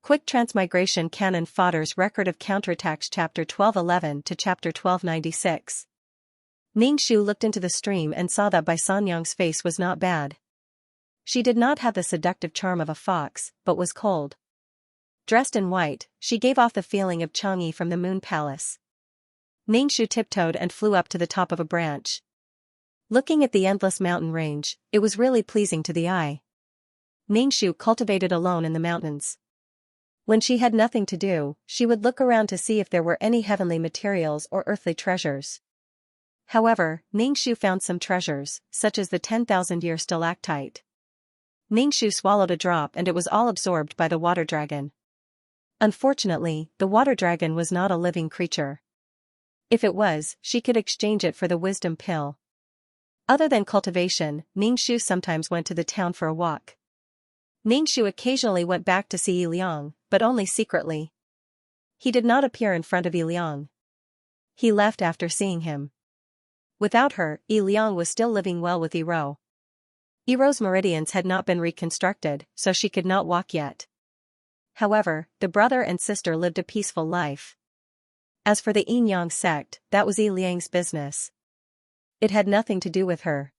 Quick Transmigration Canon Fodder's Record of Counterattacks Chapter 1211 to Chapter 1296. Xianxia looked into the stream and saw that Bai Sanyang's face was not bad. She did not have the seductive charm of a fox, but was cold. Dressed in white, she gave off the feeling of Chang'e from the Moon Palace. Xianxia tiptoed and flew up to the top of a branch. Looking at the endless mountain range, it was really pleasing to the eye. Xianxia cultivated alone in the mountains. When she had nothing to do, she would look around to see if there were any heavenly materials or earthly treasures. However, Xianxia found some treasures, such as the 10,000-year stalactite. Xianxia swallowed a drop and it was all absorbed by the water dragon. Unfortunately, the water dragon was not a living creature. If it was, she could exchange it for the wisdom pill. Other than cultivation, Xianxia sometimes went to the town for a walk. Xianxia occasionally went back to see Liang, but only secretly. He did not appear in front of Liang. He left after seeing him. Without her, Liang was still living well with Ero. Ero's meridians had not been reconstructed, so she could not walk yet. However, the brother and sister lived a peaceful life. As for the Yin Yang sect, that was Liang's business. It had nothing to do with her.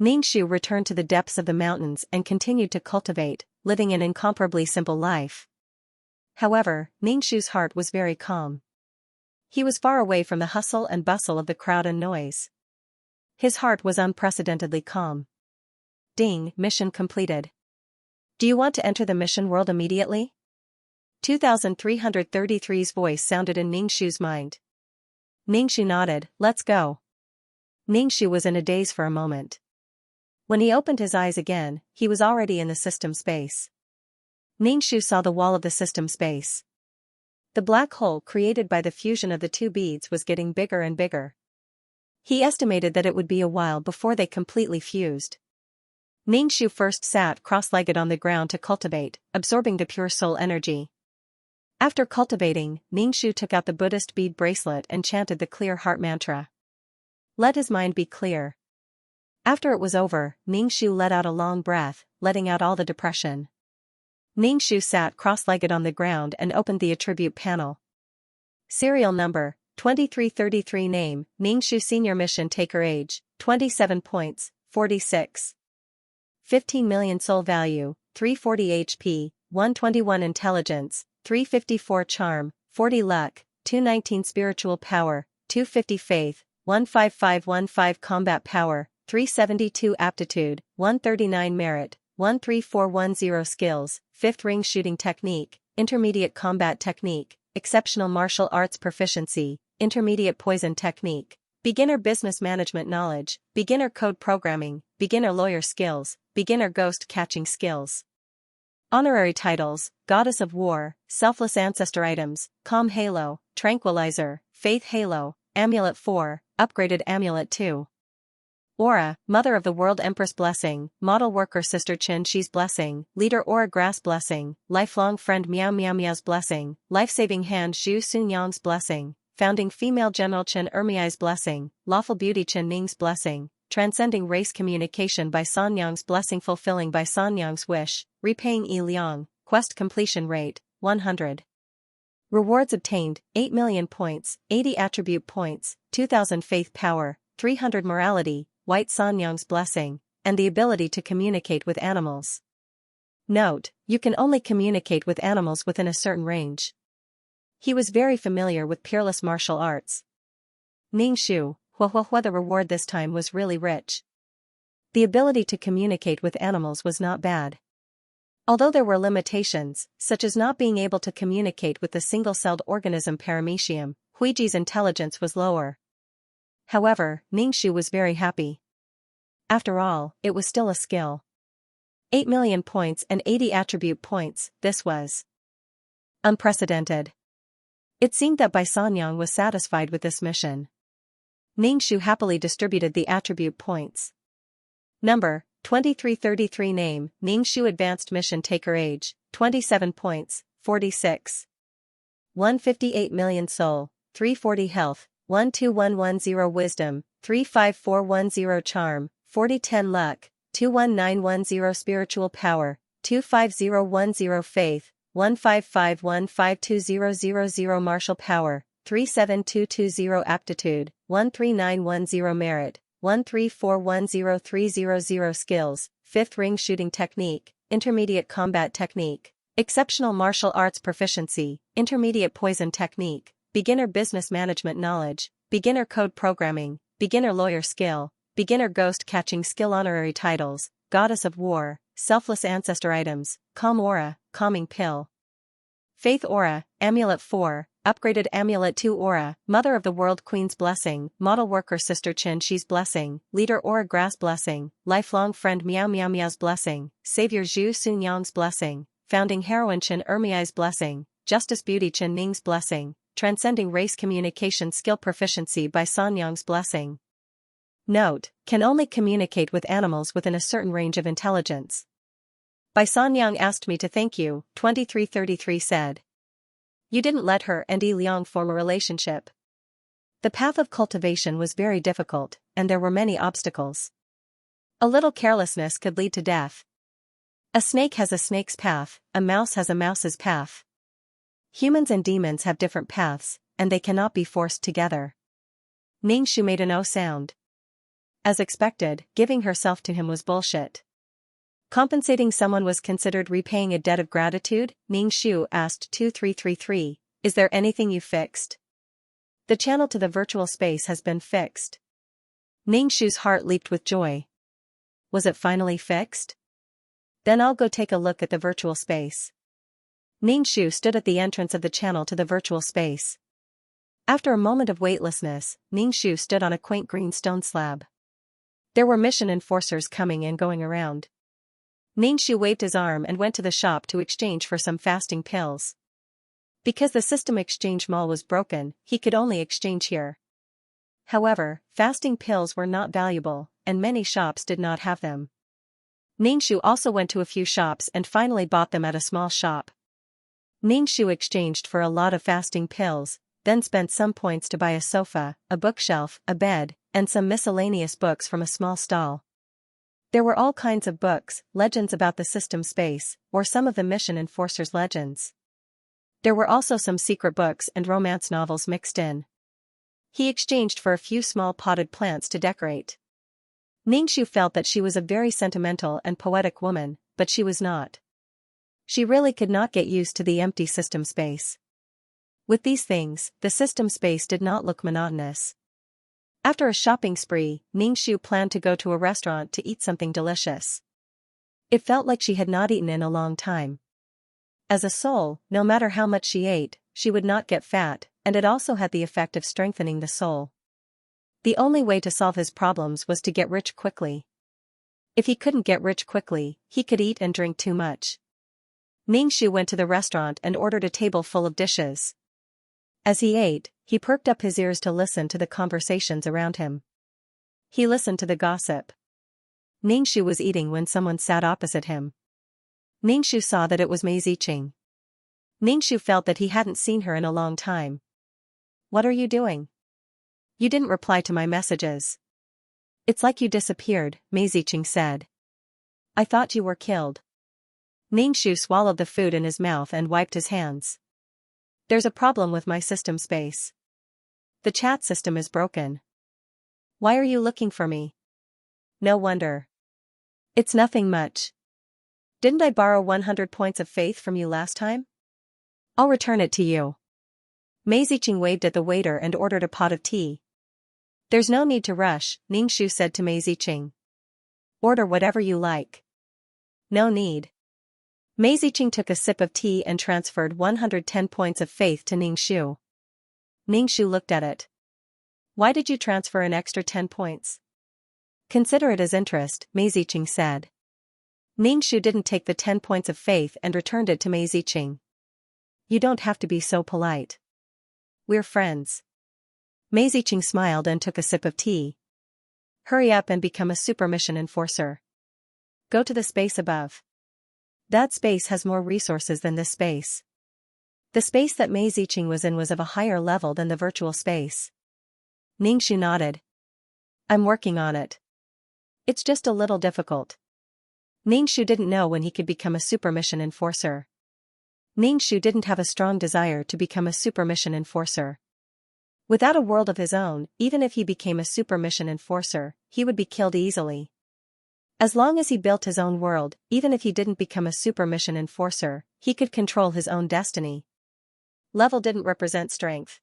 Xianxia returned to the depths of the mountains and continued to cultivate, living an incomparably simple life. However, Xianxia's heart was very calm. He was far away from the hustle and bustle of the crowd and noise. His heart was unprecedentedly calm. Ding, mission completed. Do you want to enter the mission world immediately? 2333's voice sounded in Xianxia's mind. Xianxia nodded, let's go. Xianxia was in a daze for a moment. When he opened his eyes again, he was already in the system space. Xianxia saw the wall of the system space. The black hole created by the fusion of the two beads was getting bigger and bigger. He estimated that it would be a while before they completely fused. Xianxia first sat cross-legged on the ground to cultivate, absorbing the pure soul energy. After cultivating, Xianxia took out the Buddhist bead bracelet and chanted the clear heart mantra. Let his mind be clear. After it was over, Xianxia let out a long breath, letting out all the depression. Xianxia sat cross-legged on the ground and opened the attribute panel. Serial number, 2333 Name, Xianxia Senior Mission Taker Age, 27 points, 46. 15 million Soul Value, 340 HP, 121 Intelligence, 354 Charm, 40 Luck, 219 Spiritual Power, 250 Faith, 15515 Combat Power, 372 Aptitude, 139 Merit, 13410 Skills, 5th Ring Shooting Technique, Intermediate Combat Technique, Exceptional Martial Arts Proficiency, Intermediate Poison Technique, Beginner Business Management Knowledge, Beginner Code Programming, Beginner Lawyer Skills, Beginner Ghost Catching Skills. Honorary titles, Goddess of War, Selfless Ancestor Items, Calm Halo, Tranquilizer, Faith Halo, Amulet 4, Upgraded Amulet 2. Aura, Mother of the World Empress Blessing, Model Worker Sister Chen Shi's Blessing, Leader Aura Grass Blessing, Lifelong Friend Miao Miao Miao's Blessing, Life-Saving Hand Zhu Sun Yang's Blessing, Founding Female General Chen Ermiai's Blessing, Lawful Beauty Chen Ning's Blessing, Transcending Race Communication by San Yang's Blessing, Fulfilling by San Yang's Wish, Repaying Yi Liang, Quest Completion Rate, 100. Rewards obtained, 8 million points, 80 Attribute Points, 2000 Faith Power, 300 Morality, White San Yang's Blessing, and the ability to communicate with animals. Note, you can only communicate with animals within a certain range. He was very familiar with peerless martial arts. Xianxia, the reward this time was really rich. The ability to communicate with animals was not bad. Although there were limitations, such as not being able to communicate with the single-celled organism Paramecium, Huiji's intelligence was lower. However, Xianxia was very happy. After all, it was still a skill. 8 million points and 80 attribute points, this was unprecedented. It seemed that Bai Sanyang was satisfied with this mission. Xianxia happily distributed the attribute points. Number, 2333 Name, Xianxia Advanced Mission Taker Age, 27 points, 46. 158 million Soul, 340 Health, 12110 Wisdom, 35410 Charm, 4010 Luck, 21910 Spiritual Power, 25010 Faith, 155152000 Martial Power, 37220 Aptitude, 13910 Merit, 134103000 Skills, 5th Ring Shooting Technique, Intermediate Combat Technique, Exceptional Martial Arts Proficiency, Intermediate Poison Technique, Beginner Business Management Knowledge, Beginner Code Programming, Beginner Lawyer Skill, Beginner Ghost Catching Skill. Honorary titles: Goddess of War, Selfless Ancestor Items, Calm Aura, Calming Pill, Faith Aura, Amulet 4, Upgraded Amulet 2 Aura, Mother of the World Queen's Blessing, Model Worker Sister Qinshi's Blessing, Leader Aura Grass Blessing, Lifelong Friend Meow Meow Meow's Blessing, Savior Zhu Sun Yang's Blessing, Founding Heroine Chen Ermiai's Blessing, Justice Beauty Chen Ning's Blessing, Transcending Race Communication Skill Proficiency by San Yang's Blessing. Note: can only communicate with animals within a certain range of intelligence. By San Yang asked me to thank you, 2333 said. You didn't let her and Yi Liang form a relationship. The path of cultivation was very difficult, and there were many obstacles. A little carelessness could lead to death. A snake has a snake's path, a mouse has a mouse's path. Humans and demons have different paths, and they cannot be forced together. Ningxu made an O sound. As expected, giving herself to him was bullshit. Compensating someone was considered repaying a debt of gratitude? Ningxu asked 2333, is there anything you fixed? The channel to the virtual space has been fixed. Ningxu's heart leaped with joy. Was it finally fixed? Then I'll go take a look at the virtual space. Ningxu stood at the entrance of the channel to the virtual space. After a moment of weightlessness, Ningxu stood on a quaint green stone slab. There were mission enforcers coming and going around. Ningxu waved his arm and went to the shop to exchange for some fasting pills. Because the system exchange mall was broken, he could only exchange here. However, fasting pills were not valuable, and many shops did not have them. Ningxu also went to a few shops and finally bought them at a small shop. Ningxu exchanged for a lot of fasting pills, then spent some points to buy a sofa, a bookshelf, a bed, and some miscellaneous books from a small stall. There were all kinds of books, legends about the system space, or some of the mission enforcers' legends. There were also some secret books and romance novels mixed in. He exchanged for a few small potted plants to decorate. Ningxu felt that she was a very sentimental and poetic woman, but she was not. She really could not get used to the empty system space. With these things, the system space did not look monotonous. After a shopping spree, Ningxu planned to go to a restaurant to eat something delicious. It felt like she had not eaten in a long time. As a soul, no matter how much she ate, she would not get fat, and it also had the effect of strengthening the soul. The only way to solve his problems was to get rich quickly. If he couldn't get rich quickly, he could eat and drink too much. Ningxu went to the restaurant and ordered a table full of dishes. As he ate, he perked up his ears to listen to the conversations around him. He listened to the gossip. Ningxu was eating when someone sat opposite him. Ningxu saw that it was Mei Ziqing. Ningxu felt that he hadn't seen her in a long time. What are you doing? You didn't reply to my messages. It's like you disappeared, Mei Ziqing said. I thought you were killed. Ningxu swallowed the food in his mouth and wiped his hands. There's a problem with my system space. The chat system is broken. Why are you looking for me? No wonder. It's nothing much. Didn't I borrow 100 points of faith from you last time? I'll return it to you. Mei Ziqing waved at the waiter and ordered a pot of tea. There's no need to rush, Ningxu said to Mei Ziqing. Order whatever you like. No need. Mei Ziqing took a sip of tea and transferred 110 points of faith to Ningxu. Ningxu looked at it. Why did you transfer an extra 10 points? Consider it as interest, Mei Ziqing said. Ningxu didn't take the 10 points of faith and returned it to Mei Ziqing. You don't have to be so polite. We're friends. Mei Ziqing smiled and took a sip of tea. Hurry up and become a super mission enforcer. Go to the space above. That space has more resources than this space. The space that Mei Ziqing was in was of a higher level than the virtual space. Ningxu nodded. I'm working on it. It's just a little difficult. Ningxu didn't know when he could become a super mission enforcer. Ningxu didn't have a strong desire to become a super mission enforcer. Without a world of his own, even if he became a super mission enforcer, he would be killed easily. As long as he built his own world, even if he didn't become a super mission enforcer, he could control his own destiny. Level didn't represent strength.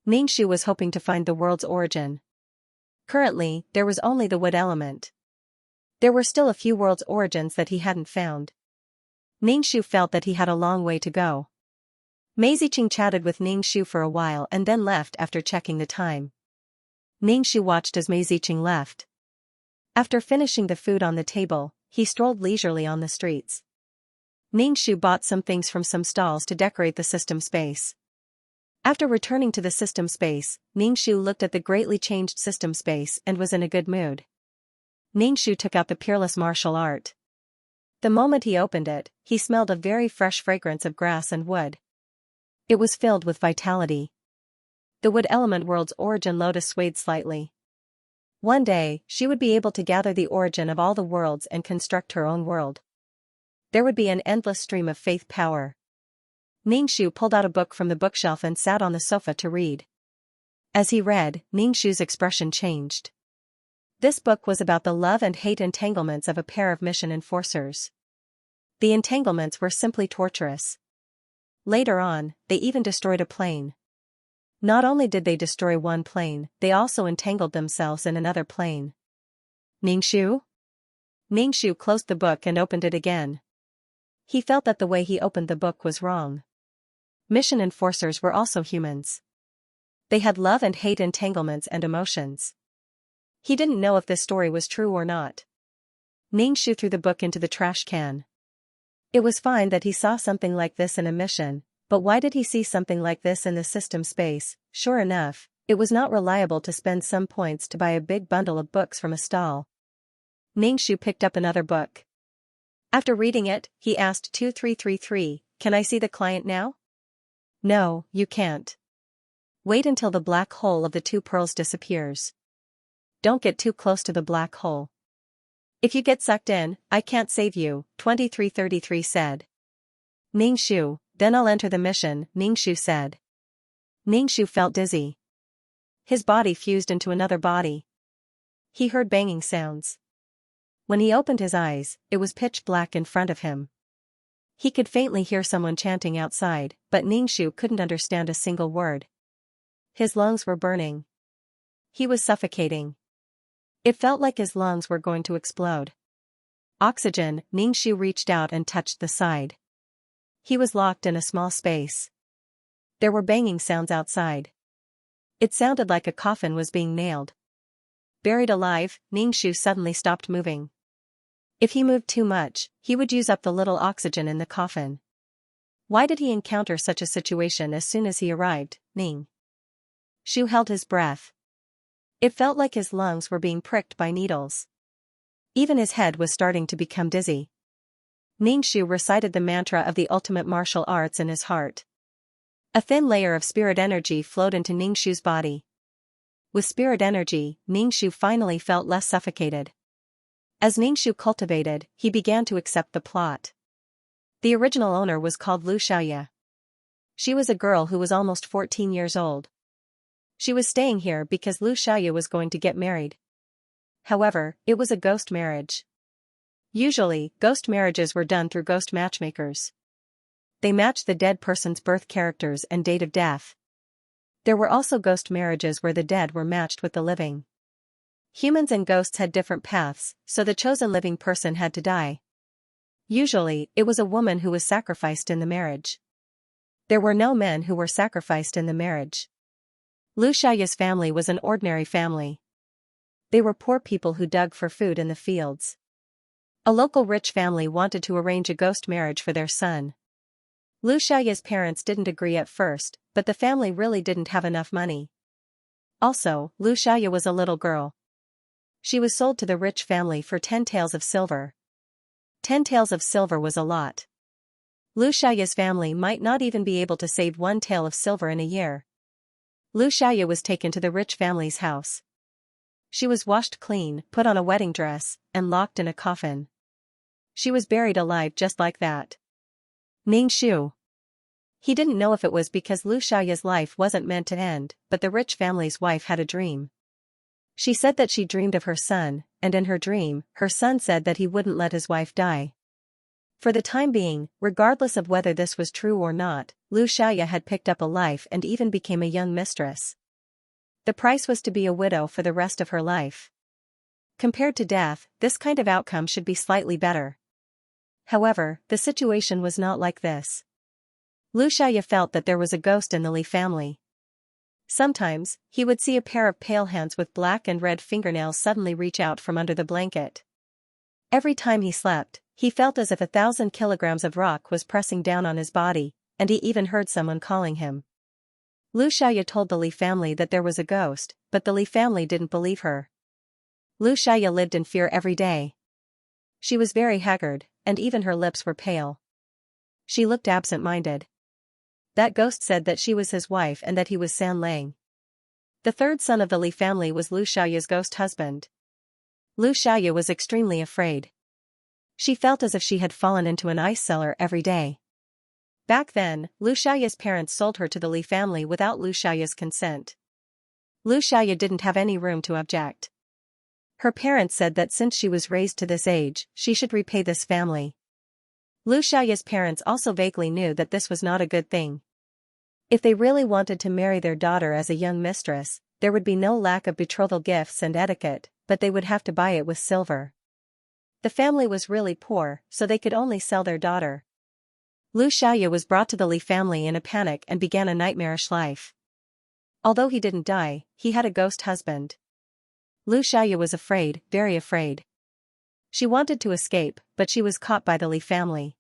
Ningxu was hoping to find the world's origin. Currently, there was only the wood element. There were still a few world's origins that he hadn't found. Ningxu felt that he had a long way to go. Meiziqing chatted with Ningxu for a while and then left after checking the time. Ningxu watched as Meiziqing left. After finishing the food on the table, he strolled leisurely on the streets. Ningxu bought some things from some stalls to decorate the system space. After returning to the system space, Ningxu looked at the greatly changed system space and was in a good mood. Ningxu took out the peerless martial art. The moment he opened it, he smelled a very fresh fragrance of grass and wood. It was filled with vitality. The wood element world's origin lotus swayed slightly. One day, she would be able to gather the origin of all the worlds and construct her own world. There would be an endless stream of faith power. Ningxu pulled out a book from the bookshelf and sat on the sofa to read. As he read, Ningxu's expression changed. This book was about the love and hate entanglements of a pair of mission enforcers. The entanglements were simply torturous. Later on, they even destroyed a plane. Not only did they destroy one plane, they also entangled themselves in another plane. Ningxu? Ningxu closed the book and opened it again. He felt that the way he opened the book was wrong. Mission enforcers were also humans. They had love and hate entanglements and emotions. He didn't know if this story was true or not. Ningxu threw the book into the trash can. It was fine that he saw something like this in a mission, but why did he see something like this in the system space? Sure enough, it was not reliable to spend some points to buy a big bundle of books from a stall. Ningxu picked up another book. After reading it, he asked 2333, "Can I see the client now?" "No, you can't. Wait until the black hole of the two pearls disappears. Don't get too close to the black hole. If you get sucked in, I can't save you," 2333 said. "Ningxu, then I'll enter the mission," Ningxu said. Ningxu felt dizzy. His body fused into another body. He heard banging sounds. When he opened his eyes, it was pitch black in front of him. He could faintly hear someone chanting outside, but Ningxu couldn't understand a single word. His lungs were burning. He was suffocating. It felt like his lungs were going to explode. Oxygen, Ningxu reached out and touched the side. He was locked in a small space. There were banging sounds outside. It sounded like a coffin was being nailed. Buried alive, Ningxu suddenly stopped moving. If he moved too much, he would use up the little oxygen in the coffin. Why did he encounter such a situation as soon as he arrived? Ningxu held his breath. It felt like his lungs were being pricked by needles. Even his head was starting to become dizzy. Ningxu recited the mantra of the ultimate martial arts in his heart. A thin layer of spirit energy flowed into Ningxu's body. With spirit energy, Ningxu finally felt less suffocated. As Ningxu cultivated, he began to accept the plot. The original owner was called Xianxia. She was a girl who was almost 14 years old. She was staying here because Xianxia was going to get married. However, it was a ghost marriage. Usually, ghost marriages were done through ghost matchmakers. They matched the dead person's birth characters and date of death. There were also ghost marriages where the dead were matched with the living. Humans and ghosts had different paths, so the chosen living person had to die. Usually, it was a woman who was sacrificed in the marriage. There were no men who were sacrificed in the marriage. Xiaoya's family was an ordinary family. They were poor people who dug for food in the fields. A local rich family wanted to arrange a ghost marriage for their son. Xiaoya's parents didn't agree at first, but the family really didn't have enough money. Also, Xiaoya was a little girl. She was sold to the rich family for 10 taels of silver. 10 taels of silver was a lot. Xiaoya's family might not even be able to save 1 tael of silver in a year. Xiaoya was taken to the rich family's house. She was washed clean, put on a wedding dress, and locked in a coffin. She was buried alive just like that. Ningxu. He didn't know if it was because Lu Xiaoya's life wasn't meant to end, but the rich family's wife had a dream. She said that she dreamed of her son, and in her dream, her son said that he wouldn't let his wife die. For the time being, regardless of whether this was true or not, Lu Xiaoya had picked up a life and even became a young mistress. The price was to be a widow for the rest of her life. Compared to death, this kind of outcome should be slightly better. However, the situation was not like this. Lu Xiaoya felt that there was a ghost in the Li family. Sometimes, he would see a pair of pale hands with black and red fingernails suddenly reach out from under the blanket. Every time he slept, he felt as if 1,000 kilograms of rock was pressing down on his body, and he even heard someone calling him. Lu Xiaoya told the Li family that there was a ghost, but the Li family didn't believe her. Lu Xiaoya lived in fear every day. She was very haggard, and even her lips were pale. She looked absent-minded. That ghost said that she was his wife and that he was San Lang. The third son of the Li family was Lu Xiaoya's ghost husband. Lu Xiaoya was extremely afraid. She felt as if she had fallen into an ice cellar every day. Back then, Lu Xiaoya's parents sold her to the Li family without Lu Xiaoya's consent. Lu Xiaoya didn't have any room to object. Her parents said that since she was raised to this age, she should repay this family. Lu Xiaoya's parents also vaguely knew that this was not a good thing. If they really wanted to marry their daughter as a young mistress, there would be no lack of betrothal gifts and etiquette, but they would have to buy it with silver. The family was really poor, so they could only sell their daughter. Lu Xiaoya was brought to the Li family in a panic and began a nightmarish life. Although he didn't die, he had a ghost husband. Lu Xiaoya was afraid, very afraid. She wanted to escape, but she was caught by the Li family.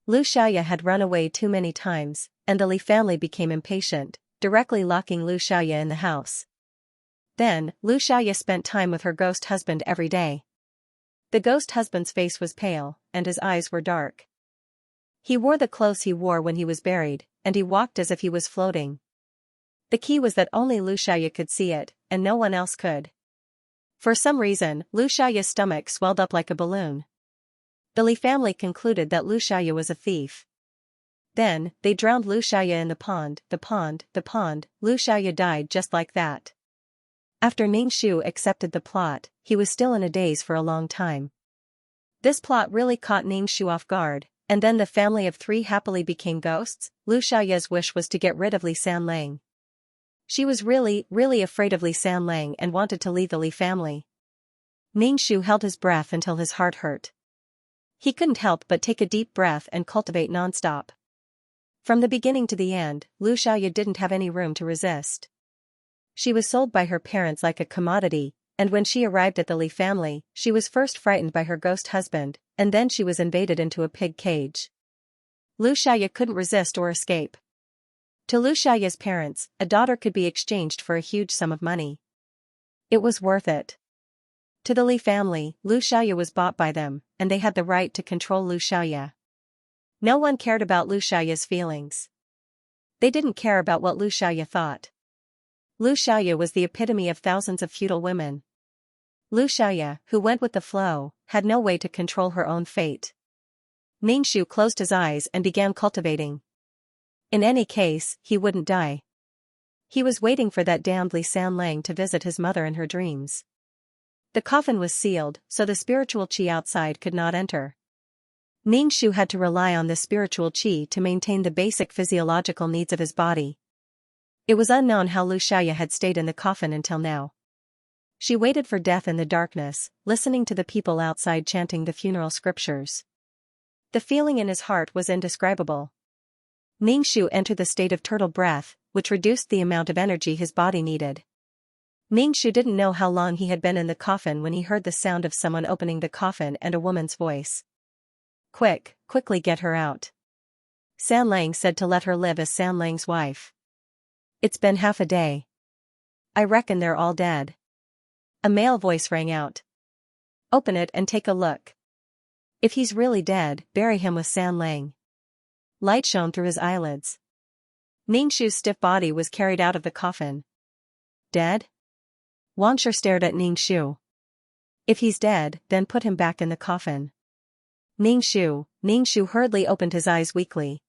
Lu Xiaoya had run away too many times, and the Li family became impatient, directly locking Lu Xiaoya in the house. Then, Lu Xiaoya spent time with her ghost husband every day. The ghost husband's face was pale, and his eyes were dark. He wore the clothes he wore when he was buried, and he walked as if he was floating. The key was that only Lu Xiaoya could see it, and no one else could. For some reason, Lu Xiaoya's stomach swelled up like a balloon. The Li family concluded that Lu Xiaoya was a thief. Then, they drowned Lu Xiaoya in the pond. Lu Xiaoya died just like that. After Ningxu accepted the plot, he was still in a daze for a long time. This plot really caught Ningxu off guard, and then the family of three happily became ghosts. Lu Xiaoya's wish was to get rid of Li San Lang. She was really afraid of Li San Lang and wanted to leave the Li family. Ningxu held his breath until his heart hurt. He couldn't help but take a deep breath and cultivate nonstop. From the beginning to the end, Lu Xiaoya didn't have any room to resist. She was sold by her parents like a commodity, and when she arrived at the Li family, she was first frightened by her ghost husband, and then she was invaded into a pig cage. Lu Xiaoya couldn't resist or escape. To Lu Xiaoya's parents, a daughter could be exchanged for a huge sum of money. It was worth it. To the Li family, Lu Xiaoya was bought by them, and they had the right to control Lu Xiaoya. No one cared about Lu Xiaoya's feelings. They didn't care about what Lu Xiaoya thought. Lu Xiaoya was the epitome of thousands of feudal women. Lu Xiaoya, who went with the flow, had no way to control her own fate. Ningxu closed his eyes and began cultivating. In any case, he wouldn't die. He was waiting for that damned Li San Lang to visit his mother in her dreams. The coffin was sealed, so the spiritual qi outside could not enter. Ningxu had to rely on the spiritual qi to maintain the basic physiological needs of his body. It was unknown how Lu Xiaoya had stayed in the coffin until now. She waited for death in the darkness, listening to the people outside chanting the funeral scriptures. The feeling in his heart was indescribable. Ningxu entered the state of turtle breath, which reduced the amount of energy his body needed. Ningxu didn't know how long he had been in the coffin when he heard the sound of someone opening the coffin and a woman's voice. Quickly get her out. San Lang said to let her live as San Lang's wife. It's been half a day. I reckon they're all dead. A male voice rang out. Open it and take a look. If he's really dead, bury him with San Lang. Light shone through his eyelids. Ningxu's stiff body was carried out of the coffin. Dead? Wangsher stared at Ningxu. If he's dead, then put him back in the coffin. Ningxu hurriedly opened his eyes weakly.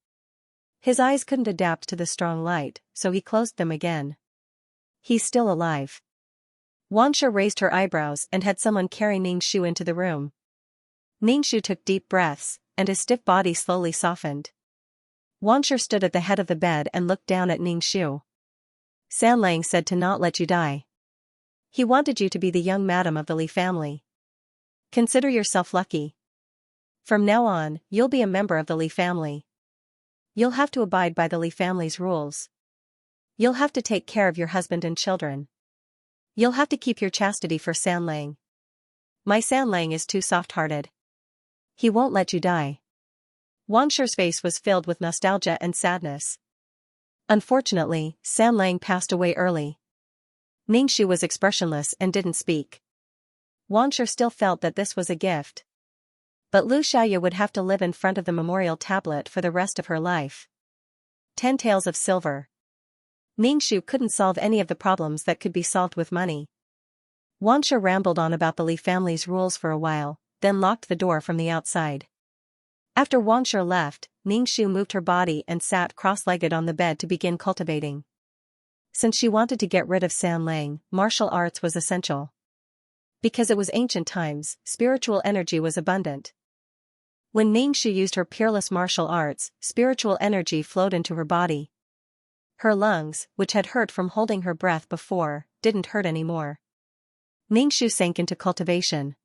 His eyes couldn't adapt to the strong light, so he closed them again. He's still alive. Xianxia raised her eyebrows and had someone carry Ningxu into the room. Ningxu took deep breaths, and his stiff body slowly softened. Xianxia stood at the head of the bed and looked down at Ningxu. Sanlang said to not let you die. He wanted you to be the young madam of the Li family. Consider yourself lucky. From now on, you'll be a member of the Li family. You'll have to abide by the Li family's rules. You'll have to take care of your husband and children. You'll have to keep your chastity for Sanlang. My Sanlang is too soft-hearted. He won't let you die. Xianxia's face was filled with nostalgia and sadness. Unfortunately, Sanlang passed away early. Ningxu was expressionless and didn't speak. Xianxia still felt that this was a gift. But Xianxia would have to live in front of the memorial tablet for the rest of her life. 10 taels of silver. Ningxu couldn't solve any of the problems that could be solved with money. Xianxia rambled on about the Li family's rules for a while, then locked the door from the outside. After Xianxia left, Ningxu moved her body and sat cross-legged on the bed to begin cultivating. Since she wanted to get rid of Sanlang, martial arts was essential. Because it was ancient times, spiritual energy was abundant. When Ningxu used her peerless martial arts, spiritual energy flowed into her body. Her lungs, which had hurt from holding her breath before, didn't hurt anymore. Ningxu sank into cultivation.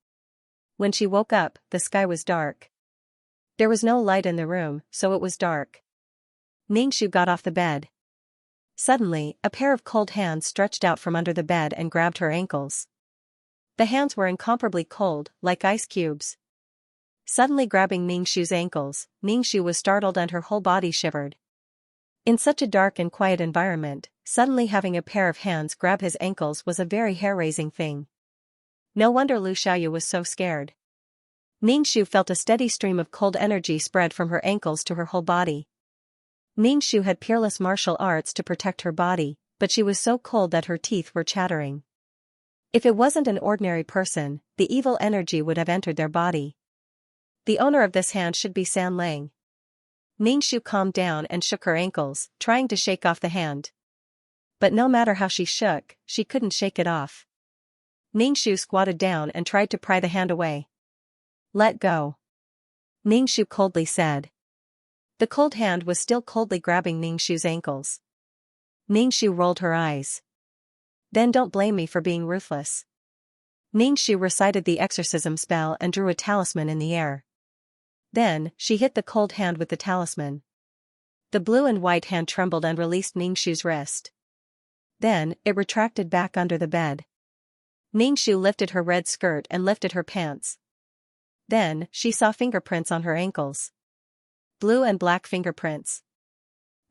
When she woke up, the sky was dark. There was no light in the room, so it was dark. Ningxu got off the bed. Suddenly, a pair of cold hands stretched out from under the bed and grabbed her ankles. The hands were incomparably cold, like ice cubes. Suddenly grabbing Ningxu's ankles, Ningxu was startled and her whole body shivered. In such a dark and quiet environment, suddenly having a pair of hands grab his ankles was a very hair-raising thing. No wonder Xianxia was so scared. Ningxu felt a steady stream of cold energy spread from her ankles to her whole body. Ningxu had peerless martial arts to protect her body, but she was so cold that her teeth were chattering. If it wasn't an ordinary person, the evil energy would have entered their body. The owner of this hand should be Sanlang. Ningxu calmed down and shook her ankles, trying to shake off the hand. But no matter how she shook, she couldn't shake it off. Ningxu squatted down and tried to pry the hand away. Let go. Ningxu coldly said. The cold hand was still coldly grabbing Ningxu's ankles. Ningxu rolled her eyes. Then don't blame me for being ruthless. Ningxu recited the exorcism spell and drew a talisman in the air. Then, she hit the cold hand with the talisman. The blue and white hand trembled and released Ningxu's wrist. Then, it retracted back under the bed. Ningxu lifted her red skirt and lifted her pants. Then, she saw fingerprints on her ankles. Blue and black fingerprints.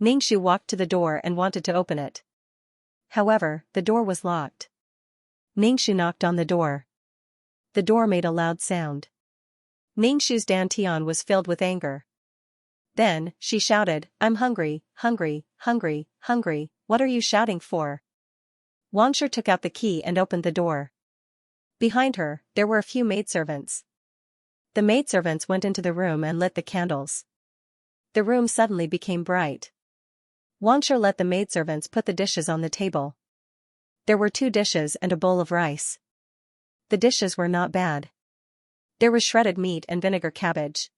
Ningxu walked to the door and wanted to open it. However, the door was locked. Ningxu knocked on the door. The door made a loud sound. Ningxu's dantian was filled with anger. Then, she shouted, I'm hungry, hungry, hungry, hungry, what are you shouting for? Xianxia took out the key and opened the door. Behind her, there were a few maidservants. The maidservants went into the room and lit the candles. The room suddenly became bright. Xianxia let the maidservants put the dishes on the table. There were 2 dishes and a bowl of rice. The dishes were not bad. There was shredded meat and vinegar cabbage.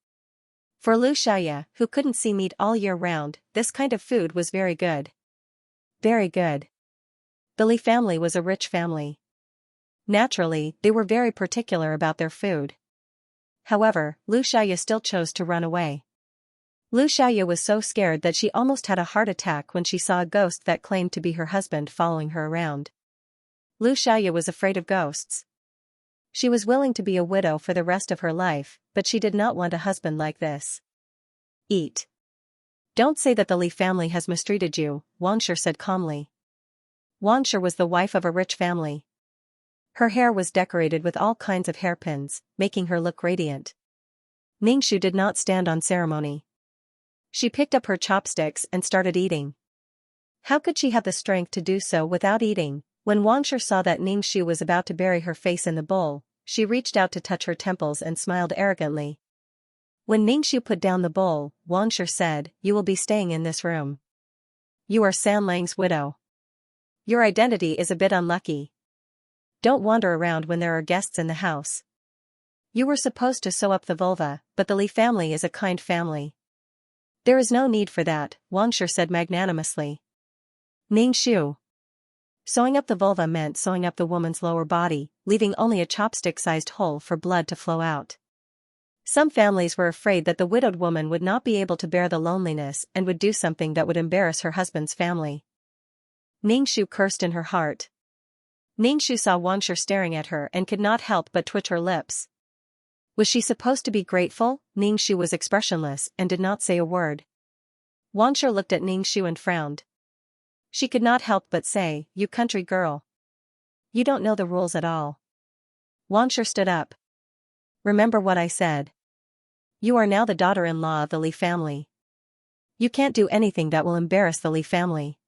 For Xianxia, who couldn't see meat all year round, this kind of food was very good. Very good. The Li family was a rich family. Naturally, they were very particular about their food. However, Xianxia still chose to run away. Xianxia was so scared that she almost had a heart attack when she saw a ghost that claimed to be her husband following her around. Xianxia was afraid of ghosts. She was willing to be a widow for the rest of her life, but she did not want a husband like this. Eat. Don't say that the Li family has mistreated you, Xianxia said calmly. Xianxia was the wife of a rich family. Her hair was decorated with all kinds of hairpins, making her look radiant. Ningxu did not stand on ceremony. She picked up her chopsticks and started eating. How could she have the strength to do so without eating? When Xianxia saw that Ningxu was about to bury her face in the bowl, she reached out to touch her temples and smiled arrogantly. When Ningxu put down the bowl, Xianxia said, "You will be staying in this room. You are Sanlang's widow. Your identity is a bit unlucky. Don't wander around when there are guests in the house. You were supposed to sew up the vulva, but the Li family is a kind family." "There is no need for that," Xianxia said magnanimously. Ningxu. Sewing up the vulva meant sewing up the woman's lower body, leaving only a chopstick-sized hole for blood to flow out. Some families were afraid that the widowed woman would not be able to bear the loneliness and would do something that would embarrass her husband's family. Ningxu cursed in her heart. Ningxu saw Xianxia staring at her and could not help but twitch her lips. Was she supposed to be grateful? Ningxu was expressionless and did not say a word. Xianxia looked at Ningxu and frowned. She could not help but say, "You country girl. You don't know the rules at all." Xianxia stood up. "Remember what I said. You are now the daughter-in-law of the Li family. You can't do anything that will embarrass the Li family.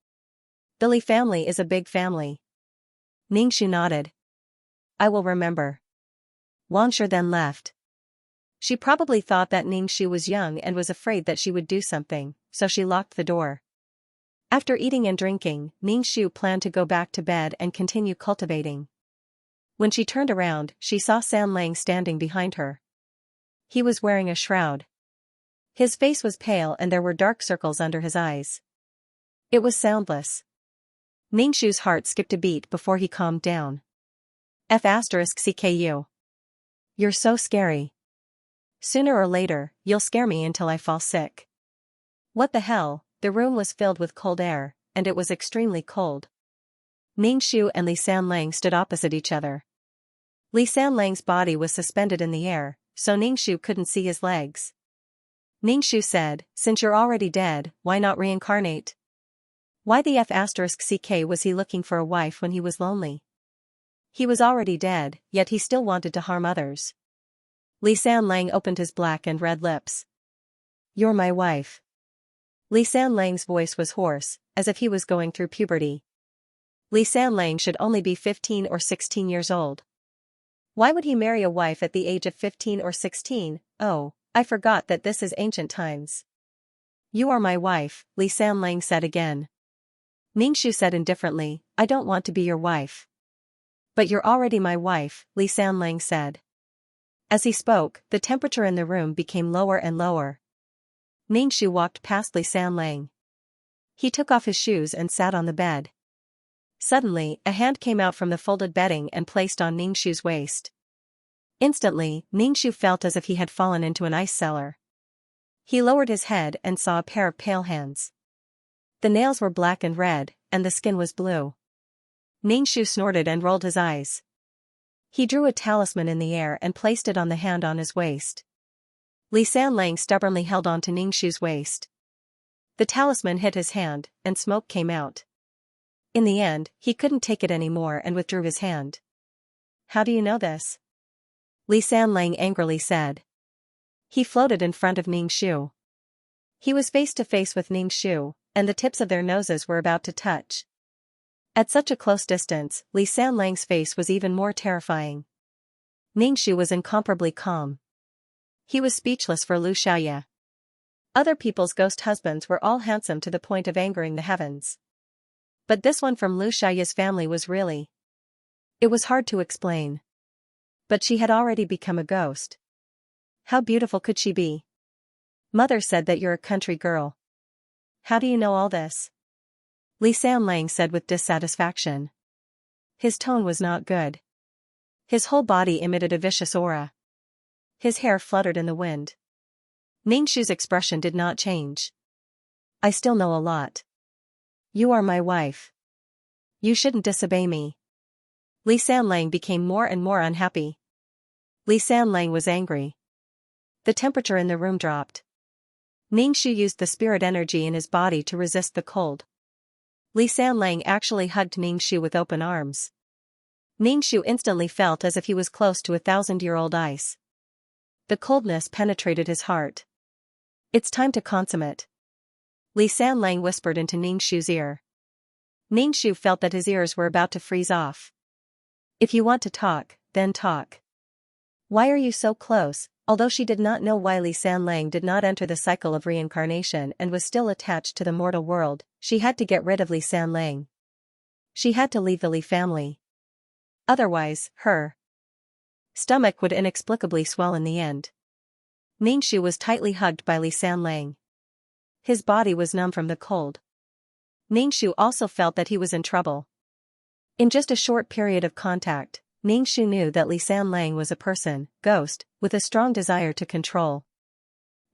The Li family is a big family." Ningxu nodded. "I will remember." Xianxia then left. She probably thought that Ningxu was young and was afraid that she would do something, so she locked the door. After eating and drinking, Ningxu planned to go back to bed and continue cultivating. When she turned around, she saw Sanlang standing behind her. He was wearing a shroud. His face was pale and there were dark circles under his eyes. It was soundless. Ningxu's heart skipped a beat before he calmed down. F***CKU. You're so scary. Sooner or later, you'll scare me until I fall sick. What the hell? The room was filled with cold air, and it was extremely cold. Ningxu and Li Sanlang stood opposite each other. Li Sanlang's body was suspended in the air, so Ningxu couldn't see his legs. Ningxu said, "Since you're already dead, why not reincarnate?" Why the F***CK was he looking for a wife when he was lonely? He was already dead, yet he still wanted to harm others. Li Sanlang opened his black and red lips. "You're my wife." Li Sanlang's voice was hoarse, as if he was going through puberty. Li Sanlang should only be 15 or 16 years old. Why would he marry a wife at the age of 15 or 16? Oh, I forgot that this is ancient times. "You are my wife," Li Sanlang said again. Ningxu said indifferently, "I don't want to be your wife." "But you're already my wife," Li Sanlang said. As he spoke, the temperature in the room became lower and lower. Ningxu walked past Li Sanlang. He took off his shoes and sat on the bed. Suddenly, a hand came out from the folded bedding and placed on Ningxu's waist. Instantly, Ningxu felt as if he had fallen into an ice cellar. He lowered his head and saw a pair of pale hands. The nails were black and red, and the skin was blue. Ningxu snorted and rolled his eyes. He drew a talisman in the air and placed it on the hand on his waist. Li Sanlang stubbornly held on to Ningxu's waist. The talisman hit his hand, and smoke came out. In the end, he couldn't take it anymore and withdrew his hand. "How do you know this?" Li Sanlang angrily said. He floated in front of Ningxu. He was face to face with Ningxu, and the tips of their noses were about to touch. At such a close distance, Li Sanlang's face was even more terrifying. Ningxu was incomparably calm. He was speechless for Lu Xiaoya. Other people's ghost husbands were all handsome to the point of angering the heavens. But this one from Lu Xiaoya's family was really... It was hard to explain. But she had already become a ghost. How beautiful could she be? "Mother said that you're a country girl. How do you know all this?" Li Sanlang said with dissatisfaction. His tone was not good. His whole body emitted a vicious aura. His hair fluttered in the wind. Ningxu's expression did not change. "I still know a lot. You are my wife. You shouldn't disobey me." Li Sanlang became more and more unhappy. Li Sanlang was angry. The temperature in the room dropped. Ningxu used the spirit energy in his body to resist the cold. Li Sanlang actually hugged Ningxu with open arms. Ningxu instantly felt as if he was close to 1,000-year-old ice. The coldness penetrated his heart. "It's time to consummate," Li Sanlang whispered into Ningxu's ear. Ningxu felt that his ears were about to freeze off. "If you want to talk, then talk. Why are you so close?" Although she did not know why Li Sanlang did not enter the cycle of reincarnation and was still attached to the mortal world, she had to get rid of Li Sanlang. She had to leave the Li family. Otherwise, her stomach would inexplicably swell in the end. Ningxu was tightly hugged by Li Sanlang. His body was numb from the cold. Ningxu also felt that he was in trouble. In just a short period of contact, Ningxu knew that Li Sanlang was a person, ghost, with a strong desire to control.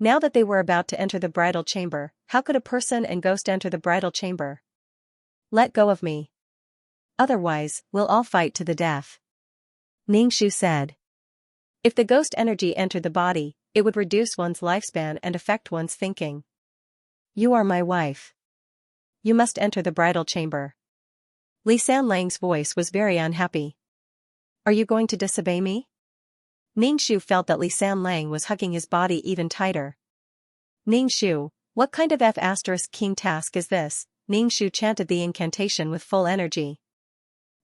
Now that they were about to enter the bridal chamber, how could a person and ghost enter the bridal chamber? Let go of me. Otherwise, we'll all fight to the death. Ningxu said. If the ghost energy entered the body, it would reduce one's lifespan and affect one's thinking. You are my wife. You must enter the bridal chamber. Li Sanlang's voice was very unhappy. Are you going to disobey me? Ningxu felt that Li Sanlang was hugging his body even tighter. Ningxu, what kind of F***king task is this? Ningxu chanted the incantation with full energy.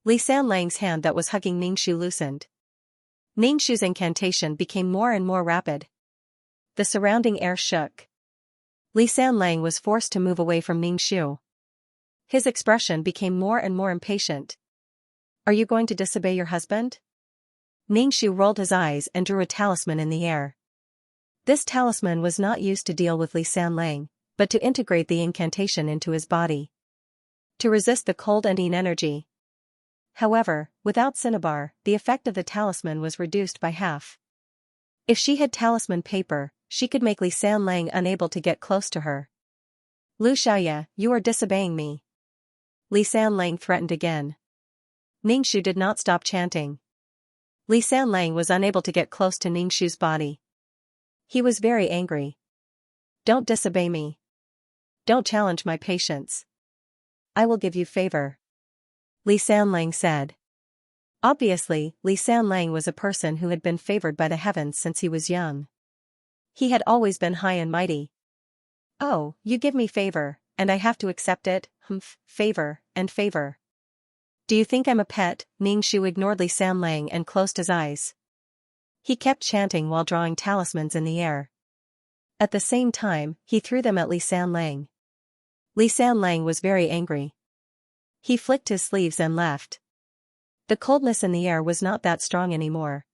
Li Sanlang's hand that was hugging Ningxu loosened. Ningxu's incantation became more and more rapid. The surrounding air shook. Li Sanlang was forced to move away from Ningxu. His expression became more and more impatient. Are you going to disobey your husband? Ningxu rolled his eyes and drew a talisman in the air. This talisman was not used to deal with Li Sanlang, but to integrate the incantation into his body. To resist the cold and energy. However, without cinnabar, the effect of the talisman was reduced by half. If she had talisman paper, she could make Li Sanlang unable to get close to her. Lu Xiaoya, you are disobeying me. Li Sanlang threatened again. Ningxu did not stop chanting. Li Sanlang was unable to get close to Ningxu's body. He was very angry. Don't disobey me. Don't challenge my patience. I will give you favor. Li Sanlang said. Obviously, Li Sanlang was a person who had been favored by the heavens since he was young. He had always been high and mighty. Oh, you give me favor, and I have to accept it, favor, and favor. Do you think I'm a pet? Ningxu ignored Li Sanlang and closed his eyes. He kept chanting while drawing talismans in the air. At the same time, he threw them at Li Sanlang. Li Sanlang was very angry. He flicked his sleeves and left. The coldness in the air was not that strong anymore.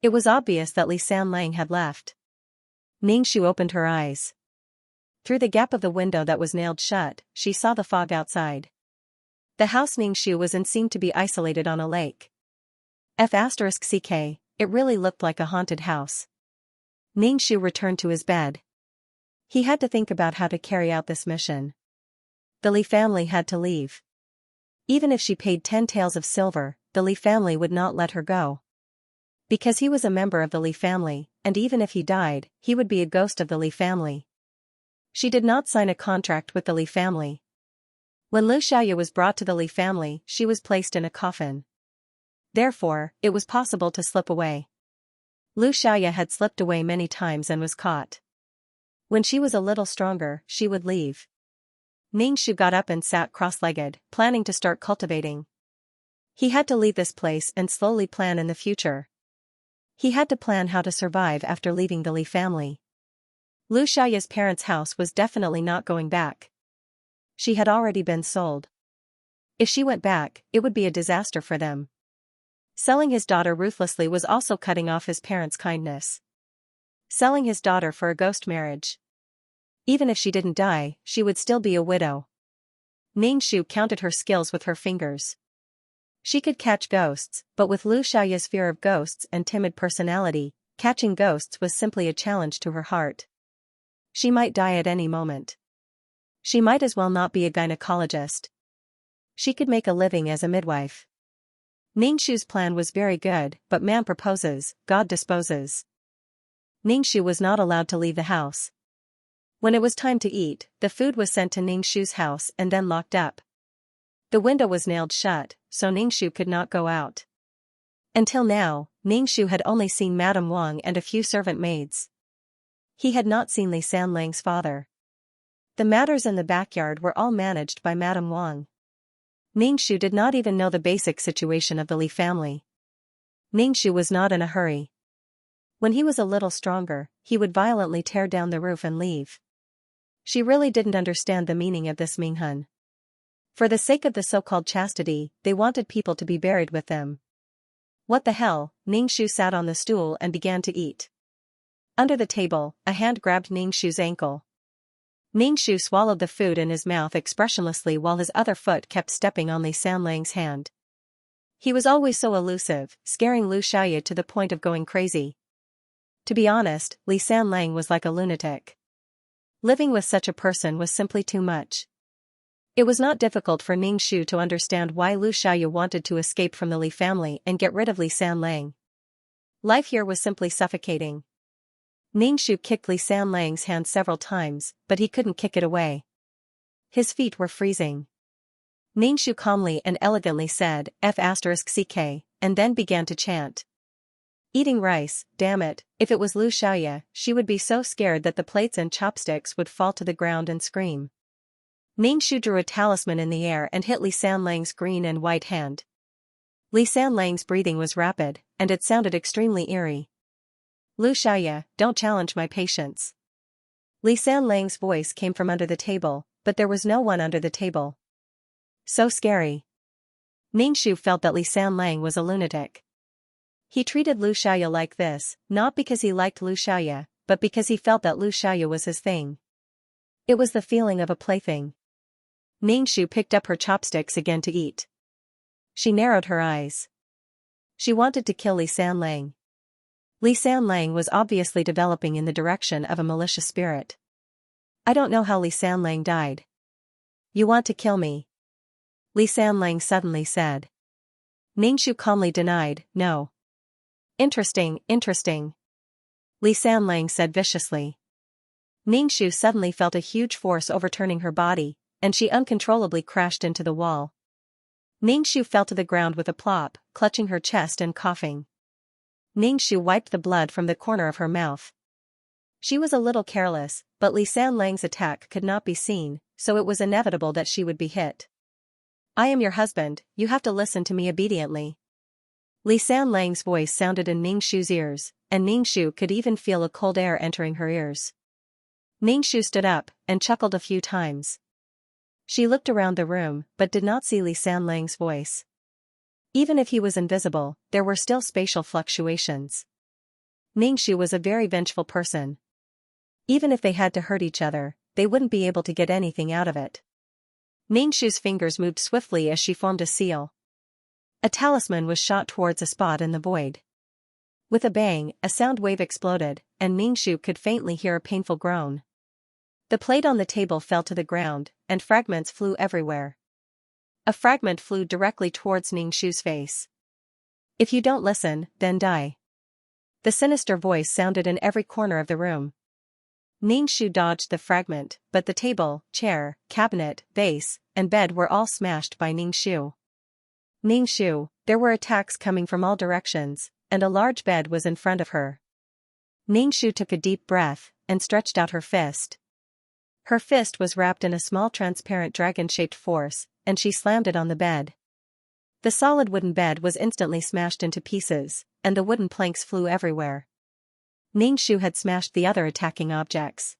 It was obvious that Li Sanlang had left. Ningxu opened her eyes. Through the gap of the window that was nailed shut, she saw the fog outside. The house Ningxu was in seemed to be isolated on a lake. F***ck, it really looked like a haunted house. Ningxu returned to his bed. He had to think about how to carry out this mission. The Li family had to leave. Even if she paid 10 taels of silver, the Li family would not let her go. Because he was a member of the Li family, and even if he died, he would be a ghost of the Li family. She did not sign a contract with the Li family. When Lu Xiaoya was brought to the Li family, she was placed in a coffin. Therefore, it was possible to slip away. Lu Xiaoya had slipped away many times and was caught. When she was a little stronger, she would leave. Ningxu got up and sat cross-legged, planning to start cultivating. He had to leave this place and slowly plan in the future. He had to plan how to survive after leaving the Li family. Lu Xiaoya's parents' house was definitely not going back. She had already been sold. If she went back, it would be a disaster for them. Selling his daughter ruthlessly was also cutting off his parents' kindness. Selling his daughter for a ghost marriage. Even if she didn't die, she would still be a widow. Ningxu counted her skills with her fingers. She could catch ghosts, but with Lu Xiaoya's fear of ghosts and timid personality, catching ghosts was simply a challenge to her heart. She might die at any moment. She might as well not be a gynecologist. She could make a living as a midwife. Ningxu's plan was very good, but man proposes, God disposes. Ningxu was not allowed to leave the house. When it was time to eat, the food was sent to Ningxu's house and then locked up. The window was nailed shut, so Ningxu could not go out. Until now, Ningxu had only seen Madame Wang and a few servant maids. He had not seen Li Sanlang's father. The matters in the backyard were all managed by Madame Wang. Ningxu did not even know the basic situation of the Li family. Ningxu was not in a hurry. When he was a little stronger, he would violently tear down the roof and leave. She really didn't understand the meaning of this Minghun. For the sake of the so-called chastity, they wanted people to be buried with them. What the hell? Ningxu sat on the stool and began to eat. Under the table, a hand grabbed Ningxu's ankle. Ningxu swallowed the food in his mouth expressionlessly while his other foot kept stepping on Li Sanlang's hand. He was always so elusive, scaring Lu Xiaoya to the point of going crazy. To be honest, Li Sanlang was like a lunatic. Living with such a person was simply too much. It was not difficult for Ningxu to understand why Lu Xiaoya wanted to escape from the Li family and get rid of Li Sanlang. Life here was simply suffocating. Ningxu kicked Li Sanlang's hand several times, but he couldn't kick it away. His feet were freezing. Ningxu calmly and elegantly said, F***ck, and then began to chant. Eating rice, damn it, if it was Lu Xiaoya, she would be so scared that the plates and chopsticks would fall to the ground and scream. Ningxu drew a talisman in the air and hit Li Sanlang's green and white hand. Li Sanlang's breathing was rapid, and it sounded extremely eerie. Lu Xiaoya, don't challenge my patience. Li Sanlang's voice came from under the table, but there was no one under the table. So scary. Ningxu felt that Li Sanlang was a lunatic. He treated Lu Xiaoya like this, not because he liked Lu Xiaoya, but because he felt that Lu Xiaoya was his thing. It was the feeling of a plaything. Ningxu picked up her chopsticks again to eat. She narrowed her eyes. She wanted to kill Li Sanlang. Li Sanlang was obviously developing in the direction of a malicious spirit. I don't know how Li Sanlang died. You want to kill me? Li Sanlang suddenly said. Ningxu calmly denied, no. Interesting. Li Sanlang said viciously. Ningxu suddenly felt a huge force overturning her body, and she uncontrollably crashed into the wall. Ningxu fell to the ground with a plop, clutching her chest and coughing. Ningxu wiped the blood from the corner of her mouth. She was a little careless, but Li Sanlang's attack could not be seen, so it was inevitable that she would be hit. I am your husband, you have to listen to me obediently. Li Sanlang's voice sounded in Ningxu's ears, and Ningxu could even feel a cold air entering her ears. Ningxu stood up, and chuckled a few times. She looked around the room, but did not see Li Sanlang's voice. Even if he was invisible, there were still spatial fluctuations. Ningxu was a very vengeful person. Even if they had to hurt each other, they wouldn't be able to get anything out of it. Ningxu's fingers moved swiftly as she formed a seal. A talisman was shot towards a spot in the void. With a bang, a sound wave exploded, and Ningxu could faintly hear a painful groan. The plate on the table fell to the ground, and fragments flew everywhere. A fragment flew directly towards Ningxu's face. If you don't listen, then die. The sinister voice sounded in every corner of the room. Ningxu dodged the fragment, but the table, chair, cabinet, vase, and bed were all smashed by Ningxu. Ningxu, there were attacks coming from all directions, and a large bed was in front of her. Ningxu took a deep breath, and stretched out her fist. Her fist was wrapped in a small transparent dragon-shaped force, and she slammed it on the bed. The solid wooden bed was instantly smashed into pieces, and the wooden planks flew everywhere. Ningxu had smashed the other attacking objects.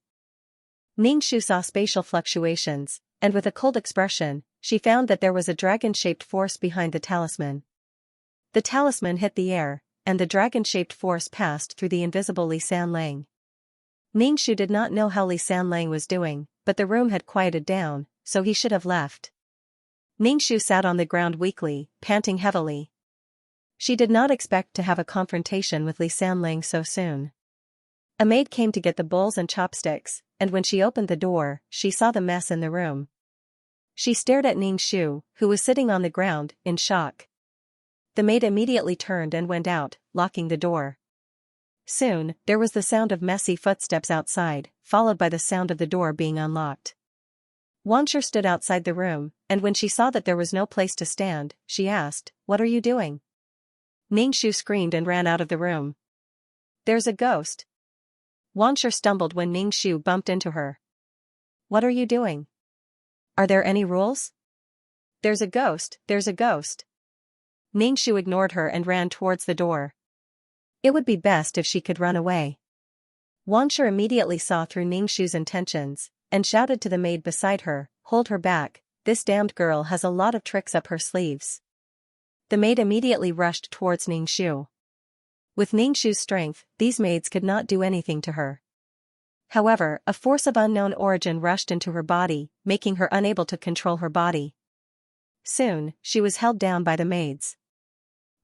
Ningxu saw spatial fluctuations, and with a cold expression, she found that there was a dragon-shaped force behind the talisman. The talisman hit the air, and the dragon-shaped force passed through the invisible Li Sanlang. Ningxu did not know how Li Sanlang was doing, but the room had quieted down, so he should have left. Ningxu sat on the ground weakly, panting heavily. She did not expect to have a confrontation with Li Sanlang so soon. A maid came to get the bowls and chopsticks, and when she opened the door, she saw the mess in the room. She stared at Ningxu, who was sitting on the ground, in shock. The maid immediately turned and went out, locking the door. Soon, there was the sound of messy footsteps outside, followed by the sound of the door being unlocked. Xianxia stood outside the room, and when she saw that there was no place to stand, she asked, "What are you doing?" Ningxu screamed and ran out of the room. "There's a ghost." Xianxia stumbled when Ningxu bumped into her. "What are you doing? Are there any rules?" There's a ghost. Ningxu ignored her and ran towards the door. It would be best if she could run away. Wangshu immediately saw through Ningxu's intentions, and shouted to the maid beside her, "Hold her back, this damned girl has a lot of tricks up her sleeves." The maid immediately rushed towards Ningxu. With Ningxu's strength, these maids could not do anything to her. However, a force of unknown origin rushed into her body, making her unable to control her body. Soon, she was held down by the maids.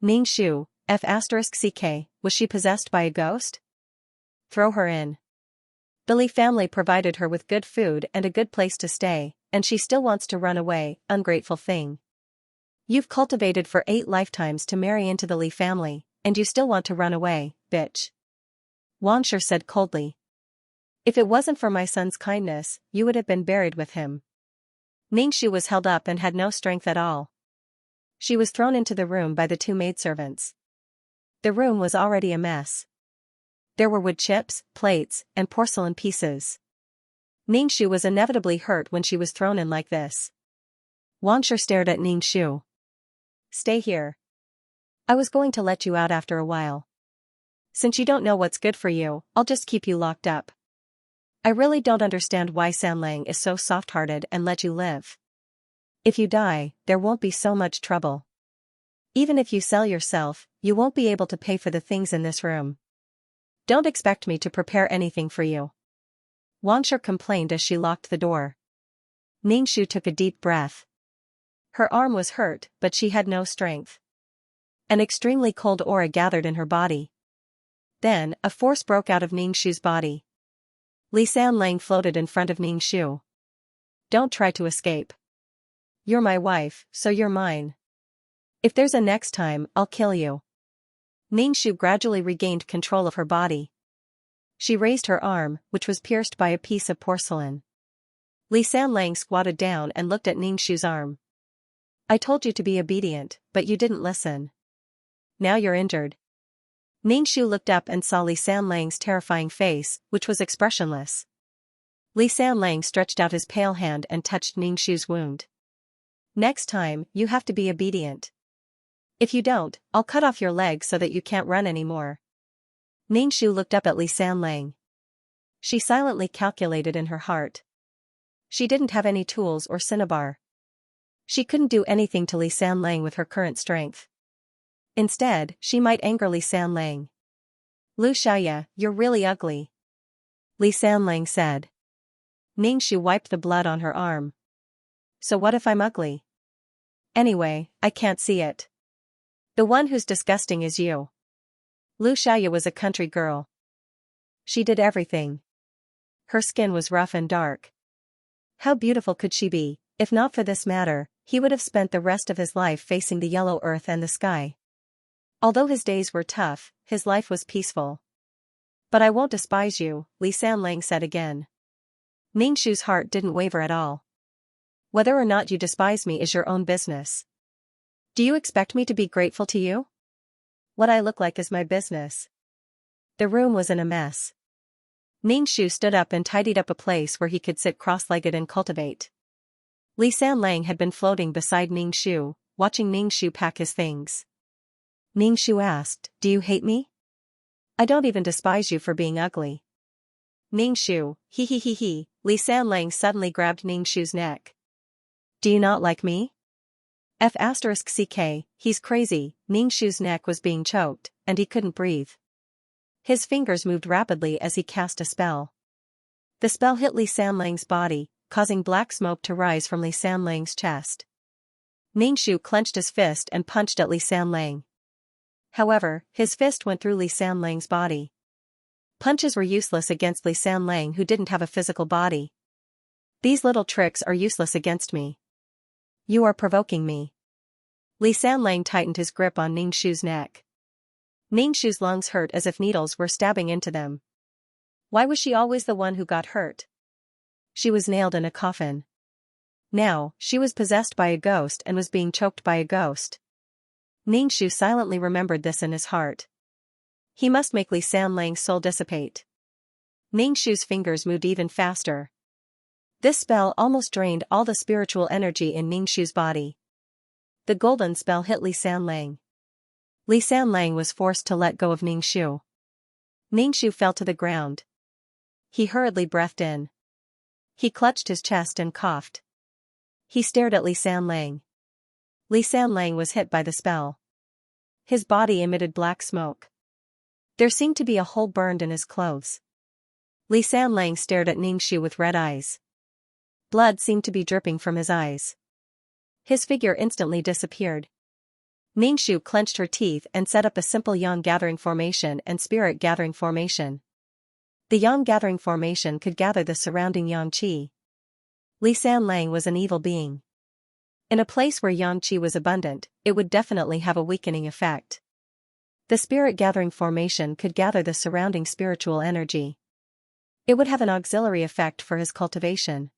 Ningxu, F*ck, was she possessed by a ghost? Throw her in. The Li family provided her with good food and a good place to stay, and she still wants to run away, ungrateful thing. You've cultivated for 8 lifetimes to marry into the Li family, and you still want to run away, bitch. Wangshu said coldly. If it wasn't for my son's kindness, you would have been buried with him. Ningxu was held up and had no strength at all. She was thrown into the room by the 2 maidservants. The room was already a mess. There were wood chips, plates, and porcelain pieces. Ningxu was inevitably hurt when she was thrown in like this. Wangshu stared at Ningxu. Stay here. I was going to let you out after a while. Since you don't know what's good for you, I'll just keep you locked up. I really don't understand why Sanlang is so soft-hearted and let you live. If you die, there won't be so much trouble. Even if you sell yourself, you won't be able to pay for the things in this room. Don't expect me to prepare anything for you. Wangshu complained as she locked the door. Ningxu took a deep breath. Her arm was hurt, but she had no strength. An extremely cold aura gathered in her body. Then, a force broke out of Ningxu's body. Li Sanlang floated in front of Ningxu. Don't try to escape. You're my wife, so you're mine. If there's a next time, I'll kill you. Ningxu gradually regained control of her body. She raised her arm, which was pierced by a piece of porcelain. Li Sanlang squatted down and looked at Ningxu's arm. I told you to be obedient, but you didn't listen. Now you're injured. Ningxu looked up and saw Li Sanlang's terrifying face, which was expressionless. Li Sanlang stretched out his pale hand and touched Ningxu's wound. Next time, you have to be obedient. If you don't, I'll cut off your leg so that you can't run anymore. Ningxu looked up at Li Sanlang. She silently calculated in her heart. She didn't have any tools or cinnabar. She couldn't do anything to Li Sanlang with her current strength. Instead, she might anger Li Sanlang. Lu Xiaoya, you're really ugly. Li Sanlang said. Ningxu wiped the blood on her arm. So what if I'm ugly? Anyway, I can't see it. The one who's disgusting is you. Lu Xiaoya was a country girl. She did everything. Her skin was rough and dark. How beautiful could she be? If not for this matter, he would have spent the rest of his life facing the yellow earth and the sky. Although his days were tough, his life was peaceful. But I won't despise you, Li Sanlang said again. Ningxu's heart didn't waver at all. Whether or not you despise me is your own business. Do you expect me to be grateful to you? What I look like is my business. The room was in a mess. Ningxu stood up and tidied up a place where he could sit cross-legged and cultivate. Li Sanlang had been floating beside Ningxu, watching Ningxu pack his things. Ningxu asked, Do you hate me? I don't even despise you for being ugly. Ningxu, he. Li Sanlang suddenly grabbed Ningxu's neck. Do you not like me? F*ck, he's crazy. Ningxu's neck was being choked, and he couldn't breathe. His fingers moved rapidly as he cast a spell. The spell hit Li Sanlang's body, causing black smoke to rise from Li Sanlang's chest. Ningxu clenched his fist and punched at Li Sanlang. However, his fist went through Li Sanlang's body. Punches were useless against Li Sanlang, who didn't have a physical body. These little tricks are useless against me. You are provoking me. Li Sanlang tightened his grip on Ningxu's neck. Ningxu's lungs hurt as if needles were stabbing into them. Why was she always the one who got hurt? She was nailed in a coffin. Now, she was possessed by a ghost and was being choked by a ghost. Ningxu silently remembered this in his heart. He must make Li Sanlang's soul dissipate. Ningxu's fingers moved even faster. This spell almost drained all the spiritual energy in Ningxu's body. The golden spell hit Li Sanlang. Li Sanlang was forced to let go of Ningxu. Ningxu fell to the ground. He hurriedly breathed in. He clutched his chest and coughed. He stared at Li Sanlang. Li Sanlang was hit by the spell. His body emitted black smoke. There seemed to be a hole burned in his clothes. Li Sanlang stared at Ningxu with red eyes. Blood seemed to be dripping from his eyes. His figure instantly disappeared. Ningxu clenched her teeth and set up a simple yang gathering formation and spirit gathering formation. The yang gathering formation could gather the surrounding yang qi. Li Sanlang was an evil being. In a place where yang qi was abundant, it would definitely have a weakening effect. The spirit gathering formation could gather the surrounding spiritual energy. It would have an auxiliary effect for his cultivation.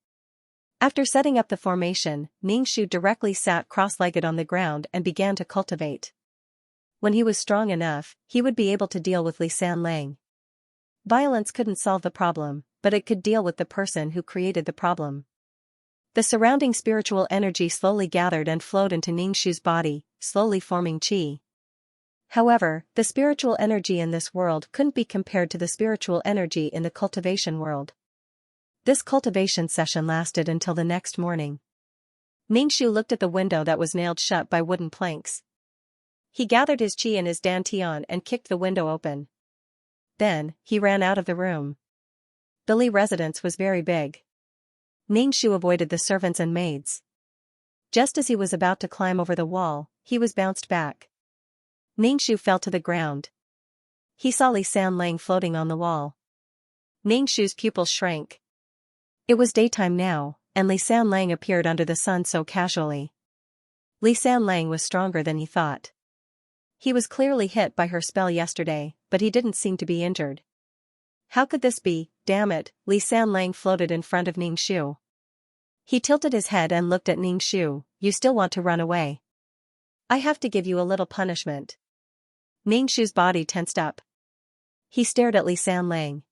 After setting up the formation, Ningxu directly sat cross-legged on the ground and began to cultivate. When he was strong enough, he would be able to deal with Li Sanlang. Violence couldn't solve the problem, but it could deal with the person who created the problem. The surrounding spiritual energy slowly gathered and flowed into Ningxu's body, slowly forming qi. However, the spiritual energy in this world couldn't be compared to the spiritual energy in the cultivation world. This cultivation session lasted until the next morning. Ningxu looked at the window that was nailed shut by wooden planks. He gathered his qi in his dantian and kicked the window open. Then, he ran out of the room. The Li residence was very big. Ningxu avoided the servants and maids. Just as he was about to climb over the wall, he was bounced back. Ningxu fell to the ground. He saw Li Sanlang floating on the wall. Ningxu's pupils shrank. It was daytime now, and Li Sanlang appeared under the sun so casually. Li Sanlang was stronger than he thought. He was clearly hit by her spell yesterday, but he didn't seem to be injured. How could this be? Damn it, Li Sanlang floated in front of Ningxu. He tilted his head and looked at Ningxu. You still want to run away? I have to give you a little punishment. Ningxu's body tensed up. He stared at Li Sanlang.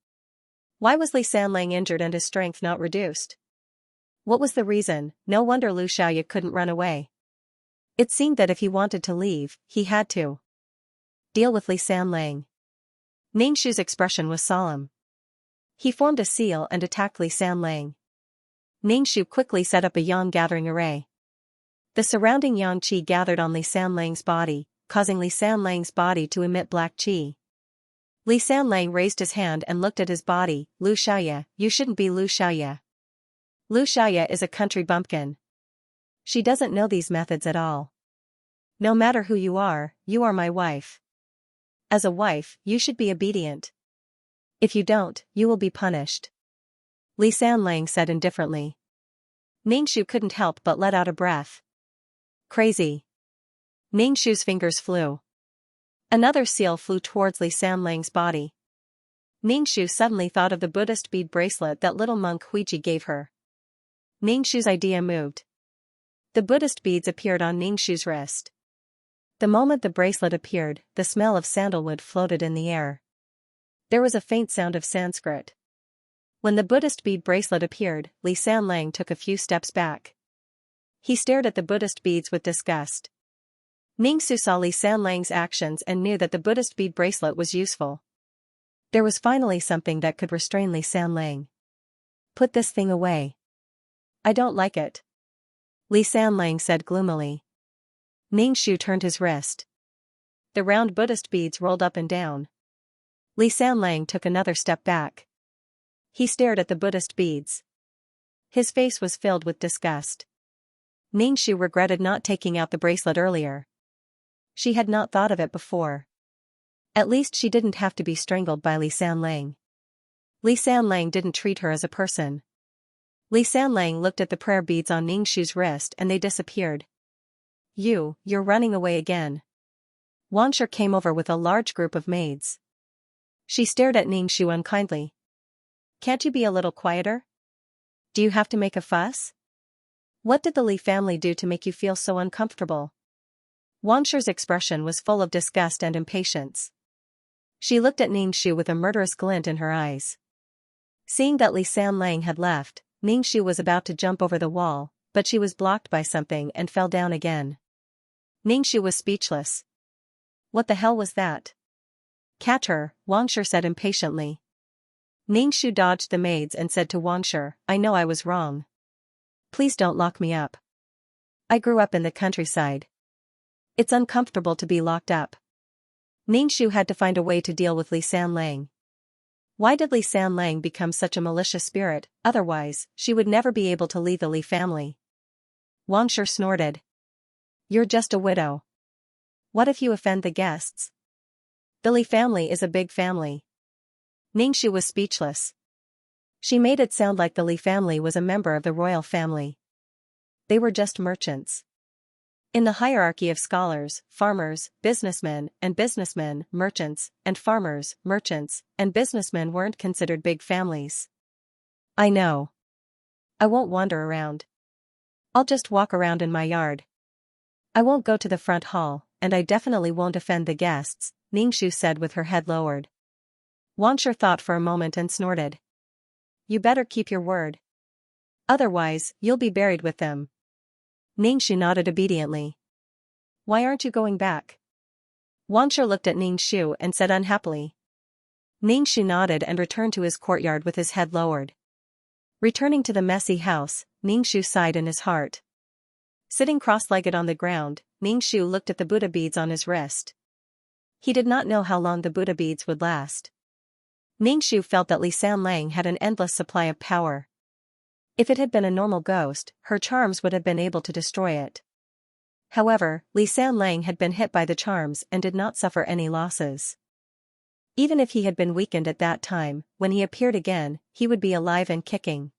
Why was Li Sanlang injured and his strength not reduced? What was the reason? No wonder Lu Xiaoya couldn't run away. It seemed that if he wanted to leave, he had to deal with Li Sanlang. Ningxu's expression was solemn. He formed a seal and attacked Li Sanlang. Ningxu quickly set up a yang gathering array. The surrounding yang qi gathered on Li Sanlang's body, causing Li Sanlang's body to emit black qi. Li Sanlang raised his hand and looked at his body. Lu Xiaoya, you shouldn't be Lu Xiaoya. Lu Xiaoya is a country bumpkin. She doesn't know these methods at all. No matter who you are my wife. As a wife, you should be obedient. If you don't, you will be punished. Li Sanlang said indifferently. Ningxu couldn't help but let out a breath. Crazy. Ningxu's fingers flew. Another seal flew towards Li Sanlang's body. Ningxu suddenly thought of the Buddhist bead bracelet that little monk Huiji gave her. Ningxu's idea moved. The Buddhist beads appeared on Ningxu's wrist. The moment the bracelet appeared, the smell of sandalwood floated in the air. There was a faint sound of Sanskrit. When the Buddhist bead bracelet appeared, Li Sanlang took a few steps back. He stared at the Buddhist beads with disgust. Ningxu saw Li Sanlang's actions and knew that the Buddhist bead bracelet was useful. There was finally something that could restrain Li Sanlang. Put this thing away. I don't like it. Li Sanlang said gloomily. Ningxu turned his wrist. The round Buddhist beads rolled up and down. Li Sanlang took another step back. He stared at the Buddhist beads. His face was filled with disgust. Ningxu regretted not taking out the bracelet earlier. She had not thought of it before. At least she didn't have to be strangled by Li Sanlang. Li Sanlang didn't treat her as a person. Li Sanlang looked at the prayer beads on Ningxu's wrist and they disappeared. You're running away again. Wangshi came over with a large group of maids. She stared at Ningxu unkindly. Can't you be a little quieter? Do you have to make a fuss? What did the Li family do to make you feel so uncomfortable? Wangshi's expression was full of disgust and impatience. She looked at Ningxu with a murderous glint in her eyes. Seeing that Li Sanlang had left, Ningxu was about to jump over the wall, but she was blocked by something and fell down again. Ningxu was speechless. What the hell was that? Catch her, Wangshu said impatiently. Ningxu dodged the maids and said to Wangshu, I know I was wrong. Please don't lock me up. I grew up in the countryside. It's uncomfortable to be locked up. Ningxu had to find a way to deal with Li Sanlang. Why did Li Sanlang become such a malicious spirit? Otherwise, she would never be able to leave the Li family. Wangshu snorted. You're just a widow. What if you offend the guests? The Li family is a big family. Ningxu was speechless. She made it sound like the Li family was a member of the royal family. They were just merchants. In the hierarchy of scholars, farmers, businessmen, merchants, and farmers, merchants, and businessmen weren't considered big families. I know. I won't wander around. I'll just walk around in my yard. I won't go to the front hall, and I definitely won't offend the guests, Ningxu said with her head lowered. Wangshu thought for a moment and snorted. You better keep your word. Otherwise, you'll be buried with them. Ningxu nodded obediently. Why aren't you going back? Wangshu looked at Ningxu and said unhappily. Ningxu nodded and returned to his courtyard with his head lowered. Returning to the messy house, Ningxu sighed in his heart. Sitting cross-legged on the ground, Ningxu looked at the Buddha beads on his wrist. He did not know how long the Buddha beads would last. Ningxu felt that Li Sanlang had an endless supply of power. If it had been a normal ghost, her charms would have been able to destroy it. However, Li Sanlang had been hit by the charms and did not suffer any losses. Even if he had been weakened at that time, when he appeared again, he would be alive and kicking.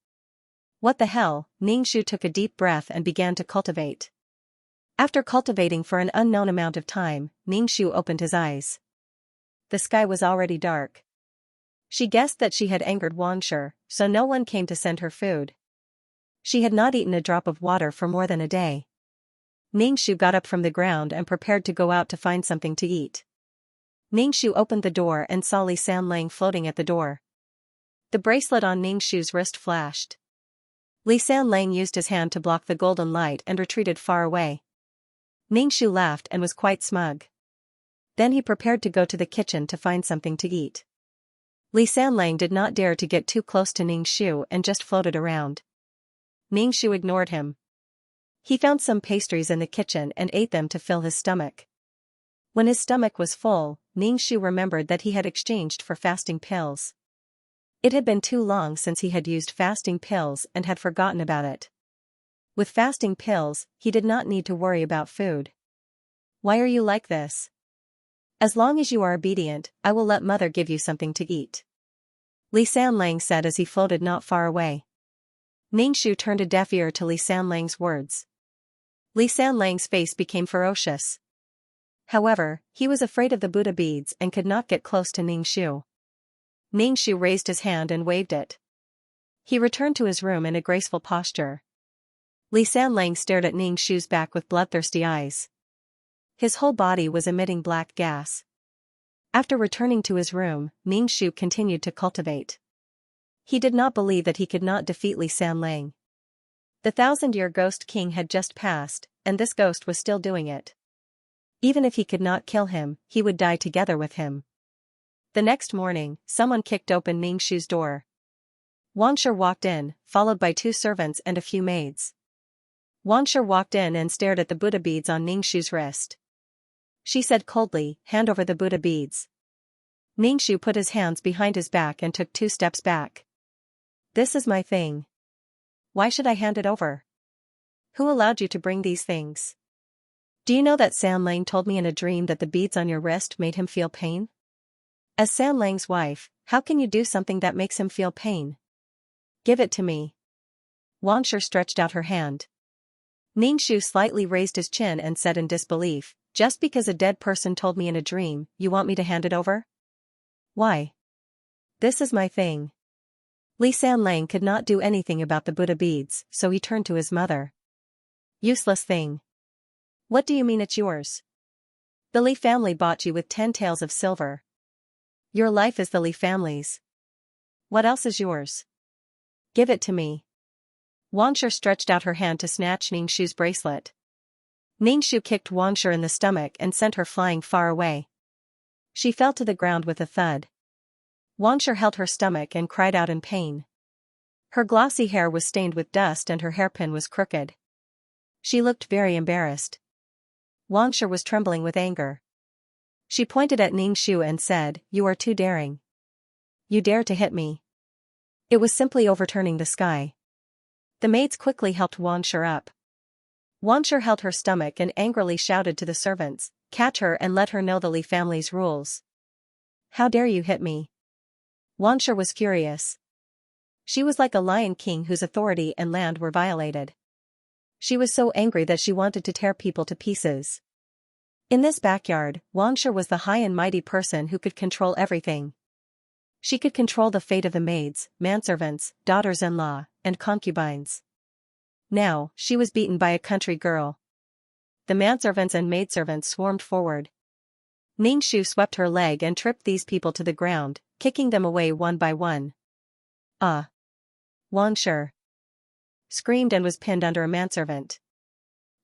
What the hell? Ningxu took a deep breath and began to cultivate. After cultivating for an unknown amount of time, Ningxu opened his eyes. The sky was already dark. She guessed that she had angered Wangshu, so no one came to send her food. She had not eaten a drop of water for more than a day. Ningxu got up from the ground and prepared to go out to find something to eat. Ningxu opened the door and saw Li Sanlang floating at the door. The bracelet on Ningxu's wrist flashed. Li Sanlang used his hand to block the golden light and retreated far away. Ningxu laughed and was quite smug. Then he prepared to go to the kitchen to find something to eat. Li Sanlang did not dare to get too close to Ningxu and just floated around. Ningxu ignored him. He found some pastries in the kitchen and ate them to fill his stomach. When his stomach was full, Ningxu remembered that he had exchanged for fasting pills. It had been too long since he had used fasting pills and had forgotten about it. With fasting pills, he did not need to worry about food. Why are you like this? As long as you are obedient, I will let mother give you something to eat. Li Sanlang said as he floated not far away. Ningxu turned a deaf ear to Li Sanlang's words. Li Sanlang's face became ferocious. However, he was afraid of the Buddha beads and could not get close to Ningxu. Ningxu raised his hand and waved it. He returned to his room in a graceful posture. Li Sanlang stared at Ningxu's back with bloodthirsty eyes. His whole body was emitting black gas. After returning to his room, Ningxu continued to cultivate. He did not believe that he could not defeat Li Sanlang. The 1,000-year ghost king had just passed, and this ghost was still doing it. Even if he could not kill him, he would die together with him. The next morning, someone kicked open Ningxu's door. Wangshu walked in, followed by 2 servants and a few maids. Wangshu walked in and stared at the Buddha beads on Ningxu's wrist. She said coldly, "Hand over the Buddha beads." Ningxu put his hands behind his back and took 2 steps back. This is my thing. Why should I hand it over? Who allowed you to bring these things? Do you know that Sanlang told me in a dream that the beads on your wrist made him feel pain? As Sanlang's wife, how can you do something that makes him feel pain? Give it to me. Wangshu stretched out her hand. Ningxu slightly raised his chin and said in disbelief, "Just because a dead person told me in a dream, you want me to hand it over? Why? This is my thing." Li Sanlang could not do anything about the Buddha beads, so he turned to his mother. "Useless thing. What do you mean it's yours? The Li family bought you with 10 taels of silver. Your life is the Li family's. What else is yours? Give it to me." Wangshu stretched out her hand to snatch Ningxu's bracelet. Ningxu kicked Wangshu in the stomach and sent her flying far away. She fell to the ground with a thud. Wangshu held her stomach and cried out in pain. Her glossy hair was stained with dust and her hairpin was crooked. She looked very embarrassed. Wangshu was trembling with anger. She pointed at Ningxu and said, "You are too daring. You dare to hit me." It was simply overturning the sky. The maids quickly helped Wangshu up. Wangshu held her stomach and angrily shouted to the servants, "Catch her and let her know the Li family's rules." "How dare you hit me?" Wangshu was furious. She was like a lion king whose authority and land were violated. She was so angry that she wanted to tear people to pieces. In this backyard, Wangshu was the high and mighty person who could control everything. She could control the fate of the maids, manservants, daughters-in-law, and concubines. Now, she was beaten by a country girl. The manservants and maidservants swarmed forward. Ningxu swept her leg and tripped these people to the ground, kicking them away one by one. "Ah!" Wangshu screamed and was pinned under a manservant.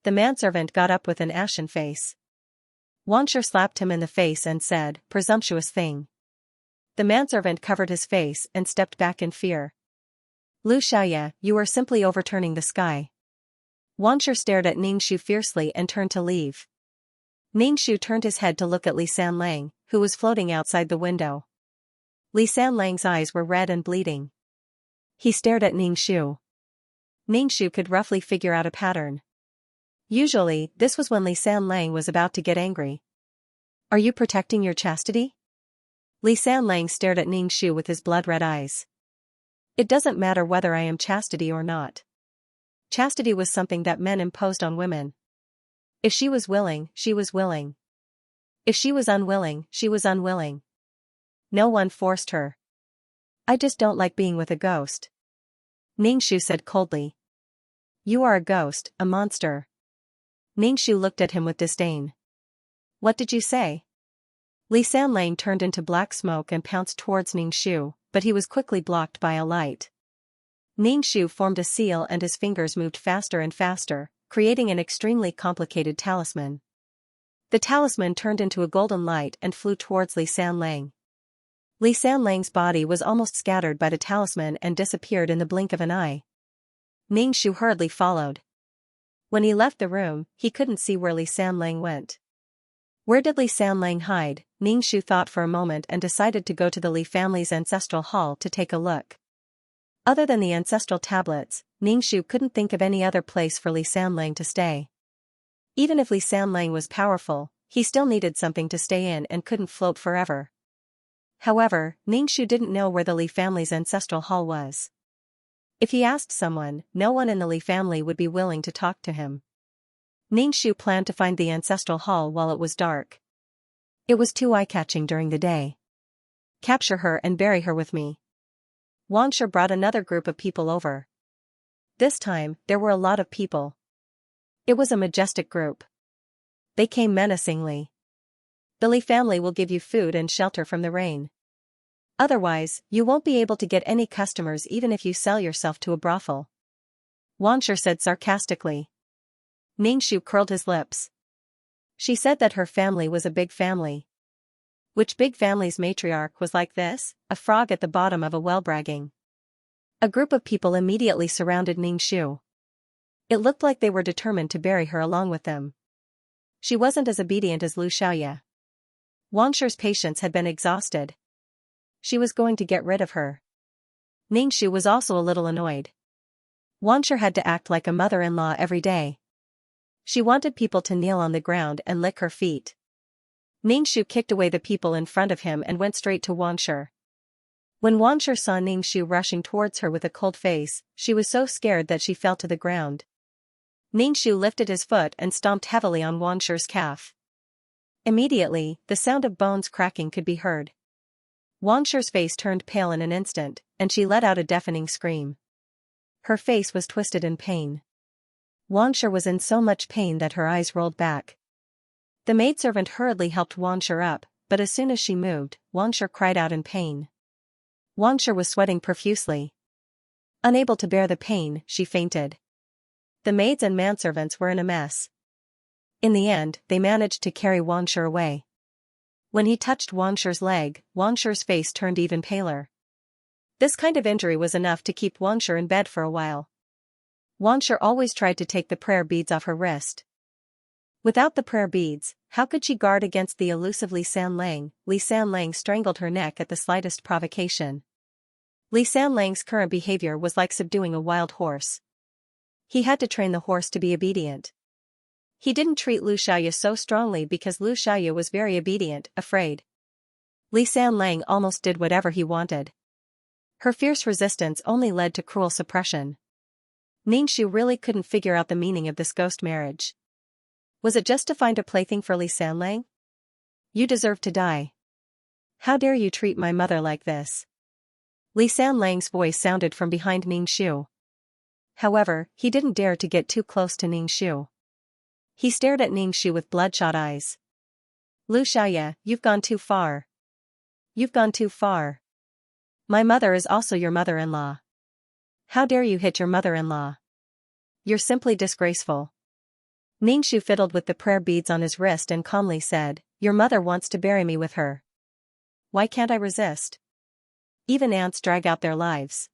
The manservant got up with an ashen face. Wangshu slapped him in the face and said, "Presumptuous thing." The manservant covered his face and stepped back in fear. "Xianxia, you are simply overturning the sky." Wangshu stared at Ningxu fiercely and turned to leave. Ningxu turned his head to look at Li Sanlang, who was floating outside the window. Li Sanlang's eyes were red and bleeding. He stared at Ningxu. Ningxu could roughly figure out a pattern. Usually, this was when Li Sanlang was about to get angry. "Are you protecting your chastity?" Li Sanlang stared at Ningxu with his blood-red eyes. "It doesn't matter whether I am chastity or not. Chastity was something that men imposed on women. If she was willing, she was willing. If she was unwilling, she was unwilling. No one forced her. I just don't like being with a ghost." Ningxu said coldly. "You are a ghost, a monster." Ningxu looked at him with disdain. "What did you say?" Li Sanlang turned into black smoke and pounced towards Ningxu, but he was quickly blocked by a light. Ningxu formed a seal and his fingers moved faster and faster, creating an extremely complicated talisman. The talisman turned into a golden light and flew towards Li Sanlang. Li Sanlang's body was almost scattered by the talisman and disappeared in the blink of an eye. Ningxu hurriedly followed. When he left the room, he couldn't see where Li Sanlang went. Where did Li Sanlang hide? Ningxu thought for a moment and decided to go to the Li family's ancestral hall to take a look. Other than the ancestral tablets, Ningxu couldn't think of any other place for Li Sanlang to stay. Even if Li Sanlang was powerful, he still needed something to stay in and couldn't float forever. However, Ningxu didn't know where the Li family's ancestral hall was. If he asked someone, no one in the Li family would be willing to talk to him. Ningxu planned to find the ancestral hall while it was dark. It was too eye-catching during the day. "Capture her and bury her with me." Wangshu brought another group of people over. This time, there were a lot of people. It was a majestic group. They came menacingly. "The Li family will give you food and shelter from the rain. Otherwise, you won't be able to get any customers even if you sell yourself to a brothel," Wangshu said sarcastically. Ningxu curled his lips. She said that her family was a big family. Which big family's matriarch was like this, a frog at the bottom of a well bragging? A group of people immediately surrounded Ningxu. It looked like they were determined to bury her along with them. She wasn't as obedient as Xianxia. Wangshu's patience had been exhausted. She was going to get rid of her. Ningxu was also a little annoyed. Wangshu had to act like a mother-in-law every day. She wanted people to kneel on the ground and lick her feet. Ningxu kicked away the people in front of him and went straight to Wangshu. When Wangshu saw Ningxu rushing towards her with a cold face, she was so scared that she fell to the ground. Ningxu lifted his foot and stomped heavily on Wangshu's calf. Immediately, the sound of bones cracking could be heard. Wangshu's face turned pale in an instant, and she let out a deafening scream. Her face was twisted in pain. Wangshu was in so much pain that her eyes rolled back. The maidservant hurriedly helped Wangshu up, but as soon as she moved, Wangshu cried out in pain. Wangshu was sweating profusely. Unable to bear the pain, she fainted. The maids and manservants were in a mess. In the end, they managed to carry Xianxia away. When he touched Xianxia's leg, Xianxia's face turned even paler. This kind of injury was enough to keep Xianxia in bed for a while. Xianxia always tried to take the prayer beads off her wrist. Without the prayer beads, how could she guard against the elusive Li Sanlang? Li Sanlang strangled her neck at the slightest provocation. Li Sanlang's current behavior was like subduing a wild horse. He had to train the horse to be obedient. He didn't treat Lu Xiaoya so strongly because Lu Xiaoya was very obedient, afraid. Li Sanlang almost did whatever he wanted. Her fierce resistance only led to cruel suppression. Ningxu really couldn't figure out the meaning of this ghost marriage. Was it just to find a plaything for Li Sanlang? You deserve to die. How dare you treat my mother like this? Li Sanlang's voice sounded from behind Ningxu. However, he didn't dare to get too close to Ningxu. He stared at Ningxu with bloodshot eyes. Lu Xiaoya, you've gone too far. You've gone too far. My mother is also your mother-in-law. How dare you hit your mother-in-law? You're simply disgraceful. Ningxu fiddled with the prayer beads on his wrist and calmly said, Your mother wants to bury me with her. Why can't I resist? Even ants drag out their lives.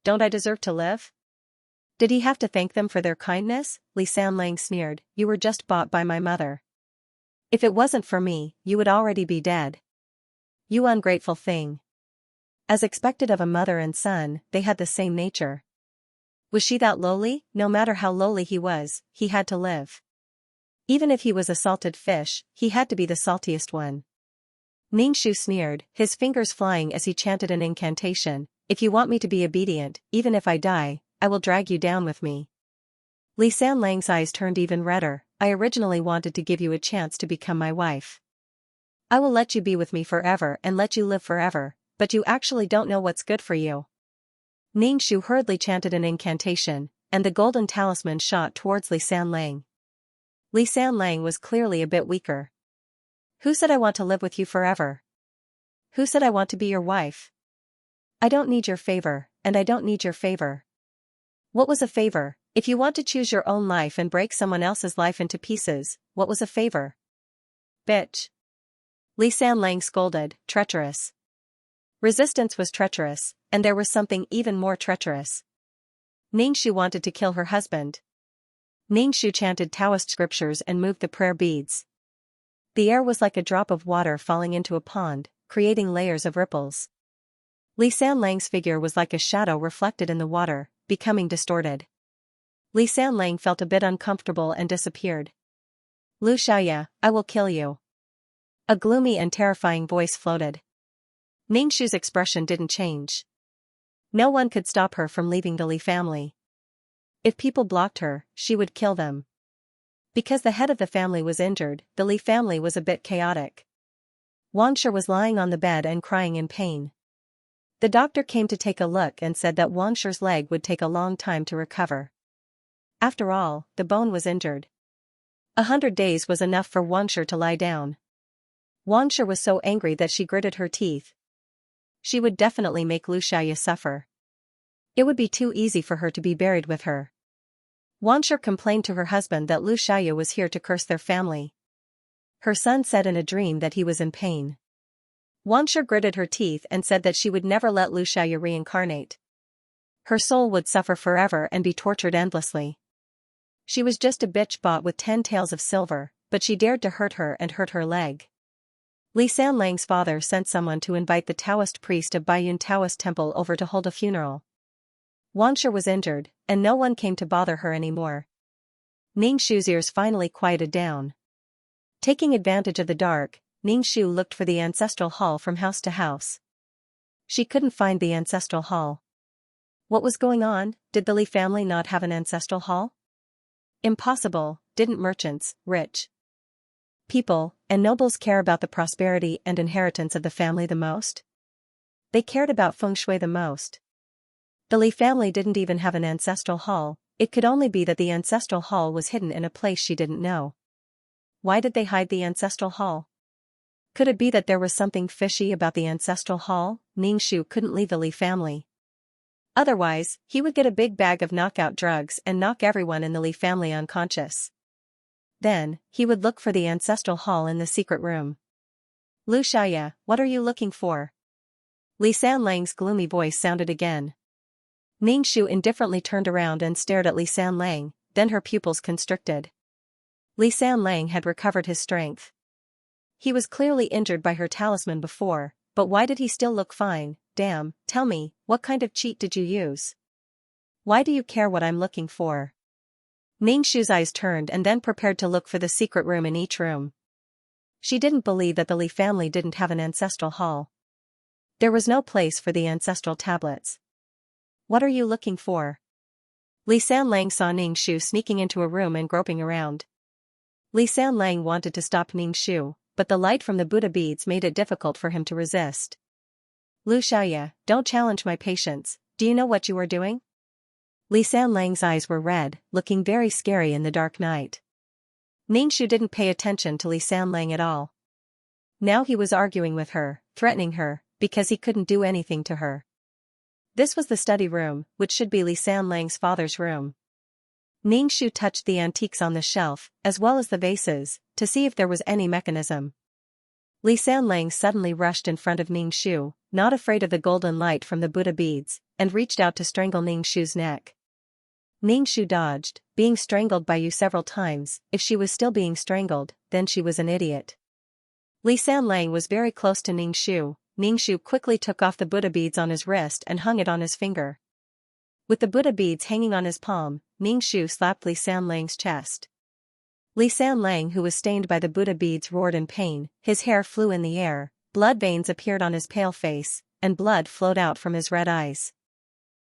Don't I deserve to live? Did he have to thank them for their kindness? Li Sanlang sneered, You were just bought by my mother. If it wasn't for me, you would already be dead. You ungrateful thing. As expected of a mother and son, they had the same nature. Was she that lowly? No matter how lowly he was, he had to live. Even if he was a salted fish, he had to be the saltiest one. Ningxu sneered, his fingers flying as he chanted an incantation, If you want me to be obedient, even if I die, I will drag you down with me. Li Sanlang's eyes turned even redder, I originally wanted to give you a chance to become my wife. I will let you be with me forever and let you live forever, but you actually don't know what's good for you. Ningxu hurriedly chanted an incantation, and the golden talisman shot towards Li Sanlang. Li Sanlang was clearly a bit weaker. Who said I want to live with you forever? Who said I want to be your wife? I don't need your favor, and I don't need your favor. What was a favor? If you want to choose your own life and break someone else's life into pieces, what was a favor? Bitch. Li Sanlang scolded, treacherous. Resistance was treacherous, and there was something even more treacherous. Ningxu wanted to kill her husband. Ningxu chanted Taoist scriptures and moved the prayer beads. The air was like a drop of water falling into a pond, creating layers of ripples. Li Sanlang's figure was like a shadow reflected in the water, becoming distorted. Li Sanlang felt a bit uncomfortable and disappeared. Lu Xiaoya, I will kill you. A gloomy and terrifying voice floated. Ningxu's expression didn't change. No one could stop her from leaving the Li family. If people blocked her, she would kill them. Because the head of the family was injured, the Li family was a bit chaotic. Xianxia was lying on the bed and crying in pain. The doctor came to take a look and said that Xianxia's leg would take a long time to recover. After all, the bone was injured. 100 days was enough for Xianxia to lie down. Xianxia was so angry that she gritted her teeth. She would definitely make Lu Xiaoya suffer. It would be too easy for her to be buried with her. Xianxia complained to her husband that Lu Xiaoya was here to curse their family. Her son said in a dream that he was in pain. Xianxia gritted her teeth and said that she would never let Lu Xiaoya reincarnate. Her soul would suffer forever and be tortured endlessly. She was just a bitch bought with 10 tails of silver, but she dared to hurt her and hurt her leg. Li Sanlang's father sent someone to invite the Taoist priest of Baiyun Taoist temple over to hold a funeral. Xianxia was injured, and no one came to bother her anymore. Ningxu's ears finally quieted down. Taking advantage of the dark, Ningxu looked for the ancestral hall from house to house. She couldn't find the ancestral hall. What was going on? Did the Li family not have an ancestral hall? Impossible. Didn't merchants, rich people, and nobles care about the prosperity and inheritance of the family the most? They cared about feng shui the most. The Li family didn't even have an ancestral hall. It could only be that the ancestral hall was hidden in a place she didn't know. Why did they hide the ancestral hall? Could it be that there was something fishy about the ancestral hall? Ningxu couldn't leave the Li family. Otherwise, he would get a big bag of knockout drugs and knock everyone in the Li family unconscious. Then, he would look for the ancestral hall in the secret room. Xianxia, what are you looking for? Li Sanlang's gloomy voice sounded again. Ningxu indifferently turned around and stared at Li Sanlang, then her pupils constricted. Li Sanlang had recovered his strength. He was clearly injured by her talisman before, but why did he still look fine? Damn, tell me, what kind of cheat did you use? Why do you care what I'm looking for? Ningxu's eyes turned and then prepared to look for the secret room in each room. She didn't believe that the Li family didn't have an ancestral hall. There was no place for the ancestral tablets. What are you looking for? Li Sanlang saw Ningxu sneaking into a room and groping around. Li Sanlang wanted to stop Ningxu, but the light from the Buddha beads made it difficult for him to resist. Xianxia, don't challenge my patience, do you know what you are doing? Li Sanlang's eyes were red, looking very scary in the dark night. Ningxu didn't pay attention to Li Sanlang at all. Now he was arguing with her, threatening her, because he couldn't do anything to her. This was the study room, which should be Li Sanlang's father's room. Ningxu touched the antiques on the shelf, as well as the vases, to see if there was any mechanism. Li Sanlang suddenly rushed in front of Ningxu, not afraid of the golden light from the Buddha beads, and reached out to strangle Ningxu's neck. Ningxu dodged, being strangled by you several times. If she was still being strangled, then she was an idiot. Li Sanlang was very close to Ningxu. Ningxu quickly took off the Buddha beads on his wrist and hung it on his finger. With the Buddha beads hanging on his palm, Ningxu slapped Li Sanlang's chest. Li Sanlang, who was stained by the Buddha beads, roared in pain. His hair flew in the air, blood veins appeared on his pale face, and blood flowed out from his red eyes.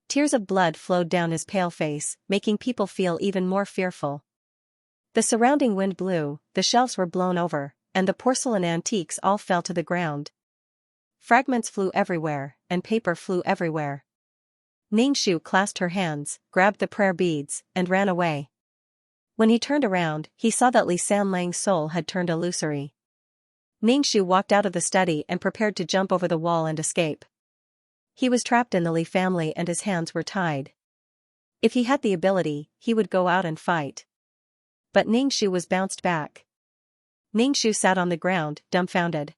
Tears of blood flowed down his pale face, making people feel even more fearful. The surrounding wind blew, the shelves were blown over, and the porcelain antiques all fell to the ground. Fragments flew everywhere, and paper flew everywhere. Ningxu clasped her hands, grabbed the prayer beads, and ran away. When he turned around, he saw that Li Sanlang's soul had turned illusory. Ningxu walked out of the study and prepared to jump over the wall and escape. He was trapped in the Li family and his hands were tied. If he had the ability, he would go out and fight. But Ningxu was bounced back. Ningxu sat on the ground, dumbfounded.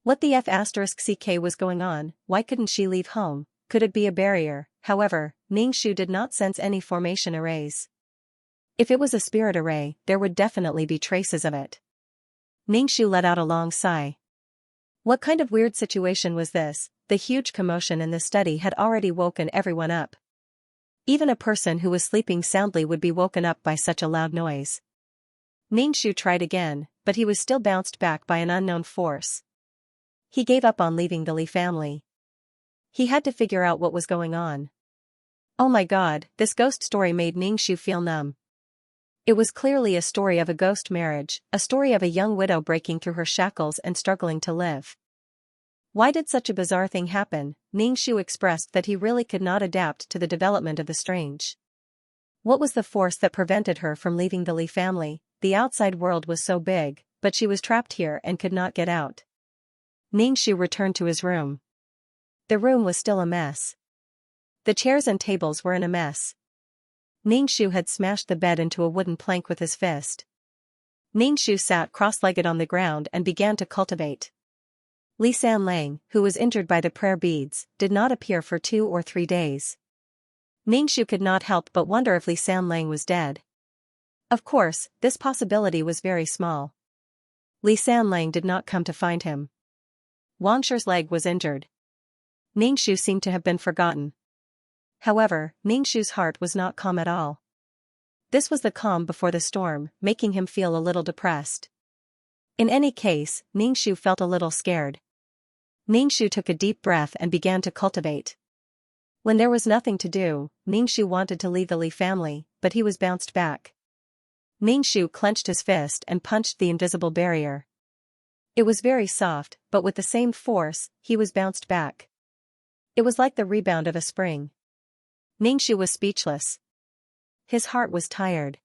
What the F***ck was going on? Why couldn't she leave home? Could it be a barrier? However, Ningxu did not sense any formation arrays. If it was a spirit array, there would definitely be traces of it. Ningxu let out a long sigh. What kind of weird situation was this? The huge commotion in the study had already woken everyone up. Even a person who was sleeping soundly would be woken up by such a loud noise. Ningxu tried again, but he was still bounced back by an unknown force. He gave up on leaving the Li family. He had to figure out what was going on. Oh my god, this ghost story made Ningxu feel numb. It was clearly a story of a ghost marriage, a story of a young widow breaking through her shackles and struggling to live. Why did such a bizarre thing happen? Ningxu expressed that he really could not adapt to the development of the strange. What was the force that prevented her from leaving the Li family? The outside world was so big, but she was trapped here and could not get out. Ningxu returned to his room. The room was still a mess. The chairs and tables were in a mess. Ningxu had smashed the bed into a wooden plank with his fist. Ningxu sat cross-legged on the ground and began to cultivate. Li Sanlang, who was injured by the prayer beads, did not appear for 2 or 3 days. Ningxu could not help but wonder if Li Sanlang was dead. Of course, this possibility was very small. Li Sanlang did not come to find him. Wangshi's leg was injured. Ningxu seemed to have been forgotten. However, Ningxu's heart was not calm at all. This was the calm before the storm, making him feel a little depressed. In any case, Ningxu felt a little scared. Ningxu took a deep breath and began to cultivate. When there was nothing to do, Ningxu wanted to leave the Li family, but he was bounced back. Ningxu clenched his fist and punched the invisible barrier. It was very soft, but with the same force, he was bounced back. It was like the rebound of a spring. Ningxu was speechless. His heart was tired.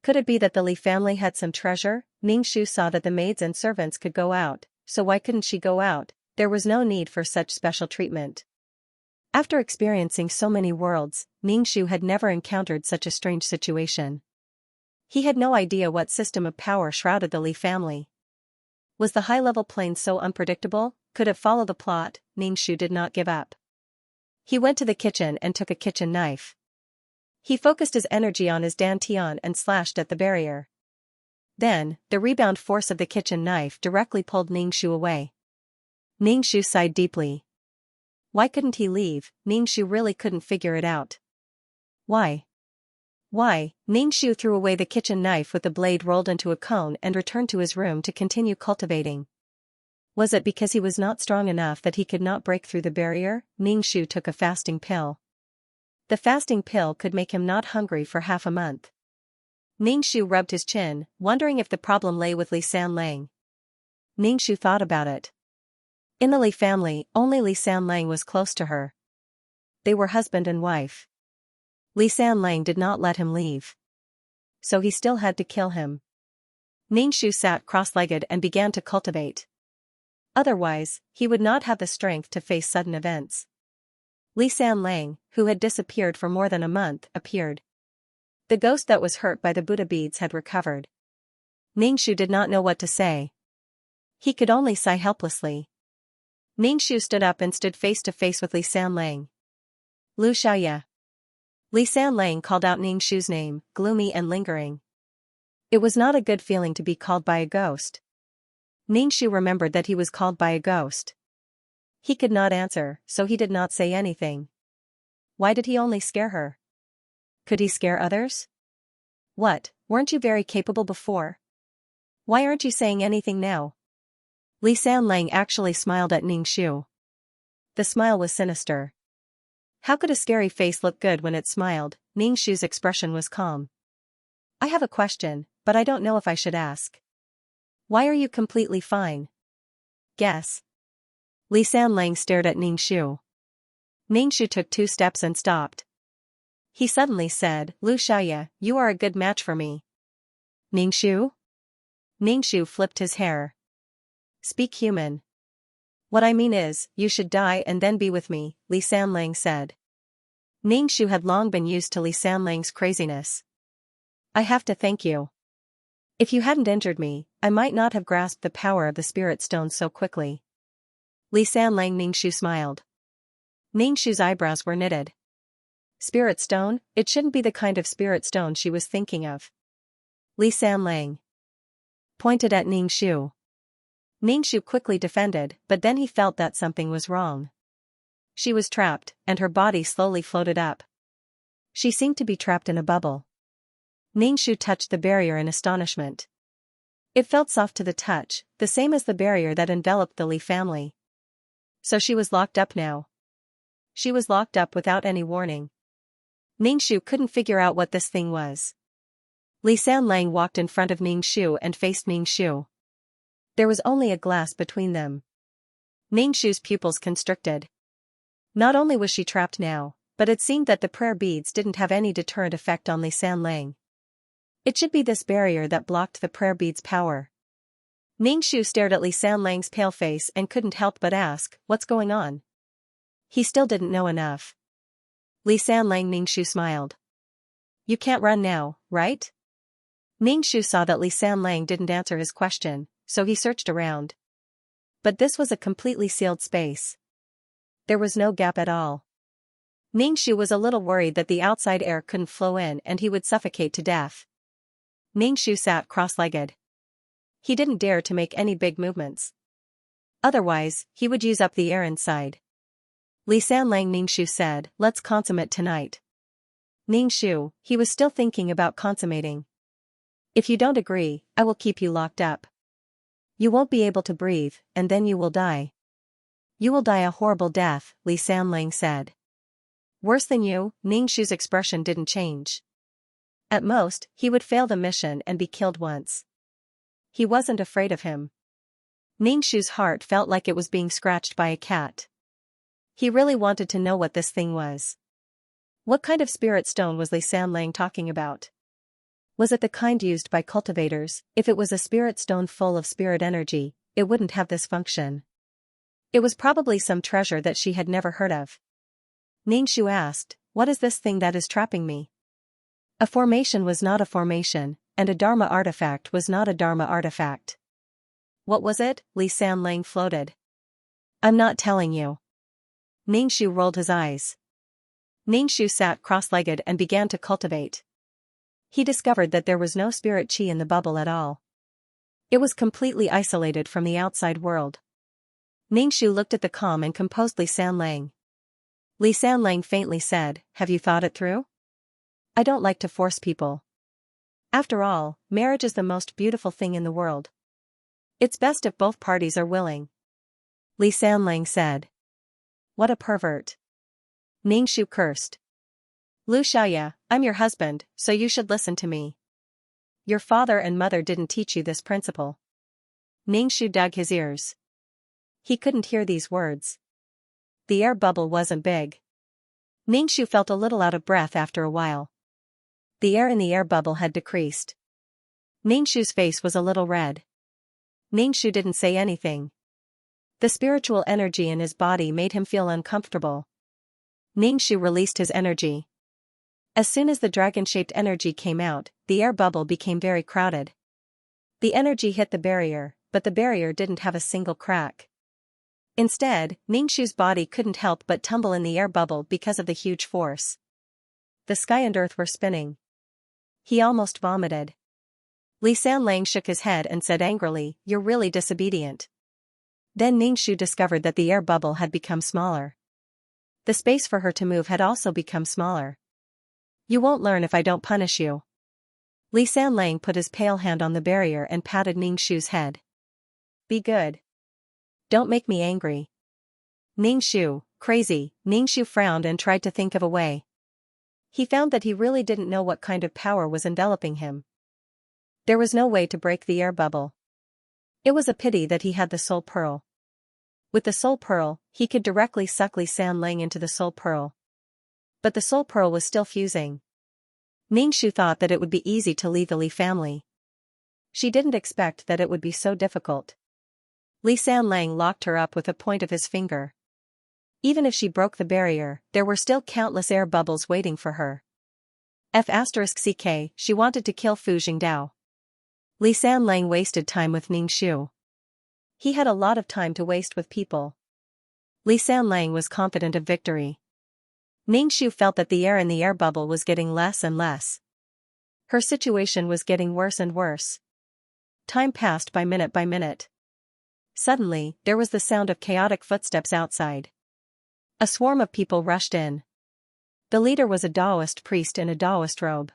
Could it be that the Li family had some treasure? Ningxu saw that the maids and servants could go out, so why couldn't she go out? There was no need for such special treatment. After experiencing so many worlds, Ningxu had never encountered such a strange situation. He had no idea what system of power shrouded the Li family. Was the high-level plane so unpredictable? Could it follow the plot? Ningxu did not give up. He went to the kitchen and took a kitchen knife. He focused his energy on his dantian and slashed at the barrier. Then, the rebound force of the kitchen knife directly pulled Ningxu away. Ningxu sighed deeply. Why couldn't he leave? Ningxu really couldn't figure it out. Why? Ningxu threw away the kitchen knife with the blade rolled into a cone and returned to his room to continue cultivating. Was it because he was not strong enough that he could not break through the barrier? Ningxu took a fasting pill. The fasting pill could make him not hungry for half a month. Ningxu rubbed his chin, wondering if the problem lay with Li Sanlang. Ningxu thought about it. In the Li family, only Li Sanlang was close to her. They were husband and wife. Li Sanlang did not let him leave. So he still had to kill him. Ningxu sat cross-legged and began to cultivate. Otherwise, he would not have the strength to face sudden events. Li Sanlang, who had disappeared for more than a month, appeared. The ghost that was hurt by the Buddha beads had recovered. Ningxu did not know what to say. He could only sigh helplessly. Ningxu stood up and stood face to face with Li Sanlang. Lu Xiaoya. Li Sanlang called out Ningxu's name, gloomy and lingering. It was not a good feeling to be called by a ghost. Ningxu remembered that he was called by a ghost. He could not answer, so he did not say anything. Why did he only scare her? Could he scare others? What, weren't you very capable before? Why aren't you saying anything now? Li Sanlang actually smiled at Ningxu. The smile was sinister. How could a scary face look good when it smiled? Ningxu's expression was calm. I have a question, but I don't know if I should ask. Why are you completely fine? Guess. Li Sanlang stared at Ningxu. Ningxu took 2 steps and stopped. He suddenly said, Lu Xiaoya, you are a good match for me. Ningxu? Ningxu flipped his hair. Speak human. What I mean is, you should die and then be with me, Li Sanlang said. Ningxu had long been used to Li Sanlang's craziness. I have to thank you. If you hadn't injured me, I might not have grasped the power of the spirit stone so quickly. Li Sanlang. Ningxu smiled. Ningxu's eyebrows were knitted. Spirit stone? It shouldn't be the kind of spirit stone she was thinking of. Li Sanlang pointed at Ningxu. Ningxu quickly defended, but then he felt that something was wrong. She was trapped, and her body slowly floated up. She seemed to be trapped in a bubble. Ningxu touched the barrier in astonishment. It felt soft to the touch, the same as the barrier that enveloped the Li family. So she was locked up now. She was locked up without any warning. Ningxu couldn't figure out what this thing was. Li Sanlang walked in front of Ningxu and faced Ningxu. There was only a glass between them. Ningxu's pupils constricted. Not only was she trapped now, but it seemed that the prayer beads didn't have any deterrent effect on Li Sanlang. It should be this barrier that blocked the prayer bead's power. Ningxu stared at Li Sanlang's pale face and couldn't help but ask, what's going on? He still didn't know enough. Li Sanlang. Ningxu smiled. You can't run now, right? Ningxu saw that Li Sanlang didn't answer his question, so he searched around. But this was a completely sealed space. There was no gap at all. Ningxu was a little worried that the outside air couldn't flow in and he would suffocate to death. Ningxu sat cross-legged. He didn't dare to make any big movements. Otherwise, he would use up the air inside. Li Sanlang. Ningxu said, let's consummate tonight. Ningxu, he was still thinking about consummating. If you don't agree, I will keep you locked up. You won't be able to breathe, and then you will die. You will die a horrible death, Li Sanlang said. Worse than you? Ningxu's expression didn't change. At most, he would fail the mission and be killed once. He wasn't afraid of him. Ningxu's heart felt like it was being scratched by a cat. He really wanted to know what this thing was. What kind of spirit stone was Li Sanlang talking about? Was it the kind used by cultivators? If it was a spirit stone full of spirit energy, it wouldn't have this function. It was probably some treasure that she had never heard of. Ningxu asked, what is this thing that is trapping me? A formation was not a formation, and a Dharma artifact was not a Dharma artifact. What was it? Li Sanlang floated. I'm not telling you. Ningxu rolled his eyes. Ningxu sat cross-legged and began to cultivate. He discovered that there was no spirit chi in the bubble at all. It was completely isolated from the outside world. Ningxu looked at the calm and composed Li Sanlang. Li Sanlang faintly said, "Have you thought it through? I don't like to force people. After all, marriage is the most beautiful thing in the world. It's best if both parties are willing." Li Sanlang said. What a pervert. Ningxu cursed. Lu Xiaoya, I'm your husband, so you should listen to me. Your father and mother didn't teach you this principle. Ningxu dug his ears. He couldn't hear these words. The air bubble wasn't big. Ningxu felt a little out of breath after a while. The air in the air bubble had decreased. Ningxu's face was a little red. Ningxu didn't say anything. The spiritual energy in his body made him feel uncomfortable. Ningxu released his energy. As soon as the dragon-shaped energy came out, the air bubble became very crowded. The energy hit the barrier, but the barrier didn't have a single crack. Instead, Ningxu's body couldn't help but tumble in the air bubble because of the huge force. The sky and earth were spinning. He almost vomited. Li Sanlang shook his head and said angrily, "You're really disobedient." Then Ningxu discovered that the air bubble had become smaller. The space for her to move had also become smaller. You won't learn if I don't punish you. Li Sanlang put his pale hand on the barrier and patted Ningxu's head. Be good. Don't make me angry. Ningxu, crazy. Ningxu frowned and tried to think of a way. He found that he really didn't know what kind of power was enveloping him. There was no way to break the air bubble. It was a pity that he had the soul pearl. With the soul pearl, he could directly suck Li Sanlang into the soul pearl. But the soul pearl was still fusing. Ningxu thought that it would be easy to leave the Li family. She didn't expect that it would be so difficult. Li Sanlang locked her up with a point of his finger. Even if she broke the barrier, there were still countless air bubbles waiting for her. F***ck, she wanted to kill Fu Jingdao. Li Sanlang wasted time with Ningxu. He had a lot of time to waste with people. Li Sanlang was confident of victory. Ningxu felt that the air in the air bubble was getting less and less. Her situation was getting worse and worse. Time passed by minute. Suddenly, there was the sound of chaotic footsteps outside. A swarm of people rushed in. The leader was a Taoist priest in a Taoist robe.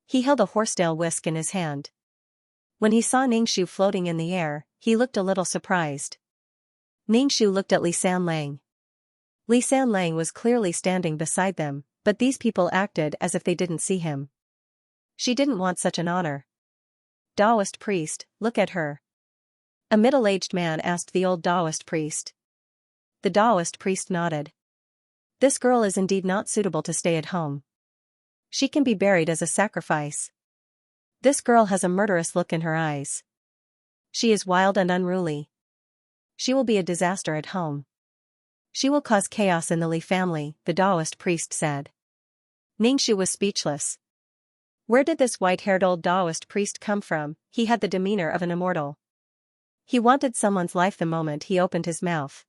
He held a horsetail whisk in his hand. When he saw Ningxu floating in the air, he looked a little surprised. Ningxu looked at Li Sanlang. Li Sanlang was clearly standing beside them, but these people acted as if they didn't see him. She didn't want such an honor. Taoist priest, look at her. A middle-aged man asked the old Taoist priest. The Taoist priest nodded. This girl is indeed not suitable to stay at home. She can be buried as a sacrifice. This girl has a murderous look in her eyes. She is wild and unruly. She will be a disaster at home. She will cause chaos in the Li family, the Taoist priest said. Ningxu was speechless. Where did this white-haired old Taoist priest come from? He had the demeanor of an immortal. He wanted someone's life the moment he opened his mouth.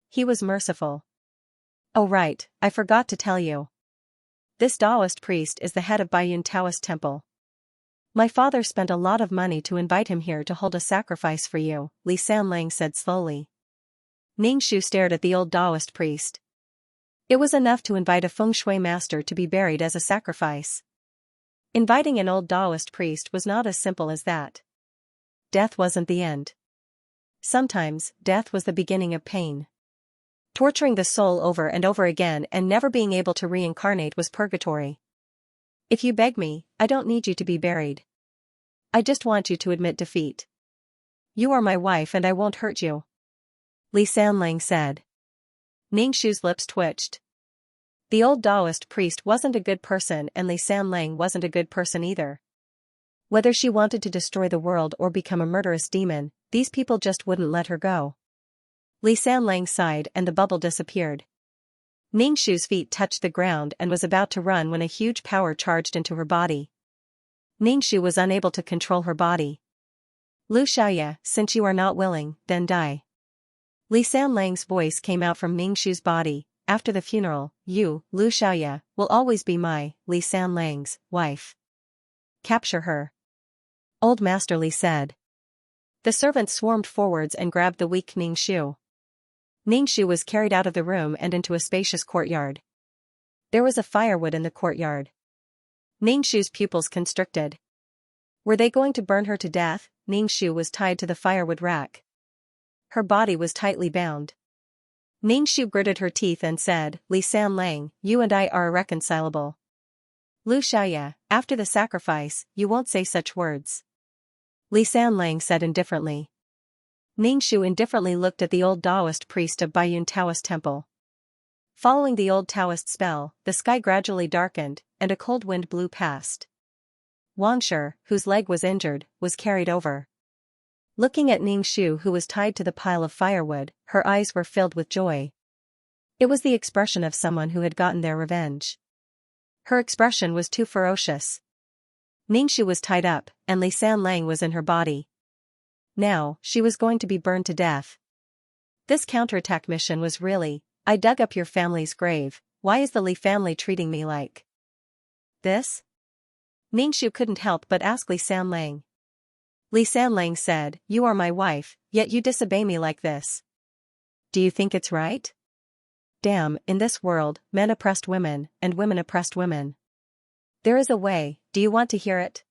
He was merciful. Oh right, I forgot to tell you. This Taoist priest is the head of Baiyun Taoist temple. My father spent a lot of money to invite him here to hold a sacrifice for you, Li Sanlang said slowly. Ningxu stared at the old Taoist priest. It was enough to invite a feng shui master to be buried as a sacrifice. Inviting an old Taoist priest was not as simple as that. Death wasn't the end. Sometimes, death was the beginning of pain. Torturing the soul over and over again and never being able to reincarnate was purgatory. If you beg me, I don't need you to be buried. I just want you to admit defeat. You are my wife and I won't hurt you. Li Sanlang said. Ningxu's lips twitched. The old Taoist priest wasn't a good person and Li Sanlang wasn't a good person either. Whether she wanted to destroy the world or become a murderous demon, these people just wouldn't let her go. Li Sanlang sighed and the bubble disappeared. Ningxu's feet touched the ground and was about to run when a huge power charged into her body. Ningxu was unable to control her body. Lu Xiaoya, since you are not willing, then die. Li Sanlang's voice came out from Ningxu's body. After the funeral, you, Lu Xiaoya, will always be my, Li Sanlang's, wife. Capture her. Old Master Li said. The servants swarmed forwards and grabbed the weak Ningxu. Ningxu was carried out of the room and into a spacious courtyard. There was a firewood in the courtyard. Ningxu's pupils constricted. Were they going to burn her to death? Ningxu was tied to the firewood rack. Her body was tightly bound. Ningxu gritted her teeth and said, Li Sanlang, you and I are irreconcilable. Lu Xiaoya, after the sacrifice, you won't say such words. Li Sanlang said indifferently. Ningxu indifferently looked at the old Taoist priest of Baiyun Taoist temple. Following the old Taoist spell, the sky gradually darkened, and a cold wind blew past. Wangshi, whose leg was injured, was carried over. Looking at Ningxu, who was tied to the pile of firewood, her eyes were filled with joy. It was the expression of someone who had gotten their revenge. Her expression was too ferocious. Ningxu was tied up, and Li Sanlang was in her body. Now, she was going to be burned to death. This counterattack mission was really, I dug up your family's grave, why is the Li family treating me like this? Ningxu couldn't help but ask Li Sanlang. Li Sanlang said, you are my wife, yet you disobey me like this. Do you think it's right? Damn, in this world, men oppressed women, and women oppressed women. There is a way, do you want to hear it?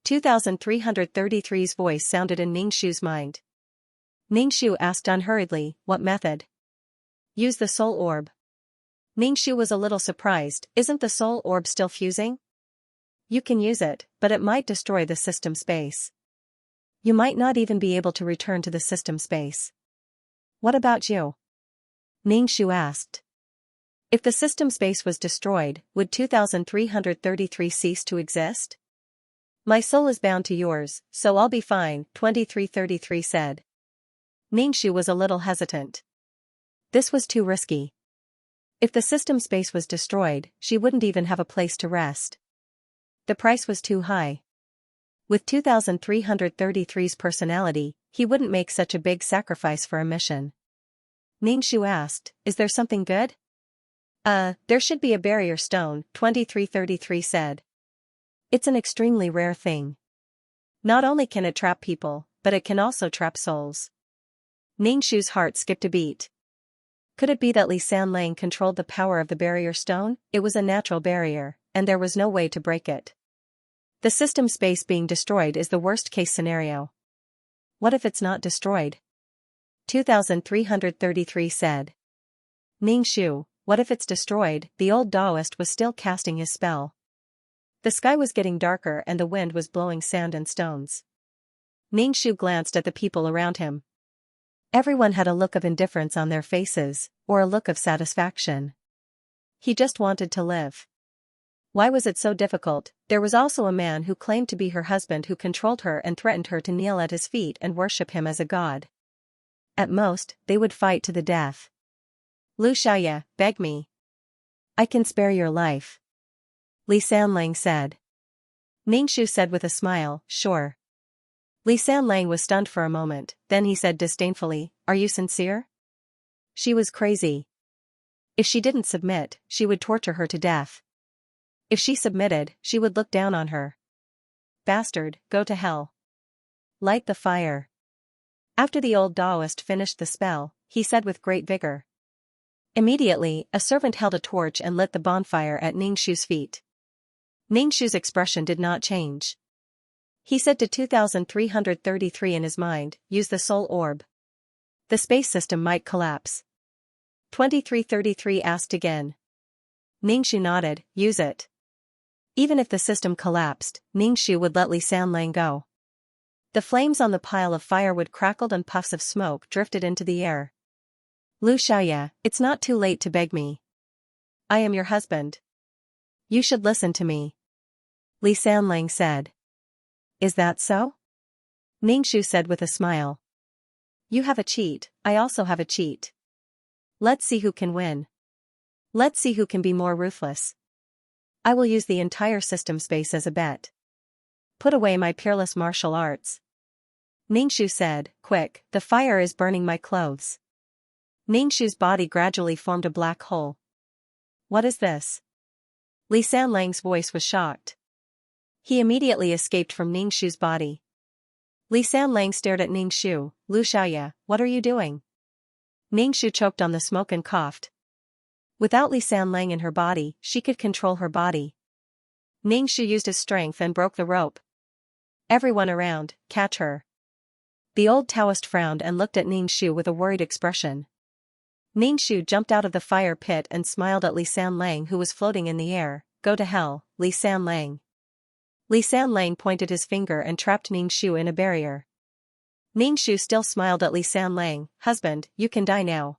2333's voice sounded in Ningxu's mind. Ningxu asked unhurriedly, what method? Use the soul orb. Ningxu was a little surprised, isn't the soul orb still fusing? You can use it, but it might destroy the system space. You might not even be able to return to the system space. What about you? Ningxu asked. If the system space was destroyed, would 2333 cease to exist? My soul is bound to yours, so I'll be fine, 2333 said. Ningxu was a little hesitant. This was too risky. If the system space was destroyed, she wouldn't even have a place to rest. The price was too high. With 2333's personality, he wouldn't make such a big sacrifice for a mission. Ningxu asked, is there something good? There should be a barrier stone, 2333 said. It's an extremely rare thing. Not only can it trap people, but it can also trap souls. Ningxu's heart skipped a beat. Could it be that Li Sanlang controlled the power of the barrier stone? It was a natural barrier, and there was no way to break it. The system space being destroyed is the worst-case scenario. What if it's not destroyed? 2333 said. Ningxu, what if it's destroyed? The old Taoist was still casting his spell. The sky was getting darker and the wind was blowing sand and stones. Ningxu glanced at the people around him. Everyone had a look of indifference on their faces, or a look of satisfaction. He just wanted to live. Why was it so difficult? There was also a man who claimed to be her husband who controlled her and threatened her to kneel at his feet and worship him as a god. At most, they would fight to the death. Lu Xiaoya, beg me. I can spare your life. Li Sanlang said. Ningxu said with a smile, sure. Li Sanlang was stunned for a moment, then he said disdainfully, are you sincere? She was crazy. If she didn't submit, she would torture her to death. If she submitted, she would look down on her. Bastard, go to hell. Light the fire. After the old Taoist finished the spell, he said with great vigor. Immediately, a servant held a torch and lit the bonfire at Ningxu's feet. Ningxu's expression did not change. He said to 2333 in his mind, use the soul orb. The space system might collapse. 2333 asked again. Ningxu nodded, use it. Even if the system collapsed, Ningxu would let Li Sanlang go. The flames on the pile of firewood crackled and puffs of smoke drifted into the air. Lu Xiaoya, it's not too late to beg me. I am your husband. You should listen to me. Li Sanlang said. Is that so? Ningxu said with a smile. You have a cheat, I also have a cheat. Let's see who can win. Let's see who can be more ruthless. I will use the entire system space as a bet. put away my peerless martial arts. Ningxu said, quick, the fire is burning my clothes. Ningxu's body gradually formed a black hole. What is this? Li Sanlang's voice was shocked. He immediately escaped from Ningxu's body. Li Sanlang stared at Ningxu. Lu Xiaoya, what are you doing? Ningxu choked on the smoke and coughed. Without Li Sanlang in her body, she could control her body. Ningxu used his strength and broke the rope. Everyone around, catch her. The old Taoist frowned and looked at Ningxu with a worried expression. Ningxu jumped out of the fire pit and smiled at Li Sanlang, who was floating in the air. Go to hell, Li Sanlang. Li Sanlang pointed his finger and trapped Ningxu in a barrier. Ningxu still smiled at Li Sanlang. Husband, you can die now.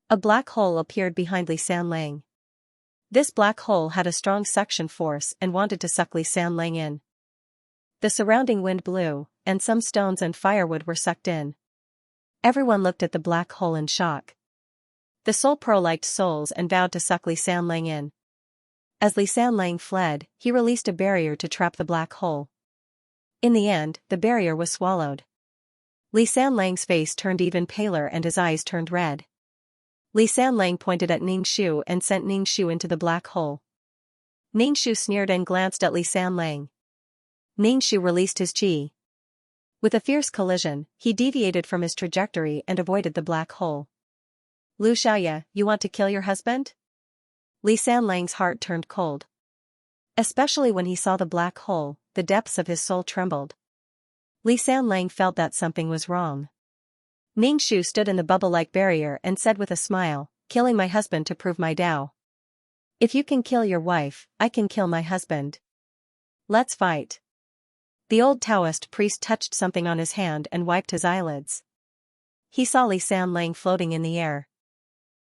A black hole appeared behind Li Sanlang. This black hole had a strong suction force and wanted to suck Li Sanlang in. The surrounding wind blew, and some stones and firewood were sucked in. Everyone looked at the black hole in shock. The Soul Pearl liked souls and vowed to suck Li Sanlang in. As Li Sanlang fled, he released a barrier to trap the black hole. In the end, the barrier was swallowed. Li Sanlang's face turned even paler and his eyes turned red. Li Sanlang pointed at Ningxu and sent Ningxu into the black hole. Ningxu sneered and glanced at Li Sanlang. Ningxu released his qi. With a fierce collision, he deviated from his trajectory and avoided the black hole. Lu Xiaoya, you want to kill your husband? Li Sanlang's heart turned cold. Especially when he saw the black hole, the depths of his soul trembled. Li Sanlang felt that something was wrong. Ningxu stood in the bubble-like barrier and said with a smile, killing my husband to prove my Tao. If you can kill your wife, I can kill my husband. Let's fight. The old Taoist priest touched something on his hand and wiped his eyelids. He saw Li Sanlang floating in the air.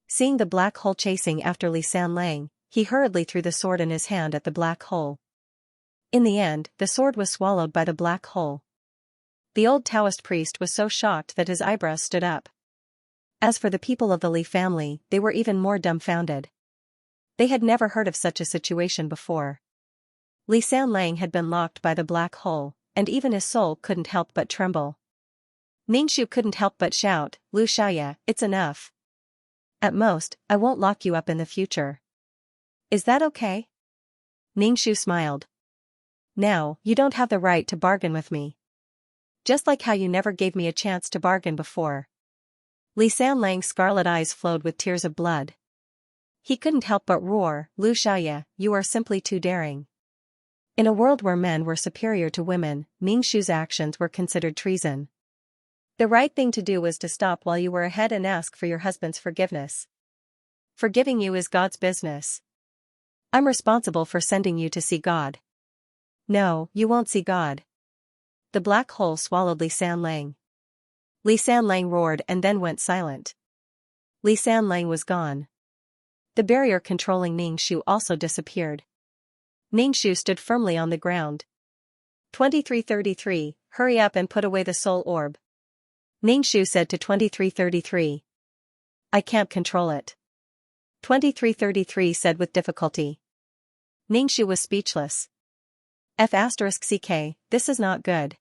Seeing the black hole chasing after Li Sanlang, he hurriedly threw the sword in his hand at the black hole. In the end, the sword was swallowed by the black hole. The old Taoist priest was so shocked that his eyebrows stood up. As for the people of the Li family, they were even more dumbfounded. They had never heard of such a situation before. Li Sanlang had been locked by the black hole, and even his soul couldn't help but tremble. Ningxu couldn't help but shout, Lu Xiaoya, it's enough. At most, I won't lock you up in the future. Is that okay? Ningxu smiled. Now, you don't have the right to bargain with me. Just like how you never gave me a chance to bargain before. Li Sanlang's scarlet eyes flowed with tears of blood. He couldn't help but roar, Lu Xiaoya, you are simply too daring. In a world where men were superior to women, Ningxu's actions were considered treason. The right thing to do was to stop while you were ahead and ask for your husband's forgiveness. Forgiving you is God's business. I'm responsible for sending you to see God. No, you won't see God. The black hole swallowed Li Sanlang. Li Sanlang roared and then went silent. Li Sanlang was gone. The barrier controlling Ningxu also disappeared. Ningxu stood firmly on the ground. 2333, hurry up and put away the soul orb. Ningxu said to 2333. I can't control it. 2333 said with difficulty. Ningxu was speechless. F***ck, this is not good.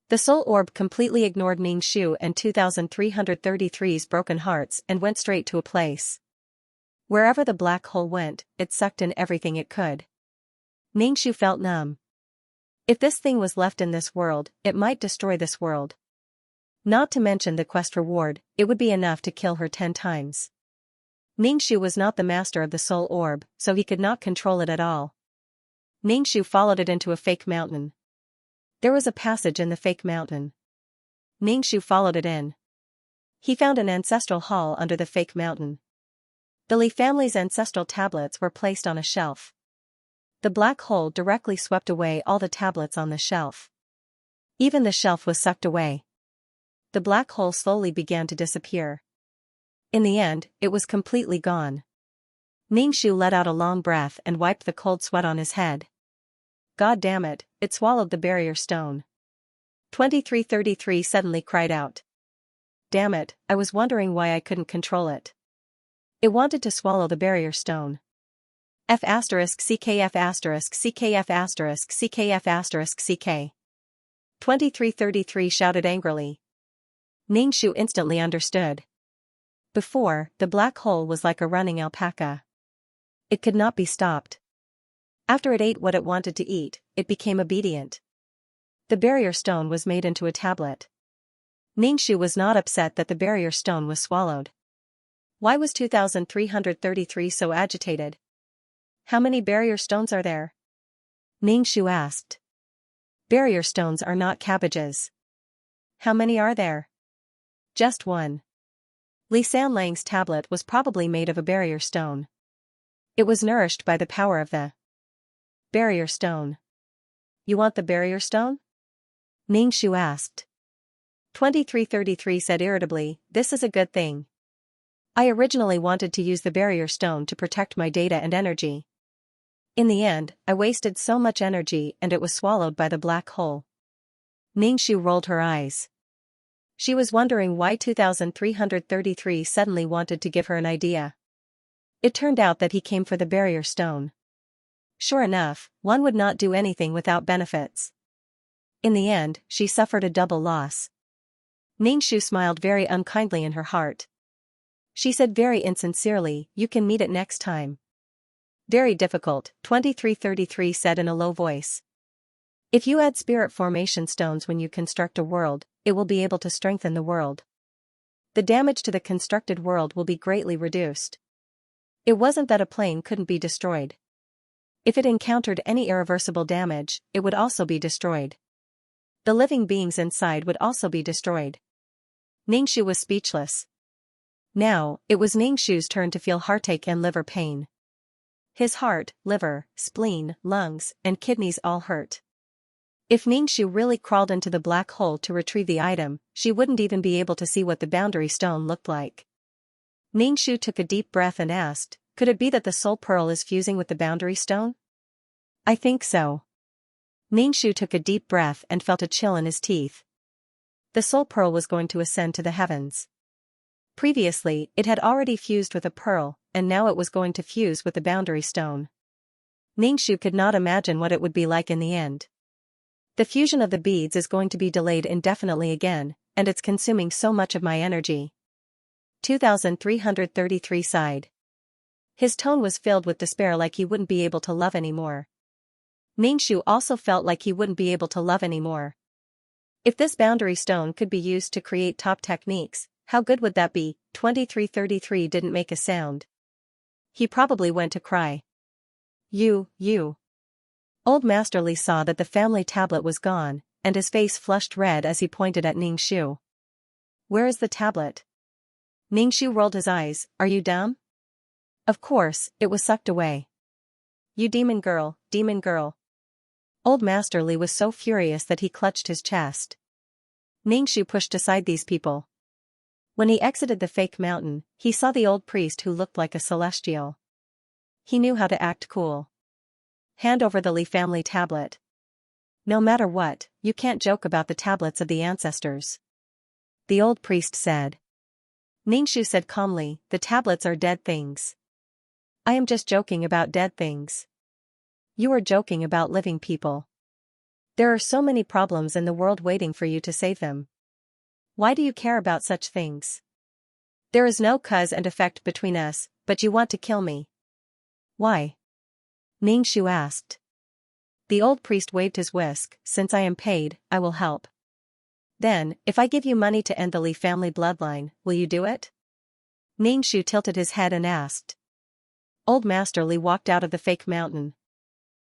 The soul orb completely ignored Ningxu and 2333's broken hearts and went straight to a place. Wherever the black hole went, it sucked in everything it could. Ningxu felt numb. If this thing was left in this world, it might destroy this world. Not to mention the quest reward, it would be enough to kill her 10 times. Ningxu was not the master of the soul orb, so he could not control it at all. Ningxu followed it into a fake mountain. There was a passage in the fake mountain. Ningxu followed it in. He found an ancestral hall under the fake mountain. The Li family's ancestral tablets were placed on a shelf. The black hole directly swept away all the tablets on the shelf. Even the shelf was sucked away. The black hole slowly began to disappear. In the end, it was completely gone. Ningxu let out a long breath and wiped the cold sweat on his head. God damn it, it swallowed the barrier stone. 2333 suddenly cried out. Damn it, I was wondering why I couldn't control it. It wanted to swallow the barrier stone. F asterisk CKF asterisk CKF asterisk CKF asterisk CK. 2333 shouted angrily. Ningxu instantly understood. Before, the black hole was like a running alpaca. It could not be stopped. After it ate what it wanted to eat, it became obedient. The barrier stone was made into a tablet. Ningxu was not upset that the barrier stone was swallowed. Why was 2333 so agitated? How many barrier stones are there? Ningxu asked. Barrier stones are not cabbages. How many are there? Just one. Li Sanlang's tablet was probably made of a barrier stone. It was nourished by the power of the barrier stone. You want the barrier stone? Ningxu asked. 2333 said irritably, this is a good thing. I originally wanted to use the barrier stone to protect my data and energy. In the end, I wasted so much energy and it was swallowed by the black hole. Ningxu rolled her eyes. She was wondering why 2333 suddenly wanted to give her an idea. It turned out that he came for the barrier stone. Sure enough, one would not do anything without benefits. In the end, she suffered a double loss. Ningxu smiled very unkindly in her heart. She said very insincerely, you can meet it next time. Very difficult, 2333 said in a low voice. If you add spirit formation stones when you construct a world, it will be able to strengthen the world. The damage to the constructed world will be greatly reduced. It wasn't that a plane couldn't be destroyed. If it encountered any irreversible damage, it would also be destroyed. The living beings inside would also be destroyed. Ningxu was speechless. Now, it was Ningxu's turn to feel heartache and liver pain. His heart, liver, spleen, lungs, and kidneys all hurt. If Ningxu really crawled into the black hole to retrieve the item, she wouldn't even be able to see what the boundary stone looked like. Ningxu took a deep breath and asked, could it be that the soul pearl is fusing with the boundary stone? I think so. Ningxu took a deep breath and felt a chill in his teeth. The soul pearl was going to ascend to the heavens. Previously, it had already fused with a pearl, and now it was going to fuse with the boundary stone. Ningxu could not imagine what it would be like in the end. The fusion of the beads is going to be delayed indefinitely again, and it's consuming so much of my energy. 2333 sighed. His tone was filled with despair, like he wouldn't be able to love anymore. Ningxu also felt like he wouldn't be able to love anymore. If this boundary stone could be used to create top techniques, how good would that be? 2333 didn't make a sound. He probably went to cry. You. Old Master Li saw that the family tablet was gone, and his face flushed red as he pointed at Ningxu. Where is the tablet? Ningxu rolled his eyes, are you dumb? Of course, it was sucked away. You demon girl, demon girl. Old Master Li was so furious that he clutched his chest. Ningxu pushed aside these people. When he exited the fake mountain, he saw the old priest who looked like a celestial. He knew how to act cool. Hand over the Li family tablet. No matter what, you can't joke about the tablets of the ancestors. The old priest said. Ningxu said calmly, the tablets are dead things. I am just joking about dead things. You are joking about living people. There are so many problems in the world waiting for you to save them. Why do you care about such things? There is no cause and effect between us, but you want to kill me. Why? Ningxu asked. The old priest waved his whisk, since I am paid, I will help. Then, if I give you money to end the Li family bloodline, will you do it? Ningxu tilted his head and asked. Old Master Li walked out of the fake mountain.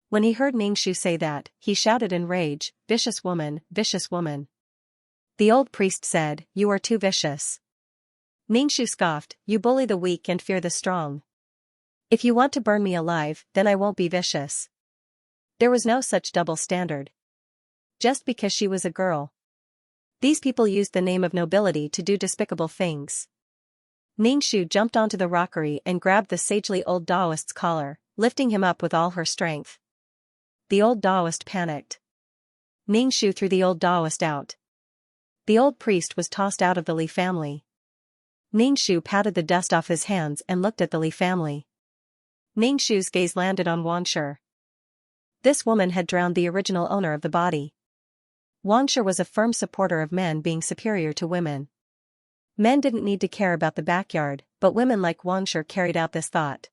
When he heard Ningxu say that, he shouted in rage, vicious woman, vicious woman. The old priest said, you are too vicious. Ningxu scoffed, you bully the weak and fear the strong. If you want to burn me alive, then I won't be vicious. There was no such double standard. Just because she was a girl. These people used the name of nobility to do despicable things. Ningxu jumped onto the rockery and grabbed the sagely old Taoist's collar, lifting him up with all her strength. The old Taoist panicked. Ningxu threw the old Taoist out. The old priest was tossed out of the Li family. Ningxu patted the dust off his hands and looked at the Li family. Ning Shu's gaze landed on Wang Shi. This woman had drowned the original owner of the body. Wang Shi was a firm supporter of men being superior to women. Men didn't need to care about the backyard, but women like Wang Shi carried out this thought.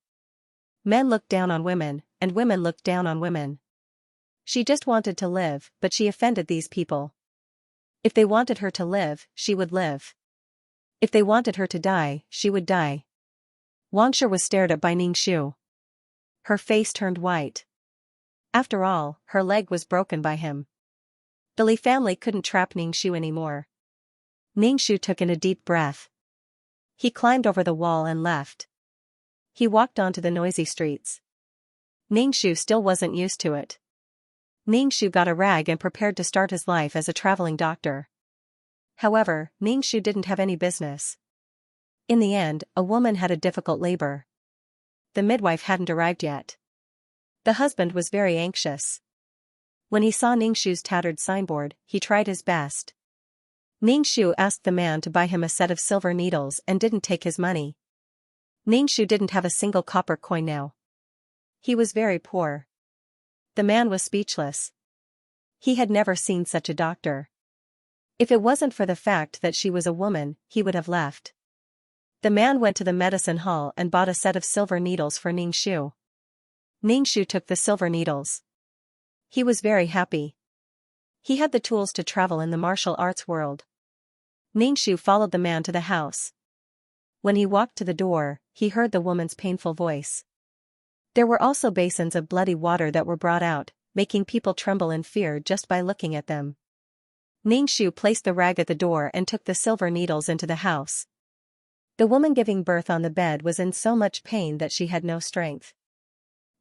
Men looked down on women, and women looked down on women. She just wanted to live, but she offended these people. If they wanted her to live, she would live. If they wanted her to die, she would die. Wang Shi was stared at by Ning Shu. Her face turned white. After all, her leg was broken by him. The Li family couldn't trap Ning Shu anymore. Ning Shu took in a deep breath. He climbed over the wall and left. He walked onto the noisy streets. Ning Shu still wasn't used to it. Ning Shu got a rag and prepared to start his life as a traveling doctor. However, Ning Shu didn't have any business. In the end, a woman had a difficult labor. The midwife hadn't arrived yet. The husband was very anxious. When he saw Ning Shu's tattered signboard, he tried his best. Ning Shu asked the man to buy him a set of silver needles and didn't take his money. Ning Shu didn't have a single copper coin now. He was very poor. The man was speechless. He had never seen such a doctor. If it wasn't for the fact that she was a woman, he would have left. The man went to the medicine hall and bought a set of silver needles for Ning Shu. Ning Shu took the silver needles. He was very happy. He had the tools to travel in the martial arts world. Ning Shu followed the man to the house. When he walked to the door, he heard the woman's painful voice. There were also basins of bloody water that were brought out, making people tremble in fear just by looking at them. Ning Shu placed the rag at the door and took the silver needles into the house. The woman giving birth on the bed was in so much pain that she had no strength.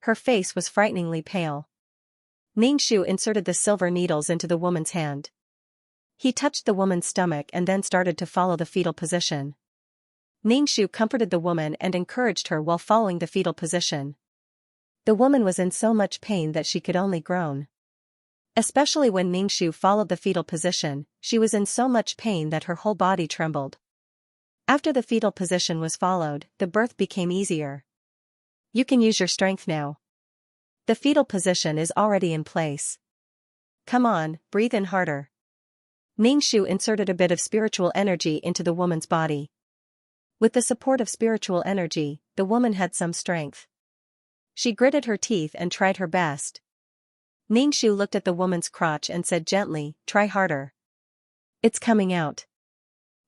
Her face was frighteningly pale. Ning Shu inserted the silver needles into the woman's hand. He touched the woman's stomach and then started to follow the fetal position. Ning Shu comforted the woman and encouraged her while following the fetal position. The woman was in so much pain that she could only groan. Especially when Ning Shu followed the fetal position, she was in so much pain that her whole body trembled. After the fetal position was followed, the birth became easier. You can use your strength now. The fetal position is already in place. Come on, breathe in harder. Ning Shu inserted a bit of spiritual energy into the woman's body. With the support of spiritual energy, the woman had some strength. She gritted her teeth and tried her best. Ning Shu looked at the woman's crotch and said gently, "Try harder. It's coming out."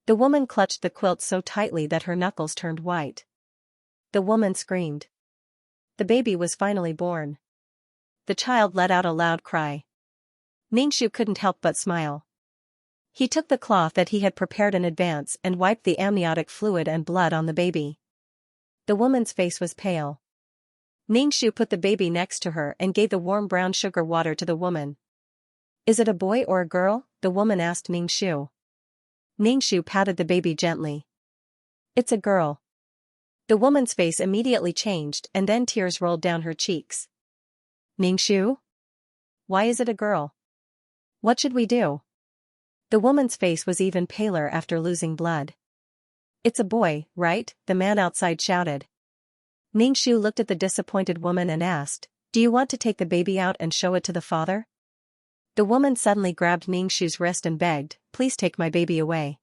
The woman clutched the quilt so tightly that her knuckles turned white. The woman screamed. The baby was finally born. The child let out a loud cry. Ning Shu couldn't help but smile. He took the cloth that he had prepared in advance and wiped the amniotic fluid and blood on the baby. The woman's face was pale. Ning Shu put the baby next to her and gave the warm brown sugar water to the woman. "Is it a boy or a girl?" the woman asked Ning Shu. Ning Shu patted the baby gently. "It's a girl." The woman's face immediately changed and then tears rolled down her cheeks. "Ning Shu? Why is it a girl? What should we do?" The woman's face was even paler after losing blood. "It's a boy, right?" the man outside shouted. Ning Shu looked at the disappointed woman and asked, "Do you want to take the baby out and show it to the father?" The woman suddenly grabbed Ning Shu's wrist and begged, "Please take my baby away.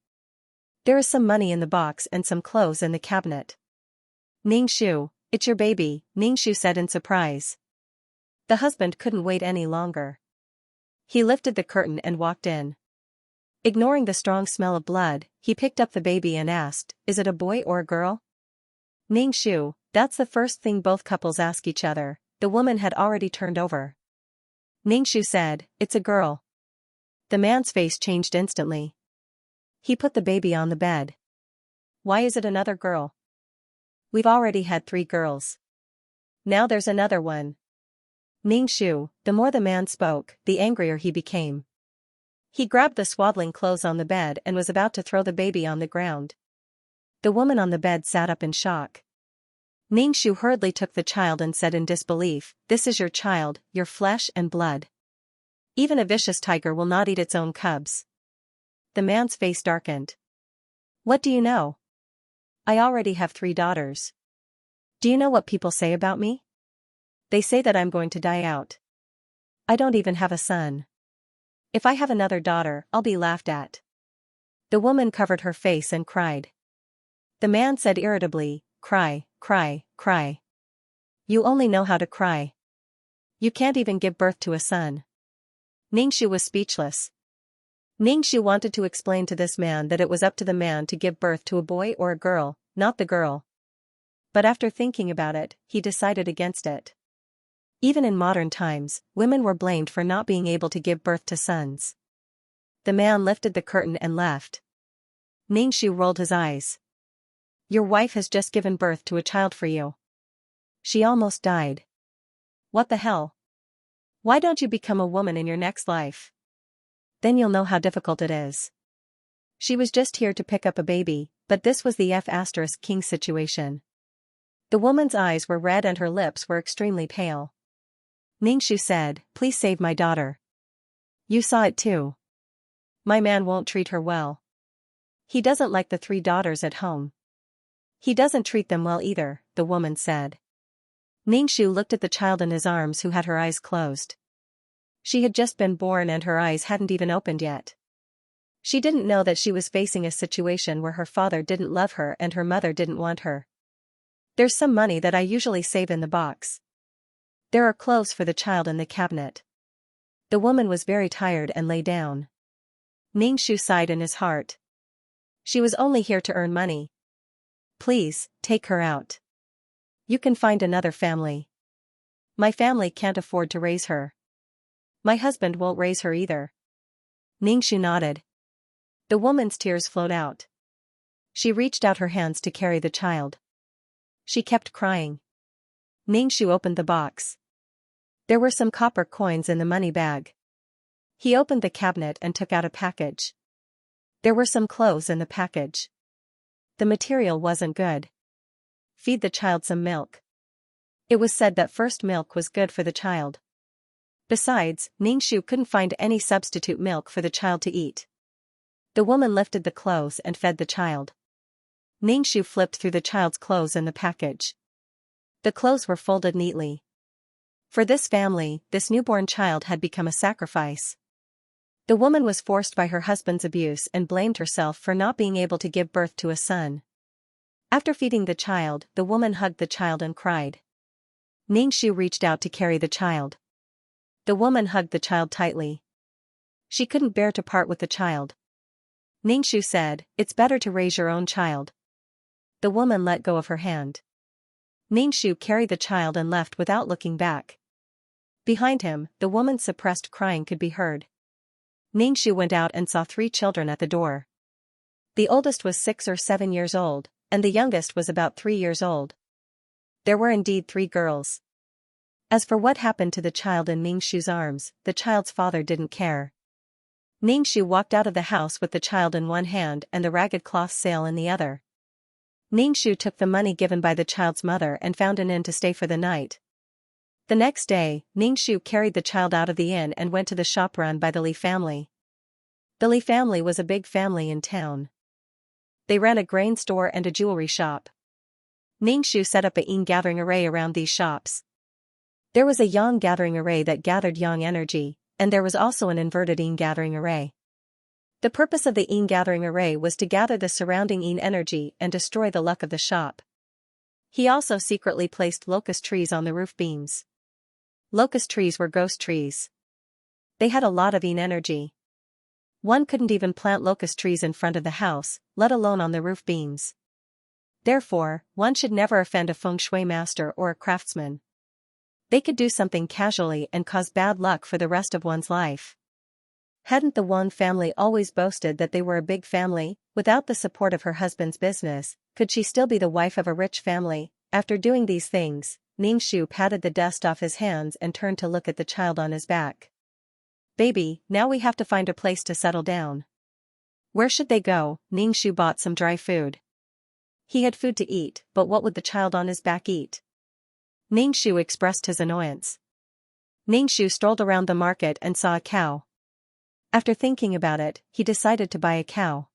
There is some money in the box and some clothes in the cabinet." "Ning Shu, it's your baby," Ning Shu said in surprise. The husband couldn't wait any longer. He lifted the curtain and walked in. Ignoring the strong smell of blood, he picked up the baby and asked, "Is it a boy or a girl?" "Ning Shu, that's the first thing both couples ask each other." The woman had already turned over. Ning Shu said, "It's a girl." The man's face changed instantly. He put the baby on the bed. "Why is it another girl? We've already had 3 girls. Now there's another one." Ning Shu, the more the man spoke, the angrier he became. He grabbed the swaddling clothes on the bed and was about to throw the baby on the ground. The woman on the bed sat up in shock. Ning Shu hurriedly took the child and said in disbelief, "This is your child, your flesh and blood. Even a vicious tiger will not eat its own cubs." The man's face darkened. "What do you know? I already have 3 daughters. Do you know what people say about me? They say that I'm going to die out. I don't even have a son. If I have another daughter, I'll be laughed at. The woman covered her face and cried. The man said irritably, cry, cry, cry. You only know how to cry. You can't even give birth to a son. Ningxu was speechless. Ningxu wanted to explain to this man that it was up to the man to give birth to a boy or a girl, not the girl. But after thinking about it, he decided against it. Even in modern times, women were blamed for not being able to give birth to sons. The man lifted the curtain and left. Ningxu rolled his eyes. Your wife has just given birth to a child for you. She almost died. What the hell? Why don't you become a woman in your next life? Then you'll know how difficult it is. She was just here to pick up a baby, but this was the F***king situation. The woman's eyes were red and her lips were extremely pale. Ningxu said, please save my daughter. You saw it too. My man won't treat her well. He doesn't like the 3 daughters at home. He doesn't treat them well either, the woman said. Ningxu looked at the child in his arms who had her eyes closed. She had just been born and her eyes hadn't even opened yet. She didn't know that she was facing a situation where her father didn't love her and her mother didn't want her. There's some money that I usually save in the box. There are clothes for the child in the cabinet. The woman was very tired and lay down. Ningxu sighed in his heart. She was only here to earn money. Please, take her out. You can find another family. My family can't afford to raise her. My husband won't raise her either. Ningxu nodded. The woman's tears flowed out. She reached out her hands to carry the child. She kept crying. Ningxu opened the box. There were some copper coins in the money bag. He opened the cabinet and took out a package. There were some clothes in the package. The material wasn't good. Feed the child some milk. It was said that first milk was good for the child. Besides, Ningxu couldn't find any substitute milk for the child to eat. The woman lifted the clothes and fed the child. Ningxu flipped through the child's clothes in the package. The clothes were folded neatly. For this family, this newborn child had become a sacrifice. The woman was forced by her husband's abuse and blamed herself for not being able to give birth to a son. After feeding the child, the woman hugged the child and cried. Ningxu reached out to carry the child. The woman hugged the child tightly. She couldn't bear to part with the child. Ningxu said, it's better to raise your own child. The woman let go of her hand. Ningxu carried the child and left without looking back. Behind him, the woman's suppressed crying could be heard. Ningxu went out and saw 3 children at the door. The oldest was 6 or 7 years old, and the youngest was about 3 years old. There were indeed 3 girls. As for what happened to the child in Ningxu's arms, the child's father didn't care. Ningxu walked out of the house with the child in one hand and the ragged cloth sail in the other. Ningxu took the money given by the child's mother and found an inn to stay for the night. The next day, Ningxu carried the child out of the inn and went to the shop run by the Li family. The Li family was a big family in town. They ran a grain store and a jewelry shop. Ningxu set up a yin gathering array around these shops. There was a yang gathering array that gathered yang energy, and there was also an inverted yin gathering array. The purpose of the yin gathering array was to gather the surrounding yin energy and destroy the luck of the shop. He also secretly placed locust trees on the roof beams. Locust trees were ghost trees. They had a lot of yin energy. One couldn't even plant locust trees in front of the house, let alone on the roof beams. Therefore, one should never offend a feng shui master or a craftsman. They could do something casually and cause bad luck for the rest of one's life. Hadn't the Wang family always boasted that they were a big family? Without the support of her husband's business, could she still be the wife of a rich family? After doing these things, Ningxu patted the dust off his hands and turned to look at the child on his back. Baby, now we have to find a place to settle down. Where should they go? Ningxu bought some dry food. He had food to eat, but what would the child on his back eat? Ningxu expressed his annoyance. Ningxu strolled around the market and saw a cow. After thinking about it, he decided to buy a cow.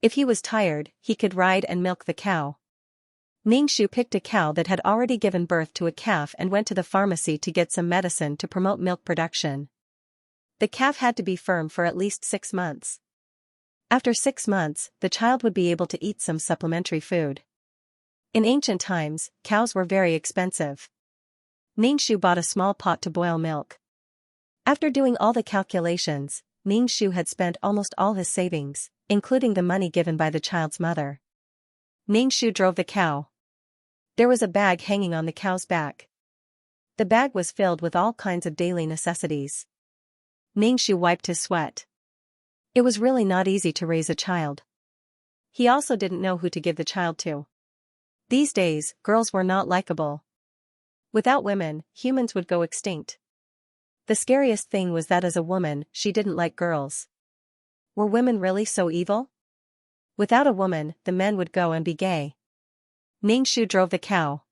If he was tired, he could ride and milk the cow. Ningxu picked a cow that had already given birth to a calf and went to the pharmacy to get some medicine to promote milk production. The calf had to be firm for at least 6 months. After 6 months, the child would be able to eat some supplementary food. In ancient times, cows were very expensive. Ningxu bought a small pot to boil milk. After doing all the calculations, Ningxu had spent almost all his savings, including the money given by the child's mother. Ningxu drove the cow. There was a bag hanging on the cow's back. The bag was filled with all kinds of daily necessities. Ningxu wiped his sweat. It was really not easy to raise a child. He also didn't know who to give the child to. These days, girls were not likable. Without women, humans would go extinct. The scariest thing was that as a woman, she didn't like girls. Were women really so evil? Without a woman, the men would go and be gay. Ningxu drove the cow.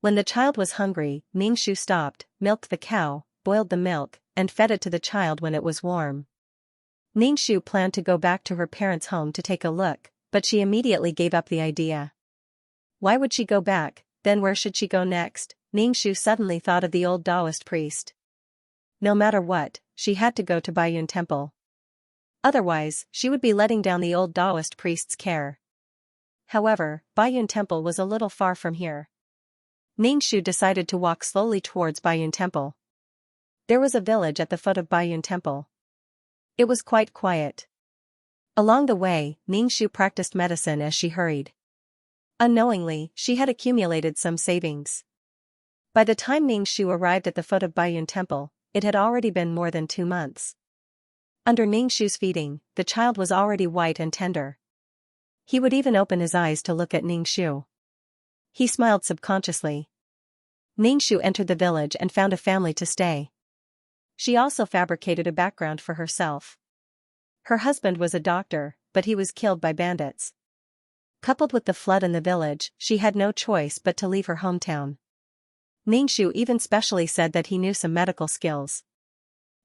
When the child was hungry, Ningxu stopped, milked the cow, boiled the milk, and fed it to the child when it was warm. Ningxu planned to go back to her parents' home to take a look, but she immediately gave up the idea. Why would she go back? Then where should she go next? Ningxu suddenly thought of the old Taoist priest. No matter what, she had to go to Baiyun Temple. Otherwise, she would be letting down the old Taoist priest's care. However, Baiyun Temple was a little far from here. Ningxu decided to walk slowly towards Baiyun Temple. There was a village at the foot of Baiyun Temple. It was quite quiet. Along the way, Ningxu practiced medicine as she hurried. Unknowingly, she had accumulated some savings. By the time Ningxu arrived at the foot of Baiyun Temple, it had already been more than 2 months. Under Ningxu's feeding, the child was already white and tender. He would even open his eyes to look at Ningxu. He smiled subconsciously. Ningxu entered the village and found a family to stay. She also fabricated a background for herself. Her husband was a doctor, but he was killed by bandits. Coupled with the flood in the village, she had no choice but to leave her hometown. Ningxu even specially said that he knew some medical skills.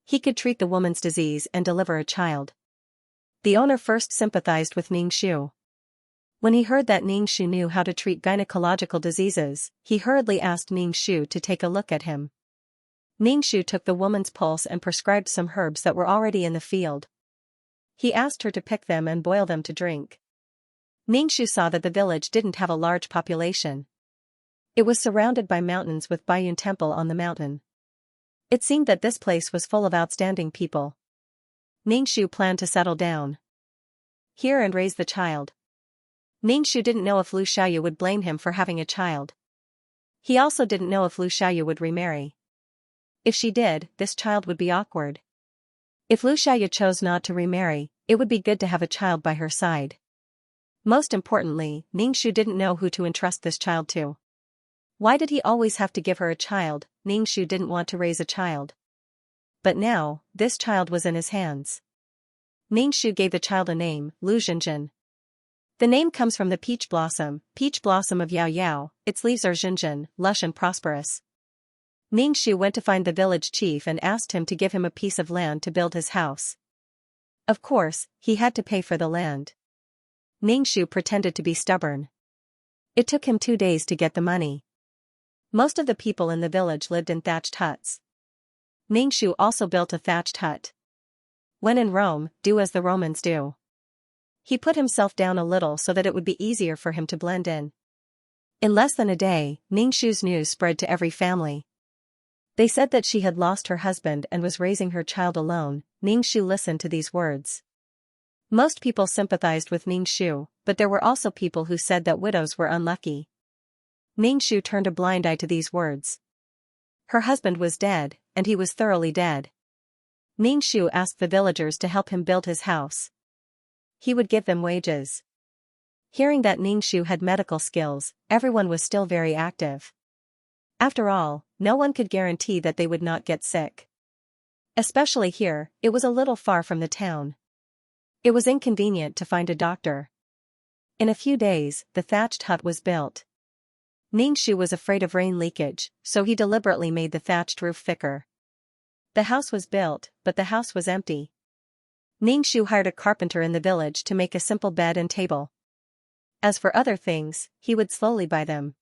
He could treat the woman's disease and deliver a child. The owner first sympathized with Ningxu. When he heard that Ningxu knew how to treat gynecological diseases, he hurriedly asked Ningxu to take a look at him. Ningxu took the woman's pulse and prescribed some herbs that were already in the field. He asked her to pick them and boil them to drink. Ningxu saw that the village didn't have a large population. It was surrounded by mountains with Baiyun Temple on the mountain. It seemed that this place was full of outstanding people. Ningxu planned to settle down here and raise the child. Ningxu didn't know if Lu Xiaoyu would blame him for having a child. He also didn't know if Lu Xiaoyu would remarry. If she did, this child would be awkward. If Lu Xiaoyu chose not to remarry, it would be good to have a child by her side. Most importantly, Ningxu didn't know who to entrust this child to. Why did he always have to give her a child? Ningxu didn't want to raise a child. But now, this child was in his hands. Ningxu gave the child a name, Lu Xinjin. The name comes from the peach blossom of Yao Yao. Its leaves are Xinjin, lush and prosperous. Ningxu went to find the village chief and asked him to give him a piece of land to build his house. Of course, he had to pay for the land. Ningxu pretended to be stubborn. It took him 2 days to get the money. Most of the people in the village lived in thatched huts. Ningxu also built a thatched hut. When in Rome, do as the Romans do. He put himself down a little so that it would be easier for him to blend in. In less than a day, Ningxu's news spread to every family. They said that she had lost her husband and was raising her child alone. Ningxu listened to these words. Most people sympathized with Ningxu, but there were also people who said that widows were unlucky. Ningxu turned a blind eye to these words. Her husband was dead, and he was thoroughly dead. Ningxu asked the villagers to help him build his house. He would give them wages. Hearing that Ningxu had medical skills, everyone was still very active. After all, no one could guarantee that they would not get sick. Especially here, it was a little far from the town. It was inconvenient to find a doctor. In a few days, the thatched hut was built. Ningxu was afraid of rain leakage, so he deliberately made the thatched roof thicker. The house was built, but the house was empty. Ningxu hired a carpenter in the village to make a simple bed and table. As for other things, he would slowly buy them.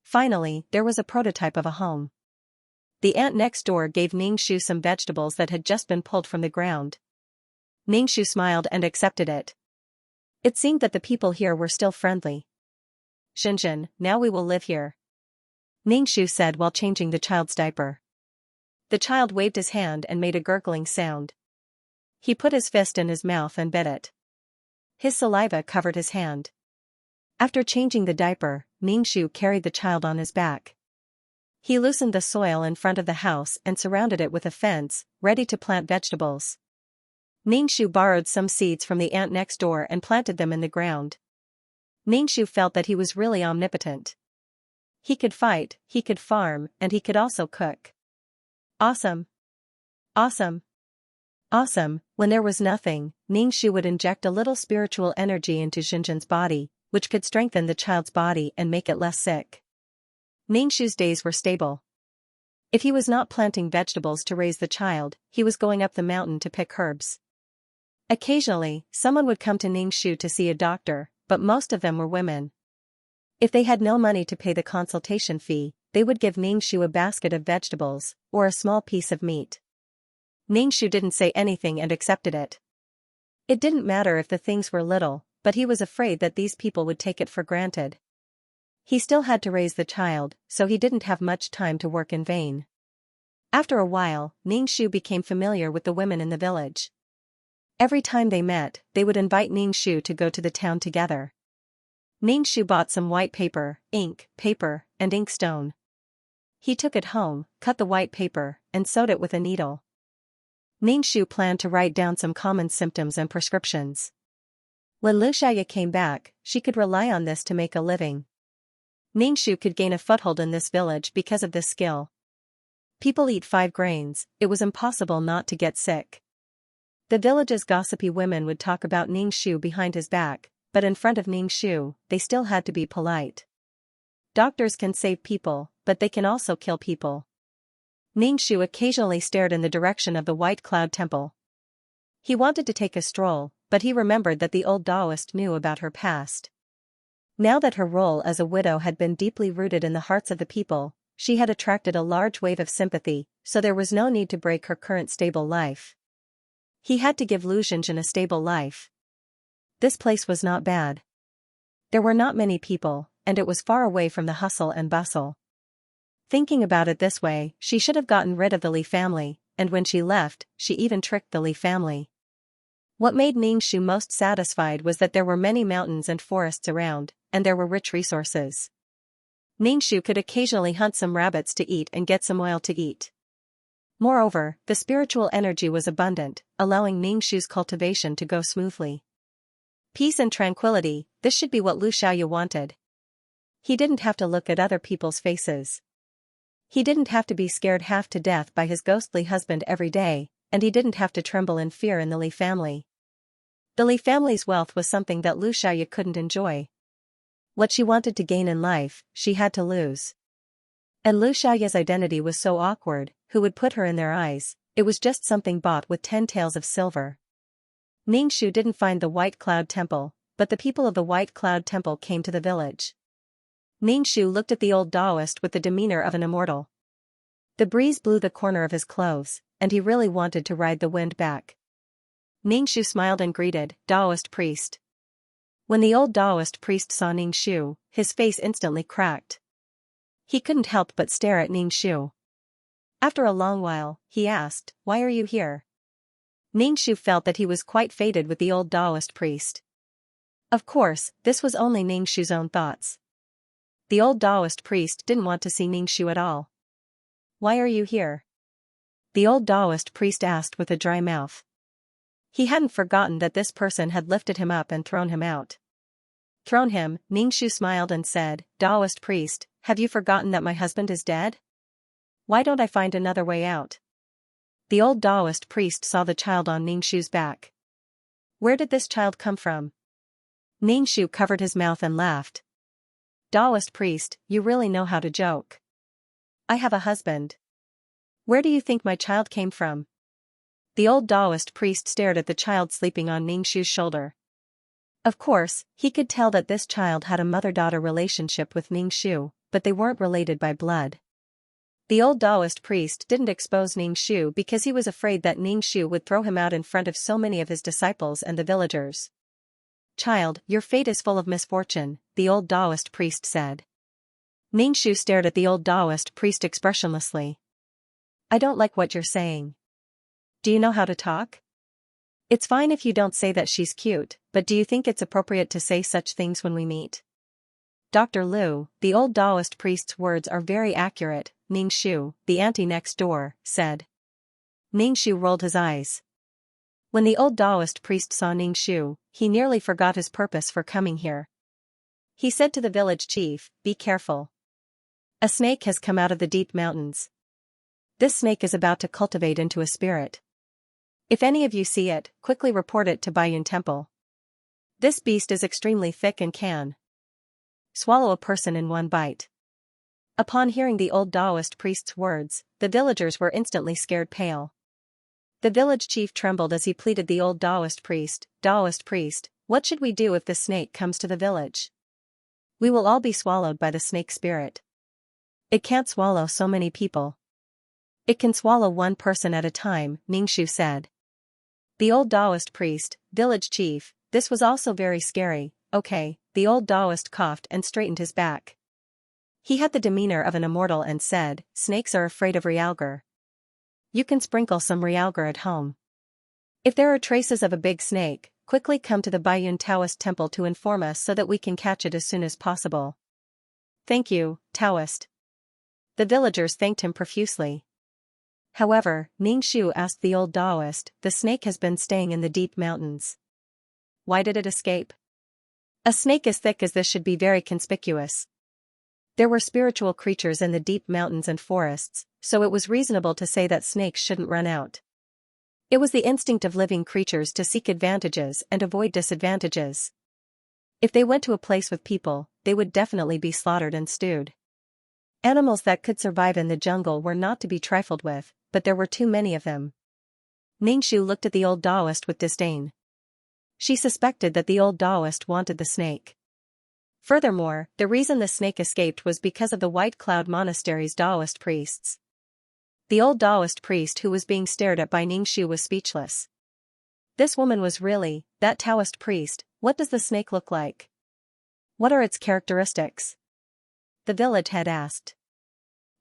Finally, there was a prototype of a home. The ant next door gave Ningxu some vegetables that had just been pulled from the ground. Ningxu smiled and accepted it. It seemed that the people here were still friendly. Xinjin, now we will live here, Ningxu said while changing the child's diaper. The child waved his hand and made a gurgling sound. He put his fist in his mouth and bit it. His saliva covered his hand. After changing the diaper, Ningxu carried the child on his back. He loosened the soil in front of the house and surrounded it with a fence, ready to plant vegetables. Ningxu borrowed some seeds from the ant next door and planted them in the ground. Ningxu felt that he was really omnipotent. He could fight, he could farm, and he could also cook. Awesome! Awesome! Awesome! When there was nothing, Ningxu would inject a little spiritual energy into Xinjin's body, which could strengthen the child's body and make it less sick. Ningxu's days were stable. If he was not planting vegetables to raise the child, he was going up the mountain to pick herbs. Occasionally, someone would come to Ningxu to see a doctor, but most of them were women. If they had no money to pay the consultation fee, they would give Ningxu a basket of vegetables, or a small piece of meat. Ningxu didn't say anything and accepted it. It didn't matter if the things were little, but he was afraid that these people would take it for granted. He still had to raise the child, so he didn't have much time to work in vain. After a while, Ningxu became familiar with the women in the village. Every time they met, they would invite Ningxu to go to the town together. Ningxu bought some white paper, ink, paper, and inkstone. He took it home, cut the white paper, and sewed it with a needle. Ningxu planned to write down some common symptoms and prescriptions. When Xianxia came back, she could rely on this to make a living. Ningxu could gain a foothold in this village because of this skill. People eat 5 grains, it was impossible not to get sick. The village's gossipy women would talk about Ningxu behind his back, but in front of Ningxu, they still had to be polite. Doctors can save people, but they can also kill people. Ningxu occasionally stared in the direction of the White Cloud Temple. He wanted to take a stroll, but he remembered that the old Taoist knew about her past. Now that her role as a widow had been deeply rooted in the hearts of the people, she had attracted a large wave of sympathy, so there was no need to break her current stable life. He had to give Lu Xinjin a stable life. This place was not bad. There were not many people, and it was far away from the hustle and bustle. Thinking about it this way, she should have gotten rid of the Li family, and when she left, she even tricked the Li family. What made Ningxu most satisfied was that there were many mountains and forests around, and there were rich resources. Ningxu could occasionally hunt some rabbits to eat and get some oil to eat. Moreover, the spiritual energy was abundant, allowing Ningxu's cultivation to go smoothly. Peace and tranquility, this should be what Lu Xiaoyu wanted. He didn't have to look at other people's faces. He didn't have to be scared half to death by his ghostly husband every day, and he didn't have to tremble in fear in the Li family. The Li family's wealth was something that Lu Xiaoyu couldn't enjoy. What she wanted to gain in life, she had to lose. And Lu Xiaoyu's identity was so awkward, who would put her in their eyes? It was just something bought with 10 taels of silver. Ningxu didn't find the White Cloud Temple, but the people of the White Cloud Temple came to the village. Ningxu looked at the old Taoist with the demeanor of an immortal. The breeze blew the corner of his clothes, and he really wanted to ride the wind back. Ningxu smiled and greeted, "Taoist priest." When the old Taoist priest saw Ningxu, his face instantly cracked. He couldn't help but stare at Ningxu. After a long while, he asked, "Why are you here?" Ningxu felt that he was quite fated with the old Taoist priest. Of course, this was only Ningxu's own thoughts. The old Taoist priest didn't want to see Ningxu at all. "Why are you here?" the old Taoist priest asked with a dry mouth. He hadn't forgotten that this person had lifted him up and thrown him out. Thrown him, Ningxu smiled and said, "Taoist priest, have you forgotten that my husband is dead? Why don't I find another way out?" The old Taoist priest saw the child on Ningxu's back. Where did this child come from? Ningxu covered his mouth and laughed. "Taoist priest, you really know how to joke. I have a husband. Where do you think my child came from?" The old Taoist priest stared at the child sleeping on Ningxu's shoulder. Of course, he could tell that this child had a mother-daughter relationship with Ningxu, but they weren't related by blood. The old Taoist priest didn't expose Ningxu because he was afraid that Ningxu would throw him out in front of so many of his disciples and the villagers. "Child, your fate is full of misfortune," the old Taoist priest said. Ningxu stared at the old Taoist priest expressionlessly. "I don't like what you're saying. Do you know how to talk? It's fine if you don't say that she's cute, but do you think it's appropriate to say such things when we meet?" Dr. Liu, the old Taoist priest's words are very accurate, Ningxu, the auntie next door, said. Ningxu rolled his eyes. When the old Taoist priest saw Ningxu, he nearly forgot his purpose for coming here. He said to the village chief, "Be careful. A snake has come out of the deep mountains. This snake is about to cultivate into a spirit. If any of you see it, quickly report it to Baiyun Temple. This beast is extremely thick and can swallow a person in one bite." Upon hearing the old Taoist priest's words, the villagers were instantly scared pale. The village chief trembled as he pleaded the old Taoist priest, "Taoist priest, what should we do if the snake comes to the village? We will all be swallowed by the snake spirit. It can't swallow so many people. It can swallow one person at a time," Ningxu said. The old Taoist priest, village chief, this was also very scary. "Okay," the old Taoist coughed and straightened his back. He had the demeanor of an immortal and said, "Snakes are afraid of realgar. You can sprinkle some realgar at home. If there are traces of a big snake, quickly come to the Baiyun Taoist temple to inform us so that we can catch it as soon as possible." "Thank you, Taoist." The villagers thanked him profusely. However, Ningxu asked the old Taoist, "The snake has been staying in the deep mountains. Why did it escape? A snake as thick as this should be very conspicuous." There were spiritual creatures in the deep mountains and forests, so it was reasonable to say that snakes shouldn't run out. It was the instinct of living creatures to seek advantages and avoid disadvantages. If they went to a place with people, they would definitely be slaughtered and stewed. Animals that could survive in the jungle were not to be trifled with, but there were too many of them. Ningxu looked at the old Taoist with disdain. She suspected that the old Taoist wanted the snake. Furthermore, the reason the snake escaped was because of the White Cloud Monastery's Taoist priests. The old Taoist priest who was being stared at by Ningxu was speechless. This woman was really, that Taoist priest. What does the snake look like? What are its characteristics? The village head asked.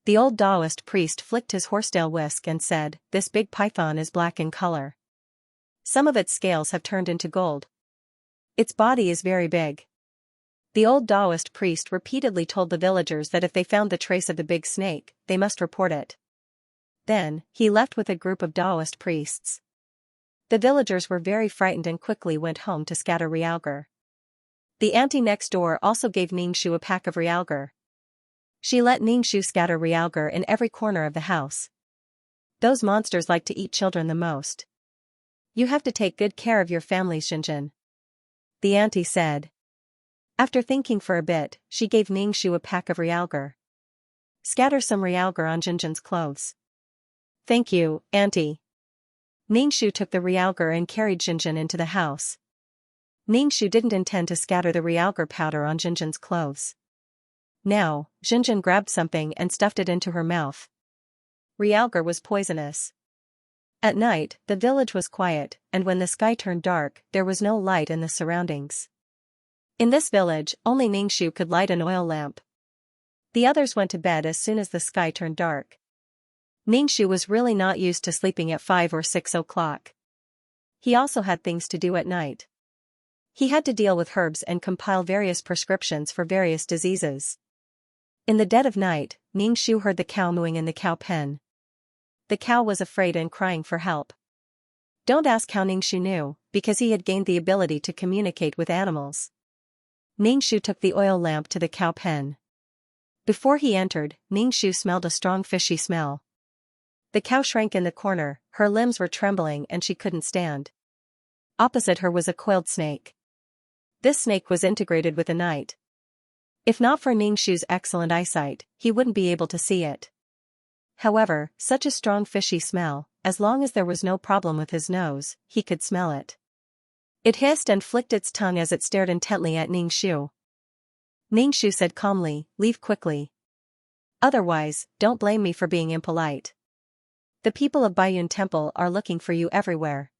The old Taoist priest flicked his horsetail whisk and said, "This big python is black in color. Some of its scales have turned into gold. Its body is very big." The old Taoist priest repeatedly told the villagers that if they found the trace of the big snake, they must report it. Then, he left with a group of Taoist priests. The villagers were very frightened and quickly went home to scatter realgar. The auntie next door also gave Ningxu a pack of realgar. She let Ningxu scatter realgar in every corner of the house. Those monsters like to eat children the most. "You have to take good care of your family, Xinjin," the auntie said. After thinking for a bit, she gave Ningxu a pack of realgar. "Scatter some realgar on Xinjin's clothes." "Thank you, auntie." Ningxu took the realgar and carried Xinjin into the house. Ningxu didn't intend to scatter the realgar powder on Xinjin's clothes. Now, Xinjin grabbed something and stuffed it into her mouth. Realgar was poisonous. At night, the village was quiet, and when the sky turned dark, there was no light in the surroundings. In this village, only Ningxu could light an oil lamp. The others went to bed as soon as the sky turned dark. Ningxu was really not used to sleeping at 5 or 6 o'clock. He also had things to do at night. He had to deal with herbs and compile various prescriptions for various diseases. In the dead of night, Ningxu heard the cow mooing in the cow pen. The cow was afraid and crying for help. Don't ask how Ningxu knew, because he had gained the ability to communicate with animals. Ningxu took the oil lamp to the cow pen. Before he entered, Ningxu smelled a strong fishy smell. The cow shrank in the corner, her limbs were trembling and she couldn't stand. Opposite her was a coiled snake. This snake was integrated with the night. If not for Ningxu's excellent eyesight, he wouldn't be able to see it. However, such a strong fishy smell, as long as there was no problem with his nose, he could smell it. It hissed and flicked its tongue as it stared intently at Ningxu. Ningxu said calmly, "Leave quickly. Otherwise, don't blame me for being impolite. The people of Baiyun Temple are looking for you everywhere.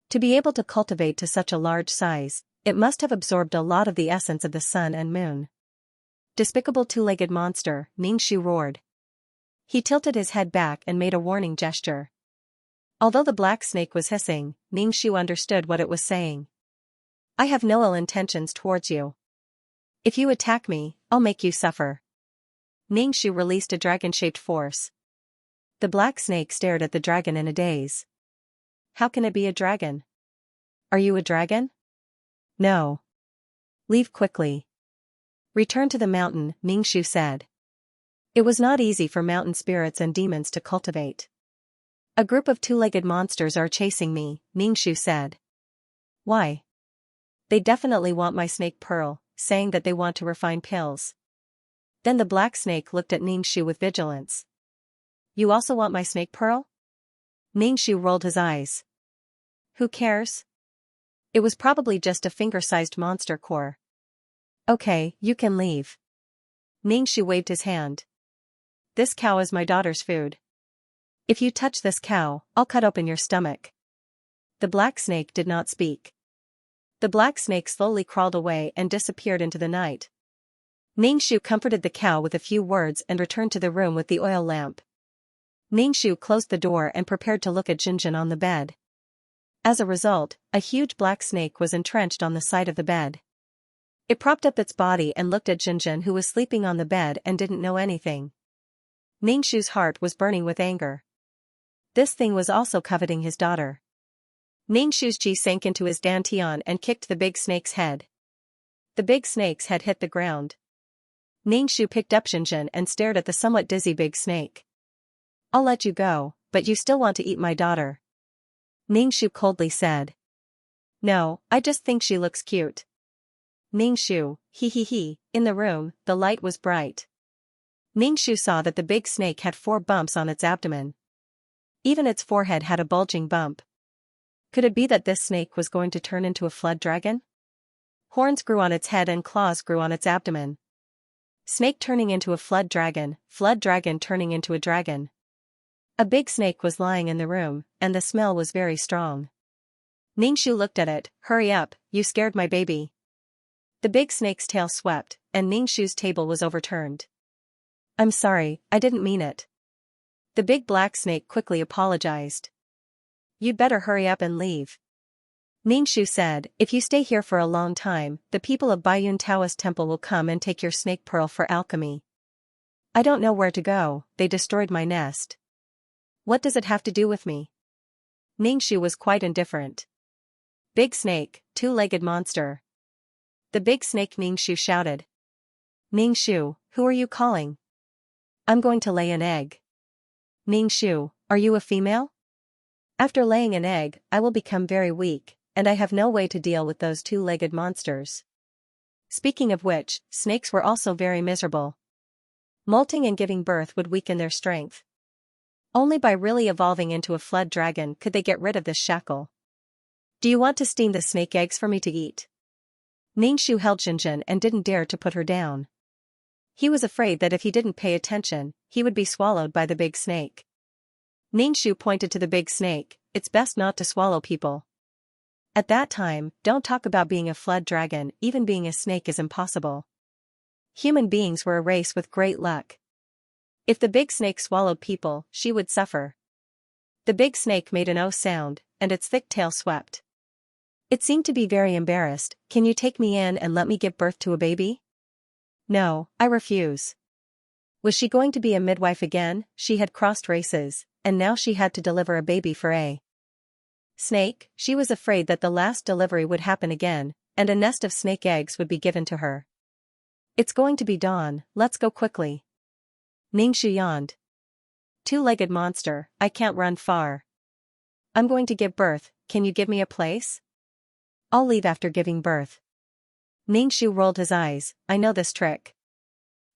To be able to cultivate to such a large size, it must have absorbed a lot of the essence of the sun and moon." "Despicable two-legged monster," Ningxu roared. He tilted his head back and made a warning gesture. Although the black snake was hissing, Ningxu understood what it was saying. "I have no ill intentions towards you. If you attack me, I'll make you suffer." Ningxu released a dragon-shaped force. The black snake stared at the dragon in a daze. "How can it be a dragon? Are you a dragon?" "No. Leave quickly. Return to the mountain," Ningxu said. It was not easy for mountain spirits and demons to cultivate. "A group of two-legged monsters are chasing me," Ningxu said. "Why?" "They definitely want my snake pearl, saying that they want to refine pills." Then the black snake looked at Ningxu with vigilance. "You also want my snake pearl?" Ningxu rolled his eyes. "Who cares? It was probably just a finger-sized monster core." "Okay, you can leave." Ningxu waved his hand. "This cow is my daughter's food. If you touch this cow, I'll cut open your stomach." The black snake did not speak. The black snake slowly crawled away and disappeared into the night. Ningxu comforted the cow with a few words and returned to the room with the oil lamp. Ningxu closed the door and prepared to look at Jinjin on the bed. As a result, a huge black snake was entrenched on the side of the bed. It propped up its body and looked at Jinjin, who was sleeping on the bed and didn't know anything. Ningxu's heart was burning with anger. This thing was also coveting his daughter. Ningxu's ji sank into his dantian and kicked the big snake's head. The big snake's head hit the ground. Ningxu picked up Jinjin and stared at the somewhat dizzy big snake. "I'll let you go, but you still want to eat my daughter?" Ningxu coldly said. "No, I just think she looks cute." Ningxu, he. In the room, the light was bright. Ningxu saw that the big snake had 4 bumps on its abdomen. Even its forehead had a bulging bump. Could it be that this snake was going to turn into a flood dragon? Horns grew on its head and claws grew on its abdomen. Snake turning into a flood dragon turning into a dragon. A big snake was lying in the room, and the smell was very strong. Ningxu looked at it. "Hurry up, you scared my baby." The big snake's tail swept, and Ningxu's table was overturned. "I'm sorry, I didn't mean it." The big black snake quickly apologized. "You'd better hurry up and leave." Ningxu said, "If you stay here for a long time, the people of Baiyun Taoist Temple will come and take your snake pearl for alchemy. I don't know where to go, they destroyed my nest." "What does it have to do with me?" Ningxu was quite indifferent. "Big snake, two-legged monster." "The big snake," Ningxu shouted. "Ningxu, who are you calling?" "I'm going to lay an egg." "Ningxu, are you a female?" "After laying an egg, I will become very weak, and I have no way to deal with those two-legged monsters." Speaking of which, snakes were also very miserable. Molting and giving birth would weaken their strength. Only by really evolving into a flood dragon could they get rid of this shackle. "Do you want to steam the snake eggs for me to eat?" Ningxu held Jinjin and didn't dare to put her down. He was afraid that if he didn't pay attention, he would be swallowed by the big snake. Ningxu pointed to the big snake. "It's best not to swallow people. At that time, don't talk about being a flood dragon, even being a snake is impossible. Human beings were a race with great luck. If the big snake swallowed people, she would suffer." The big snake made an "oh" sound, and its thick tail swept. It seemed to be very embarrassed. "Can you take me in and let me give birth to a baby?" "No, I refuse." Was she going to be a midwife again? She had crossed races, and now she had to deliver a baby for a snake. She was afraid that the last delivery would happen again, and a nest of snake eggs would be given to her. "It's going to be dawn, let's go quickly." Ningxu yawned. "Two-legged monster, I can't run far. I'm going to give birth, can you give me a place?" "I'll leave after giving birth." Ningxu rolled his eyes. "I know this trick.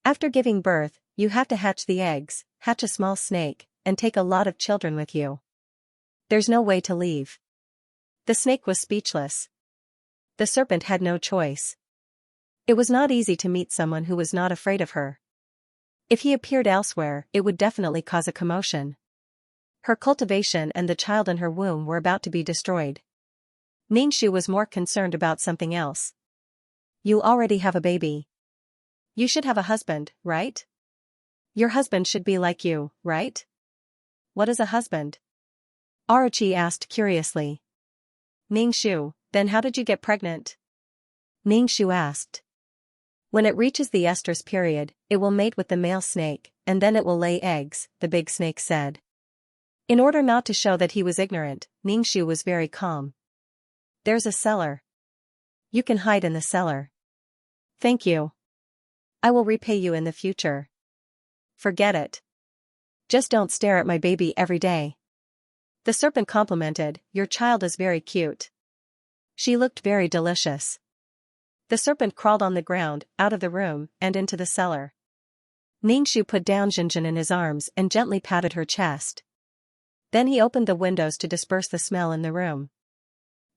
After giving birth, you have to hatch the eggs, hatch a small snake, and take a lot of children with you. There's no way to leave." The snake was speechless. The serpent had no choice. It was not easy to meet someone who was not afraid of her. If he appeared elsewhere, it would definitely cause a commotion. Her cultivation and the child in her womb were about to be destroyed. Xianxia was more concerned about something else. You already have a baby. You should have a husband, right? Your husband should be like you, right? What is a husband? Orochi asked curiously. Xianxia, then how did you get pregnant? Xianxia asked. When it reaches the estrus period, it will mate with the male snake, and then it will lay eggs, the big snake said. In order not to show that he was ignorant, Xianxia was very calm. There's a cellar. You can hide in the cellar. Thank you. I will repay you in the future. Forget it. Just don't stare at my baby every day. The serpent complimented, your child is very cute. She looked very delicious. The serpent crawled on the ground, out of the room, and into the cellar. Xianxia put down Jinjin in his arms and gently patted her chest. Then he opened the windows to disperse the smell in the room.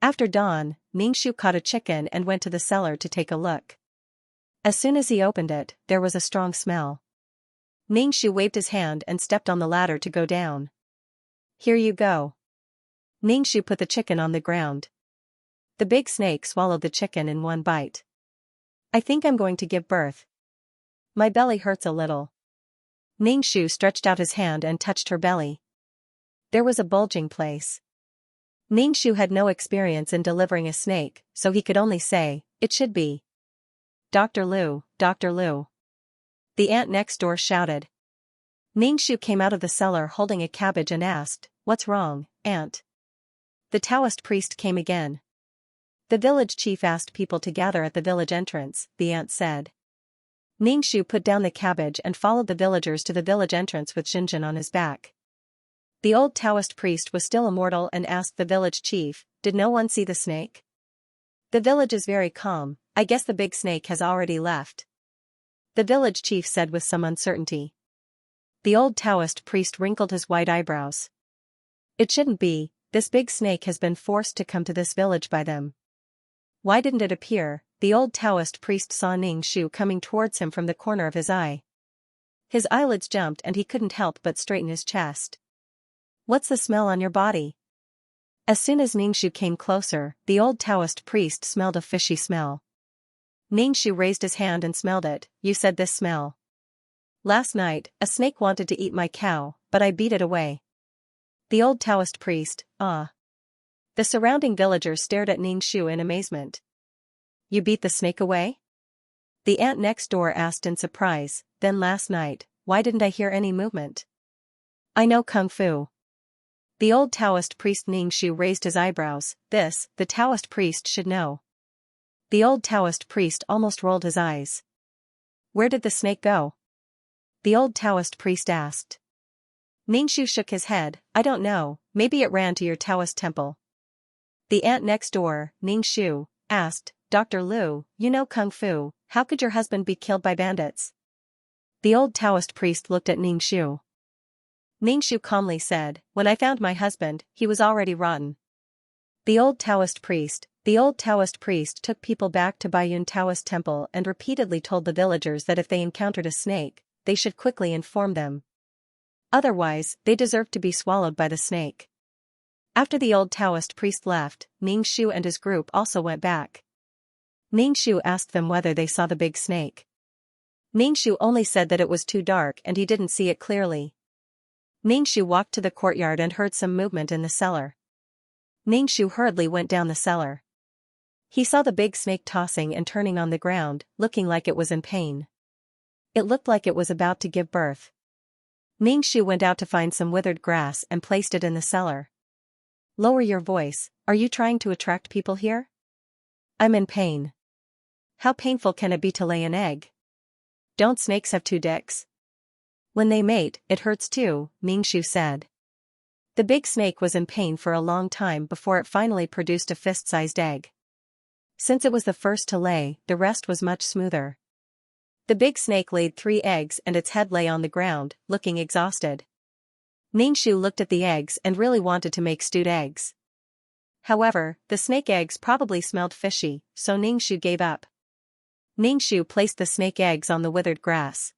After dawn, Xianxia caught a chicken and went to the cellar to take a look. As soon as he opened it, there was a strong smell. Xianxia waved his hand and stepped on the ladder to go down. Here you go. Xianxia put the chicken on the ground. The big snake swallowed the chicken in one bite. I think I'm going to give birth. My belly hurts a little. Xianxia stretched out his hand and touched her belly. There was a bulging place. Xianxia had no experience in delivering a snake, so he could only say, it should be. Dr. Lu, Dr. Lu. The ant next door shouted. Xianxia came out of the cellar holding a cabbage and asked, what's wrong, Aunt? The Taoist priest came again. The village chief asked people to gather at the village entrance, the ant said. Xianxia put down the cabbage and followed the villagers to the village entrance with Jinjin on his back. The old Taoist priest was still immortal and asked the village chief, did no one see the snake? The village is very calm, I guess the big snake has already left. The village chief said with some uncertainty. The old Taoist priest wrinkled his white eyebrows. It shouldn't be, this big snake has been forced to come to this village by them. Why didn't it appear? The old Taoist priest saw Xianxia coming towards him from the corner of his eye. His eyelids jumped and he couldn't help but straighten his chest. What's the smell on your body? As soon as Xianxia came closer, the old Taoist priest smelled a fishy smell. Xianxia raised his hand and smelled it. You said this smell. Last night, a snake wanted to eat my cow, but I beat it away. The old Taoist priest, ah. The surrounding villagers stared at Xianxia in amazement. You beat the snake away? The ant next door asked in surprise, then last night, why didn't I hear any movement? I know Kung Fu. The old Taoist priest Xianxia raised his eyebrows, this, the Taoist priest should know. The old Taoist priest almost rolled his eyes. Where did the snake go? The old Taoist priest asked. Xianxia shook his head, I don't know, maybe it ran to your Taoist temple. The ant next door, Xianxia, asked, Dr. Lu, you know Kung Fu, how could your husband be killed by bandits? The old Taoist priest looked at Xianxia. Xianxia calmly said, when I found my husband, he was already rotten. The old Taoist priest took people back to Baiyun Taoist temple and repeatedly told the villagers that if they encountered a snake, they should quickly inform them. Otherwise, they deserved to be swallowed by the snake. After the old Taoist priest left, Xianxia and his group also went back. Xianxia asked them whether they saw the big snake. Xianxia only said that it was too dark and he didn't see it clearly. Xianxia walked to the courtyard and heard some movement in the cellar. Xianxia hurriedly went down the cellar. He saw the big snake tossing and turning on the ground, looking like it was in pain. It looked like it was about to give birth. Xianxia went out to find some withered grass and placed it in the cellar. Lower your voice, are you trying to attract people here? I'm in pain. How painful can it be to lay an egg? Don't snakes have two dicks? When they mate, it hurts too, Xianxia said. The big snake was in pain for a long time before it finally produced a fist-sized egg. Since it was the first to lay, the rest was much smoother. The big snake laid 3 eggs and its head lay on the ground, looking exhausted. Xianxia looked at the eggs and really wanted to make stewed eggs. However, the snake eggs probably smelled fishy, so Ningxu gave up. Ningxu placed the snake eggs on the withered grass.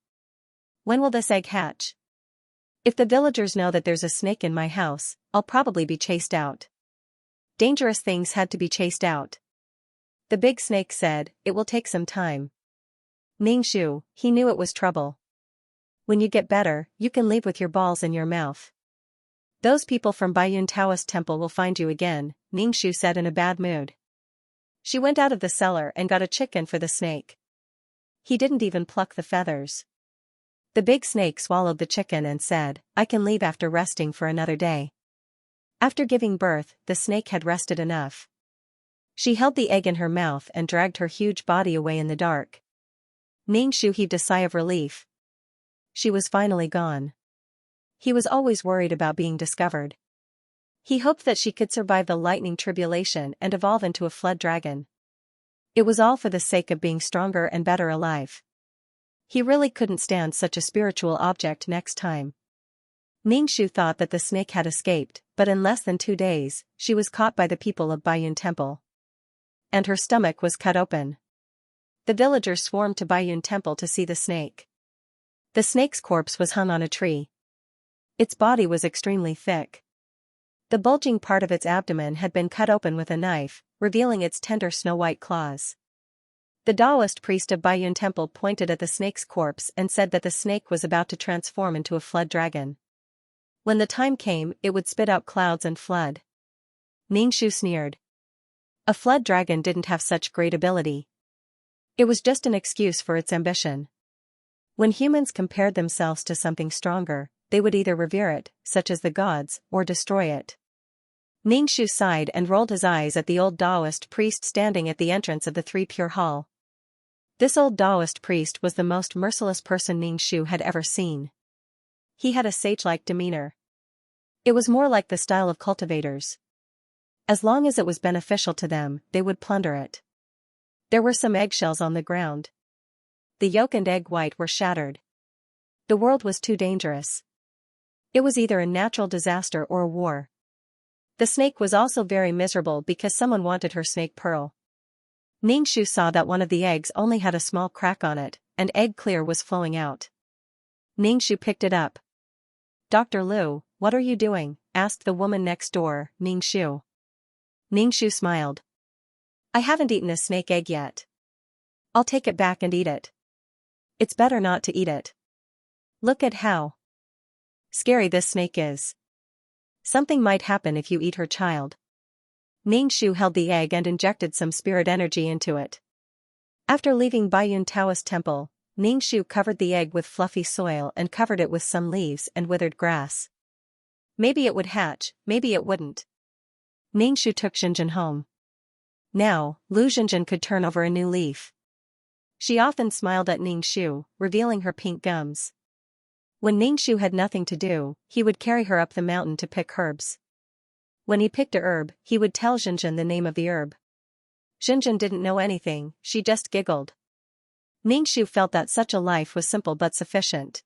When will this egg hatch? If the villagers know that there's a snake in my house, I'll probably be chased out. Dangerous things had to be chased out. The big snake said, it will take some time. Ningxu, he knew it was trouble. When you get better, you can leave with your balls in your mouth. Those people from Baiyun Taoist temple will find you again, Ningxu said in a bad mood. She went out of the cellar and got a chicken for the snake. He didn't even pluck the feathers. The big snake swallowed the chicken and said, I can leave after resting for another day. After giving birth, the snake had rested enough. She held the egg in her mouth and dragged her huge body away in the dark. Ningxu heaved a sigh of relief. She was finally gone. He was always worried about being discovered. He hoped that she could survive the lightning tribulation and evolve into a flood dragon. It was all for the sake of being stronger and better alive. He really couldn't stand such a spiritual object next time. Ningxu thought that the snake had escaped, but in less than 2 days, she was caught by the people of Baiyun Temple. And her stomach was cut open. The villagers swarmed to Baiyun Temple to see the snake. The snake's corpse was hung on a tree. Its body was extremely thick. The bulging part of its abdomen had been cut open with a knife, revealing its tender snow-white claws. The Taoist priest of Baiyun Temple pointed at the snake's corpse and said that the snake was about to transform into a flood dragon. When the time came, it would spit out clouds and flood. Ningxu sneered. A flood dragon didn't have such great ability. It was just an excuse for its ambition. When humans compared themselves to something stronger, they would either revere it, such as the gods, or destroy it. Ningxu sighed and rolled his eyes at the old Taoist priest standing at the entrance of the Three Pure Hall. This old Taoist priest was the most merciless person Ningxu had ever seen. He had a sage-like demeanor. It was more like the style of cultivators. As long as it was beneficial to them, they would plunder it. There were some eggshells on the ground. The yolk and egg white were shattered. The world was too dangerous. It was either a natural disaster or a war. The snake was also very miserable because someone wanted her snake pearl. Ningxu saw that one of the eggs only had a small crack on it, and egg clear was flowing out. Ningxu picked it up. Dr. Liu, what are you doing? Asked the woman next door, Ningxu. Ningxu smiled. I haven't eaten a snake egg yet. I'll take it back and eat it. It's better not to eat it. Look at how scary this snake is. Something might happen if you eat her child. Ningxu held the egg and injected some spirit energy into it. After leaving Baiyun Taoist Temple, Ningxu covered the egg with fluffy soil and covered it with some leaves and withered grass. Maybe it would hatch, maybe it wouldn't. Ningxu took Xianxia home. Now, Lu Xianxia could turn over a new leaf. She often smiled at Ningxu, revealing her pink gums. When Ningxu had nothing to do, he would carry her up the mountain to pick herbs. When he picked a herb, he would tell Xianxia the name of the herb. Xianxia didn't know anything, she just giggled. Ningxu felt that such a life was simple but sufficient.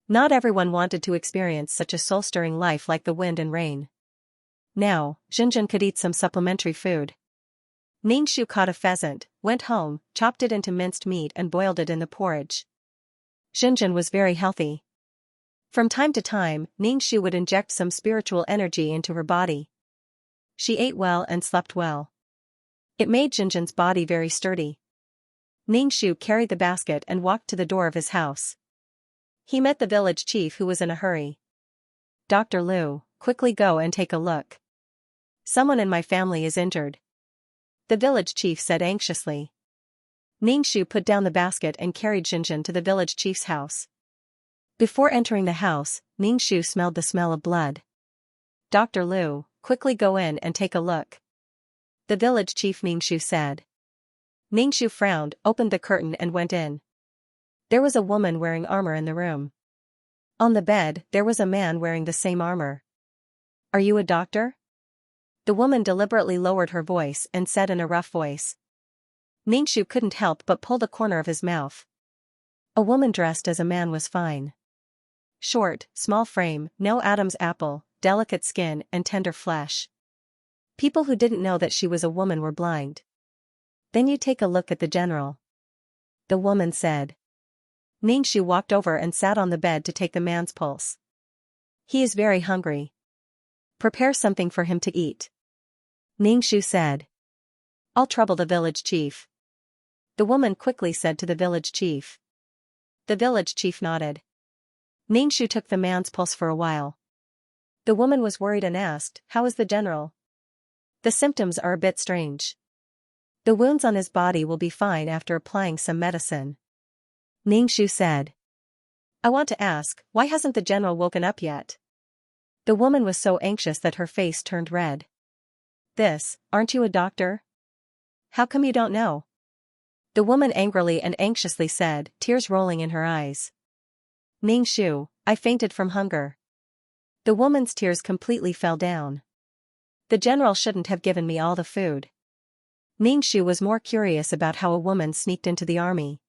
Not everyone wanted to experience such a soul-stirring life like the wind and rain. Now, Xianxia could eat some supplementary food. Ningxu caught a pheasant, went home, chopped it into minced meat and boiled it in the porridge. Xianxia was very healthy. From time to time, Ningxu would inject some spiritual energy into her body. She ate well and slept well. It made Xianxia's body very sturdy. Ningxu carried the basket and walked to the door of his house. He met the village chief who was in a hurry. Dr. Liu, quickly go and take a look. Someone in my family is injured. The village chief said anxiously. Ningxu put down the basket and carried Xianxia to the village chief's house. Before entering the house, Ningxu smelled the smell of blood. Dr. Liu, quickly go in and take a look. The village chief Ningxu said. Ningxu frowned, opened the curtain and went in. There was a woman wearing armor in the room. On the bed, there was a man wearing the same armor. Are you a doctor? The woman deliberately lowered her voice and said in a rough voice. Ningxu couldn't help but pull the corner of his mouth. A woman dressed as a man was fine. Short, small frame, no Adam's apple, delicate skin and tender flesh. People who didn't know that she was a woman were blind. Then you take a look at the general. The woman said. Ningxu walked over and sat on the bed to take the man's pulse. He is very hungry. Prepare something for him to eat. Ningxu said. I'll trouble the village chief. The woman quickly said to the village chief. The village chief nodded. Ningxu took the man's pulse for a while. The woman was worried and asked, how is the general? The symptoms are a bit strange. The wounds on his body will be fine after applying some medicine. Ningxu said. I want to ask, why hasn't the general woken up yet? The woman was so anxious that her face turned red. Aren't you a doctor? How come you don't know? The woman angrily and anxiously said, tears rolling in her eyes. Ningxu, I fainted from hunger. The woman's tears completely fell down. The general shouldn't have given me all the food. Ningxu was more curious about how a woman sneaked into the army.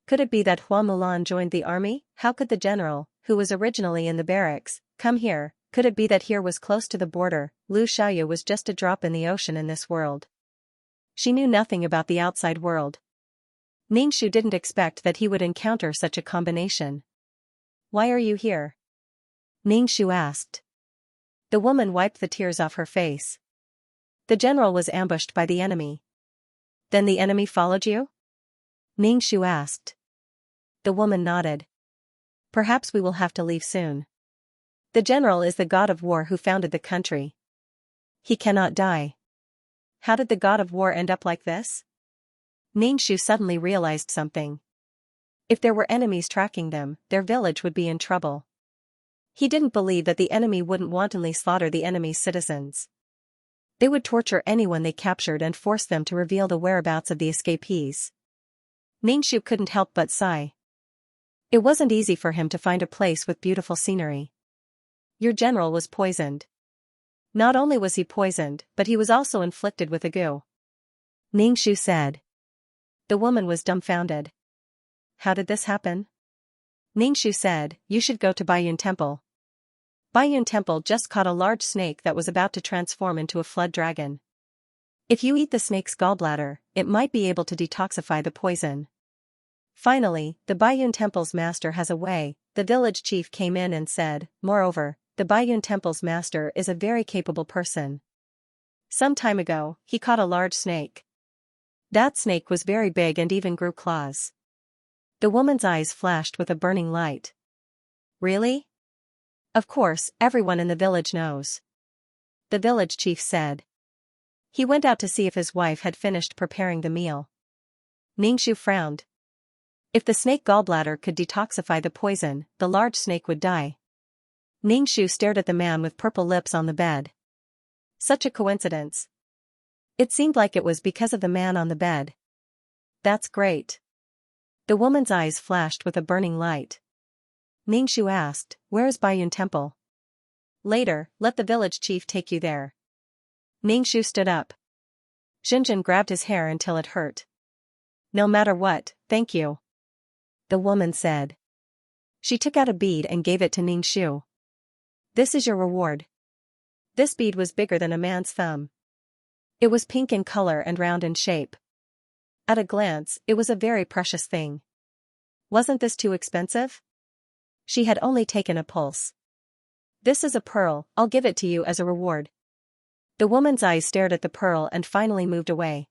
Could it be that Hua Mulan joined the army? How could the general, who was originally in the barracks, come here? Could it be that here was close to the border? Lu Xiaoyu was just a drop in the ocean in this world. She knew nothing about the outside world. Ningxu didn't expect that he would encounter such a combination. Why are you here? Ningxu asked. The woman wiped the tears off her face. The general was ambushed by the enemy. Then the enemy followed you? Ningxu asked. The woman nodded. Perhaps we will have to leave soon. The general is the god of war who founded the country. He cannot die. How did the god of war end up like this? Ningxu suddenly realized something. If there were enemies tracking them, their village would be in trouble. He didn't believe that the enemy wouldn't wantonly slaughter the enemy's citizens. They would torture anyone they captured and force them to reveal the whereabouts of the escapees. Ningxu couldn't help but sigh. It wasn't easy for him to find a place with beautiful scenery. Your general was poisoned. Not only was he poisoned, but he was also inflicted with ague. Ningxu said. The woman was dumbfounded. How did this happen? Ningxu said, you should go to Baiyun Temple. Baiyun Temple just caught a large snake that was about to transform into a flood dragon. If you eat the snake's gallbladder, it might be able to detoxify the poison. Finally, the Baiyun Temple's master has a way. The village chief came in and said, moreover, the Baiyun Temple's master is a very capable person. Some time ago, he caught a large snake. That snake was very big and even grew claws. The woman's eyes flashed with a burning light. Really? Of course, everyone in the village knows. The village chief said. He went out to see if his wife had finished preparing the meal. Ningxu frowned. If the snake gallbladder could detoxify the poison, the large snake would die. Ningxu stared at the man with purple lips on the bed. Such a coincidence. It seemed like it was because of the man on the bed. That's great. The woman's eyes flashed with a burning light. Ningxu asked, where is Baiyun Temple? Later, let the village chief take you there. Ningxu stood up. Xinjin grabbed his hair until it hurt. No matter what, thank you. The woman said. She took out a bead and gave it to Ningxu. This is your reward. This bead was bigger than a man's thumb. It was pink in color and round in shape. At a glance, it was a very precious thing. Wasn't this too expensive? She had only taken a pulse. This is a pearl, I'll give it to you as a reward. The woman's eyes stared at the pearl and finally moved away.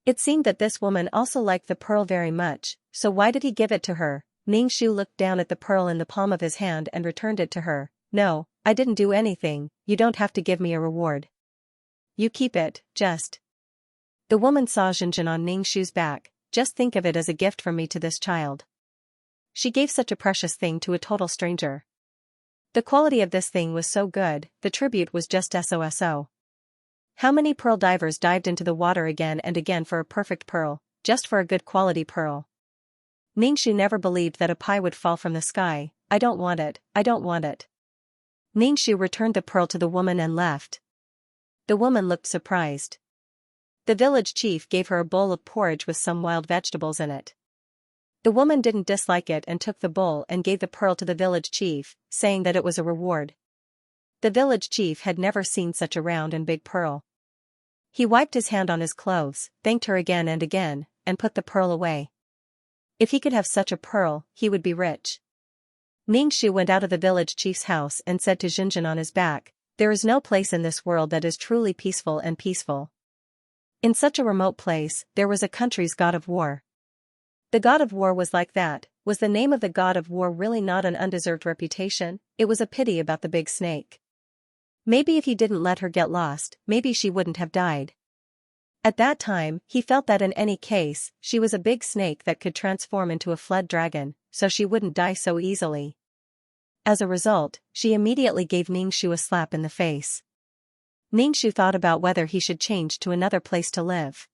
It seemed that this woman also liked the pearl very much, so why did he give it to her? Ningxu looked down at the pearl in the palm of his hand and returned it to her. No, I didn't do anything, you don't have to give me a reward. You keep it, just. The woman saw Xinjin on Ningxu's back, just think of it as a gift from me to this child. She gave such a precious thing to a total stranger. The quality of this thing was so good, the tribute was just SOSO. How many pearl divers dived into the water again and again for a perfect pearl, just for a good quality pearl? Ningxu never believed that a pie would fall from the sky. I don't want it, I don't want it. Ningxu returned the pearl to the woman and left. The woman looked surprised. The village chief gave her a bowl of porridge with some wild vegetables in it. The woman didn't dislike it and took the bowl and gave the pearl to the village chief, saying that it was a reward. The village chief had never seen such a round and big pearl. He wiped his hand on his clothes, thanked her again, and put the pearl away. If he could have such a pearl, he would be rich. Ningxu went out of the village chief's house and said to Xinjin on his back, "There is no place in this world that is truly peaceful and peaceful. In such a remote place, there was a country's god of war." The god of war was like that. Was the name of the god of war really not an undeserved reputation? It was a pity about the big snake. Maybe if he didn't let her get lost, maybe she wouldn't have died. At that time, he felt that in any case, she was a big snake that could transform into a fled dragon, so she wouldn't die so easily. As a result, she immediately gave Ningxu a slap in the face. Ningxu thought about whether he should change to another place to live.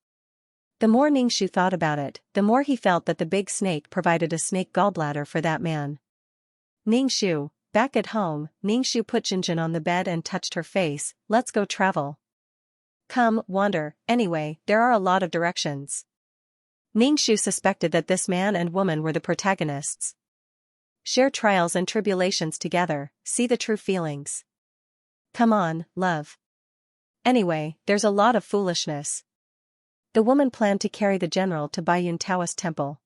The more Ningxu thought about it, the more he felt that the big snake provided a snake gallbladder for that man. Ningxu, back at home, Ningxu put Xinjin on the bed and touched her face. "Let's go travel. Come, wander, anyway, there are a lot of directions." Ningxu suspected that this man and woman were the protagonists. Share trials and tribulations together, see the true feelings. Come on, love. Anyway, there's a lot of foolishness. The woman planned to carry the general to Baiyun Taoist temple.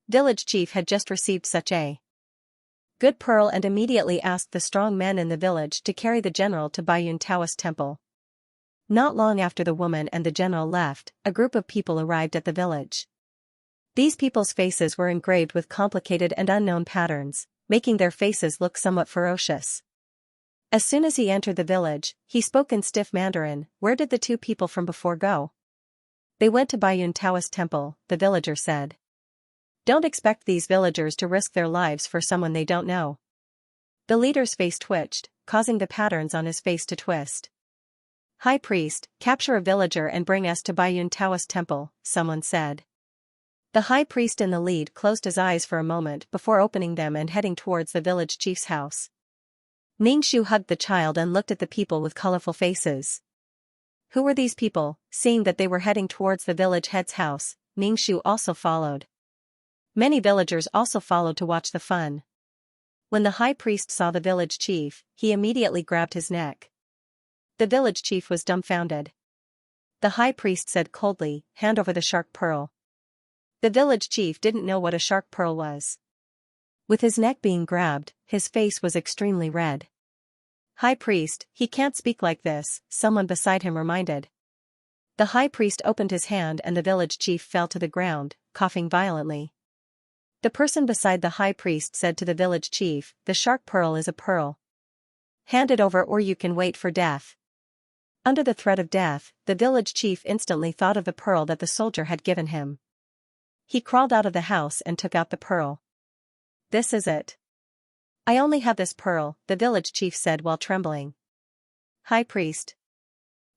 Village chief had just received such a good pearl and immediately asked the strong men in the village to carry the general to Baiyun Taoist temple. Not long after the woman and the general left, a group of people arrived at the village. These people's faces were engraved with complicated and unknown patterns, making their faces look somewhat ferocious. As soon as he entered the village, he spoke in stiff Mandarin. "Where did the two people from before go?" "They went to Baiyun Taoist temple," the villager said. Don't expect these villagers to risk their lives for someone they don't know. The leader's face twitched, causing the patterns on his face to twist. "High priest, capture a villager and bring us to Baiyun Taoist temple," someone said. The high priest in the lead closed his eyes for a moment before opening them and heading towards the village chief's house. Ningxu hugged the child and looked at the people with colorful faces. Who were these people? Seeing that they were heading towards the village head's house, Ningxu also followed. Many villagers also followed to watch the fun. When the high priest saw the village chief, he immediately grabbed his neck. The village chief was dumbfounded. The high priest said coldly, "Hand over the shark pearl." The village chief didn't know what a shark pearl was. With his neck being grabbed, his face was extremely red. "High priest, he can't speak like this," someone beside him reminded. The high priest opened his hand and the village chief fell to the ground, coughing violently. The person beside the high priest said to the village chief, "The shark pearl is a pearl. Hand it over or you can wait for death." Under the threat of death, the village chief instantly thought of the pearl that the soldier had given him. He crawled out of the house and took out the pearl. "This is it. I only have this pearl," the village chief said while trembling. "High priest."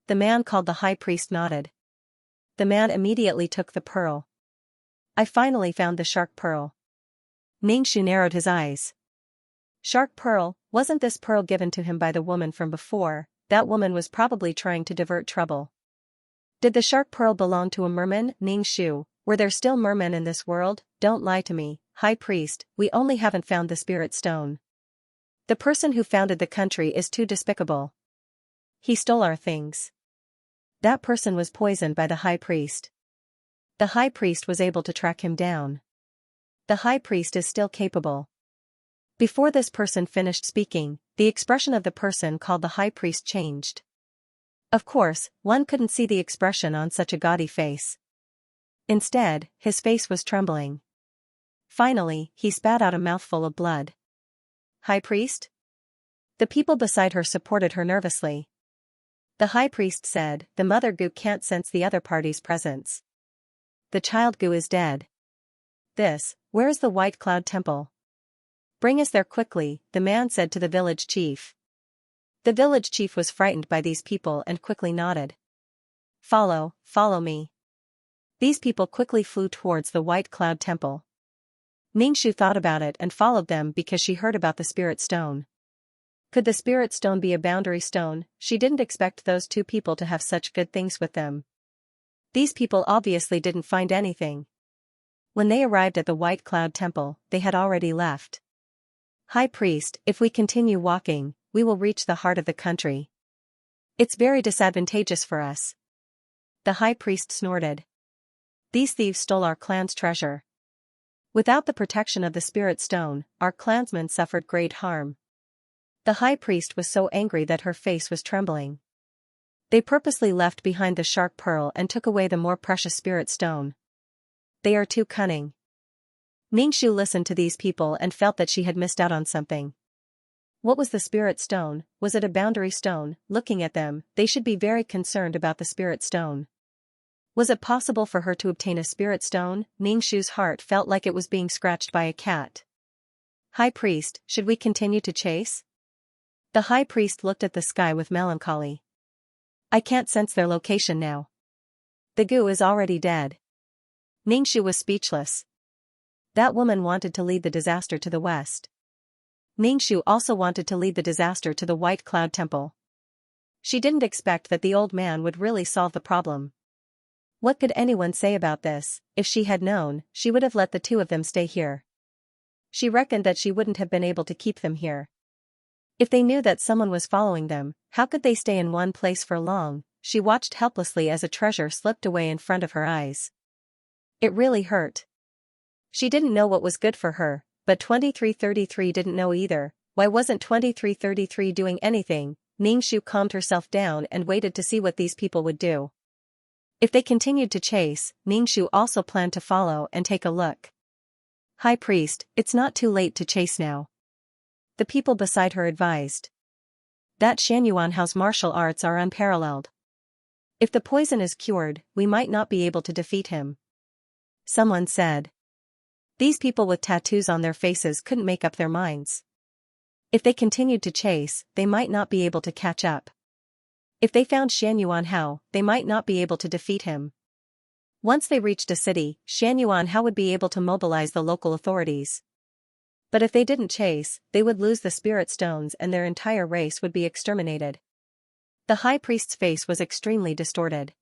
The man called the high priest nodded. The man immediately took the pearl. "I finally found the shark pearl." Ningxu narrowed his eyes. Shark pearl, wasn't this pearl given to him by the woman from before? That woman was probably trying to divert trouble. Did the shark pearl belong to a merman? Ningxu, were there still mermen in this world? Don't lie to me, high priest, we only haven't found the spirit stone. The person who founded the country is too despicable. He stole our things. That person was poisoned by the high priest. The high priest was able to track him down. The high priest is still capable. Before this person finished speaking, the expression of the person called the high priest changed. Of course, one couldn't see the expression on such a gaudy face. Instead, his face was trembling. Finally, he spat out a mouthful of blood. "High priest?" The people beside her supported her nervously. The high priest said, "The mother goo can't sense the other party's presence. The child goo is dead." Where is the White Cloud Temple? "Bring us there quickly," the man said to the village chief. The village chief was frightened by these people and quickly nodded. Follow me." These people quickly flew towards the White Cloud Temple. Ningxu thought about it and followed them because she heard about the spirit stone. Could the spirit stone be a boundary stone? She didn't expect those two people to have such good things with them. These people obviously didn't find anything. When they arrived at the White Cloud Temple, they had already left. "High priest, if we continue walking, we will reach the heart of the country. It's very disadvantageous for us. The high priest snorted. These thieves stole our clan's treasure. Without the protection of the spirit stone, our clansmen suffered great harm. The high priest was so angry that her face was trembling. They purposely left behind the shark pearl and took away the more precious spirit stone. They are too cunning. Ningxu listened to these people and felt that she had missed out on something. What was the spirit stone? Was it a boundary stone? Looking at them, they should be very concerned about the spirit stone. Was it possible for her to obtain a spirit stone? Ningxu's heart felt like it was being scratched by a cat. High priest, should we continue to chase? The high priest looked at the sky with melancholy. I can't sense their location now. The goo is already dead. Ningxu was speechless. That woman wanted to lead the disaster to the west. Ningxu also wanted to lead the disaster to the White Cloud Temple. She didn't expect that the old man would really solve the problem. What could anyone say about this? If she had known, she would have let the two of them stay here. She reckoned that she wouldn't have been able to keep them here. If they knew that someone was following them, how could they stay in one place for long? She watched helplessly as a treasure slipped away in front of her eyes. It really hurt. She didn't know what was good for her, but 2333 didn't know either. Why wasn't 2333 doing anything? Ningxu calmed herself down and waited to see what these people would do. If they continued to chase, Ningxu also planned to follow and take a look. High priest, it's not too late to chase now. The people beside her advised. That Xianxia's martial arts are unparalleled. If the poison is cured, we might not be able to defeat him. Someone said. These people with tattoos on their faces couldn't make up their minds. If they continued to chase, they might not be able to catch up. If they found Xianxia, they might not be able to defeat him. Once they reached a city, Xianxia would be able to mobilize the local authorities. But if they didn't chase, they would lose the spirit stones and their entire race would be exterminated. The high priest's face was extremely distorted.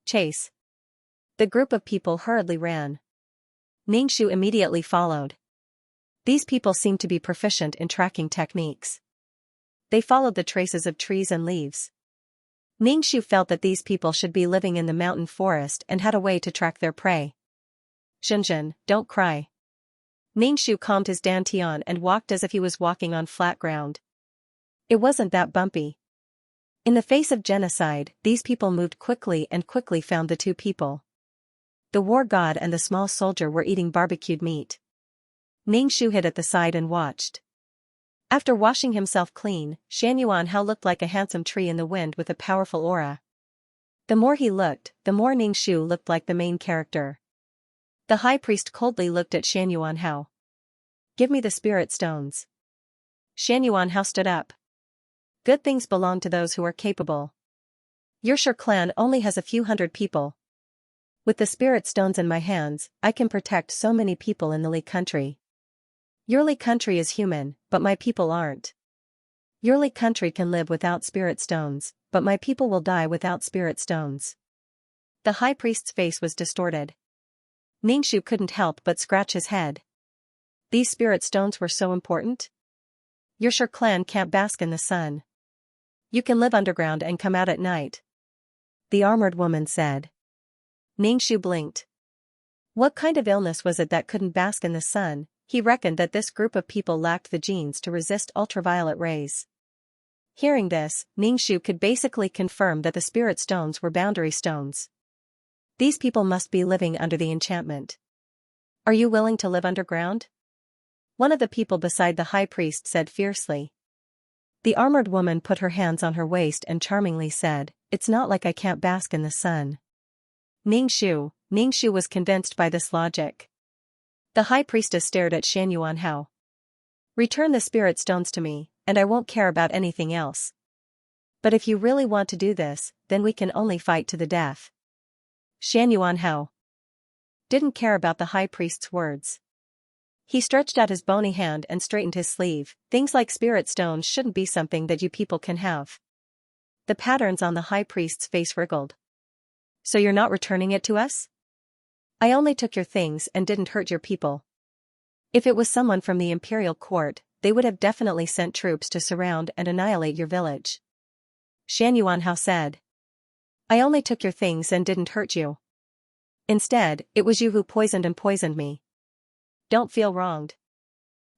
Chase. The group of people hurriedly ran. Ningxu immediately followed. These people seemed to be proficient in tracking techniques. They followed the traces of trees and leaves. Ningxu felt that these people should be living in the mountain forest and had a way to track their prey. Zhenzhen, don't cry. Ningxu calmed his dantian and walked as if he was walking on flat ground. It wasn't that bumpy. In the face of genocide, these people moved quickly and quickly found the two people. The war god and the small soldier were eating barbecued meat. Ningxu hid at the side and watched. After washing himself clean, Xianxia looked like a handsome tree in the wind with a powerful aura. The more he looked, the more Ningxu looked like the main character. The high priest coldly looked at Xianxia. Give me the spirit stones. Xianxia stood up. Good things belong to those who are capable. Your Shi clan only has a few hundred people. With the spirit stones in my hands, I can protect so many people in the Li country. Your Li country is human, but my people aren't. Your Li country can live without spirit stones, but my people will die without spirit stones. The high priest's face was distorted. Ningxu couldn't help but scratch his head. These spirit stones were so important? Your Shi clan can't bask in the sun. You can live underground and come out at night. The armored woman said. Ningxu blinked. What kind of illness was it that couldn't bask in the sun? He reckoned that this group of people lacked the genes to resist ultraviolet rays. Hearing this, Ningxu could basically confirm that the spirit stones were boundary stones. These people must be living under the enchantment. Are you willing to live underground? One of the people beside the high priest said fiercely. The armored woman put her hands on her waist and charmingly said, It's not like I can't bask in the sun. Ningxu was convinced by this logic. The high priestess stared at Xianxia. Return the spirit stones to me, and I won't care about anything else. But if you really want to do this, then we can only fight to the death. Xianxia didn't care about the high priest's words. He stretched out his bony hand and straightened his sleeve. Things like spirit stones shouldn't be something that you people can have. The patterns on the high priest's face wriggled. So you're not returning it to us? I only took your things and didn't hurt your people. If it was someone from the imperial court, they would have definitely sent troops to surround and annihilate your village. Xianxia said. I only took your things and didn't hurt you. Instead, it was you who poisoned me. Don't feel wronged.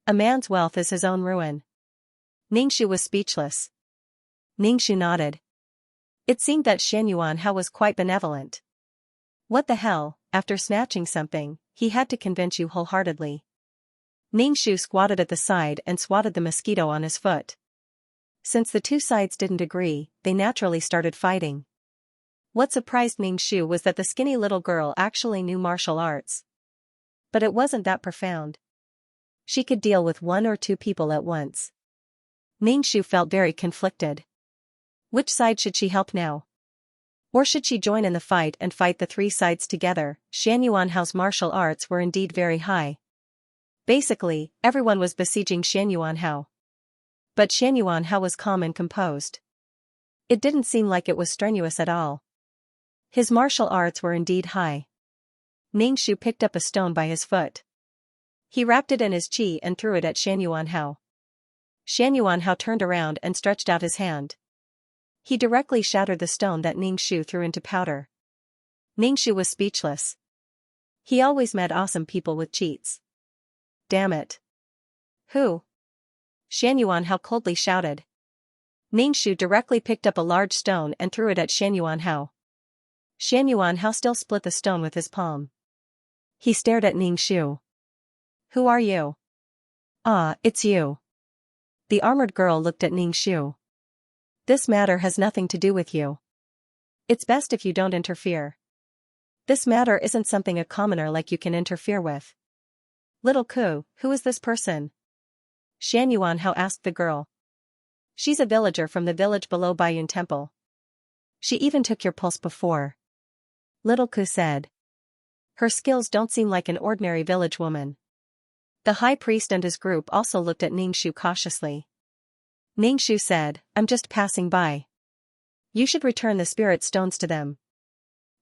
A man's wealth is his own ruin. Ningxu was speechless. Ningxu nodded. It seemed that Xianxia was quite benevolent. What the hell, after snatching something, he had to convince you wholeheartedly. Ningxu squatted at the side and swatted the mosquito on his foot. Since the two sides didn't agree, they naturally started fighting. What surprised Ningxu was that the skinny little girl actually knew martial arts. But it wasn't that profound. She could deal with 1 or 2 people at once. Ningxu felt very conflicted. Which side should she help now? Or should she join in the fight and fight the 3 sides together? Xianxuan's martial arts were indeed very high. Basically, everyone was besieging Xianxuan. But Xianxuan was calm and composed. It didn't seem like it was strenuous at all. His martial arts were indeed high. Ningxu picked up a stone by his foot. He wrapped it in his qi and threw it at Xianxuan. Xianxuan turned around and stretched out his hand. He directly shattered the stone that Ningxu threw into powder. Ningxu was speechless. He always met awesome people with cheats. Damn it. Who? Xianxuan coldly shouted. Ningxu directly picked up a large stone and threw it at Xianxuan. Xianxuan still split the stone with his palm. He stared at Ningxu. Who are you? Ah, it's you. The armored girl looked at Ningxu. This matter has nothing to do with you. It's best if you don't interfere. This matter isn't something a commoner like you can interfere with. Little Ku, who is this person? Xianxuan asked the girl. She's a villager from the village below Baiyun Temple. She even took your pulse before. Little Ku said. Her skills don't seem like an ordinary village woman. The high priest and his group also looked at Ningxu cautiously. Ningxu said, I'm just passing by. You should return the spirit stones to them.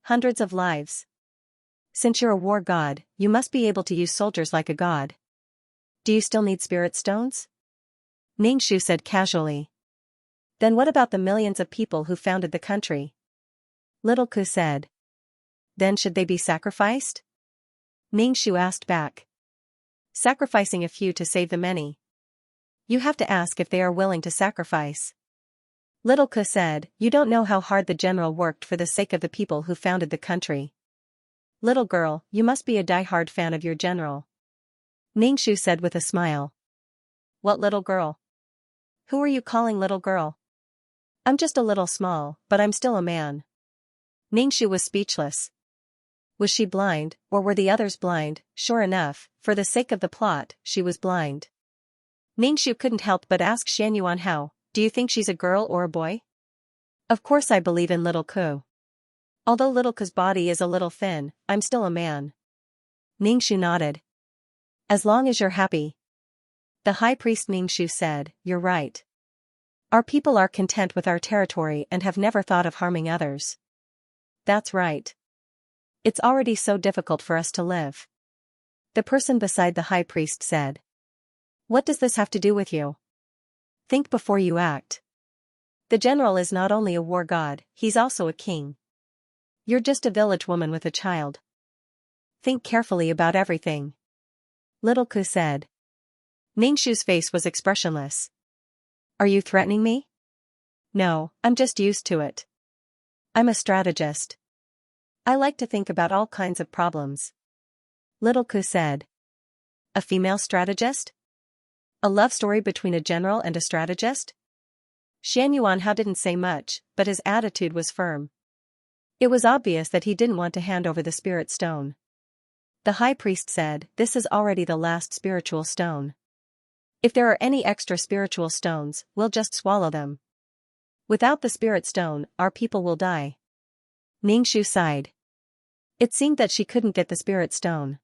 Hundreds of lives. Since you're a war god, you must be able to use soldiers like a god. Do you still need spirit stones? Ningxu said casually. Then what about the millions of people who founded the country? Little Ku said. Then should they be sacrificed? Ningxu asked back. Sacrificing a few to save the many. You have to ask if they are willing to sacrifice. Little Ku said, you don't know how hard the general worked for the sake of the people who founded the country. Little girl, you must be a die-hard fan of your general. Ningxu said with a smile. What little girl? Who are you calling little girl? I'm just a little small, but I'm still a man. Ningxu was speechless. Was she blind, or were the others blind? Sure enough, for the sake of the plot, she was blind. Ningxu couldn't help but ask Xianxuan, do you think she's a girl or a boy? Of course I believe in little Ku. Although little Ku's body is a little thin, I'm still a man. Ningxu nodded. As long as you're happy. The high priest Ningxu said, you're right. Our people are content with our territory and have never thought of harming others. That's right. It's already so difficult for us to live. The person beside the high priest said. What does this have to do with you? Think before you act. The general is not only a war god, he's also a king. You're just a village woman with a child. Think carefully about everything. Little Ku said. Ningxu's face was expressionless. Are you threatening me? No, I'm just used to it. I'm a strategist. I like to think about all kinds of problems. Little Ku said. A female strategist? A love story between a general and a strategist? Xianxuan didn't say much, but his attitude was firm. It was obvious that he didn't want to hand over the spirit stone. The high priest said, this is already the last spiritual stone. If there are any extra spiritual stones, we'll just swallow them. Without the spirit stone, our people will die. Ningxu sighed. It seemed that she couldn't get the spirit stone.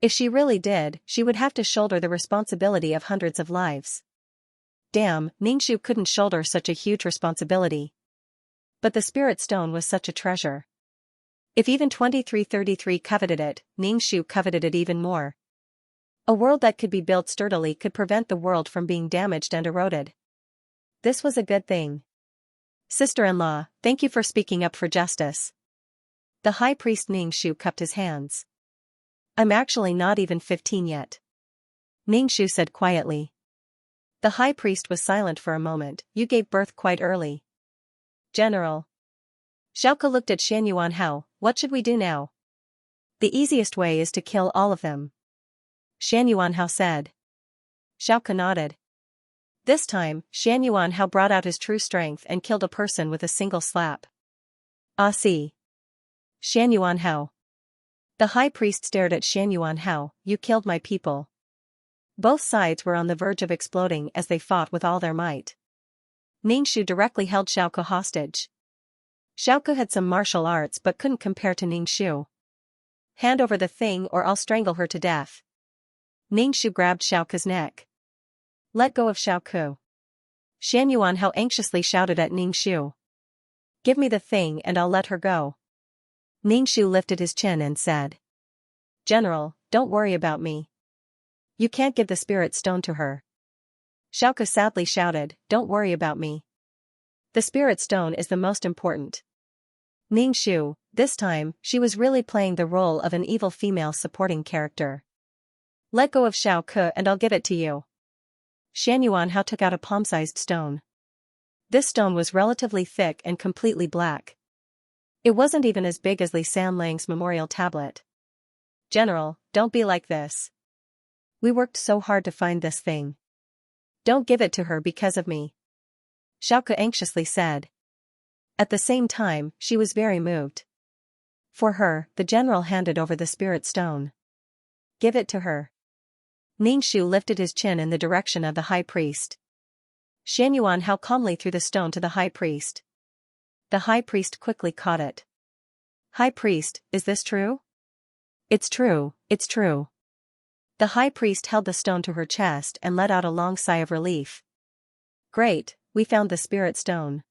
If she really did, she would have to shoulder the responsibility of hundreds of lives. Damn, Ningxu couldn't shoulder such a huge responsibility. But the spirit stone was such a treasure. If even 2333 coveted it, Ningxu coveted it even more. A world that could be built sturdily could prevent the world from being damaged and eroded. This was a good thing. Sister-in-law, thank you for speaking up for justice. The high priest Ningxu cupped his hands. I'm actually not even 15 yet. Ningxu said quietly. The high priest was silent for a moment. You gave birth quite early. General. Xiaoke looked at Xianyuan Hao. What should we do now? The easiest way is to kill all of them. Xianyuan Hao said. Xiaoke nodded. This time, Xianyuan Hao brought out his true strength and killed a person with a single slap. Ah see. Xianyuan Hao. The high priest stared at Xianyuan Hao. You killed my people. Both sides were on the verge of exploding as they fought with all their might. Ningxu directly held Xiaoke hostage. Xiaoke had some martial arts but couldn't compare to Ningxu. Hand over the thing or I'll strangle her to death. Ningxu grabbed Xiaoke's neck. Let go of Xiaoke. Xianyuan Hao anxiously shouted at Ningxu. Give me the thing and I'll let her go. Ningxu lifted his chin and said. General, don't worry about me. You can't give the spirit stone to her. Xiaoke sadly shouted, don't worry about me. The spirit stone is the most important. Ningxu, this time, she was really playing the role of an evil female supporting character. Let go of Xiaoke and I'll give it to you. Xianyuan Hao took out a palm-sized stone. This stone was relatively thick and completely black. It wasn't even as big as Li Sanlang's memorial tablet. General, don't be like this. We worked so hard to find this thing. Don't give it to her because of me. Xiaoke anxiously said. At the same time, she was very moved. For her, the general handed over the spirit stone. Give it to her. Ningxu lifted his chin in the direction of the high priest. Xianyuan Hao calmly threw the stone to the high priest. The high priest quickly caught it. High priest, is this true? It's true, it's true. The high priest held the stone to her chest and let out a long sigh of relief. Great, we found the spirit stone.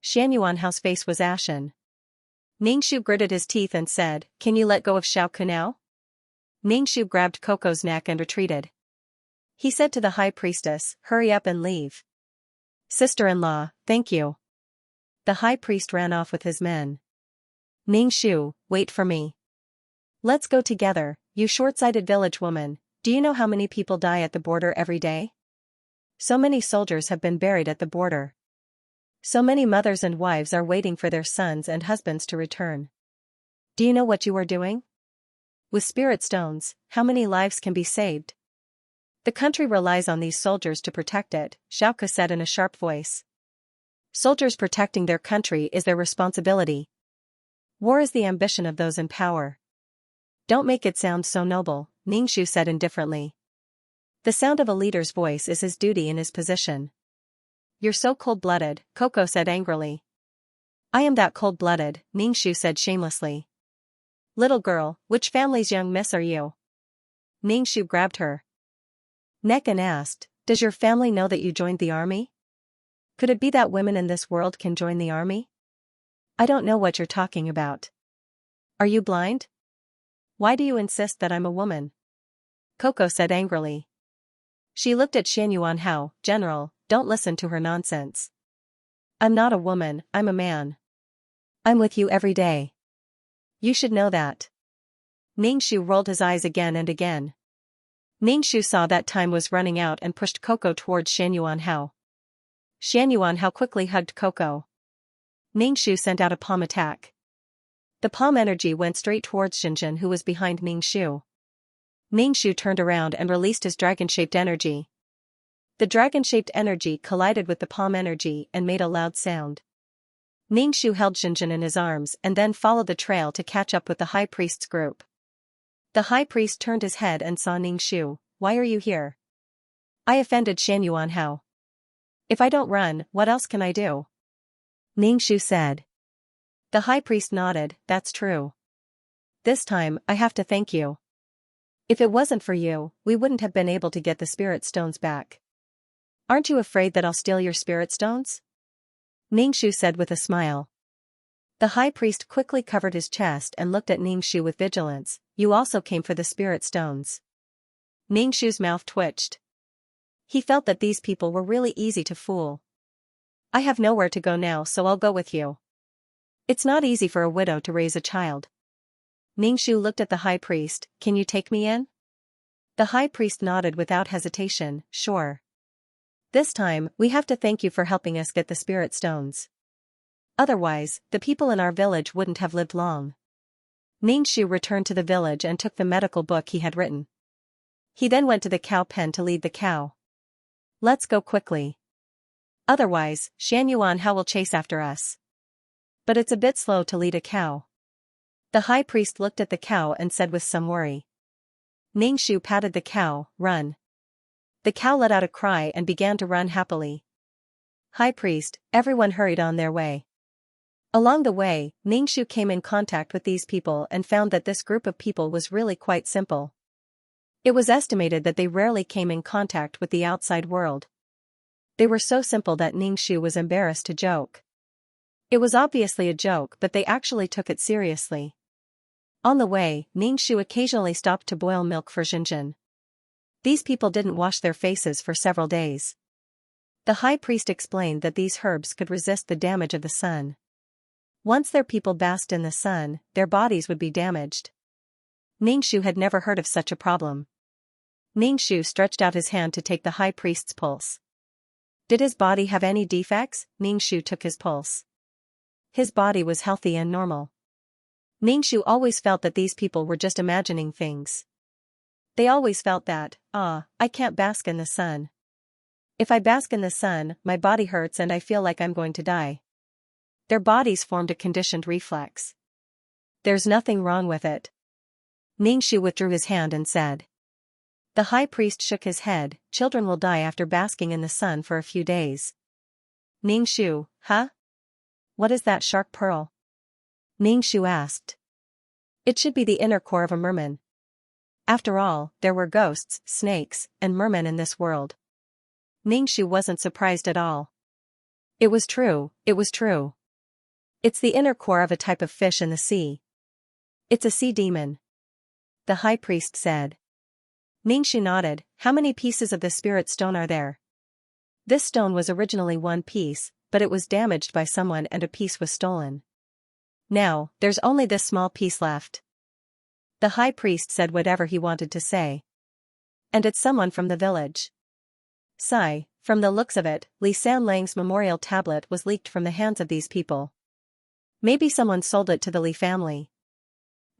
Xianyuan Hao's face was ashen. Ningxu gritted his teeth and said, can you let go of Xiaoke now? Ningxu grabbed Coco's neck and retreated. He said to the high priestess, hurry up and leave. Sister-in-law, thank you. The high priest ran off with his men. Ningxu, wait for me. Let's go together, you short-sighted village woman. Do you know how many people die at the border every day? So many soldiers have been buried at the border. So many mothers and wives are waiting for their sons and husbands to return. Do you know what you are doing? With spirit stones, how many lives can be saved? The country relies on these soldiers to protect it, Xiaoke said in a sharp voice. Soldiers protecting their country is their responsibility. War is the ambition of those in power. Don't make it sound so noble, Ningxu said indifferently. The sound of a leader's voice is his duty in his position. You're so cold-blooded, Coco said angrily. I am that cold-blooded, Ningxu said shamelessly. Little girl, which family's young miss are you? Ningxu grabbed her neck and asked, does your family know that you joined the army? Could it be that women in this world can join the army? I don't know what you're talking about. Are you blind? Why do you insist that I'm a woman? Coco said angrily. She looked at Xianyuan Hao, General, don't listen to her nonsense. I'm not a woman, I'm a man. I'm with you every day. You should know that. Ningxu rolled his eyes again and again. Ningxu saw that time was running out and pushed Coco towards Xianyuan Hao. Xianyuan Hao quickly hugged Coco. Ningxu sent out a palm attack. The palm energy went straight towards Xinjin, who was behind Ningxu. Ningxu turned around and released his dragon-shaped energy. The dragon-shaped energy collided with the palm energy and made a loud sound. Ningxu held Xinjin in his arms and then followed the trail to catch up with the high priest's group. The high priest turned his head and saw Ningxu. Why are you here? I offended Xianyuan Hao. If I don't run, what else can I do? Ningxu said. The high priest nodded, that's true. This time, I have to thank you. If it wasn't for you, we wouldn't have been able to get the spirit stones back. Aren't you afraid that I'll steal your spirit stones? Ningxu said with a smile. The high priest quickly covered his chest and looked at Ningxu with vigilance. You also came for the spirit stones. Ningshu's mouth twitched. He felt that these people were really easy to fool. I have nowhere to go now, so I'll go with you. It's not easy for a widow to raise a child. Ningshu looked at the high priest. Can you take me in? The high priest nodded without hesitation. Sure. This time, we have to thank you for helping us get the spirit stones. Otherwise, the people in our village wouldn't have lived long. Ningshu returned to the village and took the medical book he had written. He then went to the cow pen to lead the cow. Let's go quickly. Otherwise, Xianyuan will chase after us. But it's a bit slow to lead a cow. The high priest looked at the cow and said with some worry. Ningshu patted the cow. Run. The cow let out a cry and began to run happily. High priest, everyone hurried on their way. Along the way, Ningshu came in contact with these people and found that this group of people was really quite simple. It was estimated that they rarely came in contact with the outside world. They were so simple that Ningshu was embarrassed to joke. It was obviously a joke, but they actually took it seriously. On the way, Ningshu occasionally stopped to boil milk for Xianxia. These people didn't wash their faces for several days. The high priest explained that these herbs could resist the damage of the sun. Once their people basked in the sun, their bodies would be damaged. Ningshu had never heard of such a problem. Ningshu stretched out his hand to take the high priest's pulse. Did his body have any defects? Ningshu took his pulse. His body was healthy and normal. Ningshu always felt that these people were just imagining things. They always felt that, I can't bask in the sun. If I bask in the sun, my body hurts and I feel like I'm going to die. Their bodies formed a conditioned reflex. There's nothing wrong with it. Ningshu withdrew his hand and said. The high priest shook his head. Children will die after basking in the sun for a few days. Ningshu, huh? What is that shark pearl? Ningshu asked. It should be the inner core of a merman. After all, there were ghosts, snakes, and mermen in this world. Ningshu wasn't surprised at all. It was true, it was true. It's the inner core of a type of fish in the sea. It's a sea demon. The high priest said. Ningshu nodded. How many pieces of the spirit stone are there? This stone was originally one piece, but it was damaged by someone and a piece was stolen. Now, there's only this small piece left. The high priest said whatever he wanted to say. And it's someone from the village. Sigh, from the looks of it, Li Sanlang's memorial tablet was leaked from the hands of these people. Maybe someone sold it to the Li family.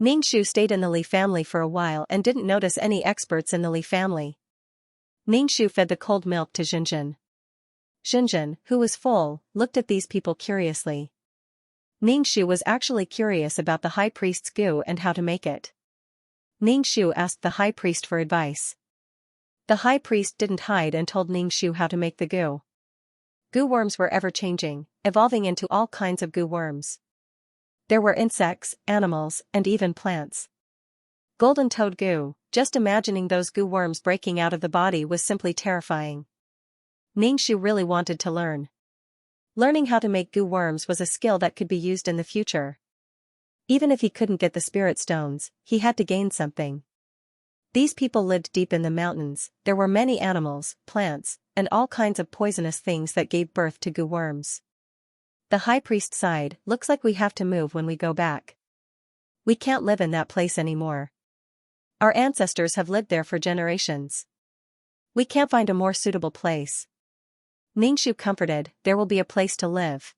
Ningshu stayed in the Li family for a while and didn't notice any experts in the Li family. Ningshu fed the cold milk to Xianxia. Xianxia, who was full, looked at these people curiously. Ningshu was actually curious about the high priest's goo and how to make it. Ningshu asked the high priest for advice. The high priest didn't hide and told Ningshu how to make the goo. Goo worms were ever-changing, evolving into all kinds of goo worms. There were insects, animals, and even plants. Golden toad goo, just imagining those goo worms breaking out of the body was simply terrifying. Ningshu really wanted to learn. Learning how to make goo worms was a skill that could be used in the future. Even if he couldn't get the spirit stones, he had to gain something. These people lived deep in the mountains. There were many animals, plants, and all kinds of poisonous things that gave birth to goo worms. The high priest sighed. Looks like we have to move when we go back. We can't live in that place anymore. Our ancestors have lived there for generations. We can't find a more suitable place. Ningshu comforted. There will be a place to live.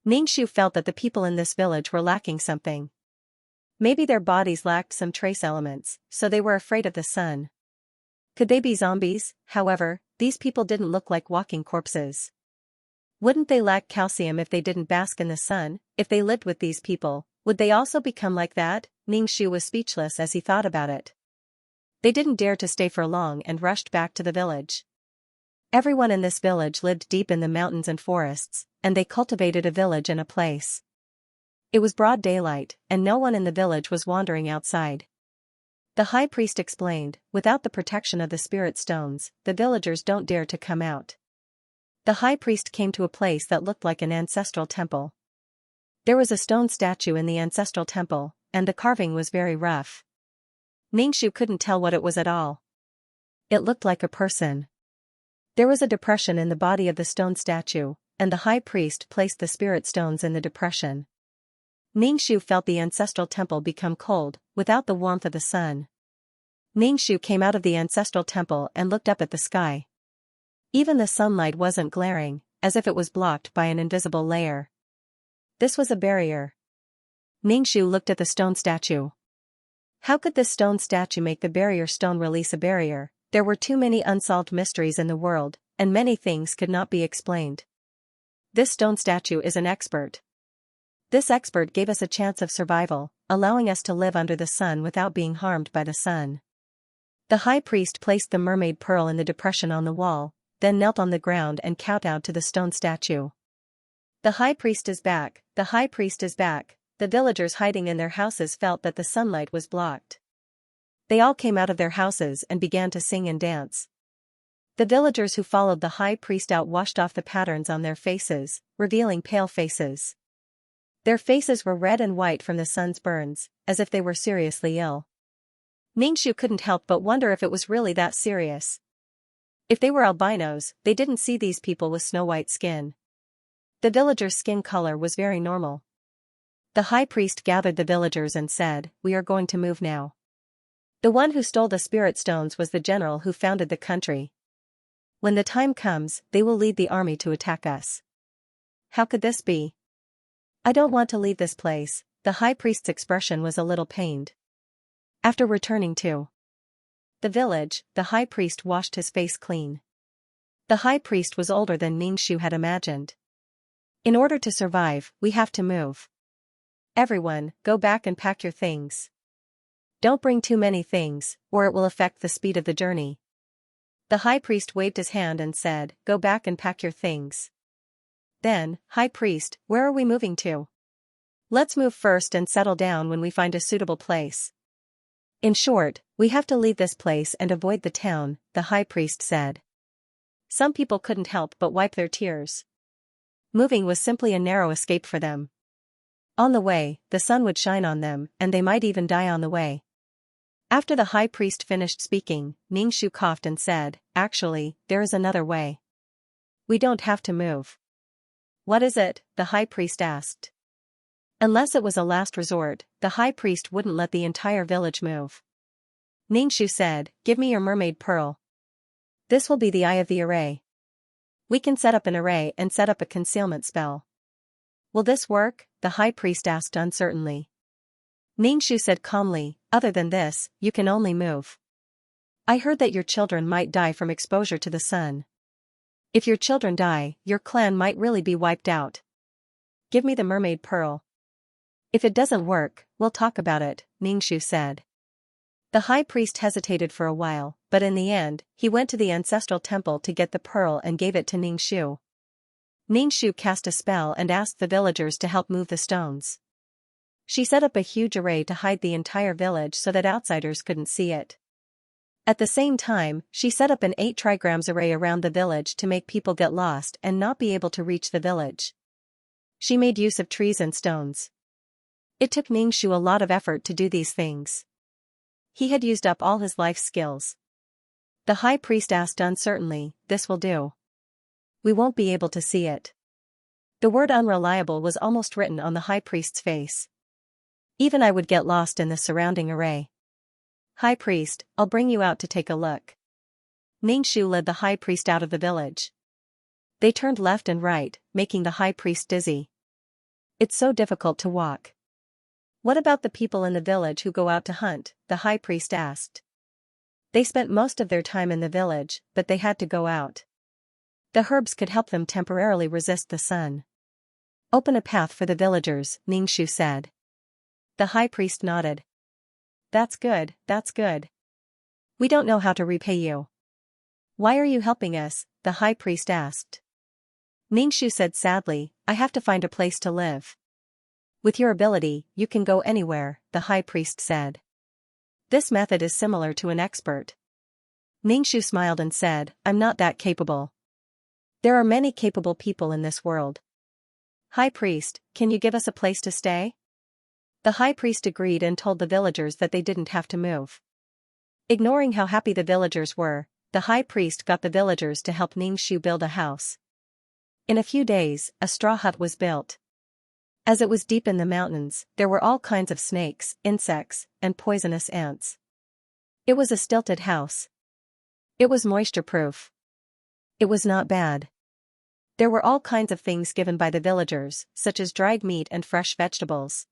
Ningshu felt that the people in this village were lacking something. Maybe their bodies lacked some trace elements, so they were afraid of the sun. Could they be zombies? However, these people didn't look like walking corpses. Wouldn't they lack calcium if they didn't bask in the sun? If they lived with these people, would they also become like that? Ningshu was speechless as he thought about it. They didn't dare to stay for long and rushed back to the village. Everyone in this village lived deep in the mountains and forests, and they cultivated a village and a place. It was broad daylight, and no one in the village was wandering outside. The high priest explained, without the protection of the spirit stones, the villagers don't dare to come out. The high priest came to a place that looked like an ancestral temple. There was a stone statue in the ancestral temple, and the carving was very rough. Ningshu couldn't tell what it was at all. It looked like a person. There was a depression in the body of the stone statue, and the high priest placed the spirit stones in the depression. Ningxu felt the ancestral temple become cold, without the warmth of the sun. Ningxu came out of the ancestral temple and looked up at the sky. Even the sunlight wasn't glaring, as if it was blocked by an invisible layer. This was a barrier. Ningxu looked at the stone statue. How could this stone statue make the barrier stone release a barrier? There were too many unsolved mysteries in the world, and many things could not be explained. This stone statue is an expert. This expert gave us a chance of survival, allowing us to live under the sun without being harmed by the sun. The high priest placed the mermaid pearl in the depression on the wall, then knelt on the ground and kowtowed to the stone statue. The high priest is back, the high priest is back. The villagers hiding in their houses felt that the sunlight was blocked. They all came out of their houses and began to sing and dance. The villagers who followed the high priest out washed off the patterns on their faces, revealing pale faces. Their faces were red and white from the sun's burns, as if they were seriously ill. Ningxu couldn't help but wonder if it was really that serious. If they were albinos, they didn't see these people with snow-white skin. The villagers' skin color was very normal. The high priest gathered the villagers and said, "We are going to move now. The one who stole the spirit stones was the general who founded the country. When the time comes, they will lead the army to attack us." How could this be? "I don't want to leave this place." The high priest's expression was a little pained. After returning to the village, the high priest washed his face clean. The high priest was older than Ningxu had imagined. "In order to survive, we have to move. Everyone, go back and pack your things. Don't bring too many things, or it will affect the speed of the journey." The high priest waved his hand and said, "Go back and pack your things." Then, "High priest, where are we moving to?" "Let's move first and settle down when we find a suitable place. In short, we have to leave this place and avoid the town," the high priest said. Some people couldn't help but wipe their tears. Moving was simply a narrow escape for them. On the way, the sun would shine on them, and they might even die on the way. After the high priest finished speaking, Ningxu coughed and said, "Actually, there is another way. We don't have to move." "What is it?" the high priest asked. Unless it was a last resort, the high priest wouldn't let the entire village move. Ningxu said, "Give me your mermaid pearl. This will be the eye of the array. We can set up an array and set up a concealment spell." "Will this work?" the high priest asked uncertainly. Ningxu said calmly, "Other than this, you can only move. I heard that your children might die from exposure to the sun. If your children die, your clan might really be wiped out. Give me the mermaid pearl. If it doesn't work, we'll talk about it," Ningxu said. The high priest hesitated for a while, but in the end, he went to the ancestral temple to get the pearl and gave it to Ningxu. Ningxu cast a spell and asked the villagers to help move the stones. She set up a huge array to hide the entire village so that outsiders couldn't see it. At the same time, she set up an 8 trigrams array around the village to make people get lost and not be able to reach the village. She made use of trees and stones. It took Ningxu a lot of effort to do these things. He had used up all his life skills. The high priest asked uncertainly, "This will do? We won't be able to see it." The word unreliable was almost written on the high priest's face. "Even I would get lost in the surrounding array." "High priest, I'll bring you out to take a look." Ningxu led the high priest out of the village. They turned left and right, making the high priest dizzy. "It's so difficult to walk." "What about the people in the village who go out to hunt?" the high priest asked. "They spent most of their time in the village, but they had to go out. The herbs could help them temporarily resist the sun." "Open a path for the villagers," Ningxu said. The high priest nodded. That's good, that's good. We don't know how to repay you." "Why are you helping us?" the high priest asked. Ningxu said sadly, "I have to find a place to live." "With your ability, you can go anywhere," the high priest said. "This method is similar to an expert." Ningxu smiled and said, "I'm not that capable. There are many capable people in this world." "High priest, can you give us a place to stay?" The high priest agreed and told the villagers that they didn't have to move. Ignoring how happy the villagers were, the high priest got the villagers to help Ningxu build a house. In a few days, a straw hut was built. As it was deep in the mountains, there were all kinds of snakes, insects, and poisonous ants. It was a stilted house. It was moisture-proof. It was not bad. There were all kinds of things given by the villagers, such as dried meat and fresh vegetables.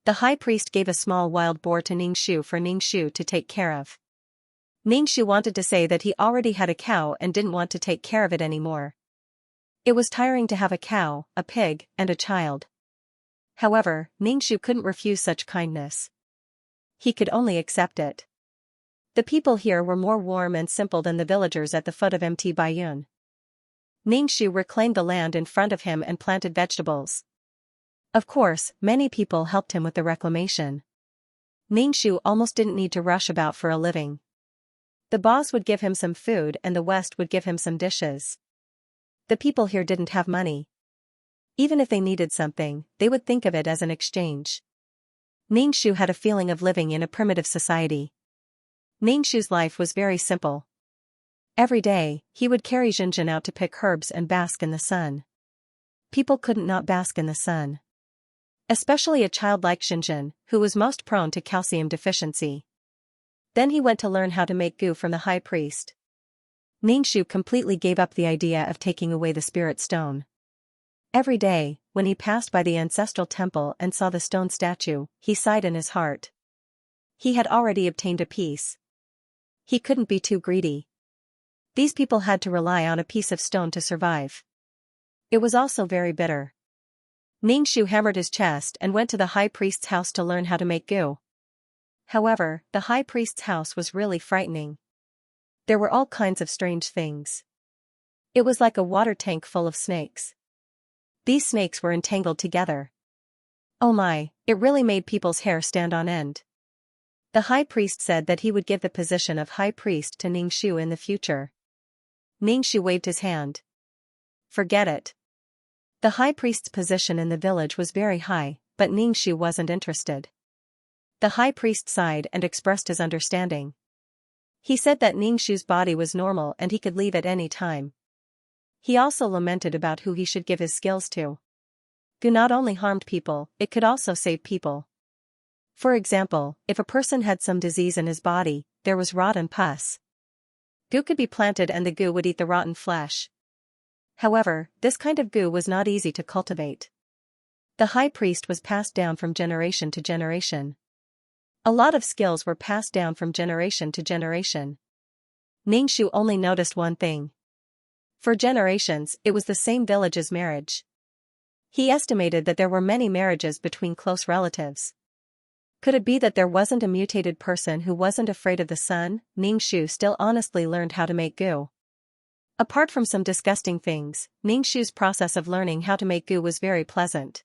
The high priest gave a small wild boar to Ningxu for Ningxu to take care of. Ningxu wanted to say that he already had a cow and didn't want to take care of it anymore. It was tiring to have a cow, a pig, and a child. However, Ningxu couldn't refuse such kindness. He could only accept it. The people here were more warm and simple than the villagers at the foot of Mt. Baiyun. Ningxu reclaimed the land in front of him and planted vegetables. Of course, many people helped him with the reclamation. Ningxu almost didn't need to rush about for a living. The boss would give him some food and the West would give him some dishes. The people here didn't have money. Even if they needed something, they would think of it as an exchange. Ningxu had a feeling of living in a primitive society. Ningxu's life was very simple. Every day, he would carry Xianxia out to pick herbs and bask in the sun. People couldn't not bask in the sun. Especially a child like Xianxia, who was most prone to calcium deficiency. Then he went to learn how to make gu from the high priest. Ningxu completely gave up the idea of taking away the spirit stone. Every day, when he passed by the ancestral temple and saw the stone statue, he sighed in his heart. He had already obtained a piece. He couldn't be too greedy. These people had to rely on a piece of stone to survive. It was also very bitter. Ningxu hammered his chest and went to the high priest's house to learn how to make gu. However, the high priest's house was really frightening. There were all kinds of strange things. It was like a water tank full of snakes. These snakes were entangled together. Oh my, it really made people's hair stand on end. The high priest said that he would give the position of high priest to Ningxu in the future. Ningxu waved his hand. Forget it. The high priest's position in the village was very high, but Ningxu wasn't interested. The high priest sighed and expressed his understanding. He said that Ningxu's body was normal and he could leave at any time. He also lamented about who he should give his skills to. Gu not only harmed people, it could also save people. For example, if a person had some disease in his body, there was rot and pus. Gu could be planted and the gu would eat the rotten flesh. However, this kind of gu was not easy to cultivate. The high priest was passed down from generation to generation. A lot of skills were passed down from generation to generation. Ningxu only noticed one thing. For generations, it was the same village's marriage. He estimated that there were many marriages between close relatives. Could it be that there wasn't a mutated person who wasn't afraid of the sun? Ningxu still honestly learned how to make gu. Apart from some disgusting things, Ningxu's process of learning how to make gu was very pleasant.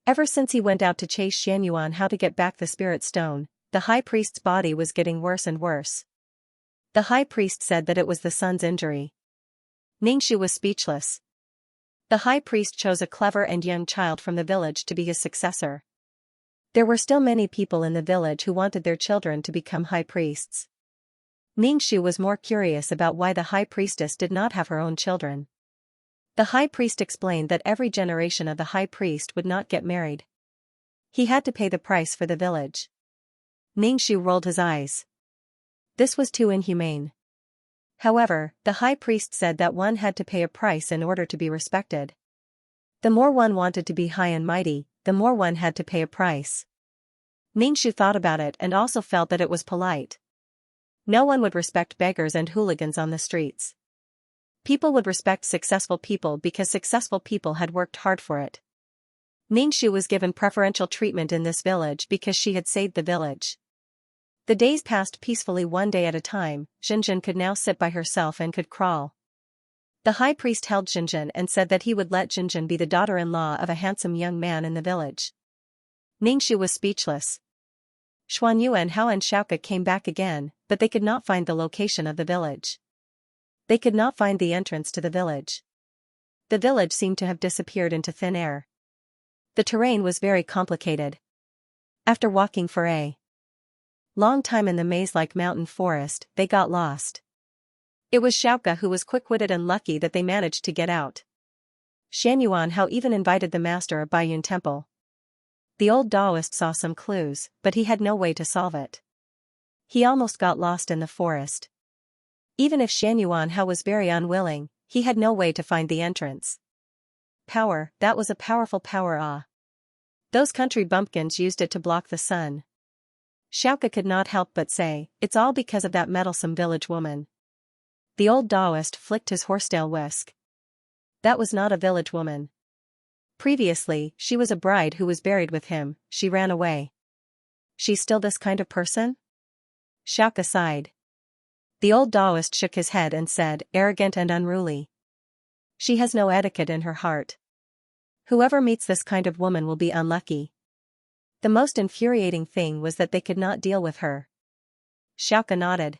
Ever since he went out to chase Xianyuan how to get back the spirit stone, the high priest's body was getting worse and worse. The high priest said that it was the sun's injury. Ningxu was speechless. The high priest chose a clever and young child from the village to be his successor. There were still many people in the village who wanted their children to become high priests. Ningxu was more curious about why the high priestess did not have her own children. The high priest explained that every generation of the high priest would not get married. He had to pay the price for the village. Ningxu rolled his eyes. This was too inhumane. However, the high priest said that one had to pay a price in order to be respected. The more one wanted to be high and mighty, the more one had to pay a price. Ningxu thought about it and also felt that it was polite. No one would respect beggars and hooligans on the streets. People would respect successful people because successful people had worked hard for it. Ningxu was given preferential treatment in this village because she had saved the village. The days passed peacefully one day at a time. Xianxia could now sit by herself and could crawl. The high priest held Xianxia and said that he would let Xianxia be the daughter-in-law of a handsome young man in the village. Ningxu was speechless. Xuanyuan and Hao and Xiaoka came back again, but they could not find the location of the village. They could not find the entrance to the village. The village seemed to have disappeared into thin air. The terrain was very complicated. After walking for a long time in the maze-like mountain forest, they got lost. It was Xiaoka who was quick-witted and lucky that they managed to get out. Xianyuan even invited the master of Baiyun Temple. The old Taoist saw some clues, but he had no way to solve it. He almost got lost in the forest. Even if Xianyuan was very unwilling, he had no way to find the entrance. Power, that was a powerful power. Those country bumpkins used it to block the sun. Xiaoka could not help but say, it's all because of that meddlesome village woman. The old Taoist flicked his horsetail whisk. That was not a village woman. Previously, she was a bride who was buried with him, she ran away. She's still this kind of person? Xiaoka sighed. The old Taoist shook his head and said, arrogant and unruly. She has no etiquette in her heart. Whoever meets this kind of woman will be unlucky. The most infuriating thing was that they could not deal with her. Xiaoka nodded.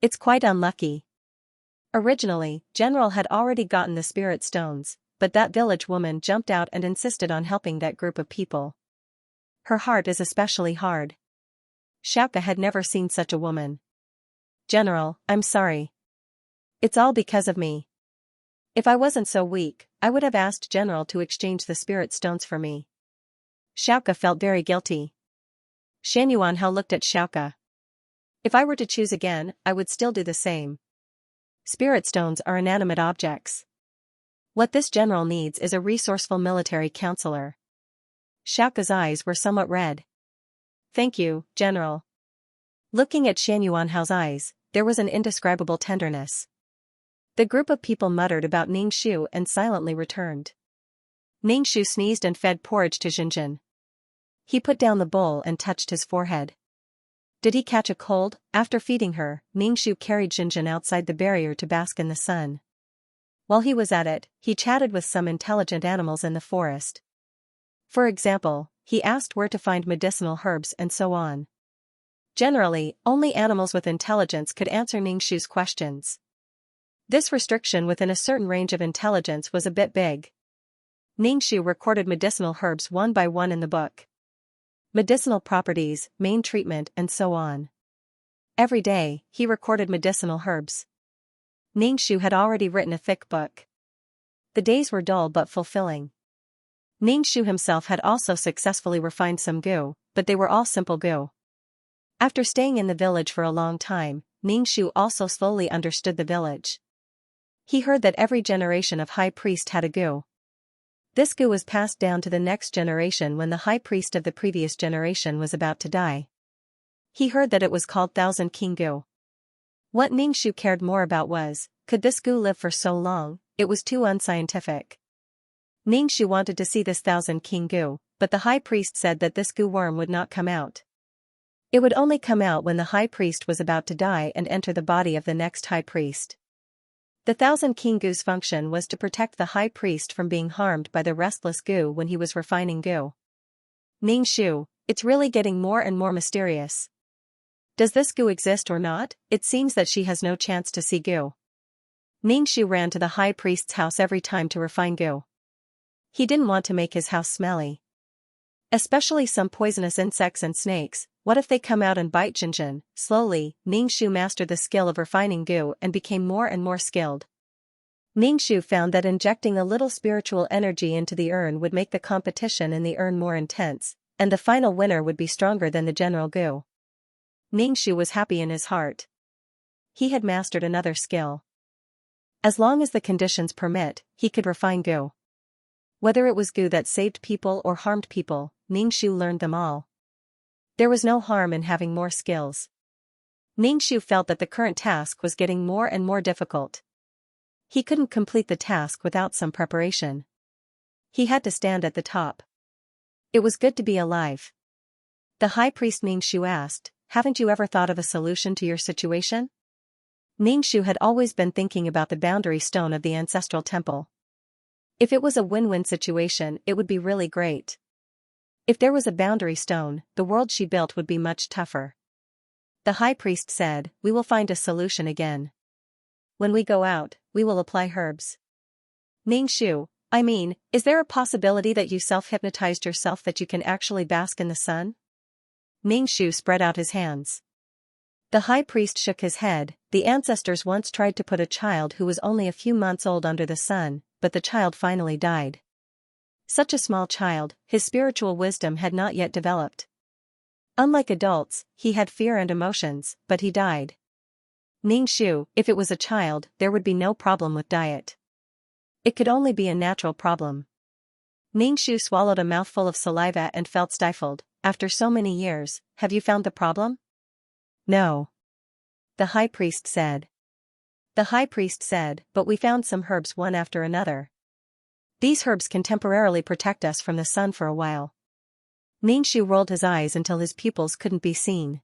It's quite unlucky. Originally, General had already gotten the spirit stones, but that village woman jumped out and insisted on helping that group of people. Her heart is especially hard. Xiaoka had never seen such a woman. General, I'm sorry. It's all because of me. If I wasn't so weak, I would have asked General to exchange the spirit stones for me. Xiaoka felt very guilty. Xianyuan looked at Xiaoka. If I were to choose again, I would still do the same. Spirit stones are inanimate objects. What this general needs is a resourceful military counselor. Xiaoka's eyes were somewhat red. Thank you, General. Looking at Xianyuan's eyes, there was an indescribable tenderness. The group of people muttered about Ningxu and silently returned. Ningxu sneezed and fed porridge to Xinjin. He put down the bowl and touched his forehead. Did he catch a cold? After feeding her, Ningxu carried Xinjin outside the barrier to bask in the sun. While he was at it, he chatted with some intelligent animals in the forest. For example, he asked where to find medicinal herbs and so on. Generally, only animals with intelligence could answer Ningxu's questions. This restriction within a certain range of intelligence was a bit big. Ningxu recorded medicinal herbs one by one in the book. Medicinal properties, main treatment and so on. Every day, he recorded medicinal herbs. Ningxu had already written a thick book. The days were dull but fulfilling. Ningxu himself had also successfully refined some gu, but they were all simple gu. After staying in the village for a long time, Ningxu also slowly understood the village. He heard that every generation of high priest had a gu. This gu was passed down to the next generation when the high priest of the previous generation was about to die. He heard that it was called Thousand King gu. What Ningxu cared more about was, could this gu live for so long? It was too unscientific. Ningxu wanted to see this Thousand King gu, but the high priest said that this gu worm would not come out. It would only come out when the high priest was about to die and enter the body of the next high priest. The Thousand King gu's function was to protect the high priest from being harmed by the restless gu when he was refining gu. Ningxu, it's really getting more and more mysterious. Does this gu exist or not? It seems that she has no chance to see gu. Ningxu ran to the high priest's house every time to refine gu. He didn't want to make his house smelly. Especially some poisonous insects and snakes. What if they come out and bite Xinjin? Slowly, Ningxu mastered the skill of refining gu and became more and more skilled. Ningxu found that injecting a little spiritual energy into the urn would make the competition in the urn more intense, and the final winner would be stronger than the general gu. Ningxu was happy in his heart. He had mastered another skill. As long as the conditions permit, he could refine gu. Whether it was gu that saved people or harmed people, Ningxu learned them all. There was no harm in having more skills. Ningxu felt that the current task was getting more and more difficult. He couldn't complete the task without some preparation. He had to stand at the top. It was good to be alive. The high priest Ningxu asked, haven't you ever thought of a solution to your situation? Ningxu had always been thinking about the boundary stone of the ancestral temple. If it was a win-win situation, it would be really great. If there was a boundary stone, the world she built would be much tougher. The high priest said, we will find a solution again. When we go out, we will apply herbs. Ningxu, is there a possibility that you self-hypnotized yourself that you can actually bask in the sun? Ningxu spread out his hands. The high priest shook his head. The ancestors once tried to put a child who was only a few months old under the sun, but the child finally died. Such a small child, his spiritual wisdom had not yet developed. Unlike adults, he had fear and emotions, but he died. Ningxu, if it was a child, there would be no problem with diet. It could only be a natural problem. Ningxu swallowed a mouthful of saliva and felt stifled. After so many years, have you found the problem? No. The high priest said. The high priest said, but we found some herbs one after another. These herbs can temporarily protect us from the sun for a while. Ningxu rolled his eyes until his pupils couldn't be seen.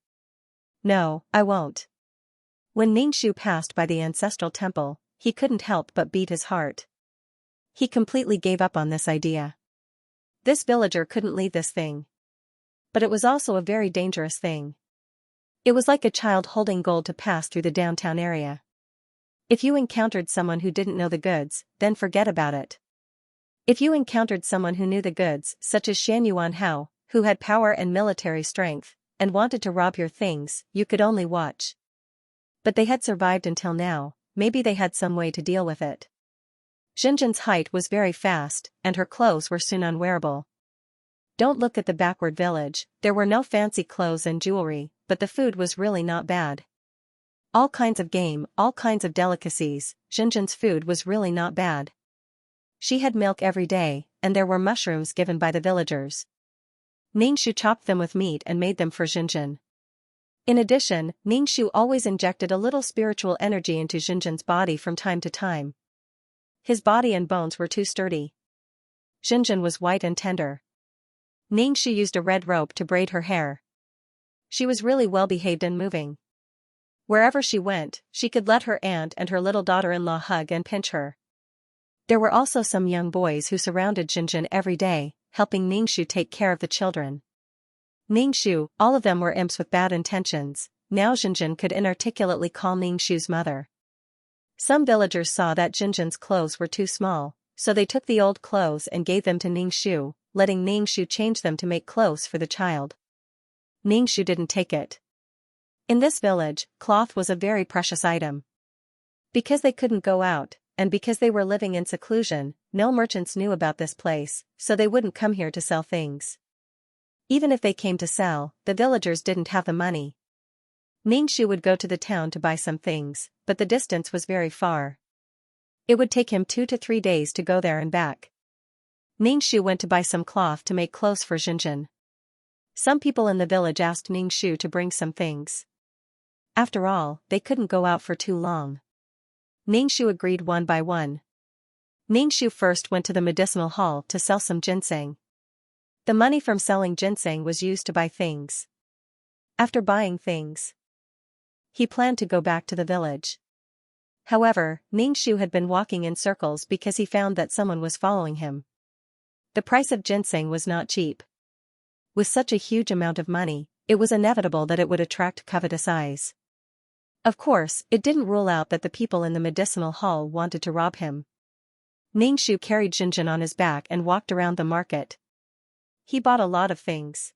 No, I won't. When Ningxu passed by the ancestral temple, he couldn't help but beat his heart. He completely gave up on this idea. This villager couldn't lead this thing. But it was also a very dangerous thing. It was like a child holding gold to pass through the downtown area. If you encountered someone who didn't know the goods, then forget about it. If you encountered someone who knew the goods, such as Shan Yuan Hao, who had power and military strength, and wanted to rob your things, you could only watch. But they had survived until now, maybe they had some way to deal with it. Xinjin's height was very fast, and her clothes were soon unwearable. Don't look at the backward village, there were no fancy clothes and jewelry, but the food was really not bad. All kinds of game, all kinds of delicacies, Xinjin's food was really not bad. She had milk every day, and there were mushrooms given by the villagers. Ningxu chopped them with meat and made them for Xinjin. In addition, Ningxu always injected a little spiritual energy into Xinjin's body from time to time. His body and bones were too sturdy. Xinjin was white and tender. Ningxu used a red rope to braid her hair. She was really well behaved and moving. Wherever she went, she could let her aunt and her little daughter-in-law hug and pinch her. There were also some young boys who surrounded Xinjin every day, helping Ningxu take care of the children. Ningxu, all of them were imps with bad intentions. Now Xinjin could inarticulately call Ningxu's mother. Some villagers saw that Xinjin's clothes were too small, so they took the old clothes and gave them to Ningxu, letting Ningxu change them to make clothes for the child. Ningxu didn't take it. In this village, cloth was a very precious item. Because they couldn't go out, and because they were living in seclusion, no merchants knew about this place, so they wouldn't come here to sell things. Even if they came to sell, the villagers didn't have the money. Ningxu would go to the town to buy some things, but the distance was very far. It would take him 2 to 3 days to go there and back. Ningxu went to buy some cloth to make clothes for Xinjin. Some people in the village asked Ningxu to bring some things. After all, they couldn't go out for too long. Ningxu agreed one by one. Ningxu first went to the medicinal hall to sell some ginseng. The money from selling ginseng was used to buy things. After buying things, he planned to go back to the village. However, Ningxu had been walking in circles because he found that someone was following him. The price of ginseng was not cheap. With such a huge amount of money, it was inevitable that it would attract covetous eyes. Of course, it didn't rule out that the people in the medicinal hall wanted to rob him. Ningxu carried Xinjin on his back and walked around the market. He bought a lot of things.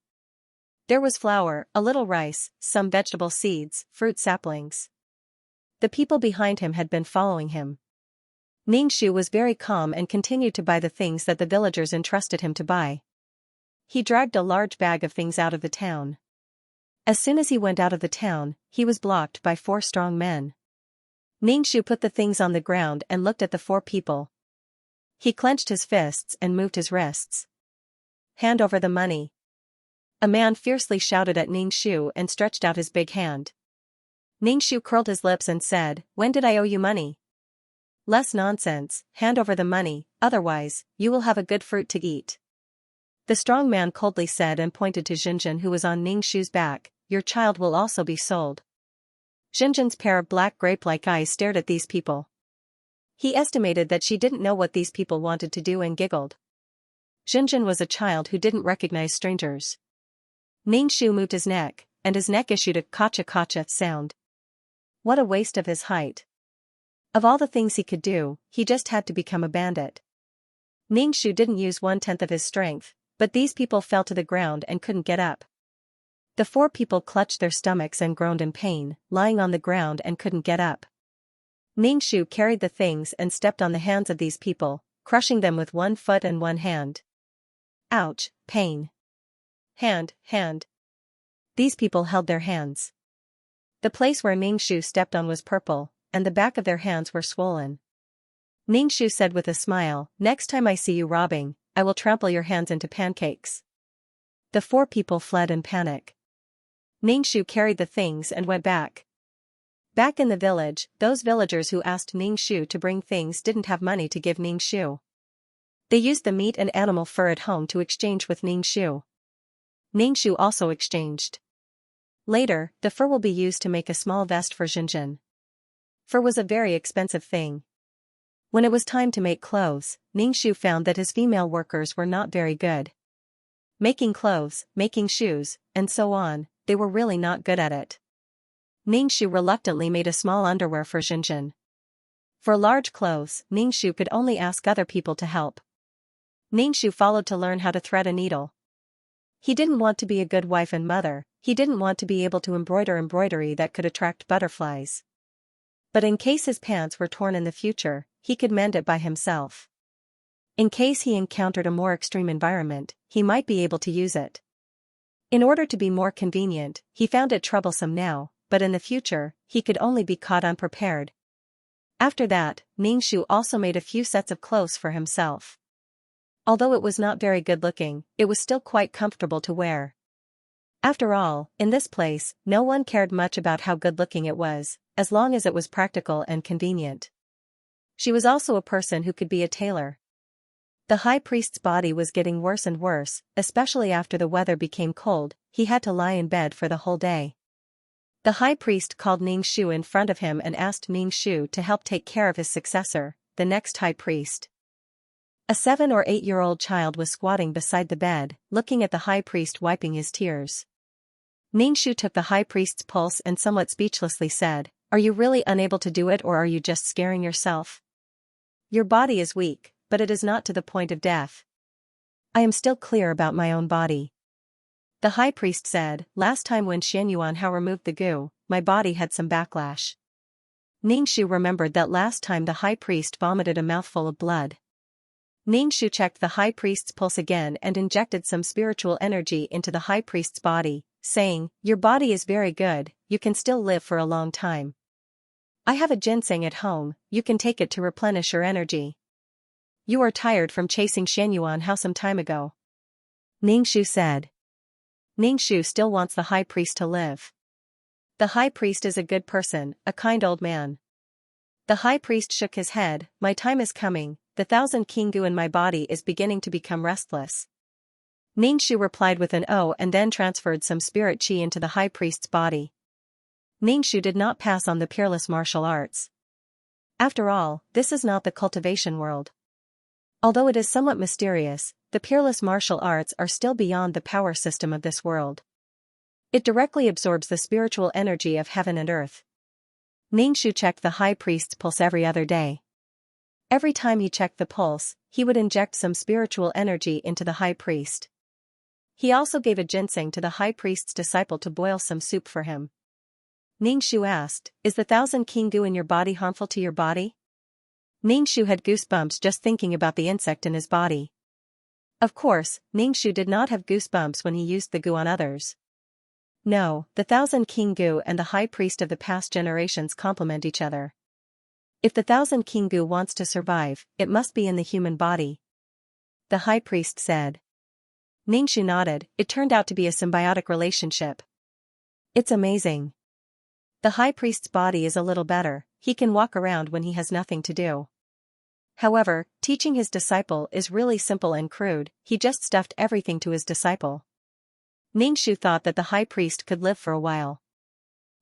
There was flour, a little rice, some vegetable seeds, fruit saplings. The people behind him had been following him. Ningxu was very calm and continued to buy the things that the villagers entrusted him to buy. He dragged a large bag of things out of the town. As soon as he went out of the town, he was blocked by 4 strong men. Ningxu put the things on the ground and looked at the 4 people. He clenched his fists and moved his wrists. Hand over the money. A man fiercely shouted at Ningxu and stretched out his big hand. Ningxu curled his lips and said, "When did I owe you money?" "Less nonsense, hand over the money, otherwise, you will have a good fruit to eat." The strong man coldly said and pointed to Xinjin who was on Ningxu's back, "Your child will also be sold." Xinjin's pair of black grape-like eyes stared at these people. He estimated that she didn't know what these people wanted to do and giggled. Xinjin was a child who didn't recognize strangers. Ningxu moved his neck, and his neck issued a kacha-kacha sound. What a waste of his height. Of all the things he could do, he just had to become a bandit. Ningxu didn't use 1/10 of his strength, but these people fell to the ground and couldn't get up. The four people clutched their stomachs and groaned in pain, lying on the ground and couldn't get up. Ningxu carried the things and stepped on the hands of these people, crushing them with one foot and one hand. Ouch, pain. Hand. These people held their hands. The place where Ningxu stepped on was purple, and the back of their hands were swollen. Ningxu said with a smile, "Next time I see you robbing, I will trample your hands into pancakes." The four people fled in panic. Ningxu carried the things and went back. Back in the village, those villagers who asked Ningxu to bring things didn't have money to give Ningxu. They used the meat and animal fur at home to exchange with Ningxu. Ningxu also exchanged. Later, the fur will be used to make a small vest for Xianxia. Fur was a very expensive thing. When it was time to make clothes, Ningxu found that his female workers were not very good. Making clothes, making shoes, and so on, they were really not good at it. Ningxu reluctantly made a small underwear for Xianxia. For large clothes, Ningxu could only ask other people to help. Ningxu followed to learn how to thread a needle. He didn't want to be a good wife and mother, he didn't want to be able to embroider embroidery that could attract butterflies. But in case his pants were torn in the future, he could mend it by himself. In case he encountered a more extreme environment, he might be able to use it. In order to be more convenient, he found it troublesome now, but in the future, he could only be caught unprepared. After that, Ningxu also made a few sets of clothes for himself. Although it was not very good looking, it was still quite comfortable to wear. After all, in this place, no one cared much about how good looking it was, as long as it was practical and convenient. She was also a person who could be a tailor. The high priest's body was getting worse and worse, especially after the weather became cold. He had to lie in bed for the whole day. The high priest called Ningxu in front of him and asked Ningxu to help take care of his successor, the next high priest. A 7 or 8-year-old child was squatting beside the bed, looking at the high priest wiping his tears. Ningxu took the high priest's pulse and somewhat speechlessly said, "Are you really unable to do it, or are you just scaring yourself? Your body is weak, but it is not to the point of death." "I am still clear about my own body." The high priest said, "Last time when Xianxia removed the goo, my body had some backlash." Ningxu remembered that last time the high priest vomited a mouthful of blood. Ningxu checked the high priest's pulse again and injected some spiritual energy into the high priest's body, saying, "Your body is very good, you can still live for a long time. I have a ginseng at home, you can take it to replenish your energy. You are tired from chasing Xianxia some time ago," Ningxu said. Ningxu still wants the high priest to live. The high priest is a good person, a kind old man. The high priest shook his head, "My time is coming, the 1,000 Kingu in my body is beginning to become restless." Ningxu replied with an "oh" and then transferred some spirit qi into the high priest's body. Ningxu did not pass on the peerless martial arts. After all, this is not the cultivation world. Although it is somewhat mysterious, the peerless martial arts are still beyond the power system of this world. It directly absorbs the spiritual energy of heaven and earth. Ningxu checked the high priest's pulse every other day. Every time he checked the pulse, he would inject some spiritual energy into the high priest. He also gave a ginseng to the high priest's disciple to boil some soup for him. Ningxu asked, "Is the 1,000 Kingu in your body harmful to your body?" Ningxu had goosebumps just thinking about the insect in his body. Of course, Ningxu did not have goosebumps when he used the goo on others. No, the 1,000 Kingu and the high priest of the past generations complement each other. If the 1,000 Kingu wants to survive, it must be in the human body, the high priest said. Ningxu nodded. It turned out to be a symbiotic relationship. It's amazing. The high priest's body is a little better, he can walk around when he has nothing to do. However, teaching his disciple is really simple and crude, he just stuffed everything to his disciple. Ningxu thought that the high priest could live for a while.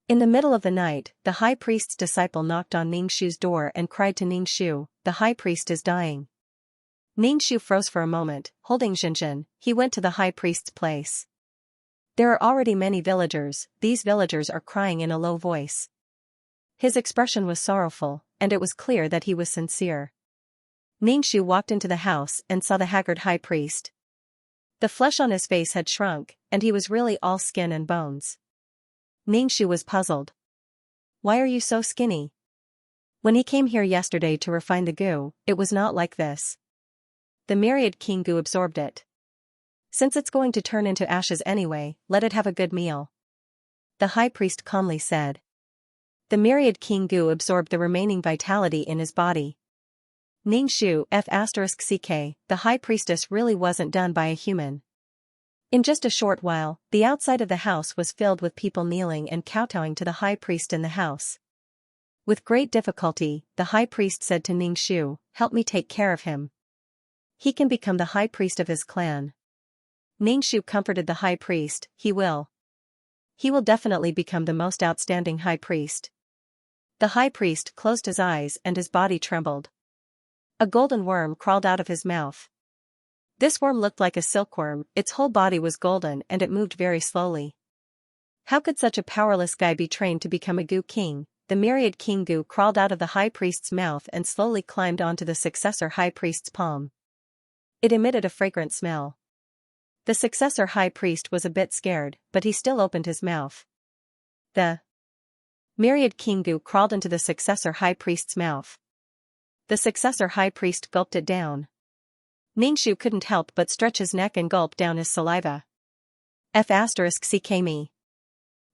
In the middle of the night, the high priest's disciple knocked on Ningxu's door and cried to Ningxu, "The high priest is dying." Ningxu froze for a moment, holding Xianxia, he went to the high priest's place. There are already many villagers, these villagers are crying in a low voice. His expression was sorrowful, and it was clear that he was sincere. Ningxu walked into the house and saw the haggard high priest. The flesh on his face had shrunk, and he was really all skin and bones. Ningxu was puzzled. Why are you so skinny? When he came here yesterday to refine the goo, it was not like this. The myriad king goo absorbed it. Since it's going to turn into ashes anyway, let it have a good meal. The high priest calmly said. The myriad king goo absorbed the remaining vitality in his body. Ningxu F*ck, the high priestess really wasn't done by a human. In just a short while, the outside of the house was filled with people kneeling and kowtowing to the high priest in the house. With great difficulty, the high priest said to Ningxu, "Help me take care of him. He can become the high priest of his clan." Ningxu comforted the high priest, He will definitely become the most outstanding high priest." The high priest closed his eyes and his body trembled. A golden worm crawled out of his mouth. This worm looked like a silkworm, its whole body was golden and it moved very slowly. How could such a powerless guy be trained to become a goo king? The myriad king goo crawled out of the high priest's mouth and slowly climbed onto the successor high priest's palm. It emitted a fragrant smell. The successor high priest was a bit scared, but he still opened his mouth. The myriad king goo crawled into the successor high priest's mouth. The successor high priest gulped it down. Ningxu couldn't help but stretch his neck and gulp down his saliva. F*ck me.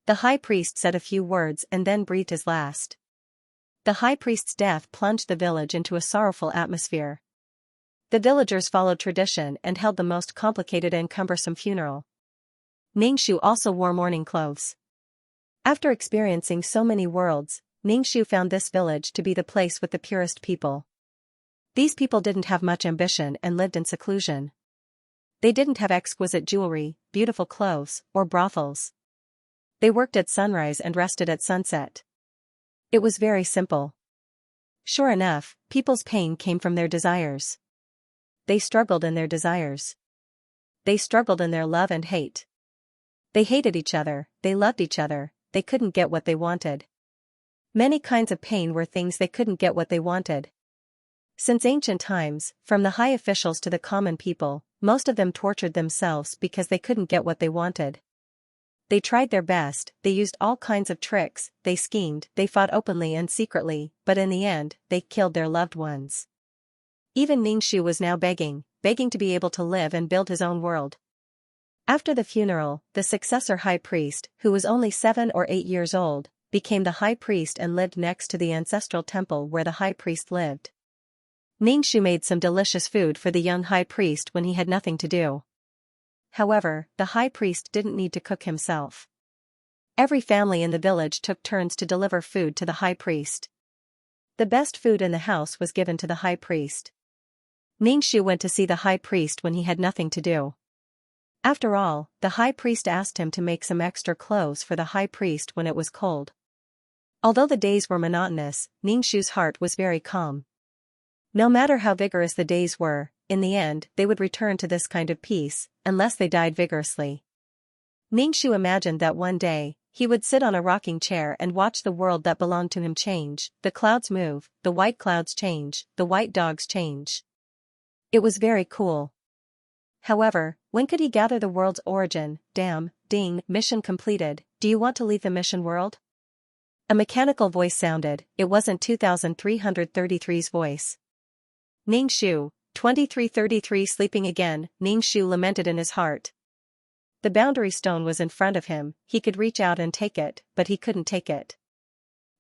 The high priest said a few words and then breathed his last. The high priest's death plunged the village into a sorrowful atmosphere. The villagers followed tradition and held the most complicated and cumbersome funeral. Ningxu also wore mourning clothes. After experiencing so many worlds, Ningxu found this village to be the place with the purest people. These people didn't have much ambition and lived in seclusion. They didn't have exquisite jewelry, beautiful clothes, or brothels. They worked at sunrise and rested at sunset. It was very simple. Sure enough, people's pain came from their desires. They struggled in their desires. They struggled in their love and hate. They hated each other, they loved each other, they couldn't get what they wanted. Many kinds of pain were things they couldn't get what they wanted. Since ancient times, from the high officials to the common people, most of them tortured themselves because they couldn't get what they wanted. They tried their best, they used all kinds of tricks, they schemed, they fought openly and secretly, but in the end, they killed their loved ones. Even Ningxu was now begging to be able to live and build his own world. After the funeral, the successor high priest, who was only 7 or 8 years old, became the high priest and lived next to the ancestral temple where the high priest lived. Ningxu made some delicious food for the young high priest when he had nothing to do. However, the high priest didn't need to cook himself. Every family in the village took turns to deliver food to the high priest. The best food in the house was given to the high priest. Ningxu went to see the high priest when he had nothing to do. After all, the high priest asked him to make some extra clothes for the high priest when it was cold. Although the days were monotonous, Ningxu's heart was very calm. No matter how vigorous the days were, in the end they would return to this kind of peace, unless they died vigorously. Ningxu imagined that one day, he would sit on a rocking chair and watch the world that belonged to him change, the clouds move, the white clouds change, the white dogs change. It was very cool. However, when could he gather the world's origin? Ding, mission completed, do you want to leave the mission world? A mechanical voice sounded, it wasn't 2333's voice. Ningxu, 2333 sleeping again, Ningxu lamented in his heart. The boundary stone was in front of him, he could reach out and take it, but he couldn't take it.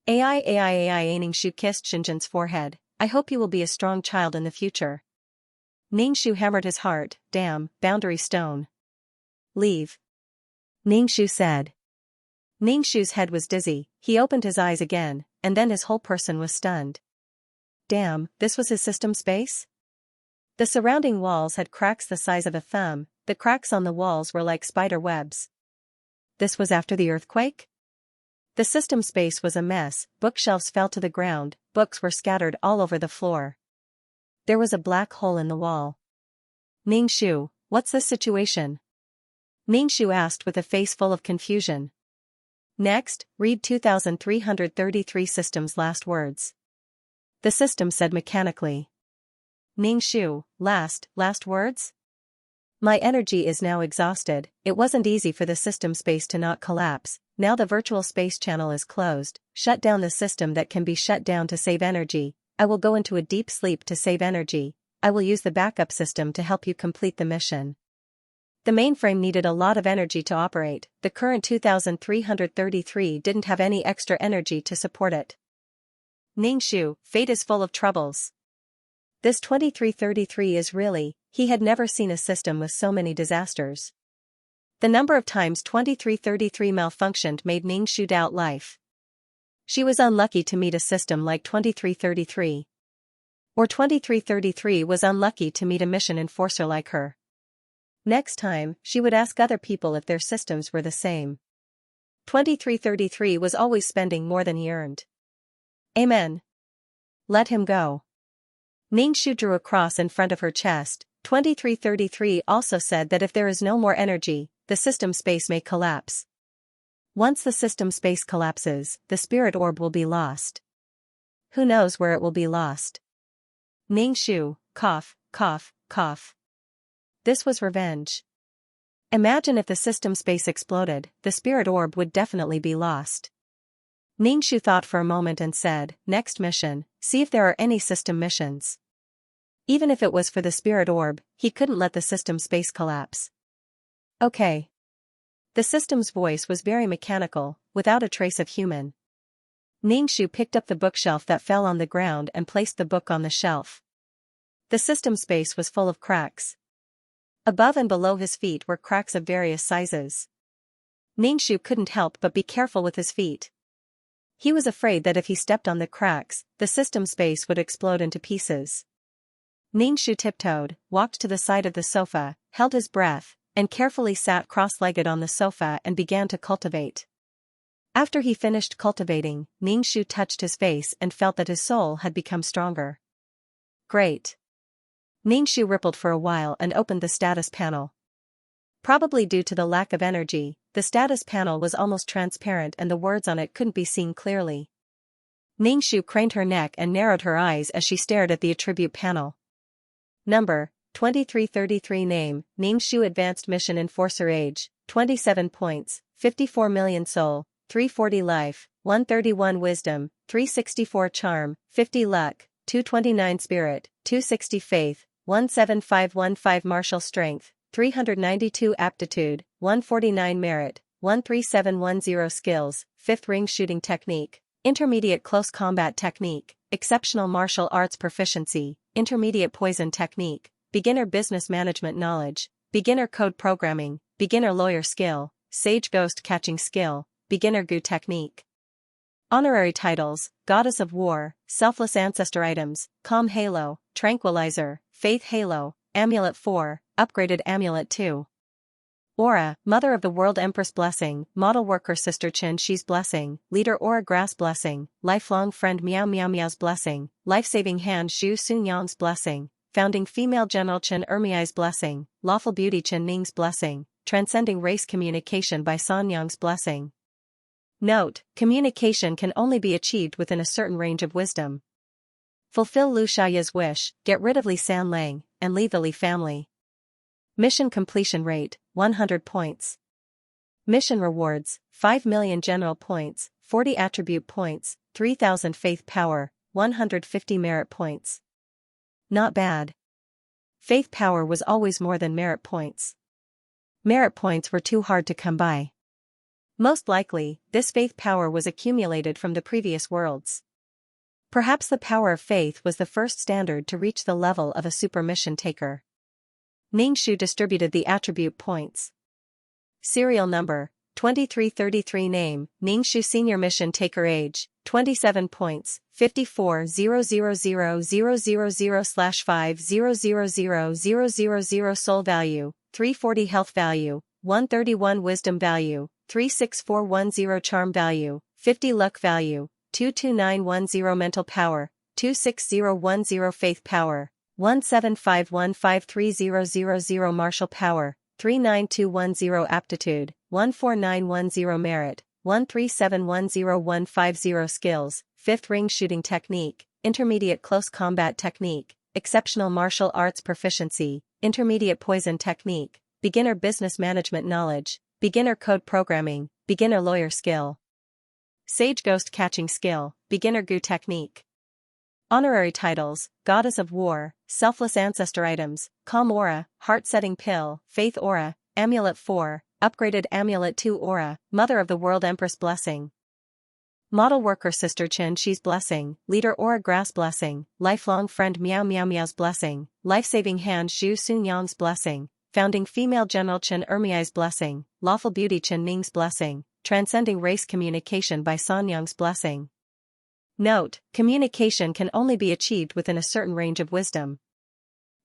AI Ningxu kissed Xinjin's forehead, I hope you will be a strong child in the future. Ningxu hammered his heart, boundary stone. Leave. Ningxu said. Ningxu's head was dizzy, he opened his eyes again, and then his whole person was stunned. This was his system space? The surrounding walls had cracks the size of a thumb, the cracks on the walls were like spider webs. This was after the earthquake? The system space was a mess, bookshelves fell to the ground, books were scattered all over the floor. There was a black hole in the wall. Ningxu, what's the situation? Ningxu asked with a face full of confusion. Next, read 2333 system's last words. The system said mechanically. Ningxu, last words? My energy is now exhausted. It wasn't easy for the system space to not collapse. Now the virtual space channel is closed. Shut down the system that can be shut down to save energy. I will go into a deep sleep to save energy. I will use the backup system to help you complete the mission. The mainframe needed a lot of energy to operate. The current 2333 didn't have any extra energy to support it. Ningxu, fate is full of troubles. This 2333 is really, he had never seen a system with so many disasters. The number of times 2333 malfunctioned made Ningxu doubt life. She was unlucky to meet a system like 2333. Or 2333 was unlucky to meet a mission enforcer like her. Next time, she would ask other people if their systems were the same. 2333 was always spending more than he earned. Amen. Let him go. Ningxu drew a cross in front of her chest. 2333 also said that if there is no more energy, the system space may collapse. Once the system space collapses, the spirit orb will be lost. Who knows where it will be lost? Ningxu, cough, cough, cough. This was revenge. Imagine if the system space exploded, the spirit orb would definitely be lost. Ningxu thought for a moment and said, next mission, see if there are any system missions. Even if it was for the spirit orb, he couldn't let the system space collapse. Okay. The system's voice was very mechanical, without a trace of human. Ningxu picked up the bookshelf that fell on the ground and placed the book on the shelf. The system space was full of cracks. Above and below his feet were cracks of various sizes. Ningxu couldn't help but be careful with his feet. He was afraid that if he stepped on the cracks, the system space would explode into pieces. Ningxu tiptoed, walked to the side of the sofa, held his breath, and carefully sat cross-legged on the sofa and began to cultivate. After he finished cultivating, Ningxu touched his face and felt that his soul had become stronger. Great. Ningxu rippled for a while and opened the status panel. Probably due to the lack of energy, the status panel was almost transparent and the words on it couldn't be seen clearly. Ningxu craned her neck and narrowed her eyes as she stared at the attribute panel. Number, 2333 Name, Ningxu Advanced Mission Enforcer Age, 27 points, 54 million soul, 340 life, 131 wisdom, 364 charm, 50 luck, 229 spirit, 260 faith, 17515 martial strength, 392 aptitude, 149 merit, 13710 skills, 5th ring shooting technique, intermediate close combat technique, exceptional martial arts proficiency, intermediate poison technique, beginner business management knowledge, beginner code programming, beginner lawyer skill, sage ghost catching skill, beginner goo technique. Honorary titles, Goddess of War, Selfless Ancestor Items, Calm Halo, Tranquilizer, Faith Halo, Amulet 4, Upgraded Amulet 2. Aura, Mother of the World Empress Blessing, Model Worker Sister Chen Shi's Blessing, Leader Aura Grass Blessing, Lifelong Friend Meow Meow Meow's Blessing, Life-Saving Hand Xu Sun Yang's Blessing, Founding Female General Chen Ermiai's Blessing, Lawful Beauty Chen Ning's Blessing, Transcending Race Communication by San Yang's Blessing. Note, communication can only be achieved within a certain range of wisdom. Fulfill Lu Xiaoya's wish, get rid of Li Sanlang, and leave the Li family. Mission completion rate, 100 points. Mission rewards, 5 million general points, 40 attribute points, 3,000 faith power, 150 merit points. Not bad. Faith power was always more than merit points. Merit points were too hard to come by. Most likely, this faith power was accumulated from the previous worlds. Perhaps the power of faith was the first standard to reach the level of a super mission taker. Ningxu distributed the attribute points. Serial number, 2333 Name, Ningxu Senior Mission Taker Age, 27 points, 54,000,000/5,000,000 Soul Value, 340 Health Value, 131 Wisdom Value, 36410 Charm Value, 50 Luck Value, 22910 Mental Power, 26010 Faith Power, 175153000 Martial Power, 39210 Aptitude, 14910 Merit, 13710 Skills, 5th Ring Shooting Technique, Intermediate Close Combat Technique, exceptional martial arts proficiency, intermediate poison technique, beginner business management knowledge, beginner code programming, beginner lawyer skill. Sage ghost catching skill, beginner goo technique. Honorary titles, Goddess of War, Selfless Ancestor items, Calm Aura, Heart Setting Pill, Faith Aura, Amulet 4, Upgraded Amulet 2 Aura, Mother of the World Empress Blessing. Model Worker Sister Chen Shi's Blessing, Leader Aura Grass Blessing, Lifelong Friend Meow Meow Meow's Blessing, Life-Saving Hand Zhu Sun Yang's Blessing, Founding Female General Chen Ermiai's Blessing, Lawful Beauty Chen Ning's Blessing, Transcending Race Communication by San Yang's Blessing. Note, communication can only be achieved within a certain range of wisdom.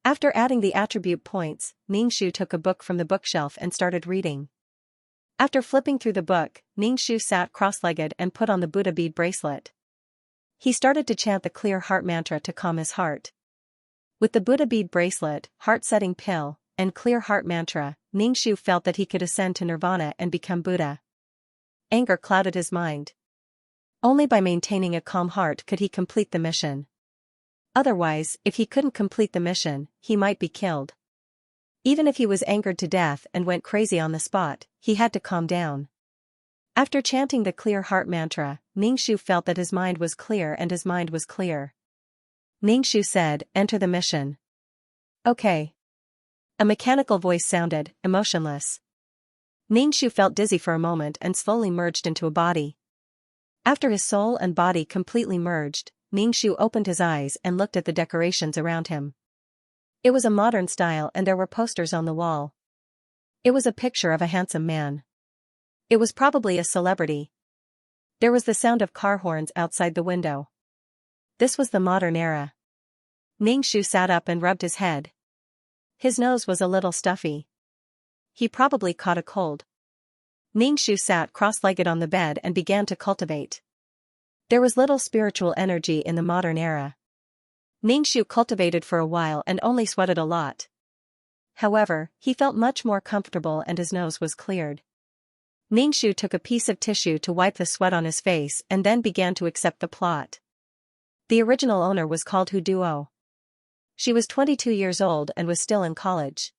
After adding the attribute points, Ningxu took a book from the bookshelf and started reading. After flipping through the book, Ningxu sat cross-legged and put on the Buddha bead bracelet. He started to chant the clear heart mantra to calm his heart. With the Buddha bead bracelet, heart-setting pill, and clear heart mantra, Ningxu felt that he could ascend to nirvana and become Buddha. Anger clouded his mind. Only by maintaining a calm heart could he complete the mission. Otherwise, if he couldn't complete the mission, he might be killed. Even if he was angered to death and went crazy on the spot, he had to calm down. After chanting the clear heart mantra, Ningxu felt that his mind was clear and his mind was clear. Ningxu said, "Enter the mission." "Okay." A mechanical voice sounded, emotionless. Ningxu felt dizzy for a moment and slowly merged into a body. After his soul and body completely merged, Ningxu opened his eyes and looked at the decorations around him. It was a modern style and there were posters on the wall. It was a picture of a handsome man. It was probably a celebrity. There was the sound of car horns outside the window. This was the modern era. Ningxu sat up and rubbed his head. His nose was a little stuffy. He probably caught a cold. Ningxu sat cross-legged on the bed and began to cultivate. There was little spiritual energy in the modern era. Ningxu cultivated for a while and only sweated a lot. However, he felt much more comfortable and his nose was cleared. Ningxu took a piece of tissue to wipe the sweat on his face and then began to accept the plot. The original owner was called Hu Duo. She was 22 years old and was still in college.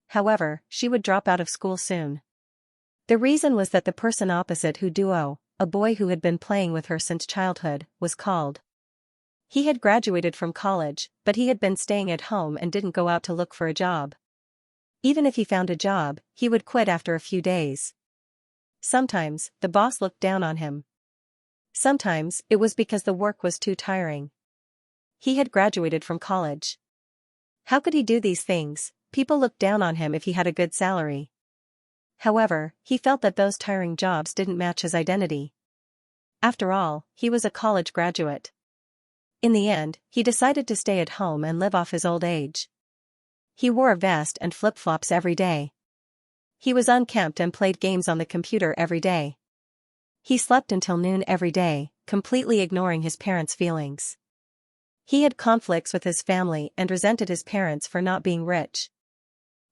However, she would drop out of school soon. The reason was that the person opposite Hu Duo, a boy who had been playing with her since childhood, was called. He had graduated from college, but he had been staying at home and didn't go out to look for a job. Even if he found a job, he would quit after a few days. Sometimes, the boss looked down on him. Sometimes, it was because the work was too tiring. He had graduated from college. How could he do these things? People looked down on him if he had a good salary. However, he felt that those tiring jobs didn't match his identity. After all, he was a college graduate. In the end, he decided to stay at home and live off his old age. He wore a vest and flip-flops every day. He was unkempt and played games on the computer every day. He slept until noon every day, completely ignoring his parents' feelings. He had conflicts with his family and resented his parents for not being rich.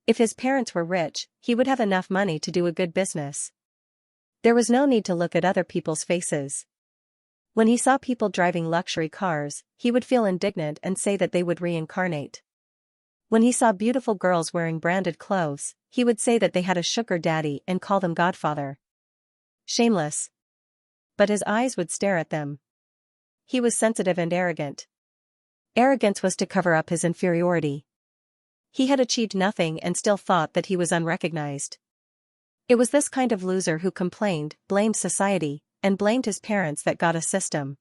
If his parents were rich, he would have enough money to do a good business. There was no need to look at other people's faces. When he saw people driving luxury cars, he would feel indignant and say that they would reincarnate. When he saw beautiful girls wearing branded clothes, he would say that they had a sugar daddy and call them godfather. Shameless. But his eyes would stare at them. He was sensitive and arrogant. Arrogance was to cover up his inferiority. He had achieved nothing and still thought that he was unrecognized. It was this kind of loser who complained, blamed society, and blamed his parents that got a system.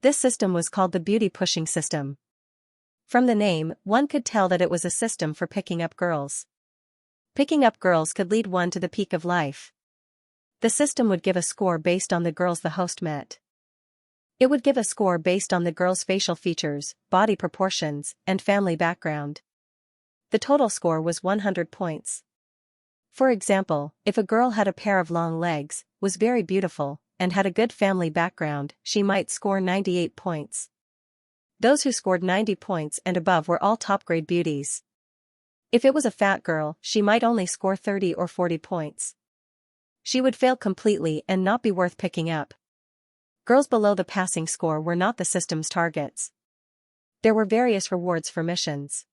This system was called the beauty-pushing system. From the name, one could tell that it was a system for picking up girls. Picking up girls could lead one to the peak of life. The system would give a score based on the girls the host met. It would give a score based on the girl's facial features, body proportions, and family background. The total score was 100 points. For example, if a girl had a pair of long legs, was very beautiful, and had a good family background, she might score 98 points. Those who scored 90 points and above were all top-grade beauties. If it was a fat girl, she might only score 30 or 40 points. She would fail completely and not be worth picking up. Girls below the passing score were not the system's targets. There were various rewards for missions.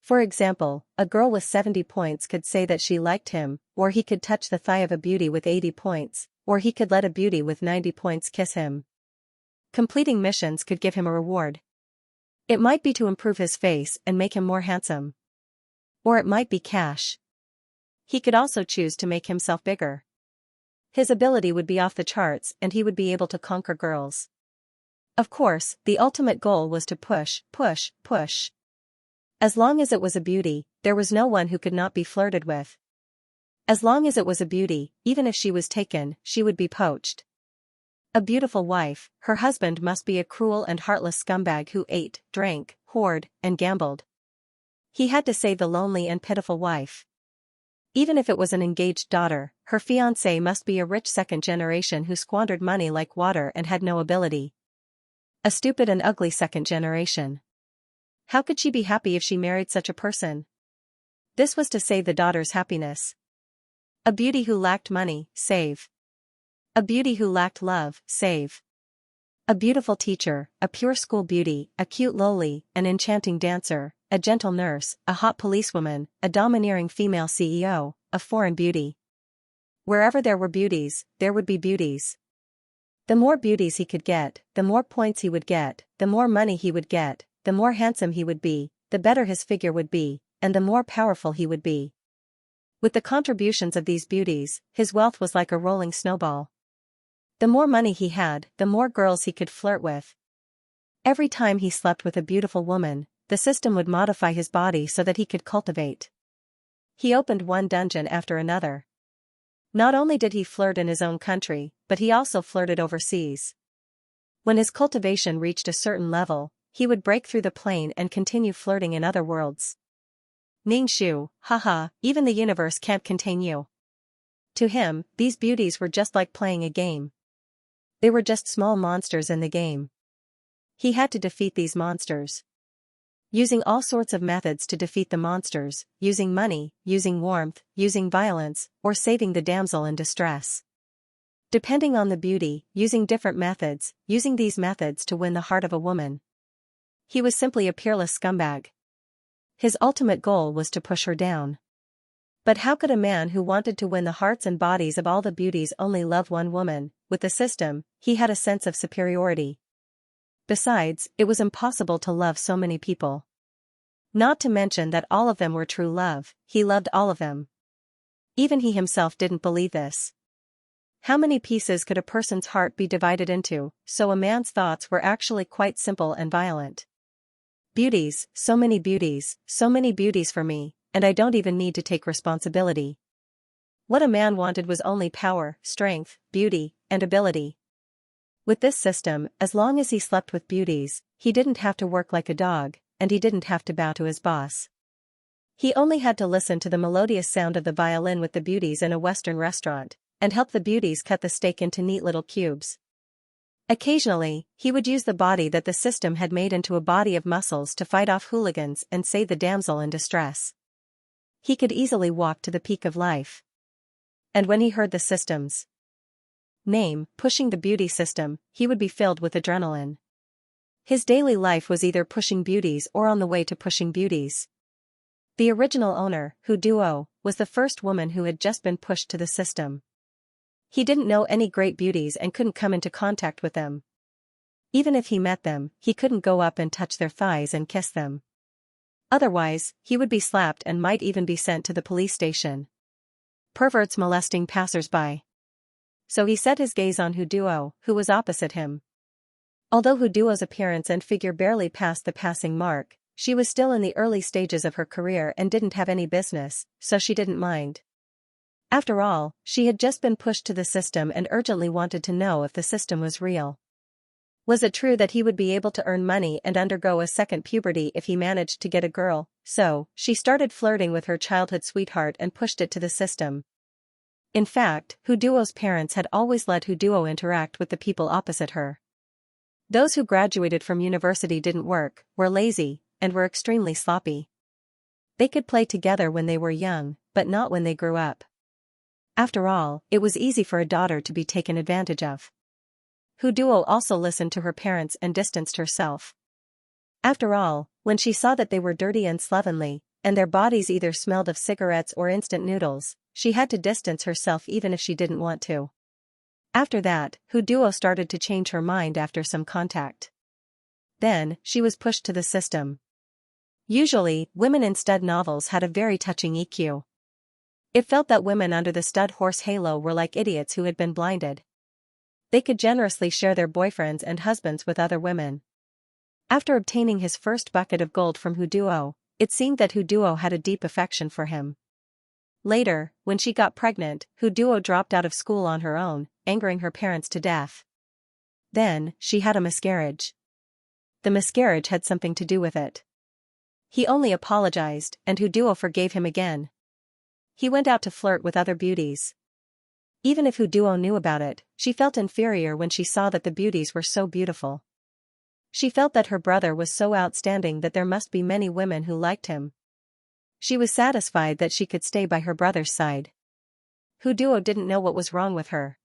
For example, a girl with 70 points could say that she liked him, or he could touch the thigh of a beauty with 80 points, or he could let a beauty with 90 points kiss him. Completing missions could give him a reward. It might be to improve his face and make him more handsome. Or it might be cash. He could also choose to make himself bigger. His ability would be off the charts and he would be able to conquer girls. Of course, the ultimate goal was to push, push, push. As long as it was a beauty, there was no one who could not be flirted with. As long as it was a beauty, even if she was taken, she would be poached. A beautiful wife, her husband must be a cruel and heartless scumbag who ate, drank, whored, and gambled. He had to save the lonely and pitiful wife. Even if it was an engaged daughter, her fiancé must be a rich second generation who squandered money like water and had no ability. A stupid and ugly second generation. How could she be happy if she married such a person? This was to save the daughter's happiness. A beauty who lacked money, save. A beauty who lacked love, save. A beautiful teacher, a pure school beauty, a cute loli, an enchanting dancer, a gentle nurse, a hot policewoman, a domineering female CEO, a foreign beauty. Wherever there were beauties, there would be beauties. The more beauties he could get, the more points he would get, the more money he would get, the more handsome he would be, the better his figure would be, and the more powerful he would be. With the contributions of these beauties, his wealth was like a rolling snowball. The more money he had, the more girls he could flirt with. Every time he slept with a beautiful woman, the system would modify his body so that he could cultivate. He opened one dungeon after another. Not only did he flirt in his own country, but he also flirted overseas. When his cultivation reached a certain level, he would break through the plane and continue flirting in other worlds. Ning-shu, haha, even the universe can't contain you. To him, these beauties were just like playing a game. They were just small monsters in the game. He had to defeat these monsters. Using all sorts of methods to defeat the monsters, using money, using warmth, using violence, or saving the damsel in distress. Depending on the beauty, using different methods, using these methods to win the heart of a woman. He was simply a peerless scumbag. His ultimate goal was to push her down. But how could a man who wanted to win the hearts and bodies of all the beauties only love one woman? With the system, he had a sense of superiority. Besides, it was impossible to love so many people. Not to mention that all of them were true love, he loved all of them. Even he himself didn't believe this. How many pieces could a person's heart be divided into? So a man's thoughts were actually quite simple and violent. Beauties for me, and I don't even need to take responsibility. What a man wanted was only power, strength, beauty, and ability. With this system, as long as he slept with beauties, he didn't have to work like a dog, and he didn't have to bow to his boss. He only had to listen to the melodious sound of the violin with the beauties in a Western restaurant, and help the beauties cut the steak into neat little cubes. Occasionally, he would use the body that the system had made into a body of muscles to fight off hooligans and save the damsel in distress. He could easily walk to the peak of life. And when he heard the system's name, pushing the beauty system, he would be filled with adrenaline. His daily life was either pushing beauties or on the way to pushing beauties. The original owner, Hu Duo, was the first woman who had just been pushed to the system. He didn't know any great beauties and couldn't come into contact with them. Even if he met them, he couldn't go up and touch their thighs and kiss them. Otherwise, he would be slapped and might even be sent to the police station. Perverts molesting passers-by. So he set his gaze on Hu Duo, who was opposite him. Although Hu Duo's appearance and figure barely passed the passing mark, she was still in the early stages of her career and didn't have any business, so she didn't mind. After all, she had just been pushed to the system and urgently wanted to know if the system was real. Was it true that he would be able to earn money and undergo a second puberty if he managed to get a girl? So, she started flirting with her childhood sweetheart and pushed it to the system. In fact, Hu Duo's parents had always let Hu Duo interact with the people opposite her. Those who graduated from university didn't work, were lazy, and were extremely sloppy. They could play together when they were young, but not when they grew up. After all, it was easy for a daughter to be taken advantage of. Hu Duo also listened to her parents and distanced herself. After all, when she saw that they were dirty and slovenly, and their bodies either smelled of cigarettes or instant noodles, she had to distance herself even if she didn't want to. After that, Hu Duo started to change her mind after some contact. Then, she was pushed to the system. Usually, women in stud novels had a very touching EQ. It felt that women under the stud horse halo were like idiots who had been blinded. They could generously share their boyfriends and husbands with other women. After obtaining his first bucket of gold from Hu Duo, it seemed that Hu Duo had a deep affection for him. Later, when she got pregnant, Hu Duo dropped out of school on her own, angering her parents to death. Then, she had a miscarriage. The miscarriage had something to do with it. He only apologized, and Hu Duo forgave him again. He went out to flirt with other beauties. Even if Hu Duo knew about it, she felt inferior when she saw that the beauties were so beautiful. She felt that her brother was so outstanding that there must be many women who liked him. She was satisfied that she could stay by her brother's side. Hu Duo didn't know what was wrong with her.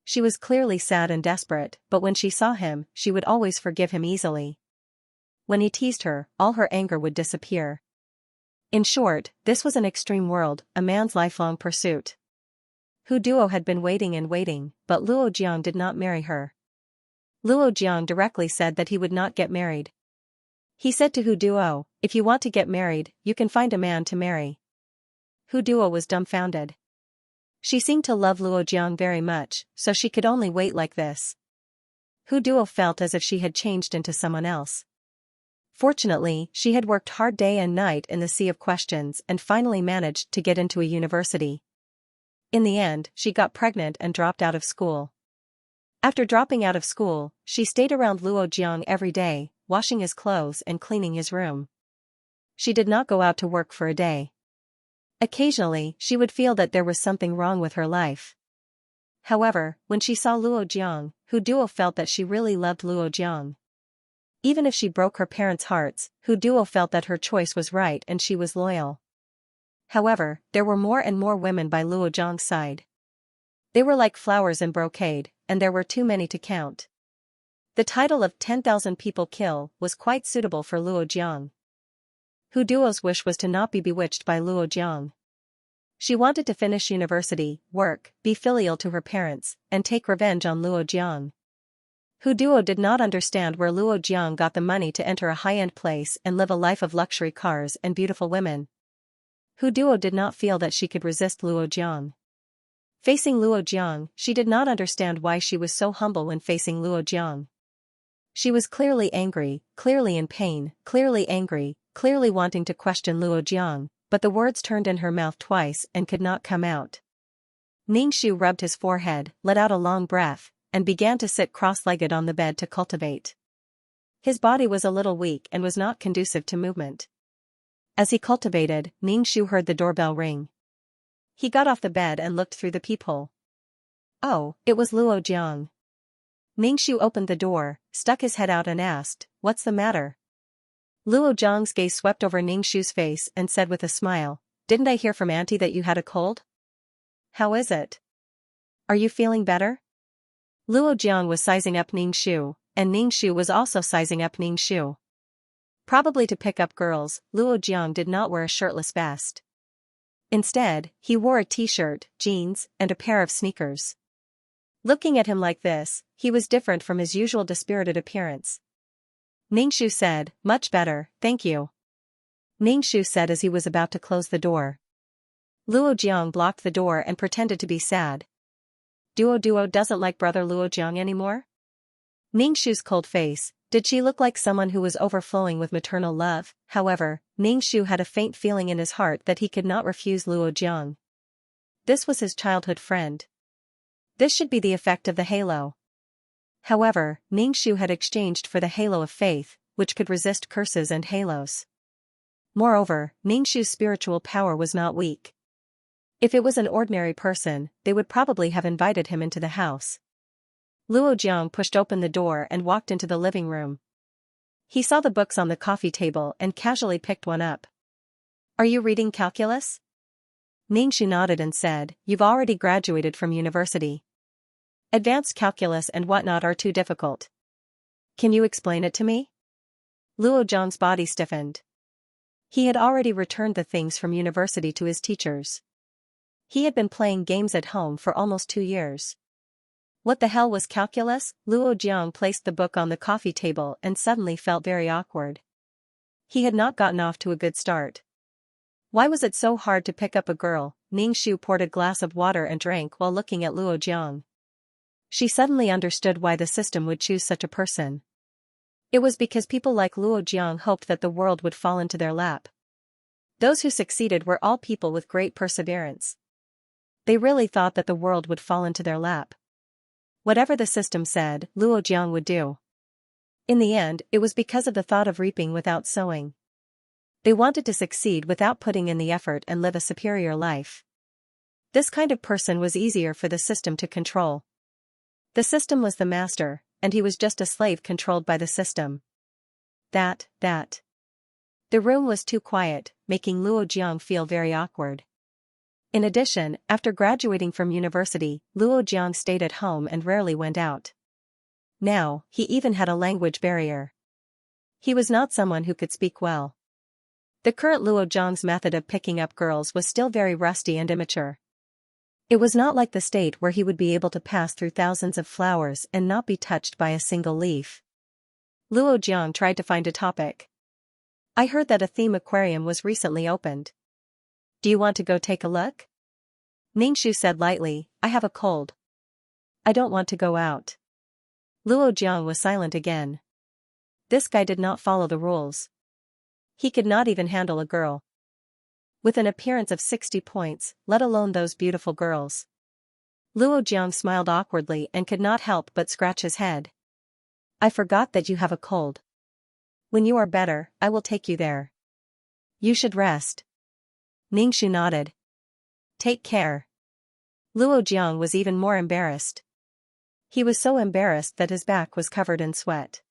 She was clearly sad and desperate, but when she saw him, she would always forgive him easily. When he teased her, all her anger would disappear. In short, this was an extreme world, a man's lifelong pursuit. Hu Duo had been waiting and waiting, but Luo Jiang did not marry her. Luo Jiang directly said that he would not get married. He said to Hu Duo, "If you want to get married, you can find a man to marry." Hu Duo was dumbfounded. She seemed to love Luo Jiang very much, so she could only wait like this. Hu Duo felt as if she had changed into someone else. Fortunately, she had worked hard day and night in the sea of questions and finally managed to get into a university. In the end, she got pregnant and dropped out of school. After dropping out of school, she stayed around Luo Jiang every day, washing his clothes and cleaning his room. She did not go out to work for a day. Occasionally, she would feel that there was something wrong with her life. However, when she saw Luo Jiang, Hu Duo felt that she really loved Luo Jiang. Even if she broke her parents' hearts, Hu Duo felt that her choice was right and she was loyal. However, there were more and more women by Luo Jiang's side. They were like flowers in brocade, and there were too many to count. The title of 10,000 people kill was quite suitable for Luo Jiang. Hu Duo's wish was to not be bewitched by Luo Jiang. She wanted to finish university, work, be filial to her parents, and take revenge on Luo Jiang. Hu Duo did not understand where Luo Jiang got the money to enter a high-end place and live a life of luxury cars and beautiful women. Hu Duo did not feel that she could resist Luo Jiang. Facing Luo Jiang, she did not understand why she was so humble when facing Luo Jiang. She was clearly angry, clearly in pain, clearly angry, clearly wanting to question Luo Jiang, but the words turned in her mouth twice and could not come out. Ningxiu rubbed his forehead, let out a long breath, and began to sit cross-legged on the bed to cultivate. His body was a little weak and was not conducive to movement. As he cultivated, Ningxiu heard the doorbell ring. He got off the bed and looked through the peephole. Oh, it was Luo Jiang. Ningxiu opened the door, stuck his head out and asked, "What's the matter?" Luo Jiang's gaze swept over Ningxiu's face and said with a smile, "Didn't I hear from Auntie that you had a cold? How is it? Are you feeling better?" Luo Jiang was sizing up Ningxiu, and Ningxiu was also sizing up Ningxiu. Probably to pick up girls, Luo Jiang did not wear a shirtless vest. Instead, he wore a t-shirt, jeans, and a pair of sneakers. Looking at him like this, he was different from his usual dispirited appearance. Ningxiu said, "Much better, thank you." Ningxiu said as he was about to close the door. Luo Jiang blocked the door and pretended to be sad. Duo doesn't like brother Luo Jiang anymore? Ningxiu's cold face, did she look like someone who was overflowing with maternal love? However, Ningxiu had a faint feeling in his heart that he could not refuse Luo Jiang. This was his childhood friend. This should be the effect of the halo. However, Ningxiu had exchanged for the halo of faith, which could resist curses and halos. Moreover, Ningxiu's spiritual power was not weak. If it was an ordinary person, they would probably have invited him into the house. Luo Jiang pushed open the door and walked into the living room. He saw the books on the coffee table and casually picked one up. "Are you reading calculus?" Ningxiu nodded and said, "You've already graduated from university. Advanced calculus and whatnot are too difficult. Can you explain it to me?" Luo Jiang's body stiffened. He had already returned the things from university to his teachers. He had been playing games at home for almost 2 years. What the hell was calculus? Luo Jiang placed the book on the coffee table and suddenly felt very awkward. He had not gotten off to a good start. Why was it so hard to pick up a girl? Ningxu poured a glass of water and drank while looking at Luo Jiang. She suddenly understood why the system would choose such a person. It was because people like Luo Jiang hoped that the world would fall into their lap. Those who succeeded were all people with great perseverance. They really thought that the world would fall into their lap. Whatever the system said, Luo Jiang would do. In the end, it was because of the thought of reaping without sowing. They wanted to succeed without putting in the effort and live a superior life. This kind of person was easier for the system to control. The system was the master, and he was just a slave controlled by the system. That. The room was too quiet, making Luo Jiang feel very awkward. In addition, after graduating from university, Luo Jiang stayed at home and rarely went out. Now, he even had a language barrier. He was not someone who could speak well. The current Luo Jiang's method of picking up girls was still very rusty and immature. It was not like the state where he would be able to pass through thousands of flowers and not be touched by a single leaf. Luo Jiang tried to find a topic. I heard that a theme aquarium was recently opened. Do you want to go take a look? Ningxu said lightly, I have a cold. I don't want to go out. Luo Jiang was silent again. This guy did not follow the rules. He could not even handle a girl with an appearance of 60 points, let alone those beautiful girls. Luo Jiang smiled awkwardly and could not help but scratch his head. I forgot that you have a cold. When you are better, I will take you there. You should rest. Ningxu nodded. Take care. Luo Jiang was even more embarrassed. He was so embarrassed that his back was covered in sweat.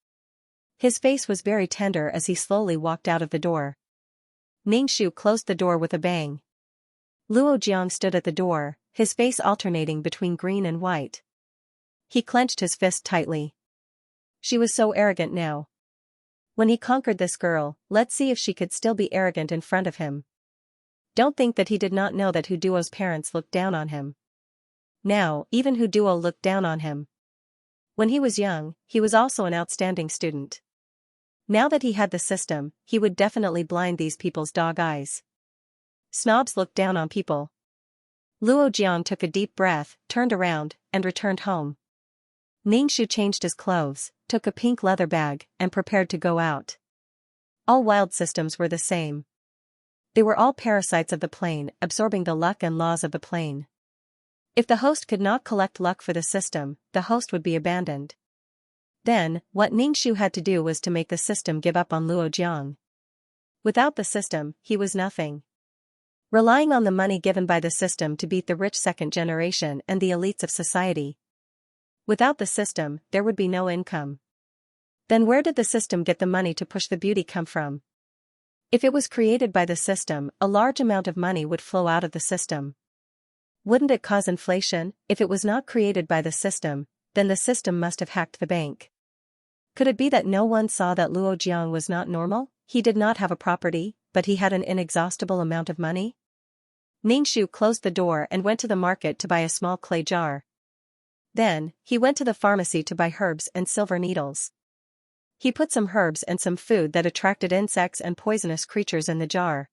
His face was very tender as he slowly walked out of the door. Ningxu closed the door with a bang. Luo Jiang stood at the door, his face alternating between green and white. He clenched his fist tightly. She was so arrogant now. When he conquered this girl, let's see if she could still be arrogant in front of him. Don't think that he did not know that Hu Duo's parents looked down on him. Now, even Hu Duo looked down on him. When he was young, he was also an outstanding student. Now that he had the system, he would definitely blind these people's dog eyes. Snobs look down on people. Luo Jiang took a deep breath, turned around, and returned home. Ningxu changed his clothes, took a pink leather bag, and prepared to go out. All wild systems were the same. They were all parasites of the plane, absorbing the luck and laws of the plane. If the host could not collect luck for the system, the host would be abandoned. Then, what Ningxu had to do was to make the system give up on Luo Jiang. Without the system, he was nothing. Relying on the money given by the system to beat the rich second generation and the elites of society. Without the system, there would be no income. Then where did the system get the money to push the beauty come from? If it was created by the system, a large amount of money would flow out of the system. Wouldn't it cause inflation? If it was not created by the system, then the system must have hacked the bank. Could it be that no one saw that Luo Jiang was not normal? He did not have a property, but he had an inexhaustible amount of money? Ningxu closed the door and went to the market to buy a small clay jar. Then, he went to the pharmacy to buy herbs and silver needles. He put some herbs and some food that attracted insects and poisonous creatures in the jar.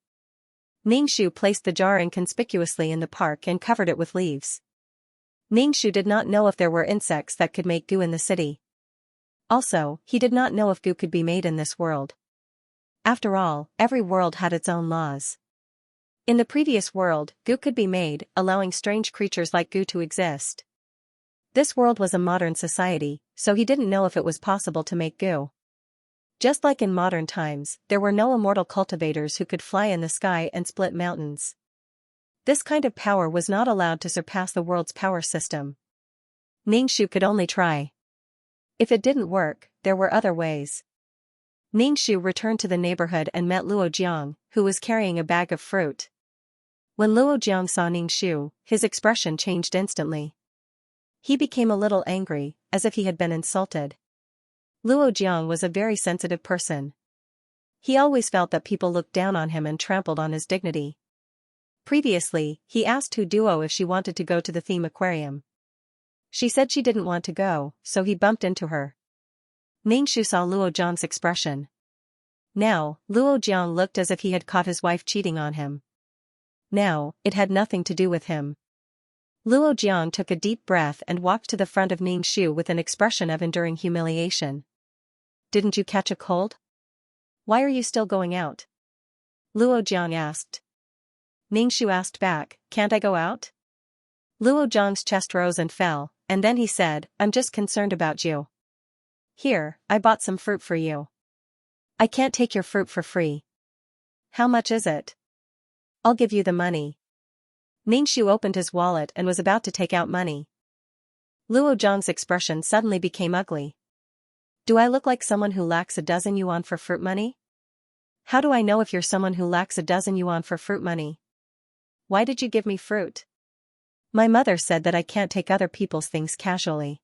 Ningxu placed the jar inconspicuously in the park and covered it with leaves. Ningxu did not know if there were insects that could make goo in the city. Also, he did not know if goo could be made in this world. After all, every world had its own laws. In the previous world, goo could be made, allowing strange creatures like goo to exist. This world was a modern society, so he didn't know if it was possible to make goo. Just like in modern times, there were no immortal cultivators who could fly in the sky and split mountains. This kind of power was not allowed to surpass the world's power system. Ningxu could only try. If it didn't work, there were other ways. Ningxu returned to the neighborhood and met Luo Jiang, who was carrying a bag of fruit. When Luo Jiang saw Ningxu, his expression changed instantly. He became a little angry, as if he had been insulted. Luo Jiang was a very sensitive person. He always felt that people looked down on him and trampled on his dignity. Previously, he asked Hu Duo if she wanted to go to the theme aquarium. She said she didn't want to go, so he bumped into her. Ningxu saw Luo Jiang's expression. Now, Luo Jiang looked as if he had caught his wife cheating on him. Now, it had nothing to do with him. Luo Jiang took a deep breath and walked to the front of Ningxu with an expression of enduring humiliation. Didn't you catch a cold? Why are you still going out? Luo Jiang asked. Ningxu asked back, can't I go out? Luo Jiang's chest rose and fell, and then he said, I'm just concerned about you. Here, I bought some fruit for you. I can't take your fruit for free. How much is it? I'll give you the money. Ningxu opened his wallet and was about to take out money. Luo Jiang's expression suddenly became ugly. Do I look like someone who lacks a dozen yuan for fruit money? How do I know if you're someone who lacks a dozen yuan for fruit money? Why did you give me fruit? My mother said that I can't take other people's things casually.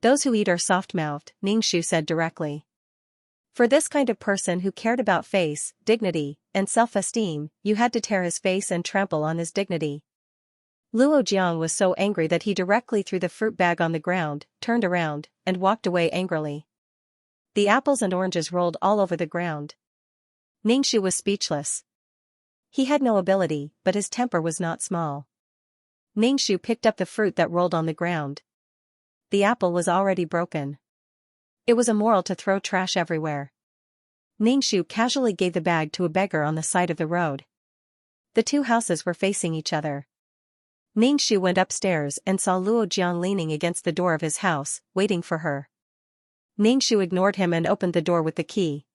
Those who eat are soft-mouthed, Ningxu said directly. For this kind of person who cared about face, dignity, and self-esteem, you had to tear his face and trample on his dignity. Luo Jiang was so angry that he directly threw the fruit bag on the ground, turned around, and walked away angrily. The apples and oranges rolled all over the ground. Ningxu was speechless. He had no ability, but his temper was not small. Ningxu picked up the fruit that rolled on the ground. The apple was already broken. It was immoral to throw trash everywhere. Ningxu casually gave the bag to a beggar on the side of the road. The two houses were facing each other. Ningxu went upstairs and saw Luo Jiang leaning against the door of his house, waiting for her. Ningxu ignored him and opened the door with the key.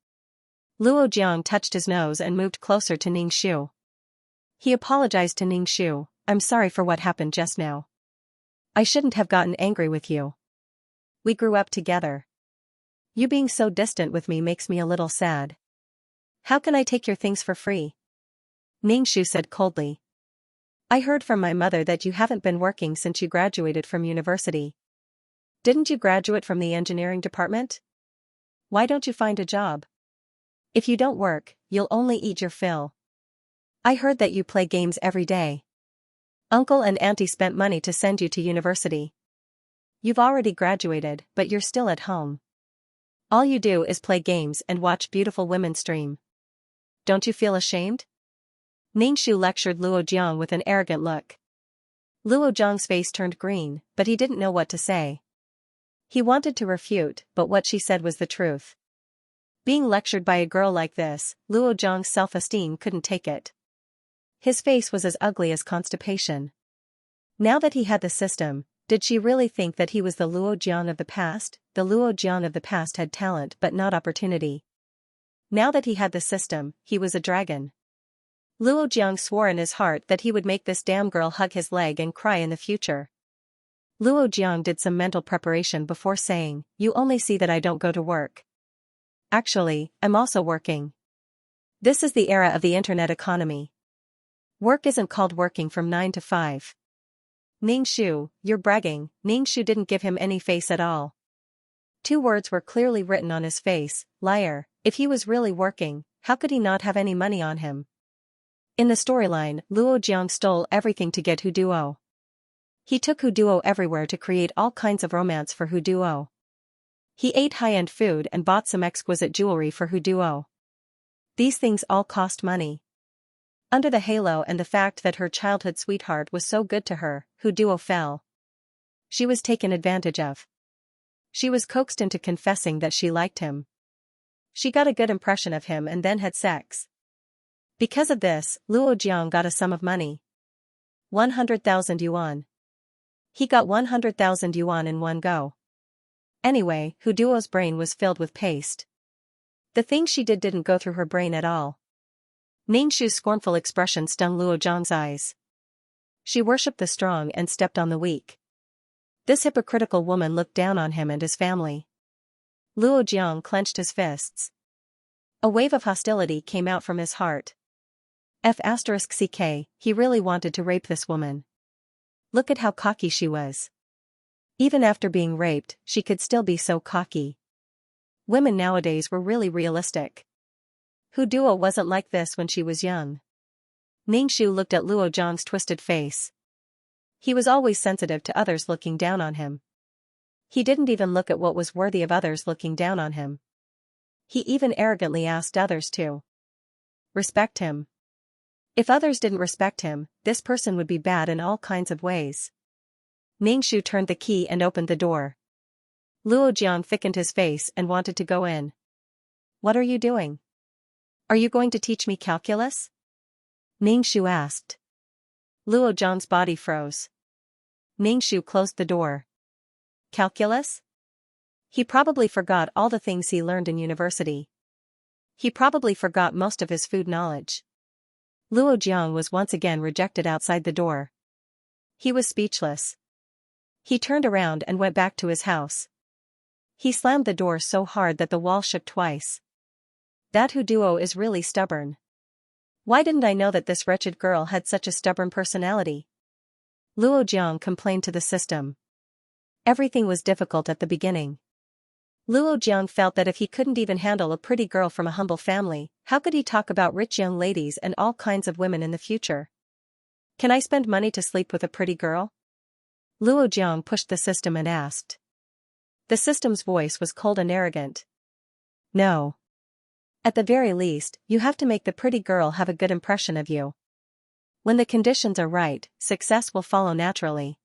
Luo Jiang touched his nose and moved closer to Ningxu. He apologized to Ningxu, I'm sorry for what happened just now. I shouldn't have gotten angry with you. We grew up together. You being so distant with me makes me a little sad. How can I take your things for free? Ningxu said coldly. I heard from my mother that you haven't been working since you graduated from university. Didn't you graduate from the engineering department? Why don't you find a job? If you don't work, you'll only eat your fill. I heard that you play games every day. Uncle and auntie spent money to send you to university. You've already graduated, but you're still at home. All you do is play games and watch beautiful women stream. Don't you feel ashamed? Ningxu lectured Luo Jiang with an arrogant look. Luo Jiang's face turned green, but he didn't know what to say. He wanted to refute, but what she said was the truth. Being lectured by a girl like this, Luo Jiang's self-esteem couldn't take it. His face was as ugly as constipation. Now that he had the system, did she really think that he was the Luo Jiang of the past? The Luo Jiang of the past had talent but not opportunity. Now that he had the system, he was a dragon. Luo Jiang swore in his heart that he would make this damn girl hug his leg and cry in the future. Luo Jiang did some mental preparation before saying, you only see that I don't go to work. Actually, I'm also working. This is the era of the internet economy. Work isn't called working from 9 to 5. Ningxu, you're bragging. Ningxu didn't give him any face at all. Two words were clearly written on his face, liar. If he was really working, how could he not have any money on him? In the storyline, Luo Jiang stole everything to get Hu Duo. He took Hu Duo everywhere to create all kinds of romance for Hu Duo. He ate high-end food and bought some exquisite jewelry for Hu Duo. These things all cost money. Under the halo and the fact that her childhood sweetheart was so good to her, Hu Duo fell. She was taken advantage of. She was coaxed into confessing that she liked him. She got a good impression of him and then had sex. Because of this, Luo Jiang got a sum of money. 100,000 yuan. He got 100,000 yuan in one go. Anyway, Hu Duo's brain was filled with paste. The thing she did didn't go through her brain at all. Ningxu's scornful expression stung Luo Jiang's eyes. She worshipped the strong and stepped on the weak. This hypocritical woman looked down on him and his family. Luo Jiang clenched his fists. A wave of hostility came out from his heart. F***ck, he really wanted to rape this woman. Look at how cocky she was. Even after being raped, she could still be so cocky. Women nowadays were really realistic. Hu Duo wasn't like this when she was young. Ningxu looked at Luo Zhang's twisted face. He was always sensitive to others looking down on him. He didn't even look at what was worthy of others looking down on him. He even arrogantly asked others to respect him. If others didn't respect him, this person would be bad in all kinds of ways. Ningxu turned the key and opened the door. Luo Jiang thickened his face and wanted to go in. What are you doing? Are you going to teach me calculus? Ningxu asked. Luo Jiang's body froze. Ningxu closed the door. Calculus? He probably forgot all the things he learned in university. He probably forgot most of his food knowledge. Luo Jiang was once again rejected outside the door. He was speechless. He turned around and went back to his house. He slammed the door so hard that the wall shook twice. That Hu Duo is really stubborn. Why didn't I know that this wretched girl had such a stubborn personality? Luo Jiang complained to the system. Everything was difficult at the beginning. Luo Jiang felt that if he couldn't even handle a pretty girl from a humble family, how could he talk about rich young ladies and all kinds of women in the future? Can I spend money to sleep with a pretty girl? Luo Jiang pushed the system and asked. The system's voice was cold and arrogant. No. At the very least, you have to make the pretty girl have a good impression of you. When the conditions are right, success will follow naturally.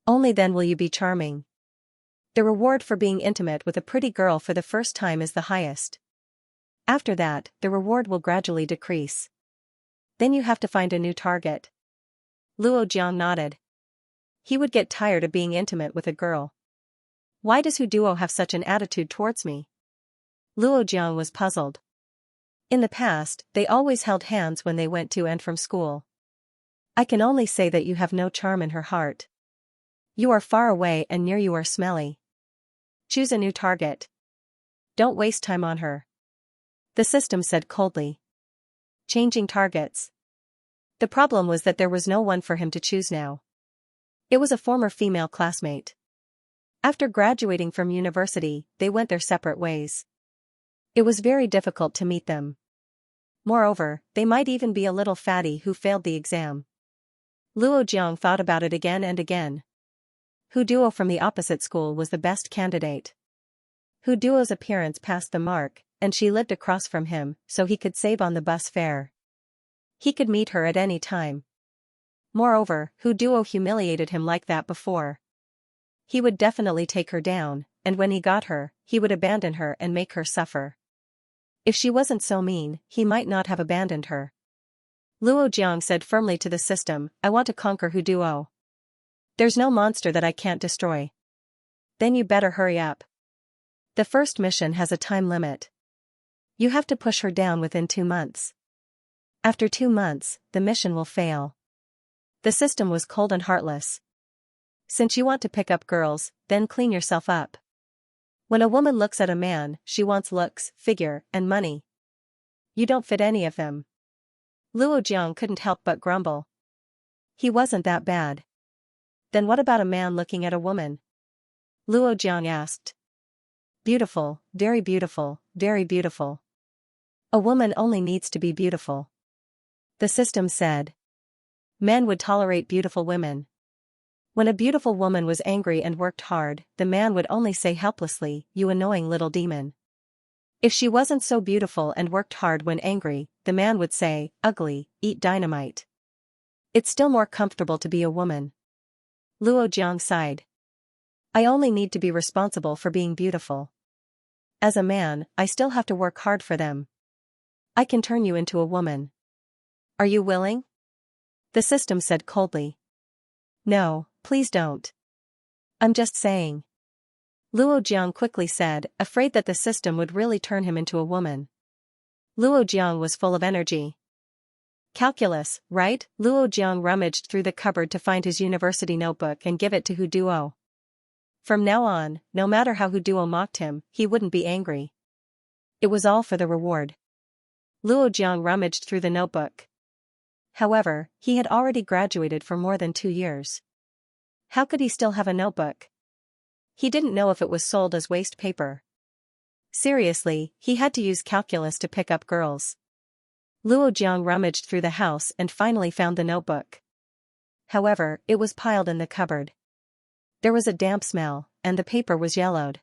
Only then will you be charming. The reward for being intimate with a pretty girl for the first time is the highest. After that, the reward will gradually decrease. Then you have to find a new target. Luo Jiang nodded. He would get tired of being intimate with a girl. Why does Hu Duo have such an attitude towards me? Luo Jiang was puzzled. In the past, they always held hands when they went to and from school. I can only say that you have no charm in her heart. You are far away and near you are smelly. Choose a new target. Don't waste time on her. The system said coldly. Changing targets. The problem was that there was no one for him to choose now. It was a former female classmate. After graduating from university, they went their separate ways. It was very difficult to meet them. Moreover, they might even be a little fatty who failed the exam. Luo Jiang thought about it again and again. Hu Duo from the opposite school was the best candidate. Hu Duo's appearance passed the mark, and she lived across from him, so he could save on the bus fare. He could meet her at any time. Moreover, Hu Duo humiliated him like that before. He would definitely take her down, and when he got her, he would abandon her and make her suffer. If she wasn't so mean, he might not have abandoned her. Luo Jiang said firmly to the system, I want to conquer Hu Duo. There's no monster that I can't destroy. Then you better hurry up. The first mission has a time limit. You have to push her down within 2 months. After 2 months, the mission will fail. The system was cold and heartless. Since you want to pick up girls, then clean yourself up. When a woman looks at a man, she wants looks, figure, and money. You don't fit any of them. Luo Jiang couldn't help but grumble. He wasn't that bad. Then what about a man looking at a woman? Luo Jiang asked. Beautiful, very beautiful, very beautiful. A woman only needs to be beautiful. The system said. Men would tolerate beautiful women. When a beautiful woman was angry and worked hard, the man would only say helplessly, you annoying little demon. If she wasn't so beautiful and worked hard when angry, the man would say, ugly, eat dynamite. It's still more comfortable to be a woman. Luo Jiang sighed. I only need to be responsible for being beautiful. As a man, I still have to work hard for them. I can turn you into a woman. Are you willing? The system said coldly. No, please don't. I'm just saying. Luo Jiang quickly said, afraid that the system would really turn him into a woman. Luo Jiang was full of energy. Calculus, right? Luo Jiang rummaged through the cupboard to find his university notebook and give it to Hu Duo. From now on, no matter how Hu Duo mocked him, he wouldn't be angry. It was all for the reward. Luo Jiang rummaged through the notebook. However, he had already graduated for more than 2 years. How could he still have a notebook? He didn't know if it was sold as waste paper. Seriously, he had to use calculus to pick up girls. Luo Jiang rummaged through the house and finally found the notebook. However, it was piled in the cupboard. There was a damp smell, and the paper was yellowed.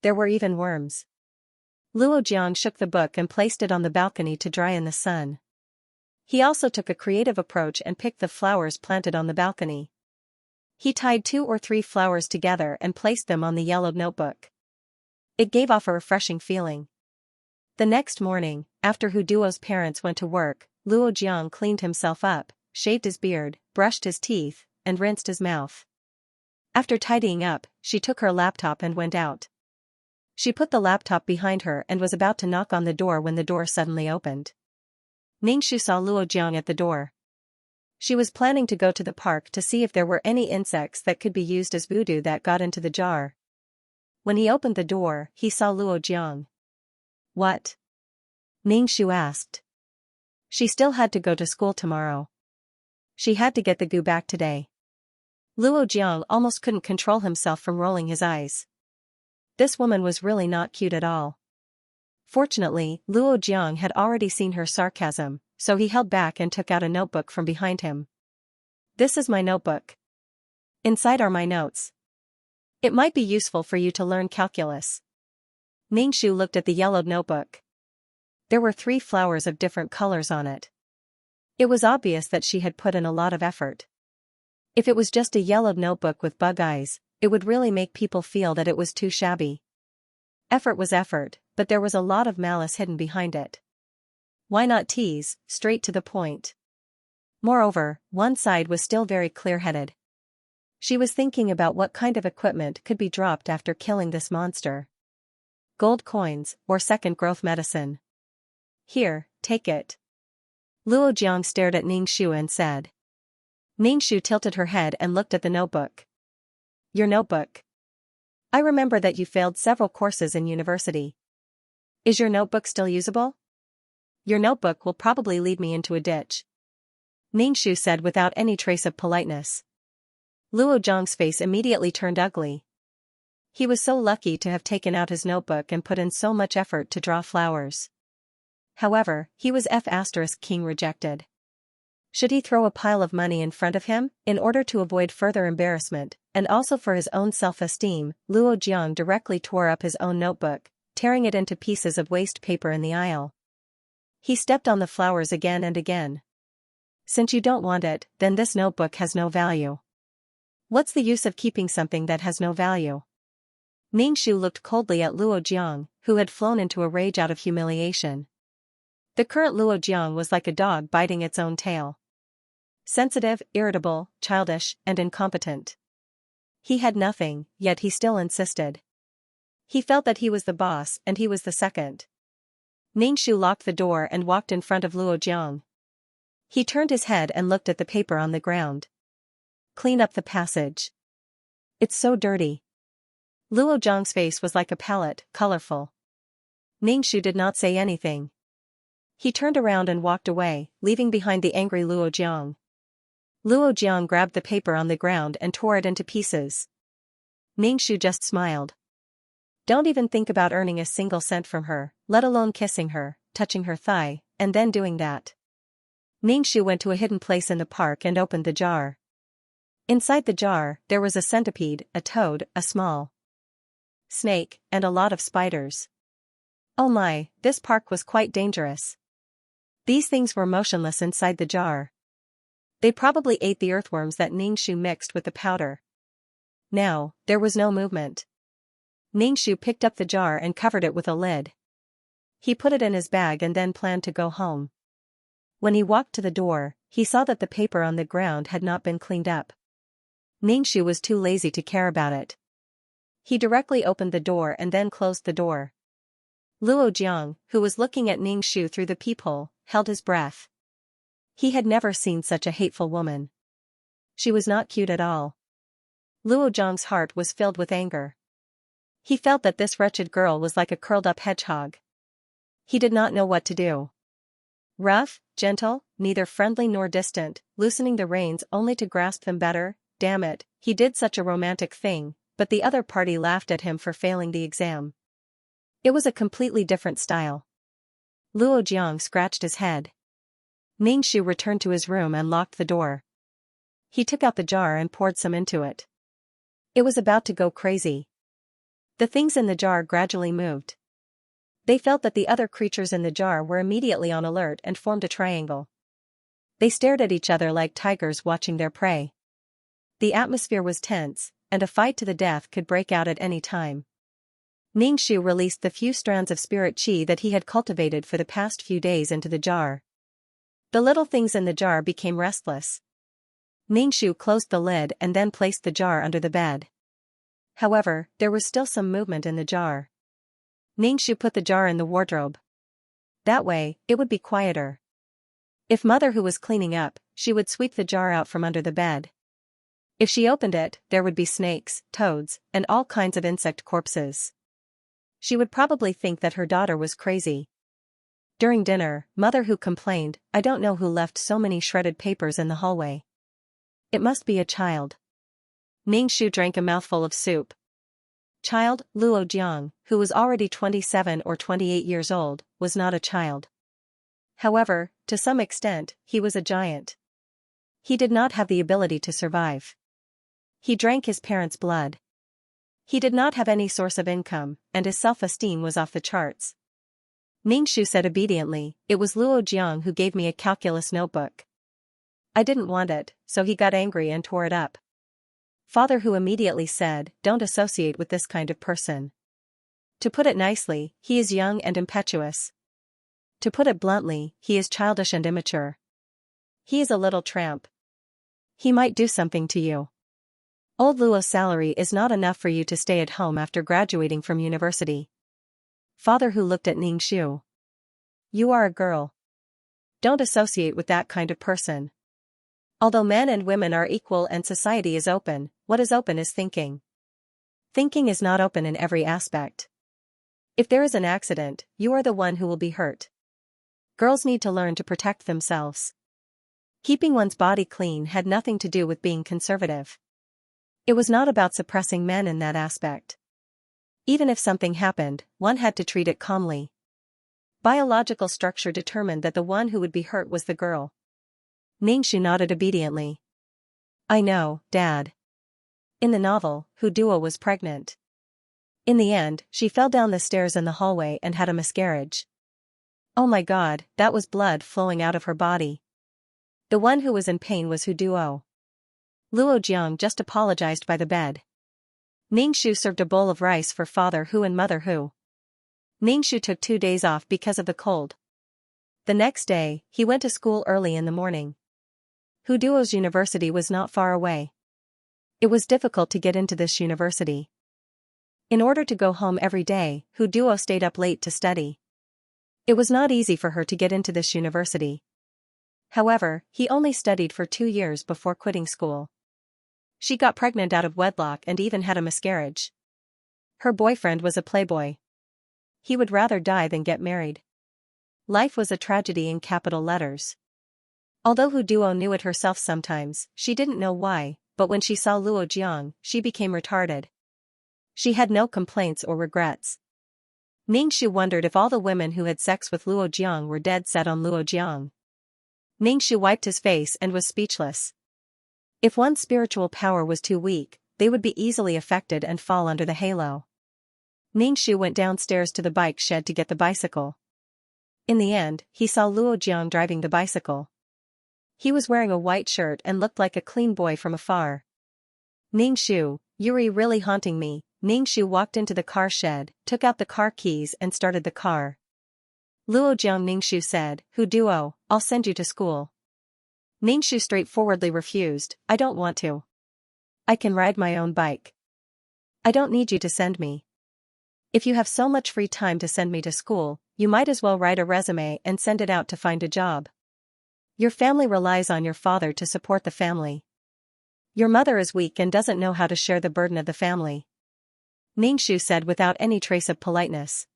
There were even worms. Luo Jiang shook the book and placed it on the balcony to dry in the sun. He also took a creative approach and picked the flowers planted on the balcony. He tied 2 or 3 flowers together and placed them on the yellowed notebook. It gave off a refreshing feeling. The next morning, after Hu Duo's parents went to work, Luo Jiang cleaned himself up, shaved his beard, brushed his teeth, and rinsed his mouth. After tidying up, she took her laptop and went out. She put the laptop behind her and was about to knock on the door when the door suddenly opened. Ningxu saw Luo Jiang at the door. She was planning to go to the park to see if there were any insects that could be used as voodoo that got into the jar. When he opened the door, he saw Luo Jiang. What? Ningxu asked. She still had to go to school tomorrow. She had to get the goo back today. Luo Jiang almost couldn't control himself from rolling his eyes. This woman was really not cute at all. Fortunately, Luo Jiang had already seen her sarcasm, so he held back and took out a notebook from behind him. This is my notebook. Inside are my notes. It might be useful for you to learn calculus. Ningxu looked at the yellowed notebook. There were 3 flowers of different colors on it. It was obvious that she had put in a lot of effort. If it was just a yellowed notebook with bug eyes, it would really make people feel that it was too shabby. Effort was effort, but there was a lot of malice hidden behind it. Why not tease, straight to the point? Moreover, one side was still very clear-headed. She was thinking about what kind of equipment could be dropped after killing this monster. Gold coins, or second growth medicine. Here, take it. Luo Jiang stared at Ningxu and said. Ningxu tilted her head and looked at the notebook. Your notebook. I remember that you failed several courses in university. Is your notebook still usable? Your notebook will probably lead me into a ditch. Ningxu said without any trace of politeness. Luo Jiang's face immediately turned ugly. He was so lucky to have taken out his notebook and put in so much effort to draw flowers. However, he was King rejected. Should he throw a pile of money in front of him, in order to avoid further embarrassment, and also for his own self-esteem? Luo Jiang directly tore up his own notebook, tearing it into pieces of waste paper in the aisle. He stepped on the flowers again and again. Since you don't want it, then this notebook has no value. What's the use of keeping something that has no value? Ningxu looked coldly at Luo Jiang, who had flown into a rage out of humiliation. The current Luo Jiang was like a dog biting its own tail. Sensitive, irritable, childish, and incompetent. He had nothing, yet he still insisted. He felt that he was the boss and he was the second. Ningxu locked the door and walked in front of Luo Jiang. He turned his head and looked at the paper on the ground. Clean up the passage. It's so dirty. Luo Jiang's face was like a palette, colorful. Ningxu did not say anything. He turned around and walked away, leaving behind the angry Luo Jiang. Luo Jiang grabbed the paper on the ground and tore it into pieces. Ningxu just smiled. Don't even think about earning a single cent from her, let alone kissing her, touching her thigh, and then doing that. Ningxu went to a hidden place in the park and opened the jar. Inside the jar, there was a centipede, a toad, a small snake, and a lot of spiders. Oh my, this park was quite dangerous. These things were motionless inside the jar. They probably ate the earthworms that Ningxu mixed with the powder. Now, there was no movement. Ningxu picked up the jar and covered it with a lid. He put it in his bag and then planned to go home. When he walked to the door, he saw that the paper on the ground had not been cleaned up. Ningxu was too lazy to care about it. He directly opened the door and then closed the door. Luo Jiang, who was looking at Ningxu through the peephole, held his breath. He had never seen such a hateful woman. She was not cute at all. Luo Jiang's heart was filled with anger. He felt that this wretched girl was like a curled-up hedgehog. He did not know what to do. Rough, gentle, neither friendly nor distant, loosening the reins only to grasp them better. Damn it, he did such a romantic thing, but the other party laughed at him for failing the exam. It was a completely different style. Luo Jiang scratched his head. Ningxu returned to his room and locked the door. He took out the jar and poured some into it. It was about to go crazy. The things in the jar gradually moved. They felt that the other creatures in the jar were immediately on alert and formed a triangle. They stared at each other like tigers watching their prey. The atmosphere was tense, and a fight to the death could break out at any time. Ningxu released the few strands of spirit qi that he had cultivated for the past few days into the jar. The little things in the jar became restless. Ningxu closed the lid and then placed the jar under the bed. However, there was still some movement in the jar. Ningxu put the jar in the wardrobe. That way, it would be quieter. If Mother Hu was cleaning up, she would sweep the jar out from under the bed. If she opened it, there would be snakes, toads, and all kinds of insect corpses. She would probably think that her daughter was crazy. During dinner, Mother Hu complained, "I don't know who left so many shredded papers in the hallway. It must be a child." Ningxu drank a mouthful of soup. Child, Luo Jiang, who was already 27 or 28 years old, was not a child. However, to some extent, he was a giant. He did not have the ability to survive. He drank his parents' blood. He did not have any source of income, and his self-esteem was off the charts. Ningxu said obediently, "It was Luo Jiang who gave me a calculus notebook. I didn't want it, so he got angry and tore it up." Father Hu immediately said, "Don't associate with this kind of person. To put it nicely, he is young and impetuous. To put it bluntly, he is childish and immature. He is a little tramp. He might do something to you. Old Luo's salary is not enough for you to stay at home after graduating from university." Father Hu looked at Ningxu. "You are a girl. Don't associate with that kind of person. Although men and women are equal and society is open, what is open is thinking. Thinking is not open in every aspect. If there is an accident, you are the one who will be hurt. Girls need to learn to protect themselves. Keeping one's body clean had nothing to do with being conservative. It was not about suppressing men in that aspect. Even if something happened, one had to treat it calmly. Biological structure determined that the one who would be hurt was the girl." Ningxu nodded obediently. "I know, Dad. In the novel, Hu Duo was pregnant. In the end, she fell down the stairs in the hallway and had a miscarriage. Oh my God, that was blood flowing out of her body. The one who was in pain was Hu Duo." Luo Jiang just apologized by the bed. Ningxu served a bowl of rice for Father Hu and Mother Hu. Ningxu took 2 days off because of the cold. The next day, he went to school early in the morning. Hu Duo's university was not far away. It was difficult to get into this university. In order to go home every day, Hu Duo stayed up late to study. It was not easy for her to get into this university. However, he only studied for 2 years before quitting school. She got pregnant out of wedlock and even had a miscarriage. Her boyfriend was a playboy. He would rather die than get married. Life was a tragedy in capital letters. Although Hu Duo knew it herself sometimes, she didn't know why, but when she saw Luo Jiang, she became retarded. She had no complaints or regrets. Ningxu wondered if all the women who had sex with Luo Jiang were dead set on Luo Jiang. Ningxu wiped his face and was speechless. If one's spiritual power was too weak, they would be easily affected and fall under the halo. Ningxu went downstairs to the bike shed to get the bicycle. In the end, he saw Luo Jiang driving the bicycle. He was wearing a white shirt and looked like a clean boy from afar. "Ningxu, you're really haunting me." Ningxu walked into the car shed, took out the car keys and started the car. Luo Jiang, Ningxu said, "Hu Duo, I'll send you to school." Ningxu straightforwardly refused, "I don't want to. I can ride my own bike. I don't need you to send me. If you have so much free time to send me to school, you might as well write a resume and send it out to find a job. Your family relies on your father to support the family. Your mother is weak and doesn't know how to share the burden of the family." Ningxu said without any trace of politeness.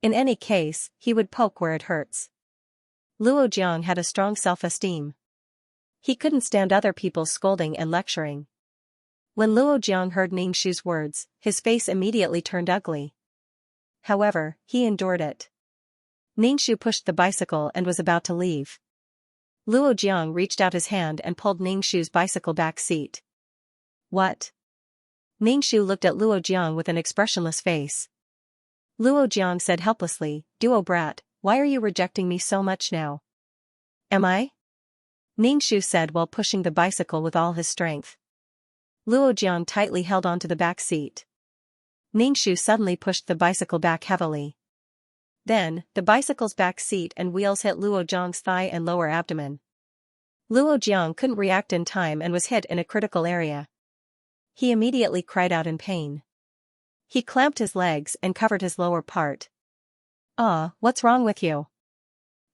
In any case, he would poke where it hurts. Luo Jiang had a strong self-esteem. He couldn't stand other people scolding and lecturing. When Luo Jiang heard Ningxu's words, his face immediately turned ugly. However, he endured it. Ningxu pushed the bicycle and was about to leave. Luo Jiang reached out his hand and pulled Ningxu's bicycle back seat. What? Ningxu looked at Luo Jiang with an expressionless face. Luo Jiang said helplessly, "Duo brat, why are you rejecting me so much now?" "Am I?" Ningxu said while pushing the bicycle with all his strength. Luo Jiang tightly held onto the back seat. Ningxu suddenly pushed the bicycle back heavily. Then, the bicycle's back seat and wheels hit Luo Jiang's thigh and lower abdomen. Luo Jiang couldn't react in time and was hit in a critical area. He immediately cried out in pain. He clamped his legs and covered his lower part. What's wrong with you?"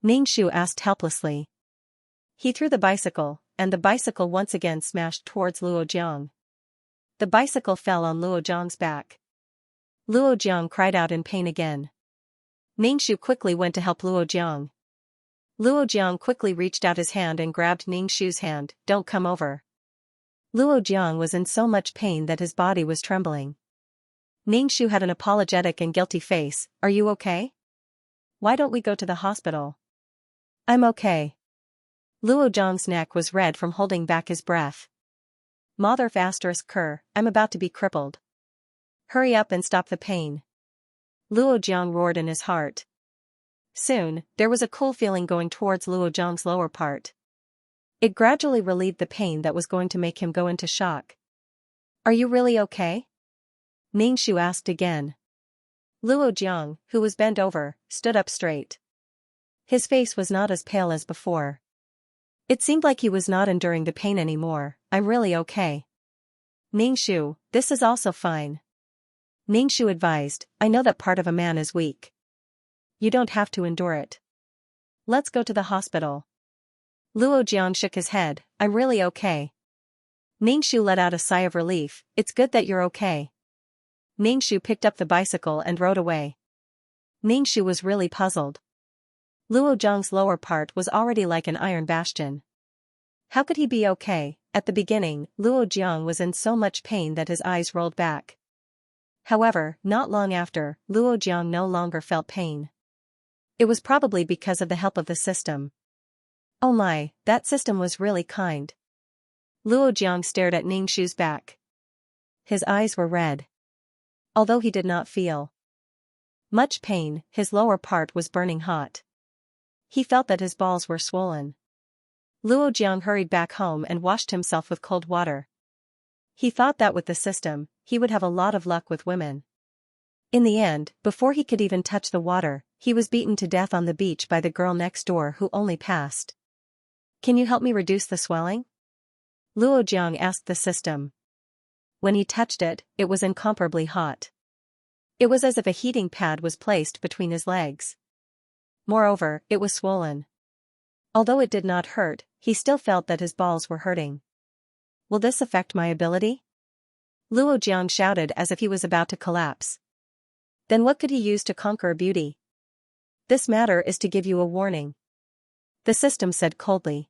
Ningxu asked helplessly. He threw the bicycle, and the bicycle once again smashed towards Luo Jiang. The bicycle fell on Luo Jiang's back. Luo Jiang cried out in pain again. Ningxu quickly went to help Luo Jiang. Luo Jiang quickly reached out his hand and grabbed Ningxu's hand. "Don't come over." Luo Jiang was in so much pain that his body was trembling. Ningxu had an apologetic and guilty face. "Are you okay? Why don't we go to the hospital?" "I'm okay." Luo Jiang's neck was red from holding back his breath. "Mother ***, I'm about to be crippled. Hurry up and stop the pain." Luo Jiang roared in his heart. Soon, there was a cool feeling going towards Luo Jiang's lower part. It gradually relieved the pain that was going to make him go into shock. "Are you really okay?" Ningxu asked again. Luo Jiang, who was bent over, stood up straight. His face was not as pale as before. It seemed like he was not enduring the pain anymore. "I'm really okay." "Ningxu, this is also fine." Ningxu advised, "I know that part of a man is weak. You don't have to endure it. Let's go to the hospital." Luo Jiang shook his head. "I'm really okay." Ningxu let out a sigh of relief. "It's good that you're okay." Ningxu picked up the bicycle and rode away. Ningxu was really puzzled. Luo Jiang's lower part was already like an iron bastion. How could he be okay? At the beginning, Luo Jiang was in so much pain that his eyes rolled back. However, not long after, Luo Jiang no longer felt pain. It was probably because of the help of the system. Oh my, that system was really kind. Luo Jiang stared at Ningxu's back. His eyes were red. Although he did not feel much pain, his lower part was burning hot. He felt that his balls were swollen. Luo Jiang hurried back home and washed himself with cold water. He thought that with the system, he would have a lot of luck with women. In the end, before he could even touch the water, he was beaten to death on the beach by the girl next door who only passed. "Can you help me reduce the swelling?" Luo Jiang asked the system. When he touched it, it was incomparably hot. It was as if a heating pad was placed between his legs. Moreover, it was swollen. Although it did not hurt, he still felt that his balls were hurting. "Will this affect my ability?" Luo Jiang shouted as if he was about to collapse. Then what could he use to conquer a beauty? "This matter is to give you a warning," the system said coldly.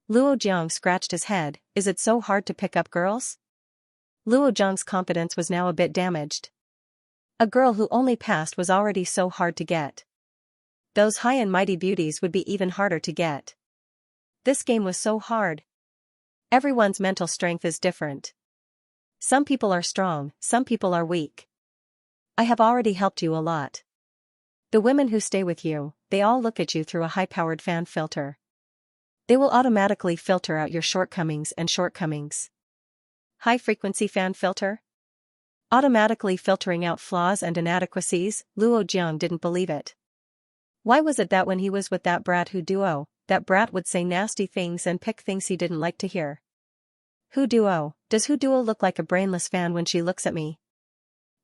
Luo Jiang scratched his head. Is it so hard to pick up girls? Luo Jiang's confidence was now a bit damaged. A girl who only passed was already so hard to get. Those high and mighty beauties would be even harder to get. This game was so hard. Everyone's mental strength is different. Some people are strong, some people are weak. I have already helped you a lot. The women who stay with you, they all look at you through a high-powered fan filter. They will automatically filter out your shortcomings and shortcomings. High-frequency fan filter? Automatically filtering out flaws and inadequacies. Luo Jiang didn't believe it. Why was it that when he was with that brat that brat would say nasty things and pick things he didn't like to hear? Does Hu Duo look like a brainless fan when she looks at me?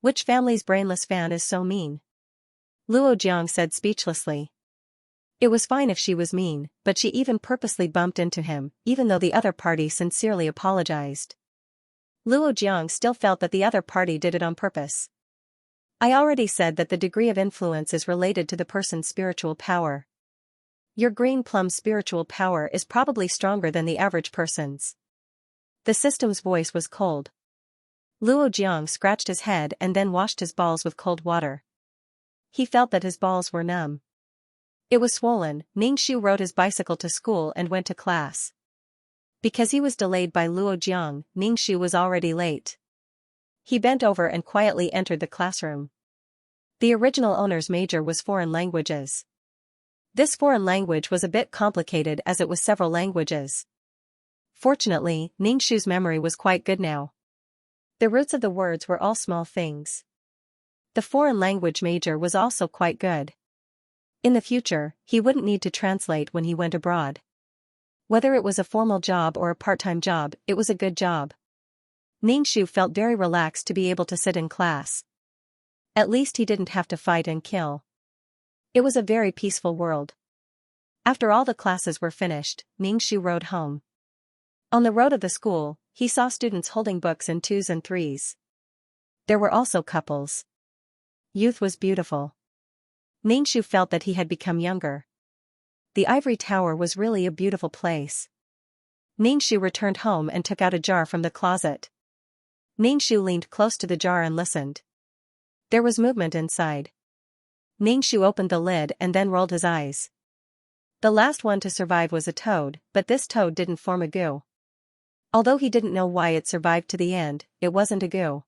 Which family's brainless fan is so mean? Luo Jiang said speechlessly. It was fine if she was mean, but she even purposely bumped into him, even though the other party sincerely apologized. Luo Jiang still felt that the other party did it on purpose. I already said that the degree of influence is related to the person's spiritual power. Your green plum's spiritual power is probably stronger than the average person's. The system's voice was cold. Luo Jiang scratched his head and then washed his balls with cold water. he felt that his balls were numb. It was swollen. Ningxu rode his bicycle to school and went to class. Because he was delayed by Luo Jiang, Ningxu was already late. He bent over and quietly entered the classroom. The original owner's major was foreign languages. This foreign language was a bit complicated as it was several languages. Fortunately, Ningxu's memory was quite good now. The roots of the words were all small things. The foreign language major was also quite good. In the future, he wouldn't need to translate when he went abroad. Whether it was a formal job or a part-time job, it was a good job. Ningxu felt very relaxed to be able to sit in class. At least he didn't have to fight and kill. It was a very peaceful world. After all the classes were finished, Ningxu rode home. On the road of the school, he saw students holding books in 2s and 3s. There were also couples. Youth was beautiful. Ningxu felt that he had become younger. The ivory tower was really a beautiful place. Ningxu returned home and took out a jar from the closet. Ningxu leaned close to the jar and listened. There was movement inside. Ningxu opened the lid and then rolled his eyes. The last one to survive was a toad, but this toad didn't form a goo. Although he didn't know why it survived to the end, it wasn't a goo.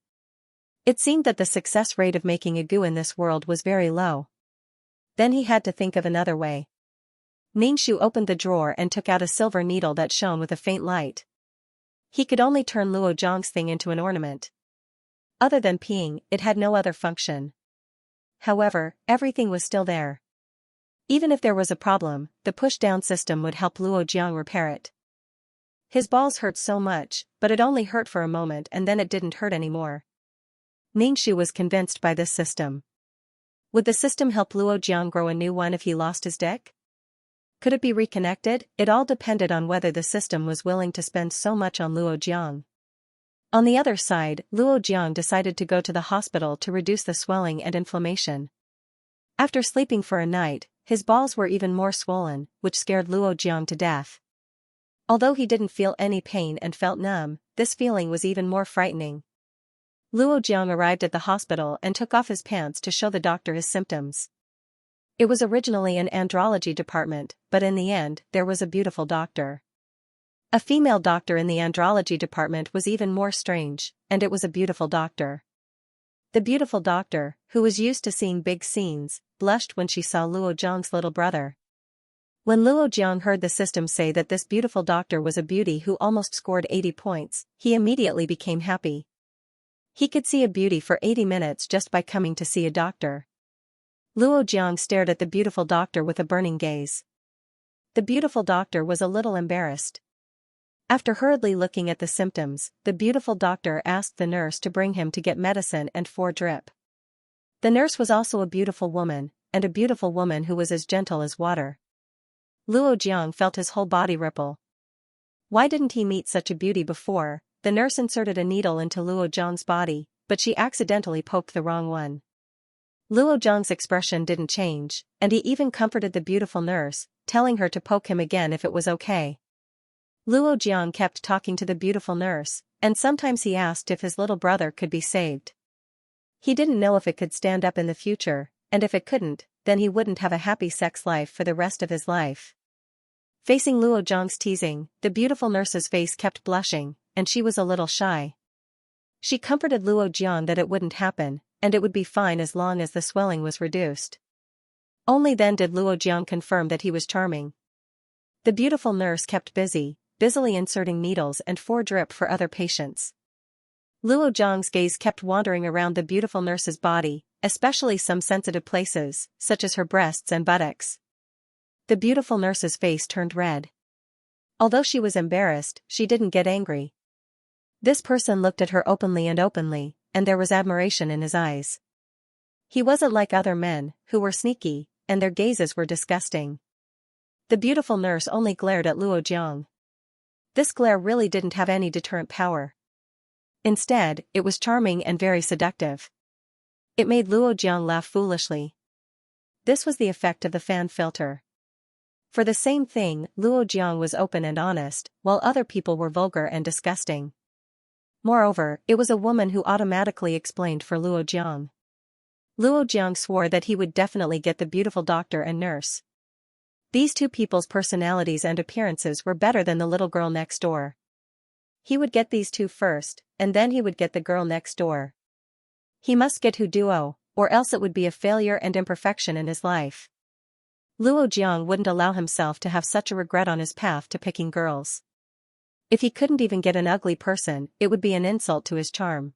It seemed that the success rate of making a goo in this world was very low. Then he had to think of another way. Ningxu opened the drawer and took out a silver needle that shone with a faint light. He could only turn Luo Zhang's thing into an ornament. Other than peeing, it had no other function. However, everything was still there. Even if there was a problem, the push-down system would help Luo Jiang repair it. His balls hurt so much, but it only hurt for a moment and then it didn't hurt anymore. Ningxu was convinced by this system. Would the system help Luo Jiang grow a new one if he lost his dick? Could it be reconnected? It all depended on whether the system was willing to spend so much on Luo Jiang. On the other side, Luo Jiang decided to go to the hospital to reduce the swelling and inflammation. After sleeping for a night, his balls were even more swollen, which scared Luo Jiang to death. Although he didn't feel any pain and felt numb, this feeling was even more frightening. Luo Jiang arrived at the hospital and took off his pants to show the doctor his symptoms. It was originally an andrology department, but in the end, there was a beautiful doctor. A female doctor in the andrology department was even more strange, and it was a beautiful doctor. The beautiful doctor, who was used to seeing big scenes, blushed when she saw Luo Jiang's little brother. When Luo Jiang heard the system say that this beautiful doctor was a beauty who almost scored 80 points, he immediately became happy. He could see a beauty for 80 minutes just by coming to see a doctor. Luo Jiang stared at the beautiful doctor with a burning gaze. The beautiful doctor was a little embarrassed. After hurriedly looking at the symptoms, the beautiful doctor asked the nurse to bring him to get medicine and 4 drip. The nurse was also a beautiful woman, and a beautiful woman who was as gentle as water. Luo Jiang felt his whole body ripple. Why didn't he meet such a beauty before? The nurse inserted a needle into Luo Jiang's body, but she accidentally poked the wrong one. Luo Jiang's expression didn't change, and he even comforted the beautiful nurse, telling her to poke him again if it was okay. Luo Jiang kept talking to the beautiful nurse, and sometimes he asked if his little brother could be saved. He didn't know if it could stand up in the future, and if it couldn't, then he wouldn't have a happy sex life for the rest of his life. Facing Luo Jiang's teasing, the beautiful nurse's face kept blushing, and she was a little shy. She comforted Luo Jiang that it wouldn't happen, and it would be fine as long as the swelling was reduced. Only then did Luo Jiang confirm that he was charming. The beautiful nurse kept busily inserting needles and 4 drip for other patients. Luo Jiang's gaze kept wandering around the beautiful nurse's body, especially some sensitive places, such as her breasts and buttocks. The beautiful nurse's face turned red. Although she was embarrassed, she didn't get angry. This person looked at her openly, and there was admiration in his eyes. He wasn't like other men, who were sneaky, and their gazes were disgusting. The beautiful nurse only glared at Luo Jiang. This glare really didn't have any deterrent power. Instead, it was charming and very seductive. It made Luo Jiang laugh foolishly. This was the effect of the fan filter. For the same thing, Luo Jiang was open and honest, while other people were vulgar and disgusting. Moreover, it was a woman who automatically explained for Luo Jiang. Luo Jiang swore that he would definitely get the beautiful doctor and nurse. These two people's personalities and appearances were better than the little girl next door. He would get these two first, and then he would get the girl next door. He must get Hu Duo, or else it would be a failure and imperfection in his life. Luo Jiang wouldn't allow himself to have such a regret on his path to picking girls. If he couldn't even get an ugly person, it would be an insult to his charm.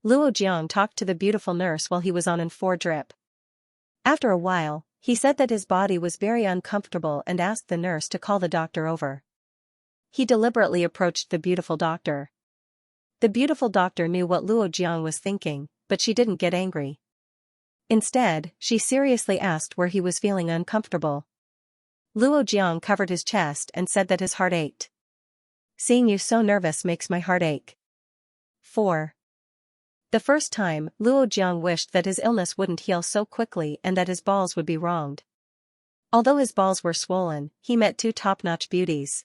Luo Jiang talked to the beautiful nurse while he was on an 4 drip. After a while, he said that his body was very uncomfortable and asked the nurse to call the doctor over. He deliberately approached the beautiful doctor. The beautiful doctor knew what Luo Jiang was thinking, but she didn't get angry. Instead, she seriously asked where he was feeling uncomfortable. Luo Jiang covered his chest and said that his heart ached. Seeing you so nervous makes my heart ache. 4. The first time, Luo Jiang wished that his illness wouldn't heal so quickly and that his balls would be wronged. Although his balls were swollen, he met two top-notch beauties.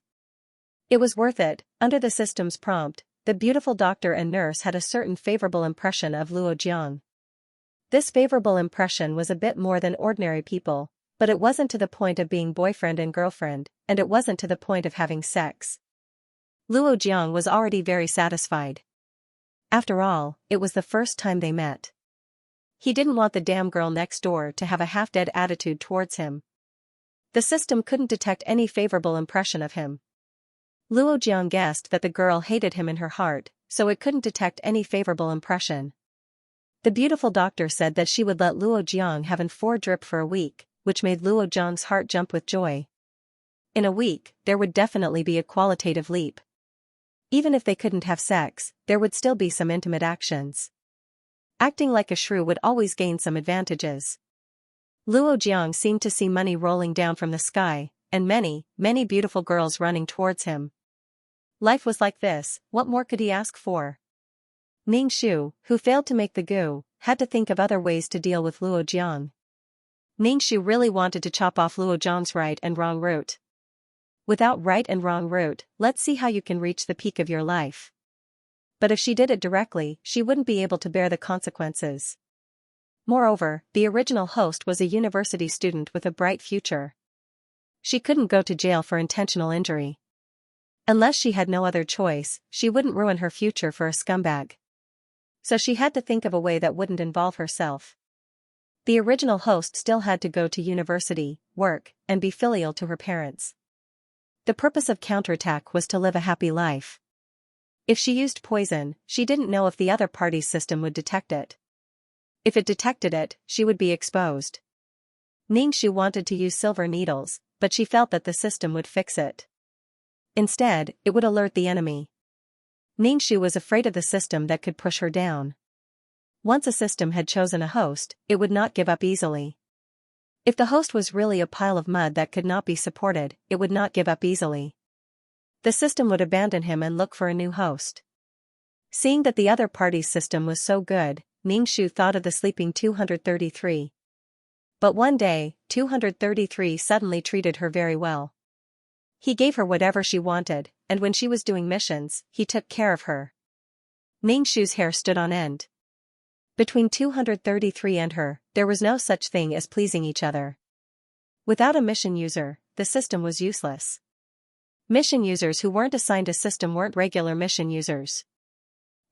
It was worth it. Under the system's prompt, the beautiful doctor and nurse had a certain favorable impression of Luo Jiang. This favorable impression was a bit more than ordinary people, but it wasn't to the point of being boyfriend and girlfriend, and it wasn't to the point of having sex. Luo Jiang was already very satisfied. After all, it was the first time they met. He didn't want the damn girl next door to have a half-dead attitude towards him. The system couldn't detect any favorable impression of him. Luo Jiang guessed that the girl hated him in her heart, so it couldn't detect any favorable impression. The beautiful doctor said that she would let Luo Jiang have an 4 drip for a week, which made Luo Jiang's heart jump with joy. In a week, there would definitely be a qualitative leap. Even if they couldn't have sex, there would still be some intimate actions. Acting like a shrew would always gain some advantages. Luo Jiang seemed to see money rolling down from the sky, and many, many beautiful girls running towards him. Life was like this, what more could he ask for? Ning Shu, who failed to make the goo, had to think of other ways to deal with Luo Jiang. Ning Shu really wanted to chop off Luo Jiang's right and wrong route. Without right and wrong route, let's see how you can reach the peak of your life. But if she did it directly, she wouldn't be able to bear the consequences. Moreover, the original host was a university student with a bright future. She couldn't go to jail for intentional injury. Unless she had no other choice, she wouldn't ruin her future for a scumbag. So she had to think of a way that wouldn't involve herself. The original host still had to go to university, work, and be filial to her parents. The purpose of counterattack was to live a happy life. If she used poison, she didn't know if the other party's system would detect it. If it detected it, she would be exposed. Ning Shu wanted to use silver needles, but she felt that the system would fix it. Instead, it would alert the enemy. Ning Shu was afraid of the system that could push her down. Once a system had chosen a host, it would not give up easily. If the host was really a pile of mud that could not be supported, it would not give up easily. The system would abandon him and look for a new host. Seeing that the other party's system was so good, Ning Shu thought of the sleeping 233. But one day, 233 suddenly treated her very well. He gave her whatever she wanted, and when she was doing missions, he took care of her. Ning Shu's hair stood on end. Between 233 and her, there was no such thing as pleasing each other. Without a mission user, the system was useless. Mission users who weren't assigned a system weren't regular mission users.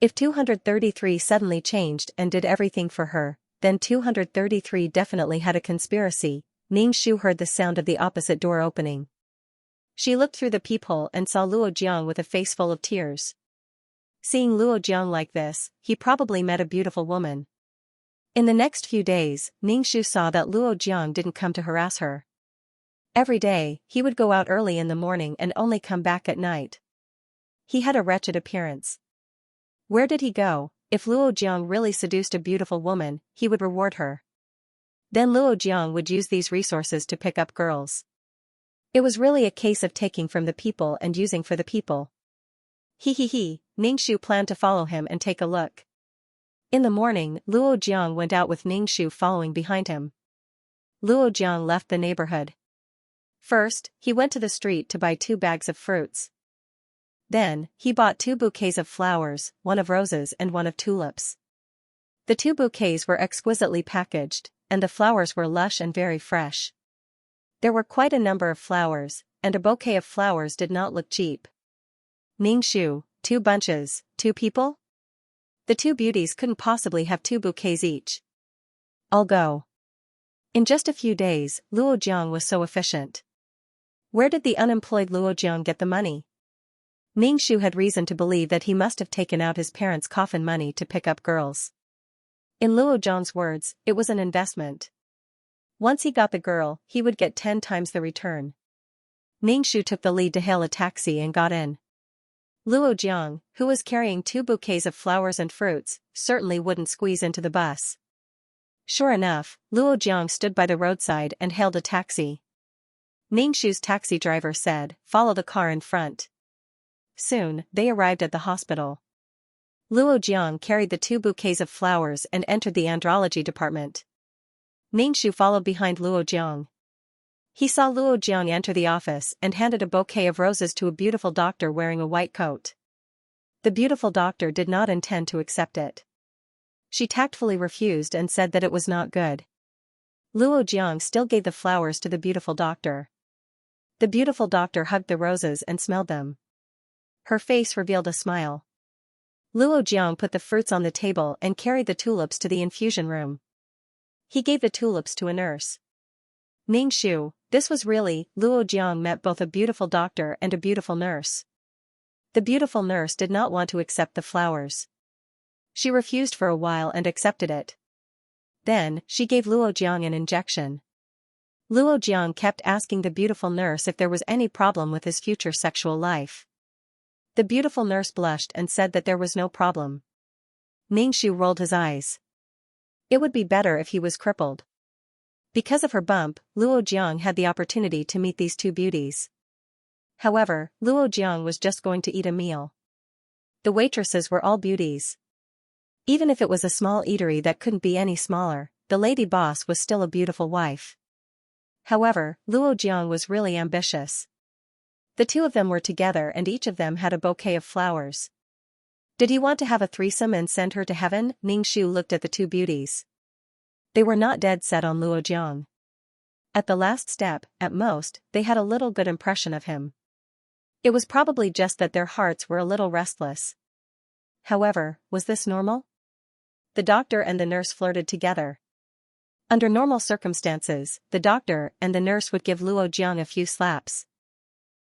If 233 suddenly changed and did everything for her, then 233 definitely had a conspiracy. Ning Shu heard the sound of the opposite door opening. She looked through the peephole and saw Luo Jiang with a face full of tears. Seeing Luo Jiang like this, he probably met a beautiful woman. In the next few days, Ning Shu saw that Luo Jiang didn't come to harass her. Every day, he would go out early in the morning and only come back at night. He had a wretched appearance. Where did he go? If Luo Jiang really seduced a beautiful woman, he would reward her. Then Luo Jiang would use these resources to pick up girls. It was really a case of taking from the people and using for the people. Ning Shu planned to follow him and take a look. In the morning, Luo Jiang went out with Ning Shu following behind him. Luo Jiang left the neighborhood. First, he went to the street to buy 2 bags of fruits. Then, he bought 2 bouquets of flowers, one of roses and one of tulips. The 2 bouquets were exquisitely packaged, and the flowers were lush and very fresh. There were quite a number of flowers, and a bouquet of flowers did not look cheap. Ningxu, 2 bunches, 2 people? The 2 beauties couldn't possibly have 2 bouquets each. I'll go. In just a few days, Luo Jiang was so efficient. Where did the unemployed Luo Jiang get the money? Ningxu had reason to believe that he must have taken out his parents' coffin money to pick up girls. In Luo Jiang's words, it was an investment. Once he got the girl, he would get 10 times the return. Ningxu took the lead to hail a taxi and got in. Luo Jiang, who was carrying 2 bouquets of flowers and fruits, certainly wouldn't squeeze into the bus. Sure enough, Luo Jiang stood by the roadside and hailed a taxi. Ningxu's taxi driver said, "Follow the car in front." Soon, they arrived at the hospital. Luo Jiang carried the 2 bouquets of flowers and entered the andrology department. Ningxu followed behind Luo Jiang. He saw Luo Jiang enter the office and handed a bouquet of roses to a beautiful doctor wearing a white coat. The beautiful doctor did not intend to accept it. She tactfully refused and said that it was not good. Luo Jiang still gave the flowers to the beautiful doctor. The beautiful doctor hugged the roses and smelled them. Her face revealed a smile. Luo Jiang put the fruits on the table and carried the tulips to the infusion room. He gave the tulips to a nurse. Ningxu, this was really, Luo Jiang met both a beautiful doctor and a beautiful nurse. The beautiful nurse did not want to accept the flowers. She refused for a while and accepted it. Then, she gave Luo Jiang an injection. Luo Jiang kept asking the beautiful nurse if there was any problem with his future sexual life. The beautiful nurse blushed and said that there was no problem. Ningxu rolled his eyes. It would be better if he was crippled. Because of her bump, Luo Jiang had the opportunity to meet these 2 beauties. However, Luo Jiang was just going to eat a meal. The waitresses were all beauties. Even if it was a small eatery that couldn't be any smaller, the lady boss was still a beautiful wife. However, Luo Jiang was really ambitious. The 2 of them were together and each of them had a bouquet of flowers. Did he want to have a threesome and send her to heaven? Ningxu looked at the 2 beauties. They were not dead set on Luo Jiang. At the last step, at most, they had a little good impression of him. It was probably just that their hearts were a little restless. However, was this normal? The doctor and the nurse flirted together. Under normal circumstances, the doctor and the nurse would give Luo Jiang a few slaps.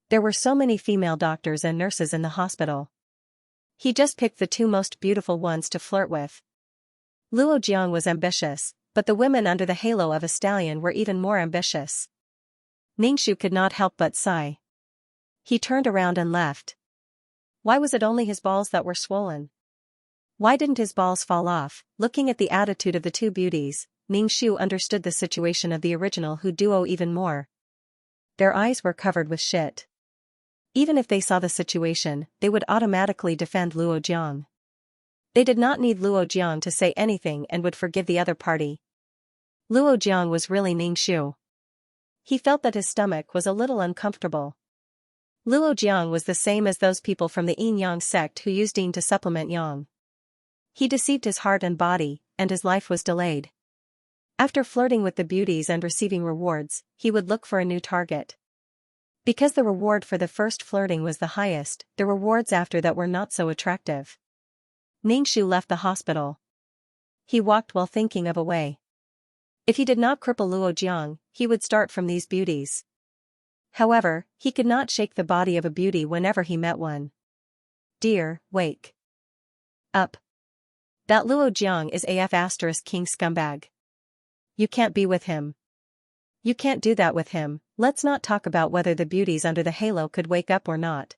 There were so many female doctors and nurses in the hospital. He just picked the 2 most beautiful ones to flirt with. Luo Jiang was ambitious, but the women under the halo of a stallion were even more ambitious. Ningxu could not help but sigh. He turned around and left. Why was it only his balls that were swollen? Why didn't his balls fall off? Looking at the attitude of the 2 beauties, Ningxu understood the situation of the original Hu duo even more. Their eyes were covered with shit. Even if they saw the situation, they would automatically defend Luo Jiang. They did not need Luo Jiang to say anything and would forgive the other party. Luo Jiang was really Ningxu. He felt that his stomach was a little uncomfortable. Luo Jiang was the same as those people from the yin-yang sect who used yin to supplement yang. He deceived his heart and body, and his life was delayed. After flirting with the beauties and receiving rewards, he would look for a new target. Because the reward for the first flirting was the highest, the rewards after that were not so attractive. Ningxu left the hospital. He walked while thinking of a way. If he did not cripple Luo Jiang, he would start from these beauties. However, he could not shake the body of a beauty whenever he met one. Dear, wake up. That Luo Jiang is AF** king scumbag. You can't be with him. You can't do that with him. Let's not talk about whether the beauties under the halo could wake up or not.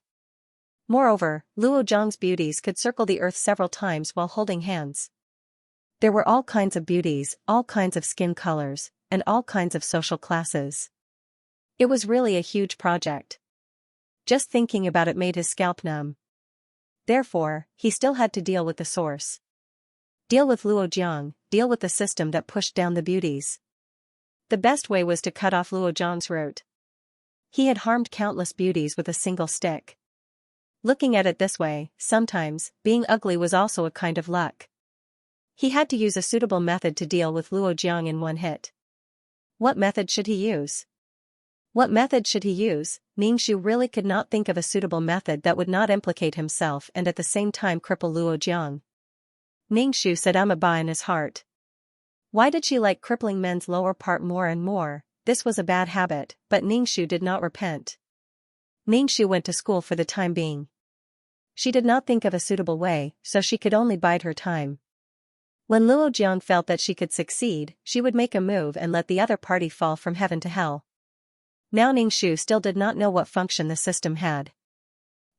Moreover, Luo Jiang's beauties could circle the earth several times while holding hands. There were all kinds of beauties, all kinds of skin colors, and all kinds of social classes. It was really a huge project. Just thinking about it made his scalp numb. Therefore, he still had to deal with the source. Deal with Luo Jiang, deal with the system that pushed down the beauties. The best way was to cut off Luo Jiang's root. He had harmed countless beauties with a single stick. Looking at it this way, sometimes, being ugly was also a kind of luck. He had to use a suitable method to deal with Luo Jiang in one hit. What method should he use? What method should he use? Ningxu really could not think of a suitable method that would not implicate himself and at the same time cripple Luo Jiang. Ningxu said ba in his heart. Why did she like crippling men's lower part more and more? This was a bad habit, but Ningxu did not repent. Ningxu went to school for the time being. She did not think of a suitable way, so she could only bide her time. When Luo Jiang felt that she could succeed, she would make a move and let the other party fall from heaven to hell. Now Ningxu still did not know what function the system had.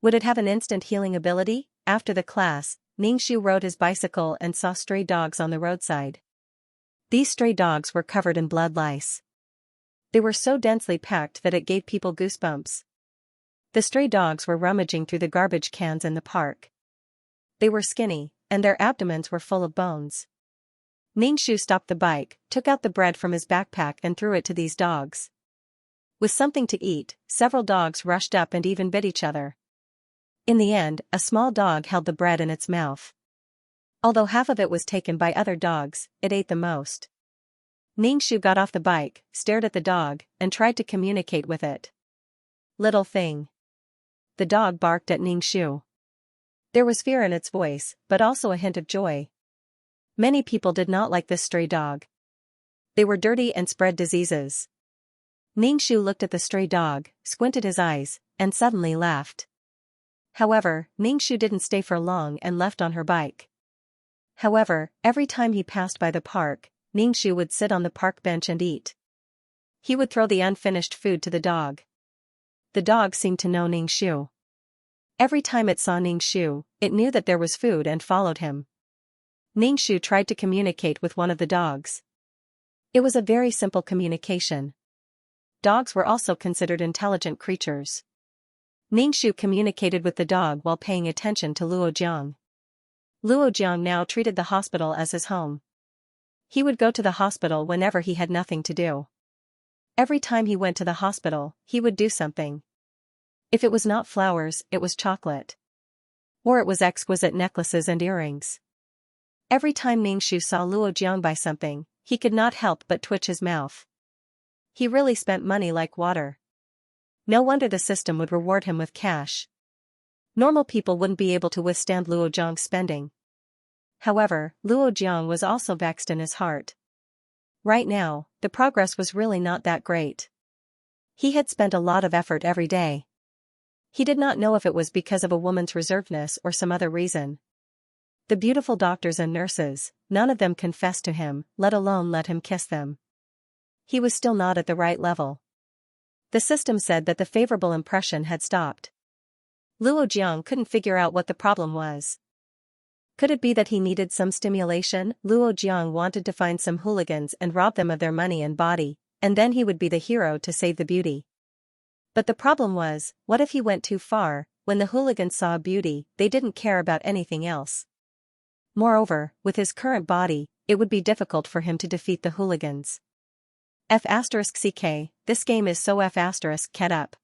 Would it have an instant healing ability? After the class, Ningxu rode his bicycle and saw stray dogs on the roadside. These stray dogs were covered in blood lice. They were so densely packed that it gave people goosebumps. The stray dogs were rummaging through the garbage cans in the park. They were skinny, and their abdomens were full of bones. Ningxu stopped the bike, took out the bread from his backpack and threw it to these dogs. With something to eat, several dogs rushed up and even bit each other. In the end, a small dog held the bread in its mouth. Although half of it was taken by other dogs, it ate the most. Ningxu got off the bike, stared at the dog, and tried to communicate with it. Little thing. The dog barked at Ningxu. There was fear in its voice, but also a hint of joy. Many people did not like this stray dog. They were dirty and spread diseases. Ningxu looked at the stray dog, squinted his eyes, and suddenly laughed. However, Ningxu didn't stay for long and left on her bike. However, every time he passed by the park, Ningxu would sit on the park bench and eat. He would throw the unfinished food to the dog. The dog seemed to know Ningxu. Every time it saw Ningxu, it knew that there was food and followed him. Ningxu tried to communicate with one of the dogs. It was a very simple communication. Dogs were also considered intelligent creatures. Ningxu communicated with the dog while paying attention to Luo Jiang. Luo Jiang now treated the hospital as his home. He would go to the hospital whenever he had nothing to do. Every time he went to the hospital, he would do something. If it was not flowers, it was chocolate. Or it was exquisite necklaces and earrings. Every time Ningxu saw Luo Jiang buy something, he could not help but twitch his mouth. He really spent money like water. No wonder the system would reward him with cash. Normal people wouldn't be able to withstand Luo Jiang's spending. However, Luo Jiang was also vexed in his heart. Right now, the progress was really not that great. He had spent a lot of effort every day. He did not know if it was because of a woman's reservedness or some other reason. The beautiful doctors and nurses, none of them confessed to him, let alone let him kiss them. He was still not at the right level. The system said that the favorable impression had stopped. Luo Jiang couldn't figure out what the problem was. Could it be that he needed some stimulation? Luo Jiang wanted to find some hooligans and rob them of their money and body, and then he would be the hero to save the beauty. But the problem was, what if he went too far? When the hooligans saw a beauty, they didn't care about anything else. Moreover, with his current body, it would be difficult for him to defeat the hooligans. F***ck, this game is so F***ket up.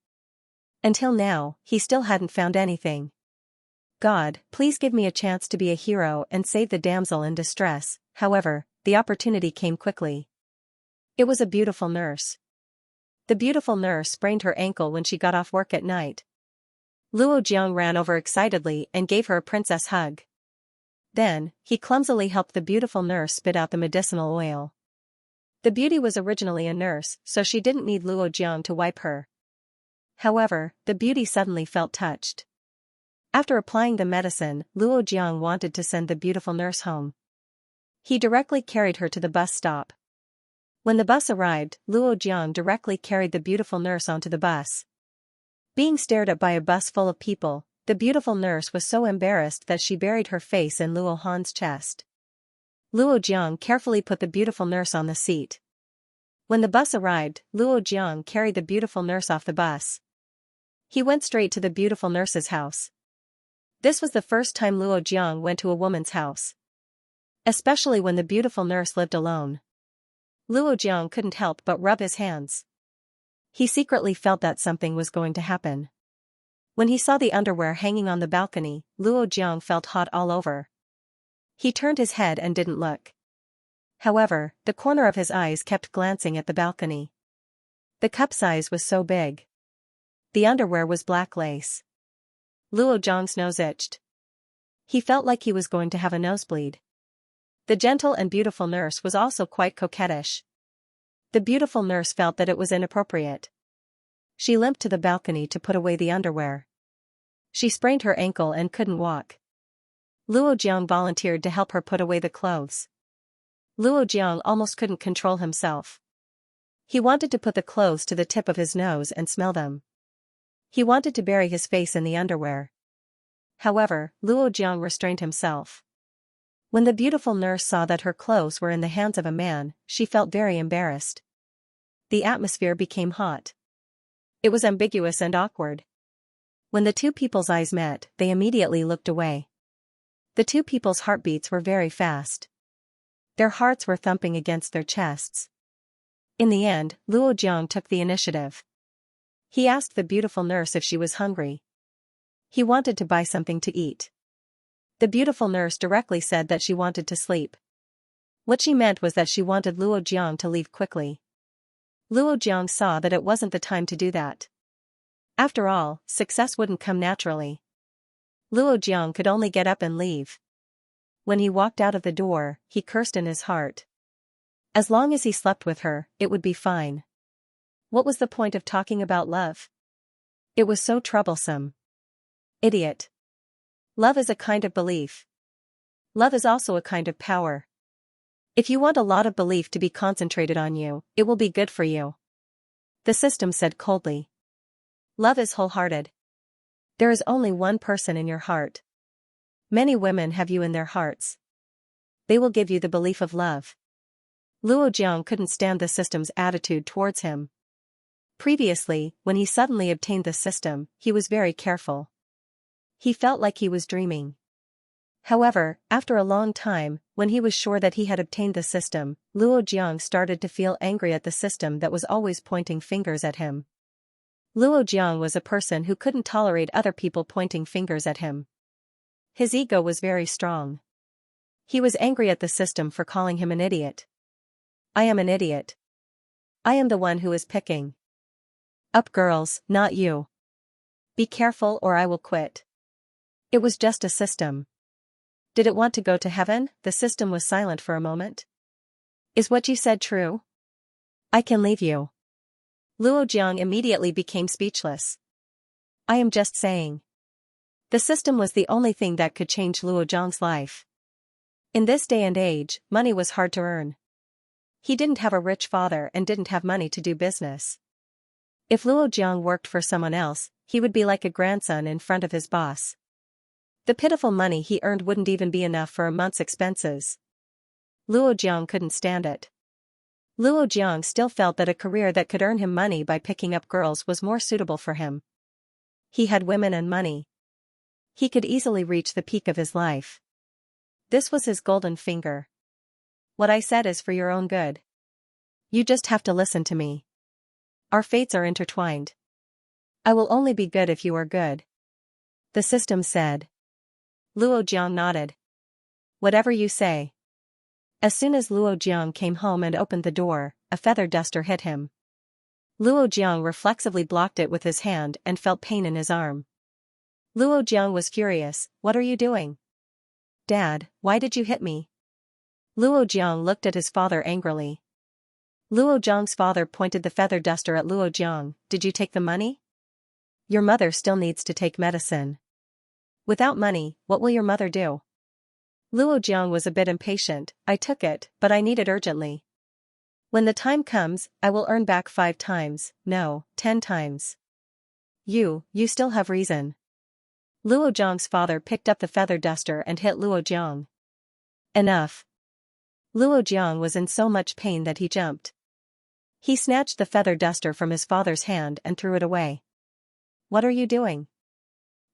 Until now, he still hadn't found anything. God, please give me a chance to be a hero and save the damsel in distress. However, the opportunity came quickly. It was a beautiful nurse. The beautiful nurse sprained her ankle when she got off work at night. Luo Jiang ran over excitedly and gave her a princess hug. Then, he clumsily helped the beautiful nurse spit out the medicinal oil. The beauty was originally a nurse, so she didn't need Luo Jiang to wipe her. However, the beauty suddenly felt touched. After applying the medicine, Luo Jiang wanted to send the beautiful nurse home. He directly carried her to the bus stop. When the bus arrived, Luo Jiang directly carried the beautiful nurse onto the bus. Being stared at by a bus full of people, the beautiful nurse was so embarrassed that she buried her face in Luo Han's chest. Luo Jiang carefully put the beautiful nurse on the seat. When the bus arrived, Luo Jiang carried the beautiful nurse off the bus. He went straight to the beautiful nurse's house. This was the first time Luo Jiang went to a woman's house. Especially when the beautiful nurse lived alone. Luo Jiang couldn't help but rub his hands. He secretly felt that something was going to happen. When he saw the underwear hanging on the balcony, Luo Jiang felt hot all over. He turned his head and didn't look. However, the corner of his eyes kept glancing at the balcony. The cup size was so big. The underwear was black lace. Luo Zhang's nose itched. He felt like he was going to have a nosebleed. The gentle and beautiful nurse was also quite coquettish. The beautiful nurse felt that it was inappropriate. She limped to the balcony to put away the underwear. She sprained her ankle and couldn't walk. Luo Jiang volunteered to help her put away the clothes. Luo Jiang almost couldn't control himself. He wanted to put the clothes to the tip of his nose and smell them. He wanted to bury his face in the underwear. However, Luo Jiang restrained himself. When the beautiful nurse saw that her clothes were in the hands of a man, she felt very embarrassed. The atmosphere became hot. It was ambiguous and awkward. When the two people's eyes met, they immediately looked away. The two people's heartbeats were very fast. Their hearts were thumping against their chests. In the end, Luo Jiang took the initiative. He asked the beautiful nurse if she was hungry. He wanted to buy something to eat. The beautiful nurse directly said that she wanted to sleep. What she meant was that she wanted Luo Jiang to leave quickly. Luo Jiang saw that it wasn't the time to do that. After all, success wouldn't come naturally. Luo Jiang could only get up and leave. When he walked out of the door, he cursed in his heart. As long as he slept with her, it would be fine. What was the point of talking about love? It was so troublesome. Idiot. Love is a kind of belief. Love is also a kind of power. If you want a lot of belief to be concentrated on you, it will be good for you. The system said coldly. Love is wholehearted. There is only one person in your heart. Many women have you in their hearts. They will give you the belief of love. Luo Jiang couldn't stand the system's attitude towards him. Previously, when he suddenly obtained the system, he was very careful. He felt like he was dreaming. However, after a long time, when he was sure that he had obtained the system, Luo Jiang started to feel angry at the system that was always pointing fingers at him. Luo Jiang was a person who couldn't tolerate other people pointing fingers at him. His ego was very strong. He was angry at the system for calling him an idiot. I am an idiot. I am the one who is picking up girls, not you. Be careful or I will quit. It was just a system. Did it want to go to heaven? The system was silent for a moment. Is what you said true? I can leave you. Luo Jiang immediately became speechless. I am just saying. The system was the only thing that could change Luo Jiang's life. In this day and age, money was hard to earn. He didn't have a rich father and didn't have money to do business. If Luo Jiang worked for someone else, he would be like a grandson in front of his boss. The pitiful money he earned wouldn't even be enough for a month's expenses. Luo Jiang couldn't stand it. Luo Jiang still felt that a career that could earn him money by picking up girls was more suitable for him. He had women and money. He could easily reach the peak of his life. This was his golden finger. What I said is for your own good. You just have to listen to me. Our fates are intertwined. I will only be good if you are good. The system said. Luo Jiang nodded. Whatever you say. As soon as Luo Jiang came home and opened the door, a feather duster hit him. Luo Jiang reflexively blocked it with his hand and felt pain in his arm. Luo Jiang was furious. What are you doing? Dad, why did you hit me? Luo Jiang looked at his father angrily. Luo Jiang's father pointed the feather duster at Luo Jiang. Did you take the money? Your mother still needs to take medicine. Without money, what will your mother do? Luo Jiang was a bit impatient. I took it, but I need it urgently. When the time comes, I will earn back 5 times, no, 10 times. You still have reason. Luo Jiang's father picked up the feather duster and hit Luo Jiang. Enough. Luo Jiang was in so much pain that he jumped. He snatched the feather duster from his father's hand and threw it away. What are you doing?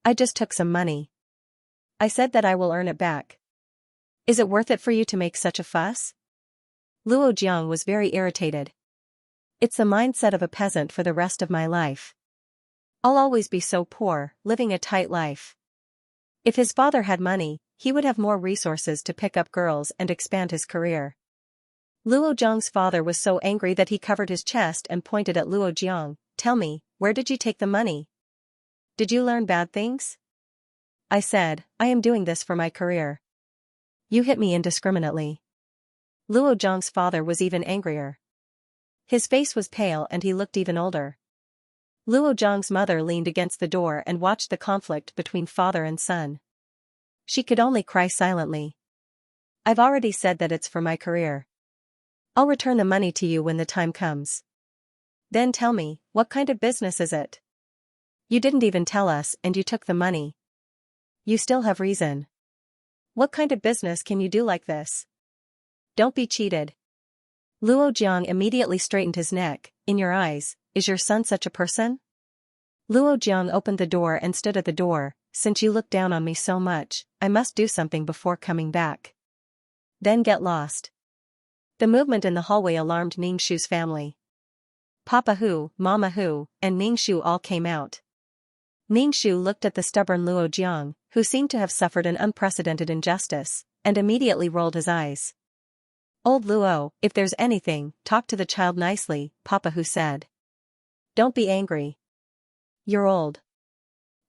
I just took some money. I said that I will earn it back. Is it worth it for you to make such a fuss? Luo Jiang was very irritated. It's the mindset of a peasant for the rest of my life. I'll always be so poor, living a tight life. If his father had money, he would have more resources to pick up girls and expand his career. Luo Jiang's father was so angry that he covered his chest and pointed at Luo Jiang. Tell me, where did you take the money? Did you learn bad things? I said, I am doing this for my career. You hit me indiscriminately. Luo Jiang's father was even angrier. His face was pale and he looked even older. Luo Jiang's mother leaned against the door and watched the conflict between father and son. She could only cry silently. I've already said that it's for my career. I'll return the money to you when the time comes. Then tell me, what kind of business is it? You didn't even tell us and you took the money. You still have reason. What kind of business can you do like this? Don't be cheated. Luo Jiang immediately straightened his neck. In your eyes, is your son such a person? Luo Jiang opened the door and stood at the door. Since you look down on me so much, I must do something before coming back. Then get lost. The movement in the hallway alarmed Ningxu's family. Papa Hu, Mama Hu, and Ningxu all came out. Ningxu looked at the stubborn Luo Jiang, who seemed to have suffered an unprecedented injustice, and immediately rolled his eyes. Old Luo, if there's anything, talk to the child nicely, Papa Hu said. Don't be angry. You're old.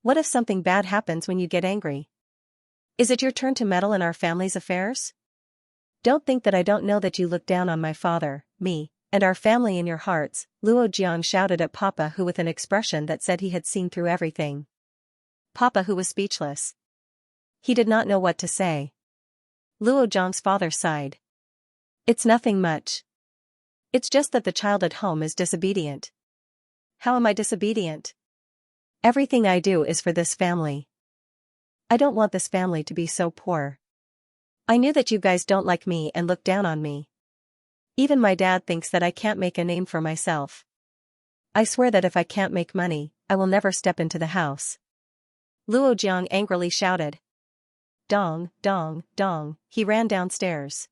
What if something bad happens when you get angry? Is it your turn to meddle in our family's affairs? Don't think that I don't know that you look down on my father, me, and our family in your hearts, Luo Jiang shouted at Papa Hu with an expression that said he had seen through everything. Papa Hu was speechless. He did not know what to say. Luo Jiang's father sighed. It's nothing much. It's just that the child at home is disobedient. How am I disobedient? Everything I do is for this family. I don't want this family to be so poor. I knew that you guys don't like me and look down on me. Even my dad thinks that I can't make a name for myself. I swear that if I can't make money, I will never step into the house. Luo Jiang angrily shouted. Dong, dong, dong, he ran downstairs.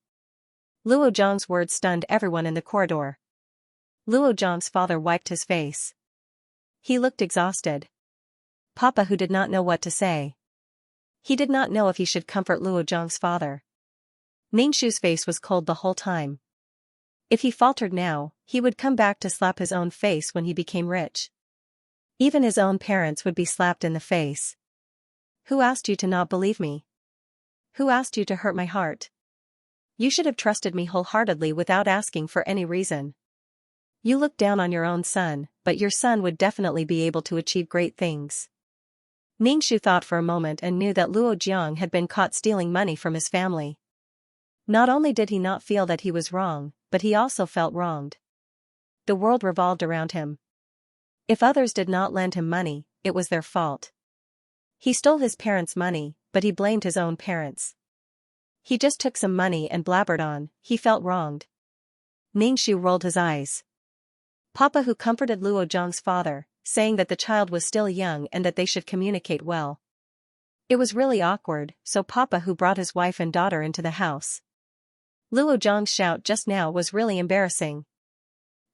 Luo Jiang's words stunned everyone in the corridor. Luo Jiang's father wiped his face. He looked exhausted. Papa Hu did not know what to say. He did not know if he should comfort Luo Jiang's father. Ningxu's face was cold the whole time. If he faltered now, he would come back to slap his own face when he became rich. Even his own parents would be slapped in the face. Who asked you to not believe me? Who asked you to hurt my heart? You should have trusted me wholeheartedly without asking for any reason. You look down on your own son, but your son would definitely be able to achieve great things. Ningxu thought for a moment and knew that Luo Jiang had been caught stealing money from his family. Not only did he not feel that he was wrong, but he also felt wronged. The world revolved around him. If others did not lend him money, it was their fault. He stole his parents' money, but he blamed his own parents. He just took some money and blabbered on, he felt wronged. Ningxu rolled his eyes. Papa Hu comforted Luo Jiang's father, saying that the child was still young and that they should communicate well. It was really awkward, so Papa Hu brought his wife and daughter into the house. Luo Jiang's shout just now was really embarrassing.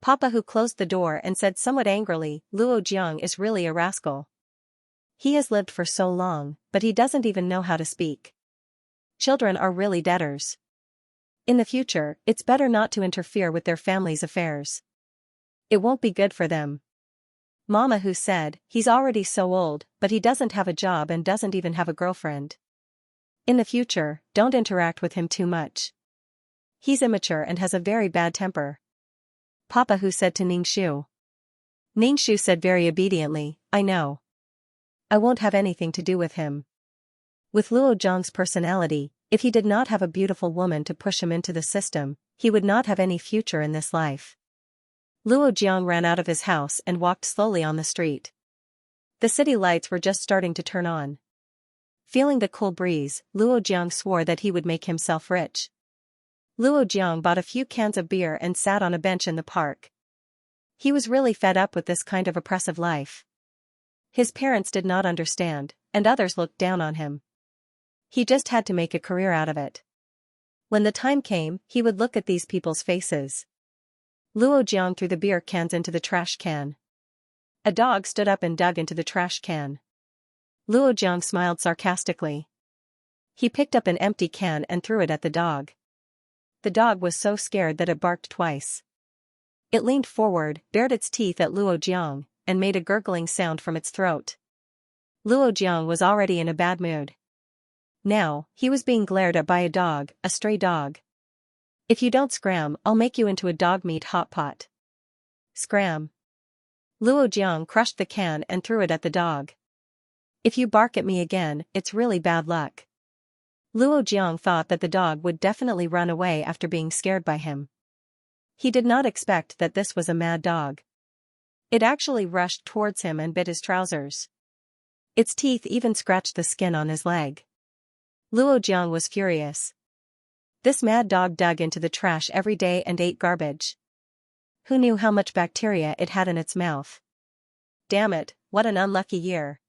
Papa Hu closed the door and said somewhat angrily, Luo Jiang is really a rascal. He has lived for so long, but he doesn't even know how to speak. Children are really debtors. In the future, it's better not to interfere with their family's affairs. It won't be good for them. Mama Hu said, he's already so old, but he doesn't have a job and doesn't even have a girlfriend. In the future, don't interact with him too much. He's immature and has a very bad temper. Papa Hu said to Ningxu. Ningxu said very obediently, I know. I won't have anything to do with him. With Luo Jiang's personality, if he did not have a beautiful woman to push him into the system, he would not have any future in this life. Luo Jiang ran out of his house and walked slowly on the street. The city lights were just starting to turn on. Feeling the cool breeze, Luo Jiang swore that he would make himself rich. Luo Jiang bought a few cans of beer and sat on a bench in the park. He was really fed up with this kind of oppressive life. His parents did not understand, and others looked down on him. He just had to make a career out of it. When the time came, he would look at these people's faces. Luo Jiang threw the beer cans into the trash can. A dog stood up and dug into the trash can. Luo Jiang smiled sarcastically. He picked up an empty can and threw it at the dog. The dog was so scared that it barked twice. It leaned forward, bared its teeth at Luo Jiang, and made a gurgling sound from its throat. Luo Jiang was already in a bad mood. Now, he was being glared at by a dog, a stray dog. If you don't scram, I'll make you into a dog meat hot pot. Scram. Luo Jiang crushed the can and threw it at the dog. If you bark at me again, it's really bad luck. Luo Jiang thought that the dog would definitely run away after being scared by him. He did not expect that this was a mad dog. It actually rushed towards him and bit his trousers. Its teeth even scratched the skin on his leg. Luo Jiang was furious. This mad dog dug into the trash every day and ate garbage. Who knew how much bacteria it had in its mouth? Damn it, what an unlucky year.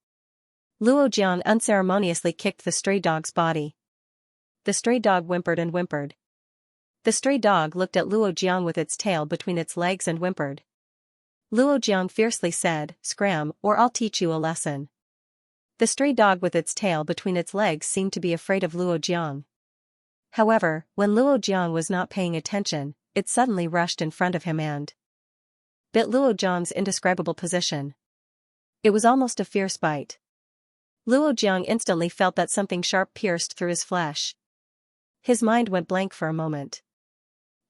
Luo Jiang unceremoniously kicked the stray dog's body. The stray dog whimpered and whimpered. The stray dog looked at Luo Jiang with its tail between its legs and whimpered. Luo Jiang fiercely said, "Scram, or I'll teach you a lesson." The stray dog with its tail between its legs seemed to be afraid of Luo Jiang. However, when Luo Jiang was not paying attention, it suddenly rushed in front of him and bit Luo Jiang's indescribable position. It was almost a fierce bite. Luo Jiang instantly felt that something sharp pierced through his flesh. His mind went blank for a moment.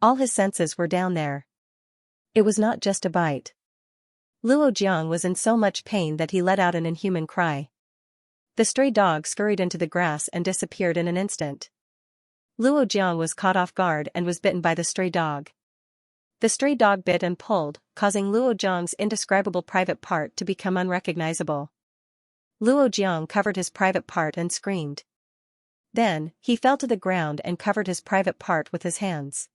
All his senses were down there. It was not just a bite. Luo Jiang was in so much pain that he let out an inhuman cry. The stray dog scurried into the grass and disappeared in an instant. Luo Jiang was caught off guard and was bitten by the stray dog. The stray dog bit and pulled, causing Luo Jiang's indescribable private part to become unrecognizable. Luo Jiang covered his private part and screamed. Then, he fell to the ground and covered his private part with his hands.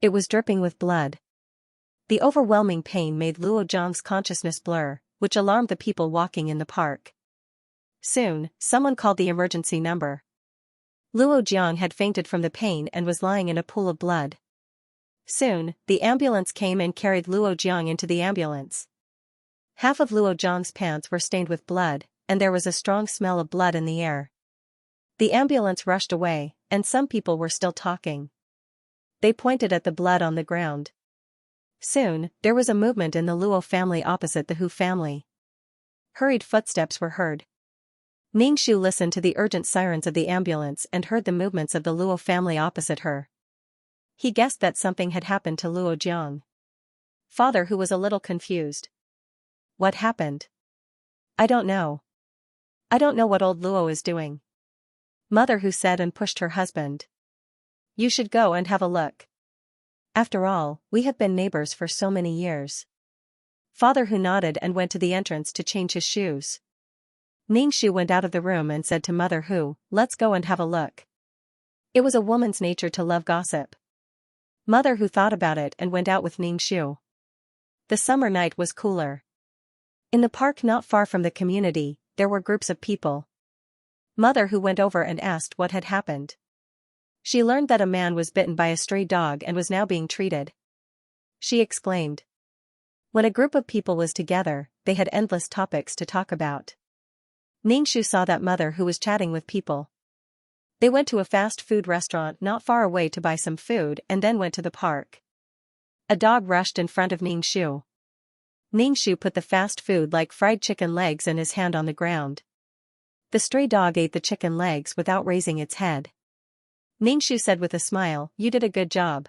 It was dripping with blood. The overwhelming pain made Luo Jiang's consciousness blur, which alarmed the people walking in the park. Soon, someone called the emergency number. Luo Jiang had fainted from the pain and was lying in a pool of blood. Soon, the ambulance came and carried Luo Jiang into the ambulance. Half of Luo Jiang's pants were stained with blood, and there was a strong smell of blood in the air. The ambulance rushed away, and some people were still talking. They pointed at the blood on the ground. Soon, there was a movement in the Luo family opposite the Hu family. Hurried footsteps were heard. Ningxu listened to the urgent sirens of the ambulance and heard the movements of the Luo family opposite her. He guessed that something had happened to Luo Jiang. Father, who was a little confused. What happened? I don't know. I don't know what old Luo is doing. Mother, who said and pushed her husband. You should go and have a look. After all, we have been neighbors for so many years. Father, who nodded and went to the entrance to change his shoes. Ningxu went out of the room and said to Mother Hu, "Let's go and have a look." It was a woman's nature to love gossip. Mother Hu thought about it and went out with Ningxu. The summer night was cooler. In the park not far from the community, there were groups of people. Mother Hu went over and asked what had happened. She learned that a man was bitten by a stray dog and was now being treated. She exclaimed. When a group of people was together, they had endless topics to talk about. Ningxu saw that Mother Hu was chatting with people. They went to a fast food restaurant not far away to buy some food and then went to the park. A dog rushed in front of Ningxu. Ningxu put the fast food like fried chicken legs in his hand on the ground. The stray dog ate the chicken legs without raising its head. Ningxu said with a smile, "You did a good job."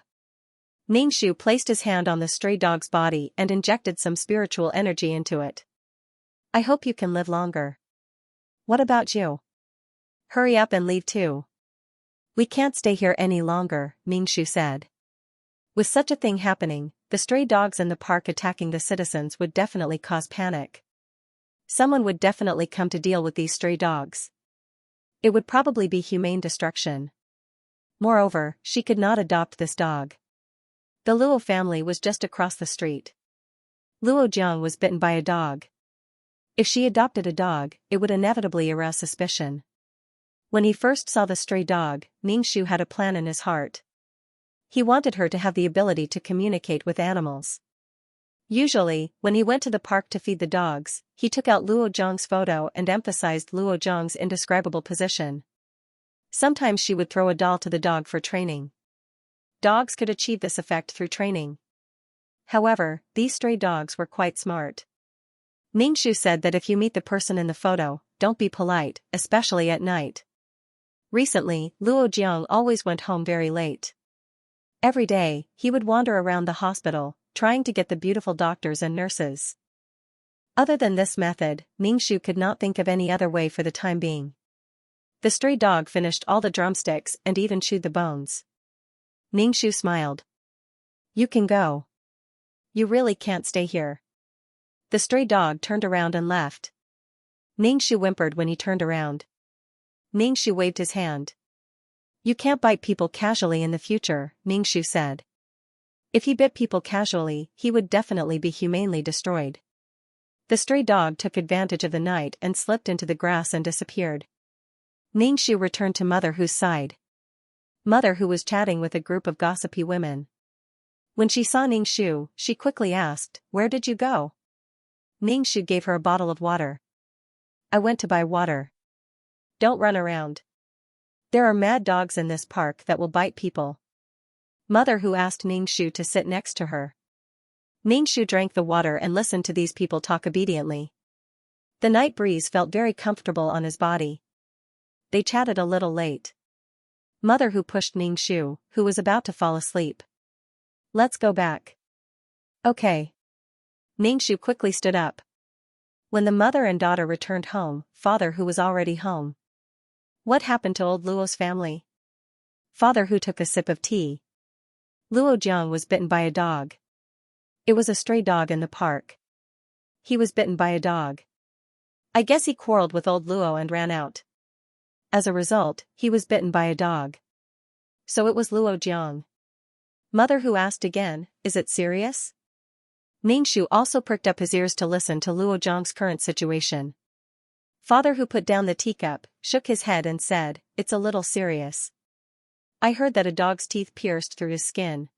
Ningxu placed his hand on the stray dog's body and injected some spiritual energy into it. "I hope you can live longer." "What about you? Hurry up and leave too." "We can't stay here any longer," Ningxu said. With such a thing happening, the stray dogs in the park attacking the citizens would definitely cause panic. Someone would definitely come to deal with these stray dogs. It would probably be humane destruction. Moreover, she could not adopt this dog. The Luo family was just across the street. Luo Jiang was bitten by a dog. If she adopted a dog, it would inevitably arouse suspicion. When he first saw the stray dog, Ningxu had a plan in his heart. He wanted her to have the ability to communicate with animals. Usually, when he went to the park to feed the dogs, he took out Luo Jiang's photo and emphasized Luo Jiang's indescribable position. Sometimes she would throw a doll to the dog for training. Dogs could achieve this effect through training. However, these stray dogs were quite smart. Ningxu said that if you meet the person in the photo, don't be polite, especially at night. Recently, Luo Jiang always went home very late. Every day, he would wander around the hospital, trying to get the beautiful doctors and nurses. Other than this method, Ningxu could not think of any other way for the time being. The stray dog finished all the drumsticks and even chewed the bones. Ningxu smiled. You can go. You really can't stay here. The stray dog turned around and left. Ningxu whimpered when he turned around. Ningxu waved his hand. You can't bite people casually in the future, Ningxu said. If he bit people casually, he would definitely be humanely destroyed. The stray dog took advantage of the night and slipped into the grass and disappeared. Ningxu returned to Mother Hu's side. Mother Hu was chatting with a group of gossipy women. When she saw Ningxu, she quickly asked, "Where did you go?" Ningxu gave her a bottle of water. "I went to buy water." "Don't run around. There are mad dogs in this park that will bite people." Mother Hu asked Ningxu to sit next to her. Ningxu drank the water and listened to these people talk obediently. The night breeze felt very comfortable on his body. They chatted a little late. Mother Hu pushed Ningxu, who was about to fall asleep. "Let's go back." "Okay." Ningxu quickly stood up. When the mother and daughter returned home, Father Hu was already home. What happened to old Luo's family? Father Hu took a sip of tea. Luo Jiang was bitten by a dog. It was a stray dog in the park. He was bitten by a dog. I guess he quarreled with old Luo and ran out. As a result, he was bitten by a dog. So it was Luo Jiang. Mother Hu asked again, "Is it serious?" Ningxu also pricked up his ears to listen to Luo Jiang's current situation. Father Hu put down the teacup, shook his head and said, "It's a little serious. I heard that a dog's teeth pierced through his skin.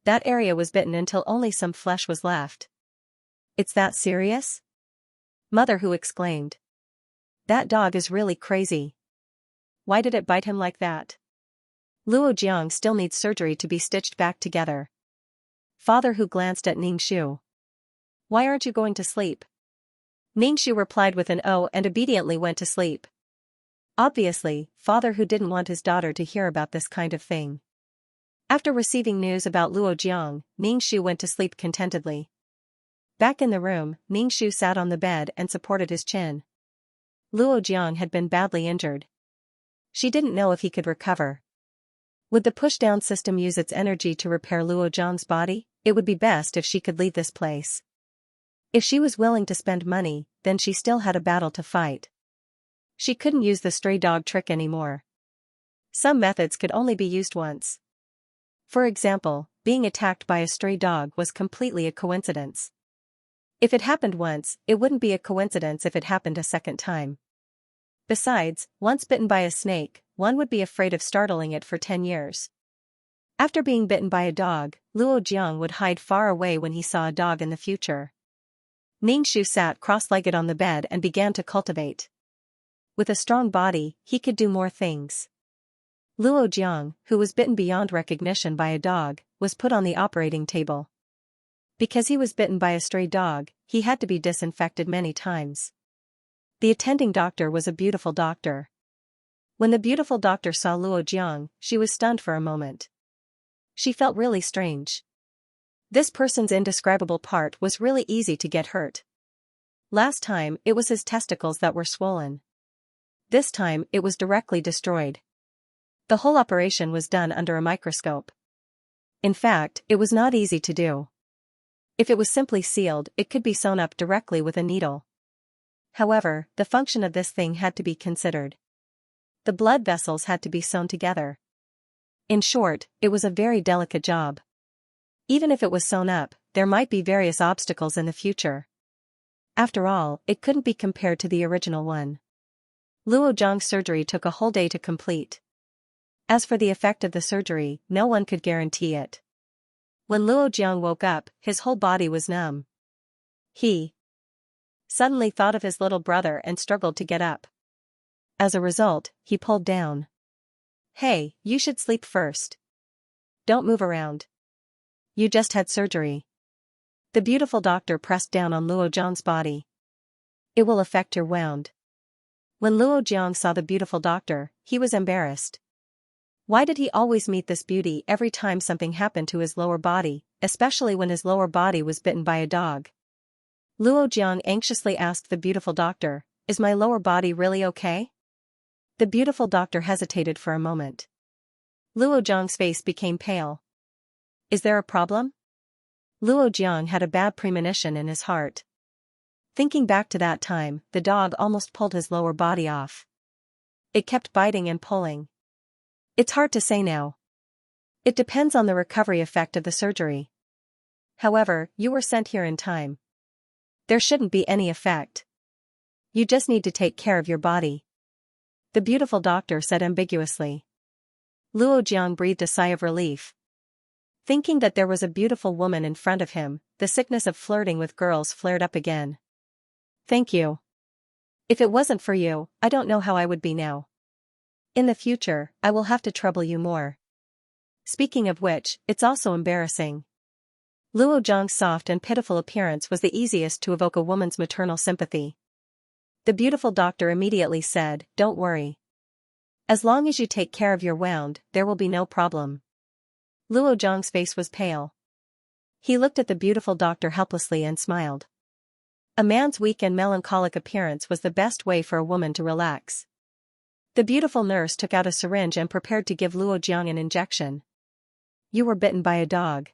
That area was bitten until only some flesh was left." "It's that serious?" Mother Hu exclaimed. "That dog is really crazy. Why did it bite him like that?" Luo Jiang still needs surgery to be stitched back together. Father Hu glanced at Ningxu. "Why aren't you going to sleep?" Ningxu replied with an "oh" and obediently went to sleep. Obviously, Father Hu didn't want his daughter to hear about this kind of thing. After receiving news about Luo Jiang, Ningxu went to sleep contentedly. Back in the room, Ningxu sat on the bed and supported his chin. Luo Jiang had been badly injured. She didn't know if he could recover. Would the push-down system use its energy to repair Luo Jiang's body? It would be best if she could leave this place. If she was willing to spend money, then she still had a battle to fight. She couldn't use the stray dog trick anymore. Some methods could only be used once. For example, being attacked by a stray dog was completely a coincidence. If it happened once, it wouldn't be a coincidence if it happened a second time. Besides, once bitten by a snake, one would be afraid of startling it for 10 years. After being bitten by a dog, Luo Jiang would hide far away when he saw a dog in the future. Ningxu sat cross-legged on the bed and began to cultivate. With a strong body, he could do more things. Luo Jiang, who was bitten beyond recognition by a dog, was put on the operating table. Because he was bitten by a stray dog, he had to be disinfected many times. The attending doctor was a beautiful doctor. When the beautiful doctor saw Luo Jiang, she was stunned for a moment. She felt really strange. This person's indescribable part was really easy to get hurt. Last time, it was his testicles that were swollen. This time, it was directly destroyed. The whole operation was done under a microscope. In fact, it was not easy to do. If it was simply sealed, it could be sewn up directly with a needle. However, the function of this thing had to be considered. The blood vessels had to be sewn together. In short, it was a very delicate job. Even if it was sewn up, there might be various obstacles in the future. After all, it couldn't be compared to the original one. Luo Jiang's surgery took a whole day to complete. As for the effect of the surgery, no one could guarantee it. When Luo Jiang woke up, his whole body was numb. He suddenly thought of his little brother and struggled to get up. As a result, he pulled down. Hey, you should sleep first. Don't move around. You just had surgery. The beautiful doctor pressed down on Luo Jiang's body. It will affect your wound. When Luo Jiang saw the beautiful doctor, he was embarrassed. Why did he always meet this beauty every time something happened to his lower body, especially when his lower body was bitten by a dog? Luo Jiang anxiously asked the beautiful doctor, "Is my lower body really okay?" The beautiful doctor hesitated for a moment. Luo Jiang's face became pale. Is there a problem? Luo Jiang had a bad premonition in his heart. Thinking back to that time, the dog almost pulled his lower body off. It kept biting and pulling. It's hard to say now. It depends on the recovery effect of the surgery. However, you were sent here in time. There shouldn't be any effect. You just need to take care of your body. The beautiful doctor said ambiguously. Luo Jiang breathed a sigh of relief. Thinking that there was a beautiful woman in front of him, the sickness of flirting with girls flared up again. Thank you. If it wasn't for you, I don't know how I would be now. In the future, I will have to trouble you more. Speaking of which, it's also embarrassing. Luo Jiang's soft and pitiful appearance was the easiest to evoke a woman's maternal sympathy. The beautiful doctor immediately said, "Don't worry. As long as you take care of your wound, there will be no problem." Luo Jiang's face was pale. He looked at the beautiful doctor helplessly and smiled. A man's weak and melancholic appearance was the best way for a woman to relax. The beautiful nurse took out a syringe and prepared to give Luo Jiang an injection. You were bitten by a dog.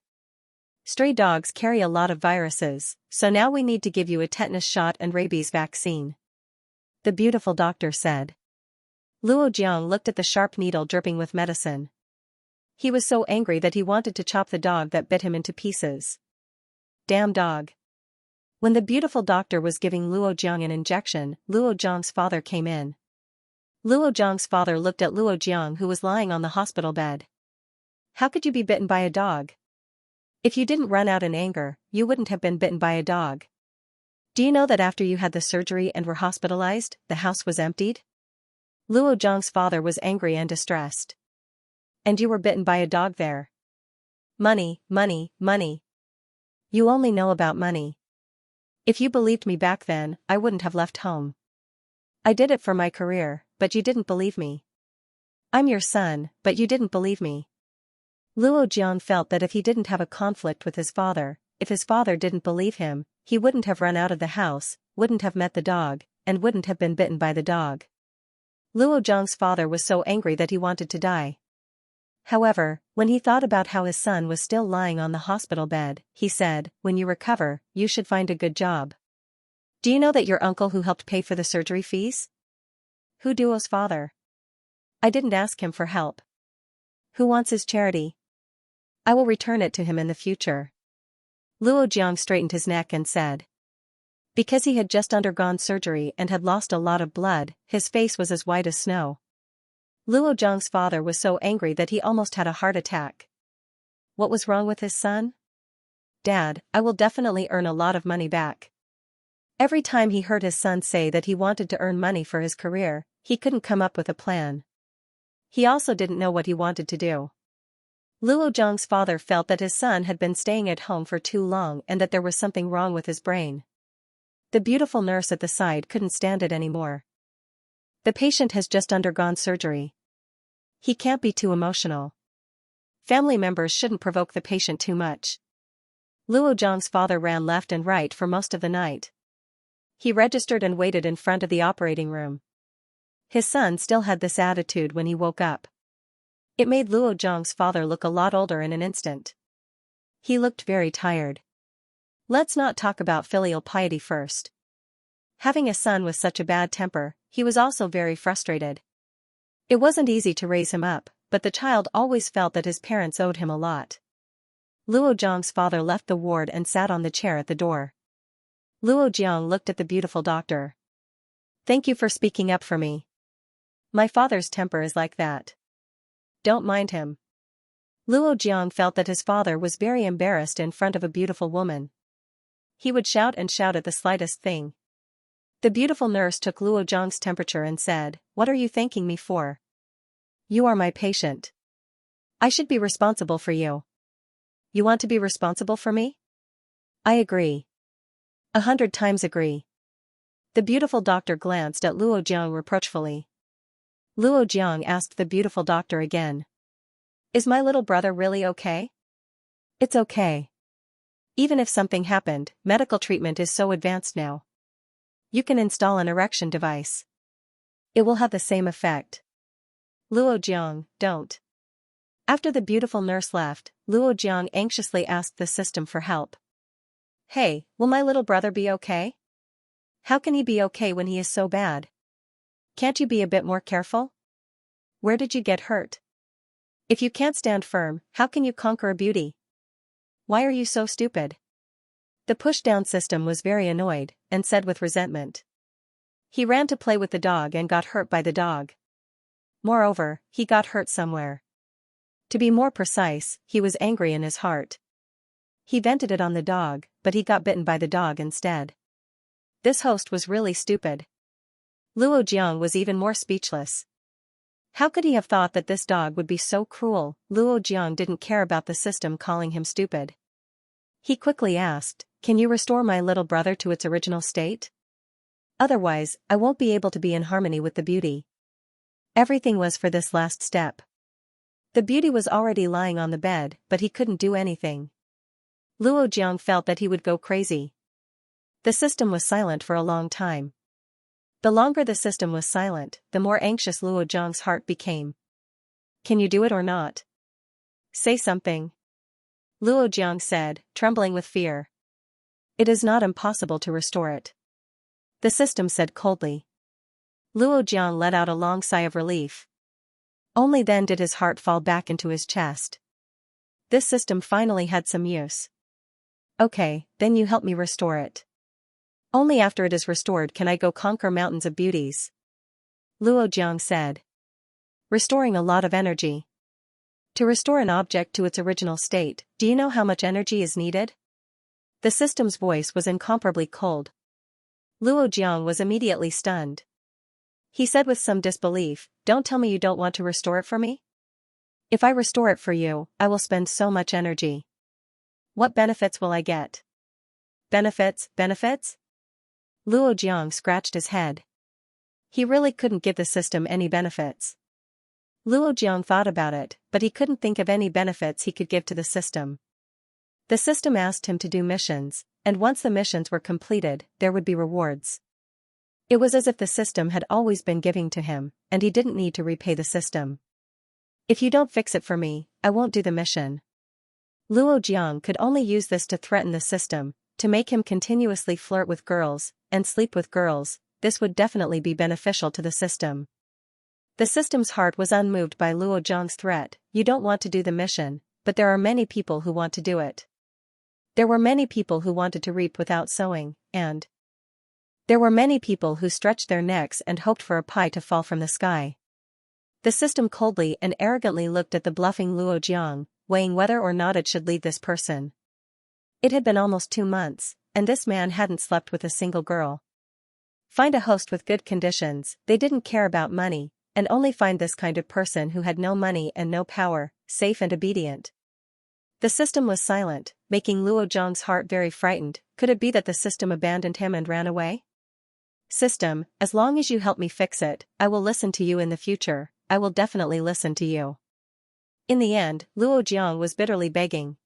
Stray dogs carry a lot of viruses, so now we need to give you a tetanus shot and rabies vaccine. The beautiful doctor said. Luo Jiang looked at the sharp needle dripping with medicine. He was so angry that he wanted to chop the dog that bit him into pieces. Damn dog. When the beautiful doctor was giving Luo Jiang an injection, Luo Jiang's father came in. Luo Jiang's father looked at Luo Jiang, who was lying on the hospital bed. How could you be bitten by a dog? If you didn't run out in anger, you wouldn't have been bitten by a dog. Do you know that after you had the surgery and were hospitalized, the house was emptied? Luo Jiang's father was angry and distressed. And you were bitten by a dog there. Money, money, money. You only know about money. If you believed me back then, I wouldn't have left home. I did it for my career, but you didn't believe me. I'm your son, but you didn't believe me. Luo Jiang felt that if he didn't have a conflict with his father, if his father didn't believe him, he wouldn't have run out of the house, wouldn't have met the dog, and wouldn't have been bitten by the dog. Luo Jiang's father was so angry that he wanted to die. However, when he thought about how his son was still lying on the hospital bed, he said, "When you recover, you should find a good job. Do you know that your uncle who helped pay for the surgery fees? Who Duo's father? I didn't ask him for help. Who wants his charity? I will return it to him in the future." Luo Jiang straightened his neck and said. Because he had just undergone surgery and had lost a lot of blood, his face was as white as snow. Luo Jiang's father was so angry that he almost had a heart attack. What was wrong with his son? Dad, I will definitely earn a lot of money back. Every time he heard his son say that he wanted to earn money for his career, he couldn't come up with a plan. He also didn't know what he wanted to do. Luo Jiang's father felt that his son had been staying at home for too long and that there was something wrong with his brain. The beautiful nurse at the side couldn't stand it anymore. The patient has just undergone surgery. He can't be too emotional. Family members shouldn't provoke the patient too much. Luo Jiang's father ran left and right for most of the night. He registered and waited in front of the operating room. His son still had this attitude when he woke up. It made Luo Jiang's father look a lot older in an instant. He looked very tired. Let's not talk about filial piety first. Having a son with such a bad temper, he was also very frustrated. It wasn't easy to raise him up, but the child always felt that his parents owed him a lot. Luo Jiang's father left the ward and sat on the chair at the door. Luo Jiang looked at the beautiful doctor. Thank you for speaking up for me. My father's temper is like that. Don't mind him. Luo Jiang felt that his father was very embarrassed in front of a beautiful woman. He would shout and shout at the slightest thing. The beautiful nurse took Luo Jiang's temperature and said, "What are you thanking me for?" You are my patient. I should be responsible for you. You want to be responsible for me? I agree. 100 times agree. The beautiful doctor glanced at Luo Jiang reproachfully. Luo Jiang asked the beautiful doctor again. Is my little brother really okay? It's okay. Even if something happened, medical treatment is so advanced now. You can install an erection device. It will have the same effect. Luo Jiang, don't. After the beautiful nurse left, Luo Jiang anxiously asked the system for help. Hey, will my little brother be okay? How can he be okay when he is so bad? Can't you be a bit more careful? Where did you get hurt? If you can't stand firm, how can you conquer a beauty? Why are you so stupid? The push-down system was very annoyed, and said with resentment. He ran to play with the dog and got hurt by the dog. Moreover, he got hurt somewhere. To be more precise, he was angry in his heart. He vented it on the dog, but he got bitten by the dog instead. This host was really stupid. Luo Jiang was even more speechless. How could he have thought that this dog would be so cruel? Luo Jiang didn't care about the system calling him stupid. He quickly asked, can you restore my little brother to its original state? Otherwise, I won't be able to be in harmony with the beauty. Everything was for this last step. The beauty was already lying on the bed, but he couldn't do anything. Luo Jiang felt that he would go crazy. The system was silent for a long time. The longer the system was silent, the more anxious Luo Jiang's heart became. Can you do it or not? Say something. Luo Jiang said, trembling with fear. It is not impossible to restore it. The system said coldly. Luo Jiang let out a long sigh of relief. Only then did his heart fall back into his chest. This system finally had some use. Okay, then you help me restore it. Only after it is restored can I go conquer mountains of beauties. Luo Jiang said. Restoring a lot of energy. To restore an object to its original state, do you know how much energy is needed? The system's voice was incomparably cold. Luo Jiang was immediately stunned. He said with some disbelief, don't tell me you don't want to restore it for me? If I restore it for you, I will spend so much energy. What benefits will I get? Benefits? Luo Jiang scratched his head. He really couldn't give the system any benefits. Luo Jiang thought about it, but he couldn't think of any benefits he could give to the system. The system asked him to do missions, and once the missions were completed, there would be rewards. It was as if the system had always been giving to him, and he didn't need to repay the system. If you don't fix it for me, I won't do the mission. Luo Jiang could only use this to threaten the system, to make him continuously flirt with girls, and sleep with girls. This would definitely be beneficial to the system. The system's heart was unmoved by Luo Jiang's threat. You don't want to do the mission, but there are many people who want to do it. There were many people who wanted to reap without sowing, and there were many people who stretched their necks and hoped for a pie to fall from the sky. The system coldly and arrogantly looked at the bluffing Luo Jiang, weighing whether or not it should lead this person. It had been almost 2 months, and this man hadn't slept with a single girl. Find a host with good conditions. They didn't care about money, and only find this kind of person who had no money and no power, safe and obedient. The system was silent, making Luo Jiang's heart very frightened. Could it be that the system abandoned him and ran away? System, as long as you help me fix it, I will listen to you in the future. I will definitely listen to you. In the end, Luo Jiang was bitterly begging.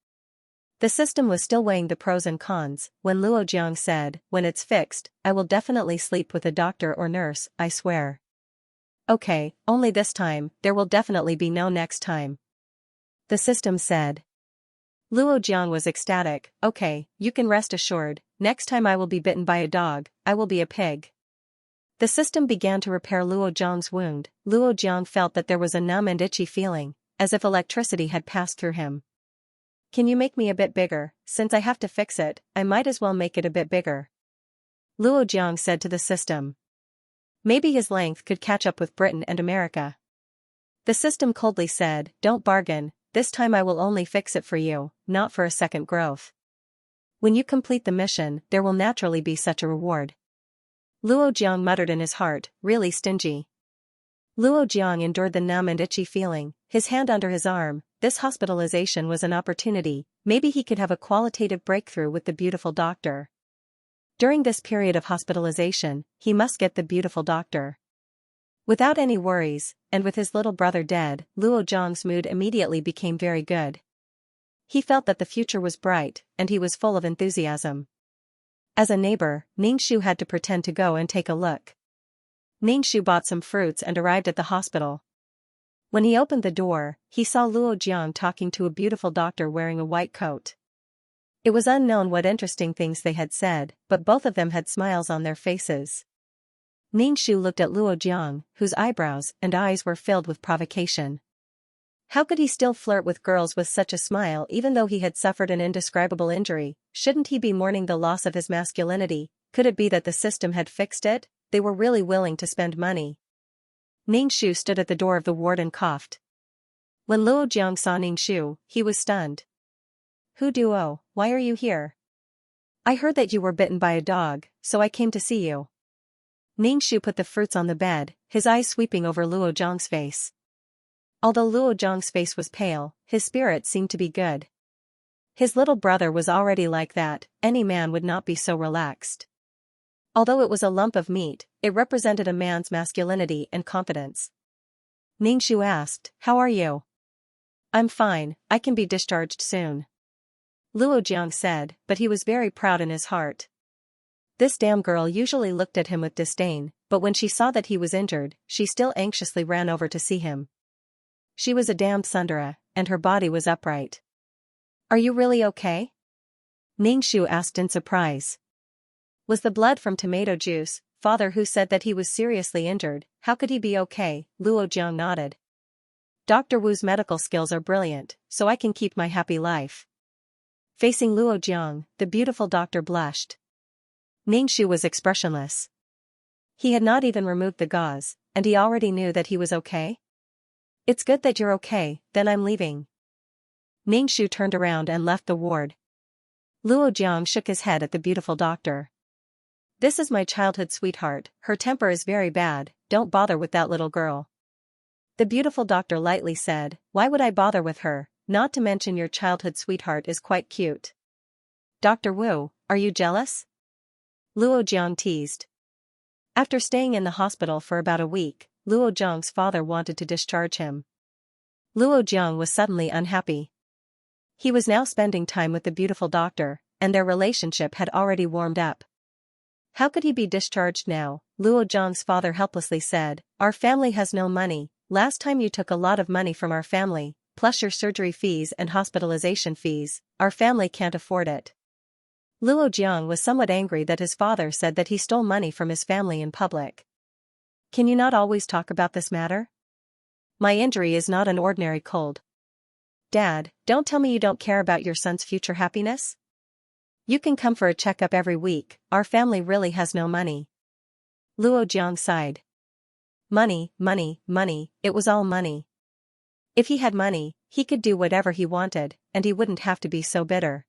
The system was still weighing the pros and cons, when Luo Jiang said, when it's fixed, I will definitely sleep with a doctor or nurse, I swear. Okay, only this time, there will definitely be no next time. The system said. Luo Jiang was ecstatic. Okay, you can rest assured, next time I will be bitten by a dog, I will be a pig. The system began to repair Luo Jiang's wound. Luo Jiang felt that there was a numb and itchy feeling, as if electricity had passed through him. Can you make me a bit bigger? Since I have to fix it, I might as well make it a bit bigger. Luo Jiang said to the system. Maybe his length could catch up with Britain and America. The system coldly said, don't bargain, this time I will only fix it for you, not for a second growth. When you complete the mission, there will naturally be such a reward. Luo Jiang muttered in his heart, really stingy. Luo Jiang endured the numb and itchy feeling, his hand under his arm. This hospitalization was an opportunity, maybe he could have a qualitative breakthrough with the beautiful doctor. During this period of hospitalization, he must get the beautiful doctor. Without any worries, and with his little brother dead, Luo Jiang's mood immediately became very good. He felt that the future was bright, and he was full of enthusiasm. As a neighbor, Ningxu had to pretend to go and take a look. Ningxu bought some fruits and arrived at the hospital. When he opened the door, he saw Luo Jiang talking to a beautiful doctor wearing a white coat. It was unknown what interesting things they had said, but both of them had smiles on their faces. Ningxu looked at Luo Jiang, whose eyebrows and eyes were filled with provocation. How could he still flirt with girls with such a smile even though he had suffered an indescribable injury? Shouldn't he be mourning the loss of his masculinity? Could it be that the system had fixed it? They were really willing to spend money. Ningxu stood at the door of the ward and coughed. When Luo Jiang saw Ningxu, he was stunned. Hu Duo, why are you here? I heard that you were bitten by a dog, so I came to see you. Ningxu put the fruits on the bed, his eyes sweeping over Luo Jiang's face. Although Luo Jiang's face was pale, his spirit seemed to be good. His little brother was already like that, any man would not be so relaxed. Although it was a lump of meat, it represented a man's masculinity and confidence. Ningxu asked, how are you? I'm fine, I can be discharged soon. Luo Jiang said, but he was very proud in his heart. This damn girl usually looked at him with disdain, but when she saw that he was injured, she still anxiously ran over to see him. She was a damned tsundere, and her body was upright. Are you really okay? Ningxu asked in surprise. Was the blood from tomato juice? Father who said that he was seriously injured, how could he be okay? Luo Jiang nodded. Dr. Wu's medical skills are brilliant, so I can keep my happy life. Facing Luo Jiang, the beautiful doctor blushed. Ningxu was expressionless. He had not even removed the gauze, and he already knew that he was okay? It's good that you're okay, then I'm leaving. Ningxu turned around and left the ward. Luo Jiang shook his head at the beautiful doctor. This is my childhood sweetheart, her temper is very bad, don't bother with that little girl. The beautiful doctor lightly said, why would I bother with her, not to mention your childhood sweetheart is quite cute. Dr. Wu, are you jealous? Luo Jiang teased. After staying in the hospital for about a week, Luo Jiang's father wanted to discharge him. Luo Jiang was suddenly unhappy. He was now spending time with the beautiful doctor, and their relationship had already warmed up. How could he be discharged now? Luo Jiang's father helplessly said, our family has no money, last time you took a lot of money from our family, plus your surgery fees and hospitalization fees, our family can't afford it. Luo Jiang was somewhat angry that his father said that he stole money from his family in public. Can you not always talk about this matter? My injury is not an ordinary cold. Dad, don't tell me you don't care about your son's future happiness? You can come for a checkup every week, our family really has no money. Luo Jiang sighed. Money, money, money, it was all money. If he had money, he could do whatever he wanted, and he wouldn't have to be so bitter.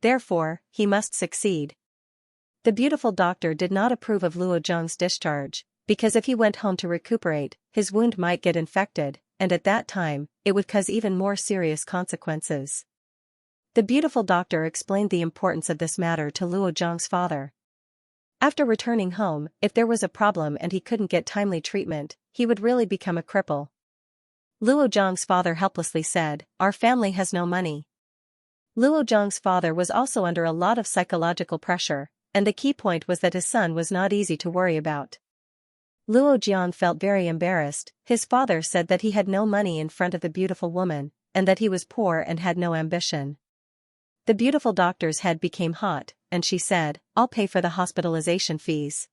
Therefore, he must succeed. The beautiful doctor did not approve of Luo Jiang's discharge, because if he went home to recuperate, his wound might get infected, and at that time, it would cause even more serious consequences. The beautiful doctor explained the importance of this matter to Luo Jiang's father. After returning home, if there was a problem and he couldn't get timely treatment, he would really become a cripple. Luo Jiang's father helplessly said, our family has no money. Luo Jiang's father was also under a lot of psychological pressure, and the key point was that his son was not easy to worry about. Luo Jiang felt very embarrassed. His father said that he had no money in front of the beautiful woman, and that he was poor and had no ambition. The beautiful doctor's head became hot, and she said, I'll pay for the hospitalization fees.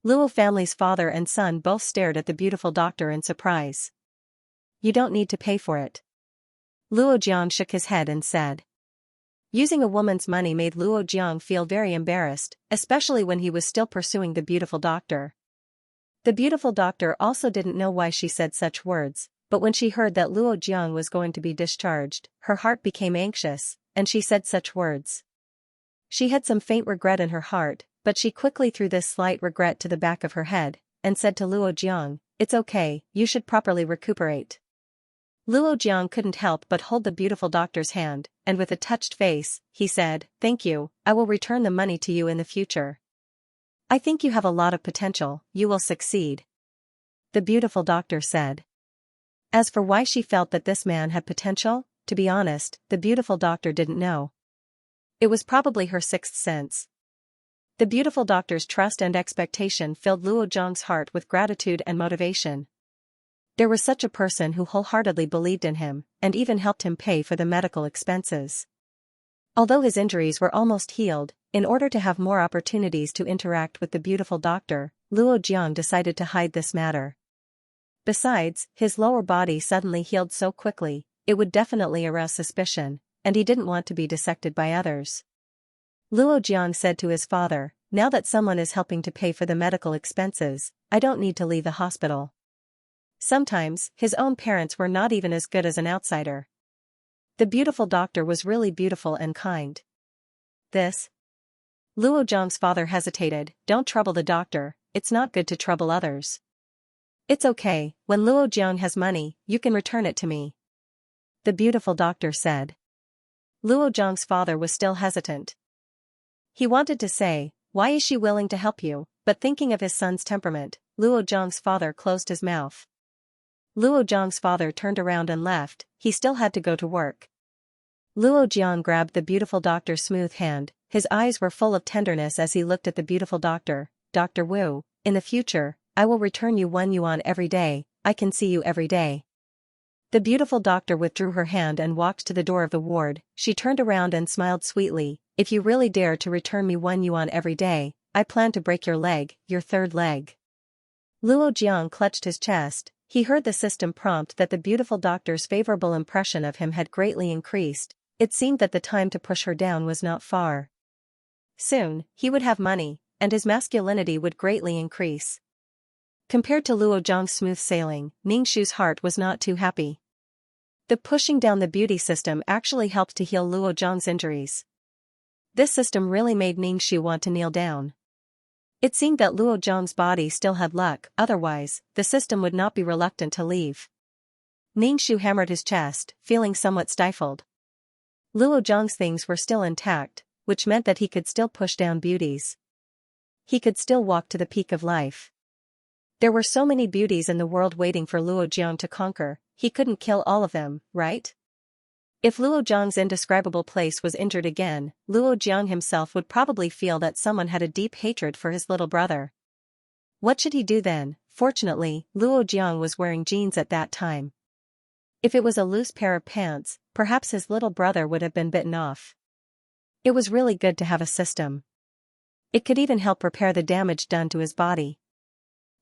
Luo family's father and son both stared at the beautiful doctor in surprise. You don't need to pay for it. Luo Jiang shook his head and said. Using a woman's money made Luo Jiang feel very embarrassed, especially when he was still pursuing the beautiful doctor. The beautiful doctor also didn't know why she said such words, but when she heard that Luo Jiang was going to be discharged, her heart became anxious, and she said such words. She had some faint regret in her heart, but she quickly threw this slight regret to the back of her head, and said to Luo Jiang, "It's okay, you should properly recuperate." Luo Jiang couldn't help but hold the beautiful doctor's hand, and with a touched face, he said, "Thank you, I will return the money to you in the future. I think you have a lot of potential, you will succeed," the beautiful doctor said. As for why she felt that this man had potential, to be honest, the beautiful doctor didn't know. It was probably her sixth sense. The beautiful doctor's trust and expectation filled Luo Jiang's heart with gratitude and motivation. There was such a person who wholeheartedly believed in him, and even helped him pay for the medical expenses. Although his injuries were almost healed, in order to have more opportunities to interact with the beautiful doctor, Luo Jiang decided to hide this matter. Besides, his lower body suddenly healed so quickly, it would definitely arouse suspicion, and he didn't want to be dissected by others. Luo Jiang said to his father, "Now that someone is helping to pay for the medical expenses, I don't need to leave the hospital." Sometimes, his own parents were not even as good as an outsider. The beautiful doctor was really beautiful and kind. Luo Jiang's father hesitated, "Don't trouble the doctor, it's not good to trouble others." "It's okay, when Luo Jiang has money, you can return it to me," the beautiful doctor said. Luo Jiang's father was still hesitant. He wanted to say, "Why is she willing to help you?" but thinking of his son's temperament, Luo Jiang's father closed his mouth. Luo Jiang's father turned around and left, he still had to go to work. Luo Jiang grabbed the beautiful doctor's smooth hand, his eyes were full of tenderness as he looked at the beautiful doctor. "Dr. Wu, in the future, I will return you 1 yuan every day, I can see you every day." The beautiful doctor withdrew her hand and walked to the door of the ward. She turned around and smiled sweetly, "If you really dare to return me 1 yuan every day, I plan to break your leg, your third leg." Luo Jiang clutched his chest. He heard the system prompt that the beautiful doctor's favorable impression of him had greatly increased. It seemed that the time to push her down was not far. Soon, he would have money, and his masculinity would greatly increase. Compared to Luo Jiang's smooth sailing, Ningxu's heart was not too happy. The pushing down the beauty system actually helped to heal Luo Jiang's injuries. This system really made Ningxu want to kneel down. It seemed that Luo Jiang's body still had luck, otherwise, the system would not be reluctant to leave. Ningxu hammered his chest, feeling somewhat stifled. Luo Jiang's things were still intact, which meant that he could still push down beauties. He could still walk to the peak of life. There were so many beauties in the world waiting for Luo Jiang to conquer, he couldn't kill all of them, right? If Luo Jiang's indescribable place was injured again, Luo Jiang himself would probably feel that someone had a deep hatred for his little brother. What should he do then? Fortunately, Luo Jiang was wearing jeans at that time. If it was a loose pair of pants, perhaps his little brother would have been bitten off. It was really good to have a system. It could even help repair the damage done to his body.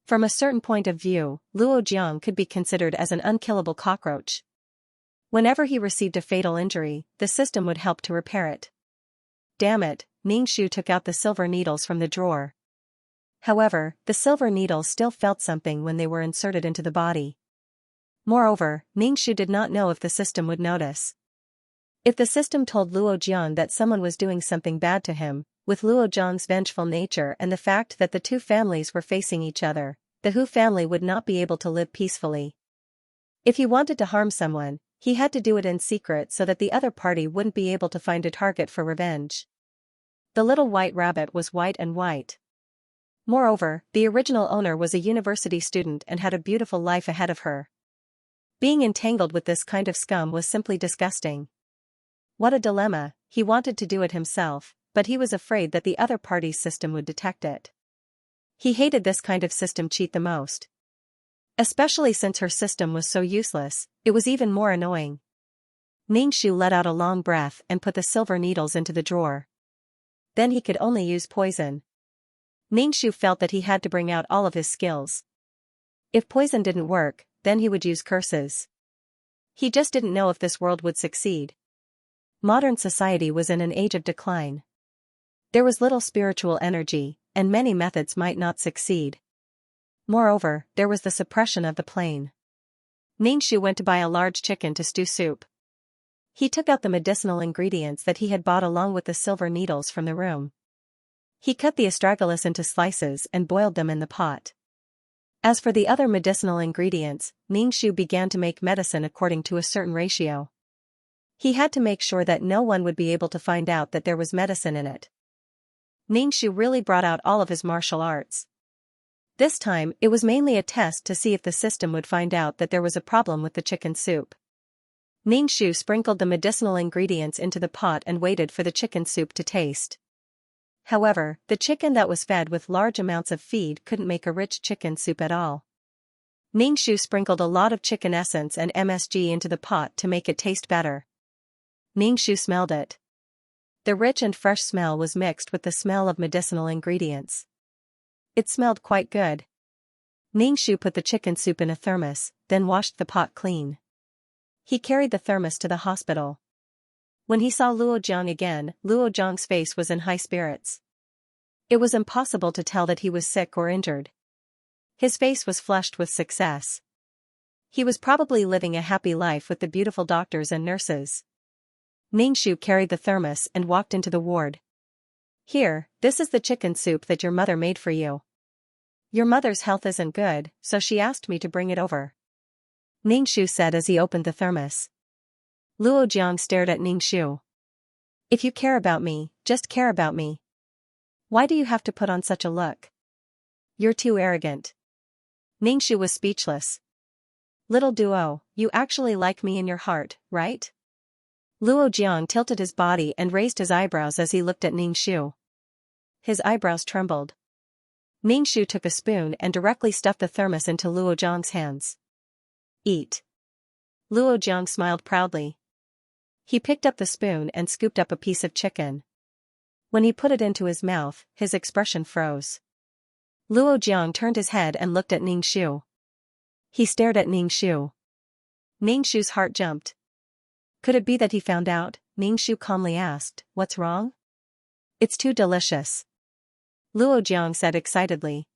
From a certain point of view, Luo Jiang could be considered as an unkillable cockroach. Whenever he received a fatal injury, the system would help to repair it. Damn it, Ningxu took out the silver needles from the drawer. However, the silver needles still felt something when they were inserted into the body. Moreover, Ningxu did not know if the system would notice. If the system told Luo Jiang that someone was doing something bad to him, with Luo Jiang's vengeful nature and the fact that the two families were facing each other, the Hu family would not be able to live peacefully. If he wanted to harm someone, he had to do it in secret so that the other party wouldn't be able to find a target for revenge. The little white rabbit was white and white. Moreover, the original owner was a university student and had a beautiful life ahead of her. Being entangled with this kind of scum was simply disgusting. What a dilemma, he wanted to do it himself, but he was afraid that the other party's system would detect it. He hated this kind of system cheat the most. Especially since her system was so useless, it was even more annoying. Ningxu let out a long breath and put the silver needles into the drawer. Then he could only use poison. Ningxu felt that he had to bring out all of his skills. If poison didn't work, then he would use curses. He just didn't know if this world would succeed. Modern society was in an age of decline. There was little spiritual energy, and many methods might not succeed. Moreover, there was the suppression of the plain. Ningxu went to buy a large chicken to stew soup. He took out the medicinal ingredients that he had bought along with the silver needles from the room. He cut the astragalus into slices and boiled them in the pot. As for the other medicinal ingredients, Ningxu began to make medicine according to a certain ratio. He had to make sure that no one would be able to find out that there was medicine in it. Ningxu really brought out all of his martial arts. This time, it was mainly a test to see if the system would find out that there was a problem with the chicken soup. Ningxu sprinkled the medicinal ingredients into the pot and waited for the chicken soup to taste. However, the chicken that was fed with large amounts of feed couldn't make a rich chicken soup at all. Ningxu sprinkled a lot of chicken essence and MSG into the pot to make it taste better. Ningxu smelled it. The rich and fresh smell was mixed with the smell of medicinal ingredients. It smelled quite good. Ningxu put the chicken soup in a thermos, then washed the pot clean. He carried the thermos to the hospital. When he saw Luo Jiang again, Luo Jiang's face was in high spirits. It was impossible to tell that he was sick or injured. His face was flushed with success. He was probably living a happy life with the beautiful doctors and nurses. Ningxu carried the thermos and walked into the ward. "Here, this is the chicken soup that your mother made for you. Your mother's health isn't good, so she asked me to bring it over," Ningxu said as he opened the thermos. Luo Jiang stared at Ningxu. "If you care about me, just care about me. Why do you have to put on such a look? You're too arrogant." Ningxu was speechless. "Little Duo, you actually like me in your heart, right?" Luo Jiang tilted his body and raised his eyebrows as he looked at Ningxu. His eyebrows trembled. Ningxu took a spoon and directly stuffed the thermos into Luo Jiang's hands. "Eat." Luo Jiang smiled proudly. He picked up the spoon and scooped up a piece of chicken. When he put it into his mouth, his expression froze. Luo Jiang turned his head and looked at Ningxu. He stared at Ningxu. Ningxu's heart jumped. Could it be that he found out? Ningxu calmly asked, "What's wrong?" "It's too delicious," Luo Jiang said excitedly.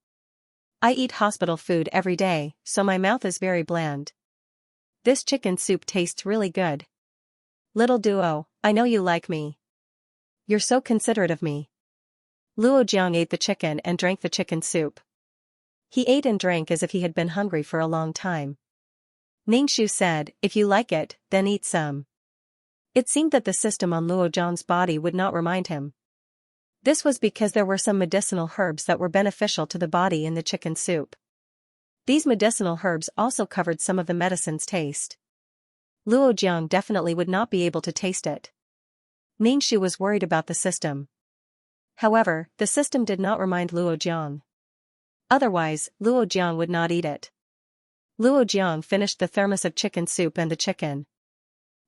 "I eat hospital food every day, so my mouth is very bland. This chicken soup tastes really good. Little Duo, I know you like me. You're so considerate of me." Luo Jiang ate the chicken and drank the chicken soup. He ate and drank as if he had been hungry for a long time. Ningxu said, "If you like it, then eat some." It seemed that the system on Luo Jiang's body would not remind him. This was because there were some medicinal herbs that were beneficial to the body in the chicken soup. These medicinal herbs also covered some of the medicine's taste. Luo Jiang definitely would not be able to taste it. Ningxu was worried about the system. However, the system did not remind Luo Jiang. Otherwise, Luo Jiang would not eat it. Luo Jiang finished the thermos of chicken soup and the chicken.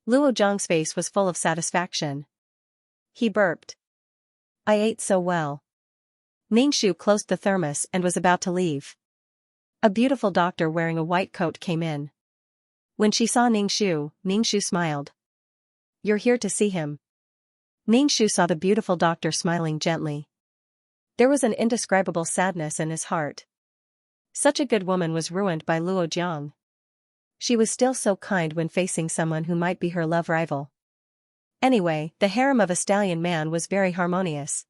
Luo Jiang's face was full of satisfaction. He burped. "I ate so well." Ningxu closed the thermos and was about to leave. A beautiful doctor wearing a white coat came in. When she saw Ningxu, Ningxu smiled. "You're here to see him." Ningxu saw the beautiful doctor smiling gently. There was an indescribable sadness in his heart. Such a good woman was ruined by Luo Jiang. She was still so kind when facing someone who might be her love rival. Anyway, the harem of a stallion man was very harmonious.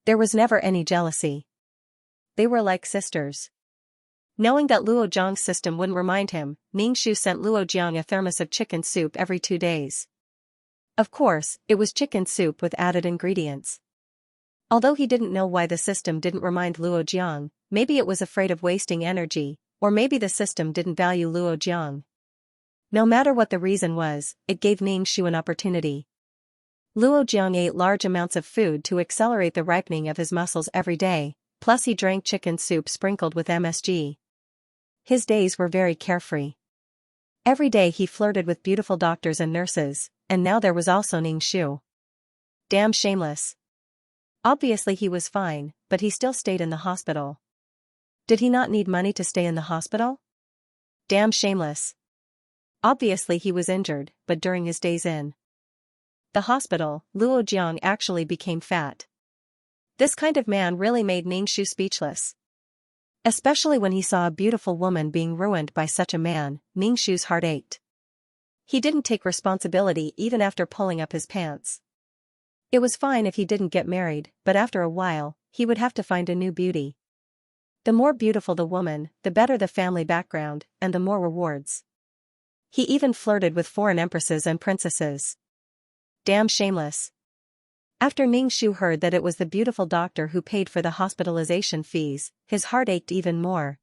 There was never any jealousy. They were like sisters. Knowing that Luo Jiang's system wouldn't remind him, Ningxu sent Luo Jiang a thermos of chicken soup every 2 days. Of course, it was chicken soup with added ingredients. Although he didn't know why the system didn't remind Luo Jiang, maybe it was afraid of wasting energy, or maybe the system didn't value Luo Jiang. No matter what the reason was, it gave Ningxu an opportunity. Luo Jiang ate large amounts of food to accelerate the ripening of his muscles every day, plus he drank chicken soup sprinkled with MSG. His days were very carefree. Every day he flirted with beautiful doctors and nurses, and now there was also Ningxu. Damn shameless. Obviously he was fine, but he still stayed in the hospital. Did he not need money to stay in the hospital? Damn shameless. Obviously he was injured, but during his days in the hospital, Luo Jiang actually became fat. This kind of man really made Ningxu speechless. Especially when he saw a beautiful woman being ruined by such a man, Ningxu's heart ached. He didn't take responsibility even after pulling up his pants. It was fine if he didn't get married, but after a while, he would have to find a new beauty. The more beautiful the woman, the better the family background, and the more rewards. He even flirted with foreign empresses and princesses. Damn shameless. After Ningxu heard that it was the beautiful doctor who paid for the hospitalization fees, his heart ached even more.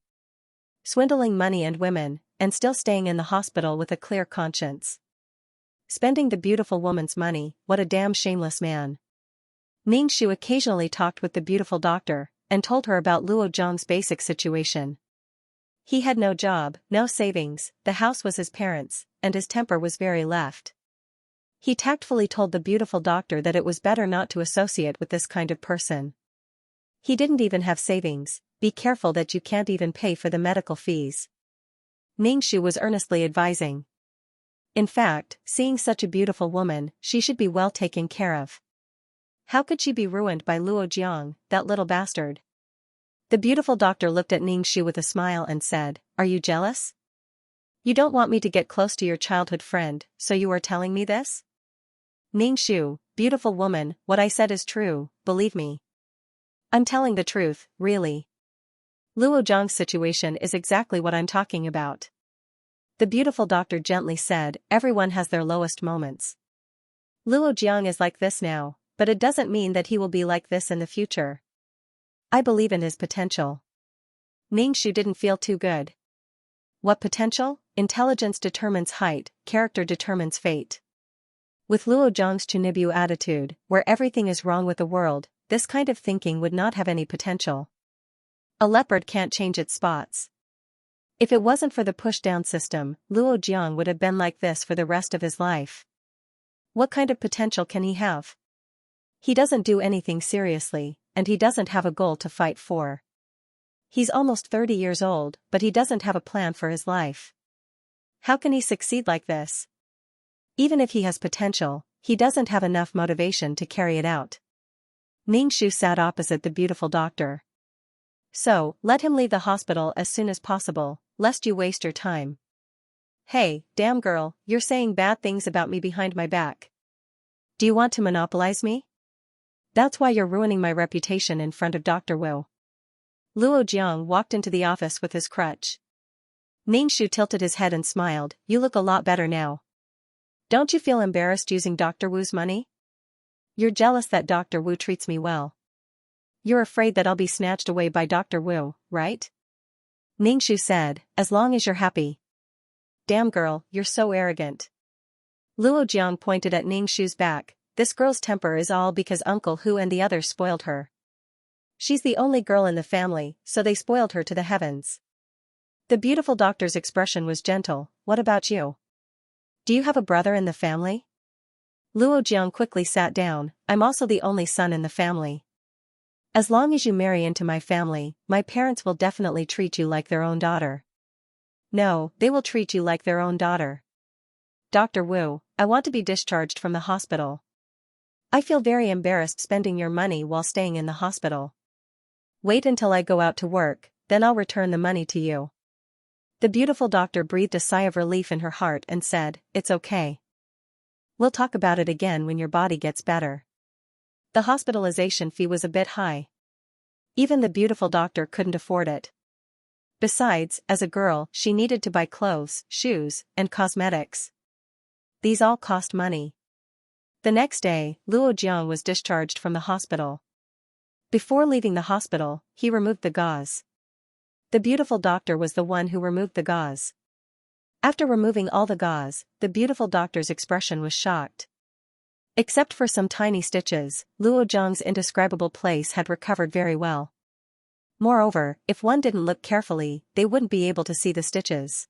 Swindling money and women, and still staying in the hospital with a clear conscience. Spending the beautiful woman's money, what a damn shameless man. Ningxu occasionally talked with the beautiful doctor, and told her about Luo Zhang's basic situation. He had no job, no savings, the house was his parents', and his temper was very left. He tactfully told the beautiful doctor that it was better not to associate with this kind of person. He didn't even have savings, be careful that you can't even pay for the medical fees. Ningxu was earnestly advising. In fact, seeing such a beautiful woman, she should be well taken care of. How could she be ruined by Luo Jiang, that little bastard? The beautiful doctor looked at Ningxu with a smile and said, "Are you jealous? You don't want me to get close to your childhood friend, so you are telling me this?" Ningxu, beautiful woman, what I said is true, believe me. I'm telling the truth, really. Luo Zhang's situation is exactly what I'm talking about. The beautiful doctor gently said, everyone has their lowest moments. Luo Jiang is like this now, but it doesn't mean that he will be like this in the future. I believe in his potential. Ningxu didn't feel too good. What potential? Intelligence determines height, character determines fate. With Luo Zhang's Chunibu attitude, where everything is wrong with the world, this kind of thinking would not have any potential. A leopard can't change its spots. If it wasn't for the push-down system, Luo Jiang would have been like this for the rest of his life. What kind of potential can he have? He doesn't do anything seriously, and he doesn't have a goal to fight for. He's almost 30 years old, but he doesn't have a plan for his life. How can he succeed like this? Even if he has potential, he doesn't have enough motivation to carry it out. Ningxu sat opposite the beautiful doctor. So, let him leave the hospital as soon as possible, lest you waste your time. Hey, damn girl, you're saying bad things about me behind my back. Do you want to monopolize me? That's why you're ruining my reputation in front of Dr. Wu. Luo Jiang walked into the office with his crutch. Ningxu tilted his head and smiled, you look a lot better now. Don't you feel embarrassed using Dr. Wu's money? You're jealous that Dr. Wu treats me well. You're afraid that I'll be snatched away by Dr. Wu, right? Ningxu said, as long as you're happy. Damn girl, you're so arrogant. Luo Jiang pointed at Ningxu's back, this girl's temper is all because Uncle Hu and the others spoiled her. She's the only girl in the family, so they spoiled her to the heavens. The beautiful doctor's expression was gentle, what about you? Do you have a brother in the family? Luo Jiang quickly sat down, I'm also the only son in the family. As long as you marry into my family, my parents will definitely treat you like their own daughter. No, they will treat you like their own daughter. Dr. Wu, I want to be discharged from the hospital. I feel very embarrassed spending your money while staying in the hospital. Wait until I go out to work, then I'll return the money to you. The beautiful doctor breathed a sigh of relief in her heart and said, it's okay. We'll talk about it again when your body gets better. The hospitalization fee was a bit high. Even the beautiful doctor couldn't afford it. Besides, as a girl, she needed to buy clothes, shoes, and cosmetics. These all cost money. The next day, Luo Jiang was discharged from the hospital. Before leaving the hospital, he removed the gauze. The beautiful doctor was the one who removed the gauze. After removing all the gauze, the beautiful doctor's expression was shocked. Except for some tiny stitches, Luo Jiang's indescribable place had recovered very well. Moreover, if one didn't look carefully, they wouldn't be able to see the stitches.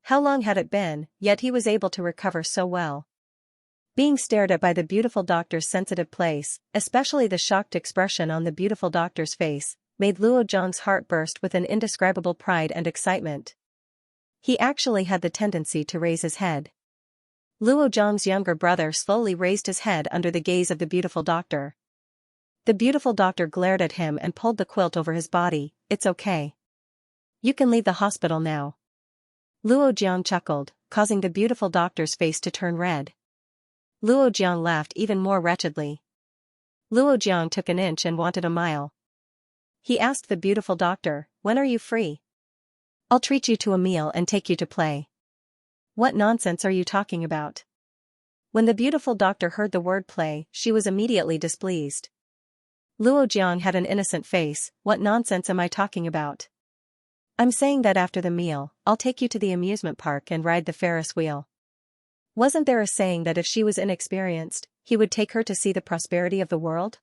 How long had it been, yet he was able to recover so well? Being stared at by the beautiful doctor's sensitive place, especially the shocked expression on the beautiful doctor's face, made Luo Jiang's heart burst with an indescribable pride and excitement. He actually had the tendency to raise his head. Luo Jiang's younger brother slowly raised his head under the gaze of the beautiful doctor. The beautiful doctor glared at him and pulled the quilt over his body, it's okay. You can leave the hospital now. Luo Jiang chuckled, causing the beautiful doctor's face to turn red. Luo Jiang laughed even more wretchedly. Luo Jiang took an inch and wanted a mile. He asked the beautiful doctor, when are you free? I'll treat you to a meal and take you to play. What nonsense are you talking about? When the beautiful doctor heard the word play, she was immediately displeased. Luo Jiang had an innocent face. What nonsense am I talking about? I'm saying that after the meal, I'll take you to the amusement park and ride the Ferris wheel. Wasn't there a saying that if she was inexperienced, he would take her to see the prosperity of the world?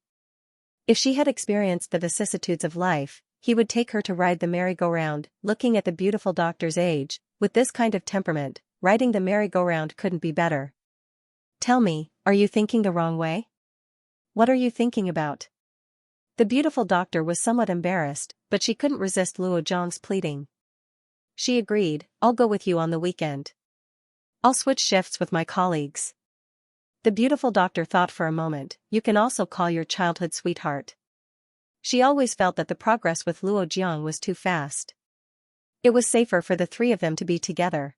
If she had experienced the vicissitudes of life, he would take her to ride the merry-go-round. Looking at the beautiful doctor's age, with this kind of temperament, riding the merry-go-round couldn't be better. Tell me, are you thinking the wrong way? What are you thinking about? The beautiful doctor was somewhat embarrassed, but she couldn't resist Luo Jiang's pleading. She agreed, I'll go with you on the weekend. I'll switch shifts with my colleagues. The beautiful doctor thought for a moment, you can also call your childhood sweetheart. She always felt that the progress with Luo Jiang was too fast. It was safer for the three of them to be together.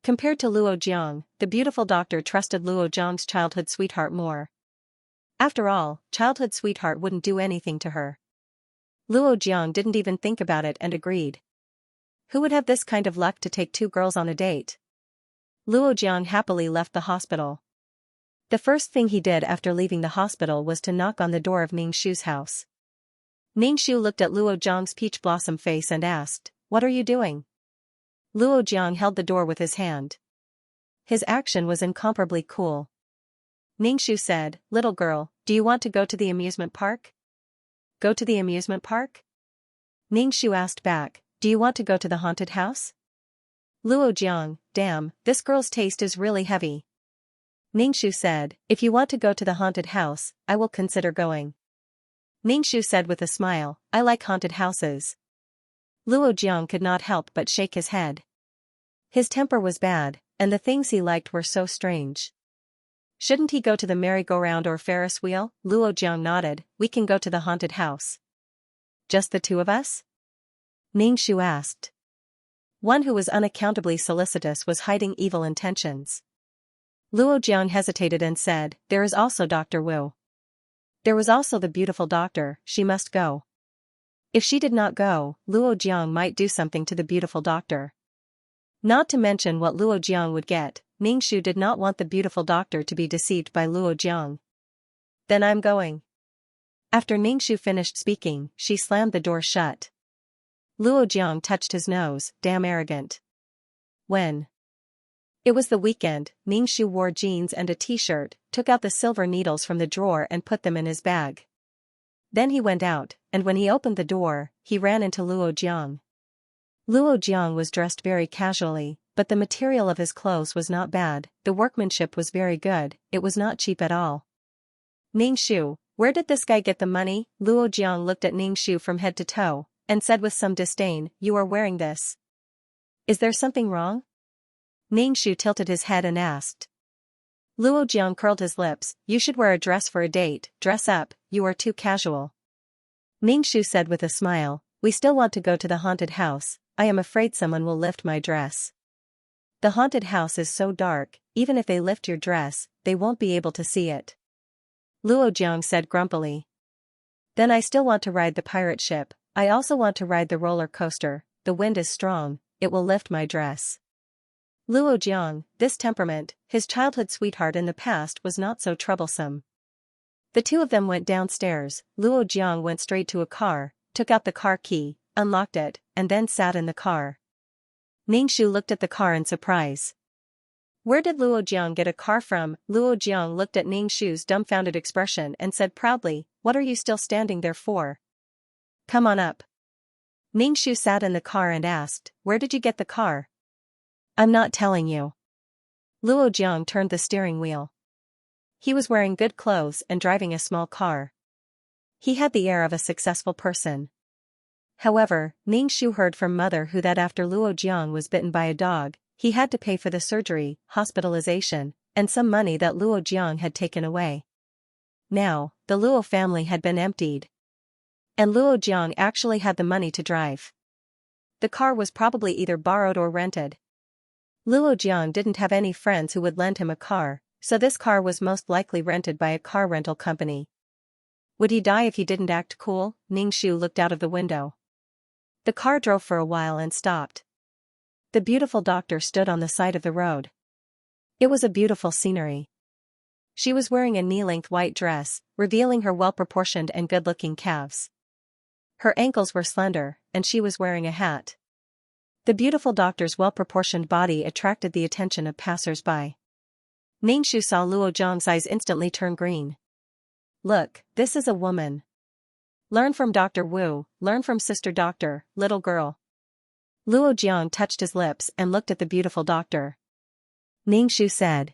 Compared to Luo Jiang, the beautiful doctor trusted Luo Jiang's childhood sweetheart more. After all, childhood sweetheart wouldn't do anything to her. Luo Jiang didn't even think about it and agreed. Who would have this kind of luck to take two girls on a date? Luo Jiang happily left the hospital. The first thing he did after leaving the hospital was to knock on the door of Ningshu's house. Ningshu looked at Luo Jiang's peach blossom face and asked, what are you doing? Luo Jiang held the door with his hand. His action was incomparably cool. Ningshu said, little girl, do you want to go to the amusement park? Go to the amusement park? Ningshu asked back, do you want to go to the haunted house? Luo Jiang, damn, this girl's taste is really heavy. Ningshu said, if you want to go to the haunted house, I will consider going. Ningshu said with a smile, I like haunted houses. Luo Jiang could not help but shake his head. His temper was bad, and the things he liked were so strange. Shouldn't he go to the merry-go-round or Ferris wheel? Luo Jiang nodded, we can go to the haunted house. Just the two of us? Ningshu asked. One who was unaccountably solicitous was hiding evil intentions. Luo Jiang hesitated and said, there is also Dr. Wu. There was also the beautiful doctor, she must go. If she did not go, Luo Jiang might do something to the beautiful doctor. Not to mention what Luo Jiang would get, Ningshu did not want the beautiful doctor to be deceived by Luo Jiang. Then I'm going. After Ningshu finished speaking, she slammed the door shut. Luo Jiang touched his nose, damn arrogant. When? It was the weekend. Ningshu wore jeans and a t-shirt, took out the silver needles from the drawer and put them in his bag. Then he went out, and when he opened the door, he ran into Luo Jiang. Luo Jiang was dressed very casually, but the material of his clothes was not bad, the workmanship was very good, it was not cheap at all. Ningshu, where did this guy get the money? Luo Jiang looked at Ningshu from head to toe, and said with some disdain, you are wearing this. Is there something wrong? Ningshu tilted his head and asked. Luo Jiang curled his lips, you should wear a dress for a date, dress up, you are too casual. Ningshu said with a smile, we still want to go to the haunted house, I am afraid someone will lift my dress. The haunted house is so dark, even if they lift your dress, they won't be able to see it. Luo Jiang said grumpily. Then I still want to ride the pirate ship, I also want to ride the roller coaster, the wind is strong, it will lift my dress. Luo Jiang, this temperament, his childhood sweetheart in the past was not so troublesome. The two of them went downstairs, Luo Jiang went straight to a car, took out the car key, unlocked it, and then sat in the car. Ningshu looked at the car in surprise. Where did Luo Jiang get a car from? Luo Jiang looked at Ningshu's dumbfounded expression and said proudly, what are you still standing there for? Come on up. Ningshu sat in the car and asked, where did you get the car? I'm not telling you. Luo Jiang turned the steering wheel. He was wearing good clothes and driving a small car. He had the air of a successful person. However, Ningshu heard from mother who that after Luo Jiang was bitten by a dog, he had to pay for the surgery, hospitalization, and some money that Luo Jiang had taken away. Now, the Luo family had been emptied. And Luo Jiang actually had the money to drive. The car was probably either borrowed or rented. Luo Jiang didn't have any friends who would lend him a car, so this car was most likely rented by a car rental company. Would he die if he didn't act cool? Ningxu looked out of the window. The car drove for a while and stopped. The beautiful doctor stood on the side of the road. It was a beautiful scenery. She was wearing a knee-length white dress, revealing her well-proportioned and good-looking calves. Her ankles were slender, and she was wearing a hat. The beautiful doctor's well-proportioned body attracted the attention of passers-by. Ningxu saw Luo Jiang's eyes instantly turn green. Look, this is a woman. Learn from Dr. Wu, learn from Sister Doctor, little girl. Luo Jiang touched his lips and looked at the beautiful doctor. Ningxu said.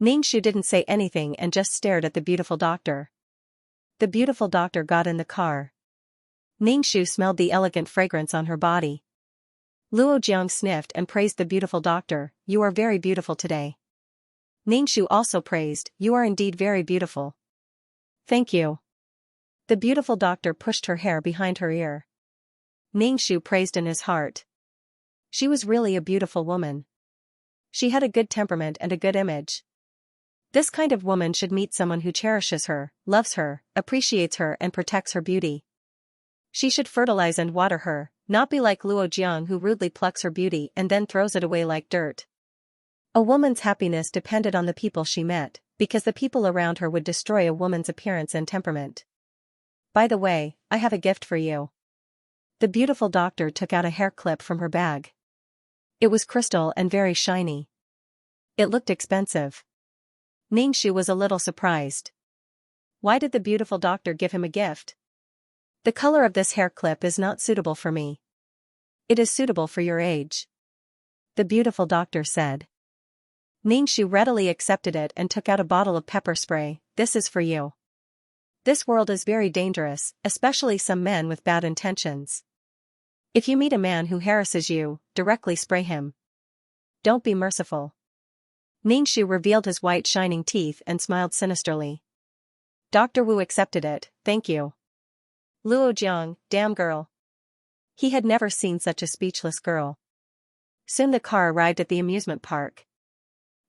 Ningxu didn't say anything and just stared at the beautiful doctor. The beautiful doctor got in the car. Ningxu smelled the elegant fragrance on her body. Luo Jiang sniffed and praised the beautiful doctor, "You are very beautiful today." Ningxu also praised, "You are indeed very beautiful." "Thank you." The beautiful doctor pushed her hair behind her ear. Ningxu praised in his heart. She was really a beautiful woman. She had a good temperament and a good image. This kind of woman should meet someone who cherishes her, loves her, appreciates her and protects her beauty. She should fertilize and water her, not be like Luo Jiang who rudely plucks her beauty and then throws it away like dirt. A woman's happiness depended on the people she met, because the people around her would destroy a woman's appearance and temperament. By the way, I have a gift for you. The beautiful doctor took out a hair clip from her bag. It was crystal and very shiny. It looked expensive. Ningxu was a little surprised. Why did the beautiful doctor give him a gift? The color of this hair clip is not suitable for me. It is suitable for your age. The beautiful doctor said. Ningxu readily accepted it and took out a bottle of pepper spray. This is for you. This world is very dangerous, especially some men with bad intentions. If you meet a man who harasses you, directly spray him. Don't be merciful. Ningxu revealed his white shining teeth and smiled sinisterly. Dr. Wu accepted it, thank you. Luo Jiang, damn girl. He had never seen such a speechless girl. Soon the car arrived at the amusement park.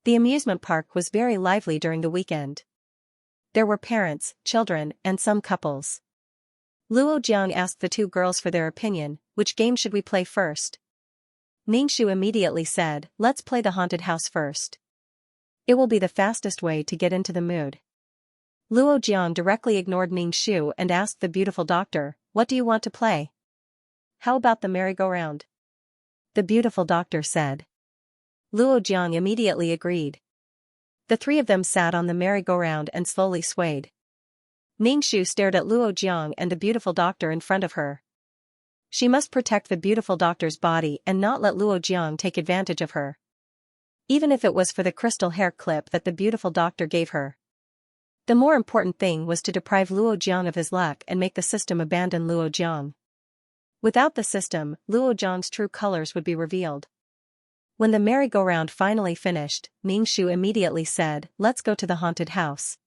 The amusement park was very lively during the weekend. There were parents, children, and some couples. Luo Jiang asked the two girls for their opinion, which game should we play first? Ningxu immediately said, let's play the haunted house first. It will be the fastest way to get into the mood. Luo Jiang directly ignored Ningxu and asked the beautiful doctor, what do you want to play? How about the merry-go-round? The beautiful doctor said. Luo Jiang immediately agreed. The three of them sat on the merry-go-round and slowly swayed. Ningxu stared at Luo Jiang and the beautiful doctor in front of her. She must protect the beautiful doctor's body and not let Luo Jiang take advantage of her. Even if it was for the crystal hair clip that the beautiful doctor gave her. The more important thing was to deprive Luo Jiang of his luck and make the system abandon Luo Jiang. Without the system, Luo Jiang's true colors would be revealed. When the merry-go-round finally finished, Ningxu immediately said, let's go to the haunted house.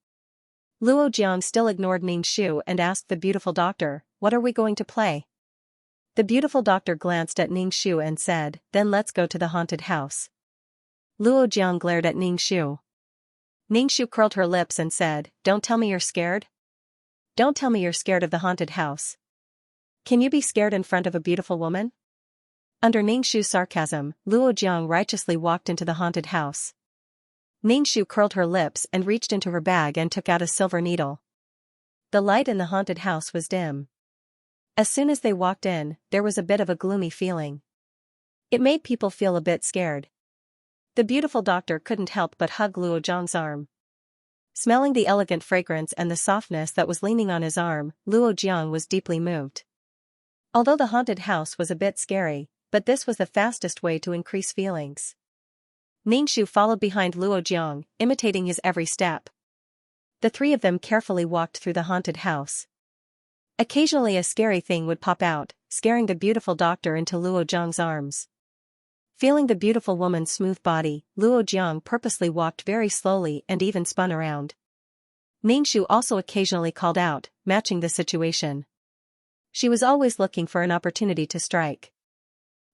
Luo Jiang still ignored Ningxu and asked the beautiful doctor, what are we going to play? The beautiful doctor glanced at Ningxu and said, then let's go to the haunted house. Luo Jiang glared at Ningxu. Ningxu curled her lips and said, don't tell me you're scared? Don't tell me you're scared of the haunted house. Can you be scared in front of a beautiful woman? Under Ningxu's sarcasm, Luo Jiang righteously walked into the haunted house. Ningxu curled her lips and reached into her bag and took out a silver needle. The light in the haunted house was dim. As soon as they walked in, there was a bit of a gloomy feeling. It made people feel a bit scared. The beautiful doctor couldn't help but hug Luo Jiang's arm. Smelling the elegant fragrance and the softness that was leaning on his arm, Luo Jiang was deeply moved. Although the haunted house was a bit scary, but this was the fastest way to increase feelings. Ningxu followed behind Luo Jiang, imitating his every step. The three of them carefully walked through the haunted house. Occasionally a scary thing would pop out, scaring the beautiful doctor into Luo Jiang's arms. Feeling the beautiful woman's smooth body, Luo Jiang purposely walked very slowly and even spun around. Ningxu also occasionally called out, matching the situation. She was always looking for an opportunity to strike.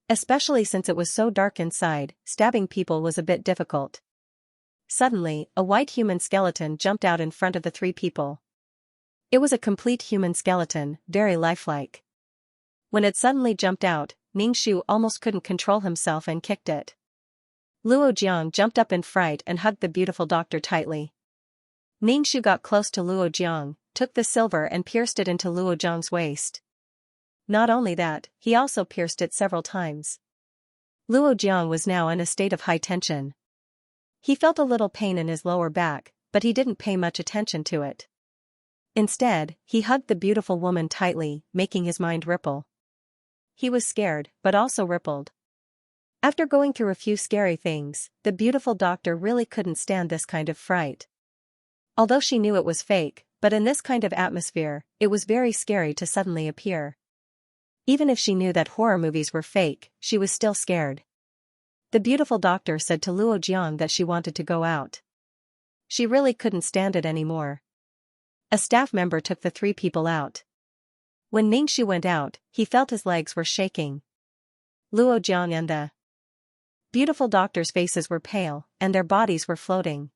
Especially since it was so dark inside, stabbing people was a bit difficult. Suddenly, a white human skeleton jumped out in front of the three people. It was a complete human skeleton, very lifelike. When it suddenly jumped out, Ningxu almost couldn't control himself and kicked it. Luo Jiang jumped up in fright and hugged the beautiful doctor tightly. Ningxu got close to Luo Jiang, took the silver and pierced it into Luo Jiang's waist. Not only that, he also pierced it several times. Luo Jiang was now in a state of high tension. He felt a little pain in his lower back, but he didn't pay much attention to it. Instead, he hugged the beautiful woman tightly, making his mind ripple. He was scared, but also rippled. After going through a few scary things, the beautiful doctor really couldn't stand this kind of fright. Although she knew it was fake, but in this kind of atmosphere, it was very scary to suddenly appear. Even if she knew that horror movies were fake, she was still scared. The beautiful doctor said to Luo Jiang that she wanted to go out. She really couldn't stand it anymore. A staff member took the 3 people out. When Ningxu went out, he felt his legs were shaking. Luo Jiang and the beautiful doctor's faces were pale, and their bodies were floating.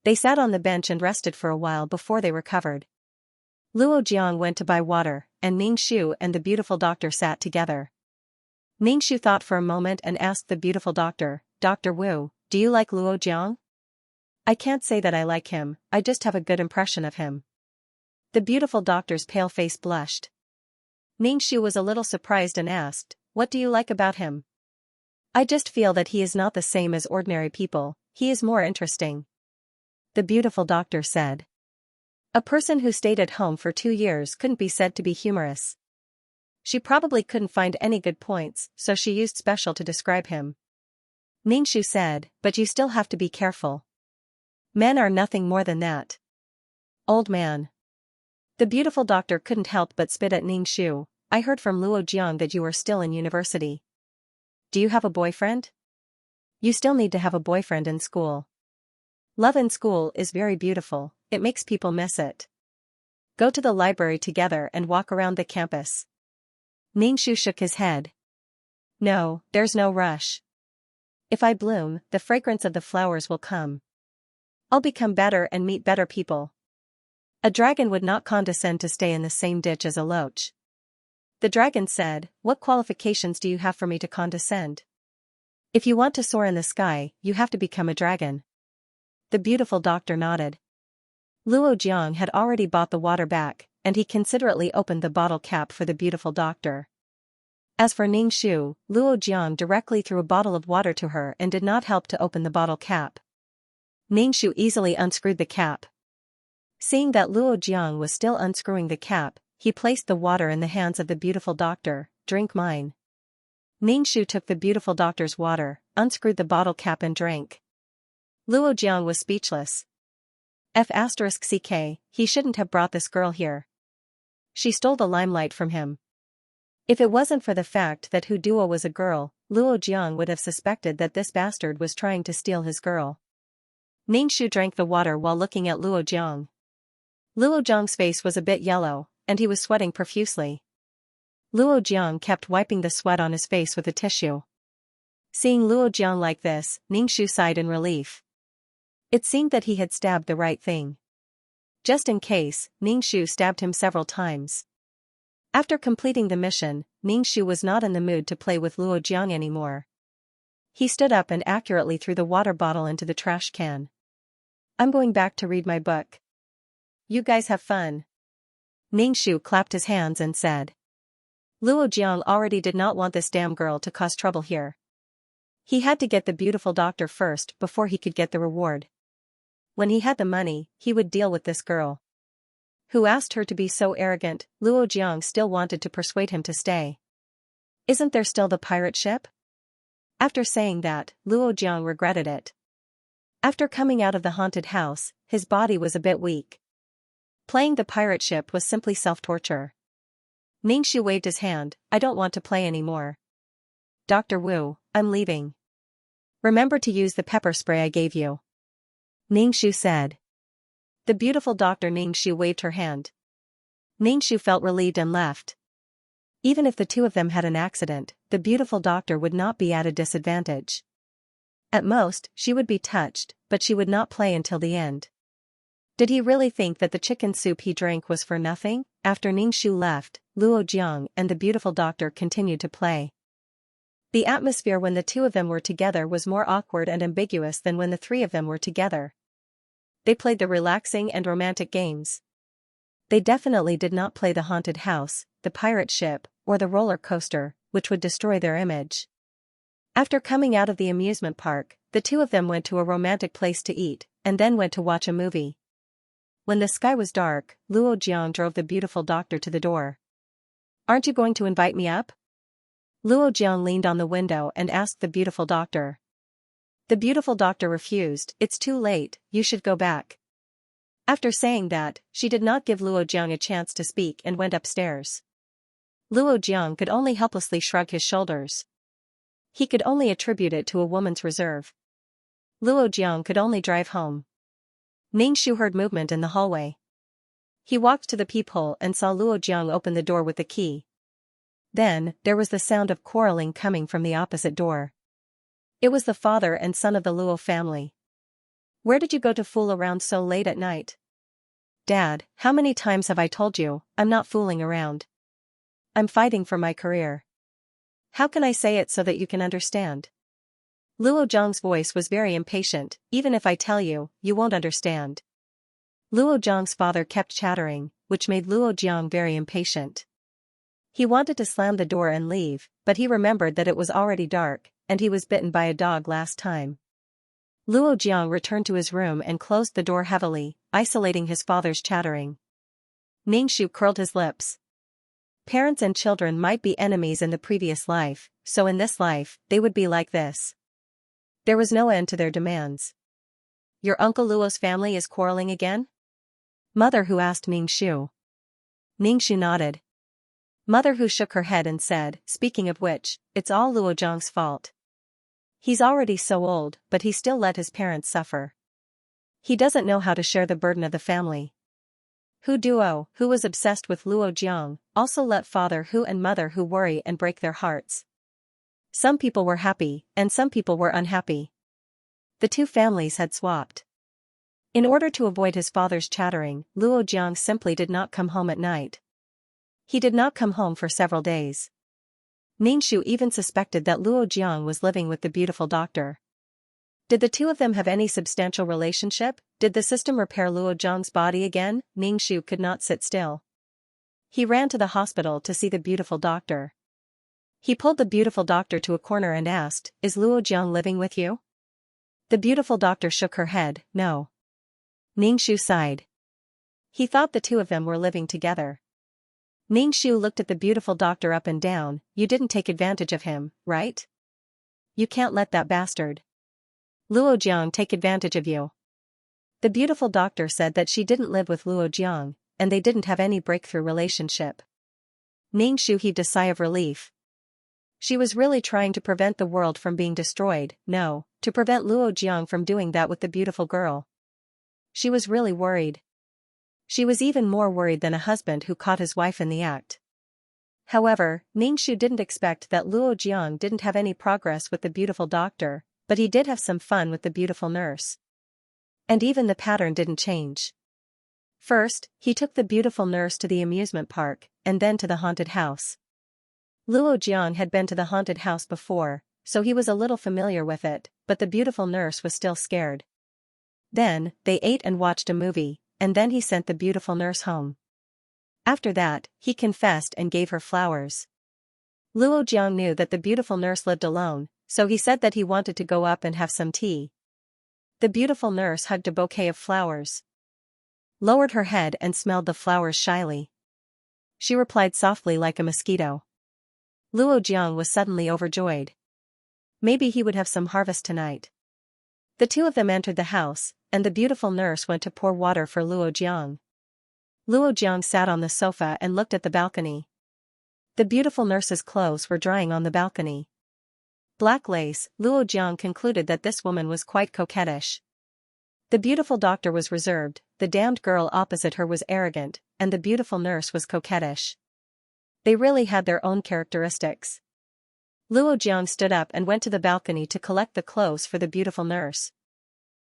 They sat on the bench and rested for a while before they recovered. Luo Jiang went to buy water, and Ningxu and the beautiful doctor sat together. Ningxu thought for a moment and asked the beautiful doctor, "Dr. Wu, do you like Luo Jiang?" "I can't say that I like him, I just have a good impression of him." The beautiful doctor's pale face blushed. Ningxu was a little surprised and asked, "What do you like about him?" "I just feel that he is not the same as ordinary people, he is more interesting," the beautiful doctor said. A person who stayed at home for 2 years couldn't be said to be humorous. She probably couldn't find any good points, so she used special to describe him. Ningxu said, "But you still have to be careful. Men are nothing more than that." Old man. The beautiful doctor couldn't help but spit at Ningxu. "I heard from Luo Jiang that you are still in university. Do you have a boyfriend?" "You still need to have a boyfriend in school. Love in school is very beautiful, it makes people miss it. Go to the library together and walk around the campus." Ningxu shook his head. "No, there's no rush. If I bloom, the fragrance of the flowers will come. I'll become better and meet better people. A dragon would not condescend to stay in the same ditch as a loach." The dragon said, "What qualifications do you have for me to condescend? If you want to soar in the sky, you have to become a dragon." The beautiful doctor nodded. Luo Jiang had already bought the water back, and he considerately opened the bottle cap for the beautiful doctor. As for Ningxu, Luo Jiang directly threw a bottle of water to her and did not help to open the bottle cap. Ningxu easily unscrewed the cap. Seeing that Luo Jiang was still unscrewing the cap, he placed the water in the hands of the beautiful doctor. "Drink mine." Ningxu took the beautiful doctor's water, unscrewed the bottle cap and drank. Luo Jiang was speechless. F***ck, he shouldn't have brought this girl here. She stole the limelight from him. If it wasn't for the fact that Hu Duo was a girl, Luo Jiang would have suspected that this bastard was trying to steal his girl. Ningxu drank the water while looking at Luo Jiang. Luo Jiang's face was a bit yellow, and he was sweating profusely. Luo Jiang kept wiping the sweat on his face with a tissue. Seeing Luo Jiang like this, Ningxu sighed in relief. It seemed that he had stabbed the right thing. Just in case, Ningxu stabbed him several times. After completing the mission, Ningxu was not in the mood to play with Luo Jiang anymore. He stood up and accurately threw the water bottle into the trash can. "I'm going back to read my book. You guys have fun." Ningxu clapped his hands and said. Luo Jiang already did not want this damn girl to cause trouble here. He had to get the beautiful doctor first before he could get the reward. When he had the money, he would deal with this girl. Who asked her to be so arrogant? Luo Jiang still wanted to persuade him to stay. "Isn't there still the pirate ship?" After saying that, Luo Jiang regretted it. After coming out of the haunted house, his body was a bit weak. Playing the pirate ship was simply self-torture. Ningxu waved his hand. "I don't want to play anymore. Dr. Wu, I'm leaving. Remember to use the pepper spray I gave you," Ningxu said. The beautiful Dr. Ningxu waved her hand. Ningxu felt relieved and left. Even if the two of them had an accident, the beautiful doctor would not be at a disadvantage. At most, she would be touched, but she would not play until the end. Did he really think that the chicken soup he drank was for nothing? After Ningxu left, Luo Jiang and the beautiful doctor continued to play. The atmosphere when the two of them were together was more awkward and ambiguous than when the three of them were together. They played the relaxing and romantic games. They definitely did not play the haunted house, the pirate ship, or the roller coaster, which would destroy their image. After coming out of the amusement park, the two of them went to a romantic place to eat, and then went to watch a movie. When the sky was dark, Luo Jiang drove the beautiful doctor to the door. "Aren't you going to invite me up?" Luo Jiang leaned on the window and asked the beautiful doctor. The beautiful doctor refused. "It's too late, you should go back." After saying that, she did not give Luo Jiang a chance to speak and went upstairs. Luo Jiang could only helplessly shrug his shoulders. He could only attribute it to a woman's reserve. Luo Jiang could only drive home. Ningxu heard movement in the hallway. He walked to the peephole and saw Luo Jiang open the door with the key. Then, there was the sound of quarreling coming from the opposite door. It was the father and son of the Luo family. "Where did you go to fool around so late at night?" "Dad, how many times have I told you, I'm not fooling around. I'm fighting for my career." "How can I say it so that you can understand?" Luo Jiang's voice was very impatient. "Even if I tell you, you won't understand." Luo Jiang's father kept chattering, which made Luo Jiang very impatient. He wanted to slam the door and leave, but he remembered that it was already dark, and he was bitten by a dog last time. Luo Jiang returned to his room and closed the door heavily, isolating his father's chattering. Ningxu curled his lips. Parents and children might be enemies in the previous life, so in this life, they would be like this. There was no end to their demands. "Your Uncle Luo's family is quarreling again?" Mother Hu asked Ningxu. Ningxu nodded. Mother Hu shook her head and said, "Speaking of which, it's all Luo Jiang's fault. He's already so old, but he still let his parents suffer. He doesn't know how to share the burden of the family." Hu Duo, who was obsessed with Luo Jiang, also let Father Hu and Mother Hu worry and break their hearts. Some people were happy, and some people were unhappy. The two families had swapped. In order to avoid his father's chattering, Luo Jiang simply did not come home at night. He did not come home for several days. Ningxu even suspected that Luo Jiang was living with the beautiful doctor. Did the two of them have any substantial relationship? Did the system repair Luo Jiang's body again? Ningxu could not sit still. He ran to the hospital to see the beautiful doctor. He pulled the beautiful doctor to a corner and asked, "Is Luo Jiang living with you?" The beautiful doctor shook her head, "No." Ningxu sighed. He thought the two of them were living together. Ningxu looked at the beautiful doctor up and down. "You didn't take advantage of him, right? You can't let that bastard Luo Jiang take advantage of you." The beautiful doctor said that she didn't live with Luo Jiang, and they didn't have any breakthrough relationship. Ningxu heaved a sigh of relief. She was really trying to prevent the world from being destroyed, no, to prevent Luo Jiang from doing that with the beautiful girl. She was really worried. She was even more worried than a husband who caught his wife in the act. However, Ningxu didn't expect that Luo Jiang didn't have any progress with the beautiful doctor, but he did have some fun with the beautiful nurse. And even the pattern didn't change. First, he took the beautiful nurse to the amusement park, and then to the haunted house. Luo Jiang had been to the haunted house before, so he was a little familiar with it, but the beautiful nurse was still scared. Then, they ate and watched a movie, and then he sent the beautiful nurse home. After that, he confessed and gave her flowers. Luo Jiang knew that the beautiful nurse lived alone, so he said that he wanted to go up and have some tea. The beautiful nurse hugged a bouquet of flowers, lowered her head and smelled the flowers shyly. She replied softly like a mosquito. Luo Jiang was suddenly overjoyed. Maybe he would have some harvest tonight. The two of them entered the house, and the beautiful nurse went to pour water for Luo Jiang. Luo Jiang sat on the sofa and looked at the balcony. The beautiful nurse's clothes were drying on the balcony. Black lace, Luo Jiang concluded that this woman was quite coquettish. The beautiful doctor was reserved, the damned girl opposite her was arrogant, and the beautiful nurse was coquettish. They really had their own characteristics. Luo Jiang stood up and went to the balcony to collect the clothes for the beautiful nurse.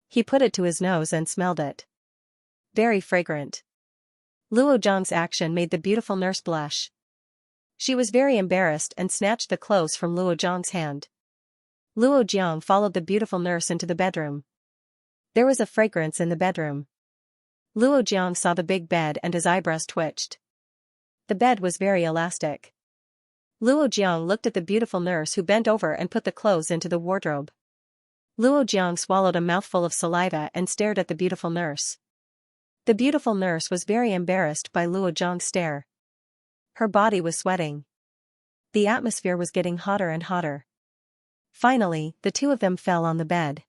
He put it to his nose and smelled it. Very fragrant. Luo Zhang's action made the beautiful nurse blush. She was very embarrassed and snatched the clothes from Luo Zhang's hand. Luo Jiang followed the beautiful nurse into the bedroom. There was a fragrance in the bedroom. Luo Jiang saw the big bed and his eyebrows twitched. The bed was very elastic. Luo Jiang looked at the beautiful nurse who bent over and put the clothes into the wardrobe. Luo Jiang swallowed a mouthful of saliva and stared at the beautiful nurse. The beautiful nurse was very embarrassed by Luo Jiang's stare. Her body was sweating. The atmosphere was getting hotter and hotter. Finally, the two of them fell on the bed.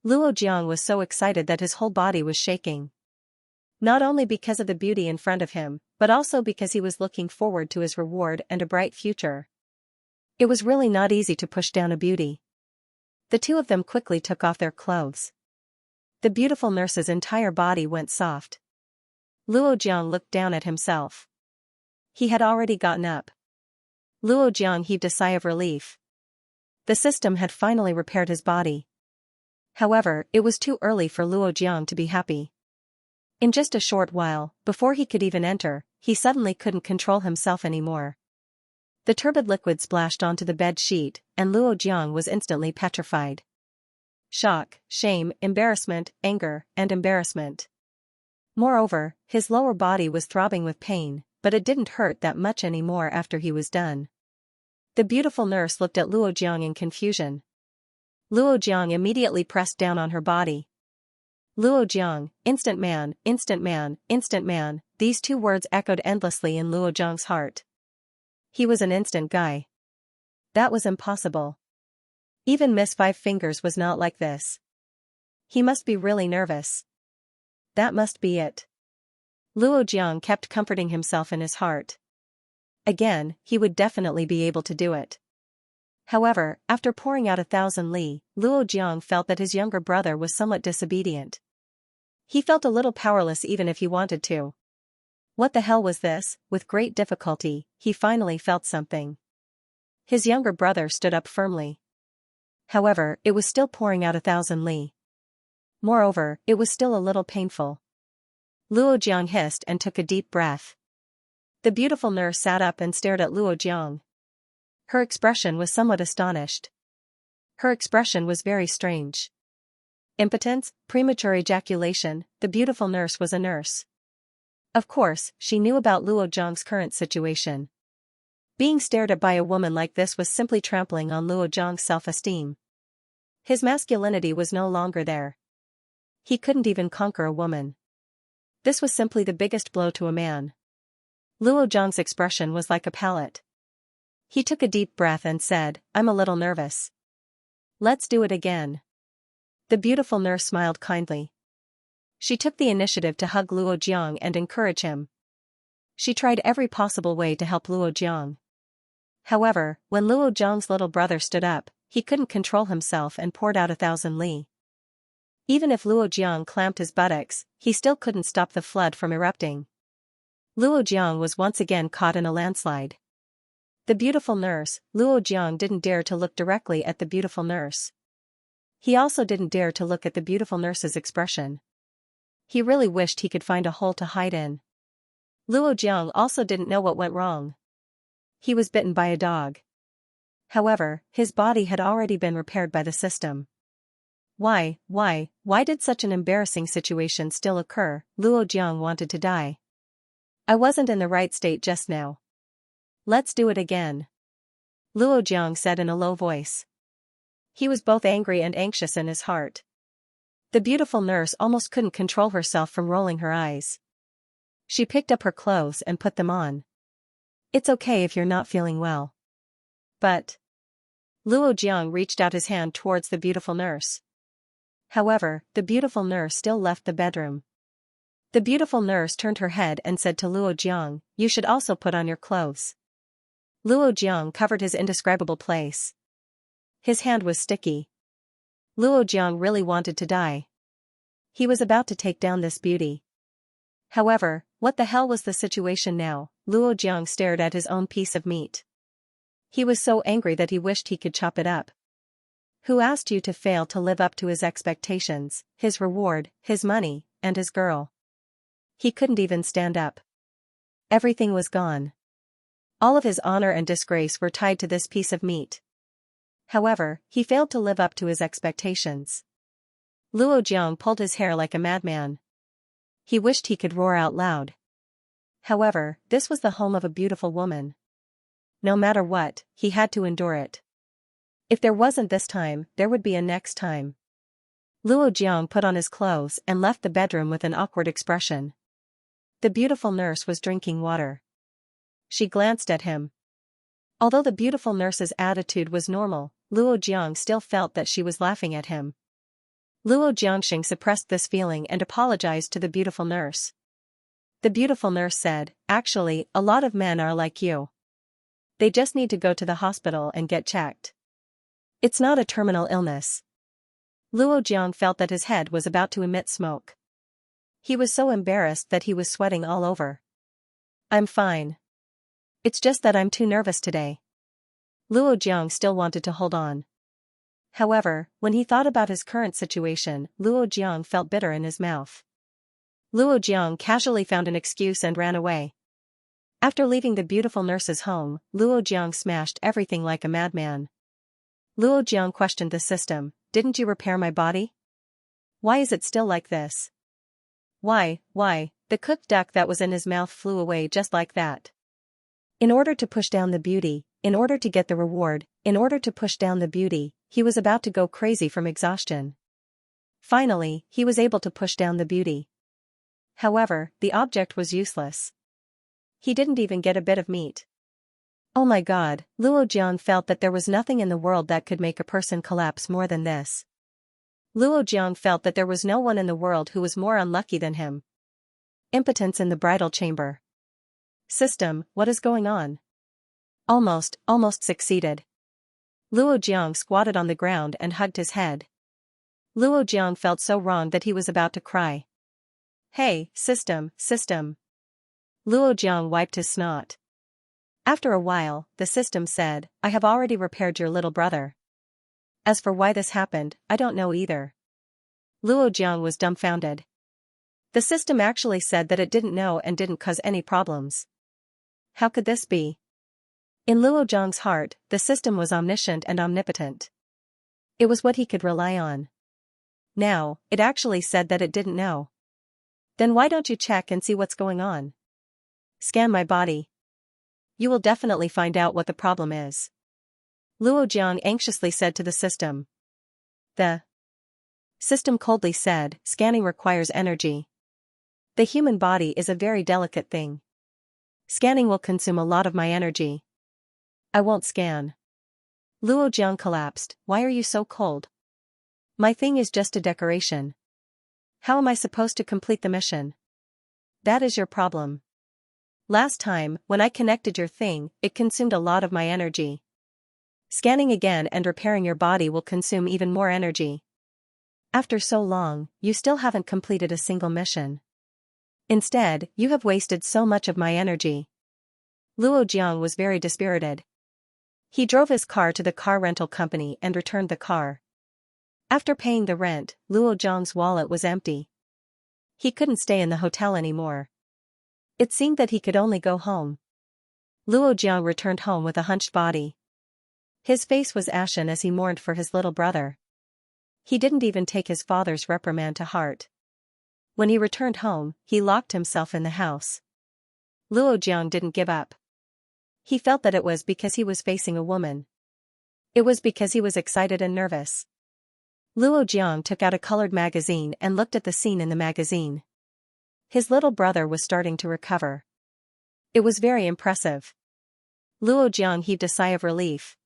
Luo Jiang was so excited that his whole body was shaking. Not only because of the beauty in front of him, but also because he was looking forward to his reward and a bright future. It was really not easy to push down a beauty. The two of them quickly took off their clothes. The beautiful nurse's entire body went soft. Luo Jiang looked down at himself. He had already gotten up. Luo Jiang heaved a sigh of relief. The system had finally repaired his body. However, it was too early for Luo Jiang to be happy. In just a short while, before he could even enter, he suddenly couldn't control himself anymore. The turbid liquid splashed onto the bed sheet, and Luo Jiang was instantly petrified. Shock, shame, embarrassment, anger, and embarrassment. Moreover, his lower body was throbbing with pain, but it didn't hurt that much anymore after he was done. The beautiful nurse looked at Luo Jiang in confusion. Luo Jiang immediately pressed down on her body. Luo Jiang, instant man, instant man, instant man, these two words echoed endlessly in Luo Jiang's heart. He was an instant guy. That was impossible. Even Miss Five Fingers was not like this. He must be really nervous. That must be it. Luo Jiang kept comforting himself in his heart. Again, he would definitely be able to do it. However, after pouring out 1,000 li, Luo Jiang felt that his younger brother was somewhat disobedient. He felt a little powerless even if he wanted to. What the hell was this? With great difficulty, he finally felt something. His younger brother stood up firmly. However, it was still pouring out 1,000 li. Moreover, it was still a little painful. Luo Jiang hissed and took a deep breath. The beautiful nurse sat up and stared at Luo Jiang. Her expression was somewhat astonished. Her expression was very strange. Impotence, premature ejaculation, the beautiful nurse was a nurse. Of course, she knew about Luo Jiang's current situation. Being stared at by a woman like this was simply trampling on Luo Jiang's self-esteem. His masculinity was no longer there. He couldn't even conquer a woman. This was simply the biggest blow to a man. Luo Jiang's expression was like a pallet. He took a deep breath and said, "I'm a little nervous. Let's do it again." The beautiful nurse smiled kindly. She took the initiative to hug Luo Jiang and encourage him. She tried every possible way to help Luo Jiang. However, when Luo Jiang's little brother stood up, he couldn't control himself and poured out 1,000 li. Even if Luo Jiang clamped his buttocks, he still couldn't stop the flood from erupting. Luo Jiang was once again caught in a landslide. The beautiful nurse, Luo Jiang didn't dare to look directly at the beautiful nurse. He also didn't dare to look at the beautiful nurse's expression. He really wished he could find a hole to hide in. Luo Jiang also didn't know what went wrong. He was bitten by a dog. However, his body had already been repaired by the system. Why did such an embarrassing situation still occur? Luo Jiang wanted to die. I wasn't in the right state just now. Let's do it again. Luo Jiang said in a low voice. He was both angry and anxious in his heart. The beautiful nurse almost couldn't control herself from rolling her eyes. She picked up her clothes and put them on. It's okay if you're not feeling well. But Luo Jiang reached out his hand towards the beautiful nurse. However, the beautiful nurse still left the bedroom. The beautiful nurse turned her head and said to Luo Jiang, "You should also put on your clothes." Luo Jiang covered his indescribable place. His hand was sticky. Luo Jiang really wanted to die. He was about to take down this beauty. However, what the hell was the situation now? Luo Jiang stared at his own piece of meat. He was so angry that he wished he could chop it up. Who asked you to fail to live up to his expectations, his reward, his money, and his girl? He couldn't even stand up. Everything was gone. All of his honor and disgrace were tied to this piece of meat. However, he failed to live up to his expectations. Luo Jiang pulled his hair like a madman. He wished he could roar out loud. However, this was the home of a beautiful woman. No matter what, he had to endure it. If there wasn't this time, there would be a next time. Luo Jiang put on his clothes and left the bedroom with an awkward expression. The beautiful nurse was drinking water. She glanced at him. Although the beautiful nurse's attitude was normal, Luo Jiang still felt that she was laughing at him. Luo Jiangxing suppressed this feeling and apologized to the beautiful nurse. The beautiful nurse said, "Actually, a lot of men are like you. They just need to go to the hospital and get checked. It's not a terminal illness." Luo Jiang felt that his head was about to emit smoke. He was so embarrassed that he was sweating all over. "I'm fine. It's just that I'm too nervous today." Luo Jiang still wanted to hold on. However, when he thought about his current situation, Luo Jiang felt bitter in his mouth. Luo Jiang casually found an excuse and ran away. After leaving the beautiful nurse's home, Luo Jiang smashed everything like a madman. Luo Jiang questioned the system, "Didn't you repair my body? Why is it still like this?" Why, the cooked duck that was in his mouth flew away just like that. In order to push down the beauty, in order to get the reward, in order to push down the beauty, he was about to go crazy from exhaustion. Finally, he was able to push down the beauty. However, the object was useless. He didn't even get a bit of meat. Oh my god, Luo Jiang felt that there was nothing in the world that could make a person collapse more than this. Luo Jiang felt that there was no one in the world who was more unlucky than him. Impotence in the bridal chamber. System, what is going on? Almost succeeded. Luo Jiang squatted on the ground and hugged his head. Luo Jiang felt so wrong that he was about to cry. Hey, system. Luo Jiang wiped his snot. After a while, the system said, "I have already repaired your little brother. As for why this happened, I don't know either." Luo Jiang was dumbfounded. The system actually said that it didn't know and didn't cause any problems. How could this be? In Luo Jiang's heart, the system was omniscient and omnipotent. It was what he could rely on. Now, it actually said that it didn't know. Then why don't you check and see what's going on? Scan my body. You will definitely find out what the problem is. Luo Jiang anxiously said to the system. The system coldly said, "Scanning requires energy. The human body is a very delicate thing. Scanning will consume a lot of my energy. I won't scan." Luo Jiang collapsed. "Why are you so cold? My thing is just a decoration. How am I supposed to complete the mission?" "That is your problem. Last time, when I connected your thing, it consumed a lot of my energy. Scanning again and repairing your body will consume even more energy. After so long, you still haven't completed a single mission. Instead, you have wasted so much of my energy." Luo Jiang was very dispirited. He drove his car to the car rental company and returned the car. After paying the rent, Luo Jiang's wallet was empty. He couldn't stay in the hotel anymore. It seemed that he could only go home. Luo Jiang returned home with a hunched body. His face was ashen as he mourned for his little brother. He didn't even take his father's reprimand to heart. When he returned home, he locked himself in the house. Luo Jiang didn't give up. He felt that it was because he was facing a woman. It was because he was excited and nervous. Luo Jiang took out a colored magazine and looked at the scene in the magazine. His little brother was starting to recover. It was very impressive. Luo Jiang heaved a sigh of relief.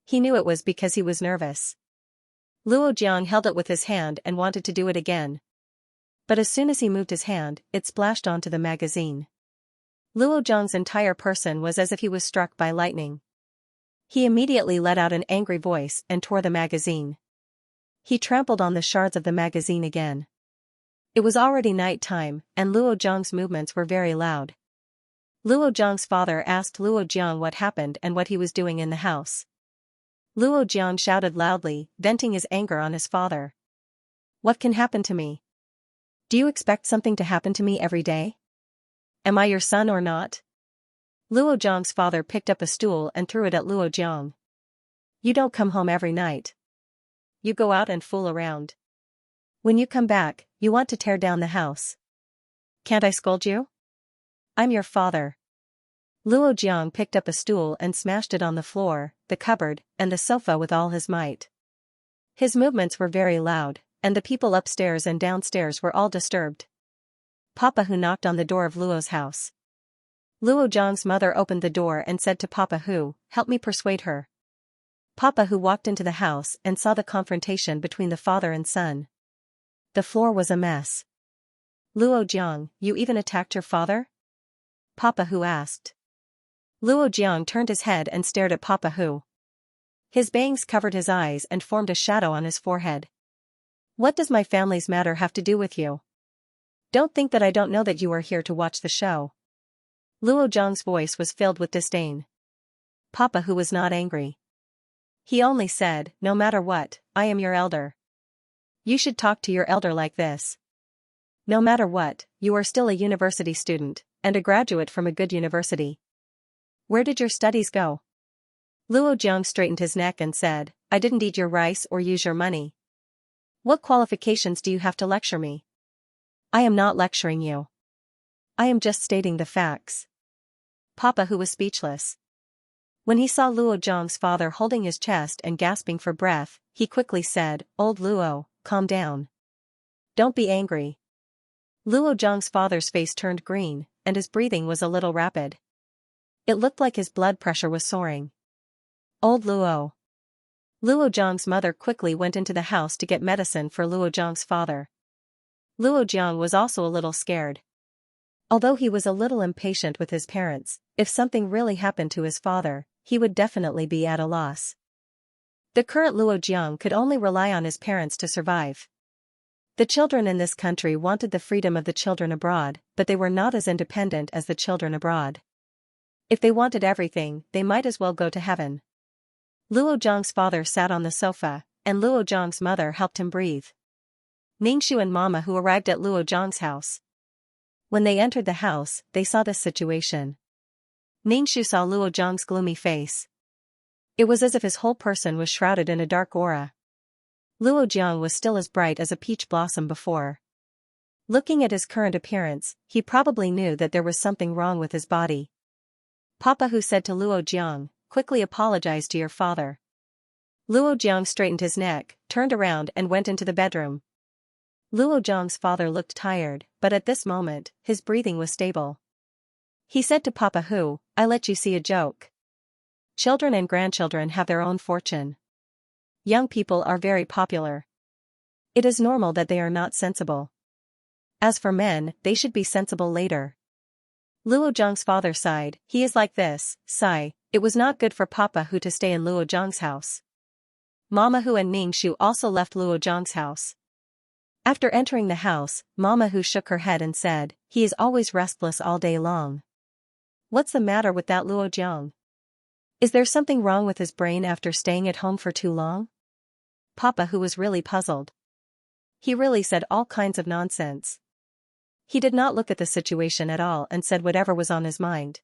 He knew it was because he was nervous. Luo Jiang held it with his hand and wanted to do it again. But as soon as he moved his hand, it splashed onto the magazine. Luo Jiang's entire person was as if he was struck by lightning. He immediately let out an angry voice and tore the magazine. He trampled on the shards of the magazine again. It was already night time, and Luo Jiang's movements were very loud. Luo Jiang's father asked Luo Jiang what happened and what he was doing in the house. Luo Jiang shouted loudly, venting his anger on his father. "What can happen to me? Do you expect something to happen to me every day? Am I your son or not? Luo Zhang's father picked up a stool and threw it at Luo Zhang. You don't come home every night. You go out and fool around. When you come back, you want to tear down the house. Can't I scold you? I'm your father. Luo Jiang picked up a stool and smashed it on the floor, the cupboard, and the sofa with all his might. His movements were very loud, and the people upstairs and downstairs were all disturbed. Papa Hu knocked on the door of Luo's house. Luo Zhang's mother opened the door and said to Papa Hu, "Help me persuade her." Papa Hu walked into the house and saw the confrontation between the father and son. The floor was a mess. Luo Jiang, you even attacked your father? Papa Hu asked. Luo Jiang turned his head and stared at Papa Hu. His bangs covered his eyes and formed a shadow on his forehead. What does my family's matter have to do with you? Don't think that I don't know that you are here to watch the show. Luo Zhang's voice was filled with disdain. Papa Hu was not angry. He only said, no matter what, I am your elder. You should talk to your elder like this. No matter what, you are still a university student, and a graduate from a good university. Where did your studies go? Luo Jiang straightened his neck and said, I didn't eat your rice or use your money. What qualifications do you have to lecture me? I am not lecturing you. I am just stating the facts. Papa Hu was speechless. When he saw Luo Zhang's father holding his chest and gasping for breath, he quickly said, Old Luo, calm down. Don't be angry. Luo Zhang's father's face turned green, and his breathing was a little rapid. It looked like his blood pressure was soaring. Old Luo. Luo Zhang's mother quickly went into the house to get medicine for Luo Zhang's father. Luo Jiang was also a little scared. Although he was a little impatient with his parents, if something really happened to his father, he would definitely be at a loss. The current Luo Jiang could only rely on his parents to survive. The children in this country wanted the freedom of the children abroad, but they were not as independent as the children abroad. If they wanted everything, they might as well go to heaven. Luo Zhang's father sat on the sofa, and Luo Zhang's mother helped him breathe. Ningxu and Mama Hu arrived at Luo Zhang's house. When they entered the house, they saw this situation. Ningxu saw Luo Zhang's gloomy face. It was as if his whole person was shrouded in a dark aura. Luo Jiang was still as bright as a peach blossom before. Looking at his current appearance, he probably knew that there was something wrong with his body. Papa Hu said to Luo Jiang, quickly apologize to your father. Luo Jiang straightened his neck, turned around and went into the bedroom. Luo Zhang's father looked tired, but at this moment, his breathing was stable. He said to Papa Hu, I let you see a joke. Children and grandchildren have their own fortune. Young people are very popular. It is normal that they are not sensible. As for men, they should be sensible later. Luo Zhang's father sighed, he is like this, sigh, it was not good for Papa Hu to stay in Luo Zhang's house. Mama Hu and Ningxu also left Luo Zhang's house. After entering the house, Mama Hu shook her head and said, he is always restless all day long. What's the matter with that Luo Jiang? Is there something wrong with his brain after staying at home for too long? Papa Hu was really puzzled. He really said all kinds of nonsense. He did not look at the situation at all and said whatever was on his mind.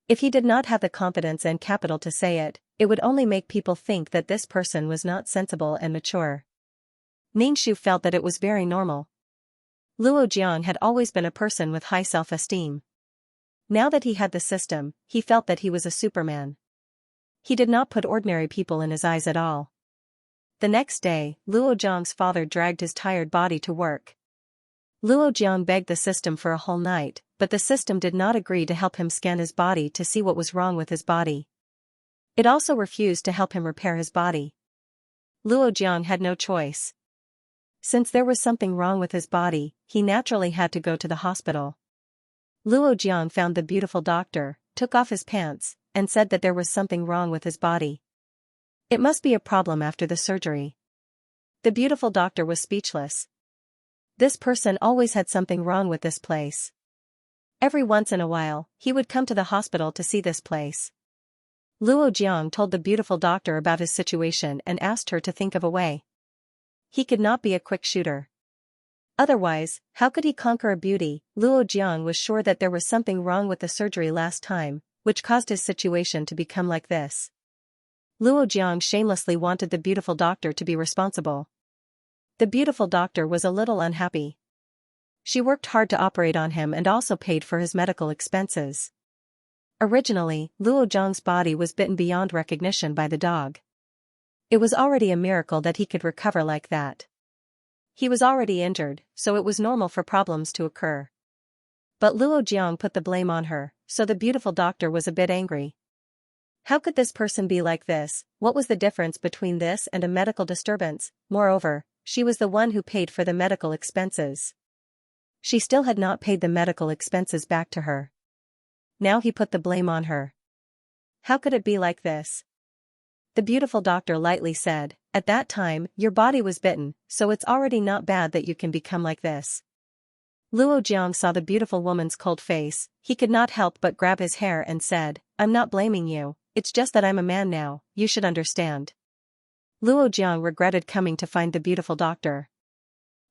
If he did not have the confidence and capital to say it, it would only make people think that this person was not sensible and mature. Ningxu felt that it was very normal. Luo Jiang had always been a person with high self-esteem. Now that he had the system, he felt that he was a superman. He did not put ordinary people in his eyes at all. The next day, Luo Jiang's father dragged his tired body to work. Luo Jiang begged the system for a whole night, but the system did not agree to help him scan his body to see what was wrong with his body. It also refused to help him repair his body. Luo Jiang had no choice. Since there was something wrong with his body, he naturally had to go to the hospital. Luo Jiang found the beautiful doctor, took off his pants, and said that there was something wrong with his body. It must be a problem after the surgery. The beautiful doctor was speechless. This person always had something wrong with this place. Every once in a while, he would come to the hospital to see this place. Luo Jiang told the beautiful doctor about his situation and asked her to think of a way. He could not be a quick shooter. Otherwise, how could he conquer a beauty? Luo Jiang was sure that there was something wrong with the surgery last time, which caused his situation to become like this. Luo Jiang shamelessly wanted the beautiful doctor to be responsible. The beautiful doctor was a little unhappy. She worked hard to operate on him and also paid for his medical expenses. Originally, Luo Jiang's body was bitten beyond recognition by the dog. It was already a miracle that he could recover like that. He was already injured, so it was normal for problems to occur. But Luo Jiang put the blame on her, so the beautiful doctor was a bit angry. How could this person be like this? What was the difference between this and a medical disturbance? Moreover, she was the one who paid for the medical expenses. She still had not paid the medical expenses back to her. Now he put the blame on her. How could it be like this? The beautiful doctor lightly said, "At that time, your body was bitten, so it's already not bad that you can become like this." Luo Jiang saw the beautiful woman's cold face. He could not help but grab his hair and said, "I'm not blaming you, it's just that I'm a man now, you should understand." Luo Jiang regretted coming to find the beautiful doctor.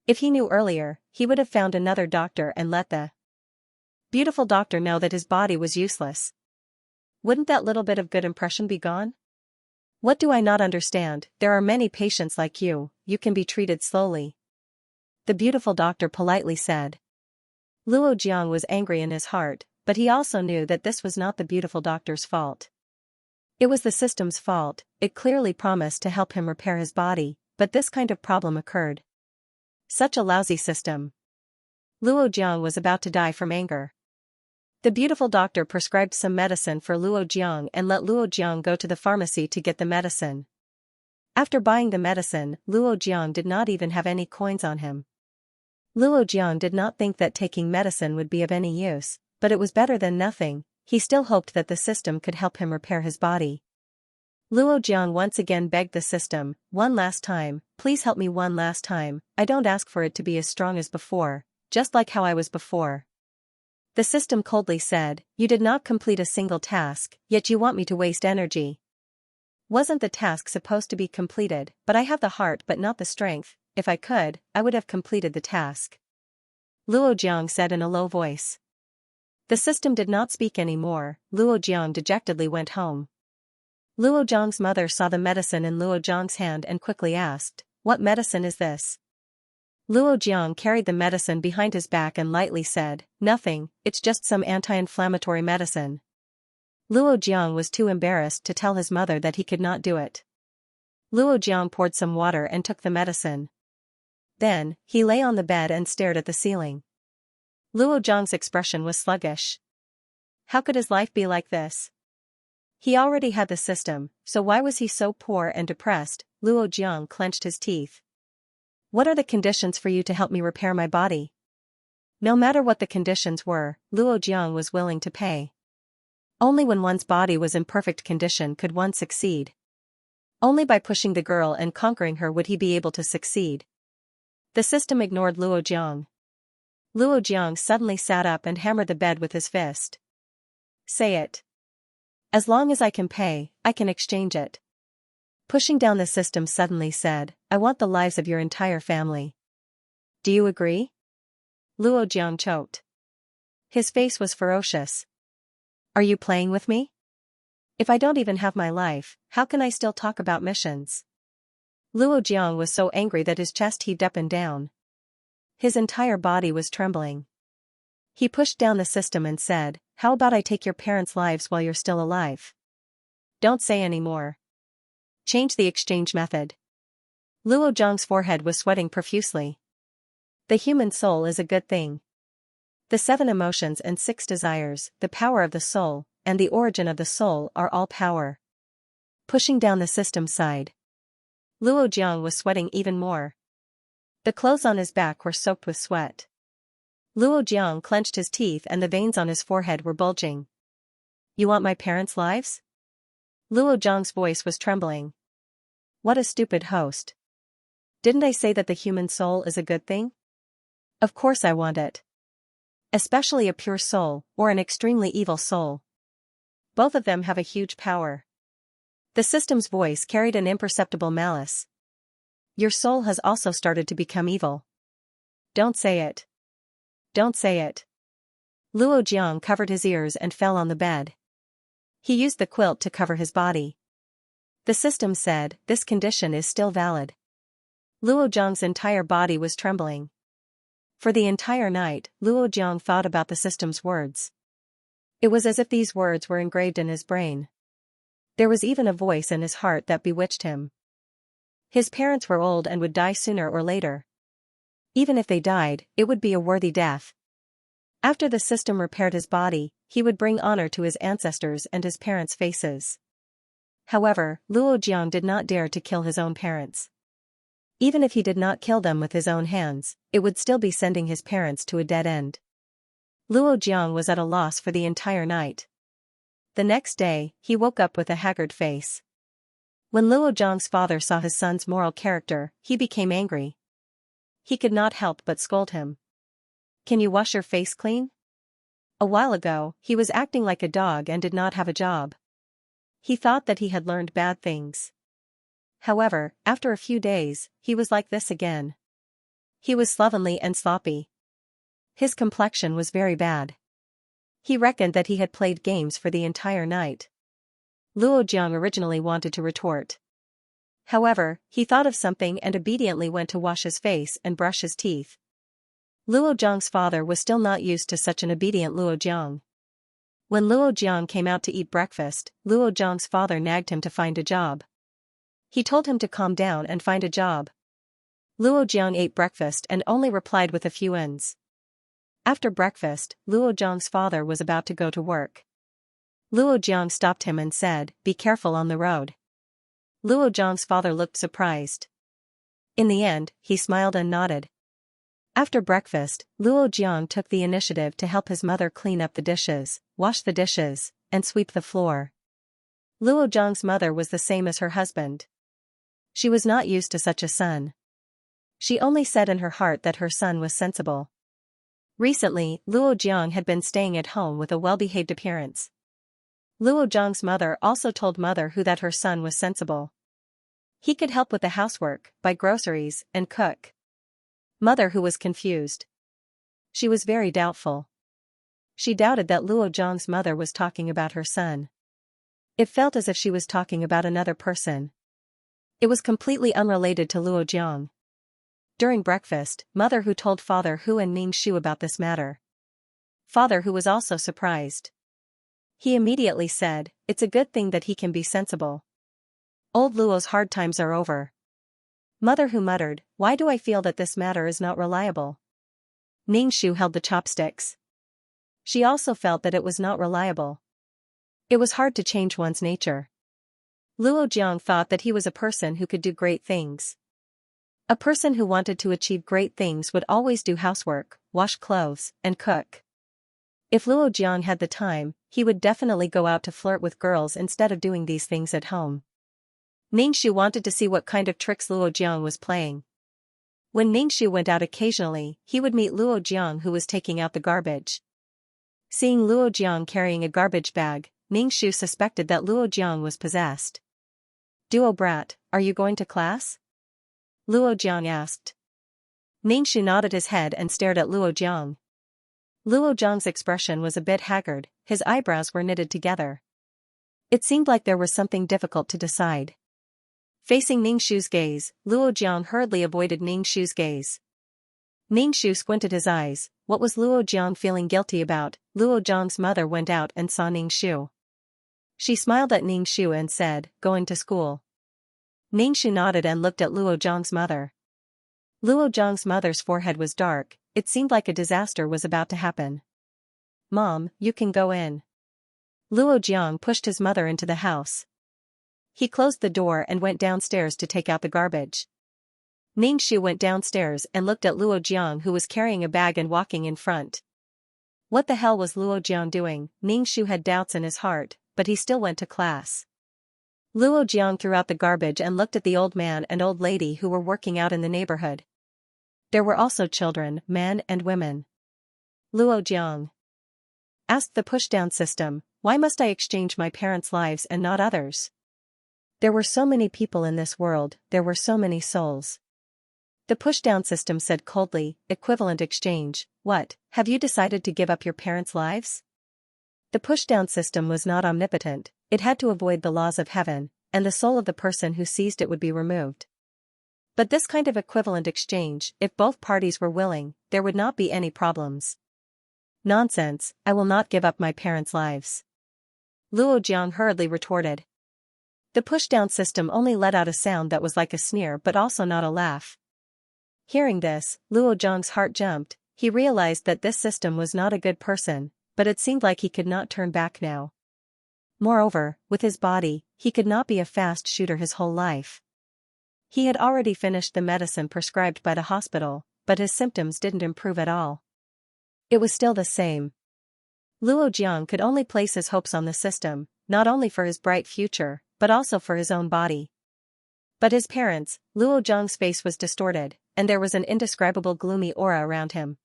If he knew earlier, he would have found another doctor and let the beautiful doctor know that his body was useless. Wouldn't that little bit of good impression be gone? What do I not understand? There are many patients like you can be treated slowly. The beautiful doctor politely said. Luo Jiang was angry in his heart, but he also knew that this was not the beautiful doctor's fault. It was the system's fault. It clearly promised to help him repair his body, but this kind of problem occurred. Such a lousy system. Luo Jiang was about to die from anger. The beautiful doctor prescribed some medicine for Luo Jiang and let Luo Jiang go to the pharmacy to get the medicine. After buying the medicine, Luo Jiang did not even have any coins on him. Luo Jiang did not think that taking medicine would be of any use, but it was better than nothing. He still hoped that the system could help him repair his body. Luo Jiang once again begged the system, "One last time, please help me one last time. I don't ask for it to be as strong as before, just like how I was before." The system coldly said, "You did not complete a single task, yet you want me to waste energy. Wasn't the task supposed to be completed? But I have the heart but not the strength. If I could, I would have completed the task." Luo Jiang said in a low voice. The system did not speak anymore. Luo Jiang dejectedly went home. Luo Jiang's mother saw the medicine in Luo Jiang's hand and quickly asked, "What medicine is this?" Luo Jiang carried the medicine behind his back and lightly said, "Nothing, it's just some anti-inflammatory medicine." Luo Jiang was too embarrassed to tell his mother that he could not do it. Luo Jiang poured some water and took the medicine. Then, he lay on the bed and stared at the ceiling. Luo Jiang's expression was sluggish. How could his life be like this? He already had the system, so why was he so poor and depressed? Luo Jiang clenched his teeth. What are the conditions for you to help me repair my body? No matter what the conditions were, Luo Jiang was willing to pay. Only when one's body was in perfect condition could one succeed. Only by pushing the girl and conquering her would he be able to succeed. The system ignored Luo Jiang. Luo Jiang suddenly sat up and hammered the bed with his fist. "Say it. As long as I can pay, I can exchange it." Pushing down the system suddenly said, "I want the lives of your entire family. Do you agree?" Luo Jiang choked. His face was ferocious. "Are you playing with me? If I don't even have my life, how can I still talk about missions?" Luo Jiang was so angry that his chest heaved up and down. His entire body was trembling. He pushed down the system and said, "How about I take your parents' lives while you're still alive? Don't say any more. Change the exchange method." Luo Jiang's forehead was sweating profusely. The human soul is a good thing. The 7 emotions and 6 desires, the power of the soul, and the origin of the soul are all power. Pushing down the system sighed. Luo Jiang was sweating even more. The clothes on his back were soaked with sweat. Luo Jiang clenched his teeth and the veins on his forehead were bulging. "You want my parents' lives?" Luo Jiang's voice was trembling. What a stupid host. Didn't I say that the human soul is a good thing? Of course I want it. Especially a pure soul, or an extremely evil soul. Both of them have a huge power. The system's voice carried an imperceptible malice. Your soul has also started to become evil. Don't say it. Don't say it. Luo Jiang covered his ears and fell on the bed. He used the quilt to cover his body. The system said, this condition is still valid. Luo Jiang's entire body was trembling. For the entire night, Luo Jiang thought about the system's words. It was as if these words were engraved in his brain. There was even a voice in his heart that bewitched him. His parents were old and would die sooner or later. Even if they died, it would be a worthy death. After the system repaired his body, he would bring honor to his ancestors and his parents' faces. However, Luo Jiang did not dare to kill his own parents. Even if he did not kill them with his own hands, it would still be sending his parents to a dead end. Luo Jiang was at a loss for the entire night. The next day, he woke up with a haggard face. When Luo Jiang's father saw his son's moral character, he became angry. He could not help but scold him. Can you wash your face clean? A while ago, he was acting like a dog and did not have a job. He thought that he had learned bad things. However, after a few days, he was like this again. He was slovenly and sloppy. His complexion was very bad. He reckoned that he had played games for the entire night. Luo Jiang originally wanted to retort. However, he thought of something and obediently went to wash his face and brush his teeth. Luo Jiang's father was still not used to such an obedient Luo Jiang. When Luo Jiang came out to eat breakfast, Luo Jiang's father nagged him to find a job. He told him to calm down and find a job. Luo Jiang ate breakfast and only replied with a few ends. After breakfast, Luo Jiang's father was about to go to work. Luo Jiang stopped him and said, "Be careful on the road." Luo Jiang's father looked surprised. In the end, he smiled and nodded. After breakfast, Luo Jiang took the initiative to help his mother clean up the dishes, wash the dishes, and sweep the floor. Luo Jiang's mother was the same as her husband. She was not used to such a son. She only said in her heart that her son was sensible. Recently, Luo Jiang had been staying at home with a well-behaved appearance. Luo Jiang's mother also told Mother Who that her son was sensible. He could help with the housework, buy groceries, and cook. Mother Who was confused. She was very doubtful. She doubted that Luo Jiang's mother was talking about her son. It felt as if she was talking about another person. It was completely unrelated to Luo Jiang. During breakfast, Mother Who told Father Who and Ning Shu about this matter. Father Who was also surprised. He immediately said, "It's a good thing that he can be sensible. Old Luo's hard times are over." Mother Who muttered, "Why do I feel that this matter is not reliable?" Ning Shu held the chopsticks. She also felt that it was not reliable. It was hard to change one's nature. Luo Jiang thought that he was a person who could do great things. A person who wanted to achieve great things would always do housework, wash clothes, and cook. If Luo Jiang had the time, he would definitely go out to flirt with girls instead of doing these things at home. Ning Shu wanted to see what kind of tricks Luo Jiang was playing. When Ning Shu went out occasionally, he would meet Luo Jiang who was taking out the garbage. Seeing Luo Jiang carrying a garbage bag, Ning Shu suspected that Luo Jiang was possessed. "Duo brat, are you going to class?" Luo Jiang asked. Ning Shu nodded his head and stared at Luo Jiang. Luo Jiang's expression was a bit haggard, his eyebrows were knitted together. It seemed like there was something difficult to decide. Facing Ning Shu's gaze, Luo Jiang hurriedly avoided Ning Shu's gaze. Ning Shu squinted his eyes. What was Luo Jiang feeling guilty about? Luo Jiang's mother went out and saw Ning Shu. She smiled at Ning Shu and said, "Going to school?" Ning Shu nodded and looked at Luo Jiang's mother. Luo Jiang's mother's forehead was dark, it seemed like a disaster was about to happen. "Mom, you can go in." Luo Jiang pushed his mother into the house. He closed the door and went downstairs to take out the garbage. Ning Shu went downstairs and looked at Luo Jiang who was carrying a bag and walking in front. What the hell was Luo Jiang doing? Ning Shu had doubts in his heart, but he still went to class. Luo Jiang threw out the garbage and looked at the old man and old lady who were working out in the neighborhood. There were also children, men and women. Luo Jiang asked the pushdown system, "Why must I exchange my parents' lives and not others? There were so many people in this world, there were so many souls. The push-down system said coldly, equivalent exchange, what, have you decided to give up your parents' lives? The push-down system was not omnipotent, it had to avoid the laws of heaven, and the soul of the person who seized it would be removed. But this kind of equivalent exchange, if both parties were willing, there would not be any problems. Nonsense, I will not give up my parents' lives. Luo Jiang hurriedly retorted. The push-down system only let out a sound that was like a sneer but also not a laugh. Hearing this, Luo Jiang's heart jumped. He realized that this system was not a good person, but it seemed like he could not turn back now. Moreover, with his body, he could not be a fast shooter his whole life. He had already finished the medicine prescribed by the hospital, but his symptoms didn't improve at all. It was still the same. Luo Jiang could only place his hopes on the system, not only for his bright future, but also for his own body. But his parents, Luo Jiang's face was distorted, and there was an indescribable gloomy aura around him.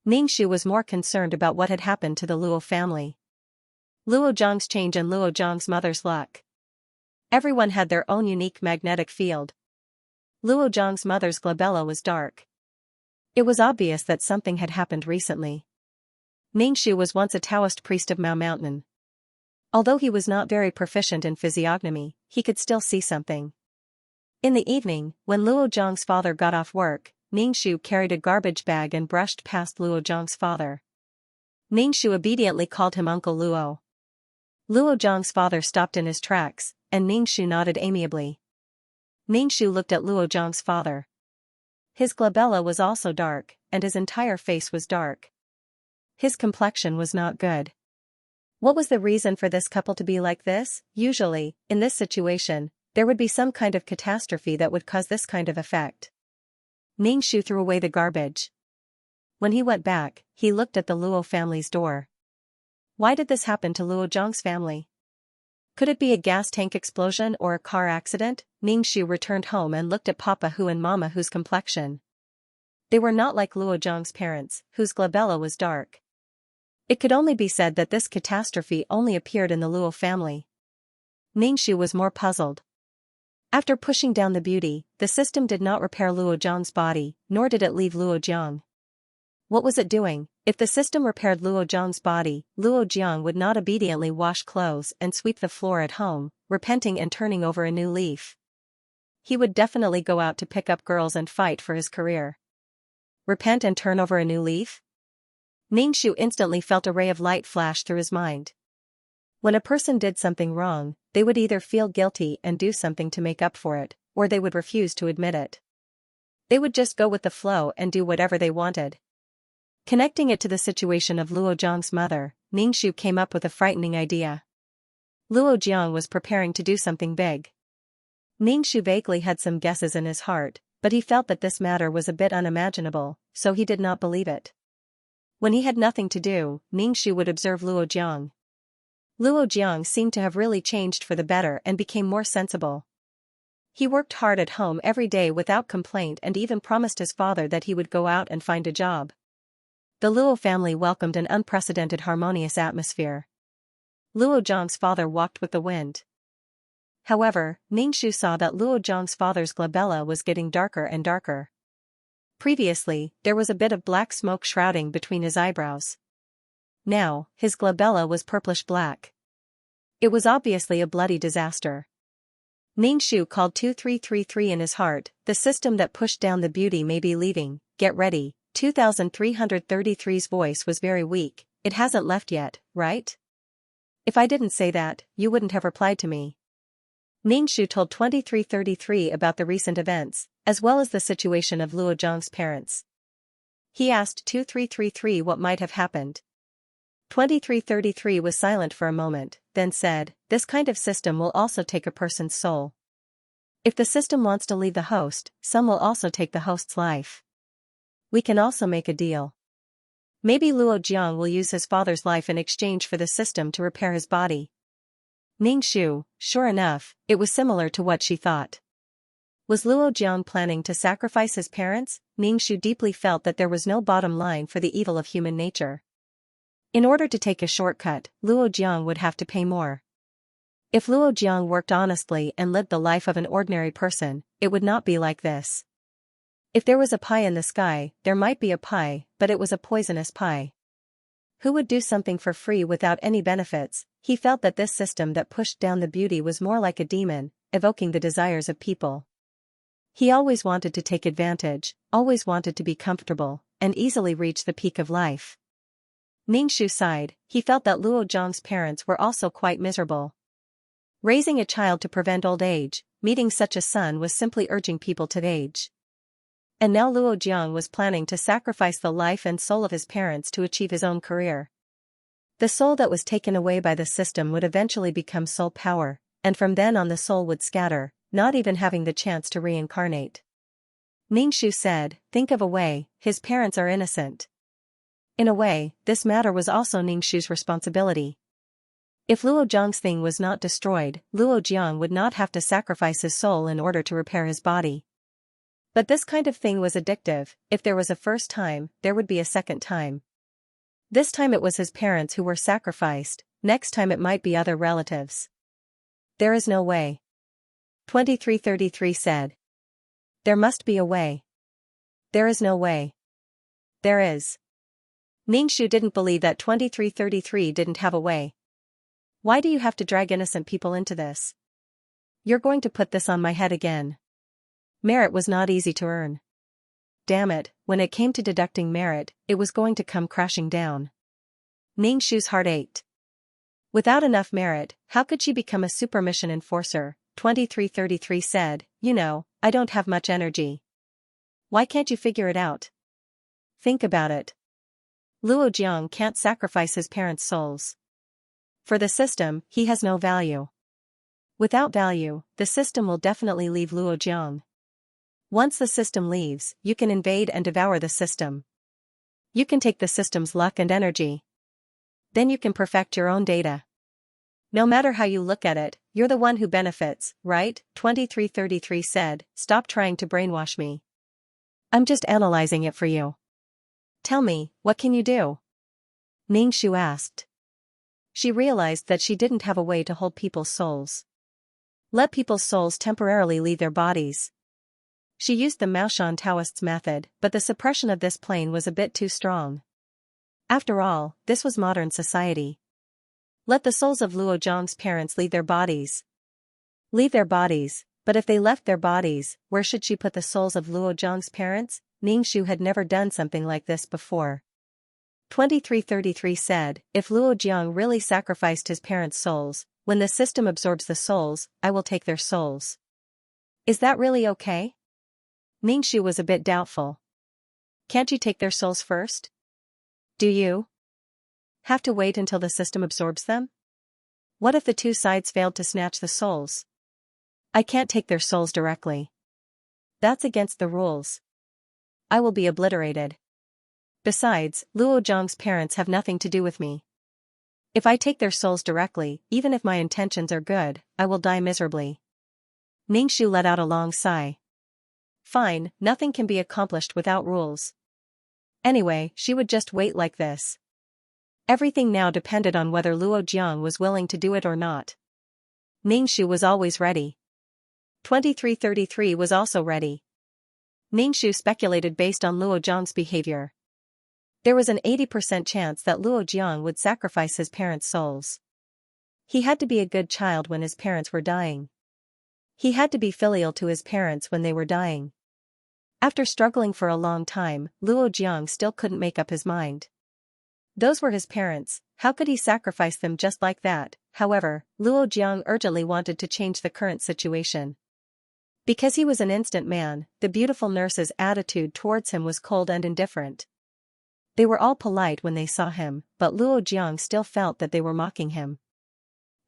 Ningxu was more concerned about what had happened to the Luo family. Luo Jiang's change and Luo Jiang's mother's luck. Everyone had their own unique magnetic field. Luo Jiang's mother's glabella was dark. It was obvious that something had happened recently. Ningxu was once a Taoist priest of Mao Mountain. Although he was not very proficient in physiognomy, he could still see something. In the evening, when Luo Jiang's father got off work, Ningxu carried a garbage bag and brushed past Luo Jiang's father. Ningxu obediently called him Uncle Luo. Luo Jiang's father stopped in his tracks, and Ningxu nodded amiably. Ningxu looked at Luo Jiang's father. His glabella was also dark, and his entire face was dark. His complexion was not good. What was the reason for this couple to be like this? Usually, in this situation, there would be some kind of catastrophe that would cause this kind of effect. Ningxu threw away the garbage. When he went back, he looked at the Luo family's door. Why did this happen to Luo Jiang's family? Could it be a gas tank explosion or a car accident? Ningxu returned home and looked at Papa Hu and Mama Hu's complexion. They were not like Luo Jiang's parents, whose glabella was dark. It could only be said that this catastrophe only appeared in the Luo family. Ningxu was more puzzled. After pushing down the beauty, the system did not repair Luo Jiang's body, nor did it leave Luo Jiang. What was it doing? If the system repaired Luo Jiang's body, Luo Jiang would not obediently wash clothes and sweep the floor at home, repenting and turning over a new leaf. He would definitely go out to pick up girls and fight for his career. Repent and turn over a new leaf? Ningxu instantly felt a ray of light flash through his mind. When a person did something wrong, they would either feel guilty and do something to make up for it, or they would refuse to admit it. They would just go with the flow and do whatever they wanted. Connecting it to the situation of Luo Jiang's mother, Ningxu came up with a frightening idea. Luo Jiang was preparing to do something big. Ningxu vaguely had some guesses in his heart, but he felt that this matter was a bit unimaginable, so he did not believe it. When he had nothing to do, Ningxu would observe Luo Jiang. Luo Jiang seemed to have really changed for the better and became more sensible. He worked hard at home every day without complaint and even promised his father that he would go out and find a job. The Luo family welcomed an unprecedented harmonious atmosphere. Luo Jiang's father walked with the wind. However, Ningxu saw that Luo Jiang's father's glabella was getting darker and darker. Previously, there was a bit of black smoke shrouding between his eyebrows. Now, his glabella was purplish-black. It was obviously a bloody disaster. Ningxu called 2333 in his heart, the system that pushed down the beauty may be leaving, get ready. 2333's voice was very weak, it hasn't left yet, right? If I didn't say that, you wouldn't have replied to me. Ningxu told 2333 about the recent events, as well as the situation of Luo Jiang's parents. He asked 2333 what might have happened. 2333 was silent for a moment, then said, this kind of system will also take a person's soul. If the system wants to leave the host, some will also take the host's life. We can also make a deal. Maybe Luo Jiang will use his father's life in exchange for the system to repair his body. Ningxu, sure enough, it was similar to what she thought. Was Luo Jiang planning to sacrifice his parents? Ningxu deeply felt that there was no bottom line for the evil of human nature. In order to take a shortcut, Luo Jiang would have to pay more. If Luo Jiang worked honestly and lived the life of an ordinary person, it would not be like this. If there was a pie in the sky, there might be a pie, but it was a poisonous pie. Who would do something for free without any benefits? He felt that this system that pushed down the beauty was more like a demon, evoking the desires of people. He always wanted to take advantage, always wanted to be comfortable, and easily reach the peak of life. Ningxu sighed. He felt that Luo Zhang's parents were also quite miserable. Raising a child to prevent old age, meeting such a son was simply urging people to age. And now Luo Jiang was planning to sacrifice the life and soul of his parents to achieve his own career. The soul that was taken away by the system would eventually become soul power, and from then on the soul would scatter, not even having the chance to reincarnate. Ningxu said, "Think of a way, his parents are innocent." In a way, this matter was also Ningxu's responsibility. If Luo Jiang's thing was not destroyed, Luo Jiang would not have to sacrifice his soul in order to repair his body. But this kind of thing was addictive. If there was a first time, there would be a second time. This time it was his parents who were sacrificed, next time it might be other relatives. There is no way. 2333 said. There must be a way. There is no way. There is. Ningxu didn't believe that 2333 didn't have a way. Why do you have to drag innocent people into this? You're going to put this on my head again. Merit was not easy to earn. Damn it, when it came to deducting merit, it was going to come crashing down. Ningxu's heart ached. Without enough merit, how could she become a super mission enforcer? 2333 said, "You know, I don't have much energy. Why can't you figure it out? Think about it. Luo Jiang can't sacrifice his parents' souls. For the system, he has no value. Without value, the system will definitely leave Luo Jiang. Once the system leaves, you can invade and devour the system. You can take the system's luck and energy. Then you can perfect your own data. No matter how you look at it, you're the one who benefits, right?" 2333 said, "Stop trying to brainwash me. I'm just analyzing it for you. Tell me, what can you do?" Ningxu asked. She realized that she didn't have a way to hold people's souls. Let people's souls temporarily leave their bodies. She used the Maoshan Taoists' method, but the suppression of this plane was a bit too strong. After all, this was modern society. Let the souls of Luo Zhang's parents leave their bodies. Leave their bodies, but if they left their bodies, where should she put the souls of Luo Zhang's parents? Ningxu had never done something like this before. 2333 said, "If Luo Jiang really sacrificed his parents' souls, when the system absorbs the souls, I will take their souls. Is that really okay?" Ningxu was a bit doubtful. Can't you take their souls first? Do you have to wait until the system absorbs them? What if the two sides failed to snatch the souls? I can't take their souls directly. That's against the rules. I will be obliterated. Besides, Luo Zhang's parents have nothing to do with me. If I take their souls directly, even if my intentions are good, I will die miserably." Ningxu let out a long sigh. Fine, nothing can be accomplished without rules. Anyway, she would just wait like this. Everything now depended on whether Luo Jiang was willing to do it or not. Ningxu was always ready. 2333 was also ready. Ningxu speculated based on Luo Jiang's behavior. There was an 80% chance that Luo Jiang would sacrifice his parents' souls. He had to be a good child when his parents were dying. He had to be filial to his parents when they were dying. After struggling for a long time, Luo Jiang still couldn't make up his mind. Those were his parents, how could he sacrifice them just like that? However, Luo Jiang urgently wanted to change the current situation. Because he was an instant man, the beautiful nurse's attitude towards him was cold and indifferent. They were all polite when they saw him, but Luo Jiang still felt that they were mocking him.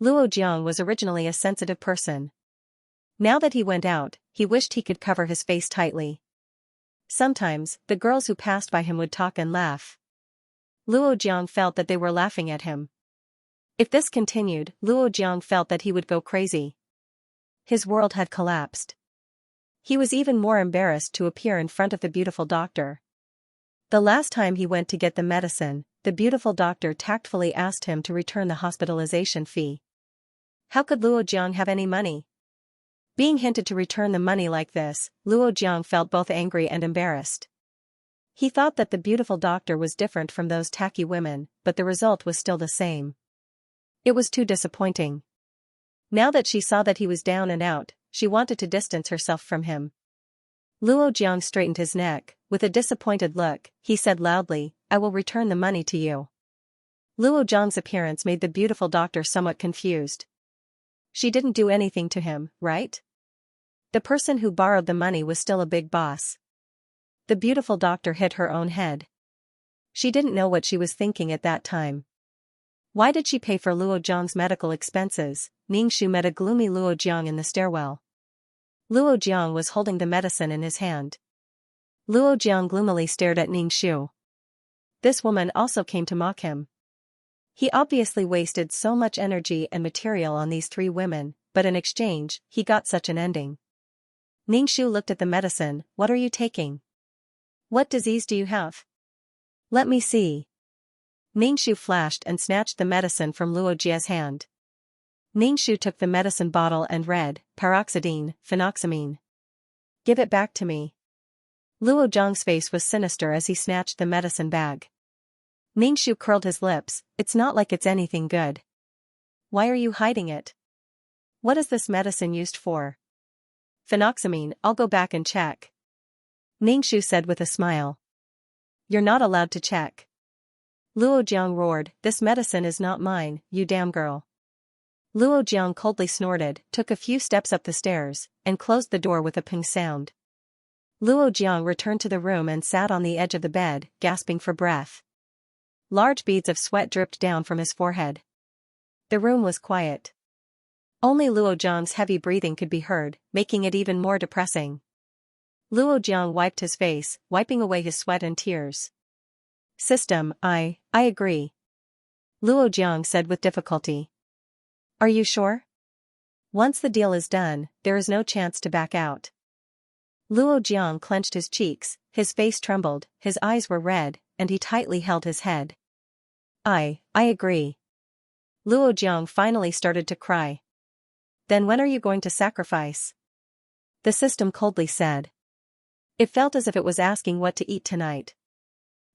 Luo Jiang was originally a sensitive person. Now that he went out, he wished he could cover his face tightly. Sometimes, the girls who passed by him would talk and laugh. Luo Jiang felt that they were laughing at him. If this continued, Luo Jiang felt that he would go crazy. His world had collapsed. He was even more embarrassed to appear in front of the beautiful doctor. The last time he went to get the medicine, the beautiful doctor tactfully asked him to return the hospitalization fee. How could Luo Jiang have any money? Being hinted to return the money like this, Luo Jiang felt both angry and embarrassed. He thought that the beautiful doctor was different from those tacky women, but the result was still the same. It was too disappointing. Now that she saw that he was down and out, she wanted to distance herself from him. Luo Jiang straightened his neck. With a disappointed look, he said loudly, "I will return the money to you." Luo Jiang's appearance made the beautiful doctor somewhat confused. She didn't do anything to him, right? The person who borrowed the money was still a big boss. The beautiful doctor hit her own head. She didn't know what she was thinking at that time. Why did she pay for Luo Jiang's medical expenses? Ningxu met a gloomy Luo Jiang in the stairwell. Luo Jiang was holding the medicine in his hand. Luo Jiang gloomily stared at Ningxu. This woman also came to mock him. He obviously wasted so much energy and material on these three women, but in exchange, he got such an ending. Ningxu looked at the medicine. "What are you taking? What disease do you have? Let me see." Ningxu flashed and snatched the medicine from Luo Jia's hand. Ningxu took the medicine bottle and read, "Paroxidine, phenoxamine. Give it back to me." Luo Jiang's face was sinister as he snatched the medicine bag. Ningxu curled his lips. "It's not like it's anything good. Why are you hiding it? What is this medicine used for?" "Phenoxamine, I'll go back and check," Ningxu said with a smile. "You're not allowed to check." Luo Jiang roared, "This medicine is not mine, you damn girl." Luo Jiang coldly snorted, took a few steps up the stairs, and closed the door with a ping sound. Luo Jiang returned to the room and sat on the edge of the bed, gasping for breath. Large beads of sweat dripped down from his forehead. The room was quiet. Only Luo Jiang's heavy breathing could be heard, making it even more depressing. Luo Jiang wiped his face, wiping away his sweat and tears. "System, I agree," Luo Jiang said with difficulty. "Are you sure? Once the deal is done, there is no chance to back out." Luo Jiang clenched his cheeks, his face trembled, his eyes were red, and he tightly held his head. I agree." Luo Jiang finally started to cry. "Then when are you going to sacrifice?" the system coldly said. It felt as if it was asking what to eat tonight.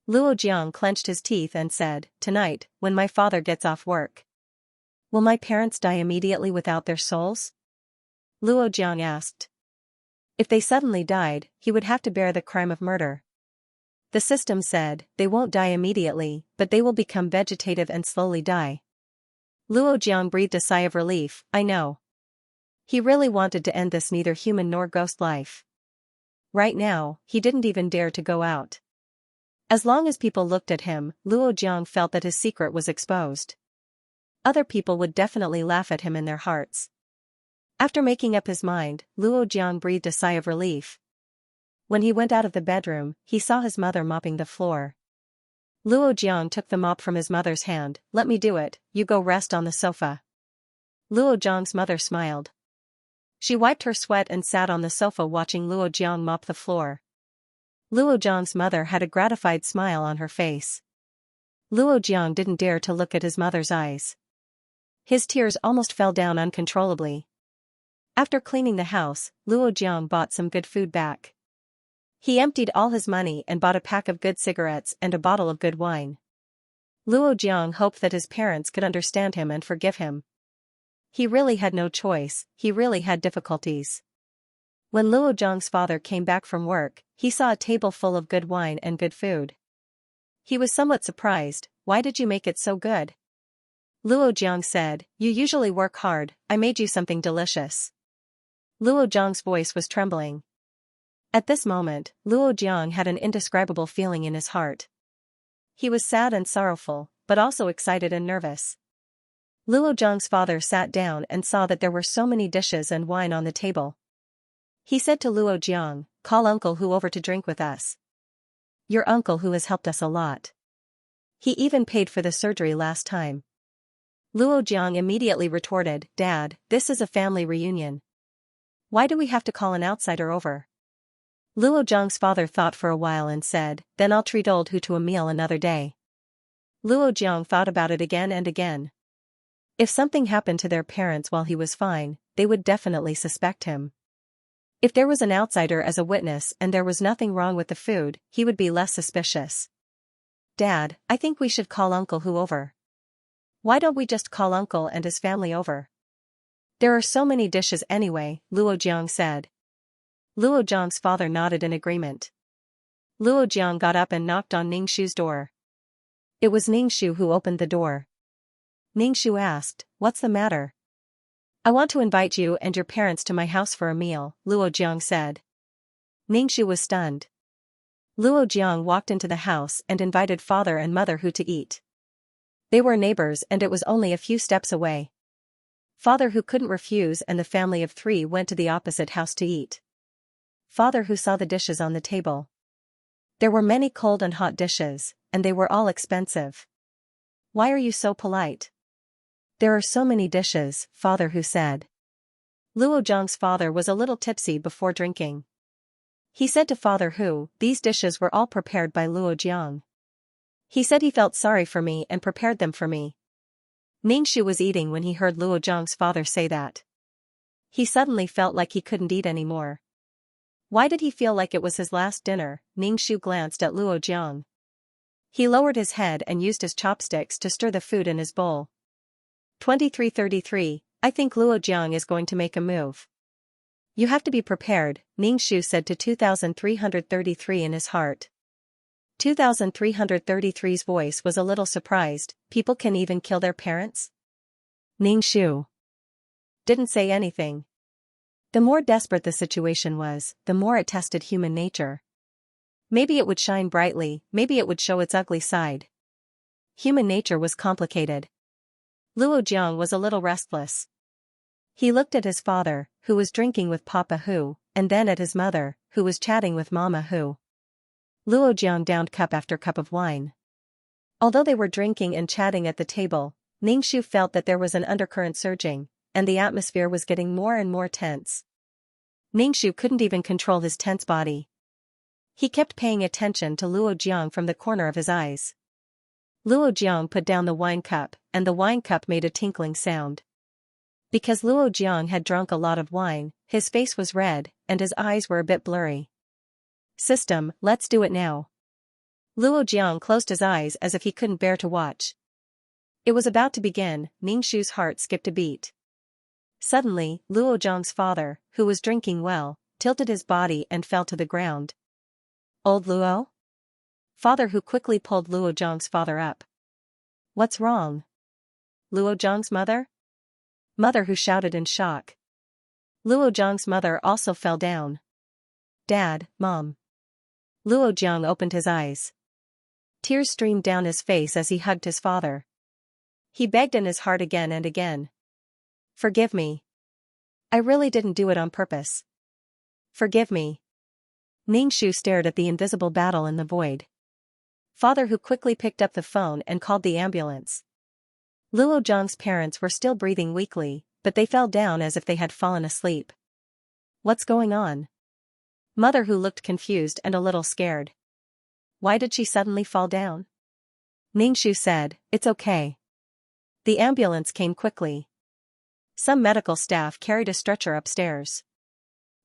Luo Jiang clenched his teeth and said, "Tonight, when my father gets off work. Will my parents die immediately without their souls?" Luo Jiang asked. If they suddenly died, he would have to bear the crime of murder. The system said, "They won't die immediately, but they will become vegetative and slowly die." Luo Jiang breathed a sigh of relief. I know. He really wanted to end this neither human nor ghost life. Right now, he didn't even dare to go out. As long as people looked at him, Luo Jiang felt that his secret was exposed. Other people would definitely laugh at him in their hearts. After making up his mind, Luo Jiang breathed a sigh of relief. When he went out of the bedroom, he saw his mother mopping the floor. Luo Jiang took the mop from his mother's hand. "Let me do it, you go rest on the sofa." Luo Jiang's mother smiled. She wiped her sweat and sat on the sofa watching Luo Jiang mop the floor. Luo Jiang's mother had a gratified smile on her face. Luo Jiang didn't dare to look at his mother's eyes. His tears almost fell down uncontrollably. After cleaning the house, Luo Jiang bought some good food back. He emptied all his money and bought a pack of good cigarettes and a bottle of good wine. Luo Jiang hoped that his parents could understand him and forgive him. He really had no choice, he really had difficulties. When Luo Jiang's father came back from work, he saw a table full of good wine and good food. He was somewhat surprised. "Why did you make it so good?" Luo Jiang said, "You usually work hard, I made you something delicious." Luo Jiang's voice was trembling. At this moment, Luo Jiang had an indescribable feeling in his heart. He was sad and sorrowful, but also excited and nervous. Luo Jiang's father sat down and saw that there were so many dishes and wine on the table. He said to Luo Jiang, "Call Uncle Hu over to drink with us. Your uncle who has helped us a lot. He even paid for the surgery last time." Luo Jiang immediately retorted, "Dad, this is a family reunion. Why do we have to call an outsider over?" Luo Jiang's father thought for a while and said, "Then I'll treat old Hu to a meal another day." Luo Jiang thought about it again and again. If something happened to their parents while he was fine, they would definitely suspect him. If there was an outsider as a witness and there was nothing wrong with the food, he would be less suspicious. Dad, I think we should call Uncle Hu over. Why don't we just call Uncle and his family over? There are so many dishes anyway, Luo Jiang said. Luo Jiang's father nodded in agreement. Luo Jiang got up and knocked on Ningshu's door. It was Ningshu who opened the door. Ningshu asked, "What's the matter?" "I want to invite you and your parents to my house for a meal," Luo Jiang said. Ningshu was stunned. Luo Jiang walked into the house and invited father and mother Hu to eat. They were neighbors and it was only a few steps away. Father Hu couldn't refuse and the family of 3 went to the opposite house to eat. Father Hu saw the dishes on the table. There were many cold and hot dishes, and they were all expensive. "Why are you so polite?" "There are so many dishes," Father Hu said. Luo Jiang's father was a little tipsy before drinking. He said to Father Hu, "These dishes were all prepared by Luo Jiang. He said he felt sorry for me and prepared them for me." Ningshu was eating when he heard Luo Jiang's father say that. He suddenly felt like he couldn't eat anymore. Why did he feel like it was his last dinner? Ningshu glanced at Luo Jiang. He lowered his head and used his chopsticks to stir the food in his bowl. 2333, I think Luo Jiang is going to make a move. You have to be prepared, Ningshu said to 2333 in his heart. 2333's voice was a little surprised. People can even kill their parents? Ningshu didn't say anything. The more desperate the situation was, the more it tested human nature. Maybe it would shine brightly, maybe it would show its ugly side. Human nature was complicated. Luo Jiang was a little restless. He looked at his father, who was drinking with Papa Hu, and then at his mother, who was chatting with Mama Hu. Luo Jiang downed cup after cup of wine. Although they were drinking and chatting at the table, Ningshu felt that there was an undercurrent surging, and the atmosphere was getting more and more tense. Ningshu couldn't even control his tense body. He kept paying attention to Luo Jiang from the corner of his eyes. Luo Jiang put down the wine cup, and the wine cup made a tinkling sound. Because Luo Jiang had drunk a lot of wine, his face was red, and his eyes were a bit blurry. "System, let's do it now." Luo Jiang closed his eyes as if he couldn't bear to watch. It was about to begin. Ningshu's heart skipped a beat. Suddenly, Luo Jiang's father, who was drinking well, tilted his body and fell to the ground. "Old Luo?" Father Hu quickly pulled Luo Jiang's father up. "What's wrong?" "Luo Jiang's mother?" Mother Hu shouted in shock. Luo Jiang's mother also fell down. "Dad, Mom." Luo Jiang opened his eyes. Tears streamed down his face as he hugged his father. He begged in his heart again and again. "Forgive me. I really didn't do it on purpose. Forgive me." Ningshu stared at the invisible battle in the void. Father Hu quickly picked up the phone and called the ambulance. Luo Jiang's parents were still breathing weakly, but they fell down as if they had fallen asleep. "What's going on?" Mother Hu looked confused and a little scared. "Why did she suddenly fall down?" Ningshu said, "It's okay." The ambulance came quickly. Some medical staff carried a stretcher upstairs.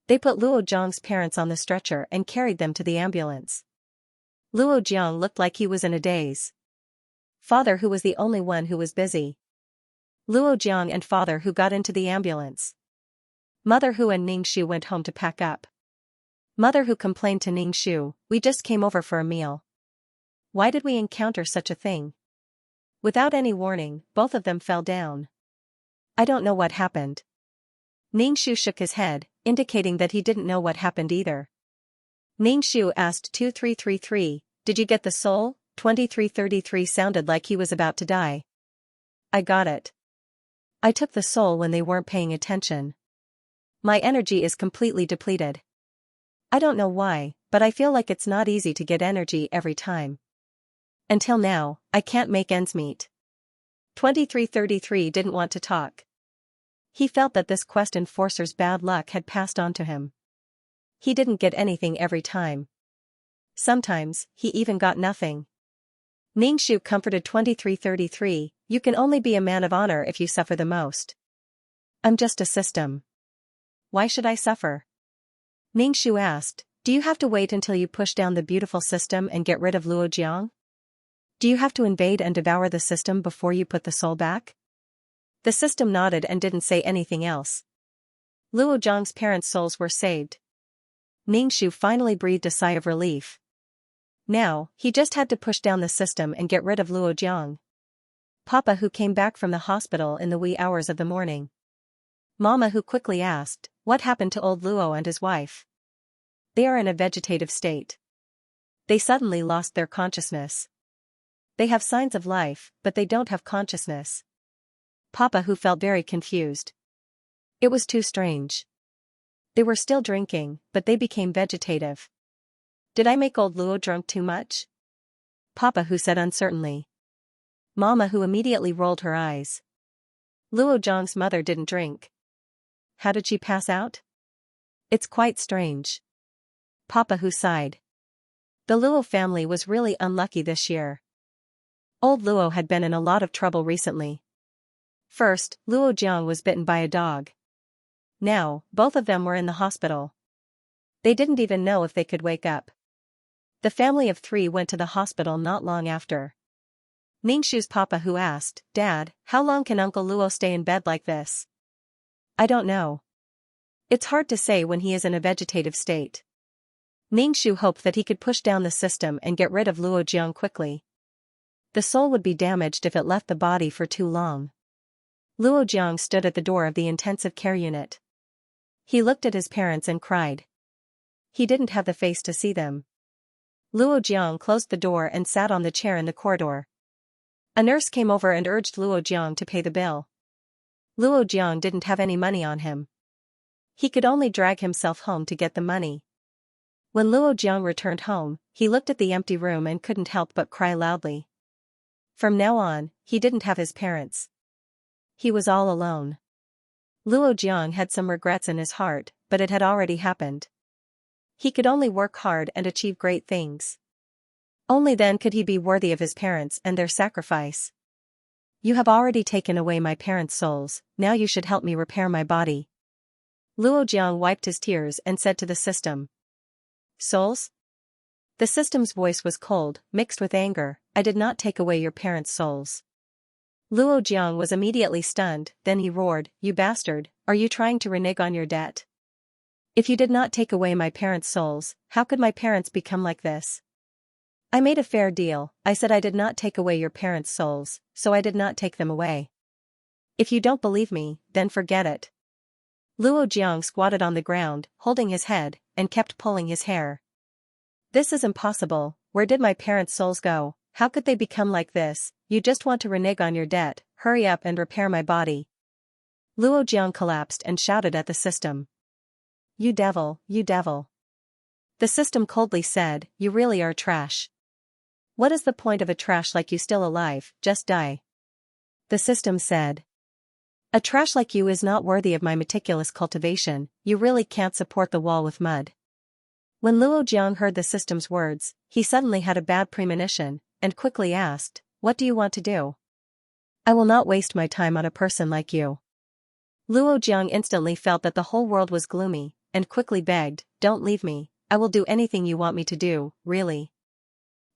They put Luo Jiang's parents on the stretcher and carried them to the ambulance. Luo Jiang looked like he was in a daze. Father Hu was the only one who was busy. Luo Jiang and Father Hu got into the ambulance. Mother Hu and Ningshu went home to pack up. Mother Hu complained to Ningshu, "We just came over for a meal. Why did we encounter such a thing?" Without any warning, both of them fell down. "I don't know what happened." Ningshu shook his head, indicating that he didn't know what happened either. Ningshu asked 2333, "Did you get the soul?" 2333 sounded like he was about to die. "I got it. I took the soul when they weren't paying attention. My energy is completely depleted. I don't know why, but I feel like it's not easy to get energy every time. Until now, I can't make ends meet." 2333 didn't want to talk. He felt that this quest enforcer's bad luck had passed on to him. He didn't get anything every time. Sometimes, he even got nothing. Ningshu comforted 2333, You can only be a man of honor if you suffer the most. I'm just a system. Why should I suffer? Ningshu asked, do you have to wait until you push down the beautiful system and get rid of Luo Jiang? Do you have to invade and devour the system before you put the soul back? The system nodded and didn't say anything else. Luo Jiang's parents' souls were saved. Ningshu finally breathed a sigh of relief. Now, he just had to push down the system and get rid of Luo Jiang. Papa who came back from the hospital in the wee hours of the morning. Mama who quickly asked, what happened to old Luo and his wife? They are in a vegetative state. They suddenly lost their consciousness. They have signs of life, but they don't have consciousness. Papa who felt very confused. It was too strange. They were still drinking, but they became vegetative. Did I make old Luo drunk too much? Papa who said uncertainly. Mama who immediately rolled her eyes. Luo Jiang's mother didn't drink. How did she pass out? It's quite strange. Papa who sighed. The Luo family was really unlucky this year. Old Luo had been in a lot of trouble recently. First, Luo Jiang was bitten by a dog. Now, both of them were in the hospital. They didn't even know if they could wake up. The family of 3 went to the hospital not long after. Ningshu's papa who asked, Dad, how long can Uncle Luo stay in bed like this? I don't know. It's hard to say when he is in a vegetative state. Ningshu hoped that he could push down the system and get rid of Luo Jiang quickly. The soul would be damaged if it left the body for too long. Luo Jiang stood at the door of the intensive care unit. He looked at his parents and cried. He didn't have the face to see them. Luo Jiang closed the door and sat on the chair in the corridor. A nurse came over and urged Luo Jiang to pay the bill. Luo Jiang didn't have any money on him. He could only drag himself home to get the money. When Luo Jiang returned home, he looked at the empty room and couldn't help but cry loudly. From now on, he didn't have his parents. He was all alone. Luo Jiang had some regrets in his heart, but it had already happened. He could only work hard and achieve great things. Only then could he be worthy of his parents and their sacrifice. You have already taken away my parents' souls, now you should help me repair my body. Luo Jiang wiped his tears and said to the system. Souls? The system's voice was cold, mixed with anger. I did not take away your parents' souls. Luo Jiang was immediately stunned, then he roared, You bastard, are you trying to renege on your debt? If you did not take away my parents' souls, how could my parents become like this? I made a fair deal. I said I did not take away your parents' souls, so I did not take them away. If you don't believe me, then forget it. Luo Jiang squatted on the ground, holding his head, and kept pulling his hair. This is impossible. Where did my parents' souls go? How could they become like this? You just want to renege on your debt. Hurry up and repair my body. Luo Jiang collapsed and shouted at the system. You devil, you devil. The system coldly said, You really are trash. What is the point of a trash like you still alive? Just die. The system said. A trash like you is not worthy of my meticulous cultivation. You really can't support the wall with mud. When Luo Jiang heard the system's words, he suddenly had a bad premonition, and quickly asked, What do you want to do? I will not waste my time on a person like you. Luo Jiang instantly felt that the whole world was gloomy, and quickly begged, Don't leave me, I will do anything you want me to do, really.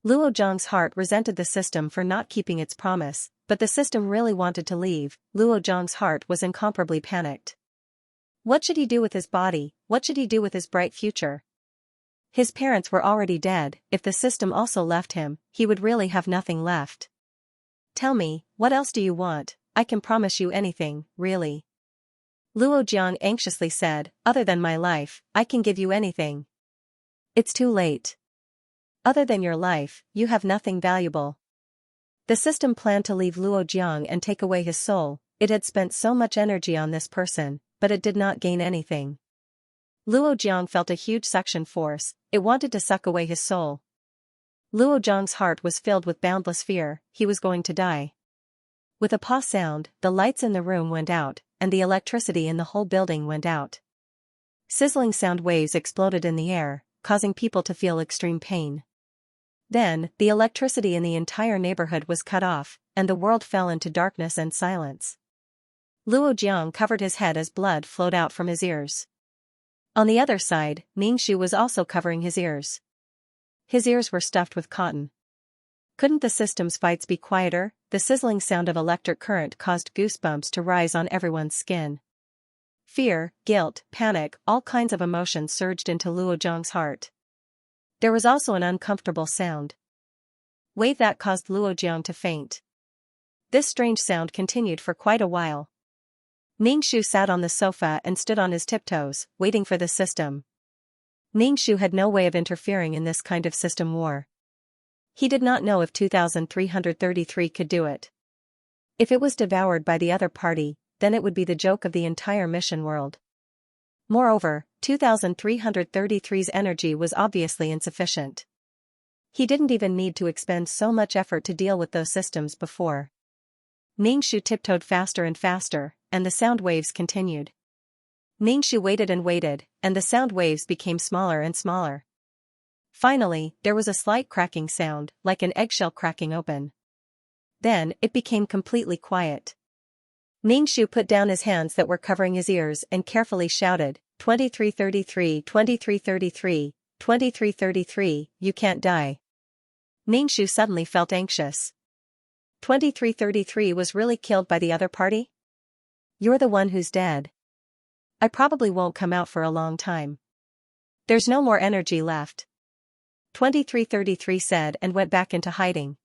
Luo Jiang's heart resented the system for not keeping its promise, but the system really wanted to leave. Luo Jiang's heart was incomparably panicked. What should he do with his body? What should he do with his bright future? His parents were already dead. If the system also left him, he would really have nothing left. Tell me, what else do you want? I can promise you anything, really. Luo Jiang anxiously said, Other than my life, I can give you anything. It's too late. Other than your life, you have nothing valuable. The system planned to leave Luo Jiang and take away his soul. It had spent so much energy on this person, but it did not gain anything. Luo Jiang felt a huge suction force. It wanted to suck away his soul. Luo Jiang's heart was filled with boundless fear. He was going to die. With a paw sound, the lights in the room went out, and the electricity in the whole building went out. Sizzling sound waves exploded in the air, causing people to feel extreme pain. Then, the electricity in the entire neighborhood was cut off, and the world fell into darkness and silence. Luo Jiang covered his head as blood flowed out from his ears. On the other side, Ningxu was also covering his ears. His ears were stuffed with cotton. Couldn't the system's fights be quieter? The sizzling sound of electric current caused goosebumps to rise on everyone's skin. Fear, guilt, panic, all kinds of emotions surged into Luo Jiang's heart. There was also an uncomfortable sound. Wave that caused Luo Jiang to faint. This strange sound continued for quite a while. Ningxu sat on the sofa and stood on his tiptoes, waiting for the system. Ningxu had no way of interfering in this kind of system war. He did not know if 2333 could do it. If it was devoured by the other party, then it would be the joke of the entire mission world. Moreover, 2333's energy was obviously insufficient. He didn't even need to expend so much effort to deal with those systems before. Ningxu tiptoed faster and faster, and the sound waves continued. Ningxu waited and waited, and the sound waves became smaller and smaller. Finally, there was a slight cracking sound, like an eggshell cracking open. Then, it became completely quiet. Ningxu put down his hands that were covering his ears and carefully shouted, 2333, 2333, 2333, you can't die. Ningxu suddenly felt anxious. 2333 was really killed by the other party? You're the one who's dead. I probably won't come out for a long time. There's no more energy left. 2333 said and went back into hiding.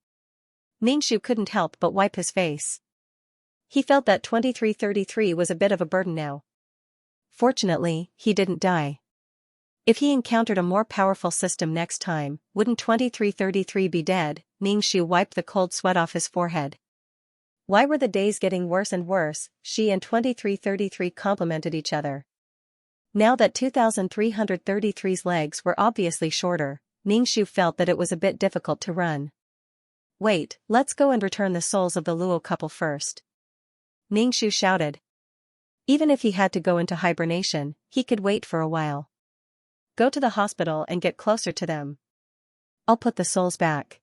Ningxu couldn't help but wipe his face. He felt that 2333 was a bit of a burden now. Fortunately, he didn't die. If he encountered a more powerful system next time, wouldn't 2333 be dead? Ningxu wiped the cold sweat off his forehead. Why were the days getting worse and worse? She and 2333 complimented each other. Now that 2333's legs were obviously shorter, Ningxu felt that it was a bit difficult to run. Wait, let's go and return the souls of the Luo couple first. Ningxu shouted. Even if he had to go into hibernation, he could wait for a while. Go to the hospital and get closer to them. I'll put the souls back.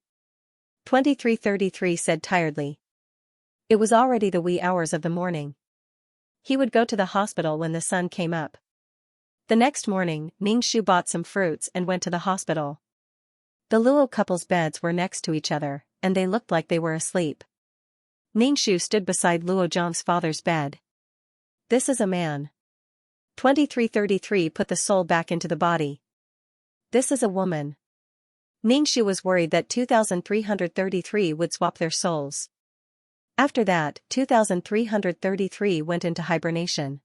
2333 said tiredly. It was already the wee hours of the morning. He would go to the hospital when the sun came up. The next morning, Ningxu bought some fruits and went to the hospital. The Luo couple's beds were next to each other, and they looked like they were asleep. Ningxu stood beside Luo Jiang's father's bed. This is a man. 2333 put the soul back into the body. This is a woman. Ningxu was worried that 2333 would swap their souls. After that, 2333 went into hibernation.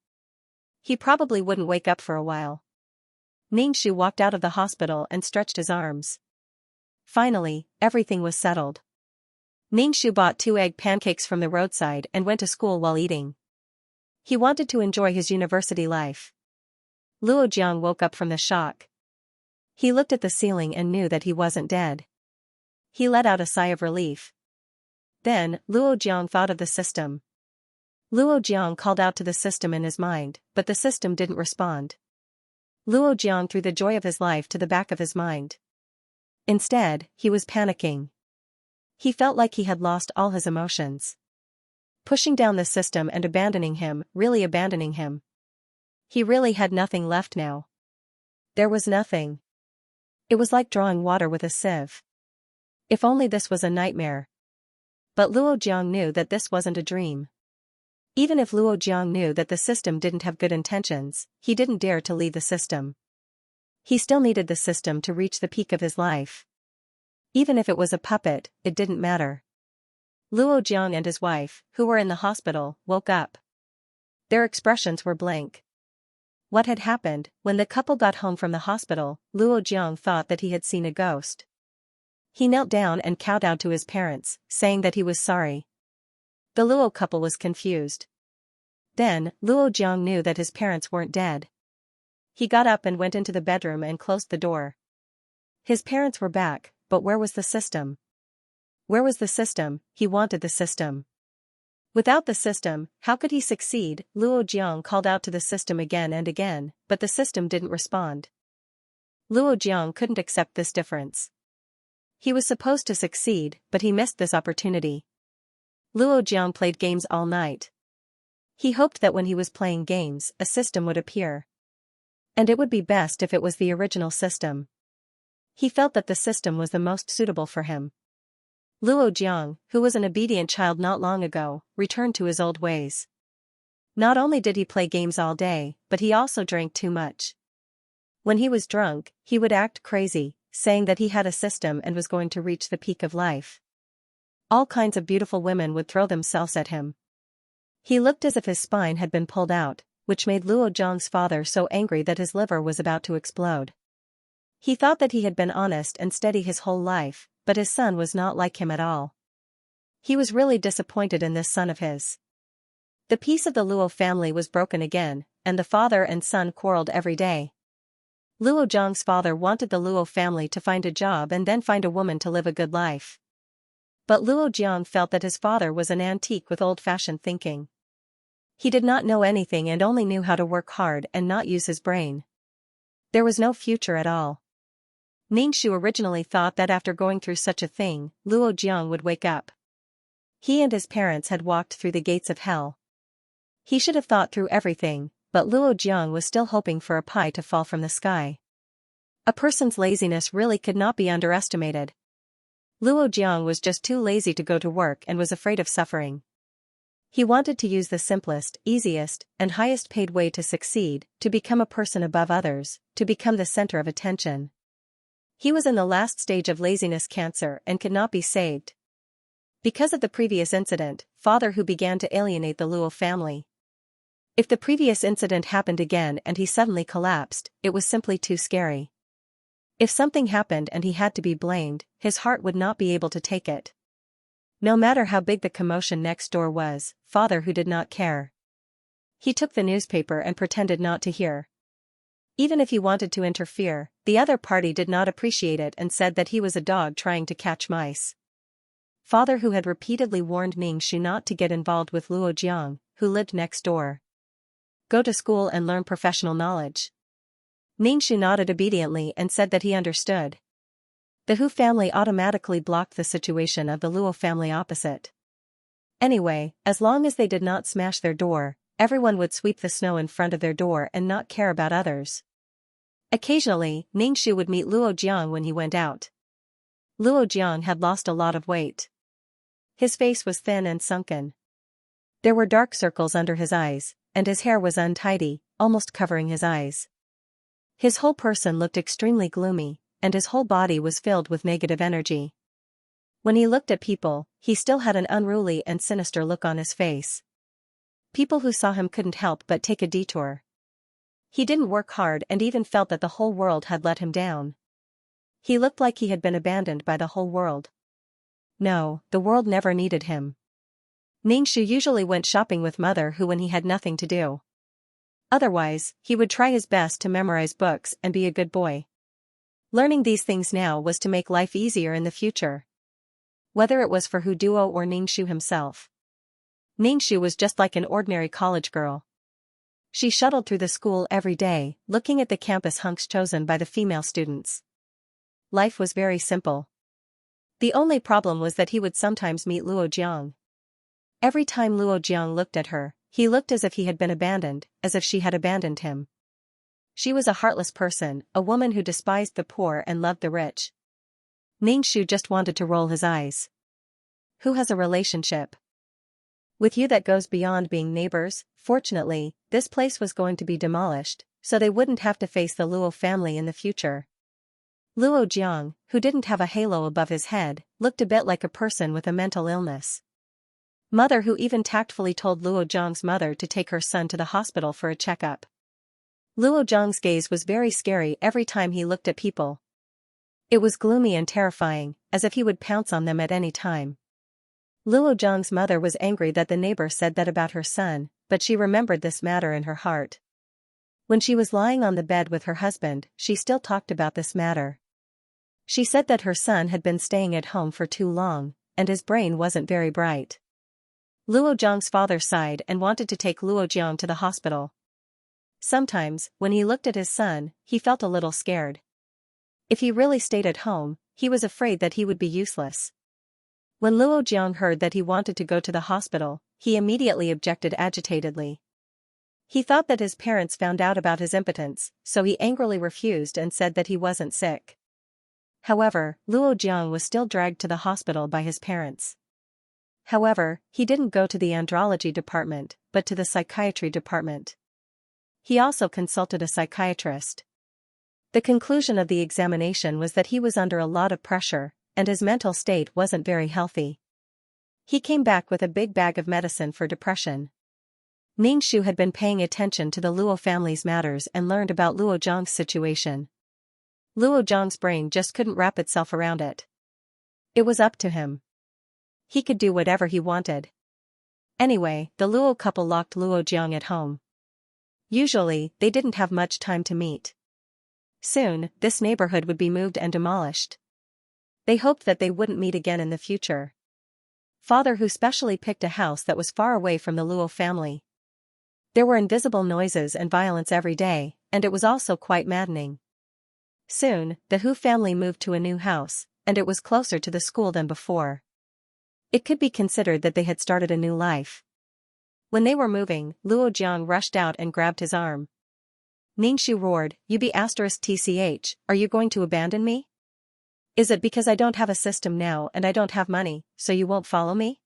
He probably wouldn't wake up for a while. Ningxu walked out of the hospital and stretched his arms. Finally, everything was settled. Ningxu bought 2 egg pancakes from the roadside and went to school while eating. He wanted to enjoy his university life. Luo Jiang woke up from the shock. He looked at the ceiling and knew that he wasn't dead. He let out a sigh of relief. Then, Luo Jiang thought of the system. Luo Jiang called out to the system in his mind, but the system didn't respond. Luo Jiang threw the joy of his life to the back of his mind. Instead, he was panicking. He felt like he had lost all his emotions. Pushing down the system and abandoning him, really abandoning him. He really had nothing left now. There was nothing. It was like drawing water with a sieve. If only this was a nightmare. But Luo Jiang knew that this wasn't a dream. Even if Luo Jiang knew that the system didn't have good intentions, he didn't dare to leave the system. He still needed the system to reach the peak of his life. Even if it was a puppet, it didn't matter. Luo Jiang and his wife, who were in the hospital, woke up. Their expressions were blank. What had happened? When the couple got home from the hospital, Luo Jiang thought that he had seen a ghost. He knelt down and kowtowed to his parents, saying that he was sorry. The Luo couple was confused. Then, Luo Jiang knew that his parents weren't dead. He got up and went into the bedroom and closed the door. His parents were back, but where was the system? Where was the system? He wanted the system. Without the system, how could he succeed? Luo Jiang called out to the system again and again, but the system didn't respond. Luo Jiang couldn't accept this difference. He was supposed to succeed, but he missed this opportunity. Luo Jiang played games all night. He hoped that when he was playing games, a system would appear. And it would be best if it was the original system. He felt that the system was the most suitable for him. Luo Jiang, who was an obedient child not long ago, returned to his old ways. Not only did he play games all day, but he also drank too much. When he was drunk, he would act crazy, saying that he had a system and was going to reach the peak of life. All kinds of beautiful women would throw themselves at him. He looked as if his spine had been pulled out, which made Luo Jiang's father so angry that his liver was about to explode. He thought that he had been honest and steady his whole life, but his son was not like him at all. He was really disappointed in this son of his. The peace of the Luo family was broken again, and the father and son quarreled every day. Luo Jiang's father wanted the Luo family to find a job and then find a woman to live a good life. But Luo Jiang felt that his father was an antique with old-fashioned thinking. He did not know anything and only knew how to work hard and not use his brain. There was no future at all. Ningxu originally thought that after going through such a thing, Luo Jiang would wake up. He and his parents had walked through the gates of hell. He should have thought through everything, but Luo Jiang was still hoping for a pie to fall from the sky. A person's laziness really could not be underestimated. Luo Jiang was just too lazy to go to work and was afraid of suffering. He wanted to use the simplest, easiest, and highest paid way to succeed, to become a person above others, to become the center of attention. He was in the last stage of laziness cancer and could not be saved. Because of the previous incident, Fodder who began to alienate the Luo family. If the previous incident happened again and he suddenly collapsed, it was simply too scary. If something happened and he had to be blamed, his heart would not be able to take it. No matter how big the commotion next door was, Fodder who did not care. He took the newspaper and pretended not to hear. Even if he wanted to interfere, the other party did not appreciate it and said that he was a dog trying to catch mice. Fodder who had repeatedly warned Ningxu not to get involved with Luo Jiang, who lived next door. Go to school and learn professional knowledge. Ningxu nodded obediently and said that he understood. The Hu family automatically blocked the situation of the Luo family opposite. Anyway, as long as they did not smash their door, everyone would sweep the snow in front of their door and not care about others. Occasionally, Ningxu would meet Luo Jiang when he went out. Luo Jiang had lost a lot of weight. His face was thin and sunken. There were dark circles under his eyes, and his hair was untidy, almost covering his eyes. His whole person looked extremely gloomy, and his whole body was filled with negative energy. When he looked at people, he still had an unruly and sinister look on his face. People who saw him couldn't help but take a detour. He didn't work hard and even felt that the whole world had let him down. He looked like he had been abandoned by the whole world. No, the world never needed him. Ningxu usually went shopping with Mother Hu when he had nothing to do. Otherwise, he would try his best to memorize books and be a good boy. Learning these things now was to make life easier in the future. Whether it was for Hu Duo or Ningxu himself. Ningxu was just like an ordinary college girl. She shuttled through the school every day, looking at the campus hunks chosen by the female students. Life was very simple. The only problem was that he would sometimes meet Luo Jiang. Every time Luo Jiang looked at her, he looked as if he had been abandoned, as if she had abandoned him. She was a heartless person, a woman who despised the poor and loved the rich. Ningxu just wanted to roll his eyes. Who has a relationship with you that goes beyond being neighbors? Fortunately, this place was going to be demolished, so they wouldn't have to face the Luo family in the future. Luo Jiang, who didn't have a halo above his head, looked a bit like a person with a mental illness. Mother Hu even tactfully told Luo Jiang's mother to take her son to the hospital for a checkup. Luo Jiang's gaze was very scary every time he looked at people. It was gloomy and terrifying, as if he would pounce on them at any time. Luo Jiang's mother was angry that the neighbor said that about her son, but she remembered this matter in her heart. When she was lying on the bed with her husband, she still talked about this matter. She said that her son had been staying at home for too long, and his brain wasn't very bright. Luo Jiang's father sighed and wanted to take Luo Jiang to the hospital. Sometimes, when he looked at his son, he felt a little scared. If he really stayed at home, he was afraid that he would be useless. When Luo Jiang heard that he wanted to go to the hospital, he immediately objected agitatedly. He thought that his parents found out about his impotence, so he angrily refused and said that he wasn't sick. However, Luo Jiang was still dragged to the hospital by his parents. However, he didn't go to the andrology department, but to the psychiatry department. He also consulted a psychiatrist. The conclusion of the examination was that he was under a lot of pressure, and his mental state wasn't very healthy. He came back with a big bag of medicine for depression. Ningxu had been paying attention to the Luo family's matters and learned about Luo Zhang's situation. Luo Zhang's brain just couldn't wrap itself around it. It was up to him. He could do whatever he wanted. Anyway, the Luo couple locked Luo Jiang at home. Usually, they didn't have much time to meet. Soon, this neighborhood would be moved and demolished. They hoped that they wouldn't meet again in the future. Fodder who specially picked a house that was far away from the Luo family. There were invisible noises and violence every day, and it was also quite maddening. Soon, the Hu family moved to a new house, and it was closer to the school than before. It could be considered that they had started a new life. When they were moving, Luo Jiang rushed out and grabbed his arm. Ningxu roared, "You be *tch, are you going to abandon me? Is it because I don't have a system now and I don't have money, so you won't follow me?"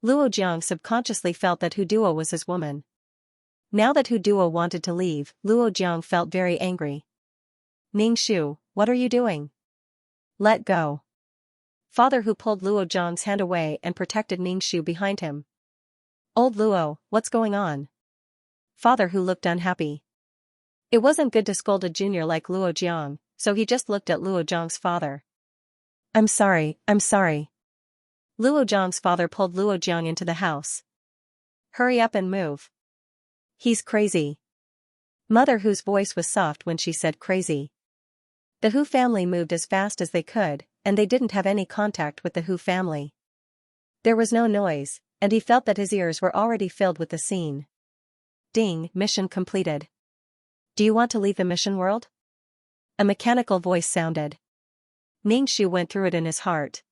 Luo Jiang subconsciously felt that Hu Duo was his woman. Now that Hu Duo wanted to leave, Luo Jiang felt very angry. "Ningxu, what are you doing? Let go." Fodder who pulled Luo Jiang's hand away and protected Ningxu behind him. "Old Luo, what's going on?" Fodder who looked unhappy. It wasn't good to scold a junior like Luo Jiang, so he just looked at Luo Jiang's father. I'm sorry. Luo Jiang's father pulled Luo Jiang into the house. "Hurry up and move. He's crazy." Mother whose voice was soft when she said crazy. The Hu family moved as fast as they could, and they didn't have any contact with the Hu family. There was no noise, and he felt that his ears were already filled with the scene. Ding, mission completed. Do you want to leave the mission world? A mechanical voice sounded. Ningxu went through it in his heart.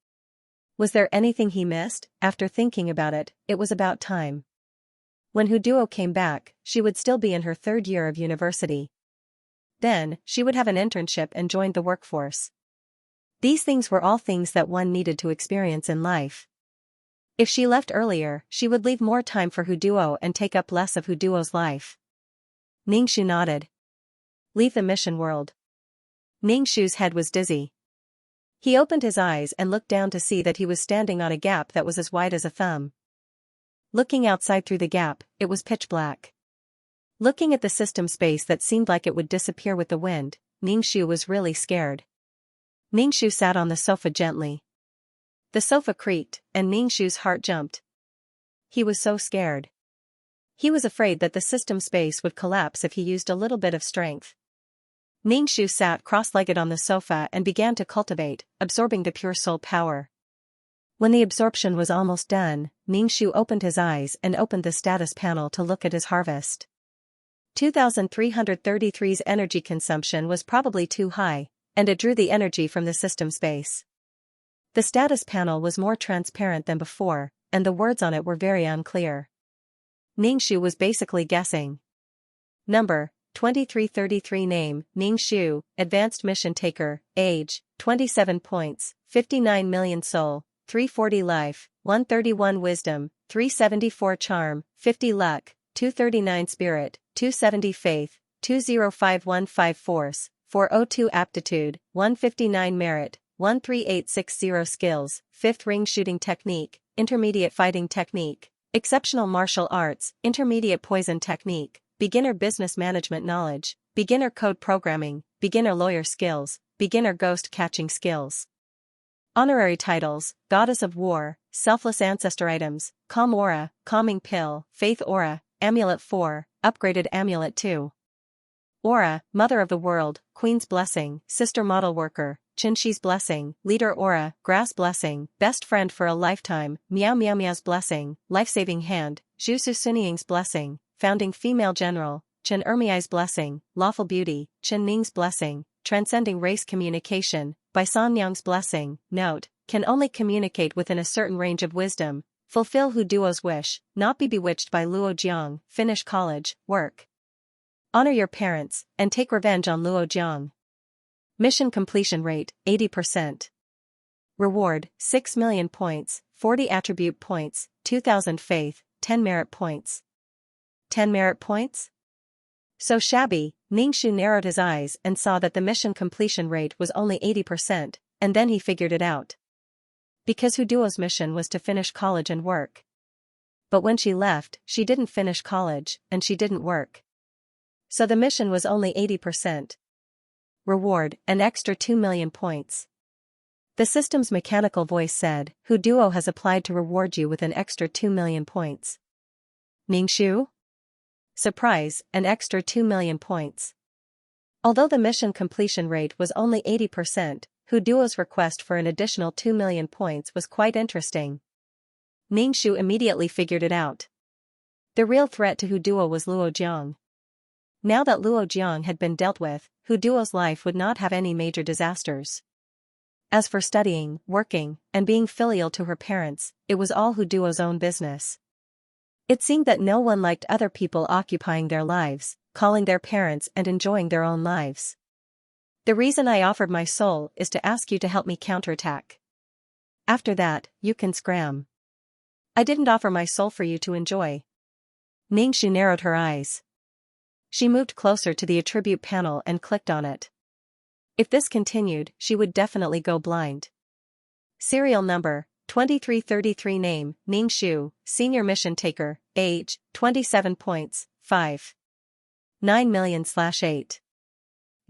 Was there anything he missed? After thinking about it, it was about time. When Hu Duo came back, she would still be in her 3rd year of university. Then, she would have an internship and join the workforce. These things were all things that one needed to experience in life. If she left earlier, she would leave more time for Hu Duo and take up less of Hu Duo's life. Ningxu nodded. Leave the mission world. Ningxu's head was dizzy. He opened his eyes and looked down to see that he was standing on a gap that was as wide as a thumb. Looking outside through the gap, it was pitch black. Looking at the system space that seemed like it would disappear with the wind, Ningxu was really scared. Ningxu sat on the sofa gently. The sofa creaked, and Ningxu's heart jumped. He was so scared. He was afraid that the system space would collapse if he used a little bit of strength. Ningxu sat cross-legged on the sofa and began to cultivate, absorbing the pure soul power. When the absorption was almost done, Ningxu opened his eyes and opened the status panel to look at his harvest. 2333's energy consumption was probably too high, and it drew the energy from the system space. The status panel was more transparent than before, and the words on it were very unclear. Ningxu was basically guessing. Number, 2333. Name, Ningxu, Advanced Mission Taker, Age, 27 points, 59 million Soul, 340 Life, 131 Wisdom, 374 Charm, 50 Luck, 239 Spirit, 270 Faith, 20515 Force, 402 Aptitude, 159 Merit, 13860 Skills, 5th Ring Shooting Technique, Intermediate Fighting Technique, Exceptional Martial Arts, Intermediate Poison Technique, Beginner Business Management Knowledge, Beginner Code Programming, Beginner Lawyer Skills, Beginner Ghost Catching Skills. Honorary titles, Goddess of War, Selfless Ancestor Items, Calm Aura, Calming Pill, Faith Aura, Amulet 4, Upgraded Amulet 2. Aura, Mother of the World, Queen's Blessing, Sister Model Worker, Qinshi's Blessing, Leader Aura, Grass Blessing, Best Friend for a Lifetime, Miao Miao Miao's Blessing, Life-Saving Hand, Zhu Susuning's Blessing, Founding Female General, Chen Ermiai's Blessing, Lawful Beauty, Chen Ning's Blessing, Transcending Race Communication, by Sanyang's blessing. Note, can only communicate within a certain range of wisdom, fulfill Hu Duo's wish, not be bewitched by Luo Jiang, finish college, work. Honor your parents, and take revenge on Luo Jiang. Mission completion rate, 80%. Reward, 6 million points, 40 attribute points, 2,000 faith, 10 merit points. 10 merit points? So shabby. Ningxu narrowed his eyes and saw that the mission completion rate was only 80%, and then he figured it out. Because Hu Duo's mission was to finish college and work. But when she left, she didn't finish college, and she didn't work. So the mission was only 80%. Reward, an extra 2 million points. The system's mechanical voice said, Hu Duo has applied to reward you with an extra 2 million points. Ningxu? Surprise, an extra 2 million points. Although the mission completion rate was only 80%, Hu Duo's request for an additional 2 million points was quite interesting. Ningxu immediately figured it out. The real threat to Hu Duo was Luo Jiang. Now that Luo Jiang had been dealt with, Hu Duo's life would not have any major disasters. As for studying, working, and being filial to her parents, it was all Hu Duo's own business. It seemed that no one liked other people occupying their lives, calling their parents and enjoying their own lives. The reason I offered my soul is to ask you to help me counterattack. After that, you can scram. I didn't offer my soul for you to enjoy. Ningxu narrowed her eyes. She moved closer to the attribute panel and clicked on it. If this continued, she would definitely go blind. Serial number, 2333. Name, Ningxu, Senior Mission Taker, age, 27 points, 5. 9 million/8.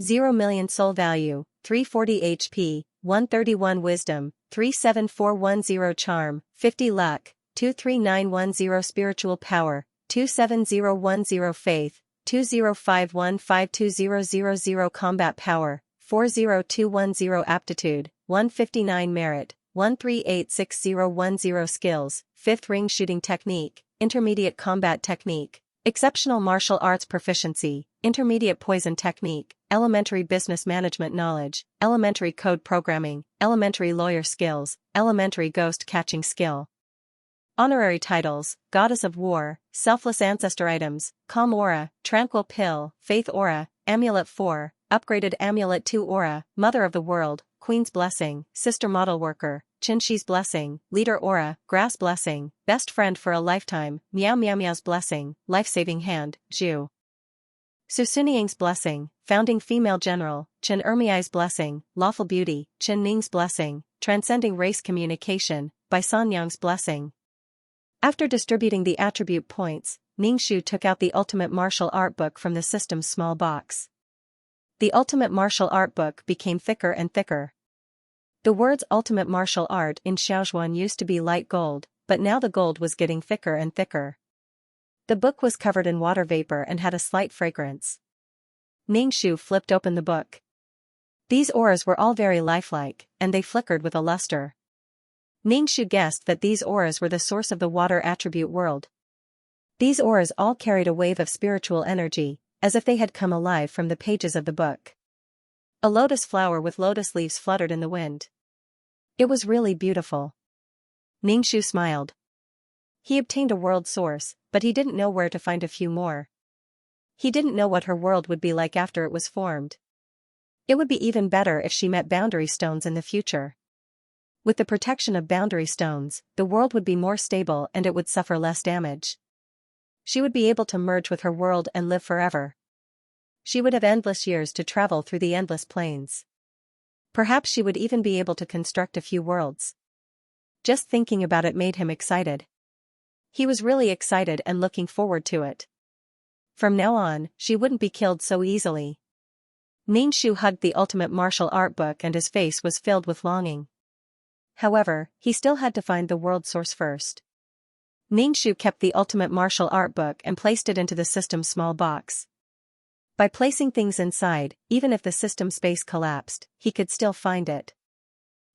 0 million soul value, 340 HP, 131 wisdom, 37410 charm, 50 luck, 23910 spiritual power, 27010 faith, 205152000 combat power, 40210 aptitude, 159 merit, 138610 skills, 5th ring shooting technique, intermediate combat technique, exceptional martial arts proficiency, intermediate poison technique, elementary business management knowledge, elementary code programming, elementary lawyer skills, elementary ghost catching skill. Honorary titles, Goddess of War, Selfless Ancestor items, Calm Aura, Tranquil Pill, Faith Aura, Amulet 4, Upgraded Amulet 2 Aura, Mother of the World, Queen's Blessing, Sister Model Worker, Qinshi's Blessing, Leader Aura, Grass Blessing, Best Friend for a Lifetime, Meow Meow Meow's Blessing, Life-Saving Hand, Zhu. Susuniang's Blessing, Founding Female General, Chen Ermiai's Blessing, Lawful Beauty, Chen Ning's Blessing, Transcending Race Communication, by Sanyang's Blessing. After distributing the attribute points, Ningxu took out the Ultimate Martial Art Book from the system's small box. The Ultimate Martial Art Book became thicker and thicker. The words Ultimate Martial Art in Xiaozhuan used to be light gold, but now the gold was getting thicker and thicker. The book was covered in water vapor and had a slight fragrance. Ningxu flipped open the book. These auras were all very lifelike, and they flickered with a luster. Ningxu guessed that these auras were the source of the water attribute world. These auras all carried a wave of spiritual energy, as if they had come alive from the pages of the book. A lotus flower with lotus leaves fluttered in the wind. It was really beautiful. Ningxu smiled. He obtained a world source, but he didn't know where to find a few more. He didn't know what her world would be like after it was formed. It would be even better if she met boundary stones in the future. With the protection of boundary stones, the world would be more stable and it would suffer less damage. She would be able to merge with her world and live forever. She would have endless years to travel through the endless plains. Perhaps she would even be able to construct a few worlds. Just thinking about it made him excited. He was really excited and looking forward to it. From now on, she wouldn't be killed so easily. Ningxu hugged the Ultimate Martial Art Book and his face was filled with longing. However, he still had to find the world source first. Ningxu kept the Ultimate Martial Art Book and placed it into the system's small box. By placing things inside, even if the system space collapsed, he could still find it.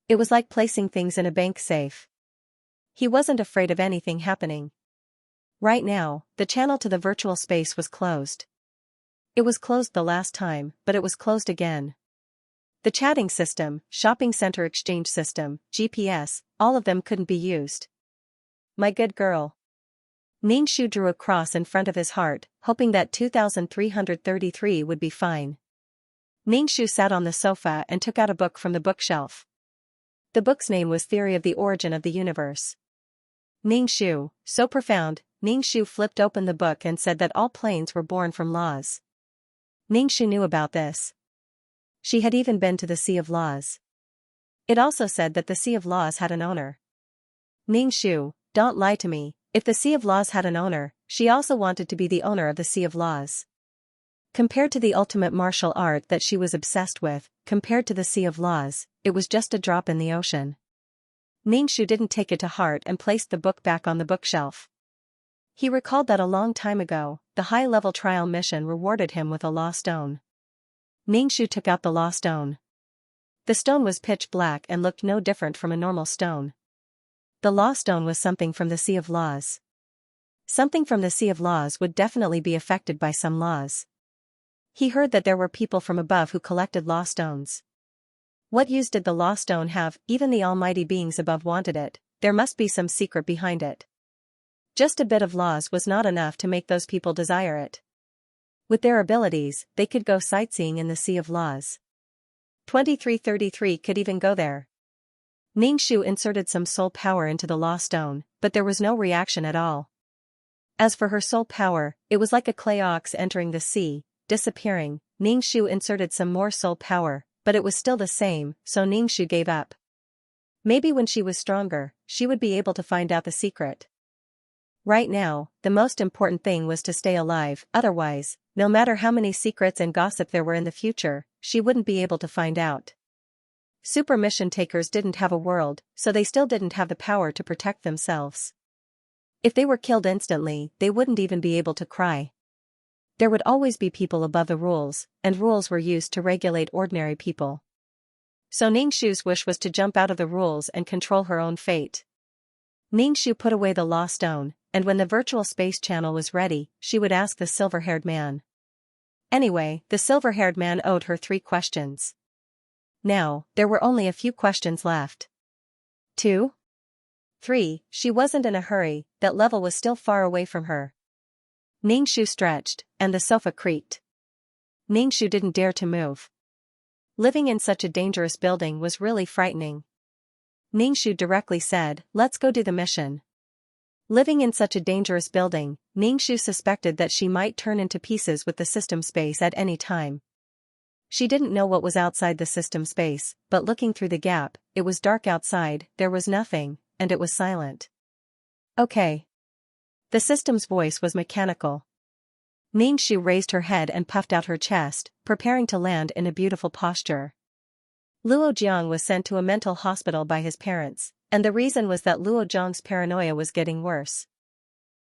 It was like placing things in a bank safe. He wasn't afraid of anything happening. Right now, the channel to the virtual space was closed. It was closed the last time, but it was closed again. The chatting system, shopping center exchange system, GPS, all of them couldn't be used. My good girl. Ningxu drew a cross in front of his heart, hoping that 2333 would be fine. Ningxu sat on the sofa and took out a book from the bookshelf. The book's name was Theory of the Origin of the Universe. Ningxu, so profound, Ningxu flipped open the book and said that all planes were born from laws. Ningxu knew about this. She had even been to the Sea of Laws. It also said that the Sea of Laws had an owner. Ningxu, don't lie to me, if the Sea of Laws had an owner, she also wanted to be the owner of the Sea of Laws. Compared to the ultimate martial art that she was obsessed with, compared to the Sea of Laws, it was just a drop in the ocean. Ningxu didn't take it to heart and placed the book back on the bookshelf. He recalled that a long time ago, the high-level trial mission rewarded him with a law stone. Ningxu took out the law stone. The stone was pitch black and looked no different from a normal stone. The law stone was something from the Sea of Laws. Something from the Sea of Laws would definitely be affected by some laws. He heard that there were people from above who collected law stones. What use did the law stone have? Even the almighty beings above wanted it, there must be some secret behind it. Just a bit of laws was not enough to make those people desire it. With their abilities, they could go sightseeing in the Sea of Laws. 2333 could even go there. Ningxu inserted some soul power into the law stone, but there was no reaction at all. As for her soul power, it was like a clay ox entering the sea, disappearing. Ningxu inserted some more soul power, but it was still the same, so Ningxu gave up. Maybe when she was stronger, she would be able to find out the secret. Right now, the most important thing was to stay alive, otherwise, no matter how many secrets and gossip there were in the future, she wouldn't be able to find out. Super mission takers didn't have a world, so they still didn't have the power to protect themselves. If they were killed instantly, they wouldn't even be able to cry. There would always be people above the rules, and rules were used to regulate ordinary people. So Ningxu's wish was to jump out of the rules and control her own fate. Ningxu put away the law stone, and when the virtual space channel was ready, she would ask the silver-haired man. Anyway, the silver-haired man owed her 3 questions. Now, there were only a few questions left. 2? 3, she wasn't in a hurry, that level was still far away from her. Ningxu stretched, and the sofa creaked. Ningxu didn't dare to move. Living in such a dangerous building was really frightening. Ningxu directly said, "Let's go do the mission." Living in such a dangerous building, Ningxu suspected that she might turn into pieces with the system space at any time. She didn't know what was outside the system space, but looking through the gap, it was dark outside, there was nothing, and it was silent. Okay. The system's voice was mechanical. Ningxu raised her head and puffed out her chest, preparing to land in a beautiful posture. Luo Jiang was sent to a mental hospital by his parents, and the reason was that Luo Jiang's paranoia was getting worse.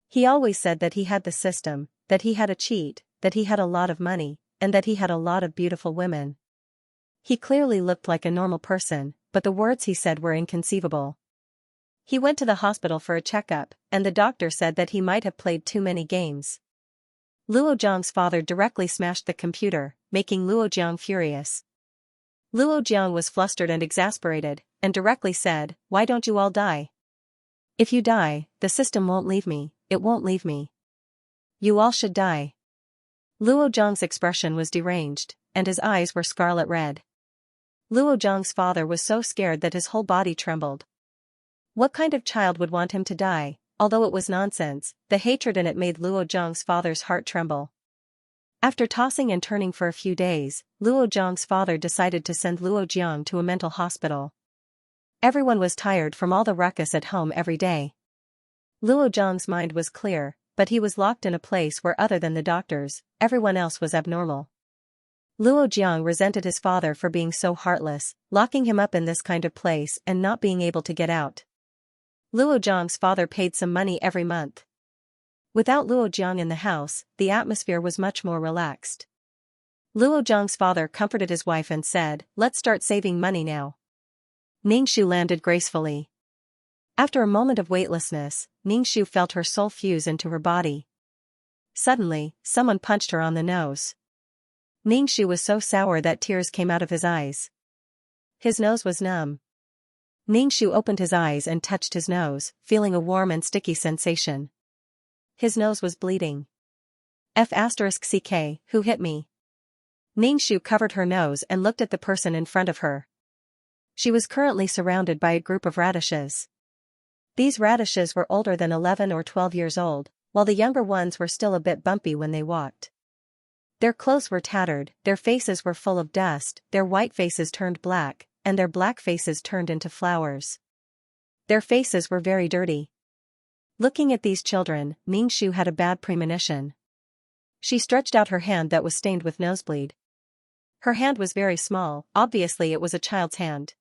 He always said that he had the system, that he had a cheat, that he had a lot of money, and that he had a lot of beautiful women. He clearly looked like a normal person, but the words he said were inconceivable. He went to the hospital for a checkup, and the doctor said that he might have played too many games. Luo Jiang's father directly smashed the computer, making Luo Jiang furious. Luo Jiang was flustered and exasperated, and directly said, "Why don't you all die? If you die, the system won't leave me, it won't leave me. You all should die." Luo Jiang's expression was deranged, and his eyes were scarlet red. Luo Jiang's father was so scared that his whole body trembled. What kind of child would want him to die? Although it was nonsense, the hatred in it made Luo Jiang's father's heart tremble. After tossing and turning for a few days, Luo Jiang's father decided to send Luo Jiang to a mental hospital. Everyone was tired from all the ruckus at home every day. Luo Jiang's mind was clear, but he was locked in a place where other than the doctors, everyone else was abnormal. Luo Jiang resented his father for being so heartless, locking him up in this kind of place and not being able to get out. Luo Jiang's father paid some money every month. Without Luo Jiang in the house, the atmosphere was much more relaxed. Luo Jiang's father comforted his wife and said, "Let's start saving money now." Ningxu landed gracefully. After a moment of weightlessness, Ningxu felt her soul fuse into her body. Suddenly, someone punched her on the nose. Ningxu was so sour that tears came out of his eyes. His nose was numb. Ningxu opened his eyes and touched his nose, feeling a warm and sticky sensation. His nose was bleeding. F***ck, who hit me? Ningxu covered her nose and looked at the person in front of her. She was currently surrounded by a group of radishes. These radishes were older than 11 or 12 years old, while the younger ones were still a bit bumpy when they walked. Their clothes were tattered, their faces were full of dust, their white faces turned black, and their black faces turned into flowers. Their faces were very dirty. Looking at these children, Ningxu had a bad premonition. She stretched out her hand that was stained with nosebleed. Her hand was very small, obviously it was a child's hand.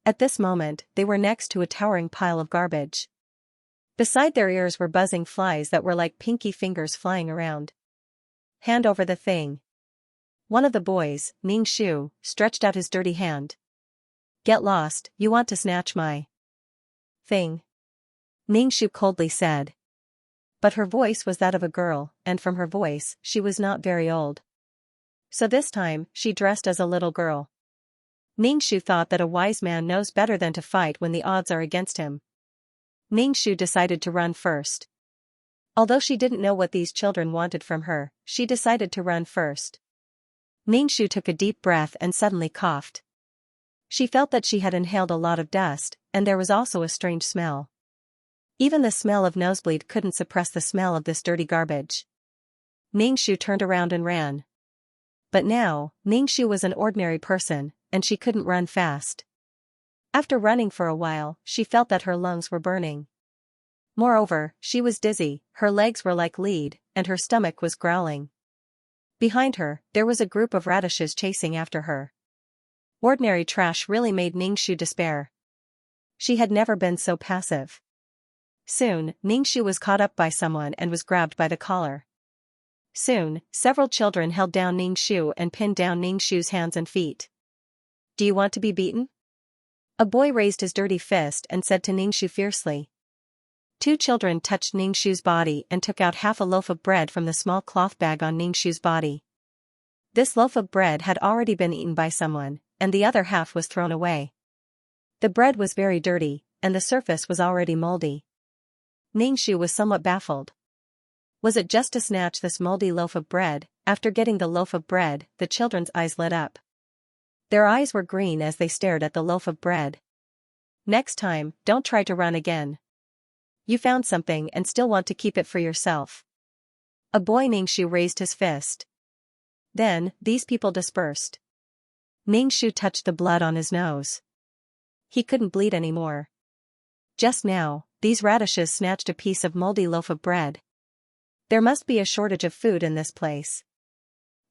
At this moment, they were next to a towering pile of garbage. Beside their ears were buzzing flies that were like pinky fingers flying around. Hand over the thing. One of the boys, Ningxu, stretched out his dirty hand. Get lost, you want to snatch my thing. Ningxu coldly said. But her voice was that of a girl, and from her voice, she was not very old. So this time, she dressed as a little girl. Ningxu thought that a wise man knows better than to fight when the odds are against him. Ningxu decided to run first. Although she didn't know what these children wanted from her, she decided to run first. Ningxu took a deep breath and suddenly coughed. She felt that she had inhaled a lot of dust, and there was also a strange smell. Even the smell of nosebleed couldn't suppress the smell of this dirty garbage. Ningxu turned around and ran. But now, Ningxu was an ordinary person, and she couldn't run fast. After running for a while, she felt that her lungs were burning. Moreover, she was dizzy, her legs were like lead, and her stomach was growling. Behind her, there was a group of radishes chasing after her. Ordinary trash really made Ningxu despair. She had never been so passive. Soon, Ningxu was caught up by someone and was grabbed by the collar. Soon, several children held down Ningxu and pinned down Ningxu's hands and feet. Do you want to be beaten? A boy raised his dirty fist and said to Ningxu fiercely. Two children touched Ningxu's body and took out half a loaf of bread from the small cloth bag on Ningxu's body. This loaf of bread had already been eaten by someone, and the other half was thrown away. The bread was very dirty, and the surface was already moldy. Ningxu was somewhat baffled. Was it just to snatch this moldy loaf of bread? After getting the loaf of bread, the children's eyes lit up. Their eyes were green as they stared at the loaf of bread. Next time, don't try to run again. You found something and still want to keep it for yourself. A boy Ningxu raised his fist. Then, these people dispersed. Ningxu touched the blood on his nose. He couldn't bleed anymore. Just now, these radishes snatched a piece of moldy loaf of bread. There must be a shortage of food in this place.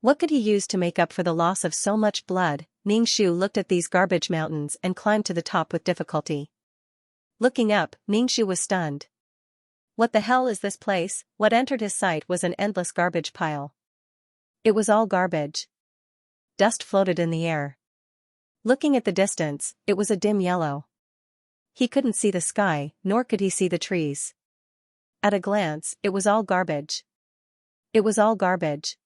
What could he use to make up for the loss of so much blood? Ningxu looked at these garbage mountains and climbed to the top with difficulty. Looking up, Ningxu was stunned. What the hell is this place? What entered his sight was an endless garbage pile. It was all garbage. Dust floated in the air. Looking at the distance, it was a dim yellow. He couldn't see the sky, nor could he see the trees. At a glance, it was all garbage. It was all garbage.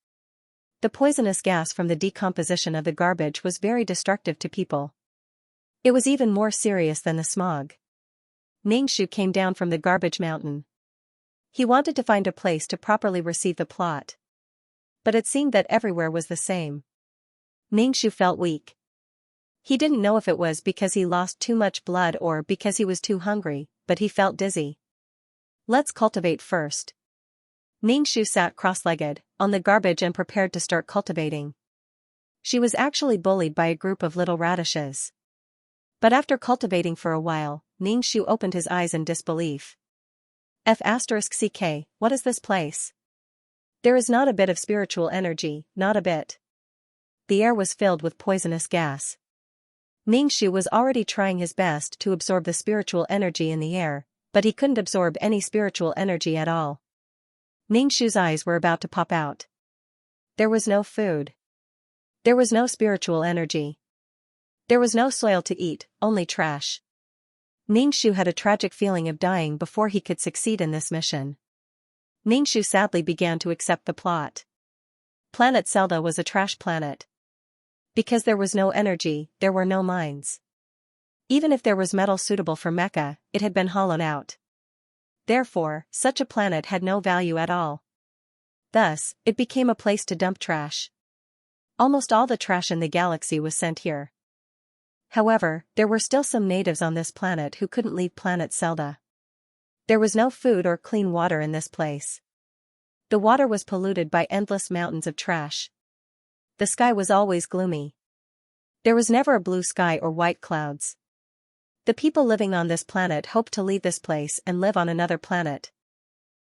The poisonous gas from the decomposition of the garbage was very destructive to people. It was even more serious than the smog. Ningxu came down from the garbage mountain. He wanted to find a place to properly receive the plot. But it seemed that everywhere was the same. Ningxu felt weak. He didn't know if it was because he lost too much blood or because he was too hungry, but he felt dizzy. Let's cultivate first. Ningxu sat cross-legged, on the garbage and prepared to start cultivating. She was actually bullied by a group of little radishes. But after cultivating for a while, Ningxu opened his eyes in disbelief. F***ck, what is this place? There is not a bit of spiritual energy, not a bit. The air was filled with poisonous gas. Ningxu was already trying his best to absorb the spiritual energy in the air, but he couldn't absorb any spiritual energy at all. Ningxu's eyes were about to pop out. There was no food. There was no spiritual energy. There was no soil to eat, only trash. Ningxu had a tragic feeling of dying before he could succeed in this mission. Ningxu sadly began to accept the plot. Planet Zelda was a trash planet. Because there was no energy, there were no mines. Even if there was metal suitable for mecha, it had been hollowed out. Therefore, such a planet had no value at all. Thus, it became a place to dump trash. Almost all the trash in the galaxy was sent here. However, there were still some natives on this planet who couldn't leave planet Zelda. There was no food or clean water in this place. The water was polluted by endless mountains of trash. The sky was always gloomy. There was never a blue sky or white clouds. The people living on this planet hoped to leave this place and live on another planet.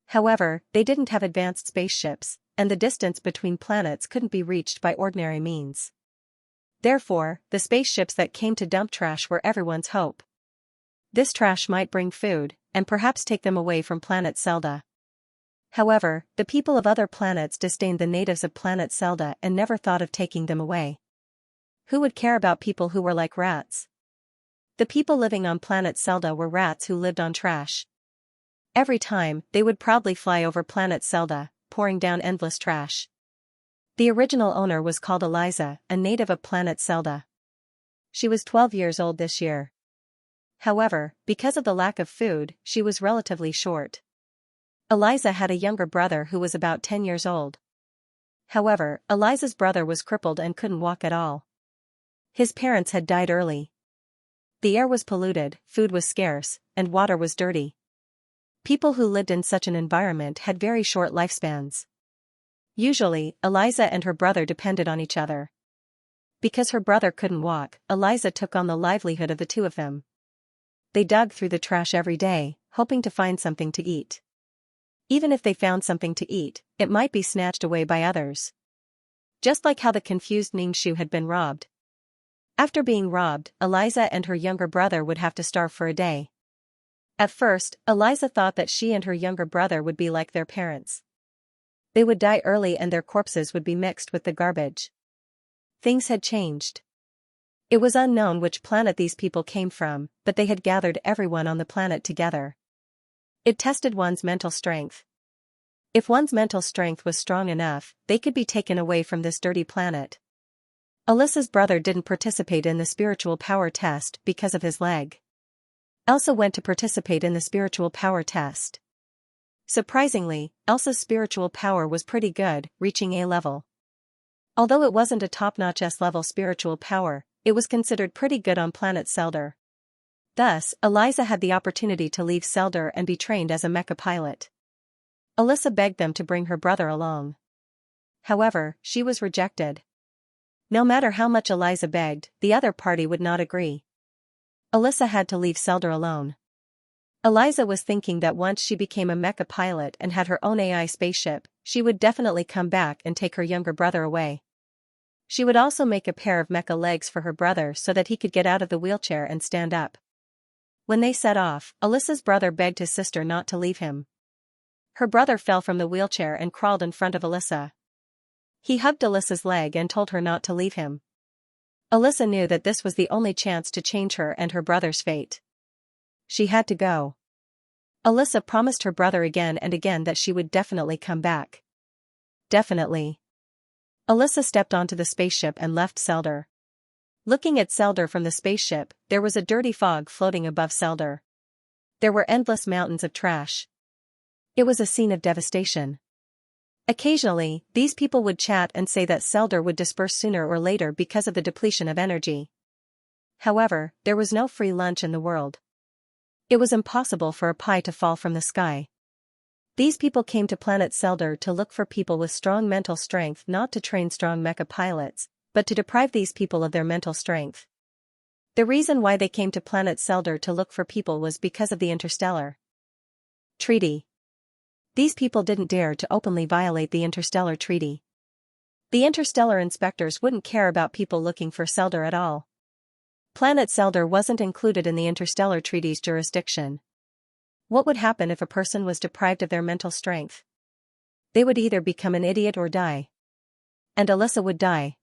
However, they didn't have advanced spaceships, and the distance between planets couldn't be reached by ordinary means. Therefore, the spaceships that came to dump trash were everyone's hope. This trash might bring food, and perhaps take them away from planet Zelda. However, the people of other planets disdained the natives of planet Zelda and never thought of taking them away. Who would care about people who were like rats? The people living on planet Zelda were rats who lived on trash. Every time, they would proudly fly over planet Zelda, pouring down endless trash. The original owner was called Eliza, a native of planet Zelda. She was 12 years old this year. However, because of the lack of food, she was relatively short. Eliza had a younger brother who was about 10 years old. However, Eliza's brother was crippled and couldn't walk at all. His parents had died early. The air was polluted, food was scarce, and water was dirty. People who lived in such an environment had very short lifespans. Usually, Eliza and her brother depended on each other. Because her brother couldn't walk, Eliza took on the livelihood of the two of them. They dug through the trash every day, hoping to find something to eat. Even if they found something to eat, it might be snatched away by others. Just like how the confused Ningxu had been robbed. After being robbed, Eliza and her younger brother would have to starve for a day. At first, Eliza thought that she and her younger brother would be like their parents. They would die early and their corpses would be mixed with the garbage. Things had changed. It was unknown which planet these people came from, but they had gathered everyone on the planet together. It tested one's mental strength. If one's mental strength was strong enough, they could be taken away from this dirty planet. Alyssa's brother didn't participate in the spiritual power test because of his leg. Elsa went to participate in the spiritual power test. Surprisingly, Elsa's spiritual power was pretty good, reaching A level. Although it wasn't a top-notch S-level spiritual power, it was considered pretty good on planet Zelda. Thus, Eliza had the opportunity to leave Zelda and be trained as a mecha pilot. Alyssa begged them to bring her brother along. However, she was rejected. No matter how much Eliza begged, the other party would not agree. Alyssa had to leave Zelda alone. Eliza was thinking that once she became a mecha pilot and had her own AI spaceship, she would definitely come back and take her younger brother away. She would also make a pair of mecha legs for her brother so that he could get out of the wheelchair and stand up. When they set off, Alyssa's brother begged his sister not to leave him. Her brother fell from the wheelchair and crawled in front of Alyssa. He hugged Alyssa's leg and told her not to leave him. Alyssa knew that this was the only chance to change her and her brother's fate. She had to go. Alyssa promised her brother again and again that she would definitely come back. Definitely. Alyssa stepped onto the spaceship and left Zelda. Looking at Zelda from the spaceship, there was a dirty fog floating above Zelda. There were endless mountains of trash. It was a scene of devastation. Occasionally, these people would chat and say that Zelda would disperse sooner or later because of the depletion of energy. However, there was no free lunch in the world. It was impossible for a pie to fall from the sky. These people came to planet Zelda to look for people with strong mental strength, not to train strong mecha pilots, but to deprive these people of their mental strength. The reason why they came to planet Zelda to look for people was because of the Interstellar Treaty. These people didn't dare to openly violate the Interstellar Treaty. The interstellar inspectors wouldn't care about people looking for Zelda at all. Planet Zelda wasn't included in the Interstellar Treaty's jurisdiction. What would happen if a person was deprived of their mental strength? They would either become an idiot or die. And Alyssa would die.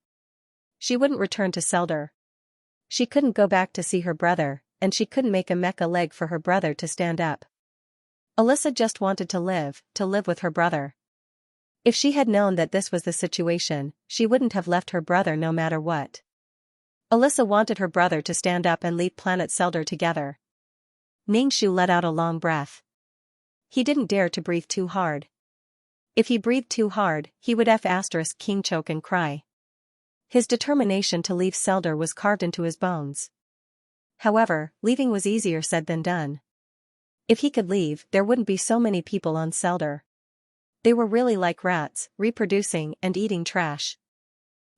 She wouldn't return to Zelda. She couldn't go back to see her brother, and she couldn't make a mecha leg for her brother to stand up. Alyssa just wanted to live with her brother. If she had known that this was the situation, she wouldn't have left her brother no matter what. Alyssa wanted her brother to stand up and leave planet Seldar together. Ningxu let out a long breath. He didn't dare to breathe too hard. If he breathed too hard, he would king choke and cry. His determination to leave Seldar was carved into his bones. However, leaving was easier said than done. If he could leave, there wouldn't be so many people on Seldar. They were really like rats, reproducing and eating trash.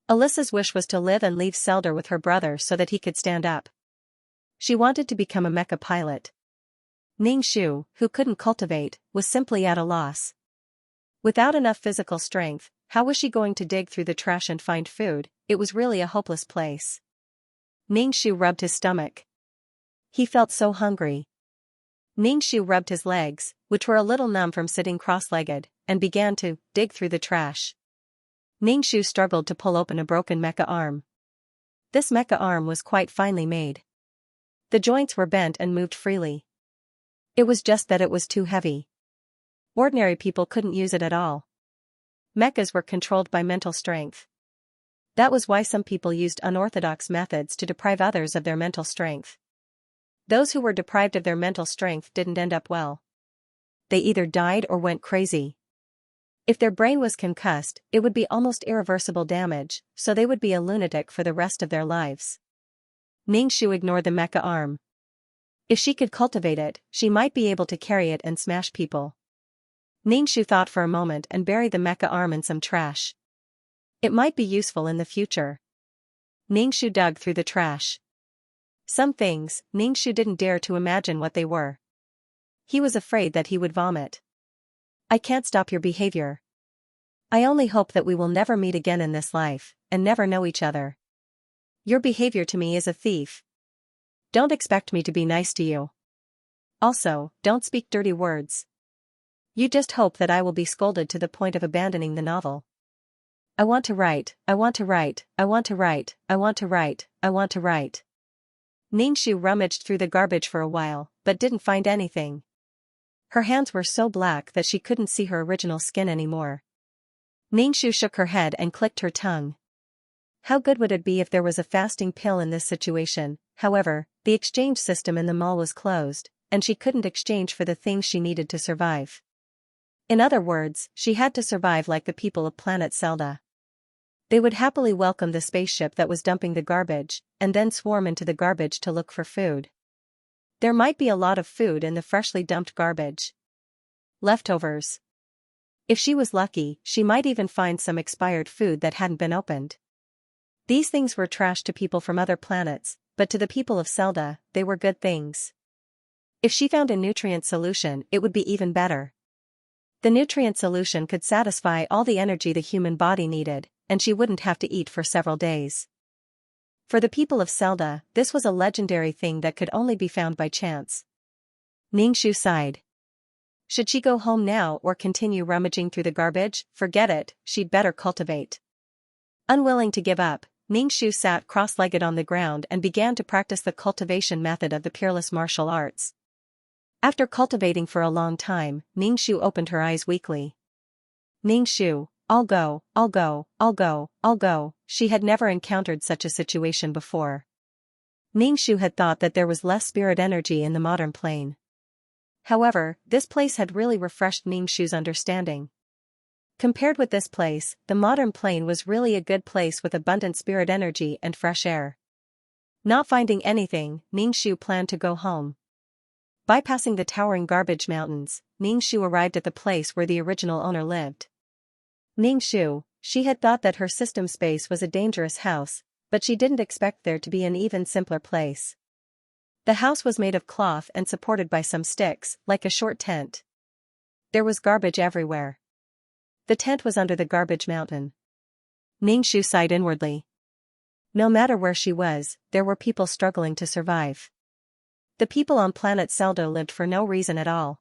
Alyssa's wish was to live and leave Seldar with her brother so that he could stand up. She wanted to become a mecha pilot. Ningxu, who couldn't cultivate, was simply at a loss. Without enough physical strength, how was she going to dig through the trash and find food? It was really a hopeless place. Ningxu rubbed his stomach. He felt so hungry. Ningxu rubbed his legs, which were a little numb from sitting cross-legged, and began to dig through the trash. Ningxu struggled to pull open a broken mecha arm. This mecha arm was quite finely made. The joints were bent and moved freely. It was just that it was too heavy. Ordinary people couldn't use it at all. Mechas were controlled by mental strength. That was why some people used unorthodox methods to deprive others of their mental strength. Those who were deprived of their mental strength didn't end up well. They either died or went crazy. If their brain was concussed, it would be almost irreversible damage, so they would be a lunatic for the rest of their lives. Ningxu ignored the mecha arm. If she could cultivate it, she might be able to carry it and smash people. Ningxu thought for a moment and buried the mecha arm in some trash. It might be useful in the future. Ningxu dug through the trash. Some things, Ningxu didn't dare to imagine what they were. He was afraid that he would vomit. I can't stop your behavior. I only hope that we will never meet again in this life, and never know each other. Your behavior to me is a thief. Don't expect me to be nice to you. Also, don't speak dirty words. You just hope that I will be scolded to the point of abandoning the novel. I want to write, I want to write, I want to write, I want to write, I want to write. Ningxu rummaged through the garbage for a while, but didn't find anything. Her hands were so black that she couldn't see her original skin anymore. Ningxu shook her head and clicked her tongue. How good would it be if there was a fasting pill in this situation? However, the exchange system in the mall was closed, and she couldn't exchange for the things she needed to survive. In other words, she had to survive like the people of planet Zelda. They would happily welcome the spaceship that was dumping the garbage, and then swarm into the garbage to look for food. There might be a lot of food in the freshly dumped garbage. Leftovers. If she was lucky, she might even find some expired food that hadn't been opened. These things were trash to people from other planets, but to the people of Zelda, they were good things. If she found a nutrient solution, it would be even better. The nutrient solution could satisfy all the energy the human body needed, and she wouldn't have to eat for several days. For the people of Zelda, this was a legendary thing that could only be found by chance. Ningxu sighed. Should she go home now or continue rummaging through the garbage? Forget it, she'd better cultivate. Unwilling to give up, Ningxu sat cross-legged on the ground and began to practice the cultivation method of the peerless martial arts. After cultivating for a long time, Ningxu opened her eyes weakly. Ningxu, I'll go, I'll go, I'll go, I'll go. She had never encountered such a situation before. Ningxu had thought that there was less spirit energy in the modern plane. However, this place had really refreshed Ningxu's understanding. Compared with this place, the modern plane was really a good place with abundant spirit energy and fresh air. Not finding anything, Ningxu planned to go home. Bypassing the towering garbage mountains, Ningxu arrived at the place where the original owner lived. Ningxu, she had thought that her system space was a dangerous house, but she didn't expect there to be an even simpler place. The house was made of cloth and supported by some sticks, like a short tent. There was garbage everywhere. The tent was under the garbage mountain. Ningxu sighed inwardly. No matter where she was, there were people struggling to survive. The people on planet Zelda lived for no reason at all.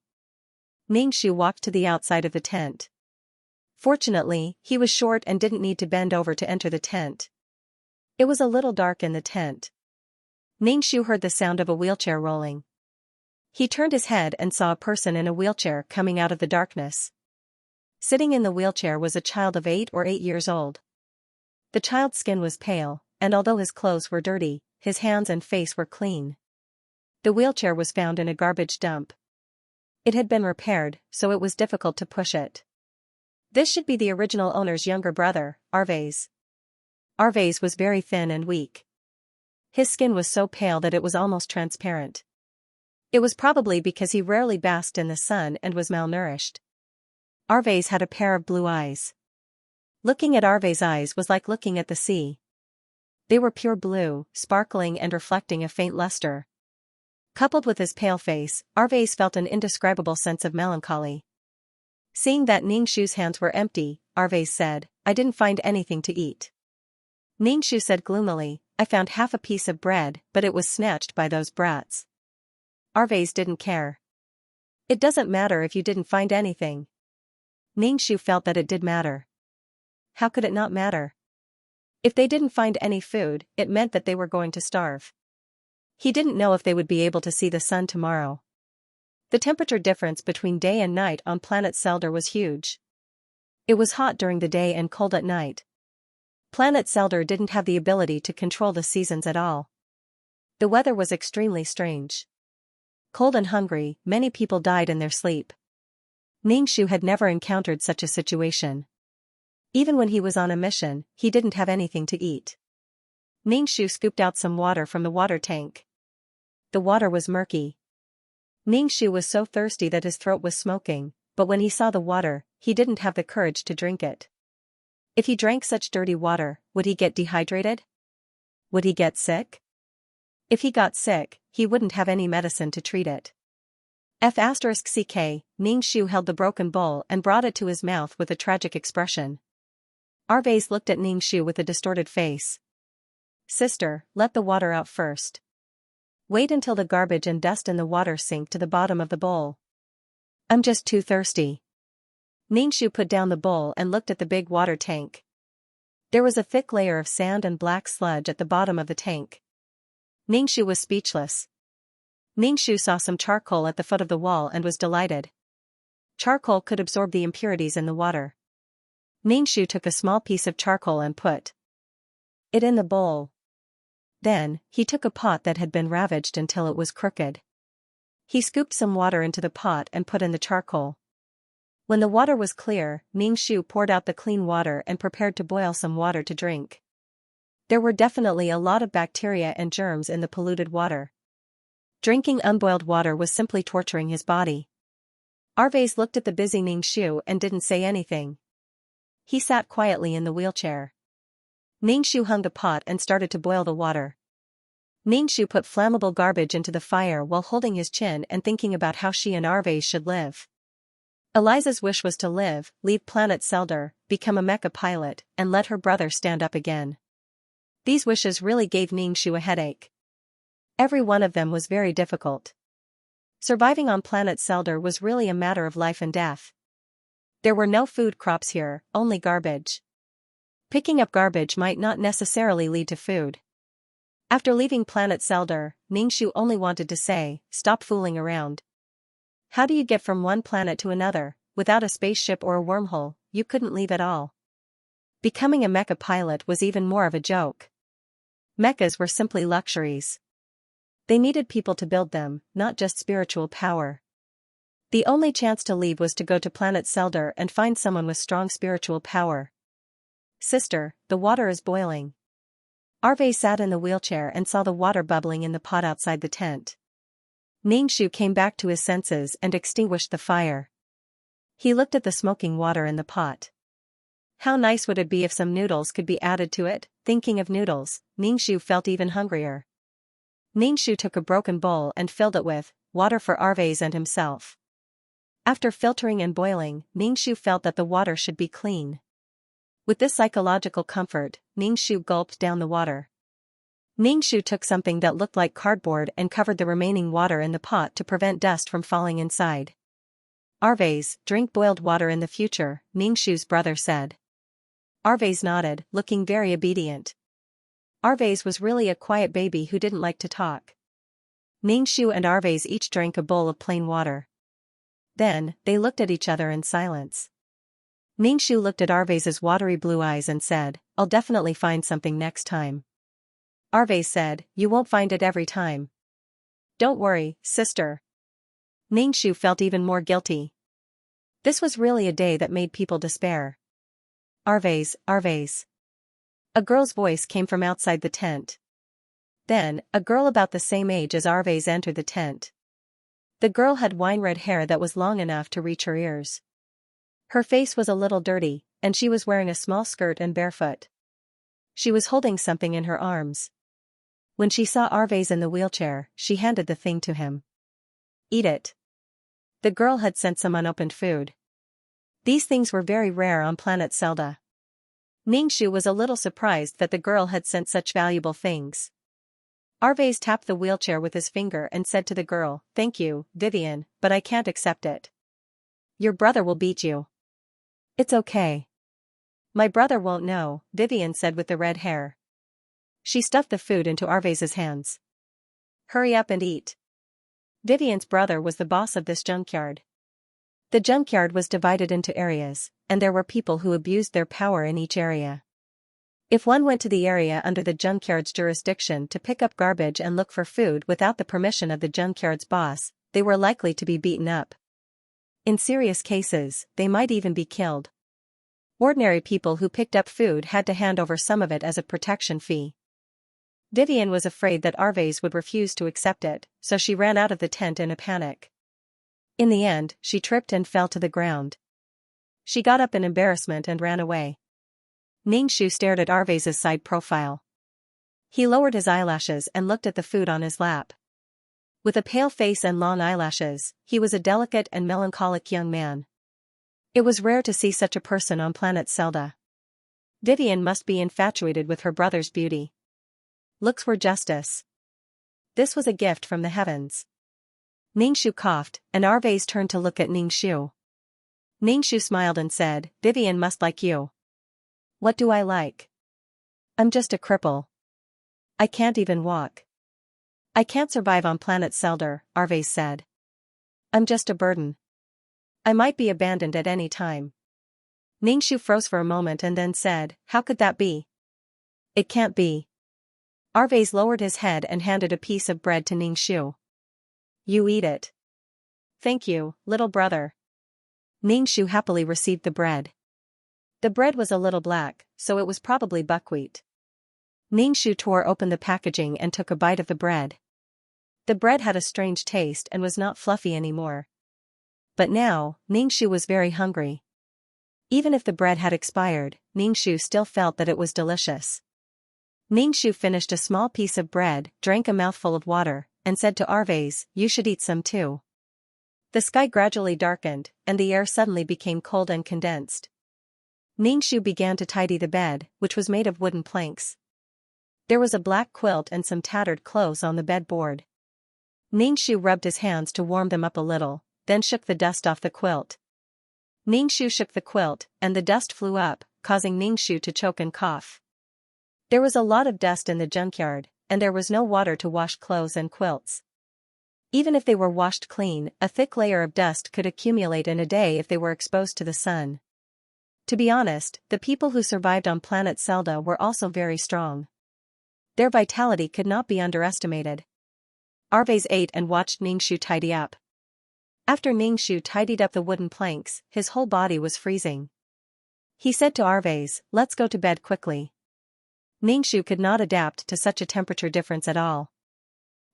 Ningxu walked to the outside of the tent. Fortunately, he was short and didn't need to bend over to enter the tent. It was a little dark in the tent. Ningxu heard the sound of a wheelchair rolling. He turned his head and saw a person in a wheelchair coming out of the darkness. Sitting in the wheelchair was a child of 8 or 8 years old. The child's skin was pale, and although his clothes were dirty, his hands and face were clean. The wheelchair was found in a garbage dump. It had been repaired, so it was difficult to push it. This should be the original owner's younger brother, Arvez. Arvez was very thin and weak. His skin was so pale that it was almost transparent. It was probably because he rarely basked in the sun and was malnourished. Arvez had a pair of blue eyes. Looking at Arvez's eyes was like looking at the sea. They were pure blue, sparkling and reflecting a faint luster. Coupled with his pale face, Arvez felt an indescribable sense of melancholy. Seeing that Ningxu's hands were empty, Arvez said, "I didn't find anything to eat." Ningxu said gloomily, "I found half a piece of bread, but it was snatched by those brats." Arvez didn't care. "It doesn't matter if you didn't find anything." Ningxu felt that it did matter. How could it not matter? If they didn't find any food, it meant that they were going to starve. He didn't know if they would be able to see the sun tomorrow. The temperature difference between day and night on planet Seldar was huge. It was hot during the day and cold at night. Planet Seldar didn't have the ability to control the seasons at all. The weather was extremely strange. Cold and hungry, many people died in their sleep. Ningxu had never encountered such a situation. Even when he was on a mission, he didn't have anything to eat. Ningxu scooped out some water from the water tank. The water was murky. Ningxu was so thirsty that his throat was smoking, but when he saw the water, he didn't have the courage to drink it. If he drank such dirty water, would he get dehydrated? Would he get sick? If he got sick, he wouldn't have any medicine to treat it. F***ck, Ningxu held the broken bowl and brought it to his mouth with a tragic expression. Arvez looked at Ningxu with a distorted face. "Sister, let the water out first. Wait until the garbage and dust in the water sink to the bottom of the bowl. I'm just too thirsty." Ningxu put down the bowl and looked at the big water tank. There was a thick layer of sand and black sludge at the bottom of the tank. Ningxu was speechless. Ningxu saw some charcoal at the foot of the wall and was delighted. Charcoal could absorb the impurities in the water. Ningxu took a small piece of charcoal and put it in the bowl. Then, he took a pot that had been ravaged until it was crooked. He scooped some water into the pot and put in the charcoal. When the water was clear, Ningxu poured out the clean water and prepared to boil some water to drink. There were definitely a lot of bacteria and germs in the polluted water. Drinking unboiled water was simply torturing his body. Arvez looked at the busy Ningxu and didn't say anything. He sat quietly in the wheelchair. Ningxu hung the pot and started to boil the water. Ningxu put flammable garbage into the fire while holding his chin and thinking about how she and Arvez should live. Eliza's wish was to live, leave planet Seldar, become a mecha pilot, and let her brother stand up again. These wishes really gave Ningxu a headache. Every one of them was very difficult. Surviving on planet Seldar was really a matter of life and death. There were no food crops here, only garbage. Picking up garbage might not necessarily lead to food. After leaving planet Seldar, Ningxu only wanted to say, "Stop fooling around." How do you get from one planet to another? Without a spaceship or a wormhole, you couldn't leave at all. Becoming a mecha pilot was even more of a joke. Mechas were simply luxuries. They needed people to build them, not just spiritual power. The only chance to leave was to go to planet Seldar and find someone with strong spiritual power. "Sister, the water is boiling." Arvez sat in the wheelchair and saw the water bubbling in the pot outside the tent. Ningxu came back to his senses and extinguished the fire. He looked at the smoking water in the pot. How nice would it be if some noodles could be added to it? Thinking of noodles, Ningxu felt even hungrier. Ningxu took a broken bowl and filled it with water for Arvez and himself. After filtering and boiling, Ningxu felt that the water should be clean. With this psychological comfort, Ningxu gulped down the water. Ningxu took something that looked like cardboard and covered the remaining water in the pot to prevent dust from falling inside. "Arvez, drink boiled water in the future," Ningxu's brother said. Arvez nodded, looking very obedient. Arvez was really a quiet baby who didn't like to talk. Ningxu and Arvez each drank a bowl of plain water. Then, they looked at each other in silence. Ningxu looked at Arvez's watery blue eyes and said, "I'll definitely find something next time." Arve said, you won't find it every time. Don't worry, sister. Ningshu felt even more guilty. This was really a day that made people despair. Arves, Arves. A girl's voice came from outside the tent. Then, a girl about the same age as Arves entered the tent. The girl had wine-red hair that was long enough to reach her ears. Her face was a little dirty, and she was wearing a small skirt and barefoot. She was holding something in her arms. When she saw Arves in the wheelchair, she handed the thing to him. Eat it. The girl had sent some unopened food. These things were very rare on planet Zelda. Ningshu was a little surprised that the girl had sent such valuable things. Arves tapped the wheelchair with his finger and said to the girl, thank you, Vivian, but I can't accept it. Your brother will beat you. It's okay. My brother won't know, Vivian said with the red hair. She stuffed the food into Arves's hands. Hurry up and eat. Vivian's brother was the boss of this junkyard. The junkyard was divided into areas, and there were people who abused their power in each area. If one went to the area under the junkyard's jurisdiction to pick up garbage and look for food without the permission of the junkyard's boss, they were likely to be beaten up. In serious cases, they might even be killed. Ordinary people who picked up food had to hand over some of it as a protection fee. Vivian was afraid that Arves would refuse to accept it, so she ran out of the tent in a panic. In the end, she tripped and fell to the ground. She got up in embarrassment and ran away. Ningshu stared at Arves's side profile. He lowered his eyelashes and looked at the food on his lap. With a pale face and long eyelashes, he was a delicate and melancholic young man. It was rare to see such a person on planet Zelda. Vivian must be infatuated with her brother's beauty. Looks were justice. This was a gift from the heavens. Ningshu coughed, and Arves turned to look at Ningshu. Ningshu smiled and said, Vivian must like you. What do I like? I'm just a cripple. I can't even walk. I can't survive on planet Zelda, Arves said. I'm just a burden. I might be abandoned at any time. Ningshu froze for a moment and then said, how could that be? It can't be. Arves lowered his head and handed a piece of bread to Ningshu. You eat it. Thank you, little brother. Ningshu happily received the bread. The bread was a little black, so it was probably buckwheat. Ningshu tore open the packaging and took a bite of the bread. The bread had a strange taste and was not fluffy anymore. But now, Ningshu was very hungry. Even if the bread had expired, Ningshu still felt that it was delicious. Ningshu finished a small piece of bread, drank a mouthful of water, and said to Arves, you should eat some too. The sky gradually darkened, and the air suddenly became cold and condensed. Ningshu began to tidy the bed, which was made of wooden planks. There was a black quilt and some tattered clothes on the bedboard. Ningshu rubbed his hands to warm them up a little, then shook the dust off the quilt. Ningshu shook the quilt, and the dust flew up, causing Ningshu to choke and cough. There was a lot of dust in the junkyard, and there was no water to wash clothes and quilts. Even if they were washed clean, a thick layer of dust could accumulate in a day if they were exposed to the sun. To be honest, the people who survived on planet Zelda were also very strong. Their vitality could not be underestimated. Arves ate and watched Ningshu tidy up. After Ningshu tidied up the wooden planks, his whole body was freezing. He said to Arves, let's go to bed quickly. Ningshu could not adapt to such a temperature difference at all.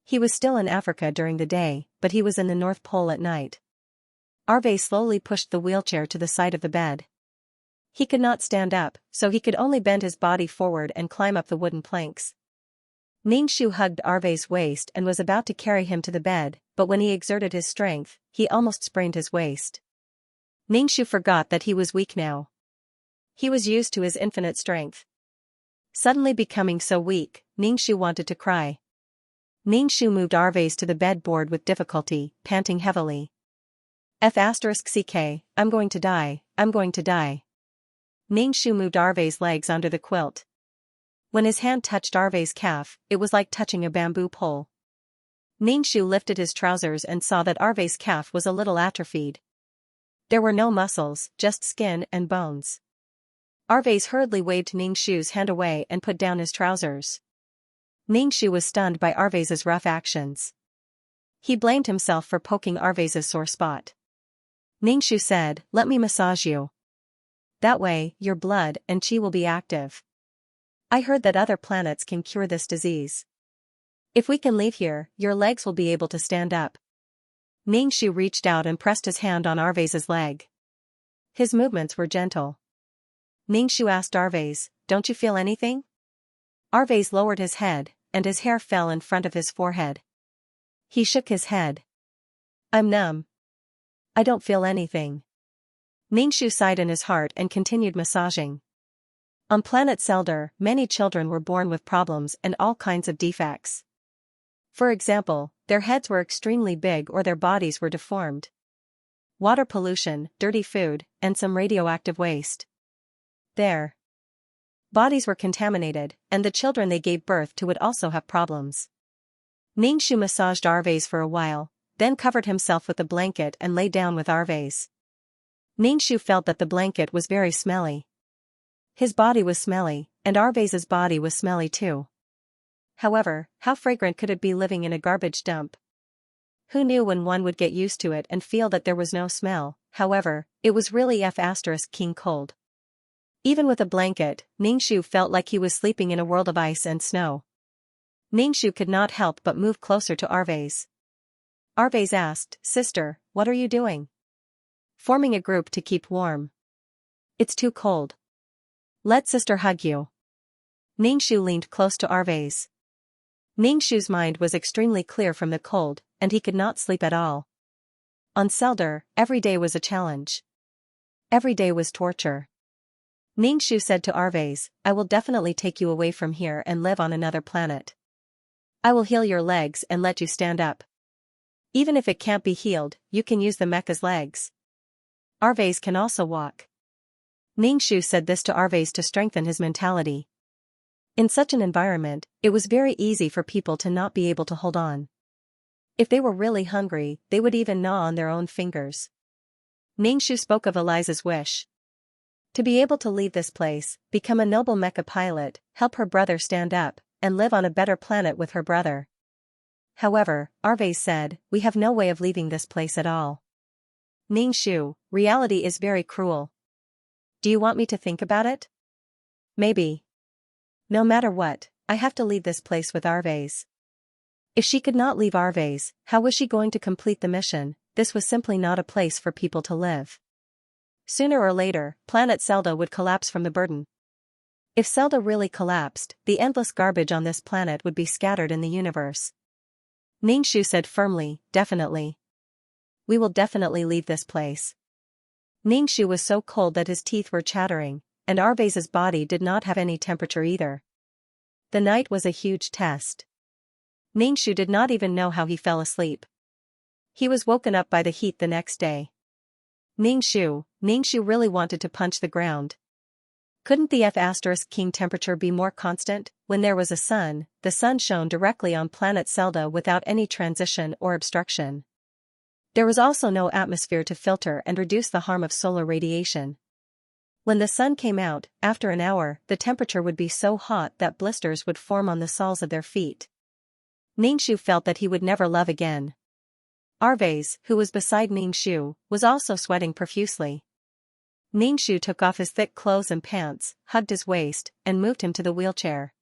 He was still in Africa during the day, but he was in the North Pole at night. Arves slowly pushed the wheelchair to the side of the bed. He could not stand up, so he could only bend his body forward and climb up the wooden planks. Ningshu hugged Arves' waist and was about to carry him to the bed, but when he exerted his strength, he almost sprained his waist. Ningshu forgot that he was weak now. He was used to his infinite strength. Suddenly becoming so weak, Ningshu wanted to cry. Ningshu moved Arves to the bedboard with difficulty, panting heavily. F*CK, I'm going to die, I'm going to die. Ningshu moved Arves' legs under the quilt. When his hand touched Arves' calf, it was like touching a bamboo pole. Ningshu lifted his trousers and saw that Arves' calf was a little atrophied. There were no muscles, just skin and bones. Arves hurriedly waved Ningshu's hand away and put down his trousers. Ningxu was stunned by Arvez's rough actions. He blamed himself for poking Arvez's sore spot. Ningxu said, "Let me massage you. That way, your blood and qi will be active. I heard that other planets can cure this disease. If we can leave here, your legs will be able to stand up." Ningxu reached out and pressed his hand on Arvez's leg. His movements were gentle. Ningxu asked Arvez, "Don't you feel anything?" Arvez lowered his head, and his hair fell in front of his forehead. He shook his head. "I'm numb. I don't feel anything." Ningxu sighed in his heart and continued massaging. On planet Seldar, many children were born with problems and all kinds of defects. For example, their heads were extremely big or their bodies were deformed. Water pollution, dirty food, and some radioactive waste. Their bodies were contaminated, and the children they gave birth to would also have problems. Ningxu massaged Arvez for a while, then covered himself with a blanket and lay down with Arvez. Ningxu felt that the blanket was very smelly. His body was smelly, and Arvez's body was smelly too. However, how fragrant could it be living in a garbage dump? Who knew when one would get used to it and feel that there was no smell? However, it was really King cold. Even with a blanket, Ningxu felt like he was sleeping in a world of ice and snow. Ningxu could not help but move closer to Arvez. Arvez asked, "Sister, what are you doing?" "Forming a group to keep warm. It's too cold. Let sister hug you." Ningxu leaned close to Arvez. Ningxu's mind was extremely clear from the cold, and he could not sleep at all. On Seldar, every day was a challenge. Every day was torture. Ningxu said to Arvez, "I will definitely take you away from here and live on another planet. I will heal your legs and let you stand up. Even if it can't be healed, you can use the mecha's legs. Arvez can also walk." Ningxu said this to Arvez to strengthen his mentality. In such an environment, it was very easy for people to not be able to hold on. If they were really hungry, they would even gnaw on their own fingers. Ningxu spoke of Eliza's wish. To be able to leave this place, become a noble mecha pilot, help her brother stand up, and live on a better planet with her brother. However, Arvez said, "We have no way of leaving this place at all. Ningxu, reality is very cruel. Do you want me to think about it? Maybe. No matter what, I have to leave this place with Arvez." If she could not leave Arvez, how was she going to complete the mission? This was simply not a place for people to live. Sooner or later, planet Zelda would collapse from the burden. If Zelda really collapsed, the endless garbage on this planet would be scattered in the universe. Ningxu said firmly, "Definitely. We will definitely leave this place." Ningxu was so cold that his teeth were chattering, and Arvez's body did not have any temperature either. The night was a huge test. Ningxu did not even know how he fell asleep. He was woken up by the heat the next day. Ningxu really wanted to punch the ground. Couldn't the King temperature be more constant? When there was a sun, the sun shone directly on planet Zelda without any transition or obstruction. There was also no atmosphere to filter and reduce the harm of solar radiation. When the sun came out, after an hour, the temperature would be so hot that blisters would form on the soles of their feet. Ningxu felt that he would never love again. Arvez, who was beside Ningxu, was also sweating profusely. Ningxu took off his thick clothes and pants, hugged his waist, and moved him to the wheelchair.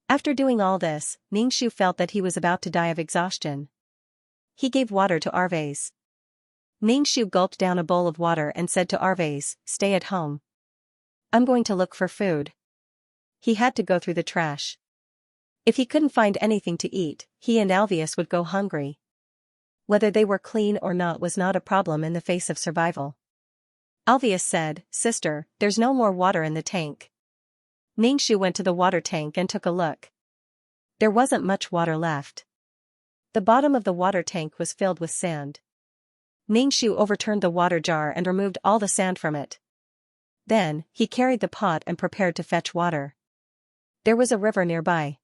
After doing all this, Ningxu felt that he was about to die of exhaustion. He gave water to Arvez. Ningxu gulped down a bowl of water and said to Arvez, "Stay at home. I'm going to look for food." He had to go through the trash. If he couldn't find anything to eat, he and Alveus would go hungry. Whether they were clean or not was not a problem in the face of survival. Alveus said, "Sister, there's no more water in the tank." Ningxu went to the water tank and took a look. There wasn't much water left. The bottom of the water tank was filled with sand. Ningxu overturned the water jar and removed all the sand from it. Then, he carried the pot and prepared to fetch water. There was a river nearby.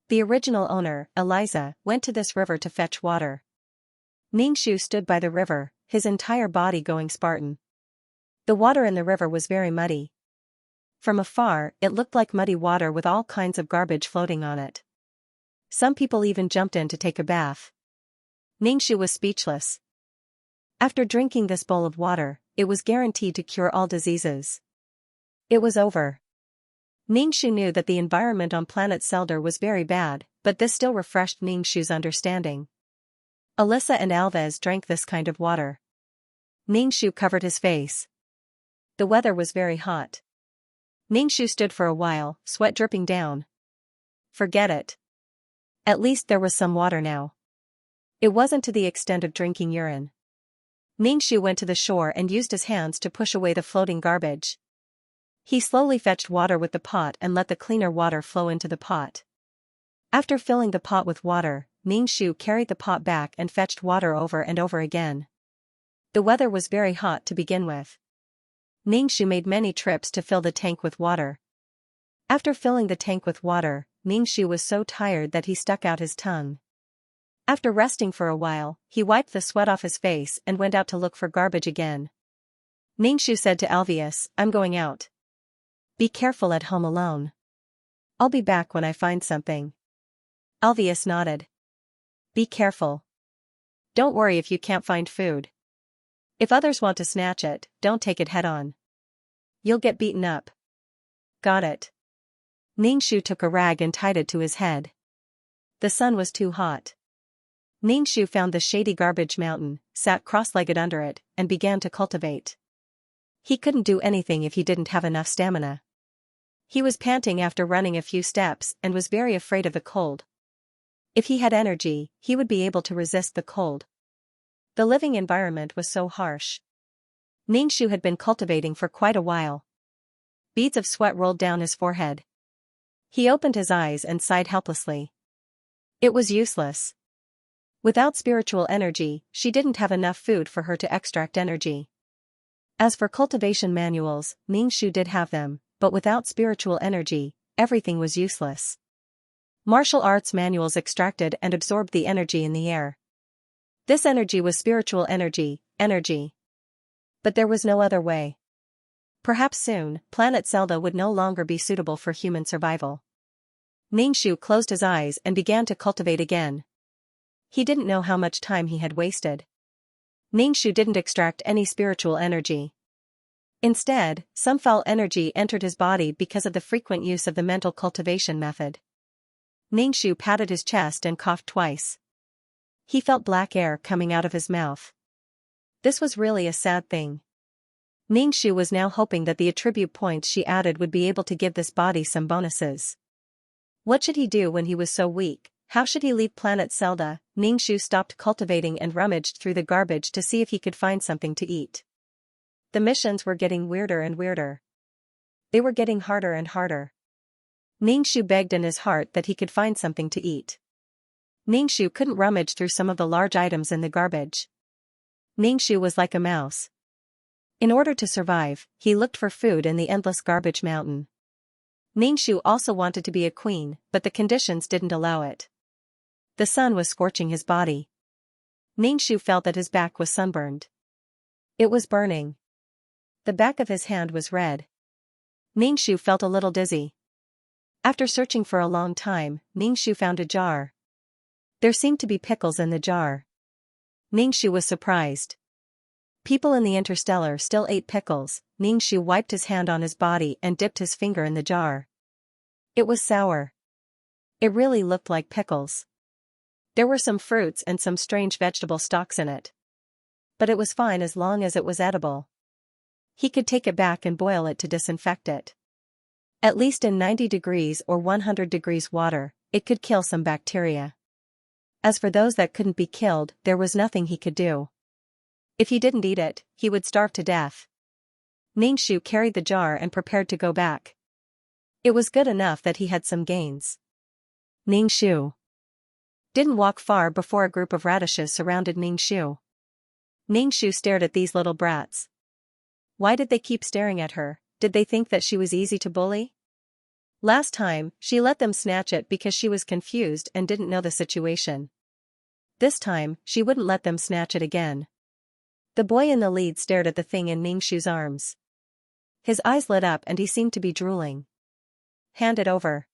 The original owner, Eliza, went to this river to fetch water. Ningxu stood by the river, his entire body going Spartan. The water in the river was very muddy. From afar, it looked like muddy water with all kinds of garbage floating on it. Some people even jumped in to take a bath. Ningxu was speechless. After drinking this bowl of water, it was guaranteed to cure all diseases. It was over. Ningxu knew that the environment on planet Seldar was very bad, but this still refreshed Ningxu's understanding. Alyssa and Alves drank this kind of water. Ningxu covered his face. The weather was very hot. Ningxu stood for a while, sweat dripping down. Forget it. At least there was some water now. It wasn't to the extent of drinking urine. Ningxu went to the shore and used his hands to push away the floating garbage. He slowly fetched water with the pot and let the cleaner water flow into the pot. After filling the pot with water, Ningxu carried the pot back and fetched water over and over again. The weather was very hot to begin with. Ningxu made many trips to fill the tank with water. After filling the tank with water, Ningxu was so tired that he stuck out his tongue. After resting for a while, he wiped the sweat off his face and went out to look for garbage again. Ningxu said to Alveus, "I'm going out. Be careful at home alone. I'll be back when I find something." Alveus nodded. "Be careful. Don't worry if you can't find food. If others want to snatch it, don't take it head-on. You'll get beaten up." "Got it." Ningxu took a rag and tied it to his head. The sun was too hot. Ningxu found the shady garbage mountain, sat cross-legged under it, and began to cultivate. He couldn't do anything if he didn't have enough stamina. He was panting after running a few steps and was very afraid of the cold. If he had energy, he would be able to resist the cold. The living environment was so harsh. Ningxu had been cultivating for quite a while. Beads of sweat rolled down his forehead. He opened his eyes and sighed helplessly. It was useless. Without spiritual energy, she didn't have enough food for her to extract energy. As for cultivation manuals, Ningxu did have them, but without spiritual energy, everything was useless. Martial arts manuals extracted and absorbed the energy in the air. This energy was spiritual energy. But there was no other way. Perhaps soon, planet Zelda would no longer be suitable for human survival. Ningxu closed his eyes and began to cultivate again. He didn't know how much time he had wasted. Ningxu didn't extract any spiritual energy. Instead, some foul energy entered his body because of the frequent use of the mental cultivation method. Ningxu patted his chest and coughed twice. He felt black air coming out of his mouth. This was really a sad thing. Ningxu was now hoping that the attribute points she added would be able to give this body some bonuses. What should he do when he was so weak? How should he leave planet Zelda? Ningxu stopped cultivating and rummaged through the garbage to see if he could find something to eat. The missions were getting weirder and weirder. They were getting harder and harder. Ningxu begged in his heart that he could find something to eat. Ningxu couldn't rummage through some of the large items in the garbage. Ningxu was like a mouse. In order to survive, he looked for food in the endless garbage mountain. Ningxu also wanted to be a queen, but the conditions didn't allow it. The sun was scorching his body. Ningxu felt that his back was sunburned. It was burning. The back of his hand was red. Ningxu felt a little dizzy. After searching for a long time, Ningxu found a jar. There seemed to be pickles in the jar. Ningxu was surprised. People in the interstellar still ate pickles. Ningxu wiped his hand on his body and dipped his finger in the jar. It was sour. It really looked like pickles. There were some fruits and some strange vegetable stalks in it. But it was fine as long as it was edible. He could take it back and boil it to disinfect it. At least in 90 degrees or 100 degrees water, it could kill some bacteria. As for those that couldn't be killed, there was nothing he could do. If he didn't eat it, he would starve to death. Ningxu carried the jar and prepared to go back. It was good enough that he had some gains. Ningxu didn't walk far before a group of radishes surrounded Ningxu. Ningxu stared at these little brats. Why did they keep staring at her? Did they think that she was easy to bully? Last time, she let them snatch it because she was confused and didn't know the situation. This time, she wouldn't let them snatch it again. The boy in the lead stared at the thing in Ningxu's arms. His eyes lit up and he seemed to be drooling. Hand it over.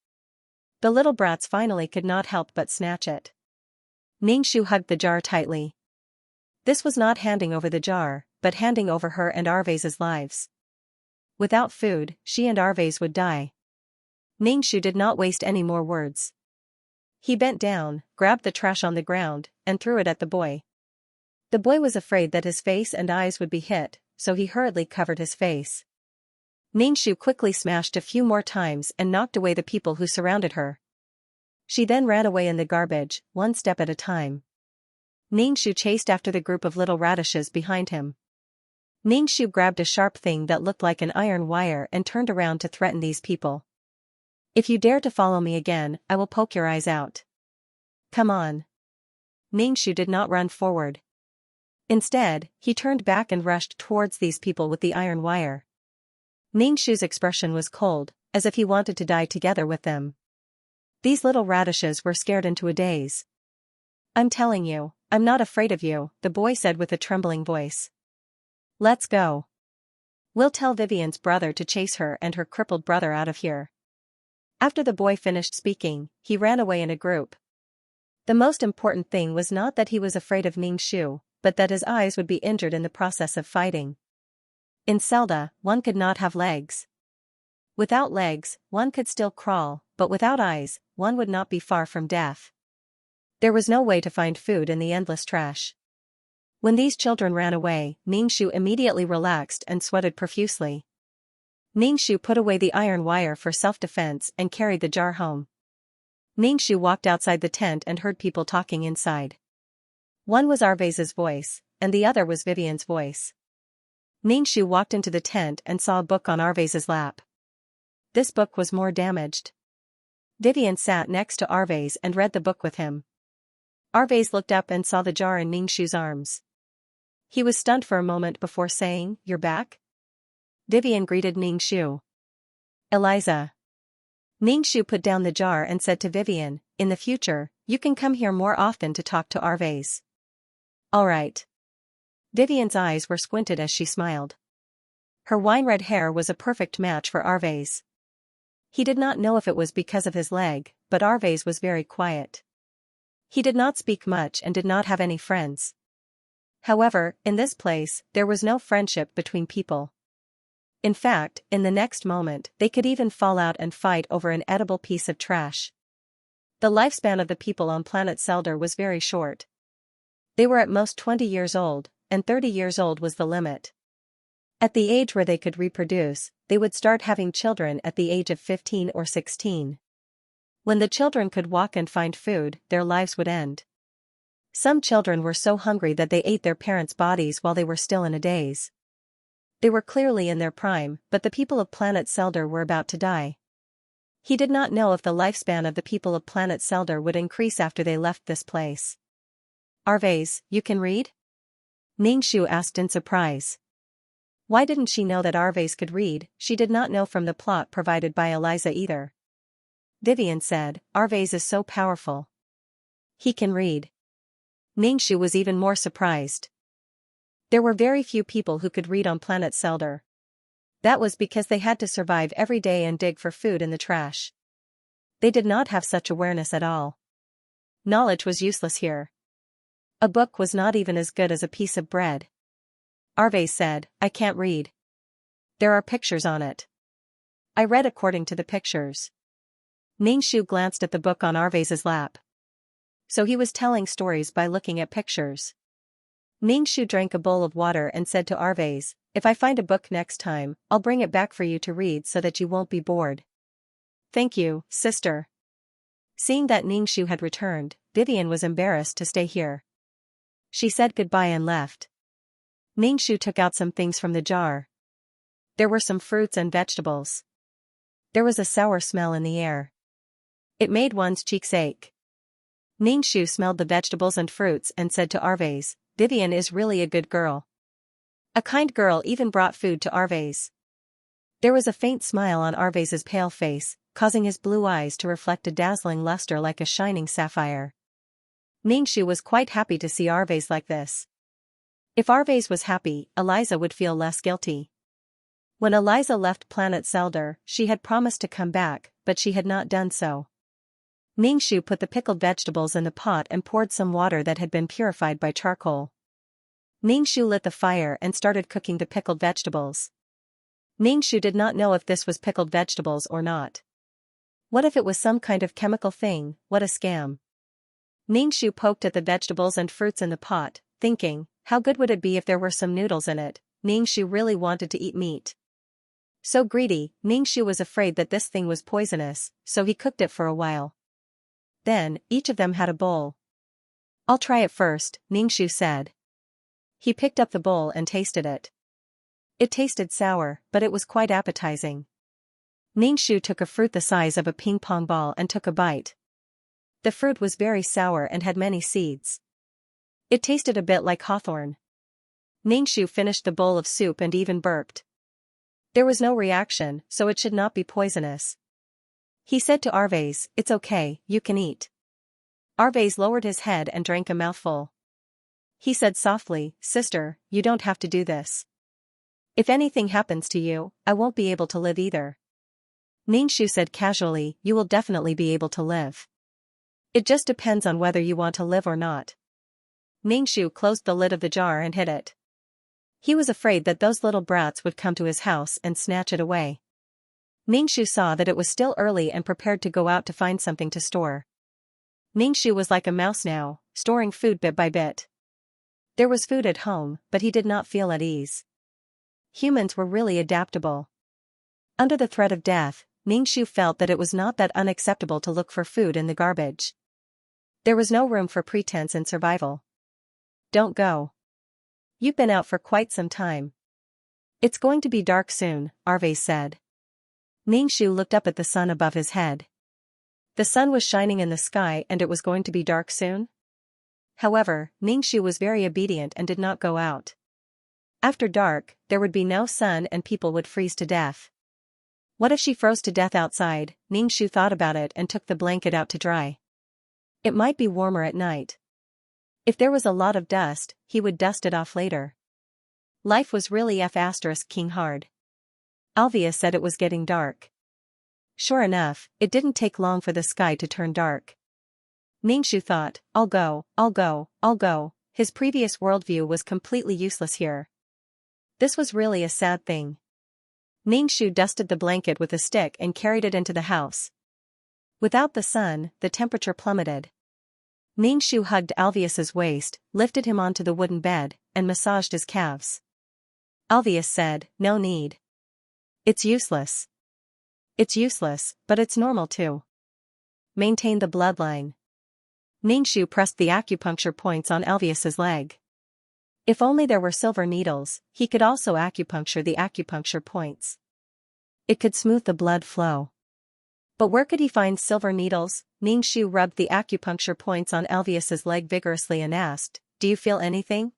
The little brats finally could not help but snatch it. Ningxu hugged the jar tightly. This was not handing over the jar, but handing over her and Arvase's lives. Without food, she and Arvase would die. Ningxu did not waste any more words. He bent down, grabbed the trash on the ground, and threw it at the boy. The boy was afraid that his face and eyes would be hit, so he hurriedly covered his face. Ningxu quickly smashed a few more times and knocked away the people who surrounded her. She then ran away in the garbage, one step at a time. Ningxu chased after the group of little radishes behind him. Ningxu grabbed a sharp thing that looked like an iron wire and turned around to threaten these people. If you dare to follow me again, I will poke your eyes out. Come on. Ningxu did not run forward. Instead, he turned back and rushed towards these people with the iron wire. Ningxu's expression was cold, as if he wanted to die together with them. These little radishes were scared into a daze. I'm telling you, I'm not afraid of you, the boy said with a trembling voice. Let's go. We'll tell Vivian's brother to chase her and her crippled brother out of here. After the boy finished speaking, he ran away in a group. The most important thing was not that he was afraid of Ningxu, but that his eyes would be injured in the process of fighting. In Zelda, one could not have legs. Without legs, one could still crawl, but without eyes, one would not be far from death. There was no way to find food in the endless trash. When these children ran away, Ningxu immediately relaxed and sweated profusely. Ningxu put away the iron wire for self-defense and carried the jar home. Ningxu walked outside the tent and heard people talking inside. One was Arvase's voice, and the other was Vivian's voice. Ningxu walked into the tent and saw a book on Arvase's lap. This book was more damaged. Vivian sat next to Arvase and read the book with him. Arvase looked up and saw the jar in Ningxu's arms. He was stunned for a moment before saying, "You're back?" Vivian greeted Ningxu. Eliza. Ningxu put down the jar and said to Vivian, "In the future, you can come here more often to talk to Arvase." All right. Vivian's eyes were squinted as she smiled. Her wine-red hair was a perfect match for Arvase. He did not know if it was because of his leg, but Arvase was very quiet. He did not speak much and did not have any friends. However, in this place, there was no friendship between people. In fact, in the next moment, they could even fall out and fight over an edible piece of trash. The lifespan of the people on planet Zelda was very short. They were at most 20 years old, and 30 years old was the limit. At the age where they could reproduce, they would start having children at the age of 15 or 16. When the children could walk and find food, their lives would end. Some children were so hungry that they ate their parents' bodies while they were still in a daze. They were clearly in their prime, but the people of planet Zelda were about to die. He did not know if the lifespan of the people of planet Zelda would increase after they left this place. Arvase, you can read? Ningxu asked in surprise. Why didn't she know that Arvase could read? She did not know from the plot provided by Eliza either. Vivian said, Arvase is so powerful. He can read. Ningxu was even more surprised. There were very few people who could read on planet Zelda. That was because they had to survive every day and dig for food in the trash. They did not have such awareness at all. Knowledge was useless here. A book was not even as good as a piece of bread. Arvase said, I can't read. There are pictures on it. I read according to the pictures. Ningxu glanced at the book on Arvase's lap. So he was telling stories by looking at pictures. Ningxu drank a bowl of water and said to Arvase, if I find a book next time, I'll bring it back for you to read so that you won't be bored. Thank you, sister. Seeing that Ningxu had returned, Vivian was embarrassed to stay here. She said goodbye and left. Ningxu took out some things from the jar. There were some fruits and vegetables. There was a sour smell in the air. It made one's cheeks ache. Ningxu smelled the vegetables and fruits and said to Arvase, Vivian is really a good girl. A kind girl even brought food to Arvase. There was a faint smile on Arvase's pale face, causing his blue eyes to reflect a dazzling luster like a shining sapphire. Ningxu was quite happy to see Arvase like this. If Arvase was happy, Eliza would feel less guilty. When Eliza left planet Zelda, she had promised to come back, but she had not done so. Ningxu put the pickled vegetables in the pot and poured some water that had been purified by charcoal. Ningxu lit the fire and started cooking the pickled vegetables. Ningxu did not know if this was pickled vegetables or not. What if it was some kind of chemical thing? What a scam. Ningxu poked at the vegetables and fruits in the pot, thinking, how good would it be if there were some noodles in it? Ningxu really wanted to eat meat. So greedy, Ningxu was afraid that this thing was poisonous, so he cooked it for a while. Then, each of them had a bowl. I'll try it first, Ningxu said. He picked up the bowl and tasted it. It tasted sour, but it was quite appetizing. Ningxu took a fruit the size of a ping-pong ball and took a bite. The fruit was very sour and had many seeds. It tasted a bit like hawthorn. Ningxu finished the bowl of soup and even burped. There was no reaction, so it should not be poisonous. He said to Arvez, it's okay, you can eat. Arvez lowered his head and drank a mouthful. He said softly, sister, you don't have to do this. If anything happens to you, I won't be able to live either. Ningxu said casually, you will definitely be able to live. It just depends on whether you want to live or not. Ningxu closed the lid of the jar and hid it. He was afraid that those little brats would come to his house and snatch it away. Ningxu saw that it was still early and prepared to go out to find something to store. Ningxu was like a mouse now, storing food bit by bit. There was food at home, but he did not feel at ease. Humans were really adaptable. Under the threat of death, Ningxu felt that it was not that unacceptable to look for food in the garbage. There was no room for pretense in survival. Don't go. You've been out for quite some time. It's going to be dark soon, Arvez said. Ningxu looked up at the sun above his head. The sun was shining in the sky and it was going to be dark soon? However, Ningxu was very obedient and did not go out. After dark, there would be no sun and people would freeze to death. What if she froze to death outside? Ningxu thought about it and took the blanket out to dry. It might be warmer at night. If there was a lot of dust, he would dust it off later. Life was really King hard. Alvia said it was getting dark. Sure enough, it didn't take long for the sky to turn dark. Ningxu thought, I'll go. His previous worldview was completely useless here. This was really a sad thing. Ningxu dusted the blanket with a stick and carried it into the house. Without the sun, the temperature plummeted. Ningxu hugged Alvius's waist, lifted him onto the wooden bed, and massaged his calves. Alvius said, no need. It's useless. It's useless, but it's normal too. Maintain the bloodline. Ningxu pressed the acupuncture points on Alvius's leg. If only there were silver needles, he could also acupuncture the acupuncture points. It could smooth the blood flow. But where could he find silver needles? Ningxu rubbed the acupuncture points on Alvius's leg vigorously and asked, do you feel anything?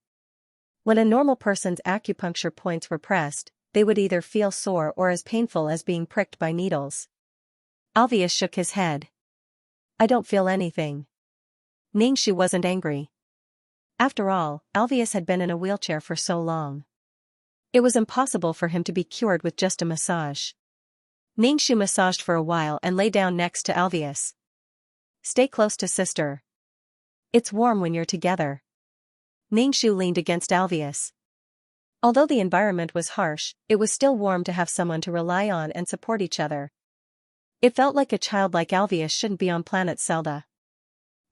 When a normal person's acupuncture points were pressed, they would either feel sore or as painful as being pricked by needles. Alvius shook his head. I don't feel anything. Ningxu wasn't angry. After all, Alvius had been in a wheelchair for so long. It was impossible for him to be cured with just a massage. Ningxu massaged for a while and lay down next to Alvius. Stay close to sister. It's warm when you're together. Ningxu leaned against Alvius. Although the environment was harsh, it was still warm to have someone to rely on and support each other. It felt like a child like Alvius shouldn't be on planet Zelda.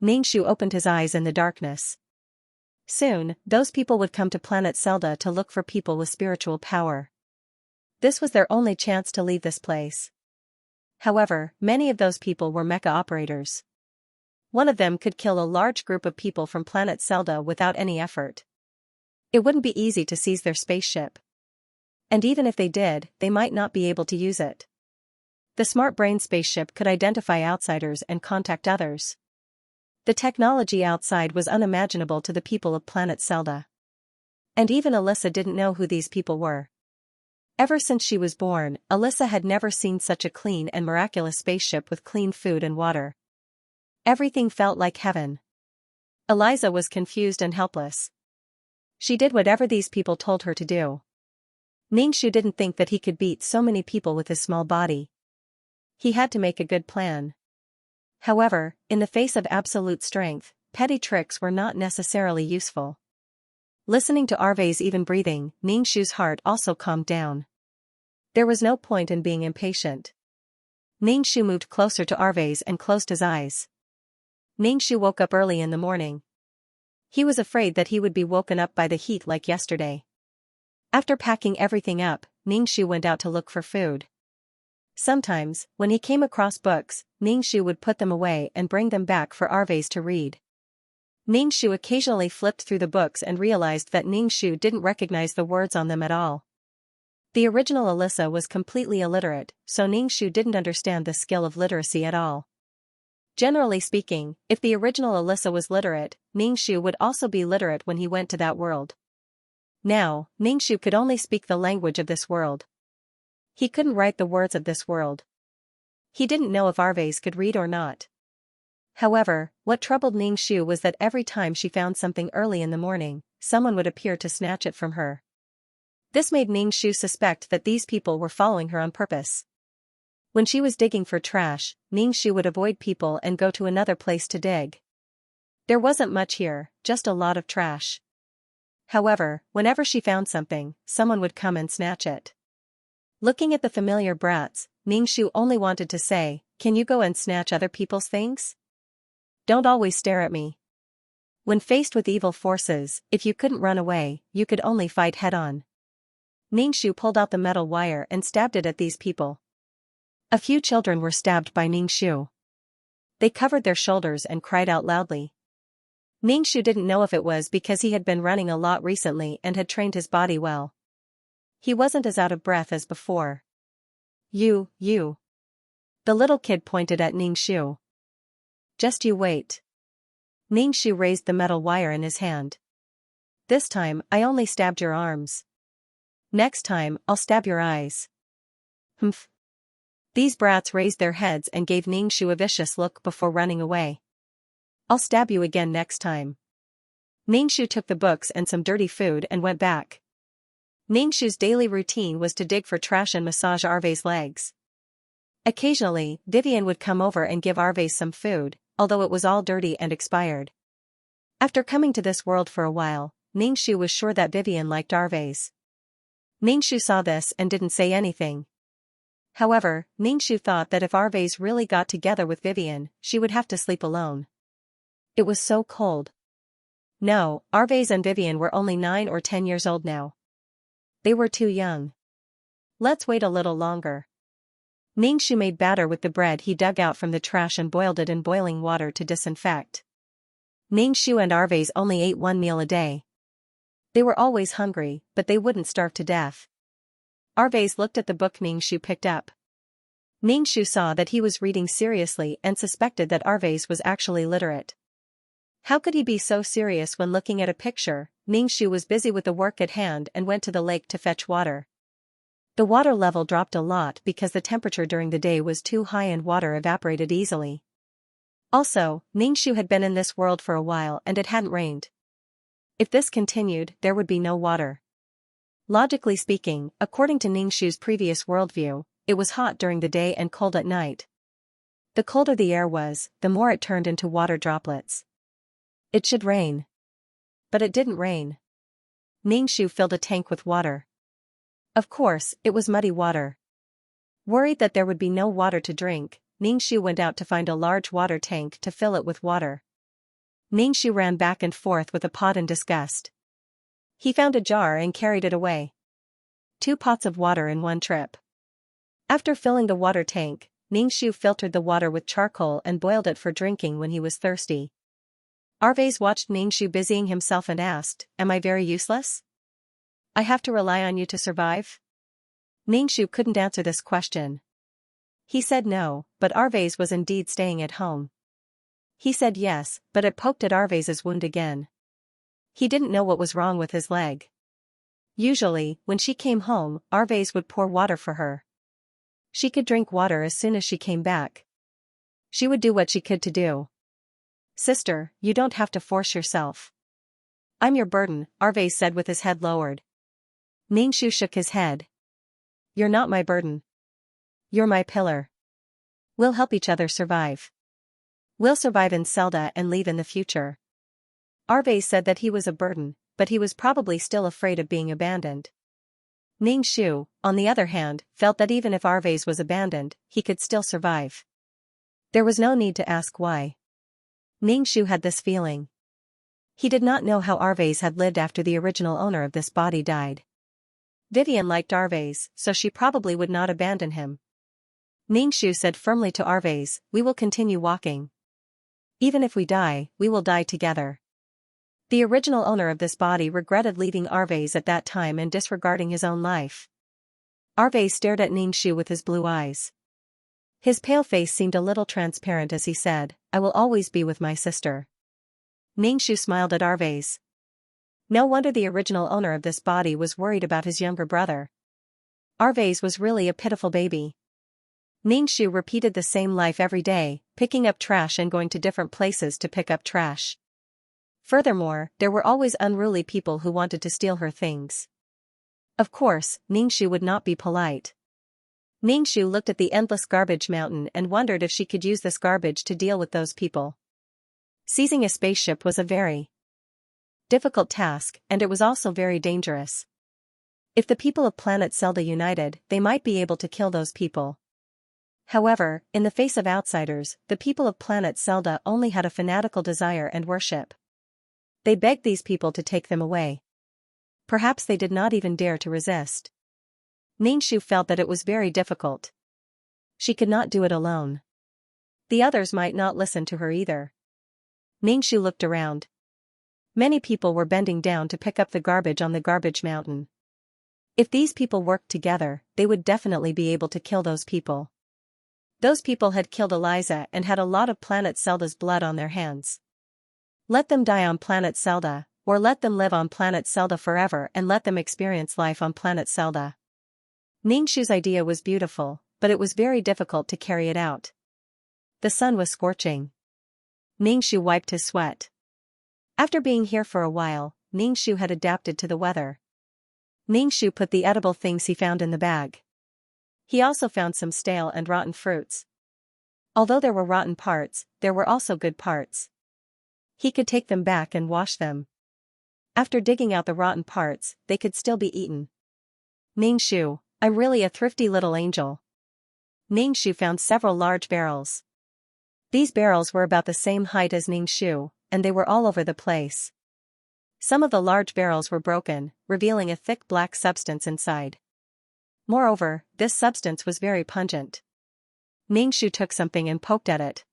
Ningxu opened his eyes in the darkness. Soon, those people would come to planet Zelda to look for people with spiritual power. This was their only chance to leave this place. However, many of those people were mecha operators. One of them could kill a large group of people from planet Zelda without any effort. It wouldn't be easy to seize their spaceship. And even if they did, they might not be able to use it. The smart brain spaceship could identify outsiders and contact others. The technology outside was unimaginable to the people of planet Zelda. And even Alyssa didn't know who these people were. Ever since she was born, Alyssa had never seen such a clean and miraculous spaceship with clean food and water. Everything felt like heaven. Eliza was confused and helpless. She did whatever these people told her to do. Ningxu didn't think that he could beat so many people with his small body. He had to make a good plan. However, in the face of absolute strength, petty tricks were not necessarily useful. Listening to Arve's even breathing, Ningxu's heart also calmed down. There was no point in being impatient. Ningxu moved closer to Arve's and closed his eyes. Ningxu woke up early in the morning. He was afraid that he would be woken up by the heat like yesterday. After packing everything up, Ningxu went out to look for food. Sometimes, when he came across books, Ningxu would put them away and bring them back for Arves to read. Ningxu occasionally flipped through the books and realized that Ningxu didn't recognize the words on them at all. The original Alyssa was completely illiterate, so Ningxu didn't understand the skill of literacy at all. Generally speaking, if the original Alyssa was literate, Ningxu would also be literate when he went to that world. Now, Ningxu could only speak the language of this world. He couldn't write the words of this world. He didn't know if Arves could read or not. However, what troubled Ningxu was that every time she found something early in the morning, someone would appear to snatch it from her. This made Ningxu suspect that these people were following her on purpose. When she was digging for trash, Ningxu would avoid people and go to another place to dig. There wasn't much here, just a lot of trash. However, whenever she found something, someone would come and snatch it. Looking at the familiar brats, Ningxu only wanted to say, "Can you go and snatch other people's things? Don't always stare at me." When faced with evil forces, if you couldn't run away, you could only fight head-on. Ningxu pulled out the metal wire and stabbed it at these people. A few children were stabbed by Ningxu. They covered their shoulders and cried out loudly. Ningxu didn't know if it was because he had been running a lot recently and had trained his body well. He wasn't as out of breath as before. You. The little kid pointed at Ningxu. Just you wait. Ningxu raised the metal wire in his hand. This time, I only stabbed your arms. Next time, I'll stab your eyes. Humph. These brats raised their heads and gave Ningxu a vicious look before running away. I'll stab you again next time. Ningxu took the books and some dirty food and went back. Ningxu's daily routine was to dig for trash and massage Arve's legs. Occasionally, Vivian would come over and give Arves some food, although it was all dirty and expired. After coming to this world for a while, Ningxu was sure that Vivian liked Arves. Ningxu saw this and didn't say anything. However, Ningxu thought that if Arves really got together with Vivian, she would have to sleep alone. It was so cold. No, Arves and Vivian were only 9 or 10 years old now. They were too young. Let's wait a little longer. Ningxu made batter with the bread he dug out from the trash and boiled it in boiling water to disinfect. Ningxu and Arves only ate one meal a day. They were always hungry, but they wouldn't starve to death. Arves looked at the book Ningxu picked up. Ningxu saw that he was reading seriously and suspected that Arves was actually literate. How could he be so serious when looking at a picture? Ningxu was busy with the work at hand and went to the lake to fetch water. The water level dropped a lot because the temperature during the day was too high and water evaporated easily. Also, Ningxu had been in this world for a while and it hadn't rained. If this continued, there would be no water. Logically speaking, according to Ningxu's previous worldview, it was hot during the day and cold at night. The colder the air was, the more it turned into water droplets. It should rain. But it didn't rain. Ningxu filled a tank with water. Of course, it was muddy water. Worried that there would be no water to drink, Ningxu went out to find a large water tank to fill it with water. Ningxu ran back and forth with a pot in disgust. He found a jar and carried it away. 2 pots of water in one trip. After filling the water tank, Ningxu filtered the water with charcoal and boiled it for drinking when he was thirsty. Arves watched Ningxu busying himself and asked, "Am I very useless? I have to rely on you to survive?" Ningxu couldn't answer this question. He said no, but Arves was indeed staying at home. He said yes, but it poked at Arves's wound again. He didn't know what was wrong with his leg. Usually, when she came home, Arves would pour water for her. She could drink water as soon as she came back. She would do what she could to do. "Sister, you don't have to force yourself. I'm your burden," Arves said with his head lowered. Ningxu shook his head. "You're not my burden. You're my pillar. We'll help each other survive." We'll survive in Zelda and leave in the future. Arve said that he was a burden, but he was probably still afraid of being abandoned. Ningxu, on the other hand, felt that even if Arves was abandoned, he could still survive. There was no need to ask why. Ningxu had this feeling. He did not know how Arves had lived after the original owner of this body died. Vivian liked Arves, so she probably would not abandon him. Ningxu said firmly to Arves, "We will continue walking. Even if we die, we will die together." The original owner of this body regretted leaving Arves at that time and disregarding his own life. Arves stared at Ningxu with his blue eyes. His pale face seemed a little transparent as he said, "I will always be with my sister." Ningxu smiled at Arves. No wonder the original owner of this body was worried about his younger brother. Arves was really a pitiful baby. Ningxu repeated the same life every day, picking up trash and going to different places to pick up trash. Furthermore, there were always unruly people who wanted to steal her things. Of course, Ningxu would not be polite. Ningxu looked at the endless garbage mountain and wondered if she could use this garbage to deal with those people. Seizing a spaceship was a very difficult task, and it was also very dangerous. If the people of planet Zelda united, they might be able to kill those people. However, in the face of outsiders, the people of planet Zelda only had a fanatical desire and worship. They begged these people to take them away. Perhaps they did not even dare to resist. Ningxu felt that it was very difficult. She could not do it alone. The others might not listen to her either. Ningxu looked around. Many people were bending down to pick up the garbage on the garbage mountain. If these people worked together, they would definitely be able to kill those people. Those people had killed Eliza and had a lot of planet Zelda's blood on their hands. Let them die on planet Zelda, or let them live on planet Zelda forever and let them experience life on planet Zelda. Ningxu's idea was beautiful, but it was very difficult to carry it out. The sun was scorching. Ningxu wiped his sweat. After being here for a while, Ningxu had adapted to the weather. Ningxu put the edible things he found in the bag. He also found some stale and rotten fruits. Although there were rotten parts, there were also good parts. He could take them back and wash them. After digging out the rotten parts, they could still be eaten. Ningxu, I'm really a thrifty little angel. Ningxu found several large barrels. These barrels were about the same height as Ningxu, and they were all over the place. Some of the large barrels were broken, revealing a thick black substance inside. Moreover, this substance was very pungent. Ningxu took something and poked at it.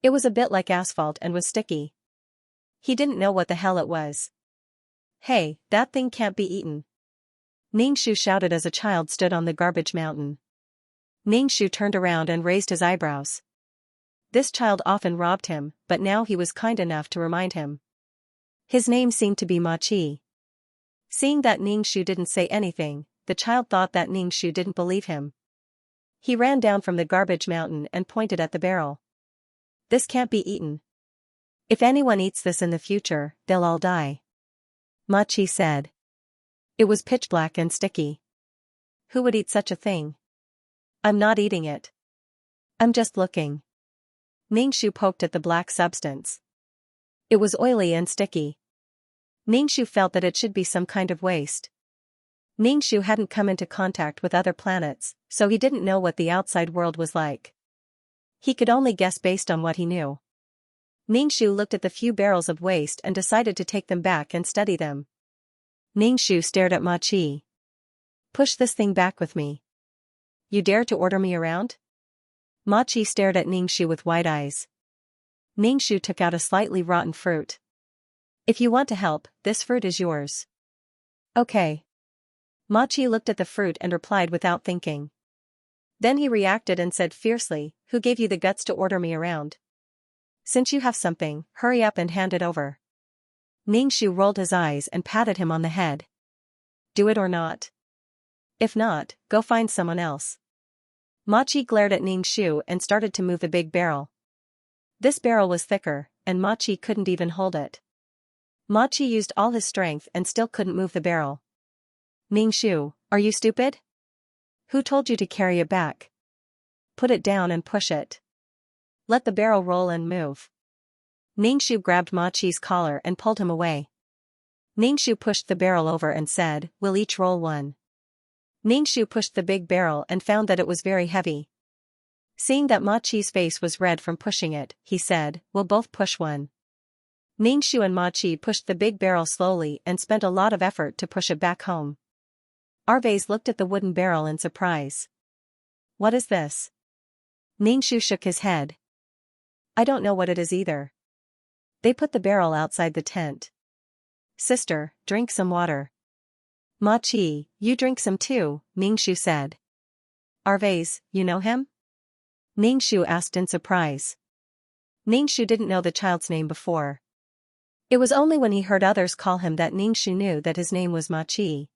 It was a bit like asphalt and was sticky. He didn't know what the hell it was. "Hey, that thing can't be eaten!" Ningxu shouted as a child stood on the garbage mountain. Ningxu turned around and raised his eyebrows. This child often robbed him, but now he was kind enough to remind him. His name seemed to be Ma Chi. Seeing that Ningxu didn't say anything, the child thought that Ningxu didn't believe him. He ran down from the garbage mountain and pointed at the barrel. "This can't be eaten. If anyone eats this in the future, they'll all die," Ma Chi said. It was pitch black and sticky. Who would eat such a thing? "I'm not eating it. I'm just looking." Ningxu poked at the black substance. It was oily and sticky. Ningxu felt that it should be some kind of waste. Ningxu hadn't come into contact with other planets, so he didn't know what the outside world was like. He could only guess based on what he knew. Ningxu looked at the few barrels of waste and decided to take them back and study them. Ningxu stared at Ma Chi. "Push this thing back with me. You dare to order me around?" Ma Chi stared at Ningxu with wide eyes. Ningxu took out a slightly rotten fruit. "If you want to help, this fruit is yours." "Okay." Ma Chi looked at the fruit and replied without thinking. Then he reacted and said fiercely, "Who gave you the guts to order me around? Since you have something, hurry up and hand it over." Ningxu rolled his eyes and patted him on the head. "Do it or not? If not, go find someone else." Ma Chi glared at Ningxu and started to move the big barrel. This barrel was thicker, and Ma Chi couldn't even hold it. Ma Chi used all his strength and still couldn't move the barrel. "Ningxu, are you stupid? Who told you to carry it back? Put it down and push it." let the barrel roll and move. Ningxu grabbed Ma Qi's collar and pulled him away. Ningxu pushed the barrel over and said, "We'll each roll one." Ningxu pushed the big barrel and found that it was very heavy. Seeing that Ma Qi's face was red from pushing it, he said, "We'll both push one." Ningxu and Ma Qi pushed the big barrel slowly and spent a lot of effort to push it back home. Arvais looked at the wooden barrel in surprise. "What is this?" Ningxu shook his head. "I don't know what it is either." They put the barrel outside the tent. "Sister, drink some water." "Ma Qi, you drink some too," Ningxu said. "Arvais, you know him?" Ningxu asked in surprise. Ningxu didn't know the child's name before. It was only when he heard others call him that Ningxu knew that his name was Ma Qi.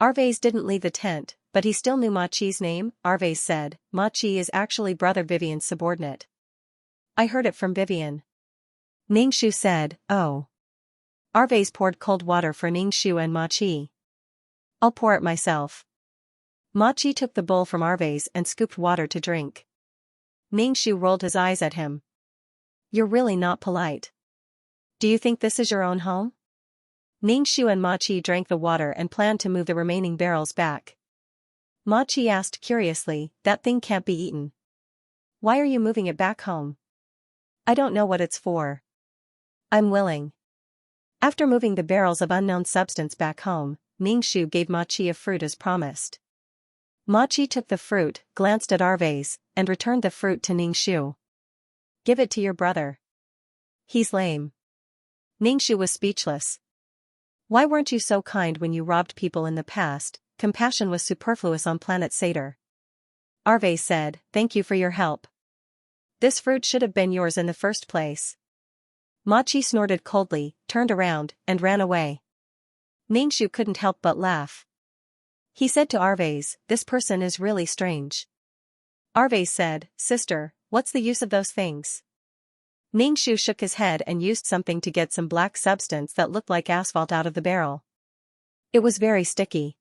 Arvais didn't leave the tent, but he still knew Ma Qi's name. Arvais said, "Ma Qi is actually Brother Vivian's subordinate." "I heard it from Vivian." Ningxu said, "Oh." Arvais poured cold water for Ningxu and Ma Qi. "I'll pour it myself." Ma Qi took the bowl from Arvais and scooped water to drink. Ningxu rolled his eyes at him. "You're really not polite. Do you think this is your own home?" Ningxu and Ma Qi drank the water and planned to move the remaining barrels back. Ma Qi asked curiously, "That thing can't be eaten. Why are you moving it back home?" "I don't know what it's for." "I'm willing." After moving the barrels of unknown substance back home, Ningxu gave Ma Qi a fruit as promised. Ma Qi took the fruit, glanced at Arvais, and returned the fruit to Ningxu. "Give it to your brother. He's lame." Ningxu was speechless. Why weren't you so kind when you robbed people in the past? Compassion was superfluous on planet Sator. Arvais said, "Thank you for your help. This fruit should have been yours in the first place." Ma Qi snorted coldly, turned around, and ran away. Ningxu couldn't help but laugh. He said to Arvais, "This person is really strange." Arvais said, "Sister, what's the use of those things?" Ningxu shook his head and used something to get some black substance that looked like asphalt out of the barrel. It was very sticky.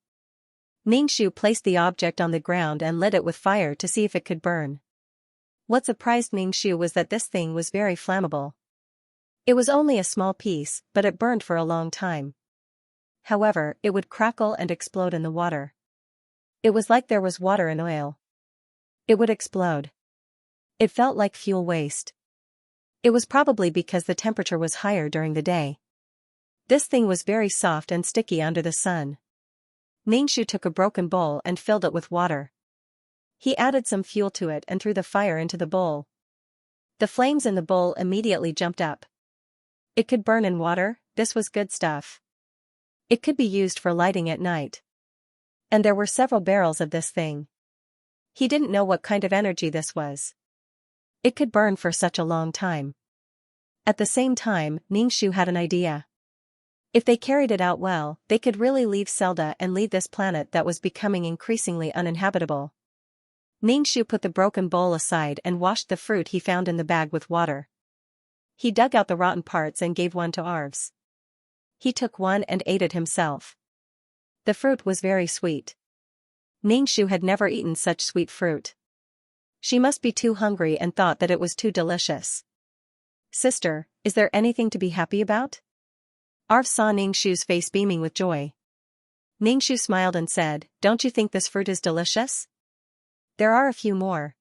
Ningxu placed the object on the ground and lit it with fire to see if it could burn. What surprised Ningxu was that this thing was very flammable. It was only a small piece, but it burned for a long time. However, it would crackle and explode in the water. It was like there was water in oil. It would explode. It felt like fuel waste. It was probably because the temperature was higher during the day. This thing was very soft and sticky under the sun. Ningxu took a broken bowl and filled it with water. He added some fuel to it and threw the fire into the bowl. The flames in the bowl immediately jumped up. It could burn in water. This was good stuff. It could be used for lighting at night. And there were several barrels of this thing. He didn't know what kind of energy this was. It could burn for such a long time. At the same time, Ningxu had an idea. If they carried it out well, they could really leave Zelda and leave this planet that was becoming increasingly uninhabitable. Ningxu put the broken bowl aside and washed the fruit he found in the bag with water. He dug out the rotten parts and gave one to Arvs. He took one and ate it himself. The fruit was very sweet. Ningxu had never eaten such sweet fruit. She must be too hungry and thought that it was too delicious. "Sister, is there anything to be happy about?" Arv saw Ningxu's face beaming with joy. Ningxu smiled and said, "Don't you think this fruit is delicious? There are a few more.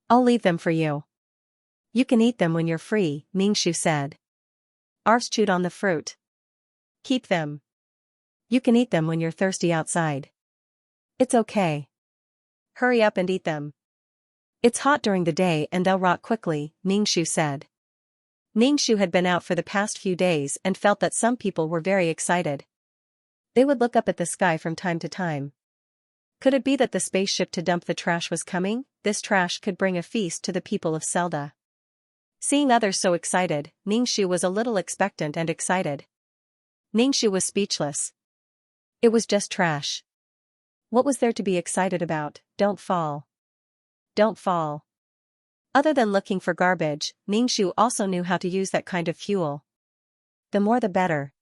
I'll leave them for you. You can eat them when you're free," Ningxu said. Arv chewed on the fruit. "Keep them. You can eat them when you're thirsty outside." "It's okay. Hurry up and eat them. It's hot during the day and they'll rot quickly," Ningxu said. Ningxu had been out for the past few days and felt that some people were very excited. They would look up at the sky from time to time. Could it be that the spaceship to dump the trash was coming? This trash could bring a feast to the people of Zelda. Seeing others so excited, Ningxu was a little expectant and excited. Ningxu was speechless. It was just trash. What was there to be excited about? Don't fall. Don't fall. Other than looking for garbage, Ningxu also knew how to use that kind of fuel. The more the better.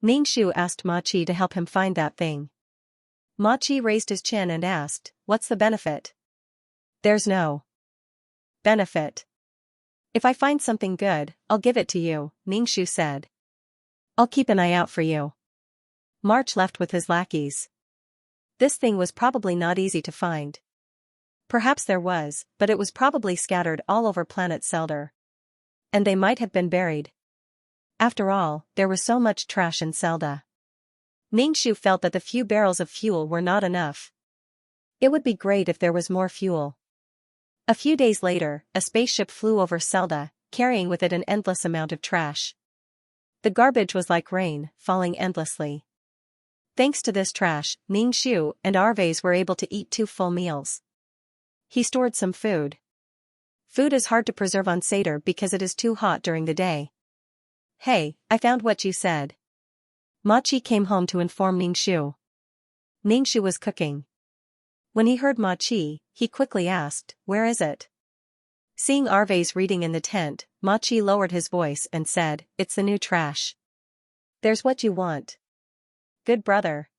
Ningxu asked Ma Qi to help him find that thing. Ma Qi raised his chin and asked, "What's the benefit?" "There's no benefit. If I find something good, I'll give it to you, Ningxu said. I'll keep an eye out for you. March left with his lackeys. This thing was probably not easy to find. Perhaps there was, but it was probably scattered all over planet Seldar. And they might have been buried. After all, there was so much trash in Seldar. Ningxu felt that the few barrels of fuel were not enough. It would be great if there was more fuel. A few days later, a spaceship flew over Seldar, carrying with it an endless amount of trash. The garbage was like rain, falling endlessly. Thanks to this trash, Ningxu and Arvez were able to eat 2 full meals. He stored some food. Food is hard to preserve on Seldar because it is too hot during the day. Hey, I found what you said. Ma Chi came home to inform Ningxu. Ningxu was cooking. When he heard Ma Chi, he quickly asked, "Where is it?" Seeing Arvez reading in the tent, Ma Chi lowered his voice and said, "It's the new trash. There's what you want. Good brother."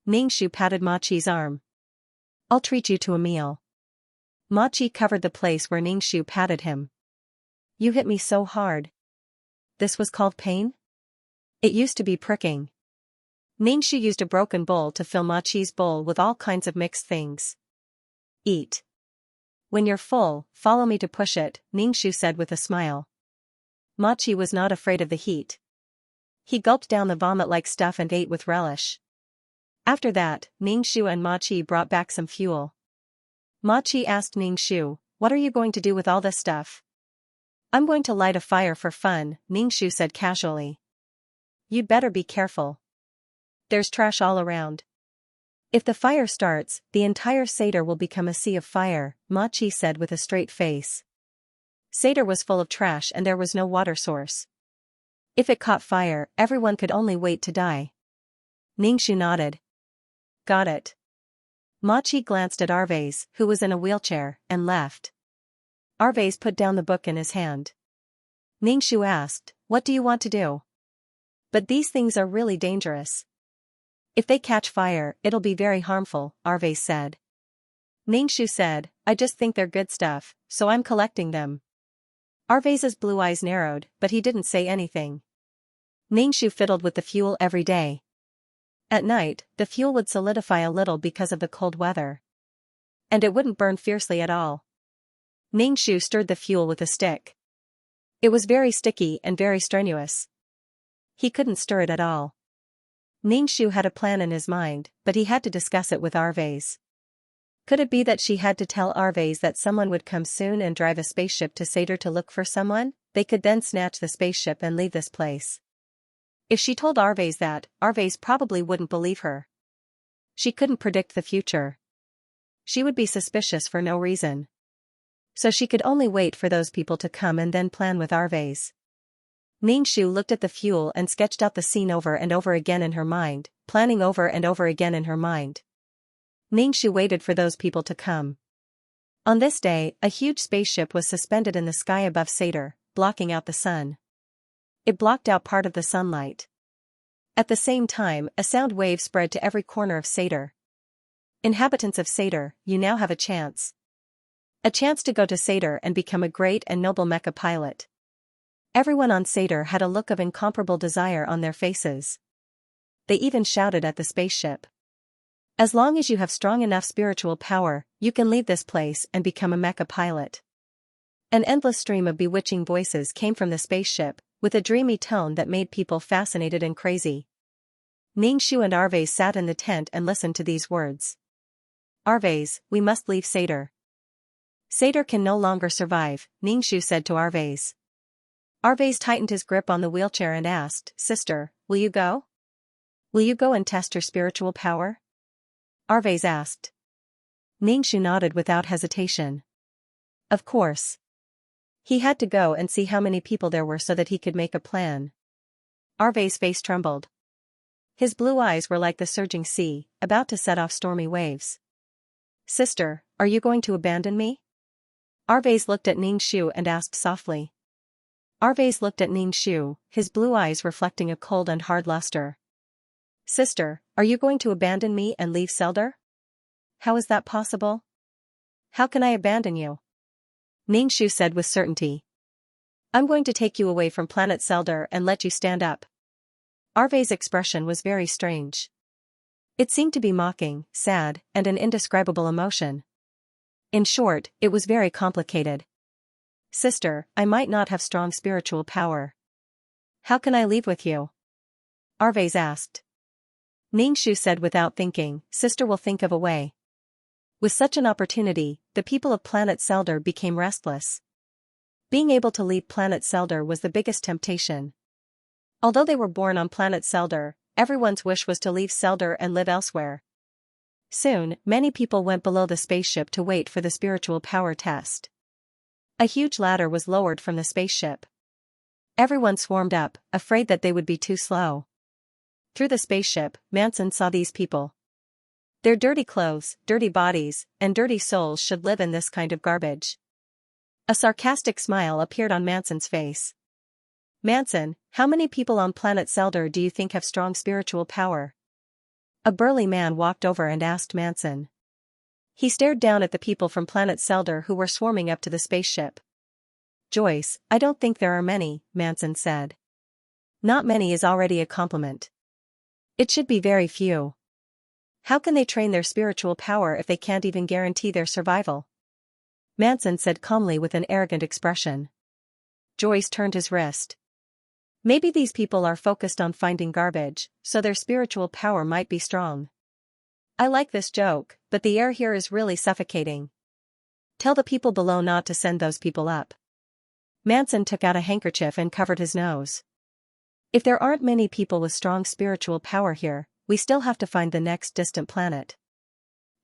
Ningxu patted Ma Chi's arm. "I'll treat you to a meal." Ma Chi covered the place where Ningxu patted him. "You hit me so hard." This was called pain? It used to be pricking. Ningxu used a broken bowl to fill Ma Chi's bowl with all kinds of mixed things. "Eat. When you're full, follow me to push it," Ningxu said with a smile. Ma Chi was not afraid of the heat. He gulped down the vomit-like stuff and ate with relish. After that, Ningxu and Ma Chi brought back some fuel. Ma Chi asked Ningxu, "What are you going to do with all this stuff?" "I'm going to light a fire for fun," Ningxu said casually. "You'd better be careful. There's trash all around. If the fire starts, the entire Seldar will become a sea of fire," Ma Chi said with a straight face. Seldar was full of trash and there was no water source. If it caught fire, everyone could only wait to die. Ningxu nodded. "Got it." Ma Chi glanced at Arvez, who was in a wheelchair, and left. Arvez put down the book in his hand. Ningxu asked, "What do you want to do?" "But these things are really dangerous. If they catch fire, it'll be very harmful," Arvez said. Ningxu said, "I just think they're good stuff, so I'm collecting them." Arvez's blue eyes narrowed, but he didn't say anything. Ningxu fiddled with the fuel every day. At night, the fuel would solidify a little because of the cold weather. And it wouldn't burn fiercely at all. Ningxu stirred the fuel with a stick. It was very sticky and very strenuous. He couldn't stir it at all. Ningxu had a plan in his mind, but he had to discuss it with Arvez. Could it be that she had to tell Arvez that someone would come soon and drive a spaceship to Seldar to look for someone? They could then snatch the spaceship and leave this place. If she told Arvez that, Arvez probably wouldn't believe her. She couldn't predict the future. She would be suspicious for no reason. So she could only wait for those people to come and then plan with Arvez. Ningxu looked at the fuel and sketched out the scene over and over again in her mind, planning over and over again in her mind. Ningxu waited for those people to come. On this day, a huge spaceship was suspended in the sky above Seldar, blocking out the sun. It blocked out part of the sunlight. At the same time, a sound wave spread to every corner of Seldar. "Inhabitants of Seldar, you now have a chance. A chance to go to Seldar and become a great and noble mecha pilot." Everyone on Seldar had a look of incomparable desire on their faces. They even shouted at the spaceship. "As long as you have strong enough spiritual power, you can leave this place and become a mecha pilot." An endless stream of bewitching voices came from the spaceship, with a dreamy tone that made people fascinated and crazy. Ningxu and Arvez sat in the tent and listened to these words. "Arvez, we must leave Seldar. Seldar can no longer survive," Ningxu said to Arvez. Arvez tightened his grip on the wheelchair and asked, "Sister, will you go? Will you go and test your spiritual power?" Arvez asked. Ningxu nodded without hesitation. Of course. He had to go and see how many people there were so that he could make a plan. Arvez's face trembled. His blue eyes were like the surging sea, about to set off stormy waves. "Sister, are you going to abandon me?" Arvez looked at Ningxu and asked softly. Arvez looked at Ningxu, his blue eyes reflecting a cold and hard luster. "Sister, are you going to abandon me and leave Seldar?" "How is that possible? How can I abandon you?" Ningxu said with certainty. I'm going to take you away from planet Seldar and let you stand up. Arve's expression was very strange. It seemed to be mocking, sad, and an indescribable emotion. In short, it was very complicated. Sister, I might not have strong spiritual power. How can I leave with you? Arves asked. Ningxu said without thinking, Sister will think of a way. With such an opportunity, the people of planet Seldar became restless. Being able to leave planet Seldar was the biggest temptation. Although they were born on planet Seldar, everyone's wish was to leave Seldar and live elsewhere. Soon, many people went below the spaceship to wait for the spiritual power test. A huge ladder was lowered from the spaceship. Everyone swarmed up, afraid that they would be too slow. Through the spaceship, Manson saw these people. Their dirty clothes, dirty bodies, and dirty souls should live in this kind of garbage. A sarcastic smile appeared on Manson's face. Manson, how many people on planet Seldar do you think have strong spiritual power? A burly man walked over and asked Manson. He stared down at the people from planet Seldar who were swarming up to the spaceship. Joyce, I don't think there are many, Manson said. Not many is already a compliment. It should be very few. How can they train their spiritual power if they can't even guarantee their survival? Manson said calmly with an arrogant expression. Joyce turned his wrist. Maybe these people are focused on finding garbage, so their spiritual power might be strong. I like this joke, but the air here is really suffocating. Tell the people below not to send those people up. Manson took out a handkerchief and covered his nose. If there aren't many people with strong spiritual power here, we still have to find the next distant planet.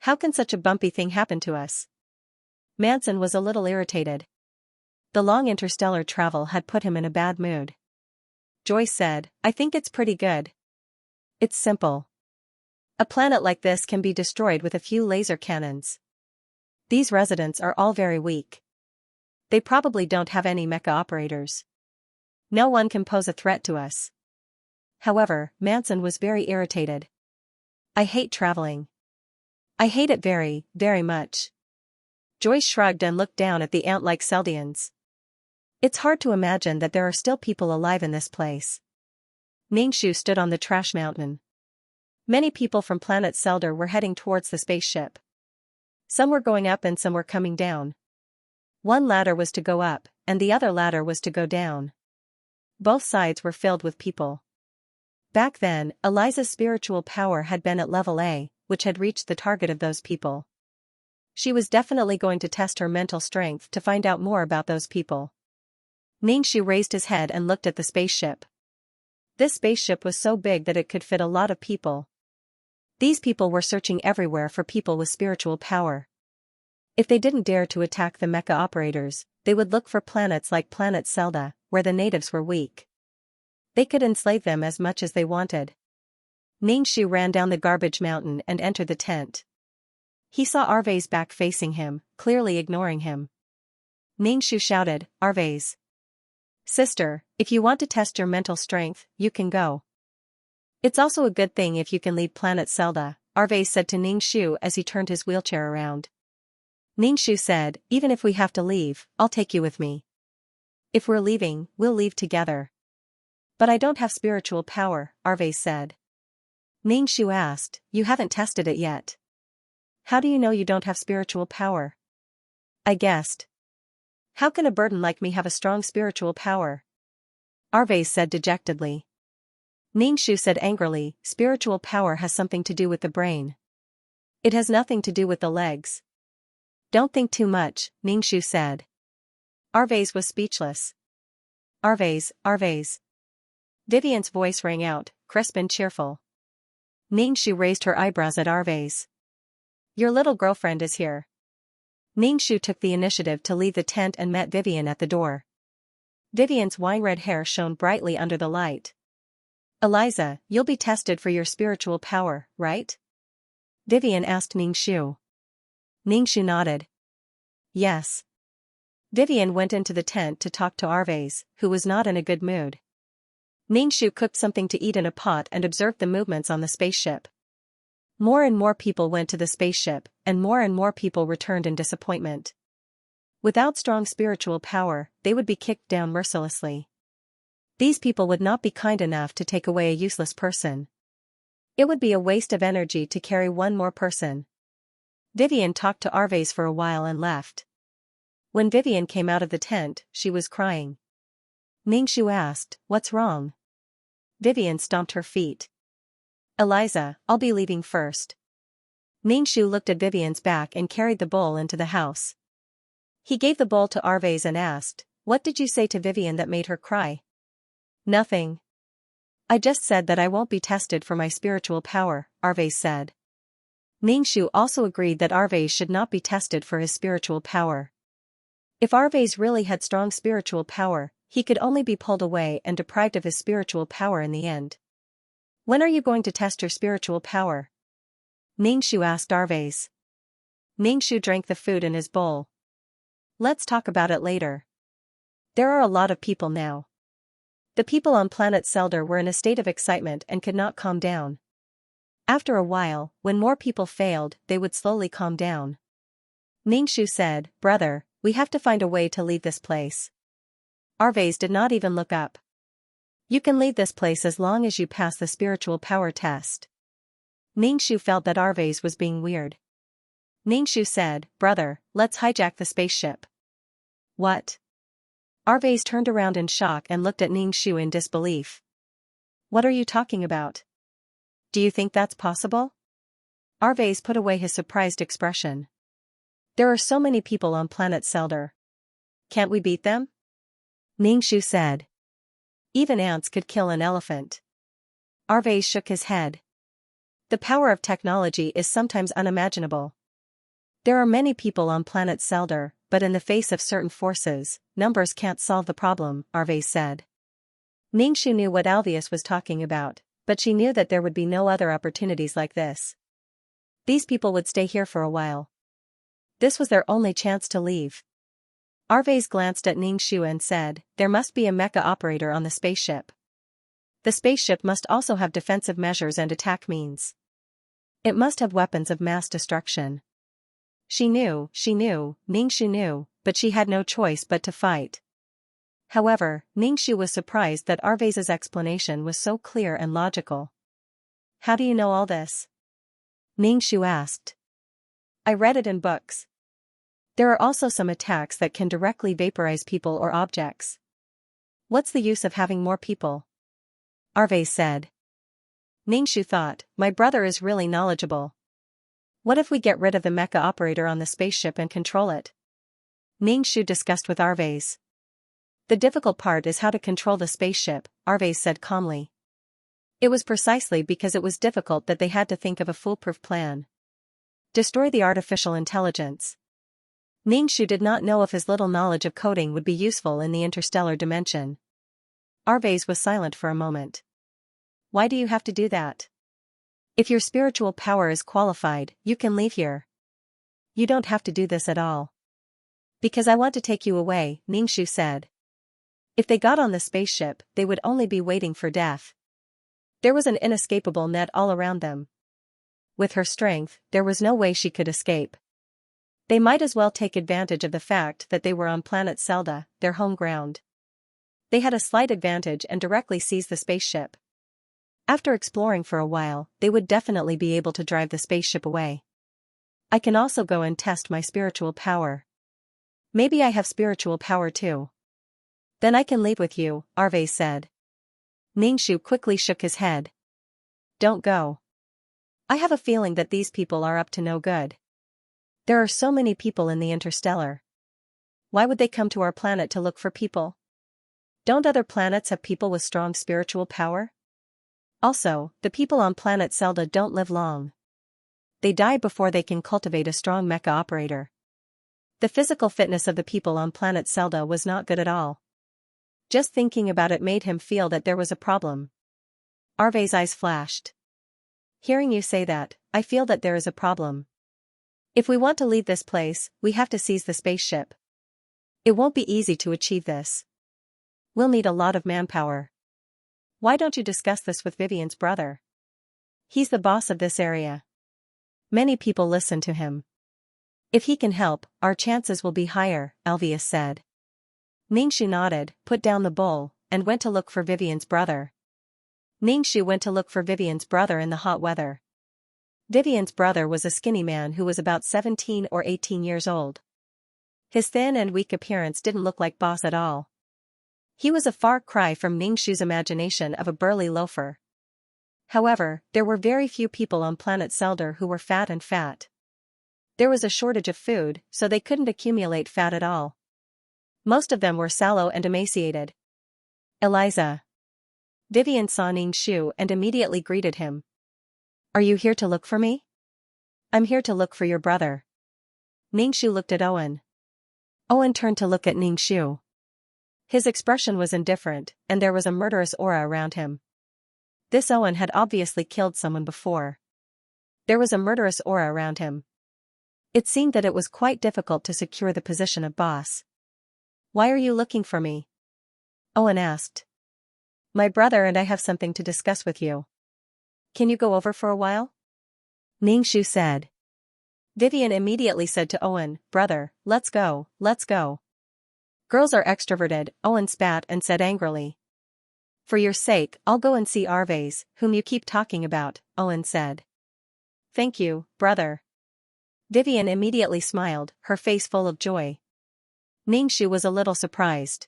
How can such a bumpy thing happen to us? Manson was a little irritated. The long interstellar travel had put him in a bad mood. Joyce said, I think it's pretty good. It's simple. A planet like this can be destroyed with a few laser cannons. These residents are all very weak. They probably don't have any mecha operators. No one can pose a threat to us. However, Manson was very irritated. I hate traveling. I hate it very, very much. Joyce shrugged and looked down at the ant-like Seldians. It's hard to imagine that there are still people alive in this place. Ningxu stood on the trash mountain. Many people from planet Seldar were heading towards the spaceship. Some were going up and some were coming down. One ladder was to go up, and the other ladder was to go down. Both sides were filled with people. Back then, Eliza's spiritual power had been at level A, which had reached the target of those people. She was definitely going to test her mental strength to find out more about those people. Ningxu raised his head and looked at the spaceship. This spaceship was so big that it could fit a lot of people. These people were searching everywhere for people with spiritual power. If they didn't dare to attack the mecha operators, they would look for planets like planet Selda, where the natives were weak. They could enslave them as much as they wanted. Ningxu ran down the garbage mountain and entered the tent. He saw Arve's back facing him, clearly ignoring him. Ningxu shouted, Arves. Sister, if you want to test your mental strength, you can go. It's also a good thing if you can leave planet Selda, Arves said to Ningxu as he turned his wheelchair around. Ningxu said, even if we have to leave, I'll take you with me. If we're leaving, we'll leave together. But I don't have spiritual power, Arves said. Ningxu asked, you haven't tested it yet. How do you know you don't have spiritual power? I guessed. How can a burden like me have a strong spiritual power? Arves said dejectedly. Ningxu said angrily, spiritual power has something to do with the brain. It has nothing to do with the legs. Don't think too much, Ningxu said. Arves was speechless. Arves. Vivian's voice rang out, crisp and cheerful. Ningxu raised her eyebrows at Arves. Your little girlfriend is here. Ningxu took the initiative to leave the tent and met Vivian at the door. Vivian's wine-red hair shone brightly under the light. Eliza, you'll be tested for your spiritual power, right? Vivian asked Ningxu. Ningxu nodded. Yes. Vivian went into the tent to talk to Arves, who was not in a good mood. Ningxu cooked something to eat in a pot and observed the movements on the spaceship. More and more people went to the spaceship, and more people returned in disappointment. Without strong spiritual power, they would be kicked down mercilessly. These people would not be kind enough to take away a useless person. It would be a waste of energy to carry one more person. Vivian talked to Arves for a while and left. When Vivian came out of the tent, she was crying. Ningxu asked, "What's wrong?" Vivian stomped her feet. "Eliza, I'll be leaving first." Ningxu looked at Vivian's back and carried the bowl into the house. He gave the bowl to Arves and asked, "What did you say to Vivian that made her cry?" "Nothing. I just said that I won't be tested for my spiritual power," Arves said. Ningxu also agreed that Arves should not be tested for his spiritual power. If Arves really had strong spiritual power, he could only be pulled away and deprived of his spiritual power in the end. "When are you going to test your spiritual power?" Ningxu asked Arves. Ningxu drank the food in his bowl. "Let's talk about it later. There are a lot of people now." The people on planet Seldar were in a state of excitement and could not calm down. After a while, when more people failed, they would slowly calm down. Ningxu said, "Brother, we have to find a way to leave this place." Arves did not even look up. "You can leave this place as long as you pass the spiritual power test." Ningxu felt that Arves was being weird. Ningxu said, "Brother, let's hijack the spaceship." "What?" Arves turned around in shock and looked at Ningxu in disbelief. "What are you talking about? Do you think that's possible?" Arves put away his surprised expression. "There are so many people on planet Seldar. Can't we beat them?" Ningxu said. "Even ants could kill an elephant." Arves shook his head. "The power of technology is sometimes unimaginable. There are many people on planet Seldar, but in the face of certain forces, numbers can't solve the problem," Arves said. Ningxu knew what Alvius was talking about, but she knew that there would be no other opportunities like this. These people would stay here for a while. This was their only chance to leave. Arves glanced at Ningxu and said, "There must be a mecha operator on the spaceship. The spaceship must also have defensive measures and attack means. It must have weapons of mass destruction." She knew, Ningxu knew, but she had no choice but to fight. However, Ningxu was surprised that Arves's explanation was so clear and logical. "How do you know all this?" Ningxu asked. "I read it in books. There are also some attacks that can directly vaporize people or objects. What's the use of having more people?" Arves said. Ningxu thought, "My brother is really knowledgeable. What if we get rid of the mecha operator on the spaceship and control it?" Ningxu discussed with Arves. "The difficult part is how to control the spaceship," Arves said calmly. It was precisely because it was difficult that they had to think of a foolproof plan. Destroy the artificial intelligence. Ningxu did not know if his little knowledge of coding would be useful in the interstellar dimension. Arves was silent for a moment. "Why do you have to do that? If your spiritual power is qualified, you can leave here. You don't have to do this at all." "Because I want to take you away," Ningxu said. If they got on the spaceship, they would only be waiting for death. There was an inescapable net all around them. With her strength, there was no way she could escape. They might as well take advantage of the fact that they were on planet Selda, their home ground. They had a slight advantage and directly seize the spaceship. After exploring for a while, they would definitely be able to drive the spaceship away. "I can also go and test my spiritual power. Maybe I have spiritual power too." "Then I can leave with you," Arves said. Ningxu quickly shook his head. "Don't go. I have a feeling that these people are up to no good. There are so many people in the interstellar. Why would they come to our planet to look for people? Don't other planets have people with strong spiritual power? Also, the people on planet Selda don't live long. They die before they can cultivate a strong mecha operator." The physical fitness of the people on planet Selda was not good at all. Just thinking about it made him feel that there was a problem. Arves' eyes flashed. "Hearing you say that, I feel that there is a problem. If we want to leave this place, we have to seize the spaceship. It won't be easy to achieve this. We'll need a lot of manpower. Why don't you discuss this with Vivian's brother? He's the boss of this area." Many people listened to him. If he can help, our chances will be higher, Alvius said. Ningxu nodded, put down the bowl, and went to look for Vivian's brother. Ningxu went to look for Vivian's brother in the hot weather. Vivian's brother was a skinny man who was about 17 or 18 years old. His thin and weak appearance didn't look like boss at all. He was a far cry from Ningxu's imagination of a burly loafer. However, there were very few people on planet Seldar who were fat and fat. There was a shortage of food, so they couldn't accumulate fat at all. Most of them were sallow and emaciated. Eliza. Vivian saw Ningxu and immediately greeted him. Are you here to look for me? I'm here to look for your brother. Ningxu looked at Owen. Owen turned to look at Ningxu. His expression was indifferent, and there was a murderous aura around him. This Owen had obviously killed someone before. There was a murderous aura around him. It seemed that it was quite difficult to secure the position of boss. Why are you looking for me? Owen asked. My brother and I have something to discuss with you. Can you go over for a while? Ningxu said. Vivian immediately said to Owen, Brother, let's go, let's go. Girls are extroverted, Owen spat and said angrily. For your sake, I'll go and see Arves, whom you keep talking about, Owen said. Thank you, brother. Vivian immediately smiled, her face full of joy. Ningxu was a little surprised.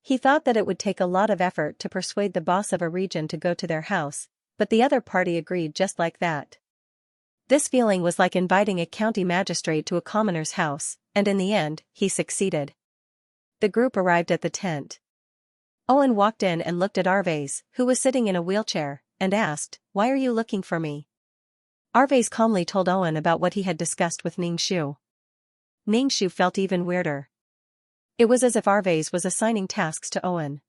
He thought that it would take a lot of effort to persuade the boss of a region to go to their house, but the other party agreed just like that. This feeling was like inviting a county magistrate to a commoner's house, and in the end, he succeeded. The group arrived at the tent. Owen walked in and looked at Arves, who was sitting in a wheelchair, and asked, Why are you looking for me? Arves calmly told Owen about what he had discussed with Ningxu. Ningxu felt even weirder. It was as if Arves was assigning tasks to Owen.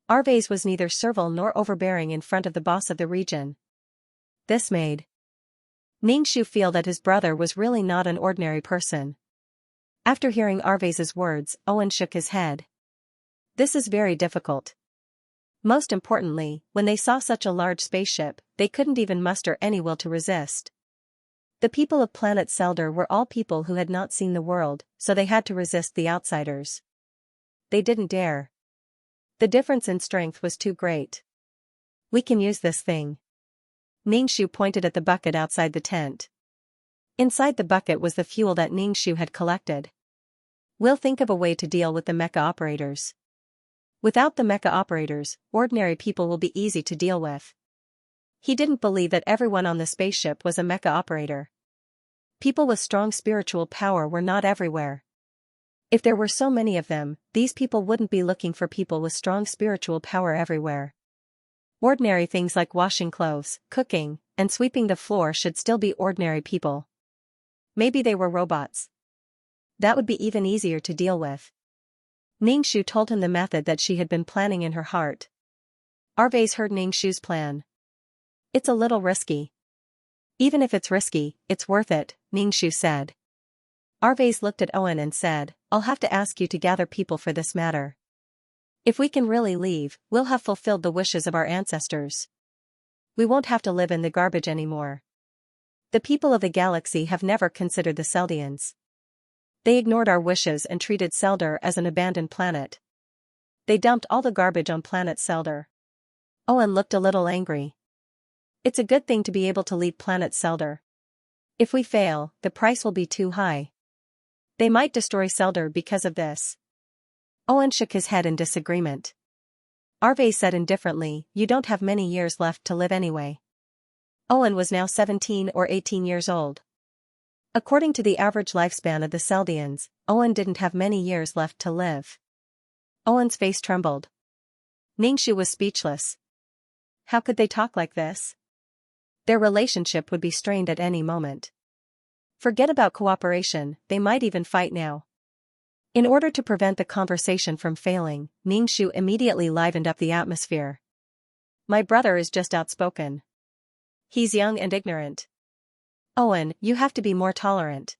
Arves was neither servile nor overbearing in front of the boss of the region. This made Ningxu feel that his brother was really not an ordinary person. After hearing Arves's words, Owen shook his head. This is very difficult. Most importantly, when they saw such a large spaceship, they couldn't even muster any will to resist. The people of planet Seldar were all people who had not seen the world, so they had to resist the outsiders. They didn't dare. The difference in strength was too great. We can use this thing. Ningxu pointed at the bucket outside the tent. Inside the bucket was the fuel that Ningxu had collected. We'll think of a way to deal with the mecha operators. Without the mecha operators, ordinary people will be easy to deal with. He didn't believe that everyone on the spaceship was a mecha operator. People with strong spiritual power were not everywhere. If there were so many of them, these people wouldn't be looking for people with strong spiritual power everywhere. Ordinary things like washing clothes, cooking, and sweeping the floor should still be ordinary people. Maybe they were robots. That would be even easier to deal with. Ningxu told him the method that she had been planning in her heart. Arves heard Ningxu's plan. It's a little risky. Even if it's risky, it's worth it, Ningxu said. Arves looked at Owen and said, I'll have to ask you to gather people for this matter. If we can really leave, we'll have fulfilled the wishes of our ancestors. We won't have to live in the garbage anymore. The people of the galaxy have never considered the Seldians. They ignored our wishes and treated Seldar as an abandoned planet. They dumped all the garbage on planet Seldar. Owen looked a little angry. It's a good thing to be able to leave planet Seldar. If we fail, the price will be too high. They might destroy Seldar because of this. Owen shook his head in disagreement. Arves said indifferently, You don't have many years left to live anyway. Owen was now 17 or 18 years old. According to the average lifespan of the Seldians, Owen didn't have many years left to live. Owen's face trembled. Ningxu was speechless. How could they talk like this? Their relationship would be strained at any moment. Forget about cooperation, they might even fight now. In order to prevent the conversation from failing, Ningxu immediately livened up the atmosphere. My brother is just outspoken. He's young and ignorant. Owen, you have to be more tolerant.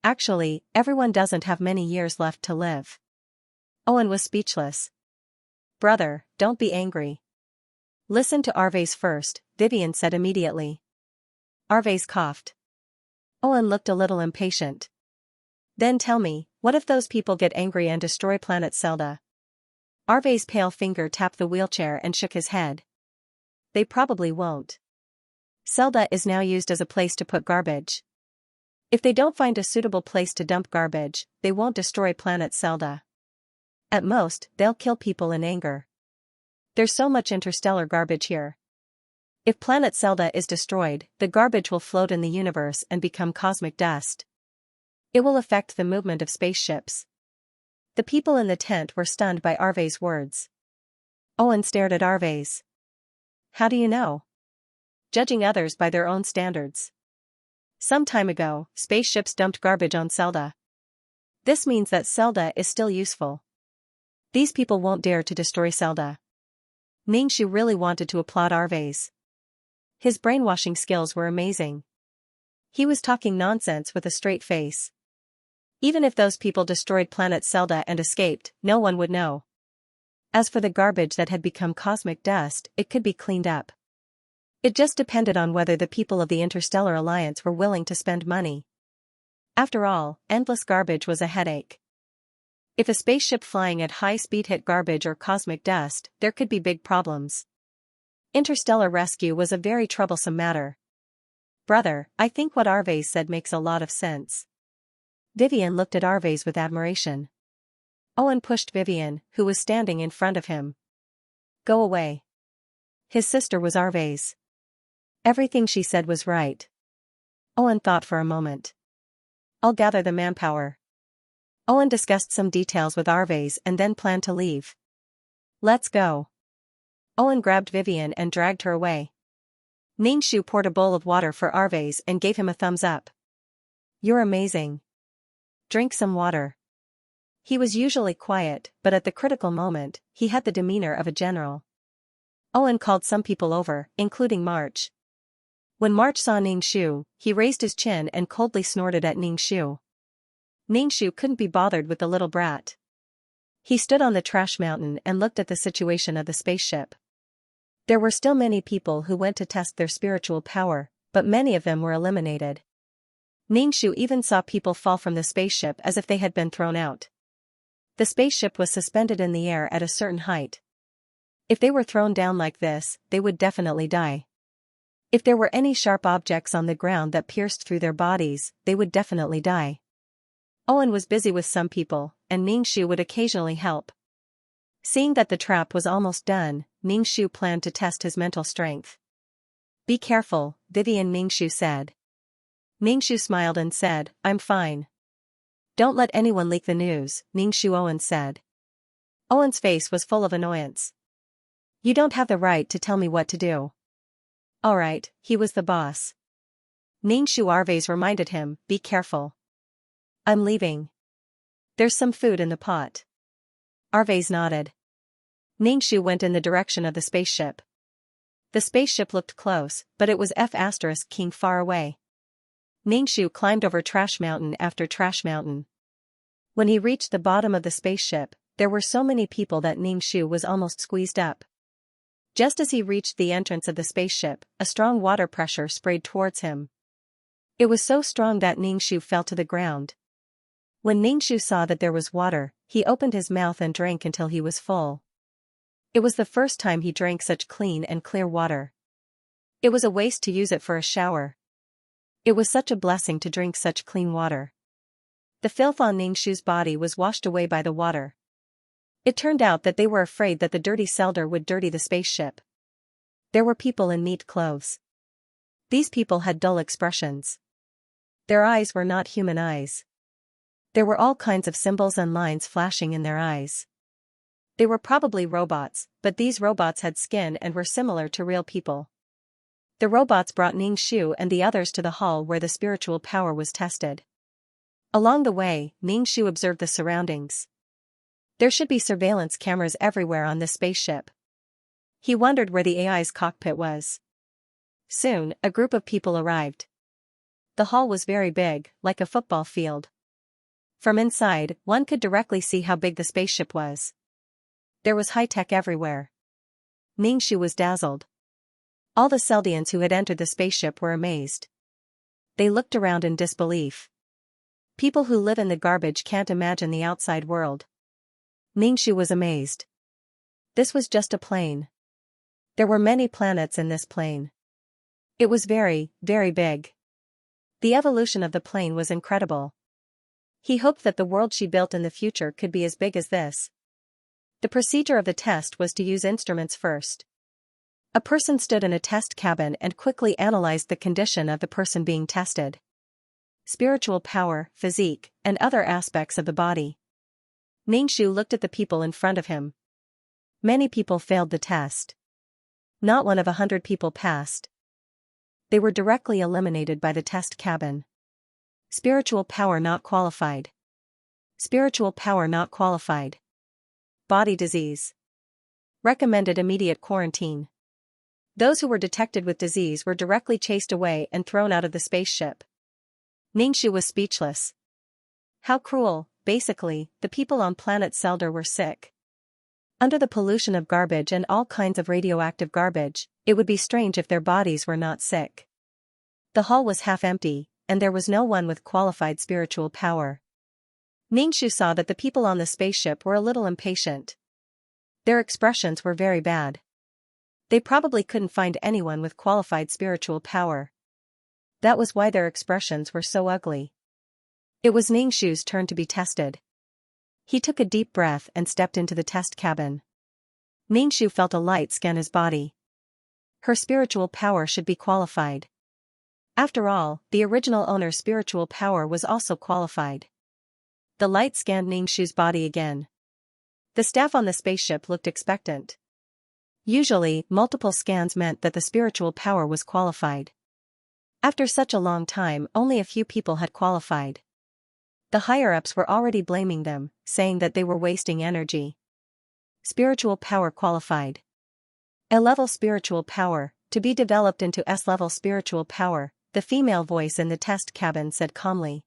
Actually, everyone doesn't have many years left to live. Owen was speechless. Brother, don't be angry. Listen to Arves first, Vivian said immediately. Arves coughed. Owen looked a little impatient. Then tell me, what if those people get angry and destroy planet Zelda? Arve's pale finger tapped the wheelchair and shook his head. They probably won't. Zelda is now used as a place to put garbage. If they don't find a suitable place to dump garbage, they won't destroy planet Zelda. At most, they'll kill people in anger. There's so much interstellar garbage here. If planet Zelda is destroyed, the garbage will float in the universe and become cosmic dust. It will affect the movement of spaceships. The people in the tent were stunned by Arve's words. Owen stared at Arve's. How do you know? Judging others by their own standards. Some time ago, spaceships dumped garbage on Zelda. This means that Zelda is still useful. These people won't dare to destroy Zelda. Ningxu really wanted to applaud Arve's. His brainwashing skills were amazing. He was talking nonsense with a straight face. Even if those people destroyed planet Zelda and escaped, no one would know. As for the garbage that had become cosmic dust, it could be cleaned up. It just depended on whether the people of the Interstellar Alliance were willing to spend money. After all, endless garbage was a headache. If a spaceship flying at high speed hit garbage or cosmic dust, there could be big problems. Interstellar rescue was a very troublesome matter. Brother, I think what Arve said makes a lot of sense. Vivian looked at Arve's with admiration. Owen pushed Vivian, who was standing in front of him. Go away. His sister was Arve's. Everything she said was right. Owen thought for a moment. I'll gather the manpower. Owen discussed some details with Arve's and then planned to leave. Let's go. Owen grabbed Vivian and dragged her away. Ningxu poured a bowl of water for Arve's and gave him a thumbs up. You're amazing. Drink some water. He was usually quiet, but at the critical moment, he had the demeanor of a general. Owen called some people over, including March. When March saw Ningxu, he raised his chin and coldly snorted at Ningxu. Ningxu couldn't be bothered with the little brat. He stood on the trash mountain and looked at the situation of the spaceship. There were still many people who went to test their spiritual power, but many of them were eliminated. Ningxu even saw people fall from the spaceship as if they had been thrown out. The spaceship was suspended in the air at a certain height. If they were thrown down like this, they would definitely die. If there were any sharp objects on the ground that pierced through their bodies, they would definitely die. Owen was busy with some people, and Ningxu would occasionally help. Seeing that the trap was almost done, Ningxu planned to test his mental strength. Be careful, Vivian, Ningxu said. Ningxu smiled and said, I'm fine. Don't let anyone leak the news, Ningxu, Owen said. Owen's face was full of annoyance. You don't have the right to tell me what to do. Alright, he was the boss. Ningxu Arves reminded him, be careful. I'm leaving. There's some food in the pot. Arves nodded. Ningxu went in the direction of the spaceship. The spaceship looked close, but it was F*King far away. Ningxu climbed over trash mountain after trash mountain. When he reached the bottom of the spaceship, there were so many people that Ningxu was almost squeezed up. Just as he reached the entrance of the spaceship, a strong water pressure sprayed towards him. It was so strong that Ningxu fell to the ground. When Ningxu saw that there was water, he opened his mouth and drank until he was full. It was the first time he drank such clean and clear water. It was a waste to use it for a shower. It was such a blessing to drink such clean water. The filth on Ningxu's body was washed away by the water. It turned out that they were afraid that the dirty Zelda would dirty the spaceship. There were people in neat clothes. These people had dull expressions. Their eyes were not human eyes. There were all kinds of symbols and lines flashing in their eyes. They were probably robots, but these robots had skin and were similar to real people. The robots brought Ningxu and the others to the hall where the spiritual power was tested. Along the way, Ningxu observed the surroundings. There should be surveillance cameras everywhere on this spaceship. He wondered where the AI's cockpit was. Soon, a group of people arrived. The hall was very big, like a football field. From inside, one could directly see how big the spaceship was. There was high-tech everywhere. Ningxu was dazzled. All the Zeldians who had entered the spaceship were amazed. They looked around in disbelief. People who live in the garbage can't imagine the outside world. Ningxu was amazed. This was just a plane. There were many planets in this plane. It was very, very big. The evolution of the plane was incredible. He hoped that the world she built in the future could be as big as this. The procedure of the test was to use instruments first. A person stood in a test cabin and quickly analyzed the condition of the person being tested. Spiritual power, physique, and other aspects of the body. Ningxu looked at the people in front of him. Many people failed the test. Not one of 100 people passed. They were directly eliminated by the test cabin. Spiritual power not qualified. Spiritual power not qualified. Body disease. Recommended immediate quarantine. Those who were detected with disease were directly chased away and thrown out of the spaceship. Ningxu was speechless. How cruel. Basically, the people on planet Seldar were sick. Under the pollution of garbage and all kinds of radioactive garbage, it would be strange if their bodies were not sick. The hall was half empty, and there was no one with qualified spiritual power. Ningxu saw that the people on the spaceship were a little impatient. Their expressions were very bad. They probably couldn't find anyone with qualified spiritual power. That was why their expressions were so ugly. It was Ningxu's turn to be tested. He took a deep breath and stepped into the test cabin. Ningxu felt a light scan his body. Her spiritual power should be qualified. After all, the original owner's spiritual power was also qualified. The light scanned Ningxu's body again. The staff on the spaceship looked expectant. Usually, multiple scans meant that the spiritual power was qualified. After such a long time, only a few people had qualified. The higher-ups were already blaming them, saying that they were wasting energy. Spiritual power qualified. A-level spiritual power, to be developed into S-level spiritual power, the female voice in the test cabin said calmly.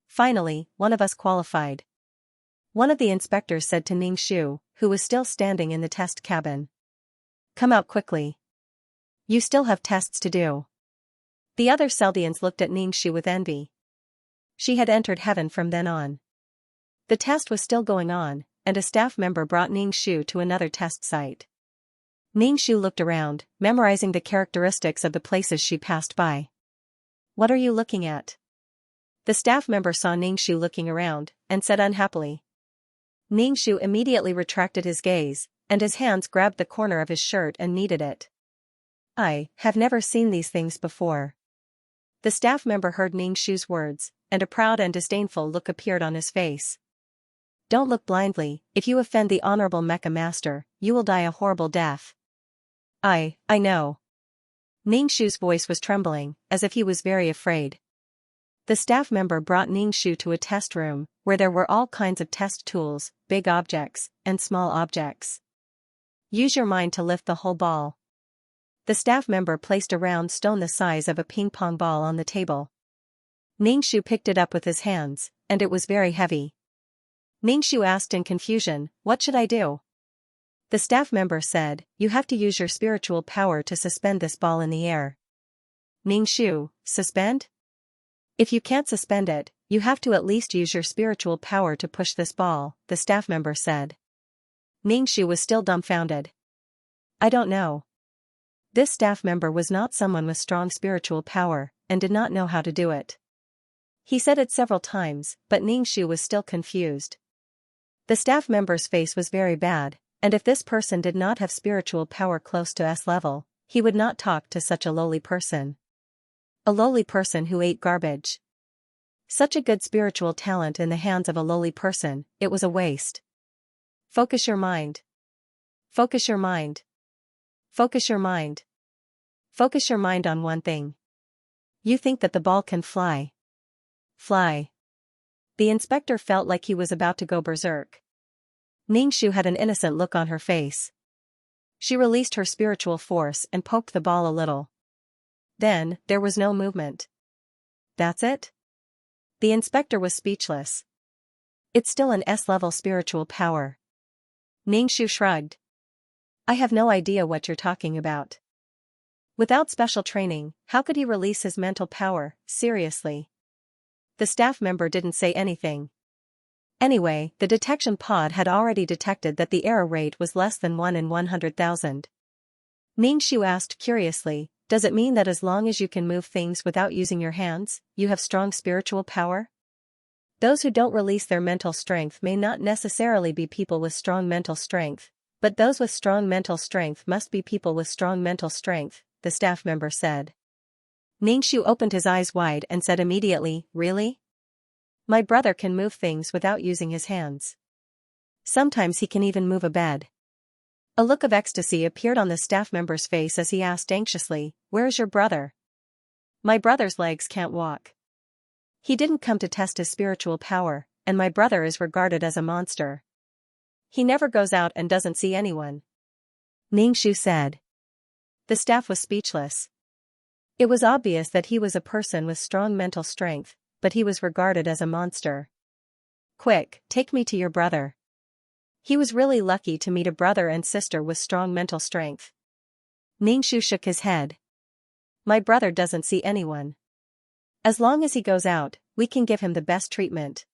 Finally, one of us qualified. One of the inspectors said to Ningxu, who was still standing in the test cabin. Come out quickly. You still have tests to do. The other Seldians looked at Ningxu with envy. She had entered heaven from then on. The test was still going on, and a staff member brought Ningxu to another test site. Ningxu looked around, memorizing the characteristics of the places she passed by. What are you looking at? The staff member saw Ningxu looking around, and said unhappily. Ningxu immediately retracted his gaze, and his hands grabbed the corner of his shirt and kneaded it. I have never seen these things before. The staff member heard Ningxu's words, and a proud and disdainful look appeared on his face. Don't look blindly. If you offend the Honorable Mecha Master, you will die a horrible death. I know. Ningxu's voice was trembling, as if he was very afraid. The staff member brought Ningxu to a test room, where there were all kinds of test tools, big objects, and small objects. Use your mind to lift the whole ball. The staff member placed a round stone the size of a ping-pong ball on the table. Ningxu picked it up with his hands, and it was very heavy. Ningxu asked in confusion, what should I do? The staff member said, you have to use your spiritual power to suspend this ball in the air. Ningxu, suspend? If you can't suspend it, you have to at least use your spiritual power to push this ball, the staff member said. Ningxu was still dumbfounded. I don't know. This staff member was not someone with strong spiritual power, and did not know how to do it. He said it several times, but Ningxu was still confused. The staff member's face was very bad, and if this person did not have spiritual power close to S level, he would not talk to such a lowly person. A lowly person who ate garbage. Such a good spiritual talent in the hands of a lowly person, it was a waste. Focus your mind. Focus your mind. Focus your mind. Focus your mind on one thing. You think that the ball can fly. Fly. The inspector felt like he was about to go berserk. Ningxu had an innocent look on her face. She released her spiritual force and poked the ball a little. Then, there was no movement. That's it? The inspector was speechless. It's still an S-level spiritual power. Ningxu shrugged. I have no idea what you're talking about. Without special training, how could he release his mental power, seriously? The staff member didn't say anything. Anyway, the detection pod had already detected that the error rate was less than 1 in 100,000. Ningxiu asked curiously, does it mean that as long as you can move things without using your hands, you have strong spiritual power? Those who don't release their mental strength may not necessarily be people with strong mental strength, but those with strong mental strength must be people with strong mental strength, the staff member said. Ningxiu opened his eyes wide and said immediately, really? My brother can move things without using his hands. Sometimes he can even move a bed. A look of ecstasy appeared on the staff member's face as he asked anxiously, where is your brother? My brother's legs can't walk. He didn't come to test his spiritual power, and my brother is regarded as a monster. He never goes out and doesn't see anyone. Ningxiu said. The staff was speechless. It was obvious that he was a person with strong mental strength, but he was regarded as a monster. Quick, take me to your brother. He was really lucky to meet a brother and sister with strong mental strength. Ningxiu shook his head. My brother doesn't see anyone. As long as he goes out, we can give him the best treatment.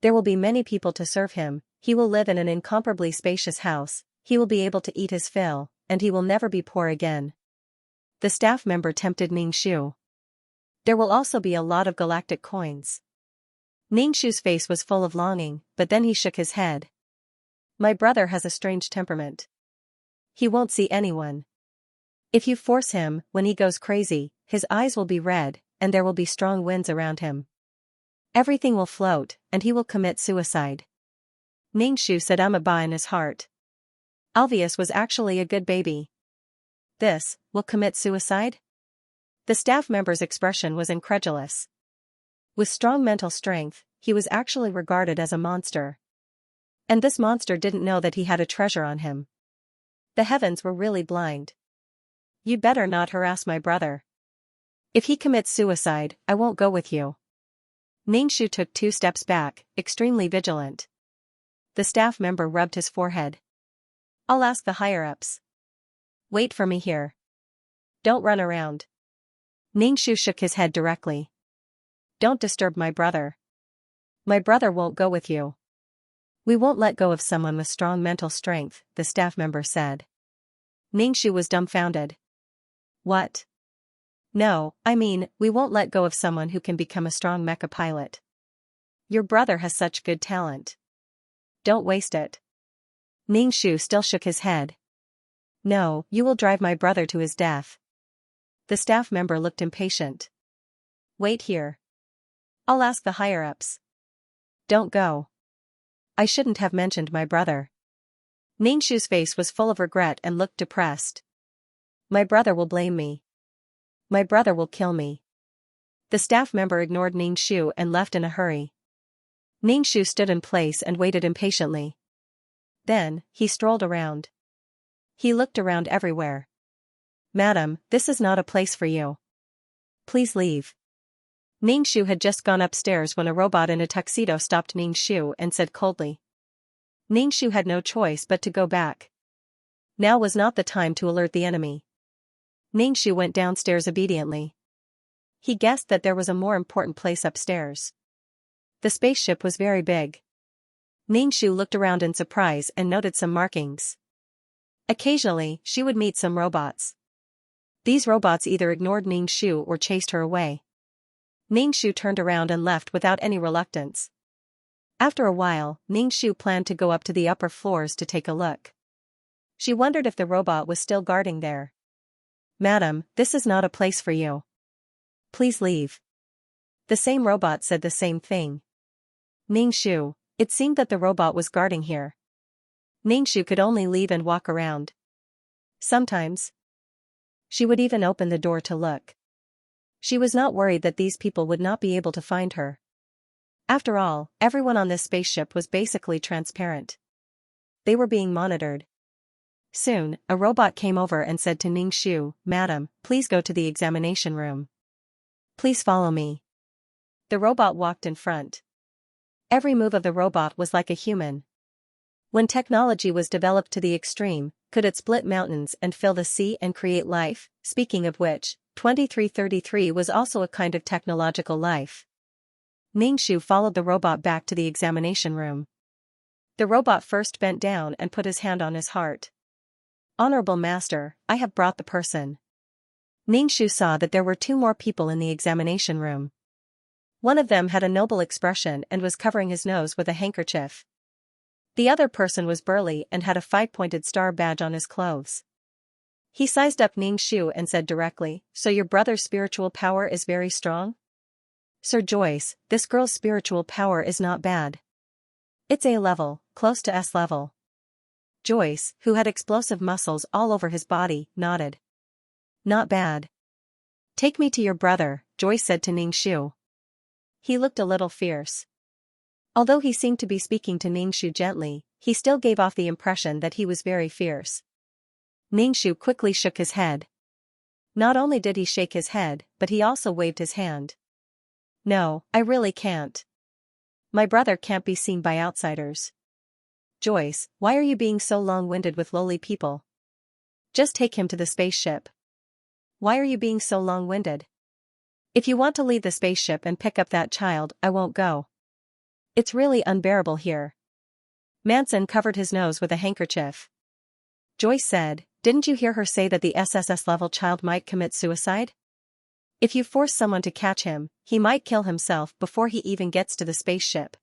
There will be many people to serve him, he will live in an incomparably spacious house, he will be able to eat his fill, and he will never be poor again. The staff member tempted Ningxiu. There will also be a lot of galactic coins. Ningxiu's face was full of longing, but then he shook his head. My brother has a strange temperament. He won't see anyone. If you force him, when he goes crazy, his eyes will be red, and there will be strong winds around him. Everything will float, and he will commit suicide. Ningxiu said "Ba" in his heart. Alvius was actually a good baby. This, will commit suicide? The staff member's expression was incredulous. With strong mental strength, he was actually regarded as a monster. And this monster didn't know that he had a treasure on him. The heavens were really blind. You'd better not harass my brother. If he commits suicide, I won't go with you. Ningxiu took 2 steps back, extremely vigilant. The staff member rubbed his forehead. I'll ask the higher-ups. Wait for me here. Don't run around. Ningxiu shook his head directly. Don't disturb my brother. My brother won't go with you. We won't let go of someone with strong mental strength, the staff member said. Ningxiu was dumbfounded. What? No, I mean, we won't let go of someone who can become a strong mecha pilot. Your brother has such good talent. Don't waste it. Ningxiu still shook his head. No, you will drive my brother to his death. The staff member looked impatient. Wait here. I'll ask the higher-ups. Don't go. I shouldn't have mentioned my brother. Ningxiu's face was full of regret and looked depressed. My brother will blame me. My brother will kill me. The staff member ignored Ningxiu and left in a hurry. Ningxiu stood in place and waited impatiently. Then, he strolled around. He looked around everywhere. Madam, this is not a place for you. Please leave. Ningxiu had just gone upstairs when a robot in a tuxedo stopped Ningxiu and said coldly. Ningxiu had no choice but to go back. Now was not the time to alert the enemy. Ningxiu went downstairs obediently. He guessed that there was a more important place upstairs. The spaceship was very big. Ningxiu looked around in surprise and noted some markings. Occasionally, she would meet some robots. These robots either ignored Ningxiu or chased her away. Ningxiu turned around and left without any reluctance. After a while, Ningxiu planned to go up to the upper floors to take a look. She wondered if the robot was still guarding there. Madam, this is not a place for you. Please leave. The same robot said the same thing. Ningxiu, it seemed that the robot was guarding here. Ningxiu could only leave and walk around. Sometimes, she would even open the door to look. She was not worried that these people would not be able to find her. After all, everyone on this spaceship was basically transparent. They were being monitored. Soon, a robot came over and said to Ningxiu, Madam, please go to the examination room. Please follow me. The robot walked in front. Every move of the robot was like a human. When technology was developed to the extreme, could it split mountains and fill the sea and create life? Speaking of which, 2333 was also a kind of technological life. Ningxu followed the robot back to the examination room. The robot first bent down and put his hand on his heart. Honorable Master, I have brought the person. Ningxu saw that there were 2 more people in the examination room. One of them had a noble expression and was covering his nose with a handkerchief. The other person was burly and had a 5-pointed star badge on his clothes. He sized up Ningxu and said directly, "So your brother's spiritual power is very strong?" "Sir Joyce, this girl's spiritual power is not bad. It's A level, close to S level." Joyce, who had explosive muscles all over his body, nodded. "Not bad. Take me to your brother," Joyce said to Ningxu. He looked a little fierce. Although he seemed to be speaking to Ningxu gently, he still gave off the impression that he was very fierce. Ningxu quickly shook his head. Not only did he shake his head, but he also waved his hand. "No, I really can't. My brother can't be seen by outsiders." "Joyce, why are you being so long-winded with lowly people? Just take him to the spaceship." "Why are you being so long-winded? If you want to leave the spaceship and pick up that child, I won't go. It's really unbearable here." Manson covered his nose with a handkerchief. Joyce said, "Didn't you hear her say that the SSS-level child might commit suicide? If you force someone to catch him, he might kill himself before he even gets to the spaceship.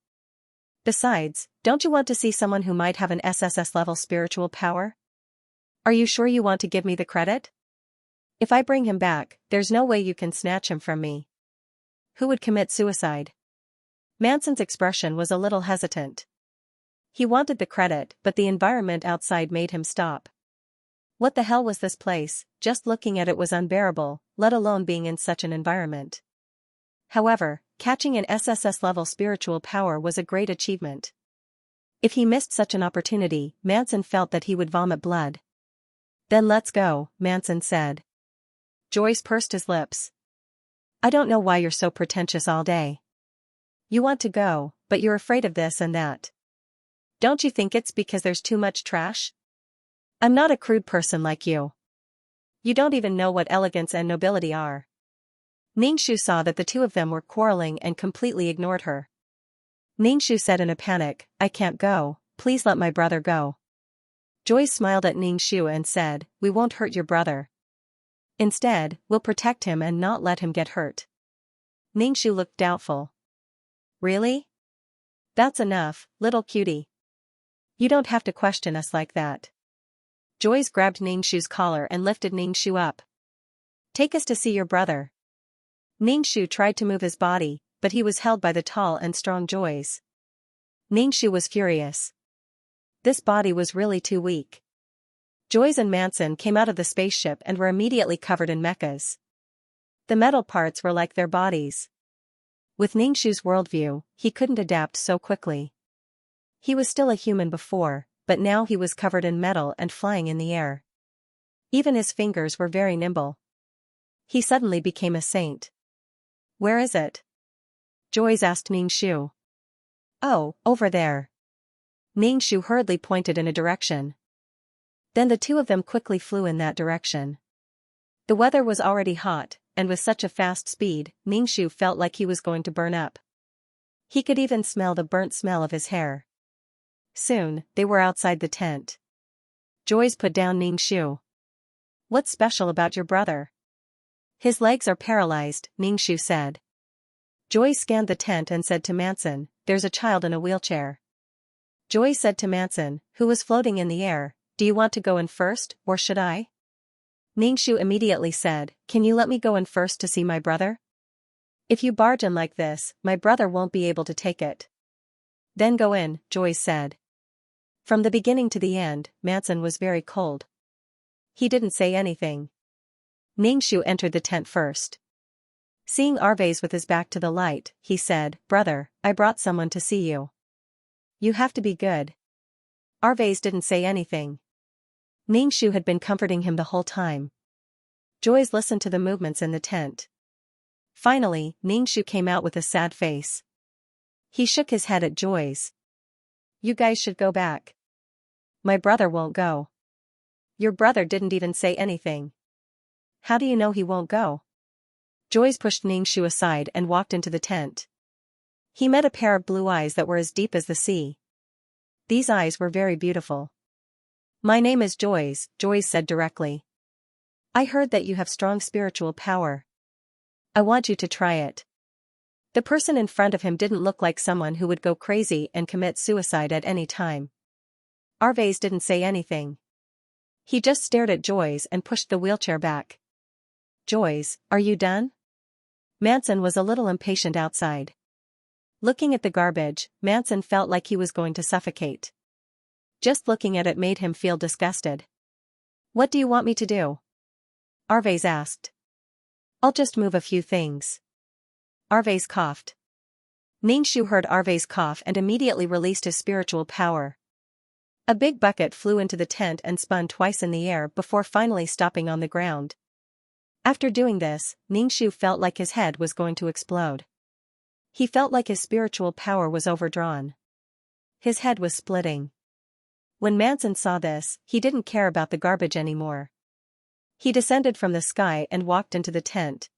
Besides, don't you want to see someone who might have an SSS-level spiritual power? Are you sure you want to give me the credit? If I bring him back, there's no way you can snatch him from me." "Who would commit suicide?" Manson's expression was a little hesitant. He wanted the credit, but the environment outside made him stop. What the hell was this place? Just looking at it was unbearable, let alone being in such an environment. However, catching an SSS-level spiritual power was a great achievement. If he missed such an opportunity, Manson felt that he would vomit blood. "Then let's go," Manson said. Joyce pursed his lips. "I don't know why you're so pretentious all day. You want to go, but you're afraid of this and that. Don't you think it's because there's too much trash? I'm not a crude person like you. You don't even know what elegance and nobility are." Ningxu saw that the 2 of them were quarreling and completely ignored her. Ningxu said in a panic, "I can't go, please let my brother go." Joyce smiled at Ningxu and said, "We won't hurt your brother. Instead, we'll protect him and not let him get hurt." Ningxu looked doubtful. "Really? That's enough, little cutie. You don't have to question us like that." Joyce grabbed Ningxu's collar and lifted Ningxu up. "Take us to see your brother." Ningxu tried to move his body, but he was held by the tall and strong Joyce. Ningxu was furious. This body was really too weak. Joyce and Manson came out of the spaceship and were immediately covered in mechas. The metal parts were like their bodies. With Ningxu's worldview, he couldn't adapt so quickly. He was still a human before, but now he was covered in metal and flying in the air. Even his fingers were very nimble. He suddenly became a saint. "Where is it?" Joyce asked Ningxu. "Oh, over there." Ningxu hurriedly pointed in a direction. Then the 2 of them quickly flew in that direction. The weather was already hot, and with such a fast speed, Ningxu felt like he was going to burn up. He could even smell the burnt smell of his hair. Soon, they were outside the tent. Joyce put down Ningxu. "What's special about your brother?" "His legs are paralyzed," Ningxu said. Joyce scanned the tent and said to Manson, "There's a child in a wheelchair." Joyce said to Manson, who was floating in the air, "Do you want to go in first, or should I?" Ningxu immediately said, "Can you let me go in first to see my brother? If you barge in like this, my brother won't be able to take it." "Then go in," Joyce said. From the beginning to the end, Manson was very cold. He didn't say anything. Ningxu entered the tent first. Seeing Arvez with his back to the light, he said, "Brother, I brought someone to see you. You have to be good." Arvez didn't say anything. Ningxu had been comforting him the whole time. Joyce listened to the movements in the tent. Finally, Ningxu came out with a sad face. He shook his head at Joyce. "You guys should go back. My brother won't go." "Your brother didn't even say anything." How do you know he won't go? Joyce pushed Ningxu aside and walked into the tent. He met a pair of blue eyes that were as deep as the sea. These eyes were very beautiful. My name is Joyce, Joyce said directly. I heard that you have strong spiritual power. I want you to try it. The person in front of him didn't look like someone who would go crazy and commit suicide at any time. Arvez didn't say anything. He just stared at Joyce and pushed the wheelchair back. Joyce, are you done? Manson was a little impatient outside. Looking at the garbage, Manson felt like he was going to suffocate. Just looking at it made him feel disgusted. What do you want me to do? Arvez asked. I'll just move a few things. Arvez coughed. Ningxu heard Arvez cough and immediately released his spiritual power. A big bucket flew into the tent and spun twice in the air before finally stopping on the ground. After doing this, Ningxu felt like his head was going to explode. He felt like his spiritual power was overdrawn. His head was splitting. When Manson saw this, he didn't care about the garbage anymore. He descended from the sky and walked into the tent.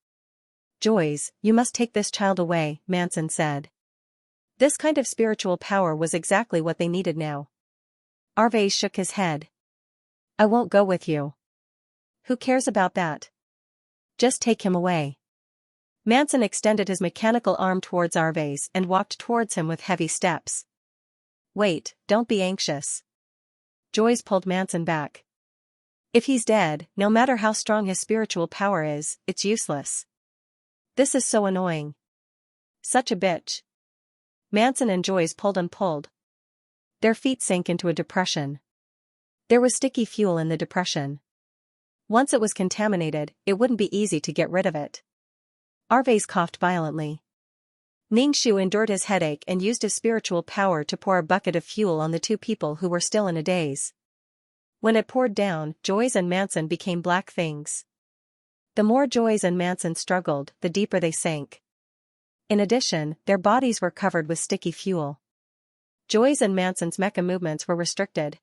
Joyce, you must take this child away, Manson said. This kind of spiritual power was exactly what they needed now. Arvez shook his head. I won't go with you. Who cares about that? Just take him away. Manson extended his mechanical arm towards Arvez and walked towards him with heavy steps. Wait, don't be anxious. Joyce pulled Manson back. If he's dead, no matter how strong his spiritual power is, it's useless. This is so annoying. Such a bitch. Manson and Joyce pulled and pulled. Their feet sank into a depression. There was sticky fuel in the depression. Once it was contaminated, it wouldn't be easy to get rid of it. Arvez coughed violently. Ningxu endured his headache and used his spiritual power to pour a bucket of fuel on the two people who were still in a daze. When it poured down, Joyce and Manson became black things. The more Joyce and Manson struggled, the deeper they sank. In addition, their bodies were covered with sticky fuel. Joyce and Manson's mecha movements were restricted.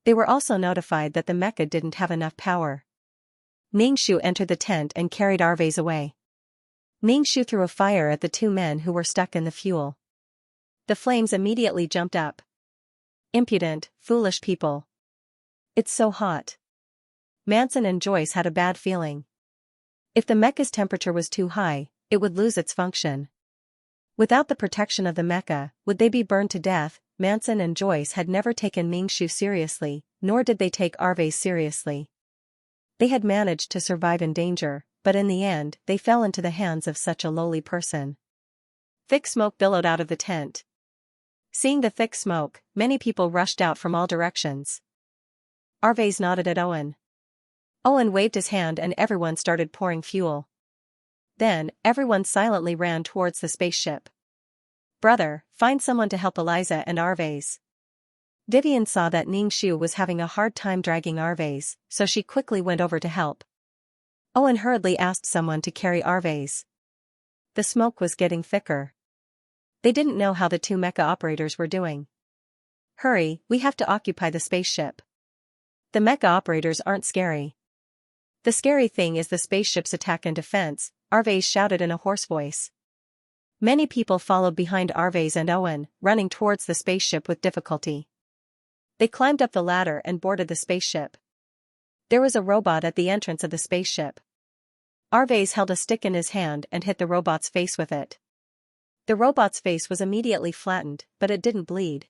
They were also notified that the mecha didn't have enough power. Ningxu entered the tent and carried Arvez away. Ningxu threw a fire at the two men who were stuck in the fuel. The flames immediately jumped up. Impudent, foolish people. It's so hot. Manson and Joyce had a bad feeling. If the mecha's temperature was too high, it would lose its function. Without the protection of the mecha, would they be burned to death? Manson and Joyce had never taken Ningxu seriously, nor did they take Arvez seriously. They had managed to survive in danger, but in the end, they fell into the hands of such a lowly person. Thick smoke billowed out of the tent. Seeing the thick smoke, many people rushed out from all directions. Arvez nodded at Owen. Owen waved his hand and everyone started pouring fuel. Then, everyone silently ran towards the spaceship. Brother, find someone to help Eliza and Arvez. Vivian saw that Ningxu was having a hard time dragging Arvez, so she quickly went over to help. Owen hurriedly asked someone to carry Arvez. The smoke was getting thicker. They didn't know how the two mecha operators were doing. Hurry, we have to occupy the spaceship. The mecha operators aren't scary. The scary thing is the spaceship's attack and defense, Arvez shouted in a hoarse voice. Many people followed behind Arvez and Owen, running towards the spaceship with difficulty. They climbed up the ladder and boarded the spaceship. There was a robot at the entrance of the spaceship. Arvez held a stick in his hand and hit the robot's face with it. The robot's face was immediately flattened, but it didn't bleed.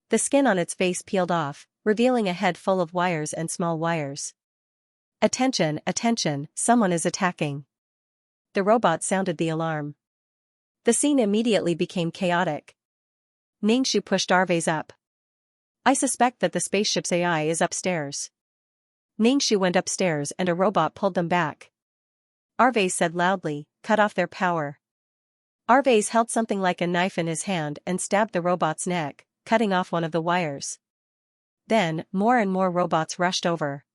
The skin on its face peeled off, revealing a head full of wires and small wires. Attention, attention, someone is attacking. The robot sounded the alarm. The scene immediately became chaotic. Ningxu pushed Arvez up. I suspect that the spaceship's AI is upstairs. Ningxu went upstairs and a robot pulled them back. Arvez said loudly, cut off their power. Arvez held something like a knife in his hand and stabbed the robot's neck, cutting off one of the wires. Then, more and more robots rushed over.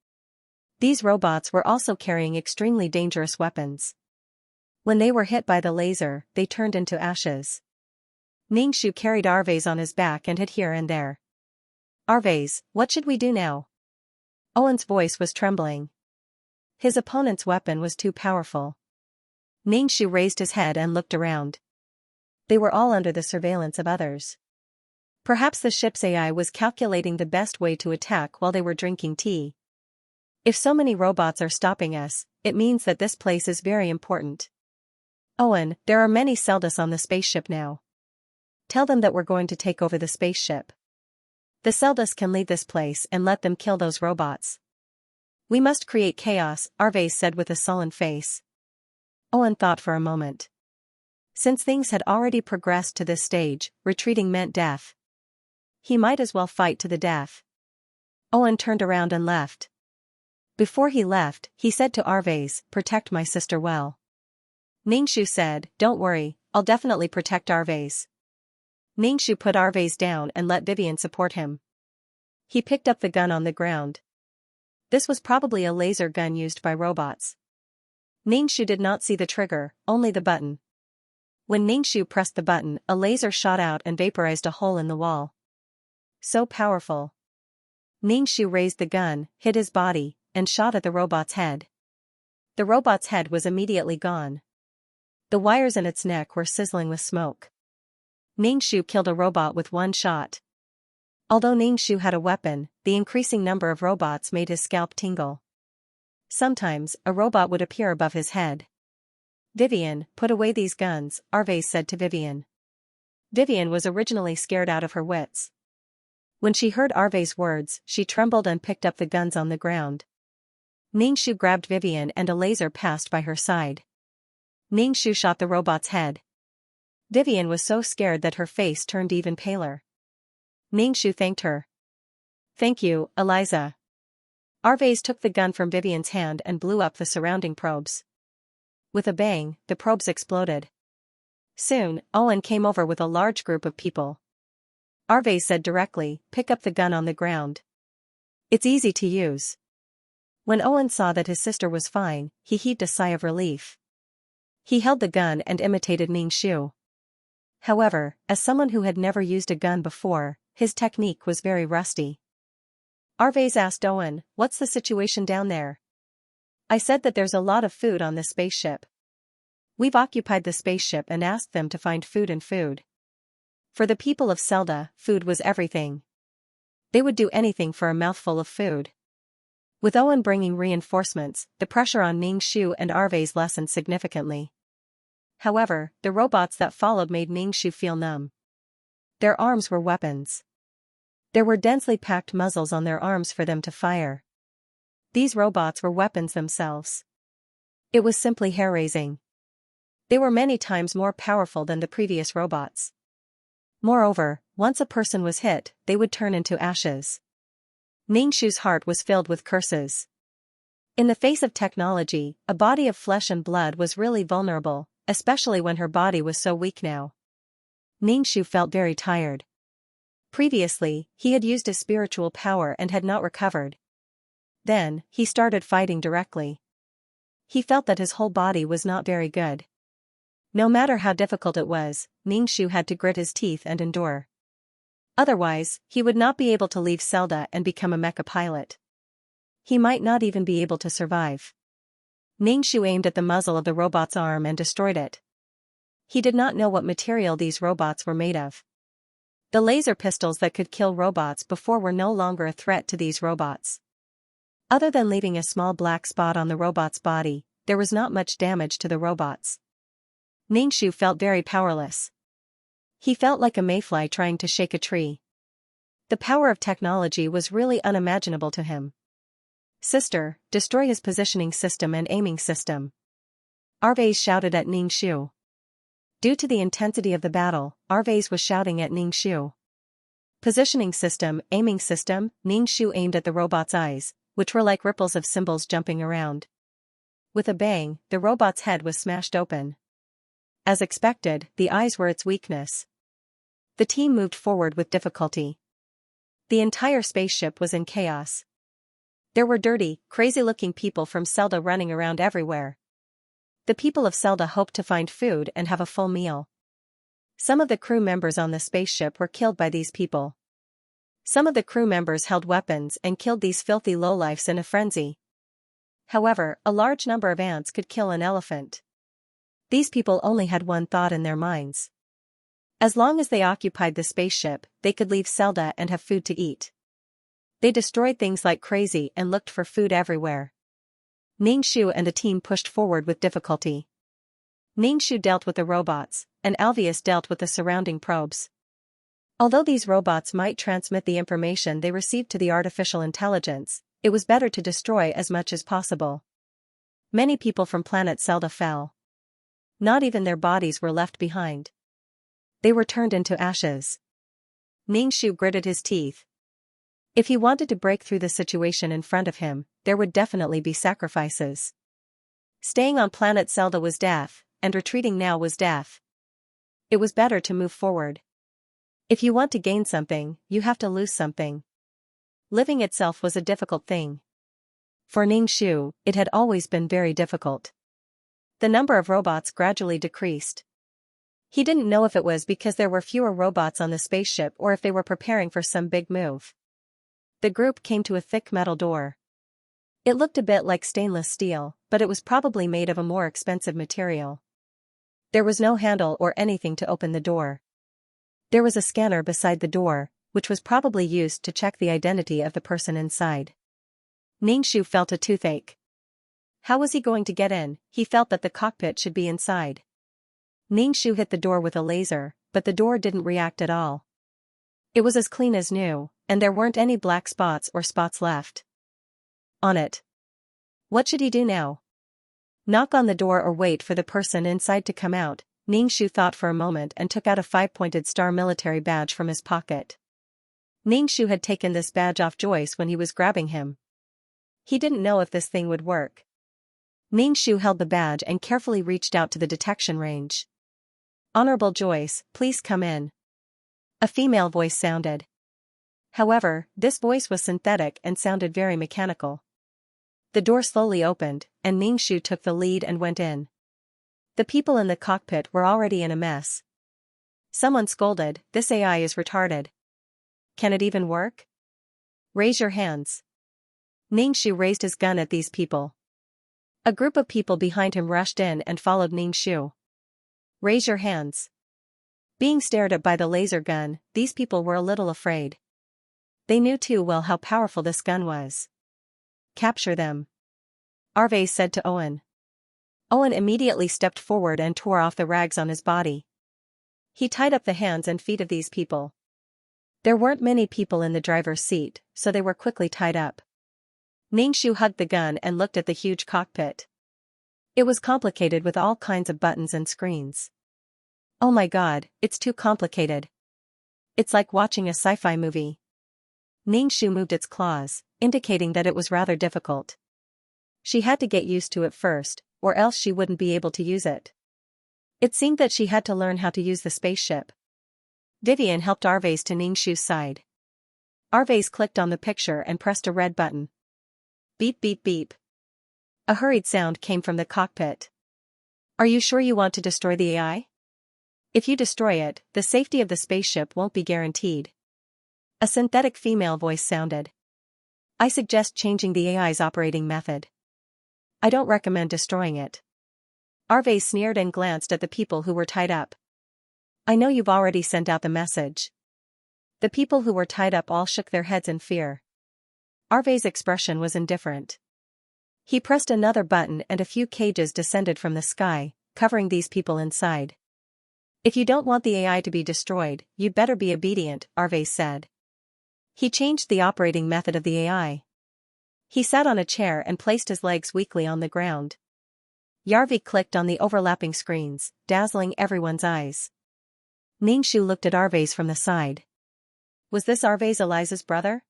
These robots were also carrying extremely dangerous weapons. When they were hit by the laser, they turned into ashes. Ningxu carried Arvez on his back and hit here and there. Arvez, what should we do now? Owen's voice was trembling. His opponent's weapon was too powerful. Ningxu raised his head and looked around. They were all under the surveillance of others. Perhaps the ship's AI was calculating the best way to attack while they were drinking tea. If so many robots are stopping us, it means that this place is very important. Owen, there are many Seldas on the spaceship now. Tell them that we're going to take over the spaceship. The Seldas can leave this place and let them kill those robots. We must create chaos, Arvais said with a sullen face. Owen thought for a moment. Since things had already progressed to this stage, retreating meant death. He might as well fight to the death. Owen turned around and left. Before he left, he said to Arvais, "Protect my sister well." Ningxu said, "Don't worry, I'll definitely protect Arvais." Ningxu put Arvais down and let Vivian support him. He picked up the gun on the ground. This was probably a laser gun used by robots. Ningxu did not see the trigger, only the button. When Ningxu pressed the button, a laser shot out and vaporized a hole in the wall. So powerful. Ningxu raised the gun, hit his body, and shot at the robot's head. The robot's head was immediately gone. The wires in its neck were sizzling with smoke. Ningxu killed a robot with one shot. Although Ningxu had a weapon, the increasing number of robots made his scalp tingle. Sometimes, a robot would appear above his head. "Vivian, put away these guns," Arvais said to Vivian. Vivian was originally scared out of her wits. When she heard Arvais' words, she trembled and picked up the guns on the ground. Ningxu grabbed Vivian and a laser passed by her side. Ningxu shot the robot's head. Vivian was so scared that her face turned even paler. Ningxu thanked her. "Thank you, Eliza." Arvais took the gun from Vivian's hand and blew up the surrounding probes. With a bang, the probes exploded. Soon, Owen came over with a large group of people. Arvais said directly, "Pick up the gun on the ground. It's easy to use." When Owen saw that his sister was fine, he heaved a sigh of relief. He held the gun and imitated Ningxu. However, as someone who had never used a gun before, his technique was very rusty. Arvais asked Owen, "What's the situation down there?" "I said that there's a lot of food on this spaceship. We've occupied the spaceship and asked them to find food and food. For the people of Selda, food was everything. They would do anything for a mouthful of food." With Owen bringing reinforcements, the pressure on Ningxu and Arvais lessened significantly. However, the robots that followed made Ningxu feel numb. Their arms were weapons. There were densely packed muzzles on their arms for them to fire. These robots were weapons themselves. It was simply hair-raising. They were many times more powerful than the previous robots. Moreover, once a person was hit, they would turn into ashes. Ningxu's heart was filled with curses. In the face of technology, a body of flesh and blood was really vulnerable, especially when her body was so weak now. Ningxu felt very tired. Previously, he had used his spiritual power and had not recovered. Then, he started fighting directly. He felt that his whole body was not very good. No matter how difficult it was, Ningxu had to grit his teeth and endure. Otherwise, he would not be able to leave Selda and become a mecha pilot. He might not even be able to survive. Ningxu aimed at the muzzle of the robot's arm and destroyed it. He did not know what material these robots were made of. The laser pistols that could kill robots before were no longer a threat to these robots. Other than leaving a small black spot on the robot's body, there was not much damage to the robots. Ningxu felt very powerless. He felt like a mayfly trying to shake a tree. The power of technology was really unimaginable to him. "Sister, destroy his positioning system and aiming system," Arvais shouted at Ningxu. Due to the intensity of the battle, Arvais was shouting at Ningxu. Positioning system, aiming system, Ningxu aimed at the robot's eyes, which were like ripples of cymbals jumping around. With a bang, the robot's head was smashed open. As expected, the eyes were its weakness. The team moved forward with difficulty. The entire spaceship was in chaos. There were dirty, crazy-looking people from Selda running around everywhere. The people of Selda hoped to find food and have a full meal. Some of the crew members on the spaceship were killed by these people. Some of the crew members held weapons and killed these filthy lowlifes in a frenzy. However, a large number of ants could kill an elephant. These people only had one thought in their minds. As long as they occupied the spaceship, they could leave Zelda and have food to eat. They destroyed things like crazy and looked for food everywhere. Ningxu and the team pushed forward with difficulty. Ningxu dealt with the robots, and Alveus dealt with the surrounding probes. Although these robots might transmit the information they received to the artificial intelligence, it was better to destroy as much as possible. Many people from planet Zelda fell. Not even their bodies were left behind. They were turned into ashes. Ningxu gritted his teeth. If he wanted to break through the situation in front of him, there would definitely be sacrifices. Staying on planet Zelda was death, and retreating now was death. It was better to move forward. If you want to gain something, you have to lose something. Living itself was a difficult thing. For Ningxu, it had always been very difficult. The number of robots gradually decreased. He didn't know if it was because there were fewer robots on the spaceship or if they were preparing for some big move. The group came to a thick metal door. It looked a bit like stainless steel, but it was probably made of a more expensive material. There was no handle or anything to open the door. There was a scanner beside the door, which was probably used to check the identity of the person inside. Ningxu felt a toothache. How was he going to get in? He felt that the cockpit should be inside. Ningxu hit the door with a laser, but the door didn't react at all. It was as clean as new, and there weren't any black spots or spots left on it. What should he do now? Knock on the door or wait for the person inside to come out? Ningxu thought for a moment and took out a 5-pointed star military badge from his pocket. Ningxu had taken this badge off Joyce when he was grabbing him. He didn't know if this thing would work. Ningxu held the badge and carefully reached out to the detection range. "Honorable Joyce, please come in." A female voice sounded. However, this voice was synthetic and sounded very mechanical. The door slowly opened, and Ningxu took the lead and went in. The people in the cockpit were already in a mess. Someone scolded, "This AI is retarded. Can it even work? Raise your hands." Ningxu raised his gun at these people. A group of people behind him rushed in and followed Ningxu. "Raise your hands." Being stared at by the laser gun, these people were a little afraid. They knew too well how powerful this gun was. "Capture them," Arve said to Owen. Owen immediately stepped forward and tore off the rags on his body. He tied up the hands and feet of these people. There weren't many people in the driver's seat, so they were quickly tied up. Ningxu hugged the gun and looked at the huge cockpit. It was complicated with all kinds of buttons and screens. "Oh my god, it's too complicated. It's like watching a sci-fi movie." Ningxu moved its claws, indicating that it was rather difficult. She had to get used to it first, or else she wouldn't be able to use it. It seemed that she had to learn how to use the spaceship. Vivian helped Arves to Ningxu's side. Arves clicked on the picture and pressed a red button. Beep beep beep. A hurried sound came from the cockpit. "Are you sure you want to destroy the AI? If you destroy it, the safety of the spaceship won't be guaranteed." A synthetic female voice sounded. "I suggest changing the AI's operating method. I don't recommend destroying it." Arve sneered and glanced at the people who were tied up. "I know you've already sent out the message." The people who were tied up all shook their heads in fear. Arve's expression was indifferent. He pressed another button and a few cages descended from the sky, covering these people inside. "If you don't want the AI to be destroyed, you'd better be obedient," Arve said. He changed the operating method of the AI. He sat on a chair and placed his legs weakly on the ground. Yarvi clicked on the overlapping screens, dazzling everyone's eyes. Ningxu looked at Arves from the side. Was this Arves Eliza's brother?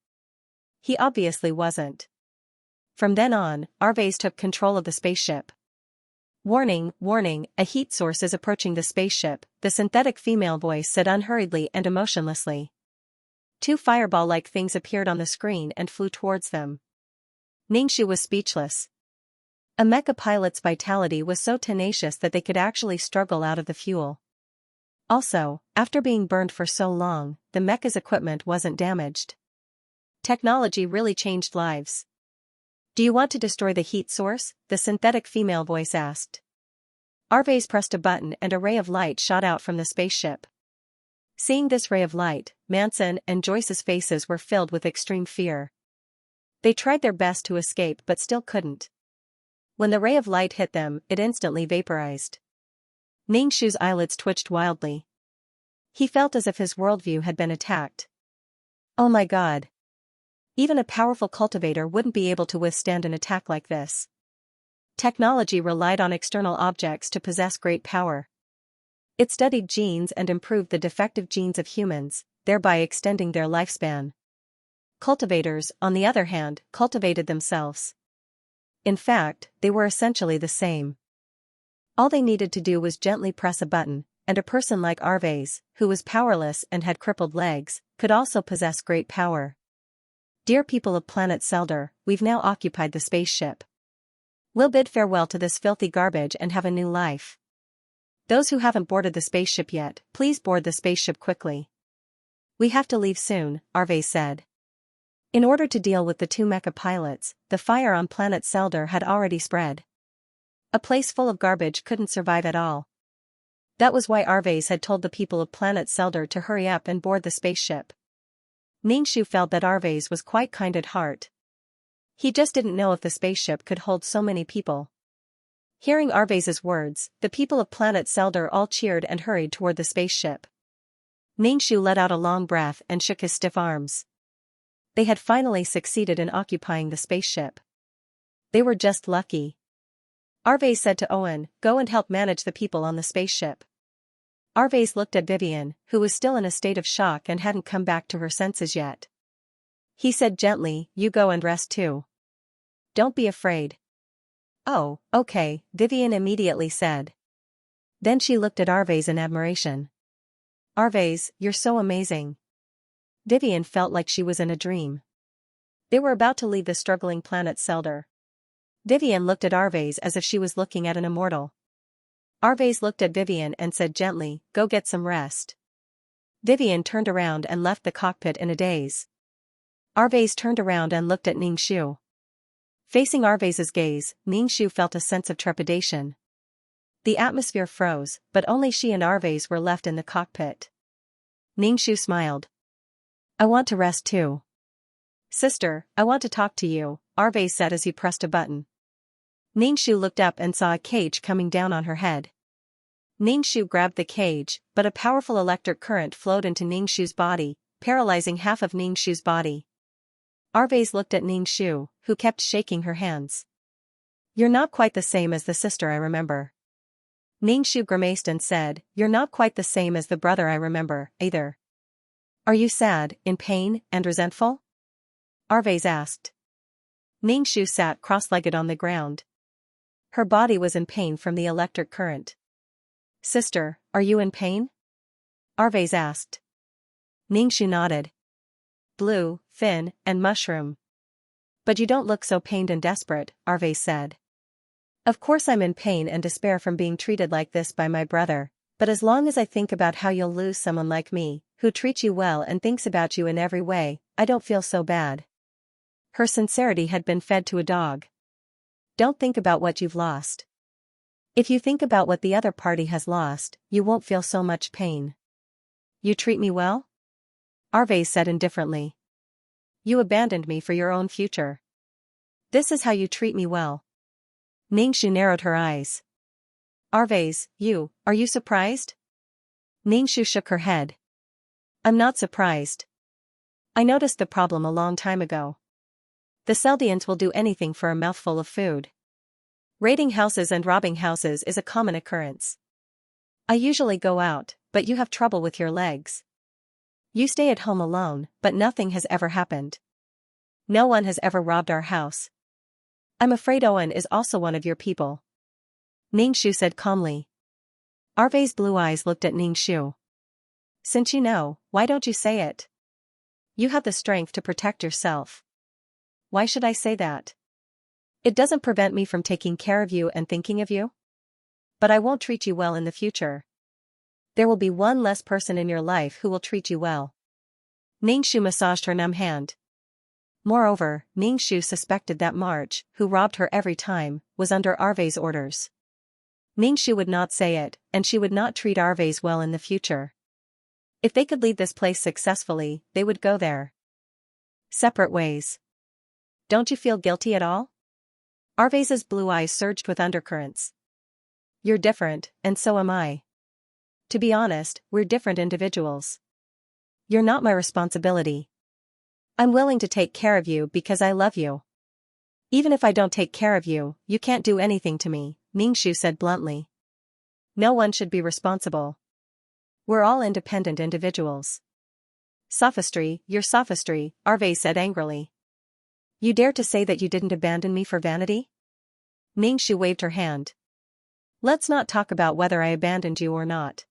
He obviously wasn't. From then on, Arves took control of the spaceship. "Warning, warning, a heat source is approaching the spaceship," the synthetic female voice said unhurriedly and emotionlessly. 2 fireball-like things appeared on the screen and flew towards them. Ningxu was speechless. A mecha pilot's vitality was so tenacious that they could actually struggle out of the fuel. Also, after being burned for so long, the mecha's equipment wasn't damaged. Technology really changed lives. Do you want to destroy the heat source? The synthetic female voice asked. Arvase pressed a button and a ray of light shot out from the spaceship. Seeing this ray of light, Manson and Joyce's faces were filled with extreme fear. They tried their best to escape but still couldn't. When the ray of light hit them, it instantly vaporized. Ningshu's eyelids twitched wildly. He felt as if his worldview had been attacked. Oh my god. Even a powerful cultivator wouldn't be able to withstand an attack like this. Technology relied on external objects to possess great power. It studied genes and improved the defective genes of humans, thereby extending their lifespan. Cultivators, on the other hand, cultivated themselves. In fact, they were essentially the same. All they needed to do was gently press a button, and a person like Arvase, who was powerless and had crippled legs, could also possess great power. Dear people of planet Seldar, we've now occupied the spaceship. We'll bid farewell to this filthy garbage and have a new life. Those who haven't boarded the spaceship yet, please board the spaceship quickly. We have to leave soon, Arvase said. In order to deal with the two mecha pilots, the fire on planet Seldar had already spread. A place full of garbage couldn't survive at all. That was why Arvase had told the people of planet Seldar to hurry up and board the spaceship. Ningshu felt that Arvase was quite kind at heart. He just didn't know if the spaceship could hold so many people. Hearing Arvase's words, the people of planet Seldar all cheered and hurried toward the spaceship. Ningshu let out a long breath and shook his stiff arms. They had finally succeeded in occupying the spaceship. They were just lucky. Arvase said to Owen, "Go and help manage the people on the spaceship." Arvase looked at Vivian, who was still in a state of shock and hadn't come back to her senses yet. He said gently, "You go and rest too. Don't be afraid." "Oh, okay," Vivian immediately said. Then she looked at Arvase in admiration. "Arvase, you're so amazing." Vivian felt like she was in a dream. They were about to leave the struggling planet Seldar. Vivian looked at Arvase as if she was looking at an immortal. Arvase looked at Vivian and said gently, "Go get some rest." Vivian turned around and left the cockpit in a daze. Arvase turned around and looked at Ningshu. Facing Arvase's gaze, Ningshu felt a sense of trepidation. The atmosphere froze, but only she and Arvase were left in the cockpit. Ningshu smiled. "I want to rest too." "Sister, I want to talk to you," Arvase said as he pressed a button. Ningshu looked up and saw a cage coming down on her head. Ningshu grabbed the cage, but a powerful electric current flowed into Ningshu's body, paralyzing half of Ningshu's body. Arvase looked at Ningshu, who kept shaking her hands. "You're not quite the same as the sister I remember." Ningshu grimaced and said, "You're not quite the same as the brother I remember, either." "Are you sad, in pain, and resentful?" Arvase asked. Ningshu sat cross-legged on the ground. Her body was in pain from the electric current. "Sister, are you in pain?" Arvase asked. Ningshu nodded. "Blue, thin, and mushroom. But you don't look so pained and desperate," Arvase said. "Of course I'm in pain and despair from being treated like this by my brother, but as long as I think about how you'll lose someone like me, who treats you well and thinks about you in every way, I don't feel so bad." Her sincerity had been fed to a dog. "Don't think about what you've lost. If you think about what the other party has lost, you won't feel so much pain." "You treat me well?" Arvase said indifferently. "You abandoned me for your own future. This is how you treat me well." Ningshu narrowed her eyes. "Arvase, are you surprised?" Ningshu shook her head. "I'm not surprised. I noticed the problem a long time ago. The Seldians will do anything for a mouthful of food. Raiding houses and robbing houses is a common occurrence. I usually go out, but you have trouble with your legs. You stay at home alone, but nothing has ever happened. No one has ever robbed our house. I'm afraid Owen is also one of your people." Ningshu said calmly. Arvase's blue eyes looked at Ningshu. "Since you know, why don't you say it? You have the strength to protect yourself. Why should I say that? It doesn't prevent me from taking care of you and thinking of you. But I won't treat you well in the future. There will be one less person in your life who will treat you well." Ningshu massaged her numb hand. Moreover, Ningxu suspected that March, who robbed her every time, was under Arve's orders. Ningxu would not say it, and she would not treat Arve's well in the future. If they could leave this place successfully, they would go there. Separate ways. Don't you feel guilty at all? Arve's blue eyes surged with undercurrents. You're different, and so am I. To be honest, we're different individuals. You're not my responsibility. I'm willing to take care of you because I love you. Even if I don't take care of you, you can't do anything to me, Ningxu said bluntly. No one should be responsible. We're all independent individuals. Sophistry, your sophistry, Arve said angrily. You dare to say that you didn't abandon me for vanity? Ningxu waved her hand. Let's not talk about whether I abandoned you or not.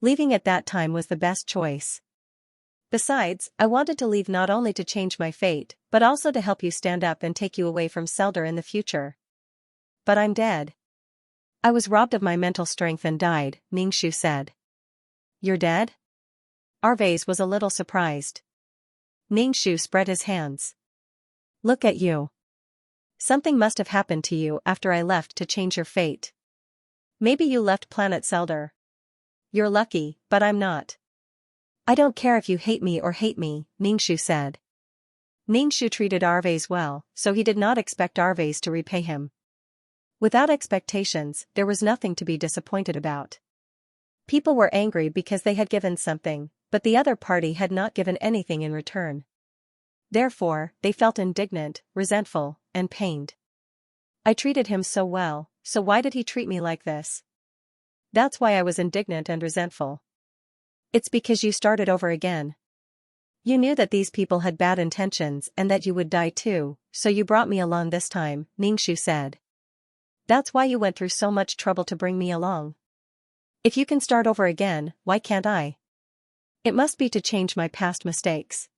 Leaving at that time was the best choice. Besides, I wanted to leave not only to change my fate, but also to help you stand up and take you away from Selder in the future. But I'm dead. I was robbed of my mental strength and died, Ningxu said. You're dead? Arve was a little surprised. Ningxu spread his hands. Look at you. Something must have happened to you after I left to change your fate. Maybe you left planet Selder. You're lucky, but I'm not. I don't care if you hate me or hate me, Ningxu said. Ningxu treated Arve well, so he did not expect Arve to repay him. Without expectations, there was nothing to be disappointed about. People were angry because they had given something, but the other party had not given anything in return. Therefore, they felt indignant, resentful, and pained. I treated him so well, so why did he treat me like this? That's why I was indignant and resentful. It's because you started over again. You knew that these people had bad intentions and that you would die too, so you brought me along this time, Ningxu said. That's why you went through so much trouble to bring me along. If you can start over again, why can't I? It must be to change my past mistakes.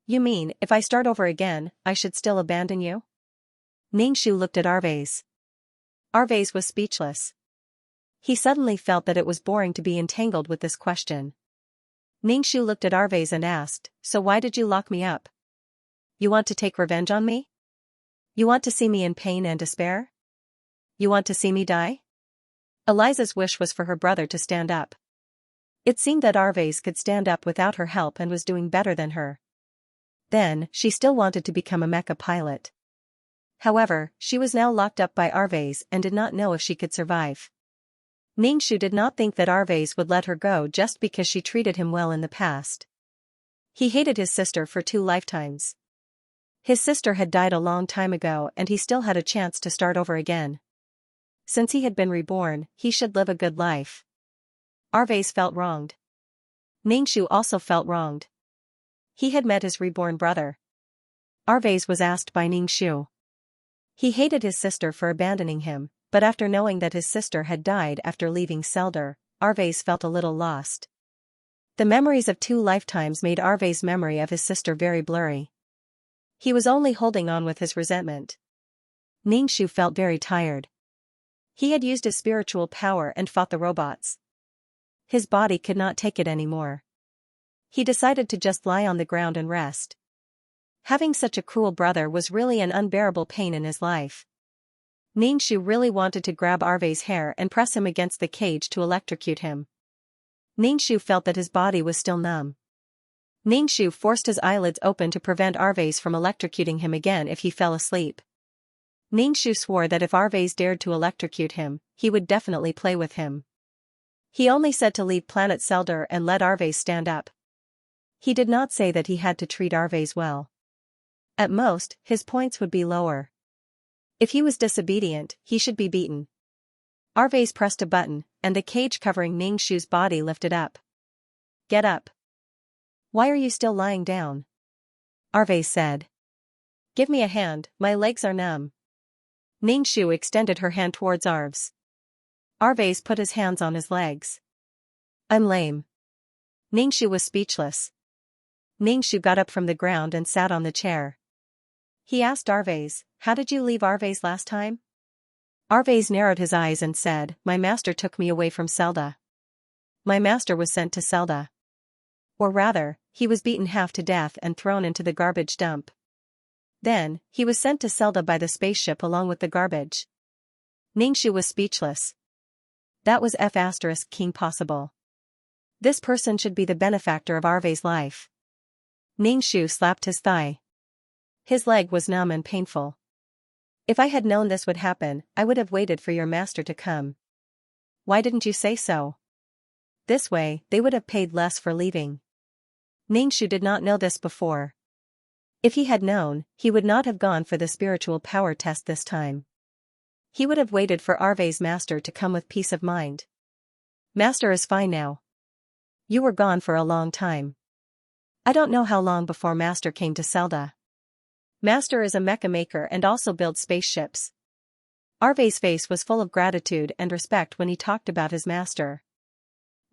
You mean, if I start over again, I should still abandon you? Ningxu looked at Arve. Arve was speechless. He suddenly felt that it was boring to be entangled with this question. Ningxu looked at Arve and asked, so why did you lock me up? You want to take revenge on me? You want to see me in pain and despair? You want to see me die? Eliza's wish was for her brother to stand up. It seemed that Arve could stand up without her help and was doing better than her. Then, she still wanted to become a mecha pilot. However, she was now locked up by Arve and did not know if she could survive. Ningxu did not think that Arve would let her go just because she treated him well in the past. He hated his sister for 2 lifetimes. His sister had died a long time ago and he still had a chance to start over again. Since he had been reborn, he should live a good life. Arve felt wronged. Ningxu also felt wronged. He had met his reborn brother. Arve was asked by Ningxu. He hated his sister for abandoning him, but after knowing that his sister had died after leaving Selder, Arve felt a little lost. The memories of 2 lifetimes made Arve's memory of his sister very blurry. He was only holding on with his resentment. Ningxu felt very tired. He had used his spiritual power and fought the robots. His body could not take it anymore. He decided to just lie on the ground and rest. Having such a cruel brother was really an unbearable pain in his life. Ningxu really wanted to grab Arve's hair and press him against the cage to electrocute him. Ningxu felt that his body was still numb. Ningxu forced his eyelids open to prevent Arve from electrocuting him again if he fell asleep. Ningxu swore that if Arve dared to electrocute him, he would definitely play with him. He only said to leave planet Selder and let Arve stand up. He did not say that he had to treat Arve well. At most, his points would be lower. If he was disobedient, he should be beaten. Arve pressed a button, and the cage covering Ningxu's body lifted up. Get up. Why are you still lying down? Arve said. Give me a hand, my legs are numb. Ningxu extended her hand towards Arve's. Arve put his hands on his legs. I'm lame. Ningxu was speechless. Ningxu got up from the ground and sat on the chair. He asked Arve, how did you leave Arve last time? Arve narrowed his eyes and said, my master took me away from Selda. My master was sent to Selda. Or rather, he was beaten half to death and thrown into the garbage dump. Then, he was sent to Zelda by the spaceship along with the garbage. Ningxu was speechless. That was King possible. This person should be the benefactor of Arve's life. Ningxu slapped his thigh. His leg was numb and painful. If I had known this would happen, I would have waited for your master to come. Why didn't you say so? This way, they would have paid less for leaving. Ningxu did not know this before. If he had known, he would not have gone for the spiritual power test this time. He would have waited for Arve's master to come with peace of mind. Master is fine now. You were gone for a long time. I don't know how long before Master came to Zelda. Master is a mecha maker and also builds spaceships. Arve's face was full of gratitude and respect when he talked about his master.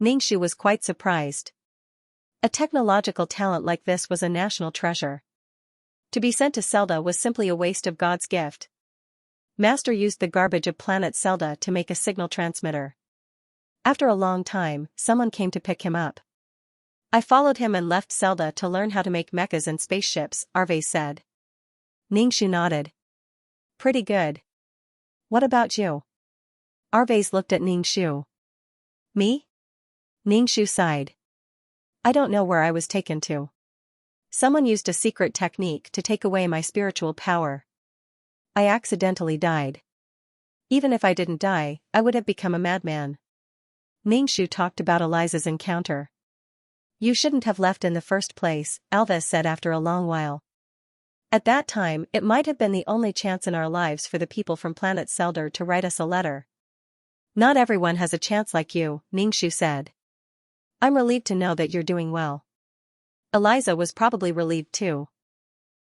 Ningxu was quite surprised. A technological talent like this was a national treasure. To be sent to Zelda was simply a waste of God's gift. Master used the garbage of planet Zelda to make a signal transmitter. After a long time, someone came to pick him up. I followed him and left Zelda to learn how to make mechas and spaceships, Arve said. Ningxu nodded. Pretty good. What about you? Arve looked at Ningxu. Me? Ningxu sighed. I don't know where I was taken to. Someone used a secret technique to take away my spiritual power. I accidentally died. Even if I didn't die, I would have become a madman. Ningxu talked about Eliza's encounter. You shouldn't have left in the first place, Alva said after a long while. At that time, it might have been the only chance in our lives for the people from planet Zelda to write us a letter. Not everyone has a chance like you, Ningxu said. I'm relieved to know that you're doing well. Eliza was probably relieved too.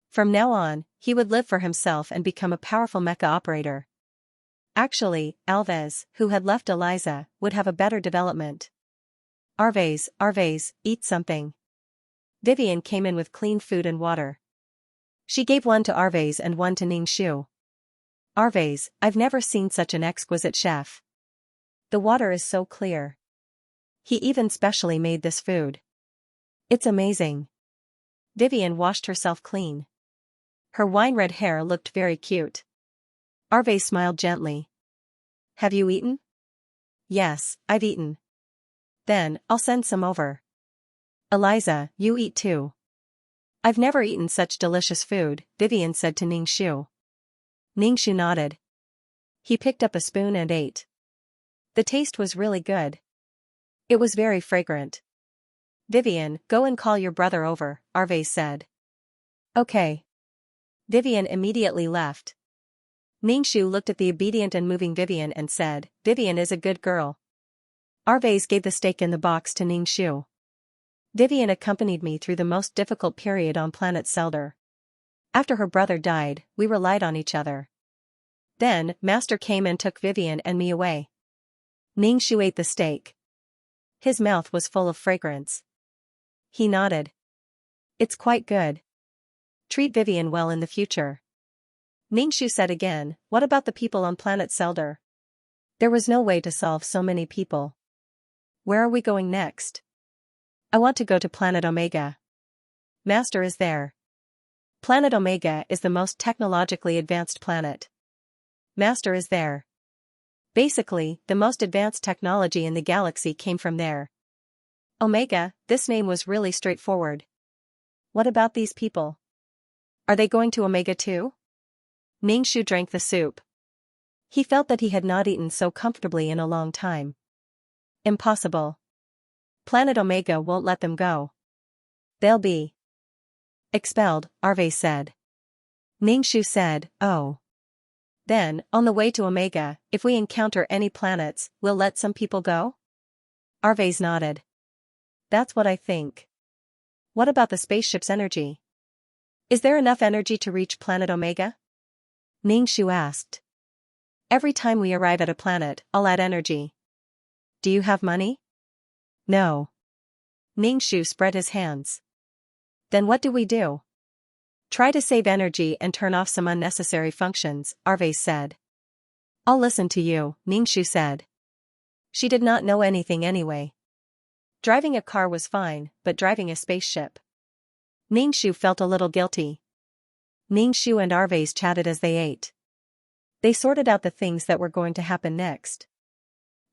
From now on, he would live for himself and become a powerful mecha operator. Actually, Alves, who had left Eliza, would have a better development. Arves, eat something. Vivian came in with clean food and water. She gave one to Arves and one to Ningxu. Arves, I've never seen such an exquisite chef. The water is so clear. He even specially made this food. It's amazing. Vivian washed herself clean. Her wine-red hair looked very cute. Arve smiled gently. Have you eaten? Yes, I've eaten. Then, I'll send some over. Eliza, you eat too. I've never eaten such delicious food, Vivian said to Ningxu. Ningxu nodded. He picked up a spoon and ate. The taste was really good. It was very fragrant. Vivian, go and call your brother over, Arve said. Okay. Vivian immediately left. Ningxu looked at the obedient and moving Vivian and said, Vivian is a good girl. Arves gave the steak in the box to Ningxu. Vivian accompanied me through the most difficult period on planet Zelda. After her brother died, we relied on each other. Then, Master came and took Vivian and me away. Ningxu ate the steak. His mouth was full of fragrance. He nodded. It's quite good. Treat Vivian well in the future. Ningxu said again, what about the people on planet Zelda? There was no way to solve so many people. Where are we going next? I want to go to planet Omega. Master is there. Planet Omega is the most technologically advanced planet. Master is there. Basically, the most advanced technology in the galaxy came from there. Omega, this name was really straightforward. What about these people? Are they going to Omega too? Ningxu drank the soup. He felt that he had not eaten so comfortably in a long time. Impossible. Planet Omega won't let them go. They'll be expelled, Arve said. Ningxu said, oh. Then, on the way to Omega, if we encounter any planets, we'll let some people go? Arve nodded. That's what I think. What about the spaceship's energy? Is there enough energy to reach planet Omega? Ningxu asked. Every time we arrive at a planet, I'll add energy. Do you have money? No. Ningxu spread his hands. Then what do we do? Try to save energy and turn off some unnecessary functions, Arve said. I'll listen to you, Ningxu said. She did not know anything anyway. Driving a car was fine, but driving a spaceship. Ningxu felt a little guilty. Ningxu and Arvase chatted as they ate. They sorted out the things that were going to happen next.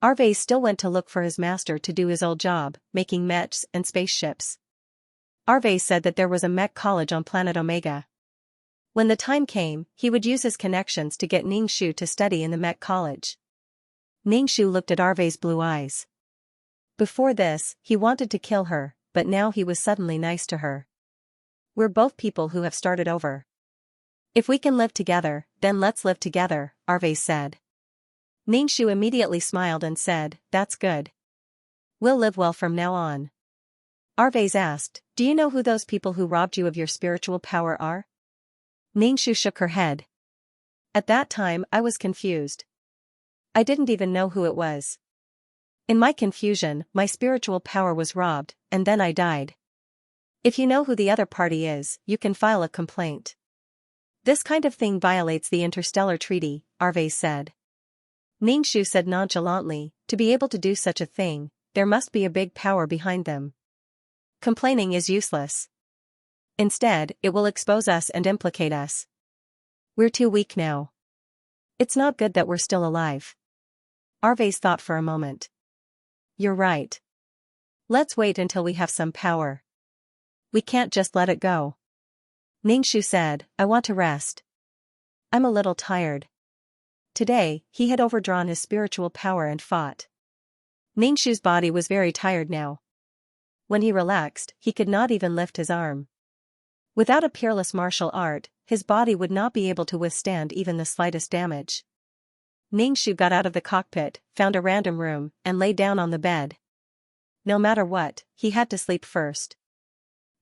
Arvase still went to look for his master to do his old job, making mechs and spaceships. Arvase said that there was a mech college on planet Omega. When the time came, he would use his connections to get Ningxu to study in the mech college. Ningxu looked at Arvase's blue eyes. Before this, he wanted to kill her, but now he was suddenly nice to her. We're both people who have started over. If we can live together, then let's live together, Arvase said. Ningxu immediately smiled and said, that's good. We'll live well from now on. Arvase asked, do you know who those people who robbed you of your spiritual power are? Ningxu shook her head. At that time I was confused. I didn't even know who it was. In my confusion, my spiritual power was robbed, and then I died. If you know who the other party is, you can file a complaint. This kind of thing violates the Interstellar Treaty, Arvase said. Ningxu said nonchalantly, to be able to do such a thing, there must be a big power behind them. Complaining is useless. Instead, it will expose us and implicate us. We're too weak now. It's not good that we're still alive. Arvase thought for a moment. You're right. Let's wait until we have some power. We can't just let it go. Ningxu said, I want to rest. I'm a little tired. Today, he had overdrawn his spiritual power and fought. Ningxu's body was very tired now. When he relaxed, he could not even lift his arm. Without a peerless martial art, his body would not be able to withstand even the slightest damage. Ningxu got out of the cockpit, found a random room, and lay down on the bed. No matter what, he had to sleep first.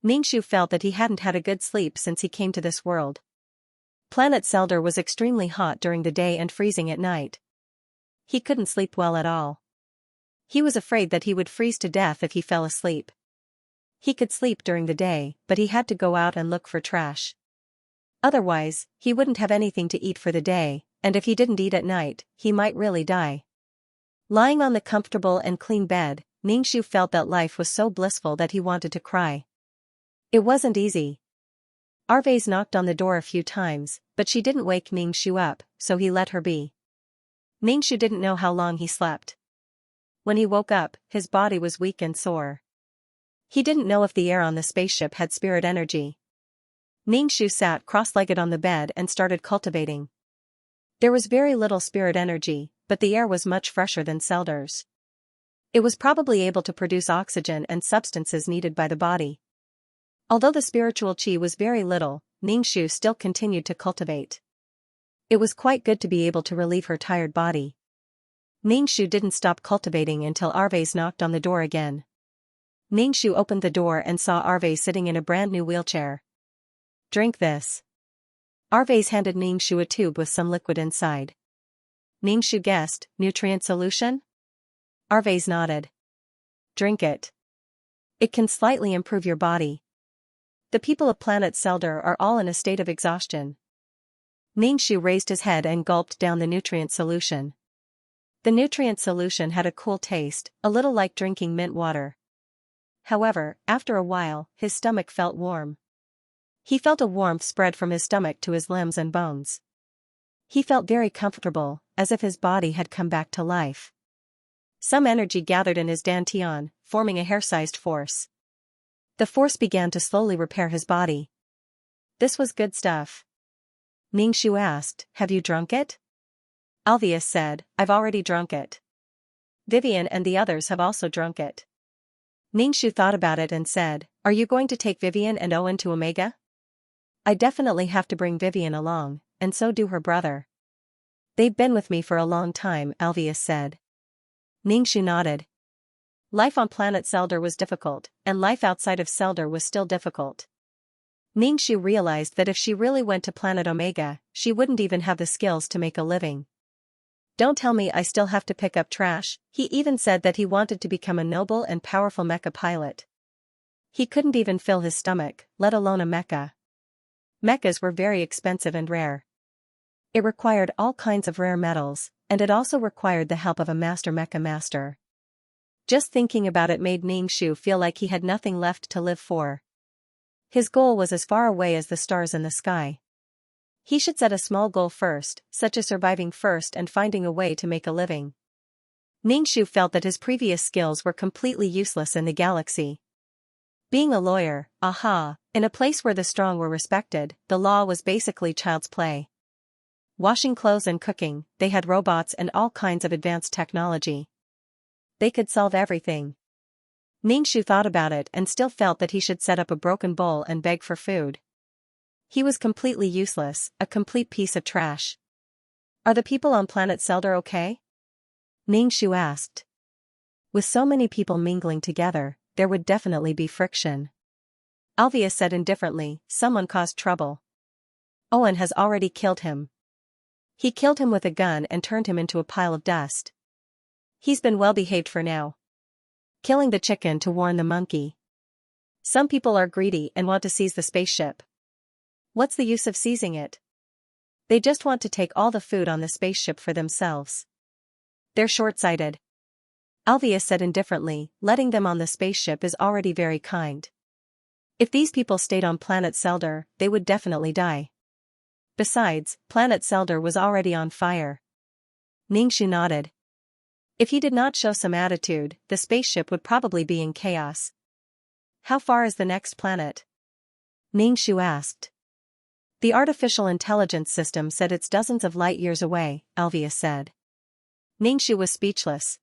Ningxu felt that he hadn't had a good sleep since he came to this world. Planet Seldar was extremely hot during the day and freezing at night. He couldn't sleep well at all. He was afraid that he would freeze to death if he fell asleep. He could sleep during the day, but he had to go out and look for trash. Otherwise, he wouldn't have anything to eat for the day, and if he didn't eat at night, he might really die. Lying on the comfortable and clean bed, Ningxu felt that life was so blissful that he wanted to cry. It wasn't easy. Arvase knocked on the door a few times, but she didn't wake Ningxu up, so he let her be. Ningxu didn't know how long he slept. When he woke up, his body was weak and sore. He didn't know if the air on the spaceship had spirit energy. Ningxu sat cross-legged on the bed and started cultivating. There was very little spirit energy, but the air was much fresher than Seldar's. It was probably able to produce oxygen and substances needed by the body. Although the spiritual chi was very little, Ningxu still continued to cultivate. It was quite good to be able to relieve her tired body. Ningxu didn't stop cultivating until Arvase knocked on the door again. Ningxu opened the door and saw Arvase sitting in a brand new wheelchair. Drink this. Arvase handed Ningxu a tube with some liquid inside. Ningxu guessed, nutrient solution? Arvase nodded. Drink it. It can slightly improve your body. The people of planet Seldar are all in a state of exhaustion. Ningxu raised his head and gulped down the nutrient solution. The nutrient solution had a cool taste, a little like drinking mint water. However, after a while, his stomach felt warm. He felt a warmth spread from his stomach to his limbs and bones. He felt very comfortable, as if his body had come back to life. Some energy gathered in his dantian, forming a hair-sized force. The force began to slowly repair his body. This was good stuff. Ningxu asked, have you drunk it? Alvius said, I've already drunk it. Vivian and the others have also drunk it. Ningxu thought about it and said, are you going to take Vivian and Owen to Omega? I definitely have to bring Vivian along, and so do her brother. They've been with me for a long time, Alvius said. Ningxu nodded. Life on planet Seldar was difficult, and life outside of Seldar was still difficult. Ningxu realized that if she really went to planet Omega, she wouldn't even have the skills to make a living. Don't tell me I still have to pick up trash. He even said that he wanted to become a noble and powerful mecha pilot. He couldn't even fill his stomach, let alone a mecha. Mechas were very expensive and rare. It required all kinds of rare metals, and it also required the help of a master mecha master. Just thinking about it made Ningxu feel like he had nothing left to live for. His goal was as far away as the stars in the sky. He should set a small goal first, such as surviving first and finding a way to make a living. Ningxu felt that his previous skills were completely useless in the galaxy. Being a lawyer, in a place where the strong were respected, the law was basically child's play. Washing clothes and cooking, they had robots and all kinds of advanced technology. They could solve everything. Ningxu thought about it and still felt that he should set up a broken bowl and beg for food. He was completely useless, a complete piece of trash. Are the people on planet Seldar okay? Ningxu asked. With so many people mingling together, there would definitely be friction. Alvius said indifferently, someone caused trouble. Owen has already killed him. He killed him with a gun and turned him into a pile of dust. He's been well behaved for now. Killing the chicken to warn the monkey. Some people are greedy and want to seize the spaceship. What's the use of seizing it? They just want to take all the food on the spaceship for themselves. They're short-sighted. Alvius said indifferently, letting them on the spaceship is already very kind. If these people stayed on planet Seldar, they would definitely die. Besides, planet Seldar was already on fire. Ningxu nodded. If he did not show some attitude, the spaceship would probably be in chaos. How far is the next planet? Ningxu asked. The artificial intelligence system said it's dozens of light years away, Alvius said. Ningxu was speechless.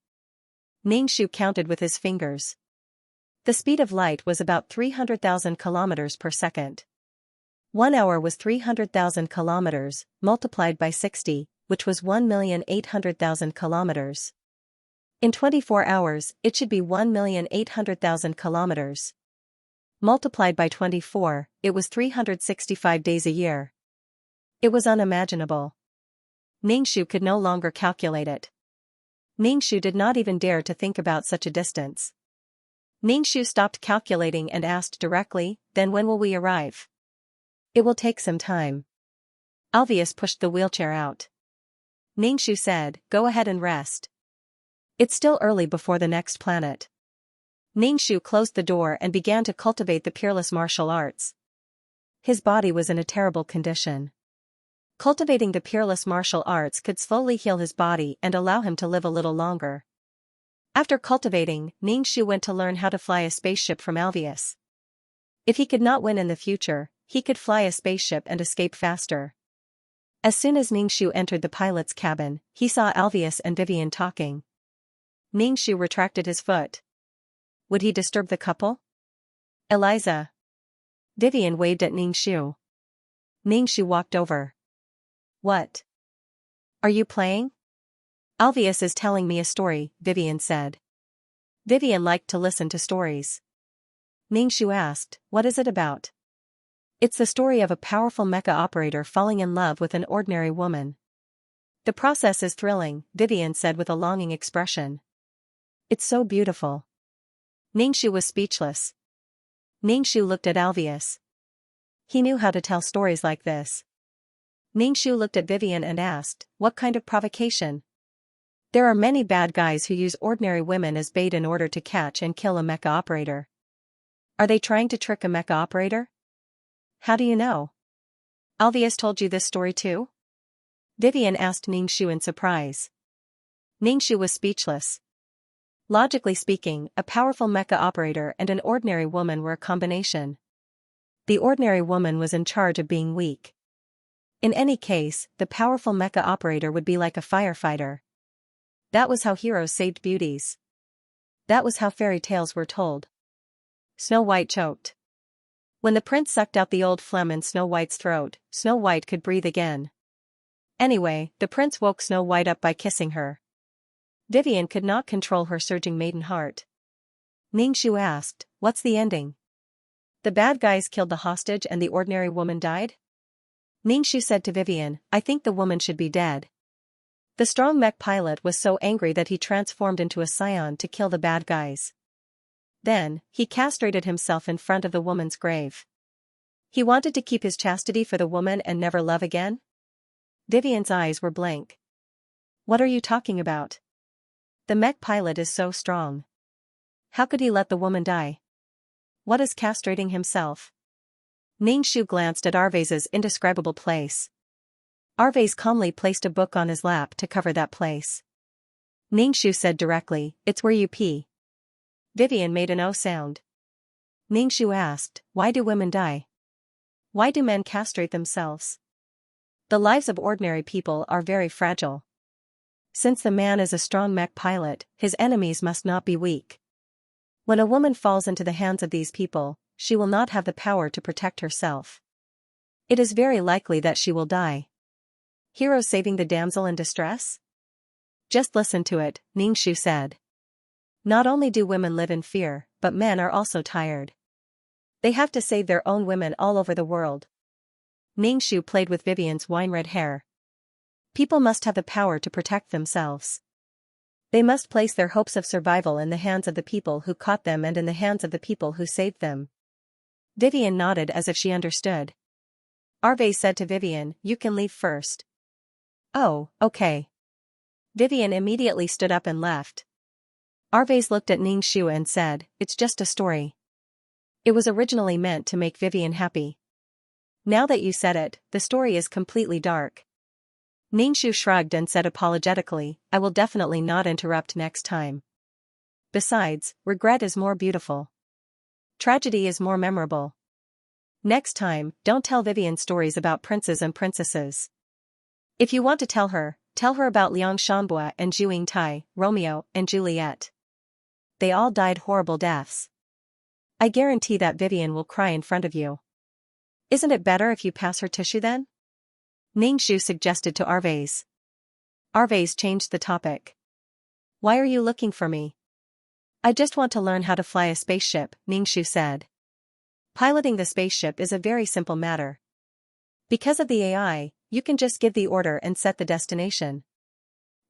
Ningxu counted with his fingers. The speed of light was about 300,000 kilometers per second. 1 hour was 300,000 kilometers, multiplied by 60, which was 1,800,000 kilometers. In 24 hours, it should be 1,800,000 kilometers. Multiplied by 24, it was 365 days a year. It was unimaginable. Ningxu could no longer calculate it. Ningxu did not even dare to think about such a distance. Ningxu stopped calculating and asked directly, then when will we arrive? It will take some time. Alvius pushed the wheelchair out. Ningxu said, go ahead and rest. It's still early before the next planet. Ningxu closed the door and began to cultivate the peerless martial arts. His body was in a terrible condition. Cultivating the peerless martial arts could slowly heal his body and allow him to live a little longer. After cultivating, Ningxu went to learn how to fly a spaceship from Alvius. If he could not win in the future, he could fly a spaceship and escape faster. As soon as Ningxu entered the pilot's cabin, he saw Alvius and Vivian talking. Ningxu retracted his foot. Would he disturb the couple? Eliza. Vivian waved at Ningxu. Ningxu walked over. What? Are you playing? Alvius is telling me a story, Vivian said. Vivian liked to listen to stories. Ningxu asked, what is it about? It's the story of a powerful mecha operator falling in love with an ordinary woman. The process is thrilling, Vivian said with a longing expression. It's so beautiful. Ningxu was speechless. Ningxu looked at Alvius. He knew how to tell stories like this. Ningxu looked at Vivian and asked, what kind of provocation? There are many bad guys who use ordinary women as bait in order to catch and kill a mecha operator. Are they trying to trick a mecha operator? How do you know? Alvius told you this story too? Vivian asked Ningxu in surprise. Ningxu was speechless. Logically speaking, a powerful mecha operator and an ordinary woman were a combination. The ordinary woman was in charge of being weak. In any case, the powerful mecha operator would be like a firefighter. That was how heroes saved beauties. That was how fairy tales were told. Snow White choked. When the prince sucked out the old phlegm in Snow White's throat, Snow White could breathe again. Anyway, the prince woke Snow White up by kissing her. Vivian could not control her surging maiden heart. Ningxu asked, what's the ending? The bad guys killed the hostage and the ordinary woman died? Ningxu said to Vivian, I think the woman should be dead. The strong mech pilot was so angry that he transformed into a scion to kill the bad guys. Then, he castrated himself in front of the woman's grave. He wanted to keep his chastity for the woman and never love again? Vivian's eyes were blank. What are you talking about? The mech pilot is so strong. How could he let the woman die? What is castrating himself? Ningxu glanced at Arvez's indescribable place. Arvez calmly placed a book on his lap to cover that place. Ningxu said directly, "It's where you pee." Vivian made an "oh" sound. Ningxu asked, "Why do women die? Why do men castrate themselves? The lives of ordinary people are very fragile. Since the man is a strong mech pilot, his enemies must not be weak. When a woman falls into the hands of these people, she will not have the power to protect herself. It is very likely that she will die. Hero saving the damsel in distress? Just listen to it," Ningxu said. Not only do women live in fear, but men are also tired. They have to save their own women all over the world. Ningxu played with Vivian's wine-red hair. People must have the power to protect themselves. They must place their hopes of survival in the hands of the people who caught them and in the hands of the people who saved them. Vivian nodded as if she understood. Arvez said to Vivian, "You can leave first." "Oh, okay." Vivian immediately stood up and left. Arvez looked at Ningxu and said, "It's just a story." It was originally meant to make Vivian happy. Now that you said it, the story is completely dark. Ningxu shrugged and said apologetically, "I will definitely not interrupt next time. Besides, regret is more beautiful. Tragedy is more memorable. Next time, don't tell Vivian stories about princes and princesses. If you want to tell her about Liang Shanbua and Zhu Yingtai, Romeo and Juliet. They all died horrible deaths. I guarantee that Vivian will cry in front of you. Isn't it better if you pass her tissue then?" Ningxu suggested to Arvez. Arvez changed the topic. "Why are you looking for me?" "I just want to learn how to fly a spaceship," Ningxu said. Piloting the spaceship is a very simple matter. Because of the AI, you can just give the order and set the destination.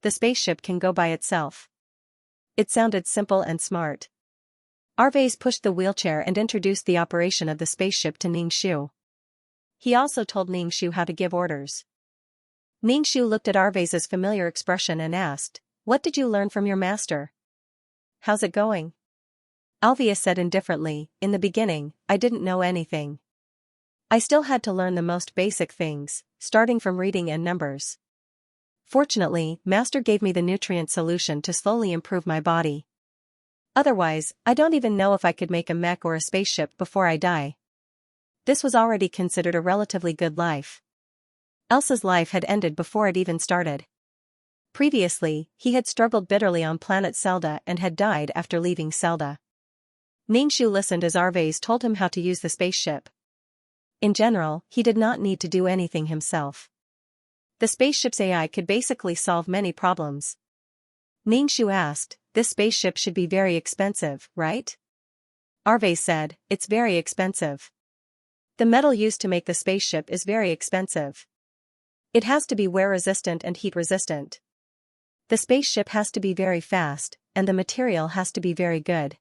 The spaceship can go by itself. It sounded simple and smart. Arvez pushed the wheelchair and introduced the operation of the spaceship to Ningxu. He also told Ningxu how to give orders. Ningxu looked at Arvez's familiar expression and asked, "What did you learn from your master? How's it going?" Alvia said indifferently, "In the beginning, I didn't know anything. I still had to learn the most basic things, starting from reading and numbers. Fortunately, Master gave me the nutrient solution to slowly improve my body. Otherwise, I don't even know if I could make a mech or a spaceship before I die." This was already considered a relatively good life. Elsa's life had ended before it even started. Previously, he had struggled bitterly on planet Zelda and had died after leaving Zelda. Ningxu listened as Arvez told him how to use the spaceship. In general, he did not need to do anything himself. The spaceship's AI could basically solve many problems. Ningxu asked, "This spaceship should be very expensive, right?" Arvez said, "It's very expensive. The metal used to make the spaceship is very expensive. It has to be wear-resistant and heat-resistant. The spaceship has to be very fast, and the material has to be very good.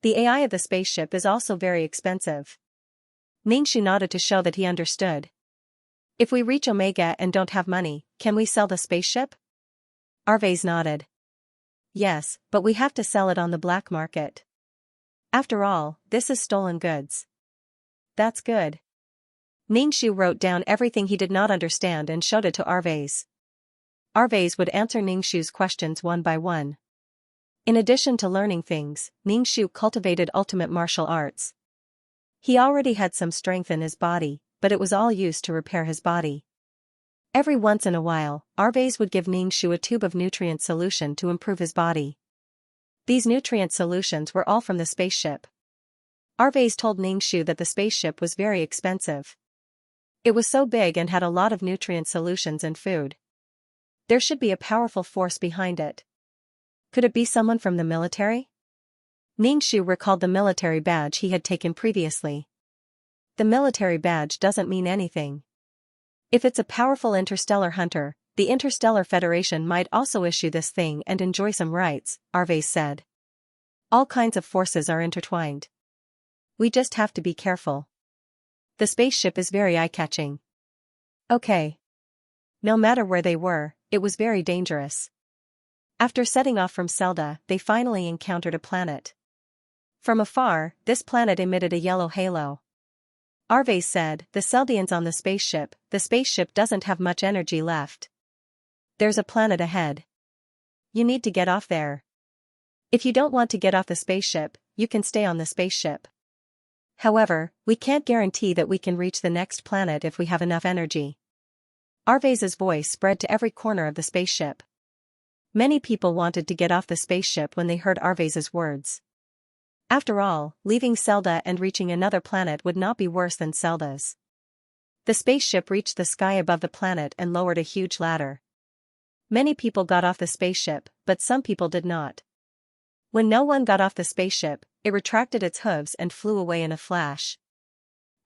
The AI of the spaceship is also very expensive." Ningxu nodded to show that he understood. "If we reach Omega and don't have money, can we sell the spaceship?" Arvez nodded. "Yes, but we have to sell it on the black market. After all, this is stolen goods." "That's good." Ningxu wrote down everything he did not understand and showed it to Arvez. Arvez would answer Ningxu's questions one by one. In addition to learning things, Ningxu cultivated ultimate martial arts. He already had some strength in his body, but it was all used to repair his body. Every once in a while, Arvez would give Ningxu a tube of nutrient solution to improve his body. These nutrient solutions were all from the spaceship. Arvez told Ningxu that the spaceship was very expensive. It was so big and had a lot of nutrient solutions and food. There should be a powerful force behind it. Could it be someone from the military? Ningxu recalled the military badge he had taken previously. The military badge doesn't mean anything. If it's a powerful interstellar hunter, the Interstellar Federation might also issue this thing and enjoy some rights, Arvez said. All kinds of forces are intertwined. We just have to be careful. The spaceship is very eye-catching. Okay. No matter where they were, it was very dangerous. After setting off from Zelda, they finally encountered a planet. From afar, this planet emitted a yellow halo. Arve said, the Seldians on the spaceship doesn't have much energy left. There's a planet ahead. You need to get off there. If you don't want to get off the spaceship, you can stay on the spaceship. However, we can't guarantee that we can reach the next planet if we have enough energy. Arve's voice spread to every corner of the spaceship. Many people wanted to get off the spaceship when they heard Arve's words. After all, leaving Zelda and reaching another planet would not be worse than Zelda's. The spaceship reached the sky above the planet and lowered a huge ladder. Many people got off the spaceship, but some people did not. When no one got off the spaceship, it retracted its hooves and flew away in a flash.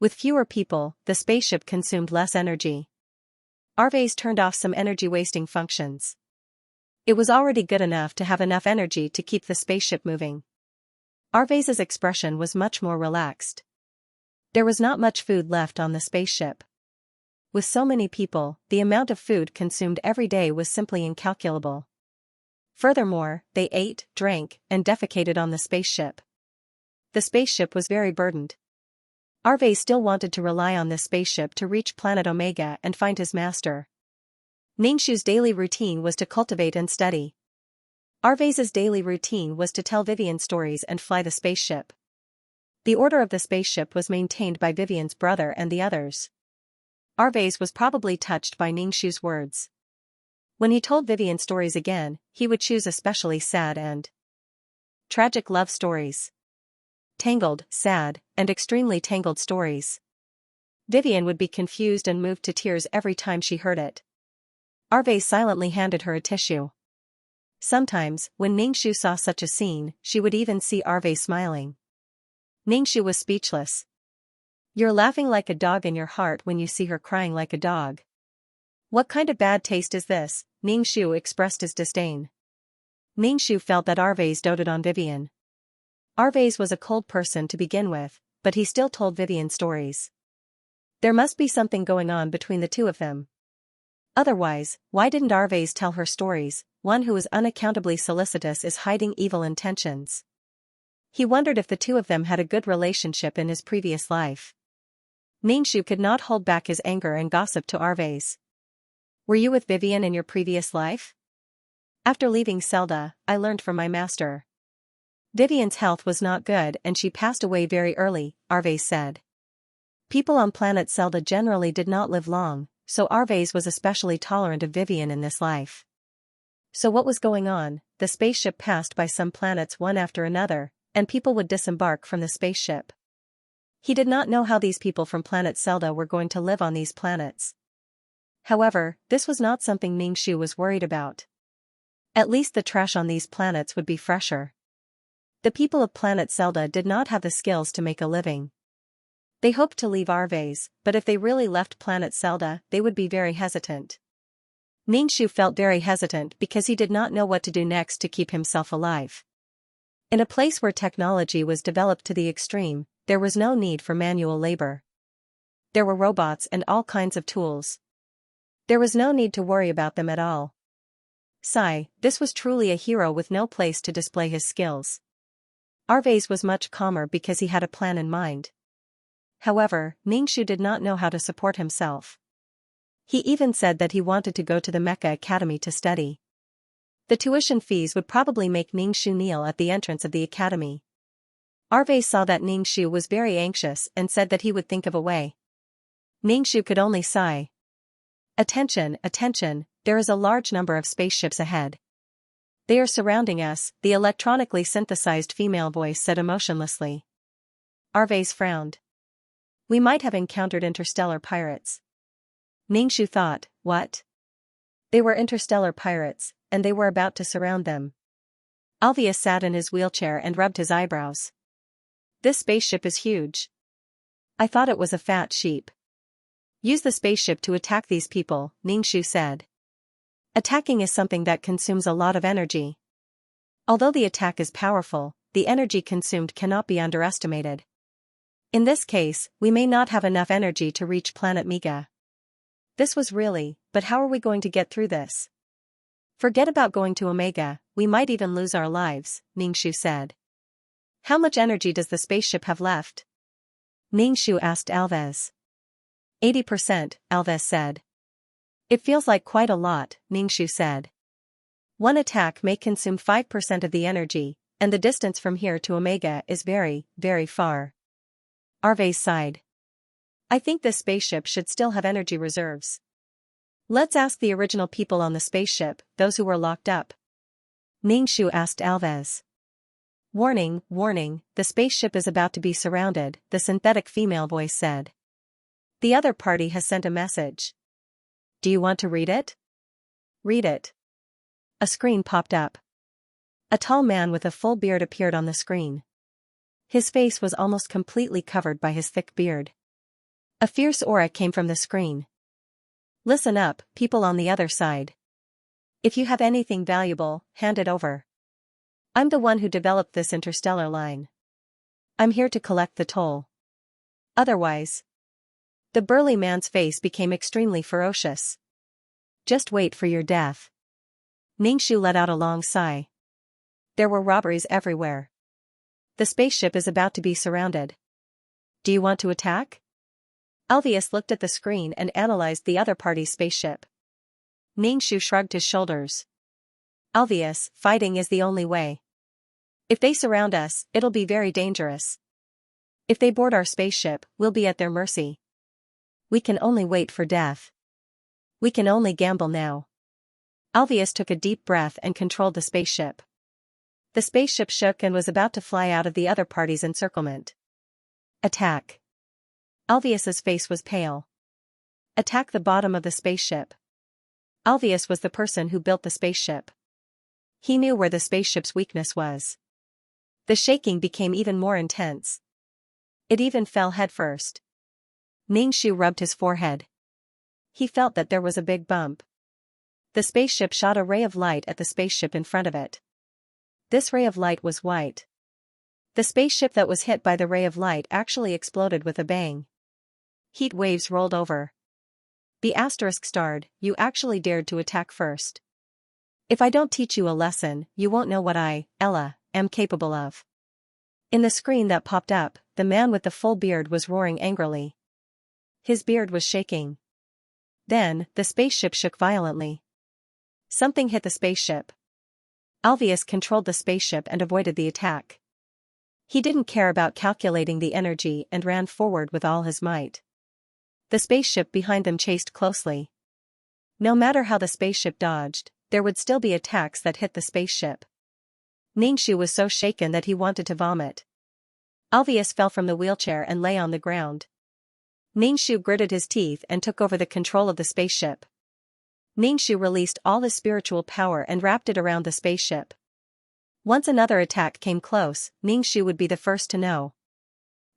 With fewer people, the spaceship consumed less energy. Arve's turned off some energy-wasting functions. It was already good enough to have enough energy to keep the spaceship moving. Arve's expression was much more relaxed. There was not much food left on the spaceship. With so many people, the amount of food consumed every day was simply incalculable. Furthermore, they ate, drank, and defecated on the spaceship. The spaceship was very burdened. Arve still wanted to rely on this spaceship to reach planet Omega and find his master. Ningxu's daily routine was to cultivate and study. Arve's daily routine was to tell Vivian stories and fly the spaceship. The order of the spaceship was maintained by Vivian's brother and the others. Arve's was probably touched by Ningxu's words. When he told Vivian stories again, he would choose especially sad and tragic love stories. Tangled, sad, and extremely tangled stories. Vivian would be confused and moved to tears every time she heard it. Arve silently handed her a tissue. Sometimes, when Ningxu saw such a scene, she would even see Arve smiling. Ningxu was speechless. You're laughing like a dog in your heart when you see her crying like a dog. What kind of bad taste is this? Ningxu expressed his disdain. Ningxu felt that Arve's doted on Vivian. Arve's was a cold person to begin with, but he still told Vivian stories. There must be something going on between the two of them. Otherwise, why didn't Arve's tell her stories? One who is unaccountably solicitous is hiding evil intentions. He wondered if the two of them had a good relationship in his previous life. Ningxu could not hold back his anger and gossip to Arve's. Were you with Vivian in your previous life? After leaving Zelda, I learned from my master. Vivian's health was not good and she passed away very early, Arve said. People on planet Zelda generally did not live long, so Arve's was especially tolerant of Vivian in this life. So what was going on? The spaceship passed by some planets one after another, and people would disembark from the spaceship. He did not know how these people from planet Zelda were going to live on these planets. However, this was not something Ningxu was worried about. At least the trash on these planets would be fresher. The people of planet Zelda did not have the skills to make a living. They hoped to leave Arve's, but if they really left planet Zelda, they would be very hesitant. Ningxu felt very hesitant because he did not know what to do next to keep himself alive. In a place where technology was developed to the extreme, there was no need for manual labor. There were robots and all kinds of tools. There was no need to worry about them at all. This was truly a hero with no place to display his skills. Arve's was much calmer because he had a plan in mind. However, Ningxu did not know how to support himself. He even said that he wanted to go to the Mecha Academy to study. The tuition fees would probably make Ningxu kneel at the entrance of the academy. Arve saw that Ningxu was very anxious and said that he would think of a way. Ningxu could only sigh. Attention, attention, there is a large number of spaceships ahead. They are surrounding us, the electronically synthesized female voice said emotionlessly. Arve's frowned. We might have encountered interstellar pirates. Ningxu thought, what? They were interstellar pirates, and they were about to surround them. Alvius sat in his wheelchair and rubbed his eyebrows. This spaceship is huge. I thought it was a fat sheep. Use the spaceship to attack these people, Ningxu said. Attacking is something that consumes a lot of energy. Although the attack is powerful, the energy consumed cannot be underestimated. In this case, we may not have enough energy to reach planet Mega. This was really, but how are we going to get through this? Forget about going to Omega, we might even lose our lives, Ningxu said. How much energy does the spaceship have left? Ningshu asked Alves. 80%, Alves said. It feels like quite a lot, Ningshu said. One attack may consume 5% of the energy, and the distance from here to Omega is very, very far. Alves sighed. I think this spaceship should still have energy reserves. Let's ask the original people on the spaceship, those who were locked up. Ningshu asked Alves. Warning, warning, the spaceship is about to be surrounded, the synthetic female voice said. The other party has sent a message. Do you want to read it? Read it. A screen popped up. A tall man with a full beard appeared on the screen. His face was almost completely covered by his thick beard. A fierce aura came from the screen. Listen up, people on the other side. If you have anything valuable, hand it over. I'm the one who developed this interstellar line. I'm here to collect the toll. Otherwise. The burly man's face became extremely ferocious. Just wait for your death. Ningshu let out a long sigh. There were robberies everywhere. The spaceship is about to be surrounded. Do you want to attack? Alveus looked at the screen and analyzed the other party's spaceship. Ningshu shrugged his shoulders. Alveus, fighting is the only way. If they surround us, it'll be very dangerous. If they board our spaceship, we'll be at their mercy. We can only wait for death. We can only gamble now. Alveus took a deep breath and controlled the spaceship. The spaceship shook and was about to fly out of the other party's encirclement. Attack. Alveus's face was pale. Attack the bottom of the spaceship. Alveus was the person who built the spaceship. He knew where the spaceship's weakness was. The shaking became even more intense. It even fell headfirst. Ningshu rubbed his forehead. He felt that there was a big bump. The spaceship shot a ray of light at the spaceship in front of it. This ray of light was white. The spaceship that was hit by the ray of light actually exploded with a bang. Heat waves rolled over. The asterisk starred, you actually dared to attack first. If I don't teach you a lesson, you won't know what I, Ella, am capable of. In the screen that popped up, the man with the full beard was roaring angrily. His beard was shaking. Then, the spaceship shook violently. Something hit the spaceship. Alveus controlled the spaceship and avoided the attack. He didn't care about calculating the energy and ran forward with all his might. The spaceship behind them chased closely. No matter how the spaceship dodged, there would still be attacks that hit the spaceship. Ningshu was so shaken that he wanted to vomit. Alveus fell from the wheelchair and lay on the ground. Ningshu gritted his teeth and took over the control of the spaceship. Ningshu released all his spiritual power and wrapped it around the spaceship. Once another attack came close, Ningshu would be the first to know.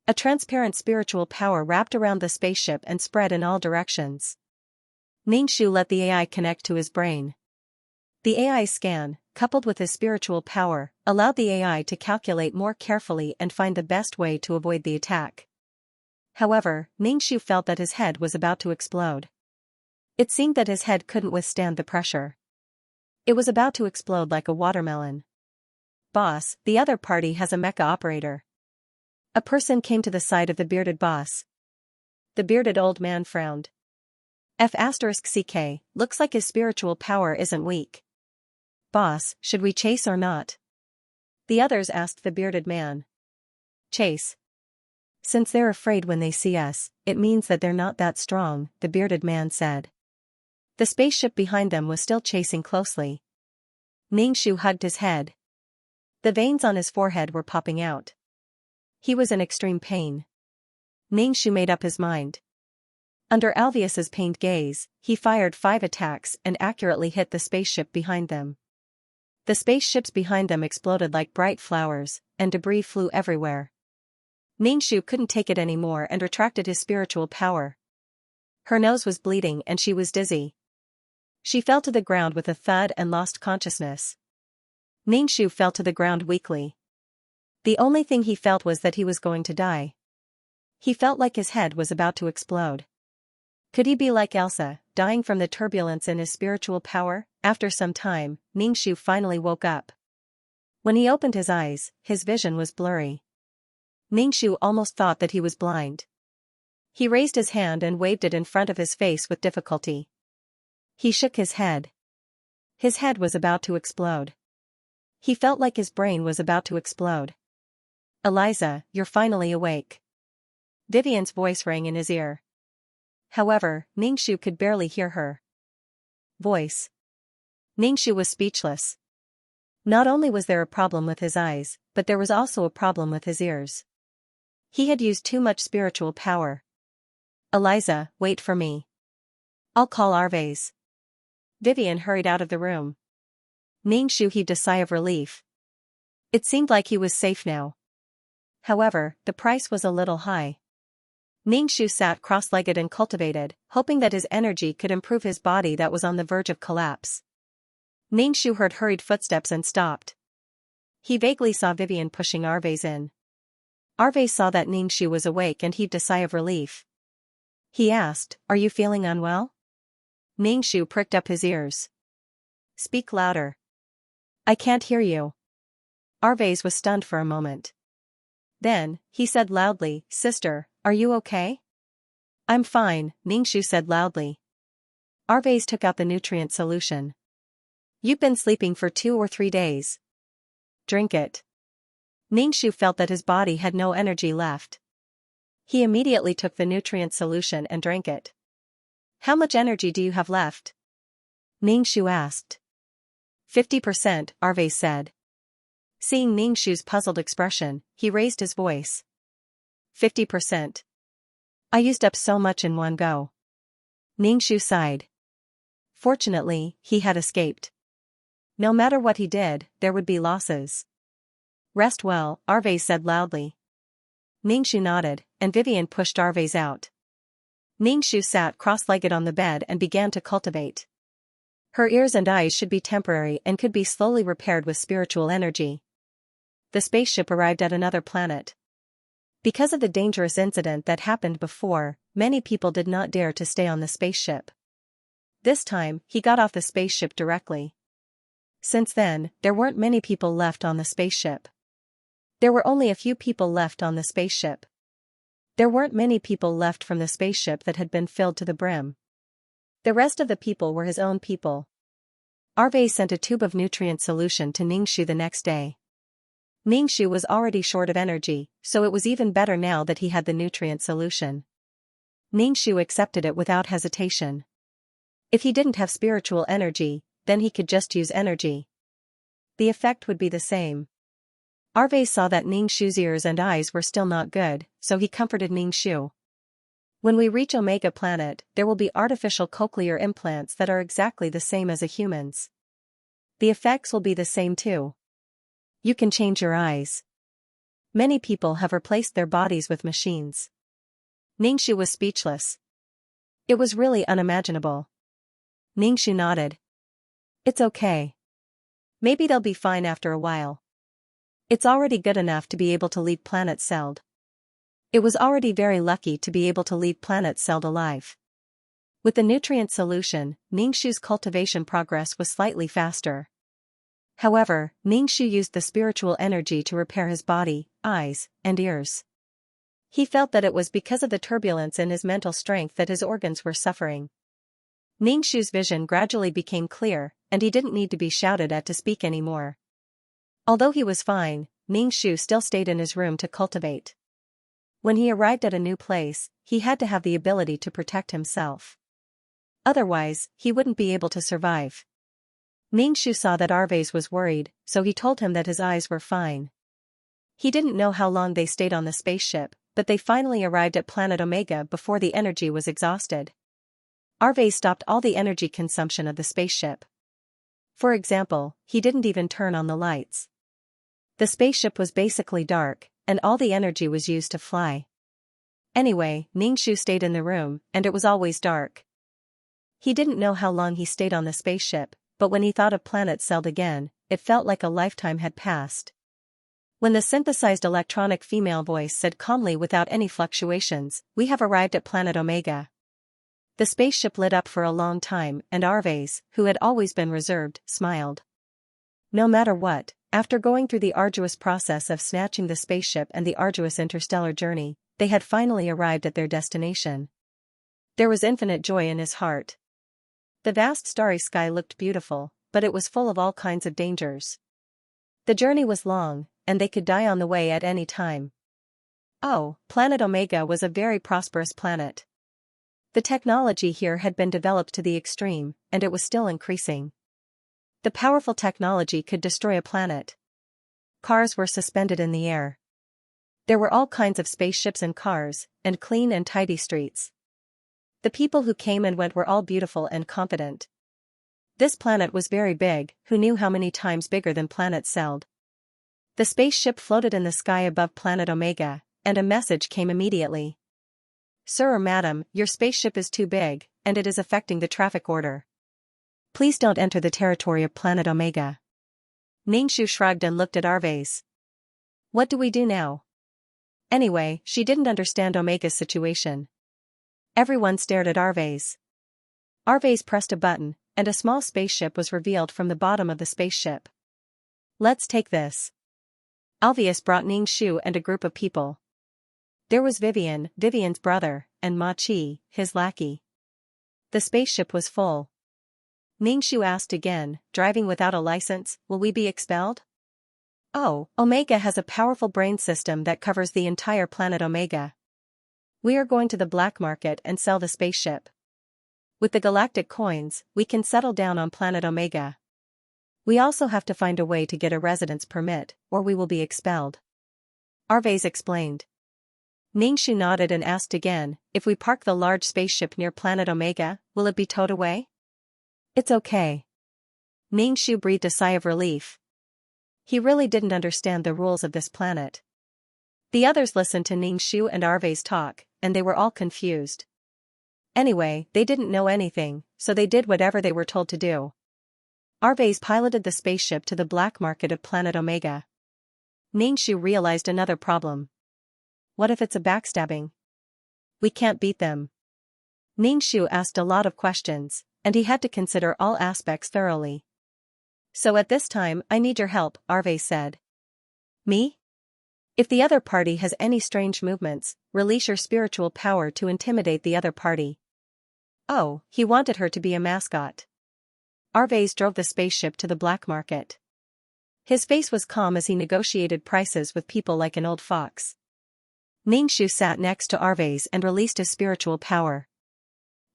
A transparent spiritual power wrapped around the spaceship and spread in all directions. Ningshu let the AI connect to his brain. The AI scan, coupled with his spiritual power, allowed the AI to calculate more carefully and find the best way to avoid the attack. However, Ningshu felt that his head was about to explode. It seemed that his head couldn't withstand the pressure. It was about to explode like a watermelon. Boss, the other party has a mecha operator. A person came to the side of the bearded boss. The bearded old man frowned. F*CK, looks like his spiritual power isn't weak. Boss, should we chase or not? The others asked the bearded man. Chase. Since they're afraid when they see us, it means that they're not that strong, the bearded man said. The spaceship behind them was still chasing closely. Ningshu hugged his head. The veins on his forehead were popping out. He was in extreme pain. Ningshu made up his mind. Under Alveus's pained gaze, he fired 5 attacks and accurately hit the spaceship behind them. The spaceships behind them exploded like bright flowers, and debris flew everywhere. Ningshu couldn't take it anymore and retracted his spiritual power. Her nose was bleeding and she was dizzy. She fell to the ground with a thud and lost consciousness. Ningshu fell to the ground weakly. The only thing he felt was that he was going to die. He felt like his head was about to explode. Could he be like Elsa, dying from the turbulence in his spiritual power? After some time, Ningshu finally woke up. When he opened his eyes, his vision was blurry. Ningxu almost thought that he was blind. He raised his hand and waved it in front of his face with difficulty. He shook his head. His head was about to explode. He felt like his brain was about to explode. "Eliza, you're finally awake." Vivian's voice rang in his ear. However, Ningxu could barely hear her voice. Ningxu was speechless. Not only was there a problem with his eyes, but there was also a problem with his ears. He had used too much spiritual power. "Eliza, wait for me. I'll call Arvez." Vivian hurried out of the room. Ningxu heaved a sigh of relief. It seemed like he was safe now. However, the price was a little high. Ningxu sat cross-legged and cultivated, hoping that his energy could improve his body that was on the verge of collapse. Ningxu heard hurried footsteps and stopped. He vaguely saw Vivian pushing Arvez in. Arvez saw that Ningxu was awake and heaved a sigh of relief. He asked, "Are you feeling unwell?" Ningxu pricked up his ears. "Speak louder. I can't hear you." Arvez was stunned for a moment. Then, he said loudly, "Sister, are you okay?" "I'm fine," Ningxu said loudly. Arvez took out the nutrient solution. "You've been sleeping for 2 or 3 days. Drink it." Ningxu felt that his body had no energy left. He immediately took the nutrient solution and drank it. "How much energy do you have left?" Ningxu asked. 50%, Arvez said. Seeing Ningxu's puzzled expression, he raised his voice. 50%. I used up so much in one go. Ningxu sighed. Fortunately, he had escaped. No matter what he did, there would be losses. "Rest well," Arvez said loudly. Ningxu nodded, and Vivian pushed Arvez out. Ningxu sat cross-legged on the bed and began to cultivate. Her ears and eyes should be temporary and could be slowly repaired with spiritual energy. The spaceship arrived at another planet. Because of the dangerous incident that happened before, many people did not dare to stay on the spaceship. This time, he got off the spaceship directly. Since then, there weren't many people left on the spaceship. There were only a few people left on the spaceship. There weren't many people left from the spaceship that had been filled to the brim. The rest of the people were his own people. Arvez sent a tube of nutrient solution to Ningxu the next day. Ningxu was already short of energy, so it was even better now that he had the nutrient solution. Ningxu accepted it without hesitation. If he didn't have spiritual energy, then he could just use energy. The effect would be the same. Arvez saw that Ningxu's ears and eyes were still not good, so he comforted Ningxu. "When we reach Omega Planet, there will be artificial cochlear implants that are exactly the same as a human's. The effects will be the same too. You can change your eyes. Many people have replaced their bodies with machines." Ningxu was speechless. It was really unimaginable. Ningxu nodded. "It's okay. Maybe they'll be fine after a while. It's already good enough to be able to leave planet Celled." It was already very lucky to be able to leave planet Celled alive. With the nutrient solution, Ningxu's cultivation progress was slightly faster. However, Ningxu used the spiritual energy to repair his body, eyes, and ears. He felt that it was because of the turbulence in his mental strength that his organs were suffering. Ningxu's vision gradually became clear, and he didn't need to be shouted at to speak anymore. Although he was fine, Ningxu still stayed in his room to cultivate. When he arrived at a new place, he had to have the ability to protect himself. Otherwise, he wouldn't be able to survive. Ningxu saw that Arvez was worried, so he told him that his eyes were fine. He didn't know how long they stayed on the spaceship, but they finally arrived at planet Omega before the energy was exhausted. Arvez stopped all the energy consumption of the spaceship. For example, he didn't even turn on the lights. The spaceship was basically dark, and all the energy was used to fly. Anyway, Ningxu stayed in the room, and it was always dark. He didn't know how long he stayed on the spaceship, but when he thought of planet Celled again, it felt like a lifetime had passed. When the synthesized electronic female voice said calmly without any fluctuations, "We have arrived at planet Omega." The spaceship lit up for a long time, and Arvez, who had always been reserved, smiled. No matter what, After going through the arduous process of snatching the spaceship and the arduous interstellar journey, they had finally arrived at their destination. There was infinite joy in his heart. The vast starry sky looked beautiful, but it was full of all kinds of dangers. The journey was long, and they could die on the way at any time. Oh, Planet Omega was a very prosperous planet. The technology here had been developed to the extreme, and it was still increasing. The powerful technology could destroy a planet. Cars were suspended in the air. There were all kinds of spaceships and cars, and clean and tidy streets. The people who came and went were all beautiful and confident. This planet was very big. Who knew how many times bigger than planet Seld? The spaceship floated in the sky above Planet Omega, and a message came immediately. Sir or madam, your spaceship is too big, and it is affecting the traffic order. Please don't enter the territory of Planet Omega. Ningxu shrugged and looked at Arvez. What do we do now? Anyway, she didn't understand Omega's situation. Everyone stared at Arvez. Arvez pressed a button, and a small spaceship was revealed from the bottom of the spaceship. Let's take this. Alvius brought Ningxu and a group of people. There was Vivian, Vivian's brother, and Ma Chi, his lackey. The spaceship was full. Ningxu asked again, driving without a license, will we be expelled? Oh, Omega has a powerful brain system that covers the entire planet Omega. We are going to the black market and sell the spaceship. With the galactic coins, we can settle down on planet Omega. We also have to find a way to get a residence permit, or we will be expelled. Arvez explained. Ningxu nodded and asked again, if we park the large spaceship near planet Omega, will it be towed away? It's okay. Ningxu breathed a sigh of relief. He really didn't understand the rules of this planet. The others listened to Ningxu and Arvez talk, and they were all confused. Anyway, they didn't know anything, so they did whatever they were told to do. Arvez piloted the spaceship to the black market of planet Omega. Ningxu realized another problem. What if it's a backstabbing? We can't beat them. Ningxu asked a lot of questions, and he had to consider all aspects thoroughly. So at this time, I need your help, Arvez said. Me? If the other party has any strange movements, release your spiritual power to intimidate the other party. Oh, he wanted her to be a mascot. Arvez drove the spaceship to the black market. His face was calm as he negotiated prices with people like an old fox. Ningxu sat next to Arvez and released his spiritual power.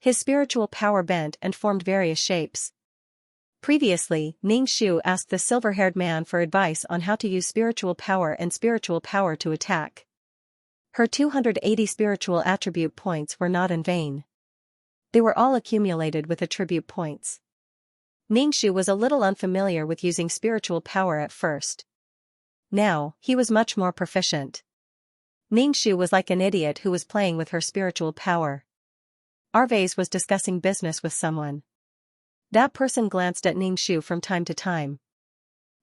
His spiritual power bent and formed various shapes. Previously, Ningxu asked the silver-haired man for advice on how to use spiritual power to attack. Her 280 spiritual attribute points were not in vain. They were all accumulated with attribute points. Ningxu was a little unfamiliar with using spiritual power at first. Now, he was much more proficient. Ningxu was like an idiot who was playing with her spiritual power. Arvez was discussing business with someone. That person glanced at Ningxu from time to time.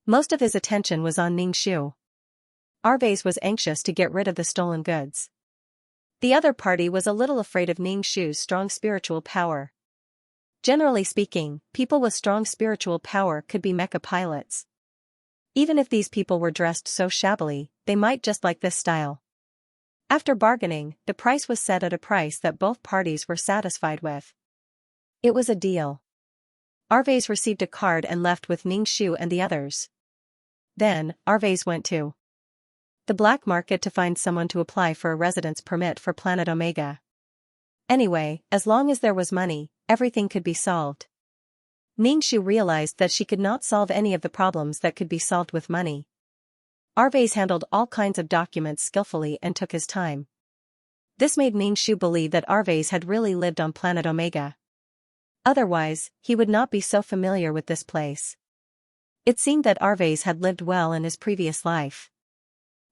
Most of his attention was on Ningxu. Arvez was anxious to get rid of the stolen goods. The other party was a little afraid of Ningxu's strong spiritual power. Generally speaking, people with strong spiritual power could be mecha pilots. Even if these people were dressed so shabbily, they might just like this style. After bargaining, the price was set at a price that both parties were satisfied with. It was a deal. Arvez received a card and left with Ningxu and the others. Then, Arvez went to the black market to find someone to apply for a residence permit for Planet Omega. Anyway, as long as there was money, everything could be solved. Ningxu realized that she could not solve any of the problems that could be solved with money. Arvez handled all kinds of documents skillfully and took his time. This made Ningxu believe that Arvez had really lived on Planet Omega. Otherwise, he would not be so familiar with this place. It seemed that Arvez had lived well in his previous life.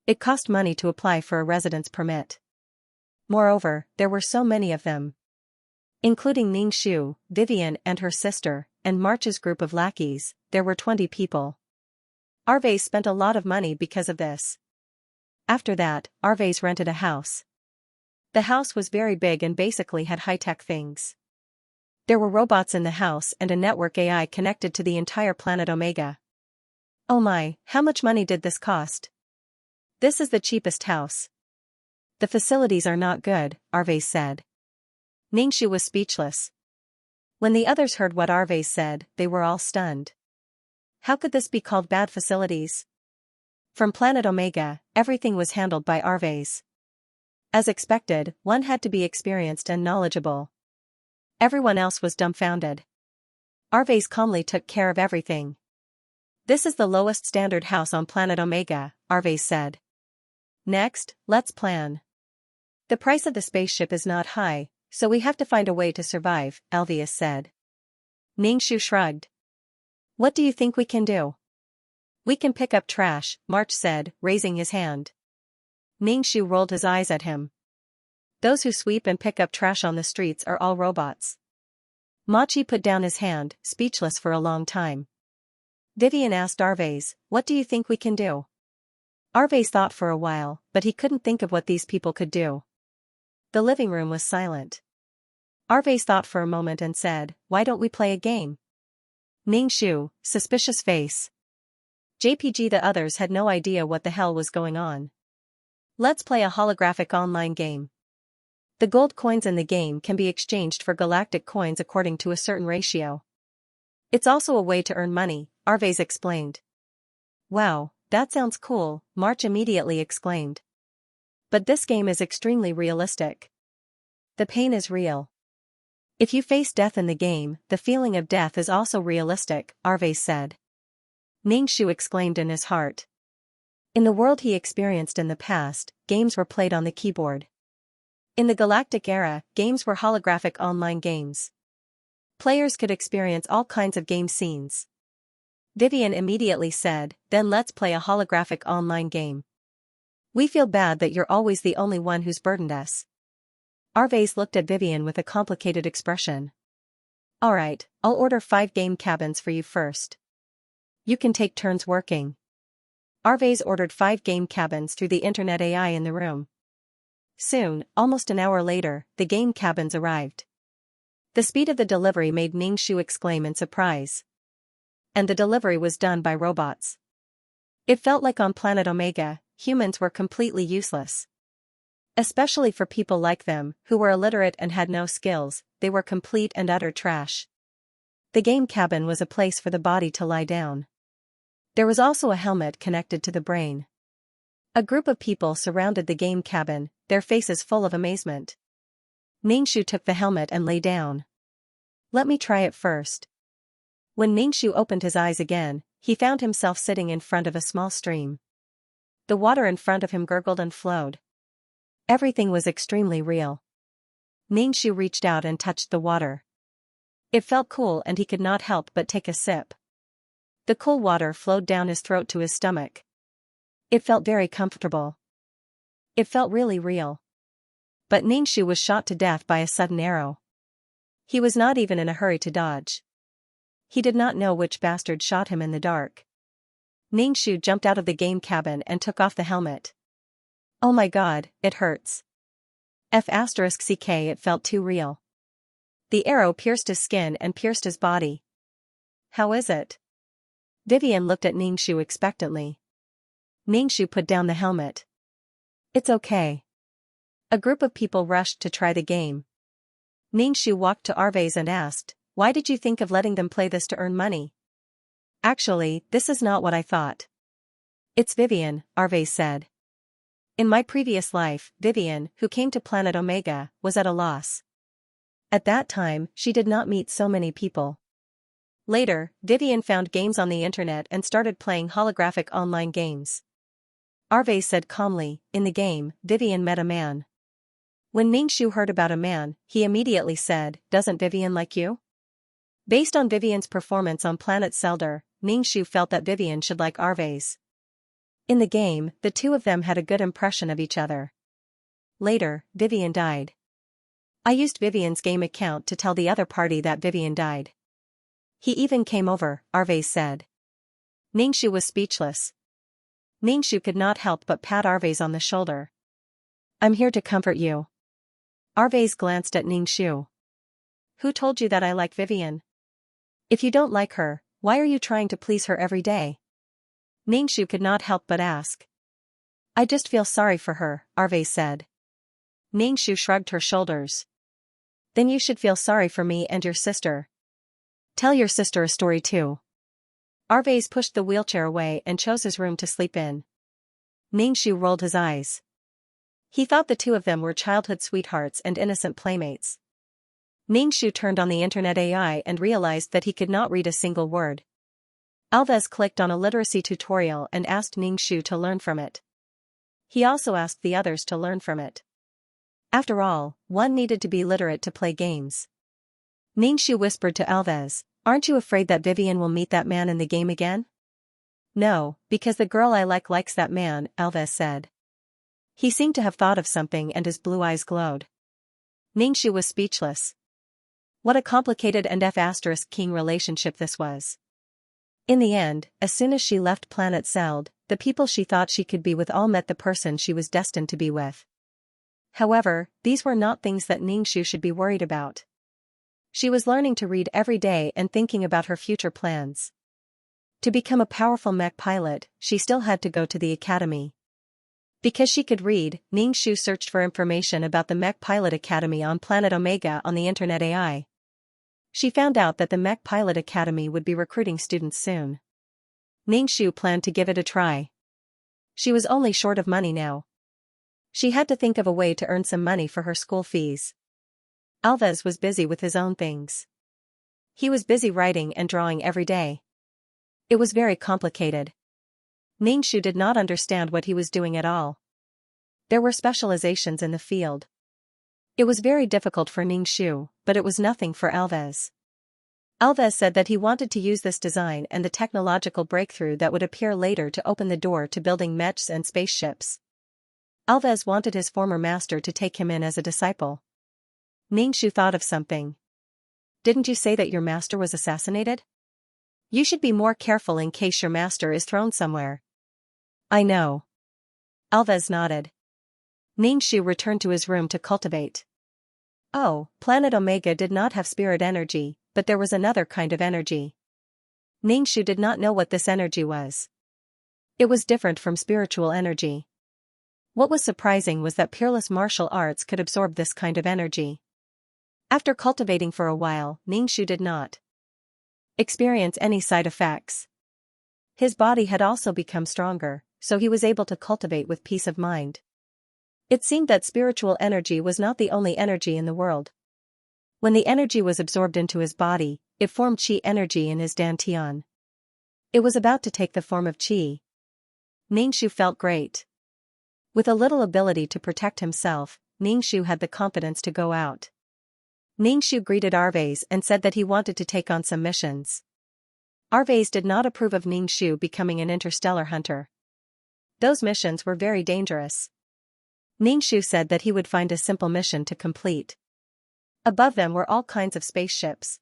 It cost money to apply for a residence permit. Moreover, there were so many of them. Including Ningxu, Vivian and her sister, and March's group of lackeys, there were 20 people. Arvez spent a lot of money because of this. After that, Arvez rented a house. The house was very big and basically had high-tech things. There were robots in the house and a network AI connected to the entire planet Omega. Oh my, how much money did this cost? This is the cheapest house. The facilities are not good, Arvez said. Ningxu was speechless. When the others heard what Arvez said, they were all stunned. How could this be called bad facilities? From planet Omega, everything was handled by Arvez. As expected, one had to be experienced and knowledgeable. Everyone else was dumbfounded. Arvez calmly took care of everything. This is the lowest standard house on planet Omega, Arvez said. Next, let's plan. The price of the spaceship is not high, so we have to find a way to survive, Elvius said. Ningxu shrugged. What do you think we can do? We can pick up trash, March said, raising his hand. Ningxu rolled his eyes at him. Those who sweep and pick up trash on the streets are all robots. Machi put down his hand, speechless for a long time. Vivian asked Arvez, what do you think we can do? Arvez thought for a while, but he couldn't think of what these people could do. The living room was silent. Arvez thought for a moment and said, why don't we play a game? Ningxu, suspicious face. JPG. The others had no idea what the hell was going on. Let's play a holographic online game. The gold coins in the game can be exchanged for galactic coins according to a certain ratio. It's also a way to earn money, Arvez explained. Wow, that sounds cool, March immediately exclaimed. But this game is extremely realistic. The pain is real. If you face death in the game, the feeling of death is also realistic, Arvez said. Ningxu exclaimed in his heart. In the world he experienced in the past, games were played on the keyboard. In the galactic era, games were holographic online games. Players could experience all kinds of game scenes. Vivian immediately said, then let's play a holographic online game. We feel bad that you're always the only one who's burdened us. Arvez looked at Vivian with a complicated expression. Alright, I'll order 5 game cabins for you first. You can take turns working. Arvez ordered 5 game cabins through the internet AI in the room. Soon, almost an hour later, the game cabins arrived. The speed of the delivery made Ningxu exclaim in surprise. And the delivery was done by robots. It felt like on planet Omega, humans were completely useless. Especially for people like them, who were illiterate and had no skills, they were complete and utter trash. The game cabin was a place for the body to lie down. There was also a helmet connected to the brain. A group of people surrounded the game cabin, their faces full of amazement. Ningxu took the helmet and lay down. Let me try it first. When Ningxu opened his eyes again, he found himself sitting in front of a small stream. The water in front of him gurgled and flowed. Everything was extremely real. Ningxu reached out and touched the water. It felt cool and he could not help but take a sip. The cool water flowed down his throat to his stomach. It felt very comfortable. It felt really real. But Ningxu was shot to death by a sudden arrow. He was not even in a hurry to dodge. He did not know which bastard shot him in the dark. Ningxu jumped out of the game cabin and took off the helmet. Oh my god, it hurts. F***ck, it felt too real. The arrow pierced his skin and pierced his body. How is it? Vivian looked at Ningxu expectantly. Ningxu put down the helmet. It's okay. A group of people rushed to try the game. Ningxu walked to Arvez and asked, why did you think of letting them play this to earn money? Actually, this is not what I thought. It's Vivian, Arvez said. In my previous life, Vivian, who came to planet Omega, was at a loss. At that time, she did not meet so many people. Later, Vivian found games on the internet and started playing holographic online games. Arvez said calmly, in the game, Vivian met a man. When Ningxu heard about a man, he immediately said, doesn't Vivian like you? Based on Vivian's performance on planet Seldar, Ningxu felt that Vivian should like Arvez. In the game, the two of them had a good impression of each other. Later, Vivian died. I used Vivian's game account to tell the other party that Vivian died. He even came over, Arvez said. Ningxu was speechless. Ningxu could not help but pat Arvez on the shoulder. I'm here to comfort you. Arvez glanced at Ningxu. Who told you that I like Vivian? If you don't like her, why are you trying to please her every day? Ningxu could not help but ask. I just feel sorry for her, Arve said. Ningxu shrugged her shoulders. Then you should feel sorry for me and your sister. Tell your sister a story too. Arve pushed the wheelchair away and chose his room to sleep in. Ningxu rolled his eyes. He thought the two of them were childhood sweethearts and innocent playmates. Ningxu turned on the internet AI and realized that he could not read a single word. Alves clicked on a literacy tutorial and asked Ningxu to learn from it. He also asked the others to learn from it. After all, one needed to be literate to play games. Ningxu whispered to Alves, aren't you afraid that Vivian will meet that man in the game again? No, because the girl I like likes that man, Alves said. He seemed to have thought of something and his blue eyes glowed. Ningxu was speechless. What a complicated and F***king relationship this was. In the end, as soon as she left Planet Seld, the people she thought she could be with all met the person she was destined to be with. However, these were not things that Ningxu should be worried about. She was learning to read every day and thinking about her future plans. To become a powerful mech pilot, she still had to go to the academy. Because she could read, Ningxu searched for information about the Mech Pilot Academy on Planet Omega on the Internet AI. She found out that the Mech Pilot Academy would be recruiting students soon. Ningxu planned to give it a try. She was only short of money now. She had to think of a way to earn some money for her school fees. Alves was busy with his own things. He was busy writing and drawing every day. It was very complicated. Ningxu did not understand what he was doing at all. There were specializations in the field. It was very difficult for Ningxu, but it was nothing for Alves. Alves said that he wanted to use this design and the technological breakthrough that would appear later to open the door to building mechs and spaceships. Alves wanted his former master to take him in as a disciple. Ningxu thought of something. Didn't you say that your master was assassinated? You should be more careful in case your master is thrown somewhere. I know. Alves nodded. Ningxu returned to his room to cultivate. Oh, Planet Omega did not have spirit energy, but there was another kind of energy. Ningxu did not know what this energy was. It was different from spiritual energy. What was surprising was that peerless martial arts could absorb this kind of energy. After cultivating for a while, Ningxu did not experience any side effects. His body had also become stronger, so he was able to cultivate with peace of mind. It seemed that spiritual energy was not the only energy in the world. When the energy was absorbed into his body, it formed qi energy in his dantian. It was about to take the form of qi. Ningxu felt great. With a little ability to protect himself, Ningxu had the confidence to go out. Ningxu greeted Arves and said that he wanted to take on some missions. Arves did not approve of Ningxu becoming an interstellar hunter. Those missions were very dangerous. Ningxu said that he would find a simple mission to complete. Above them were all kinds of spaceships.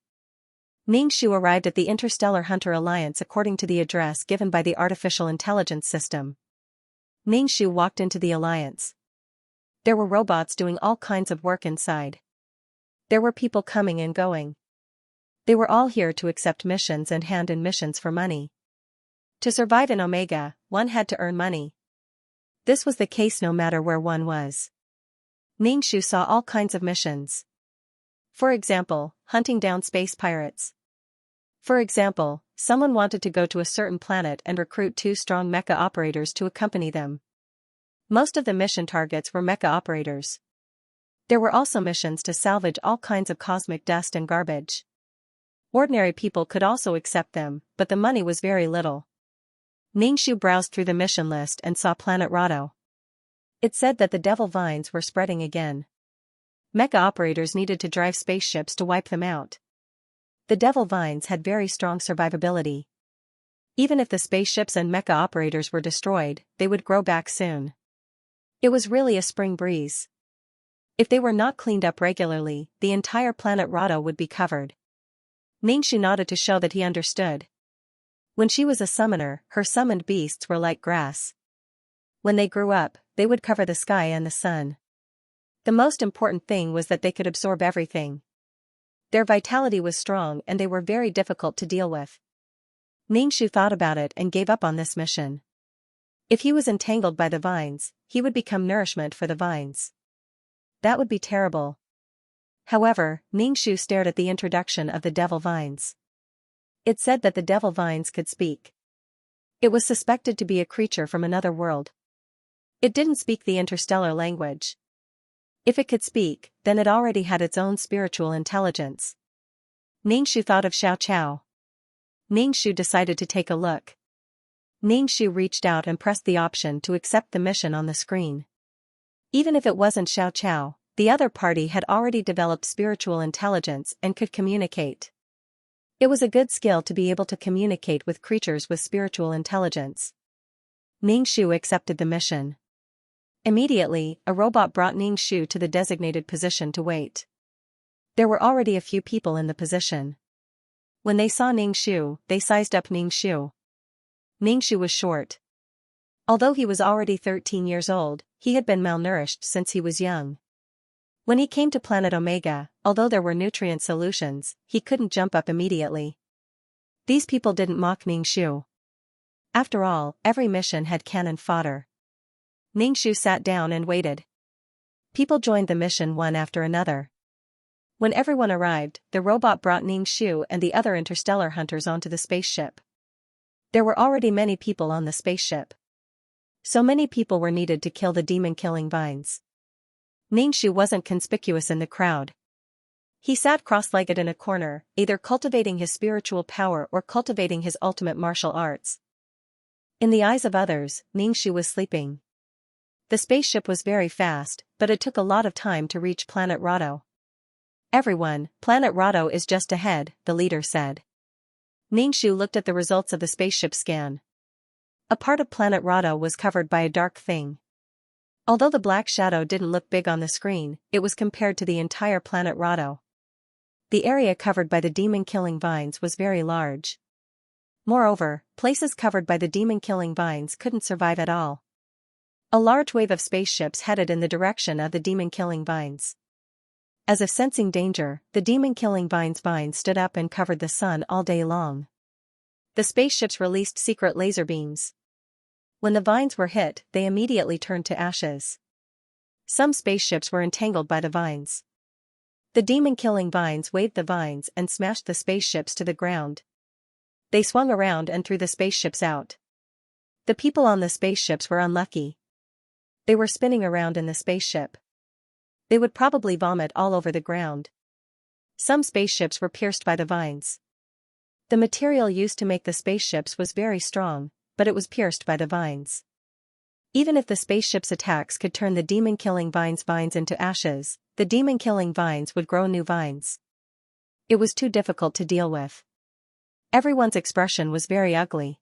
Ningxu arrived at the Interstellar Hunter Alliance according to the address given by the artificial intelligence system. Ningxu walked into the alliance. There were robots doing all kinds of work inside. There were people coming and going. They were all here to accept missions and hand in missions for money. To survive in Omega, one had to earn money. This was the case no matter where one was. Ningxu saw all kinds of missions. For example, hunting down space pirates. For example, someone wanted to go to a certain planet and recruit 2 strong mecha operators to accompany them. Most of the mission targets were mecha operators. There were also missions to salvage all kinds of cosmic dust and garbage. Ordinary people could also accept them, but the money was very little. Ningxu browsed through the mission list and saw Planet Rado. It said that the devil vines were spreading again. Mecha operators needed to drive spaceships to wipe them out. The devil vines had very strong survivability. Even if the spaceships and mecha operators were destroyed, they would grow back soon. It was really a spring breeze. If they were not cleaned up regularly, the entire planet Rado would be covered. Ningxu nodded to show that he understood. When she was a summoner, her summoned beasts were like grass. When they grew up, they would cover the sky and the sun. The most important thing was that they could absorb everything. Their vitality was strong and they were very difficult to deal with. Ningxu thought about it and gave up on this mission. If he was entangled by the vines, he would become nourishment for the vines. That would be terrible. However, Ningxu stared at the introduction of the devil vines. It said that the devil vines could speak. It was suspected to be a creature from another world. It didn't speak the interstellar language. If it could speak, then it already had its own spiritual intelligence. Ningxu thought of Xiao. Ningxu decided to take a look. Ningxu reached out and pressed the option to accept the mission on the screen. Even if it wasn't Xiao, the other party had already developed spiritual intelligence and could communicate. It was a good skill to be able to communicate with creatures with spiritual intelligence. Ningxu accepted the mission. Immediately, a robot brought Ningxu to the designated position to wait. There were already a few people in the position. When they saw Ningxu, they sized up Ningxu. Ningxu was short. Although he was already 13 years old, he had been malnourished since he was young. When he came to planet Omega, although there were nutrient solutions, he couldn't jump up immediately. These people didn't mock Ningxu. After all, every mission had cannon fodder. Ningxu sat down and waited. People joined the mission one after another. When everyone arrived, the robot brought Ningxu and the other interstellar hunters onto the spaceship. There were already many people on the spaceship. So many people were needed to kill the demon-killing vines. Ningxu wasn't conspicuous in the crowd. He sat cross-legged in a corner, either cultivating his spiritual power or cultivating his ultimate martial arts. In the eyes of others, Ningxu was sleeping. The spaceship was very fast, but it took a lot of time to reach Planet Rado. Everyone, Planet Rado is just ahead, the leader said. Ningxu looked at the results of the spaceship scan. A part of Planet Rado was covered by a dark thing. Although the black shadow didn't look big on the screen, it was compared to the entire Planet Rado. The area covered by the demon-killing vines was very large. Moreover, places covered by the demon-killing vines couldn't survive at all. A large wave of spaceships headed in the direction of the demon-killing vines. As if sensing danger, the demon-killing vines stood up and covered the sun all day long. The spaceships released secret laser beams. When the vines were hit, they immediately turned to ashes. Some spaceships were entangled by the vines. The demon-killing vines waved the vines and smashed the spaceships to the ground. They swung around and threw the spaceships out. The people on the spaceships were unlucky. They were spinning around in the spaceship. They would probably vomit all over the ground. Some spaceships were pierced by the vines. The material used to make the spaceships was very strong, but it was pierced by the vines. Even if the spaceship's attacks could turn the demon-killing vines into ashes, the demon-killing vines would grow new vines. It was too difficult to deal with. Everyone's expression was very ugly.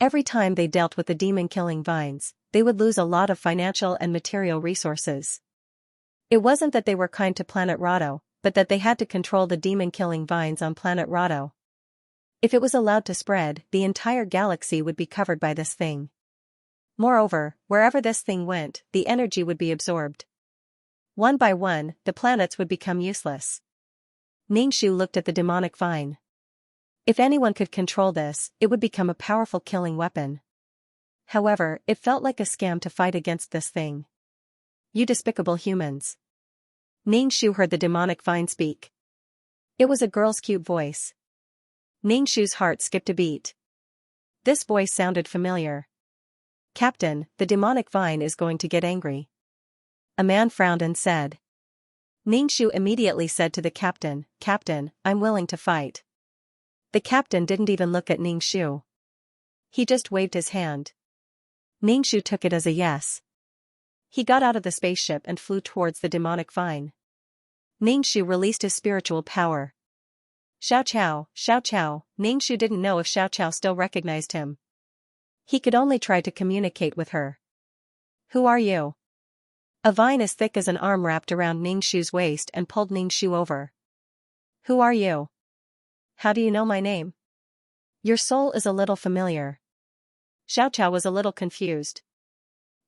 Every time they dealt with the demon-killing vines, they would lose a lot of financial and material resources. It wasn't that they were kind to Planet Rado, but that they had to control the demon-killing vines on Planet Rado. If it was allowed to spread, the entire galaxy would be covered by this thing. Moreover, wherever this thing went, the energy would be absorbed. One by one, the planets would become useless. Ningxu looked at the demonic vine. If anyone could control this, it would become a powerful killing weapon. However, it felt like a scam to fight against this thing. You despicable humans. Ningxu heard the demonic vine speak. It was a girl's cute voice. Ningxu's heart skipped a beat. This voice sounded familiar. Captain, the demonic vine is going to get angry. A man frowned and said. Ningxu immediately said to the captain, Captain, I'm willing to fight. The captain didn't even look at Ningxu. He just waved his hand. Ningxu took it as a yes. He got out of the spaceship and flew towards the demonic vine. Ningxu released his spiritual power. Xiao. Ningxu didn't know if Xiao still recognized him. He could only try to communicate with her. Who are you? A vine as thick as an arm wrapped around Ningxu's waist and pulled Ningxu over. Who are you? How do you know my name? Your soul is a little familiar. Xiao was a little confused.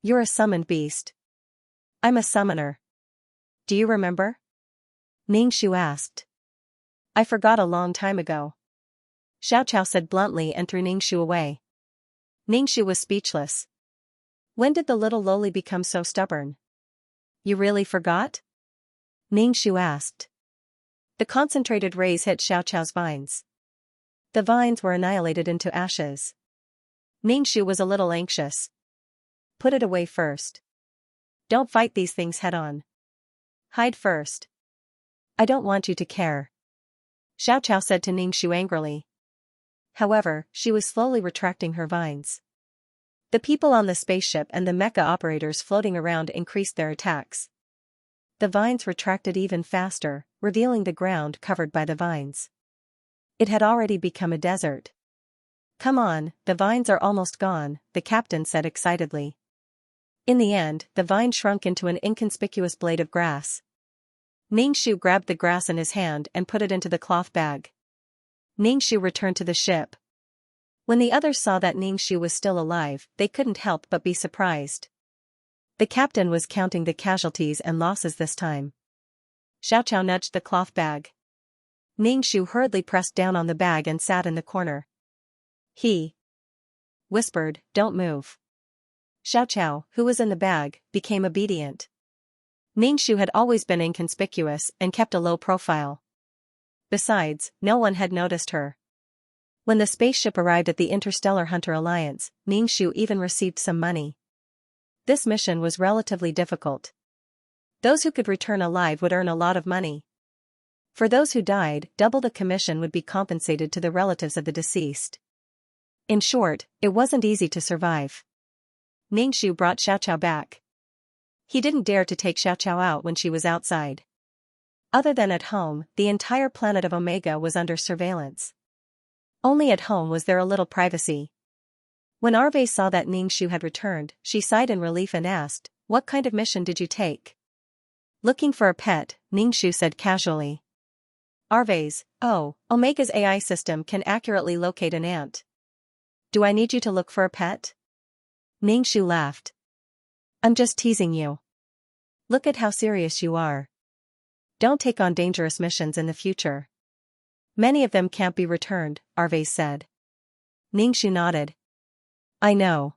You're a summoned beast. I'm a summoner. Do you remember? Ningxu asked. I forgot a long time ago. Xiaoqiao said bluntly and threw Ningxu away. Ningxu was speechless. When did the little loli become so stubborn? You really forgot? Ningxu asked. The concentrated rays hit Xiaoqiao's vines. The vines were annihilated into ashes. Ningxu was a little anxious. Put it away first. Don't fight these things head-on. Hide first. I don't want you to care. Xiaoqiao said to Ningxu angrily. However, she was slowly retracting her vines. The people on the spaceship and the mecha operators floating around increased their attacks. The vines retracted even faster, revealing the ground covered by the vines. It had already become a desert. Come on, the vines are almost gone, the captain said excitedly. In the end, the vine shrunk into an inconspicuous blade of grass. Ningxu grabbed the grass in his hand and put it into the cloth bag. Ningxu returned to the ship. When the others saw that Ningxu was still alive, they couldn't help but be surprised. The captain was counting the casualties and losses this time. Xiaoqiao nudged the cloth bag. Ningxu hurriedly pressed down on the bag and sat in the corner. He whispered, "Don't move." Xiaoqiao, who was in the bag, became obedient. Ningxu had always been inconspicuous and kept a low profile. Besides, no one had noticed her. When the spaceship arrived at the Interstellar Hunter Alliance, Ningxu even received some money. This mission was relatively difficult. Those who could return alive would earn a lot of money. For those who died, double the commission would be compensated to the relatives of the deceased. In short, it wasn't easy to survive. Ningxu brought Xiaoqiao back. He didn't dare to take Xiaoqiao out when she was outside. Other than at home, the entire planet of Omega was under surveillance. Only at home was there a little privacy. When Arve saw that Ningxu had returned, she sighed in relief and asked, "What kind of mission did you take?" "Looking for a pet," Ningxu said casually. Arve's, Omega's AI system can accurately locate an ant. Do I need you to look for a pet? Ningxu laughed. I'm just teasing you. Look at how serious you are. Don't take on dangerous missions in the future. Many of them can't be returned, Arve said. Ningxu nodded. I know.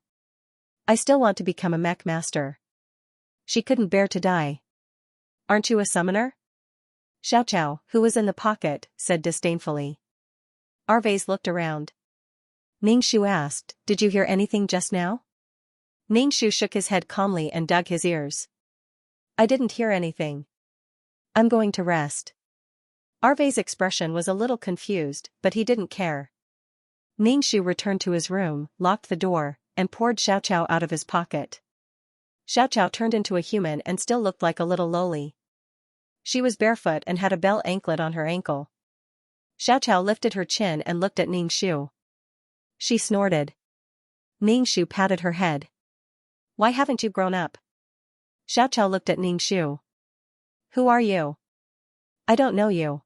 I still want to become a mech master. She couldn't bear to die. Aren't you a summoner? Xiaoqiao, who was in the pocket, said disdainfully. Arves looked around. Ningxu asked, "Did you hear anything just now?" Ningxu shook his head calmly and dug his ears. I didn't hear anything. I'm going to rest. Arve's expression was a little confused, but he didn't care. Ningxu returned to his room, locked the door, and poured Xiaoqiao out of his pocket. Xiaoqiao turned into a human and still looked like a little loli. She was barefoot and had a bell anklet on her ankle. Xiaoqiao lifted her chin and looked at Ningxu. She snorted. Ningxu patted her head. Why haven't you grown up? Xiaoqiao looked at Ningxu. Who are you? I don't know you.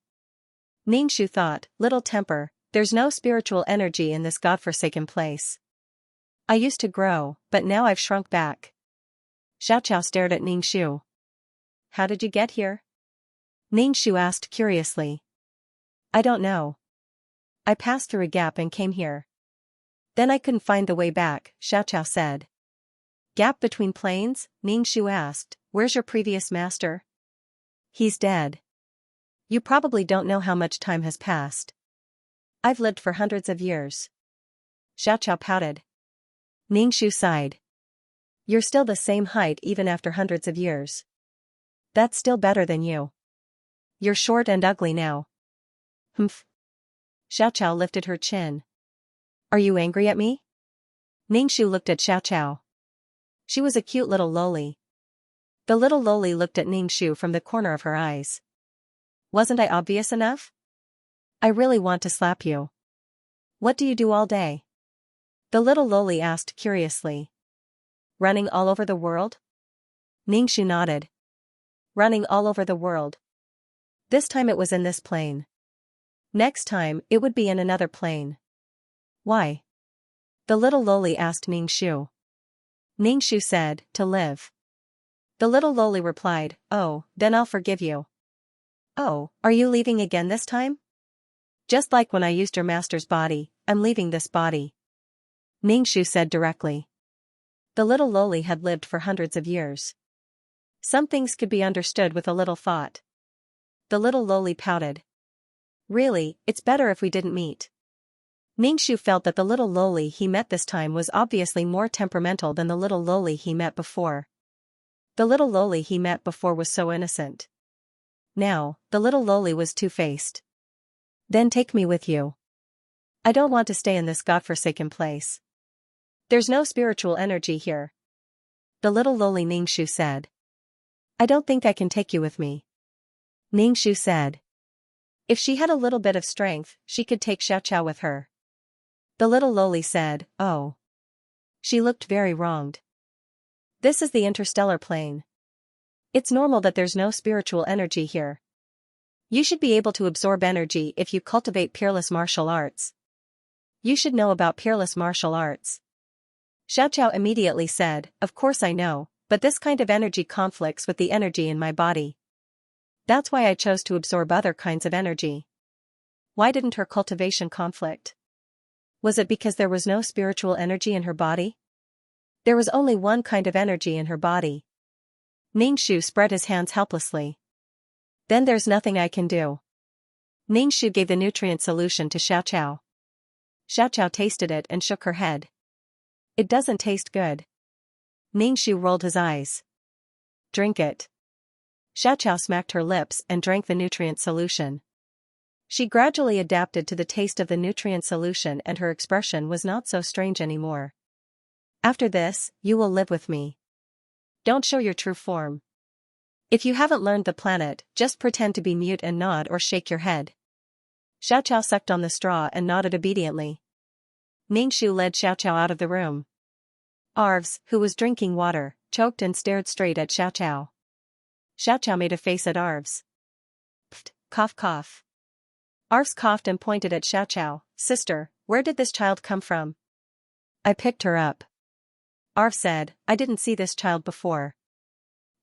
Ningxu thought, little temper, there's no spiritual energy in this godforsaken place. I used to grow, but now I've shrunk back. Xiaoqiao stared at Ningxu. How did you get here? Ningxu asked curiously. I don't know. I passed through a gap and came here. Then I couldn't find the way back, Xiaoqiao said. Gap between planes? Ningxu asked, where's your previous master? He's dead. You probably don't know how much time has passed. I've lived for hundreds of years. Xiaoqiao pouted. Ningxu sighed. You're still the same height even after hundreds of years. That's still better than you. You're short and ugly now. Humph. Xiaoqiao lifted her chin. Are you angry at me? Ningxu looked at Xiaoqiao. She was a cute little loli. The little loli looked at Ningxu from the corner of her eyes. Wasn't I obvious enough? I really want to slap you. What do you do all day? The little loli asked curiously. Running all over the world? Ningxu nodded. Running all over the world. This time it was in this plane. Next time, it would be in another plane. Why? The little loli asked Ningxu. Ningxu said, to live. The little loli replied, oh, then I'll forgive you. Oh, are you leaving again this time? Just like when I used your master's body, I'm leaving this body. Ningxu said directly. The little loli had lived for hundreds of years. Some things could be understood with a little thought. The little loli pouted. Really, it's better if we didn't meet. Ningxu felt that the little loli he met this time was obviously more temperamental than the little loli he met before. The little loli he met before was so innocent. Now, the little loli was two-faced. Then take me with you. I don't want to stay in this godforsaken place. There's no spiritual energy here. The little loli Ningxu said. I don't think I can take you with me. Ningxu said. If she had a little bit of strength, she could take Xiaoqiao with her. The little loli said, oh. She looked very wronged. This is the interstellar plane. It's normal that there's no spiritual energy here. You should be able to absorb energy if you cultivate peerless martial arts. You should know about peerless martial arts. Xiaoqiao immediately said, of course I know, but this kind of energy conflicts with the energy in my body. That's why I chose to absorb other kinds of energy. Why didn't her cultivation conflict? Was it because there was no spiritual energy in her body? There was only one kind of energy in her body. Ningxu spread his hands helplessly. Then there's nothing I can do. Ningxu gave the nutrient solution to Xiaoqiao. Xiaoqiao tasted it and shook her head. It doesn't taste good. Ningxu rolled his eyes. Drink it. Xiaoqiao smacked her lips and drank the nutrient solution. She gradually adapted to the taste of the nutrient solution and her expression was not so strange anymore. After this, you will live with me. Don't show your true form. If you haven't learned the planet, just pretend to be mute and nod or shake your head. Xiaoqiao sucked on the straw and nodded obediently. Ningxu led Xiaoqiao out of the room. Arves, who was drinking water, choked and stared straight at Xiaoqiao. Xiaoqiao made a face at Arves. Pfft, cough cough. Arves coughed and pointed at Xiaoqiao. Sister, where did this child come from? I picked her up. Arves said, I didn't see this child before.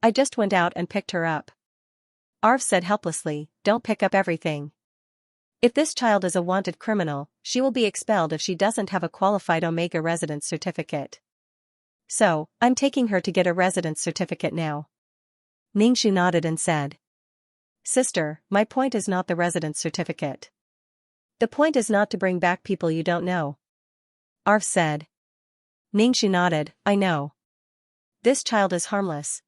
I just went out and picked her up. Arves said helplessly, don't pick up everything. If this child is a wanted criminal, she will be expelled if she doesn't have a qualified Omega residence certificate. So, I'm taking her to get a residence certificate now. Ningxu nodded and said. Sister, my point is not the residence certificate. The point is not to bring back people you don't know. Arves said. Ningxu nodded, I know. This child is harmless.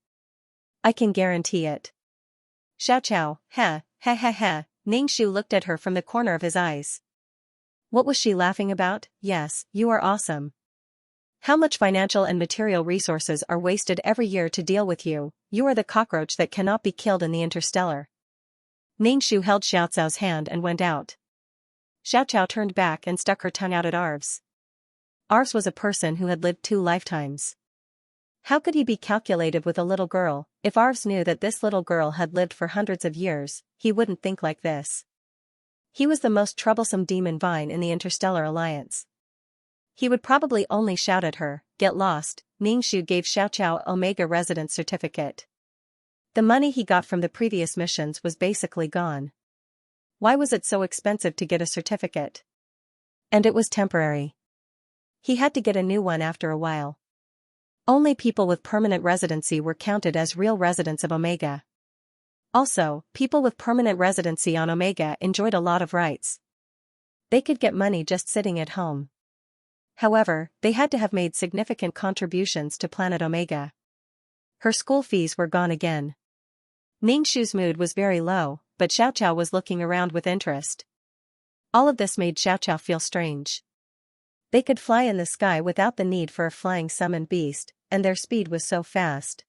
I can guarantee it. Xiaoqiao, heh, heh heh heh. Ningxu looked at her from the corner of his eyes. What was she laughing about? Yes, you are awesome. How much financial and material resources are wasted every year to deal with you? You are the cockroach that cannot be killed in the interstellar. Ningxu held Xiaocao's hand and went out. Xiaoqiao turned back and stuck her tongue out at Arves. Arves was a person who had lived 2 lifetimes. How could he be calculated with a little girl? If Arves knew that this little girl had lived for hundreds of years, he wouldn't think like this. He was the most troublesome demon vine in the Interstellar Alliance. He would probably only shout at her, get lost. Ningxu gave Xiaoqiao Omega residence certificate. The money he got from the previous missions was basically gone. Why was it so expensive to get a certificate? And it was temporary. He had to get a new one after a while. Only people with permanent residency were counted as real residents of Omega. Also, people with permanent residency on Omega enjoyed a lot of rights. They could get money just sitting at home. However, they had to have made significant contributions to Planet Omega. Her school fees were gone again. Ningxu's mood was very low, but Xiaoqiao was looking around with interest. All of this made Xiaoqiao feel strange. They could fly in the sky without the need for a flying summoned beast, and their speed was so fast.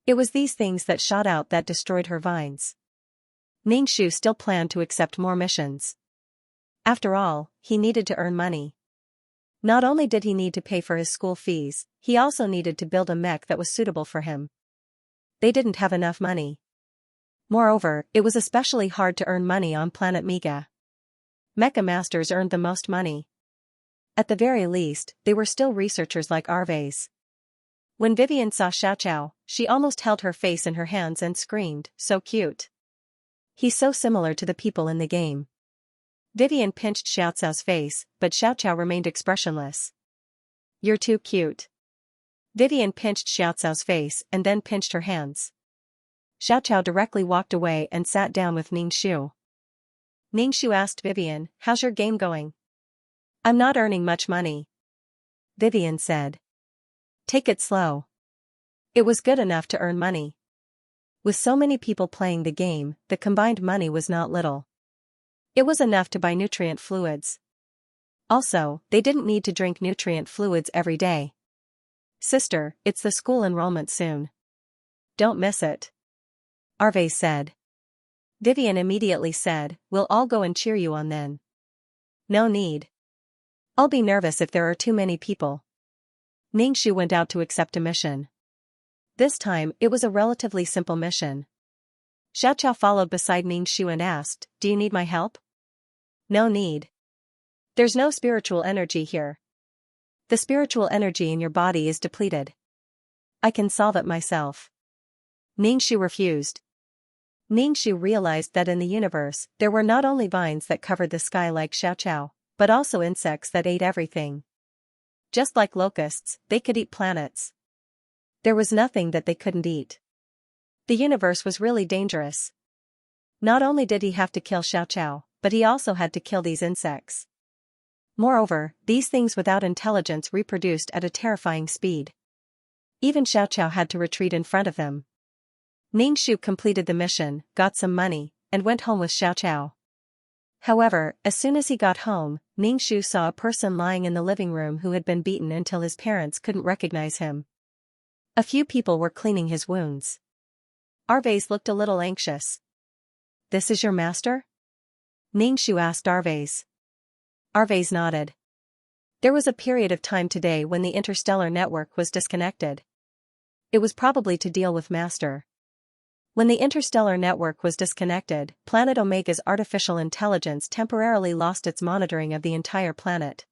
It was these things that shot out that destroyed her vines. Ningxu still planned to accept more missions. After all, he needed to earn money. Not only did he need to pay for his school fees, he also needed to build a mech that was suitable for him. They didn't have enough money. Moreover, it was especially hard to earn money on planet Mega. Mecha Masters earned the most money. At the very least, they were still researchers like Arves. When Vivian saw Xiaoqiao, she almost held her face in her hands and screamed, so cute. He's so similar to the people in the game. Vivian pinched Xiaoxiao's face, but Xiaoxiao remained expressionless. You're too cute. Vivian pinched Xiaoxiao's face and then pinched her hands. Xiaoxiao directly walked away and sat down with Ningxu. Ningxu asked Vivian, how's your game going? I'm not earning much money. Vivian said. Take it slow. It was good enough to earn money. With so many people playing the game, the combined money was not little. It was enough to buy nutrient fluids. Also, they didn't need to drink nutrient fluids every day. Sister, it's the school enrollment soon. Don't miss it. Arve said. Vivian immediately said, we'll all go and cheer you on then. No need. I'll be nervous if there are too many people. Ningxu went out to accept a mission. This time, it was a relatively simple mission. Xiaoqiao followed beside Ningxu and asked, do you need my help? No need. There's no spiritual energy here. The spiritual energy in your body is depleted. I can solve it myself. Ningxu refused. Ningxu realized that in the universe, there were not only vines that covered the sky like Xiaoqiao, but also insects that ate everything. Just like locusts, they could eat planets. There was nothing that they couldn't eat. The universe was really dangerous. Not only did he have to kill Xiaoqiao, but he also had to kill these insects. Moreover, these things without intelligence reproduced at a terrifying speed. Even Xiaoqiao had to retreat in front of them. Ningxu completed the mission, got some money, and went home with Xiaoqiao. However, as soon as he got home, Ningxu saw a person lying in the living room who had been beaten until his parents couldn't recognize him. A few people were cleaning his wounds. Arves looked a little anxious. This is your master? Ningxu asked Arves. Arves nodded. There was a period of time today when the interstellar network was disconnected. It was probably to deal with Master. When the interstellar network was disconnected, Planet Omega's artificial intelligence temporarily lost its monitoring of the entire planet.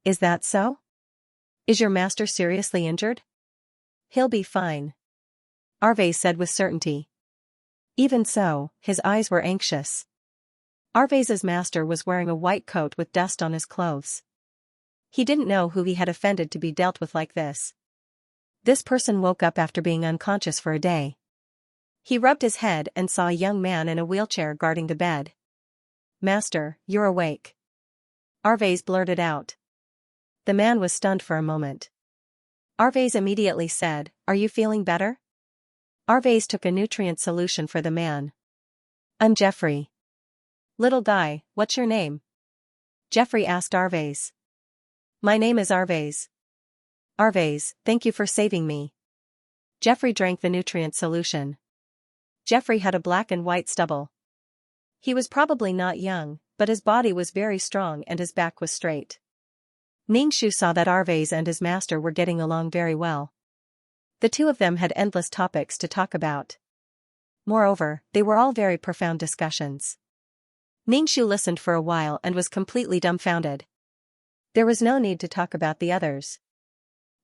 Is that so? Is your master seriously injured? He'll be fine. Arves said with certainty. Even so, his eyes were anxious. Arves's master was wearing a white coat with dust on his clothes. He didn't know who he had offended to be dealt with like this. This person woke up after being unconscious for a day. He rubbed his head and saw a young man in a wheelchair guarding the bed. Master, you're awake. Arves blurted out. The man was stunned for a moment. Arves immediately said, are you feeling better? Arves took a nutrient solution for the man. I'm Jeffrey. Little guy, what's your name? Jeffrey asked Arves. My name is Arves. Arves, thank you for saving me. Jeffrey drank the nutrient solution. Jeffrey had a black and white stubble. He was probably not young, but his body was very strong and his back was straight. Ningxu saw that Arves and his master were getting along very well. The two of them had endless topics to talk about. Moreover, they were all very profound discussions. Ningxu listened for a while and was completely dumbfounded. There was no need to talk about the others.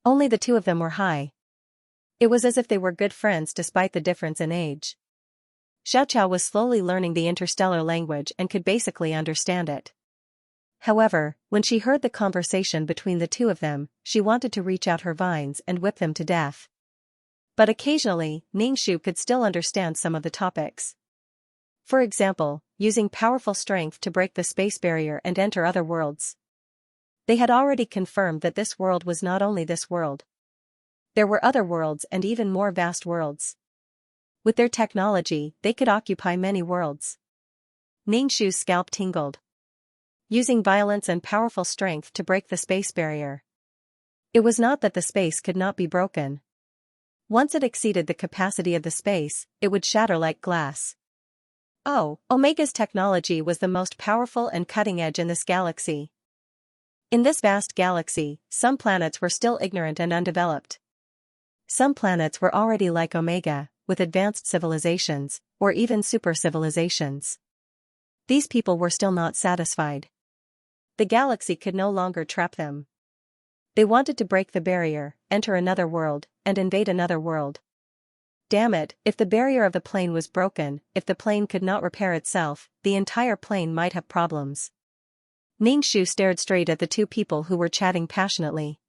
Only the two of them were high. It was as if they were good friends despite the difference in age. Xiaoqiao was slowly learning the interstellar language and could basically understand it. However, when she heard the conversation between the two of them, she wanted to reach out her vines and whip them to death. But occasionally, Ningxu could still understand some of the topics. For example, using powerful strength to break the space barrier and enter other worlds. They had already confirmed that this world was not only this world. There were other worlds and even more vast worlds. With their technology, they could occupy many worlds. Ningxu's scalp tingled. Using violence and powerful strength to break the space barrier. It was not that the space could not be broken. Once it exceeded the capacity of the space, it would shatter like glass. Oh, Omega's technology was the most powerful and cutting edge in this galaxy. In this vast galaxy, some planets were still ignorant and undeveloped. Some planets were already like Omega, with advanced civilizations, or even super civilizations. These people were still not satisfied. The galaxy could no longer trap them. They wanted to break the barrier, enter another world, and invade another world. Damn it, if the barrier of the plane was broken, if the plane could not repair itself, the entire plane might have problems. Ningxu stared straight at the two people who were chatting passionately.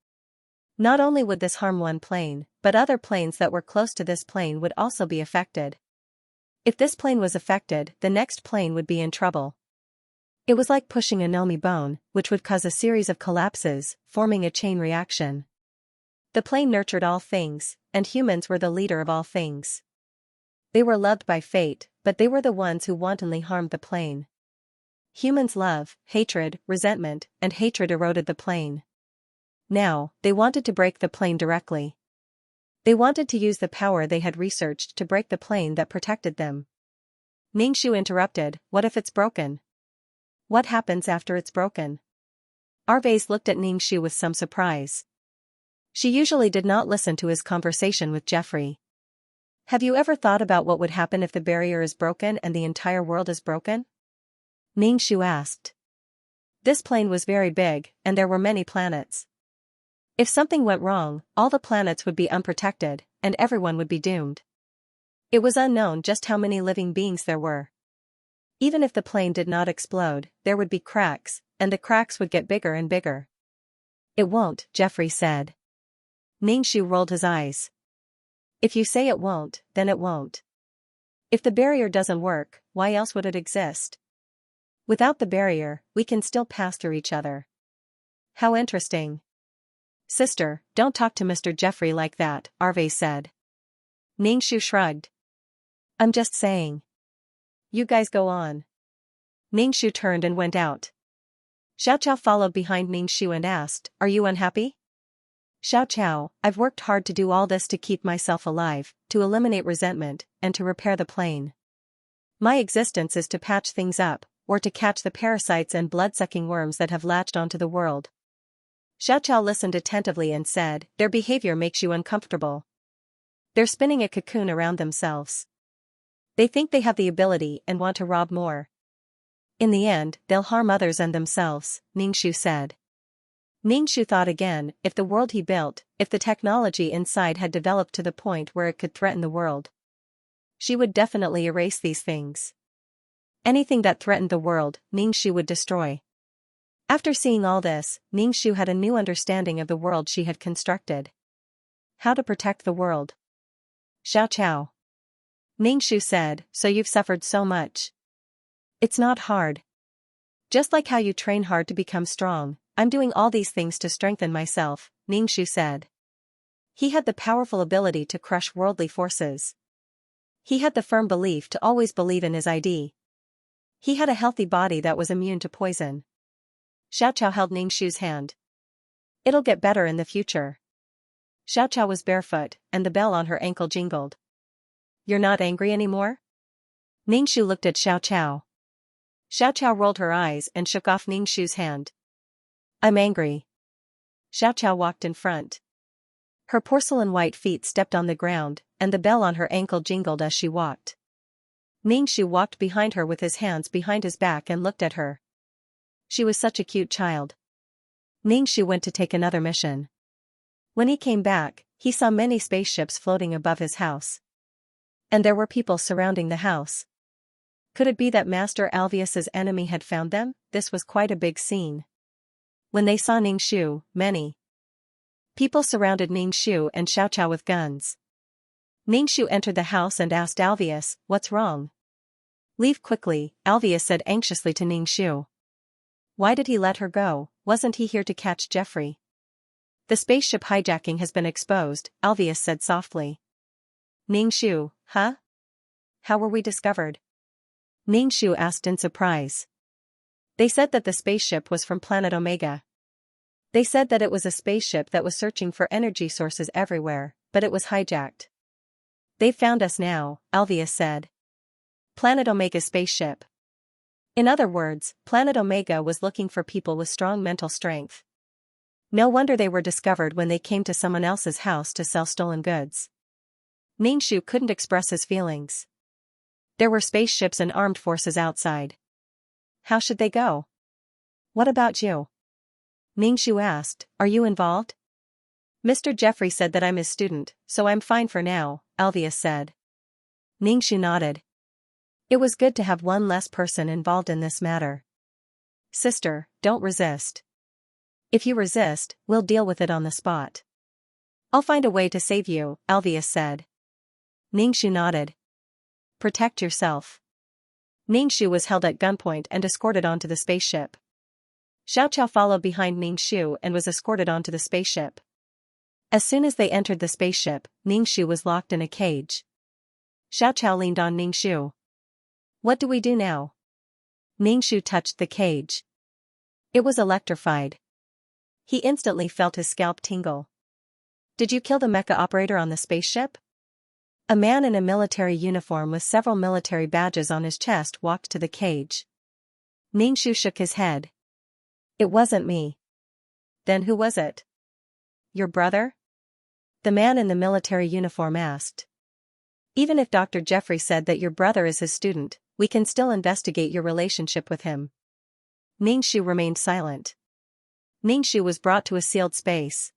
Not only would this harm one plane, but other planes that were close to this plane would also be affected. If this plane was affected, the next plane would be in trouble. It was like pushing a Nomi bone, which would cause a series of collapses, forming a chain reaction. The plane nurtured all things, and humans were the leader of all things. They were loved by fate, but they were the ones who wantonly harmed the plane. Humans' love, hatred, resentment, and hatred eroded the plane. Now, they wanted to break the plane directly. They wanted to use the power they had researched to break the plane that protected them. Ningxu interrupted, "What if it's broken? What happens after it's broken?" Arvase looked at Ningxu with some surprise. She usually did not listen to his conversation with Jeffrey. "Have you ever thought about what would happen if the barrier is broken and the entire world is broken?" Ningxu asked. This plane was very big, and there were many planets. If something went wrong, all the planets would be unprotected, and everyone would be doomed. It was unknown just how many living beings there were. Even if the plane did not explode, there would be cracks, and the cracks would get bigger and bigger. "It won't," Jeffrey said. Ningxu rolled his eyes. "If you say it won't, then it won't. If the barrier doesn't work, why else would it exist? Without the barrier, we can still pass through each other." "How interesting." "Sister, don't talk to Mr. Jeffrey like that," Arvase said. Ningxu shrugged. "I'm just saying. You guys go on." Ningxu turned and went out. Xiaoqiao followed behind Ningxu and asked, "Are you unhappy?" "Xiaoqiao, I've worked hard to do all this to keep myself alive, to eliminate resentment, and to repair the plane. My existence is to patch things up, or to catch the parasites and blood-sucking worms that have latched onto the world." Xiaoqiao listened attentively and said, "Their behavior makes you uncomfortable. They're spinning a cocoon around themselves. They think they have the ability and want to rob more. In the end, they'll harm others and themselves," Ningxu said. Ningxu thought again, if the world he built, if the technology inside had developed to the point where it could threaten the world, she would definitely erase these things. Anything that threatened the world, Ningxu would destroy. After seeing all this, Ningxu had a new understanding of the world she had constructed. How to protect the world. "Xiaoqiao," Ningxu said, "so you've suffered so much. It's not hard. Just like how you train hard to become strong, I'm doing all these things to strengthen myself," Ningxu said. He had the powerful ability to crush worldly forces. He had the firm belief to always believe in his idea. He had a healthy body that was immune to poison. Xiaoqiao held Ningxu's hand. "It'll get better in the future." Xiaoqiao was barefoot, and the bell on her ankle jingled. "You're not angry anymore?" Ningxu looked at Xiaoqiao. Xiaoqiao rolled her eyes and shook off Ningxu's hand. "I'm angry." Xiaoqiao walked in front. Her porcelain white feet stepped on the ground, and the bell on her ankle jingled as she walked. Ningxu walked behind her with his hands behind his back and looked at her. She was such a cute child. Ningxu went to take another mission. When he came back, he saw many spaceships floating above his house. And there were people surrounding the house. Could it be that Master Alvius's enemy had found them? This was quite a big scene. When they saw Ningxu, many people surrounded Ningxu and Xiaoqiao with guns. Ningxu entered the house and asked Alvius, "What's wrong?" "Leave quickly," Alvius said anxiously to Ningxu. Why did he let her go? Wasn't he here to catch Jeffrey? "The spaceship hijacking has been exposed," Alvius said softly. Ningxu, huh? How were we discovered? Ningxu asked in surprise. They said that the spaceship was from planet Omega. They said that it was a spaceship that was searching for energy sources everywhere, but it was hijacked. "They found us now," Alvius said. Planet Omega spaceship. In other words, Planet Omega was looking for people with strong mental strength. No wonder they were discovered when they came to someone else's house to sell stolen goods. Ningxu couldn't express his feelings. There were spaceships and armed forces outside. How should they go? "What about you?" Ningxu asked, "Are you involved?" "Mr. Jeffrey said that I'm his student, so I'm fine for now," Alvius said. Ningxu nodded. It was good to have one less person involved in this matter. Sister, don't resist. If you resist, we'll deal with it on the spot. I'll find a way to save you, Alvius said. Ningxu nodded. Protect yourself. Ningxu was held at gunpoint and escorted onto the spaceship. Xiaoqiao followed behind Ningxu and was escorted onto the spaceship. As soon as they entered the spaceship, Ningxu was locked in a cage. Xiaoqiao leaned on Ningxu. What do we do now? Ningxu touched the cage. It was electrified. He instantly felt his scalp tingle. Did you kill the mecha operator on the spaceship? A man in a military uniform with several military badges on his chest walked to the cage. Ningxu shook his head. It wasn't me. Then who was it? Your brother? The man in the military uniform asked. Even if Dr. Jeffrey said that your brother is his student, we can still investigate your relationship with him. Ningxu remained silent. Ningxu was brought to a sealed space.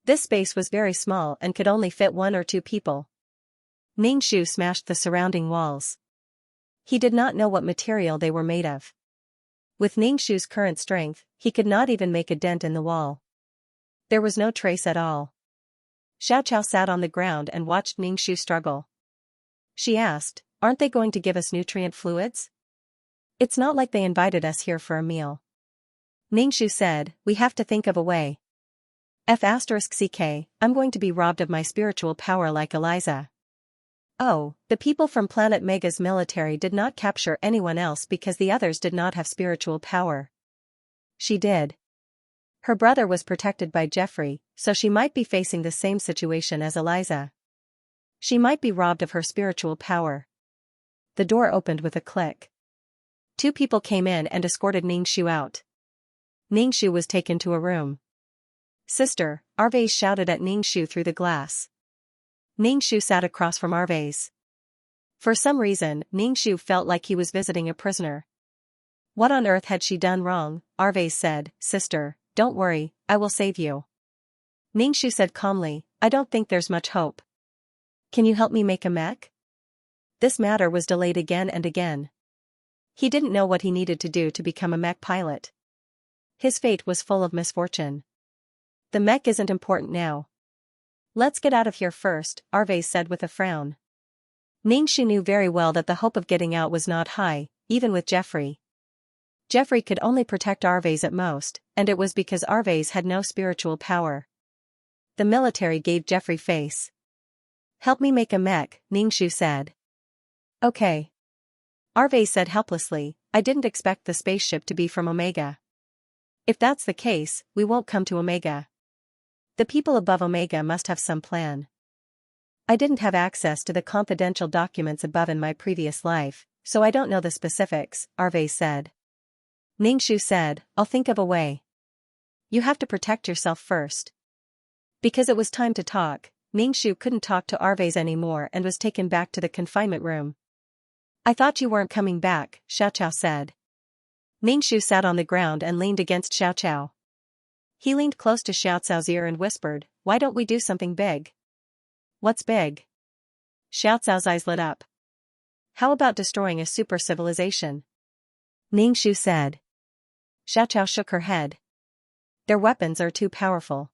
This space was very small and could only fit 1 or 2 people. Ningxu smashed the surrounding walls. He did not know what material they were made of. With Ningxu's current strength, he could not even make a dent in the wall. There was no trace at all. Xiaoqiao sat on the ground and watched Ningxu struggle. She asked, "Aren't they going to give us nutrient fluids? It's not like they invited us here for a meal." Ningxu said, "We have to think of a way. I'm going to be robbed of my spiritual power like Eliza." Oh, the people from Planet Mega's military did not capture anyone else because the others did not have spiritual power. She did. Her brother was protected by Jeffrey, so she might be facing the same situation as Eliza. She might be robbed of her spiritual power. The door opened with a click. 2 people came in and escorted Ningxu out. Ningxu was taken to a room. "Sister," Arvais shouted at Ningxu through the glass. Ningxu sat across from Arvais. For some reason, Ningxu felt like he was visiting a prisoner. What on earth had she done wrong? Arvais said, "Sister, don't worry, I will save you." Ningxu said calmly, "I don't think there's much hope. Can you help me make a mech?" This matter was delayed again and again. He didn't know what he needed to do to become a mech pilot. His fate was full of misfortune. The mech isn't important now. "Let's get out of here first," Arvais said with a frown. Ningxu knew very well that the hope of getting out was not high, even with Jeffrey. Jeffrey could only protect Arvais at most, and it was because Arvais had no spiritual power. The military gave Jeffrey face. "Help me make a mech," Ningxu said. "Okay." Arvais said helplessly, "I didn't expect the spaceship to be from Omega. If that's the case, we won't come to Omega. The people above Omega must have some plan. I didn't have access to the confidential documents above in my previous life, so I don't know the specifics," Arvais said. Ningxu said, "I'll think of a way. You have to protect yourself first." Because it was time to talk, Ningxu couldn't talk to Arvais anymore and was taken back to the confinement room. "I thought you weren't coming back," Xiaoqiao said. Ningxu sat on the ground and leaned against Xiaoqiao. He leaned close to Xiaocao's ear and whispered, "Why don't we do something big?" "What's big?" Xiaocao's eyes lit up. "How about destroying a super civilization?" Ningxu said. Xiaoqiao shook her head. "Their weapons are too powerful.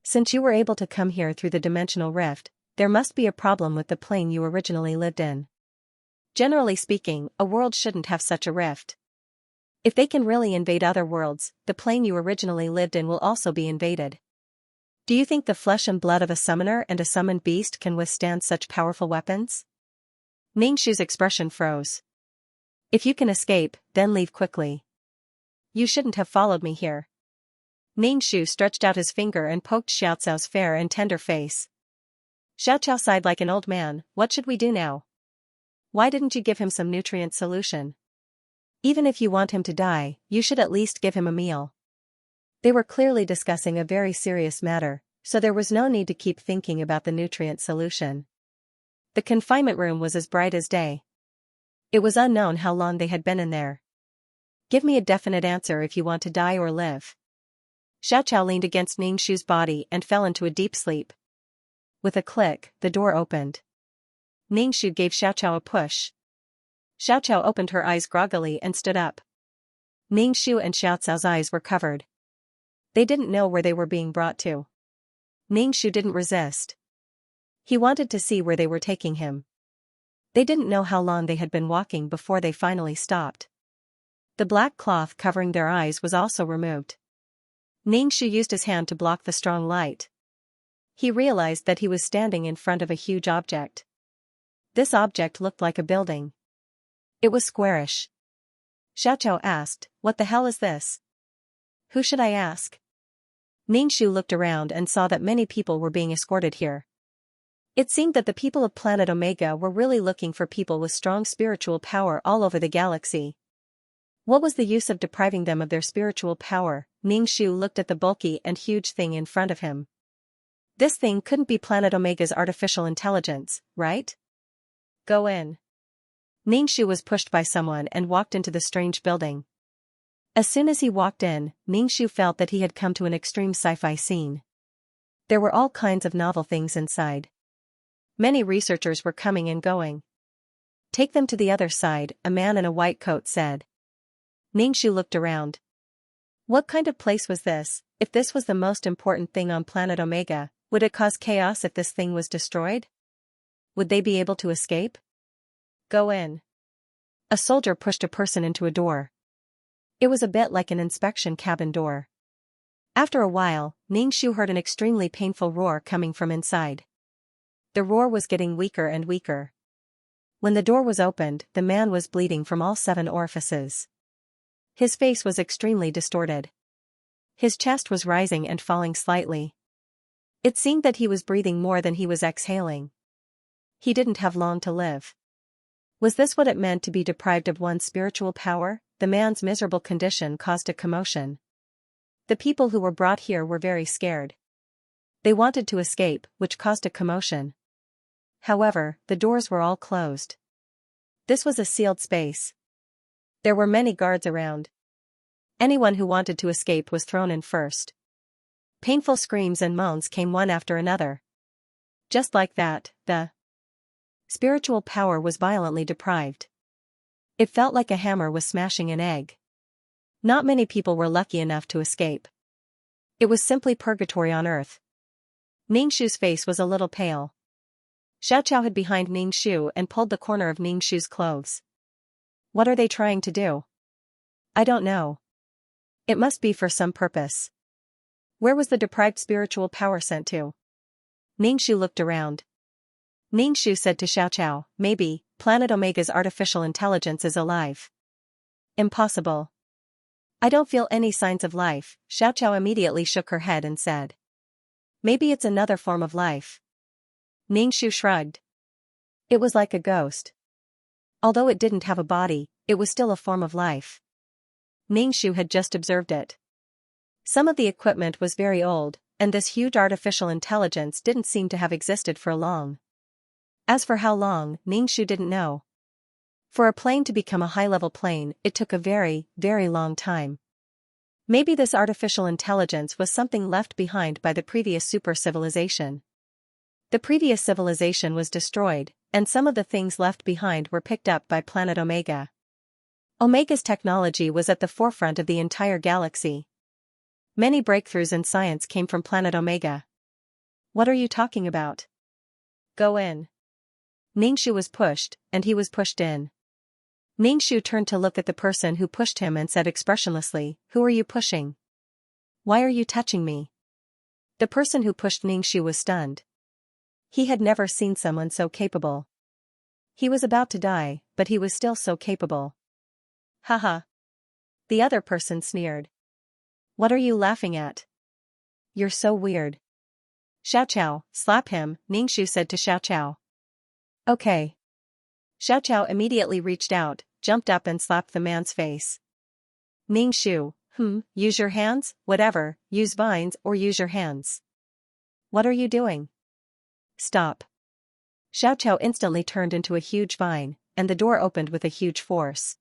Since you were able to come here through the dimensional rift, there must be a problem with the plane you originally lived in. Generally speaking, a world shouldn't have such a rift. If they can really invade other worlds, the plane you originally lived in will also be invaded. Do you think the flesh and blood of a summoner and a summoned beast can withstand such powerful weapons?" Ningxu's expression froze. "If you can escape, then leave quickly. You shouldn't have followed me here." Ningxu stretched out his finger and poked Xiaocao's fair and tender face. Xiaoqiao sighed like an old man. "What should we do now? Why didn't you give him some nutrient solution? Even if you want him to die, you should at least give him a meal." They were clearly discussing a very serious matter, so there was no need to keep thinking about the nutrient solution. The confinement room was as bright as day. It was unknown how long they had been in there. "Give me a definite answer if you want to die or live." Xiaoqiao leaned against Ningxu's body and fell into a deep sleep. With a click, the door opened. Ningxu gave Xiaoqiao a push. Xiaoqiao opened her eyes groggily and stood up. Ningxu and Xiaocao's eyes were covered. They didn't know where they were being brought to. Ningxu didn't resist. He wanted to see where they were taking him. They didn't know how long they had been walking before they finally stopped. The black cloth covering their eyes was also removed. Ningxu used his hand to block the strong light. He realized that he was standing in front of a huge object. This object looked like a building. It was squarish. Xiaoqiao asked, "What the hell is this?" "Who should I ask?" Ningxu looked around and saw that many people were being escorted here. It seemed that the people of planet Omega were really looking for people with strong spiritual power all over the galaxy. What was the use of depriving them of their spiritual power? Ningxu looked at the bulky and huge thing in front of him. This thing couldn't be planet Omega's artificial intelligence, right? Go in. Ningxu was pushed by someone and walked into the strange building. As soon as he walked in, Ningxu felt that he had come to an extreme sci-fi scene. There were all kinds of novel things inside. Many researchers were coming and going. "Take them to the other side," a man in a white coat said. Ningxu looked around. What kind of place was this? If this was the most important thing on planet Omega, would it cause chaos if this thing was destroyed? Would they be able to escape? Go in. A soldier pushed a person into a door. It was a bit like an inspection cabin door. After a while, Ningxu heard an extremely painful roar coming from inside. The roar was getting weaker and weaker. When the door was opened, the man was bleeding from all 7 orifices. His face was extremely distorted. His chest was rising and falling slightly. It seemed that he was breathing more than he was exhaling. He didn't have long to live. Was this what it meant to be deprived of one's spiritual power? The man's miserable condition caused a commotion. The people who were brought here were very scared. They wanted to escape, which caused a commotion. However, the doors were all closed. This was a sealed space. There were many guards around. Anyone who wanted to escape was thrown in first. Painful screams and moans came one after another. Just like that, the spiritual power was violently deprived. It felt like a hammer was smashing an egg. Not many people were lucky enough to escape. It was simply purgatory on Earth. Ningxu's face was a little pale. Xiaoqiao hid behind Ningxu and pulled the corner of Ningxu's clothes. What are they trying to do? I don't know. It must be for some purpose. Where was the deprived spiritual power sent to? Ningxu looked around. Ningxu said to Xiaoqiao, "Maybe, planet Omega's artificial intelligence is alive." Impossible. I don't feel any signs of life. Xiaoqiao immediately shook her head and said. Maybe it's another form of life. Ningxu shrugged. It was like a ghost. Although it didn't have a body, it was still a form of life. Ningxu had just observed it. Some of the equipment was very old, and this huge artificial intelligence didn't seem to have existed for long. As for how long, Ningxu didn't know. For a plane to become a high-level plane, it took a very, very long time. Maybe this artificial intelligence was something left behind by the previous super civilization. The previous civilization was destroyed, and some of the things left behind were picked up by planet Omega. Omega's technology was at the forefront of the entire galaxy. Many breakthroughs in science came from planet Omega. What are you talking about? Go in. Ningxu was pushed, and he was pushed in. Ningxu turned to look at the person who pushed him and said expressionlessly, "Who are you pushing? Why are you touching me?" The person who pushed Ningxu was stunned. He had never seen someone so capable. He was about to die, but he was still so capable. Haha. The other person sneered. What are you laughing at? You're so weird. Xiaoqiao, slap him, Ningxu said to Xiaoqiao. Okay. Xiaoqiao immediately reached out, jumped up and slapped the man's face. Ningxu, use your hands, whatever, use vines or use your hands. What are you doing? Stop. Xiaoqiao instantly turned into a huge vine, and the door opened with a huge force.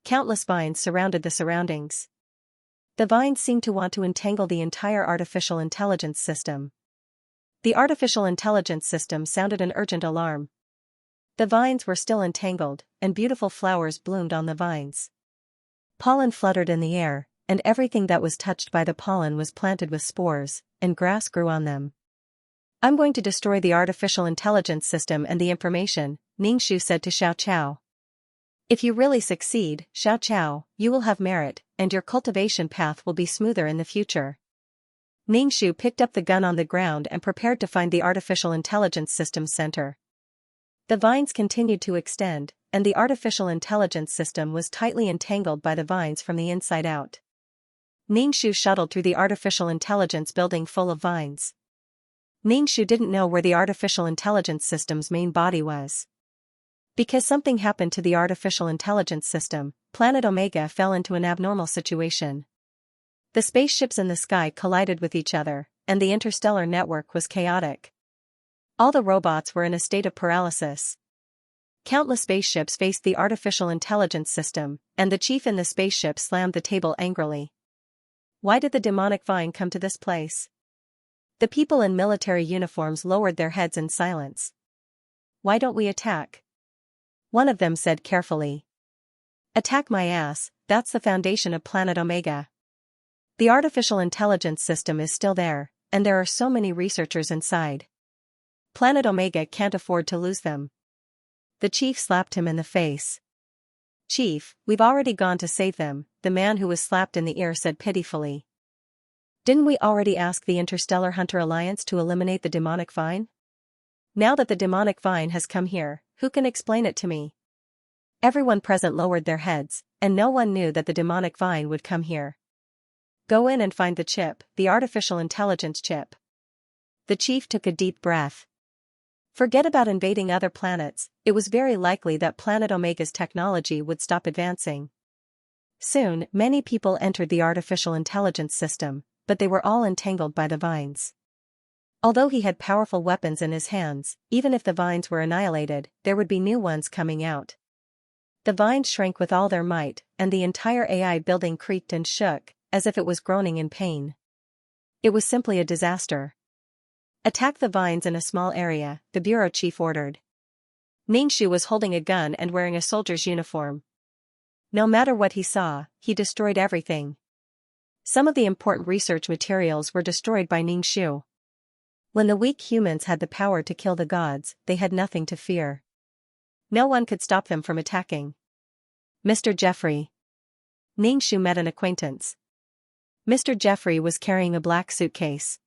Countless vines surrounded the surroundings. The vines seemed to want to entangle the entire artificial intelligence system. The artificial intelligence system sounded an urgent alarm. The vines were still entangled, and beautiful flowers bloomed on the vines. Pollen fluttered in the air, and everything that was touched by the pollen was planted with spores, and grass grew on them. I'm going to destroy the artificial intelligence system and the information, Ningxu said to Xiao. If you really succeed, Xiao, you will have merit, and your cultivation path will be smoother in the future. Ningxu picked up the gun on the ground and prepared to find the artificial intelligence system's center. The vines continued to extend, and the artificial intelligence system was tightly entangled by the vines from the inside out. Ningxu shuttled through the artificial intelligence building full of vines. Ningxu didn't know where the artificial intelligence system's main body was. Because something happened to the artificial intelligence system, planet Omega fell into an abnormal situation. The spaceships in the sky collided with each other, and the interstellar network was chaotic. All the robots were in a state of paralysis. Countless spaceships faced the artificial intelligence system, and the chief in the spaceship slammed the table angrily. Why did the demonic vine come to this place? The people in military uniforms lowered their heads in silence. Why don't we attack? One of them said carefully. Attack my ass, that's the foundation of planet Omega. The artificial intelligence system is still there, and there are so many researchers inside. Planet Omega can't afford to lose them. The chief slapped him in the face. Chief, we've already gone to save them, the man who was slapped in the ear said pitifully. Didn't we already ask the Interstellar Hunter Alliance to eliminate the demonic vine? Now that the demonic vine has come here, who can explain it to me? Everyone present lowered their heads, and no one knew that the demonic vine would come here. Go in and find the chip, the artificial intelligence chip. The chief took a deep breath. Forget about invading other planets, it was very likely that planet Omega's technology would stop advancing. Soon, many people entered the artificial intelligence system, but they were all entangled by the vines. Although he had powerful weapons in his hands, even if the vines were annihilated, there would be new ones coming out. The vines shrank with all their might, and the entire AI building creaked and shook, as if it was groaning in pain. It was simply a disaster. Attack the vines in a small area, the bureau chief ordered. Ningxu was holding a gun and wearing a soldier's uniform. No matter what he saw, he destroyed everything. Some of the important research materials were destroyed by Ningxu. When the weak humans had the power to kill the gods, they had nothing to fear. No one could stop them from attacking. Mr. Jeffrey. Ningxu met an acquaintance. Mr. Jeffrey was carrying a black suitcase.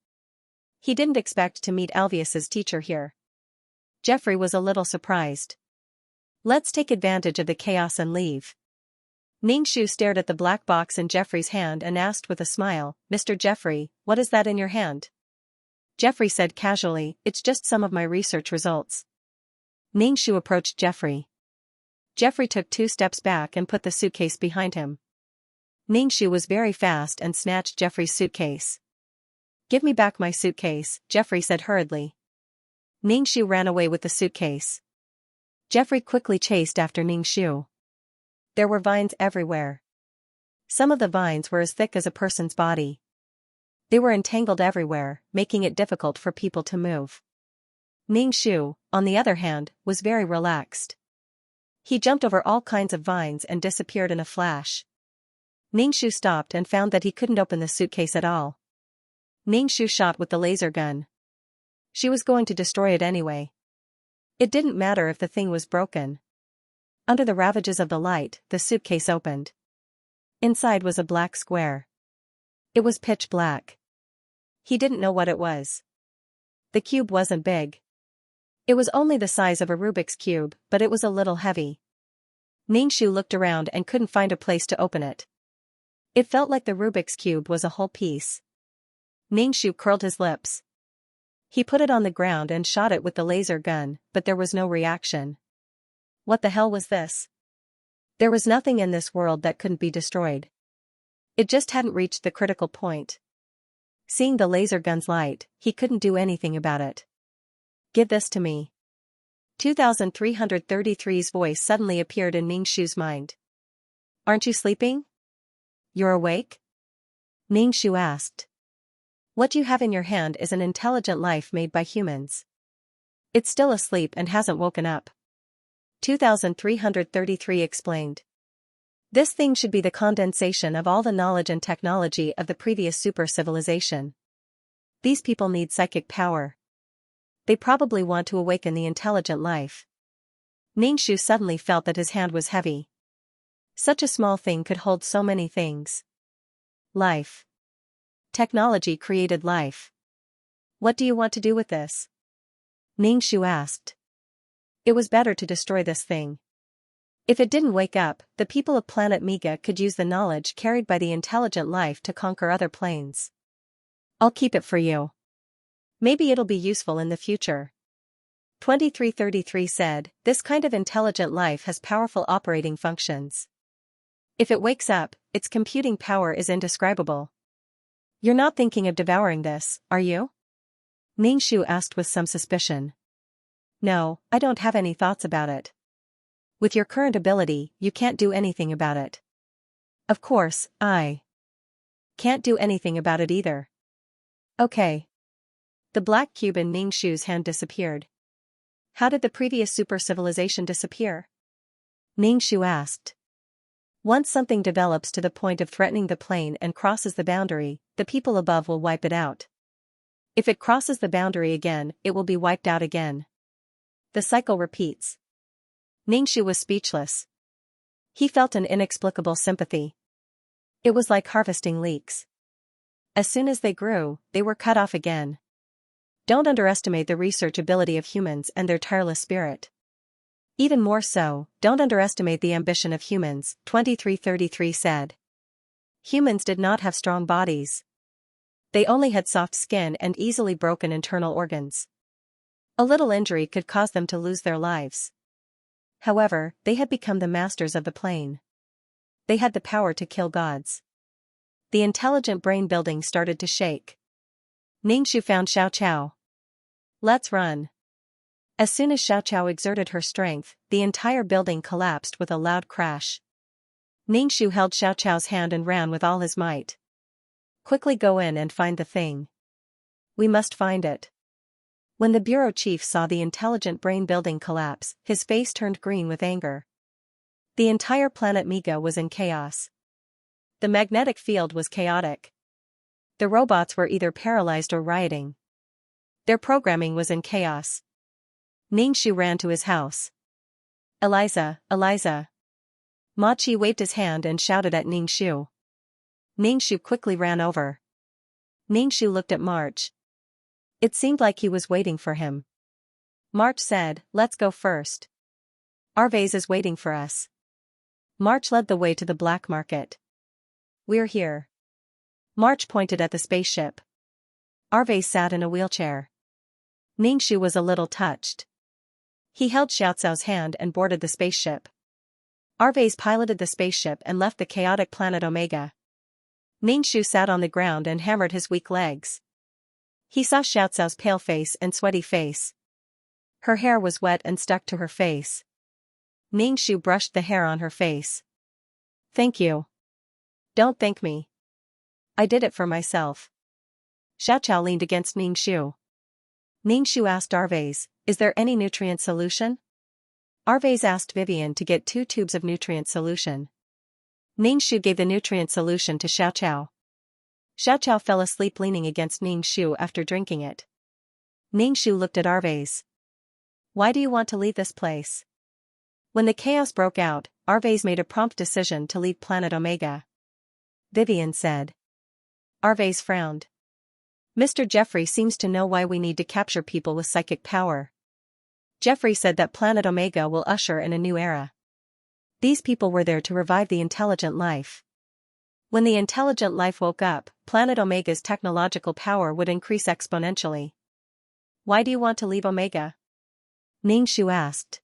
He didn't expect to meet Alvius's teacher here. Jeffrey was a little surprised. Let's take advantage of the chaos and leave. Ningxu stared at the black box in Jeffrey's hand and asked with a smile, Mr. Jeffrey, what is that in your hand? Jeffrey said casually, it's just some of my research results. Ningxu approached Jeffrey. Jeffrey took 2 steps back and put the suitcase behind him. Ningxu was very fast and snatched Jeffrey's suitcase. Give me back my suitcase, Jeffrey said hurriedly. Ningxu ran away with the suitcase. Jeffrey quickly chased after Ningxu. There were vines everywhere. Some of the vines were as thick as a person's body. They were entangled everywhere, making it difficult for people to move. Ningxu, on the other hand, was very relaxed. He jumped over all kinds of vines and disappeared in a flash. Ningxu stopped and found that he couldn't open the suitcase at all. Ningxu shot with the laser gun. She was going to destroy it anyway. It didn't matter if the thing was broken. Under the ravages of the light, the suitcase opened. Inside was a black square. It was pitch black. He didn't know what it was. The cube wasn't big. It was only the size of a Rubik's cube, but it was a little heavy. Ningxu looked around and couldn't find a place to open it. It felt like the Rubik's cube was a whole piece. Ningxu curled his lips. He put it on the ground and shot it with the laser gun, but there was no reaction. What the hell was this? There was nothing in this world that couldn't be destroyed. It just hadn't reached the critical point. Seeing the laser gun's light, he couldn't do anything about it. Give this to me. 2333's voice suddenly appeared in Ningxu's mind. Aren't you sleeping? You're awake? Ningxu asked. What you have in your hand is an intelligent life made by humans. It's still asleep and hasn't woken up. 2333 explained. This thing should be the condensation of all the knowledge and technology of the previous super civilization. These people need psychic power. They probably want to awaken the intelligent life. Ningxu suddenly felt that his hand was heavy. Such a small thing could hold so many things. Life. Technology created life. What do you want to do with this? Ningxu asked. It was better to destroy this thing. If it didn't wake up, the people of planet Mega could use the knowledge carried by the intelligent life to conquer other planes. I'll keep it for you. Maybe it'll be useful in the future. 2333 said, this kind of intelligent life has powerful operating functions. If it wakes up, its computing power is indescribable. You're not thinking of devouring this, are you? Ningxu asked with some suspicion. No, I don't have any thoughts about it. With your current ability, you can't do anything about it. Of course, I can't do anything about it either. Okay. The black cube in Ningxu's hand disappeared. How did the previous super civilization disappear? Ningxu asked. Once something develops to the point of threatening the plane and crosses the boundary, the people above will wipe it out. If it crosses the boundary again, it will be wiped out again. The cycle repeats. Ningxu was speechless. He felt an inexplicable sympathy. It was like harvesting leeks. As soon as they grew, they were cut off again. Don't underestimate the research ability of humans and their tireless spirit. Even more so, don't underestimate the ambition of humans, 2333 said. Humans did not have strong bodies. They only had soft skin and easily broken internal organs. A little injury could cause them to lose their lives. However, they had become the masters of the plane. They had the power to kill gods. The intelligent brain building started to shake. Ningxu found Xiao. Let's run. As soon as Xiao exerted her strength, the entire building collapsed with a loud crash. Ningxu held Xiao's hand and ran with all his might. Quickly go in and find the thing. We must find it. When the bureau chief saw the intelligent brain building collapse, his face turned green with anger. The entire planet Mega was in chaos. The magnetic field was chaotic. The robots were either paralyzed or rioting. Their programming was in chaos. Ningxu ran to his house. Eliza. Ma Qi waved his hand and shouted at Ningxu. Ningxu quickly ran over. Ningxu looked at March. It seemed like he was waiting for him. March said, let's go first. Arvez is waiting for us. March led the way to the black market. We're here. March pointed at the spaceship. Arvez sat in a wheelchair. Ningxu was a little touched. He held Xiao's hand and boarded the spaceship. Arvez piloted the spaceship and left the chaotic planet Omega. Ningxu sat on the ground and hammered his weak legs. He saw Xiao's pale face and sweaty face. Her hair was wet and stuck to her face. Ningxu brushed the hair on her face. Thank you. Don't thank me. I did it for myself. Xiao leaned against Ningxu. Ningxu asked Arvez, is there any nutrient solution? Arvez asked Vivian to get 2 tubes of nutrient solution. Ningxu gave the nutrient solution to Xiao. Xiao fell asleep leaning against Ningxu after drinking it. Ningxu looked at Arvez. Why do you want to leave this place? When the chaos broke out, Arvez made a prompt decision to leave planet Omega. Vivian said. Arvez frowned. Mr. Jeffrey seems to know why we need to capture people with psychic power. Jeffrey said that planet Omega will usher in a new era. These people were there to revive the intelligent life. When the intelligent life woke up, planet Omega's technological power would increase exponentially. Why do you want to leave Omega? Ningxu asked.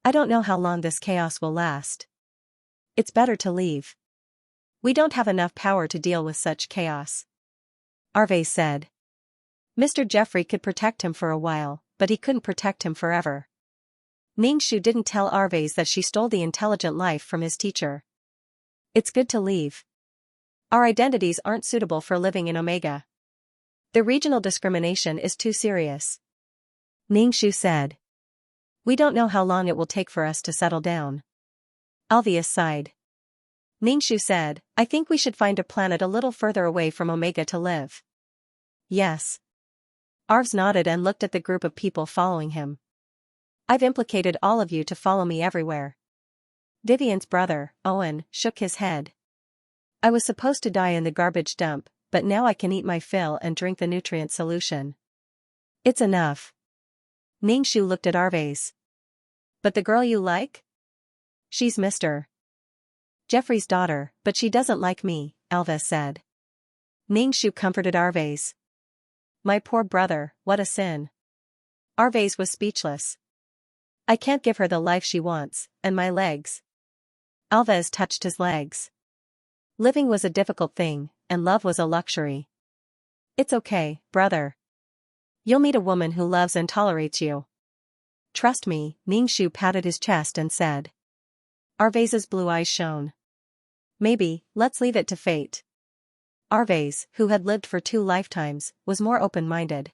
I don't know how long this chaos will last. It's better to leave. We don't have enough power to deal with such chaos. Arvez said. Mr. Jeffrey could protect him for a while, but he couldn't protect him forever. Ningxu didn't tell Arvez that she stole the intelligent life from his teacher. It's good to leave. Our identities aren't suitable for living in Omega. The regional discrimination is too serious. Ningxu said. We don't know how long it will take for us to settle down. Alvius sighed. Ningxu said, I think we should find a planet a little further away from Omega to live. Yes. Arves nodded and looked at the group of people following him. I've implicated all of you to follow me everywhere. Vivian's brother, Owen, shook his head. I was supposed to die in the garbage dump, but now I can eat my fill and drink the nutrient solution. It's enough. Ningxu looked at Arves. But the girl you like? She's Mr. Jeffrey's daughter, but she doesn't like me, Alva said. Ningxu comforted Arves. My poor brother, what a sin. Arves was speechless. I can't give her the life she wants, and my legs. Alves touched his legs. Living was a difficult thing, and love was a luxury. It's okay, brother. You'll meet a woman who loves and tolerates you. Trust me, Ningxu patted his chest and said. Arves's blue eyes shone. Maybe, let's leave it to fate. Arves, who had lived for 2 lifetimes, was more open-minded.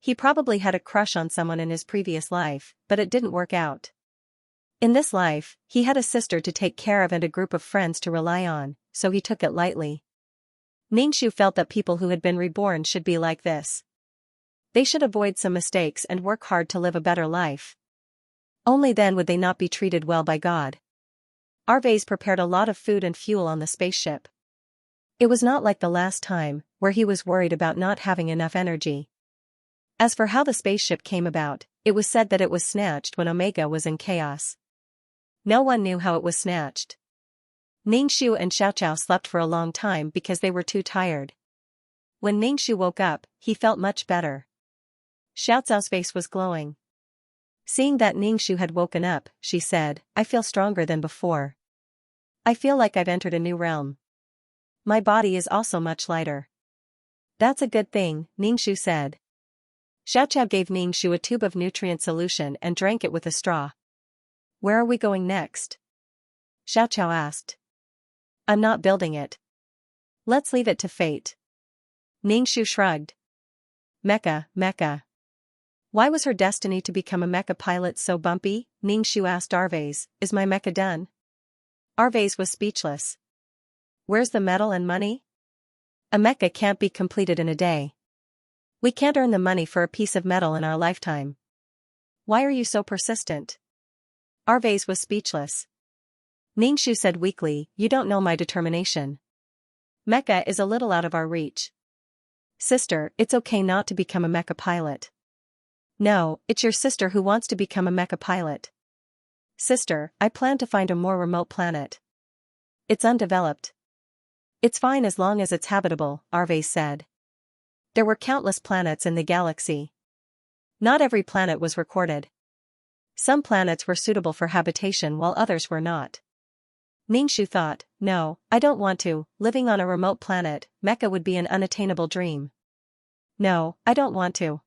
He probably had a crush on someone in his previous life, but it didn't work out. In this life, he had a sister to take care of and a group of friends to rely on, so he took it lightly. Ningxu felt that people who had been reborn should be like this. They should avoid some mistakes and work hard to live a better life. Only then would they not be treated well by God. Arves prepared a lot of food and fuel on the spaceship. It was not like the last time, where he was worried about not having enough energy. As for how the spaceship came about, it was said that it was snatched when Omega was in chaos. No one knew how it was snatched. Ningxu and Xiaoqiao slept for a long time because they were too tired. When Ningxu woke up, he felt much better. Xiaoqiao's face was glowing. Seeing that Ningxu had woken up, she said, I feel stronger than before. I feel like I've entered a new realm. My body is also much lighter. That's a good thing, Ningxu said. Xiaoqiao gave Ningxu a tube of nutrient solution and drank it with a straw. Where are we going next? Xiaoqiao asked. I'm not building it. Let's leave it to fate. Ningxu shrugged. Mecha. Why was her destiny to become a mecha pilot so bumpy? Ningxu asked Arves, is my mecha done? Arves was speechless. Where's the metal and money? A mecha can't be completed in a day. We can't earn the money for a piece of metal in our lifetime. Why are you so persistent? Arves was speechless. Ningxu said weakly, you don't know my determination. Mecha is a little out of our reach. Sister, it's okay not to become a mecha pilot. No, it's your sister who wants to become a mecha pilot. Sister, I plan to find a more remote planet. It's undeveloped. It's fine as long as it's habitable, Arves said. There were countless planets in the galaxy. Not every planet was recorded. Some planets were suitable for habitation while others were not. Ningxu thought, no, I don't want to. Living on a remote planet, mecha would be an unattainable dream. No, I don't want to.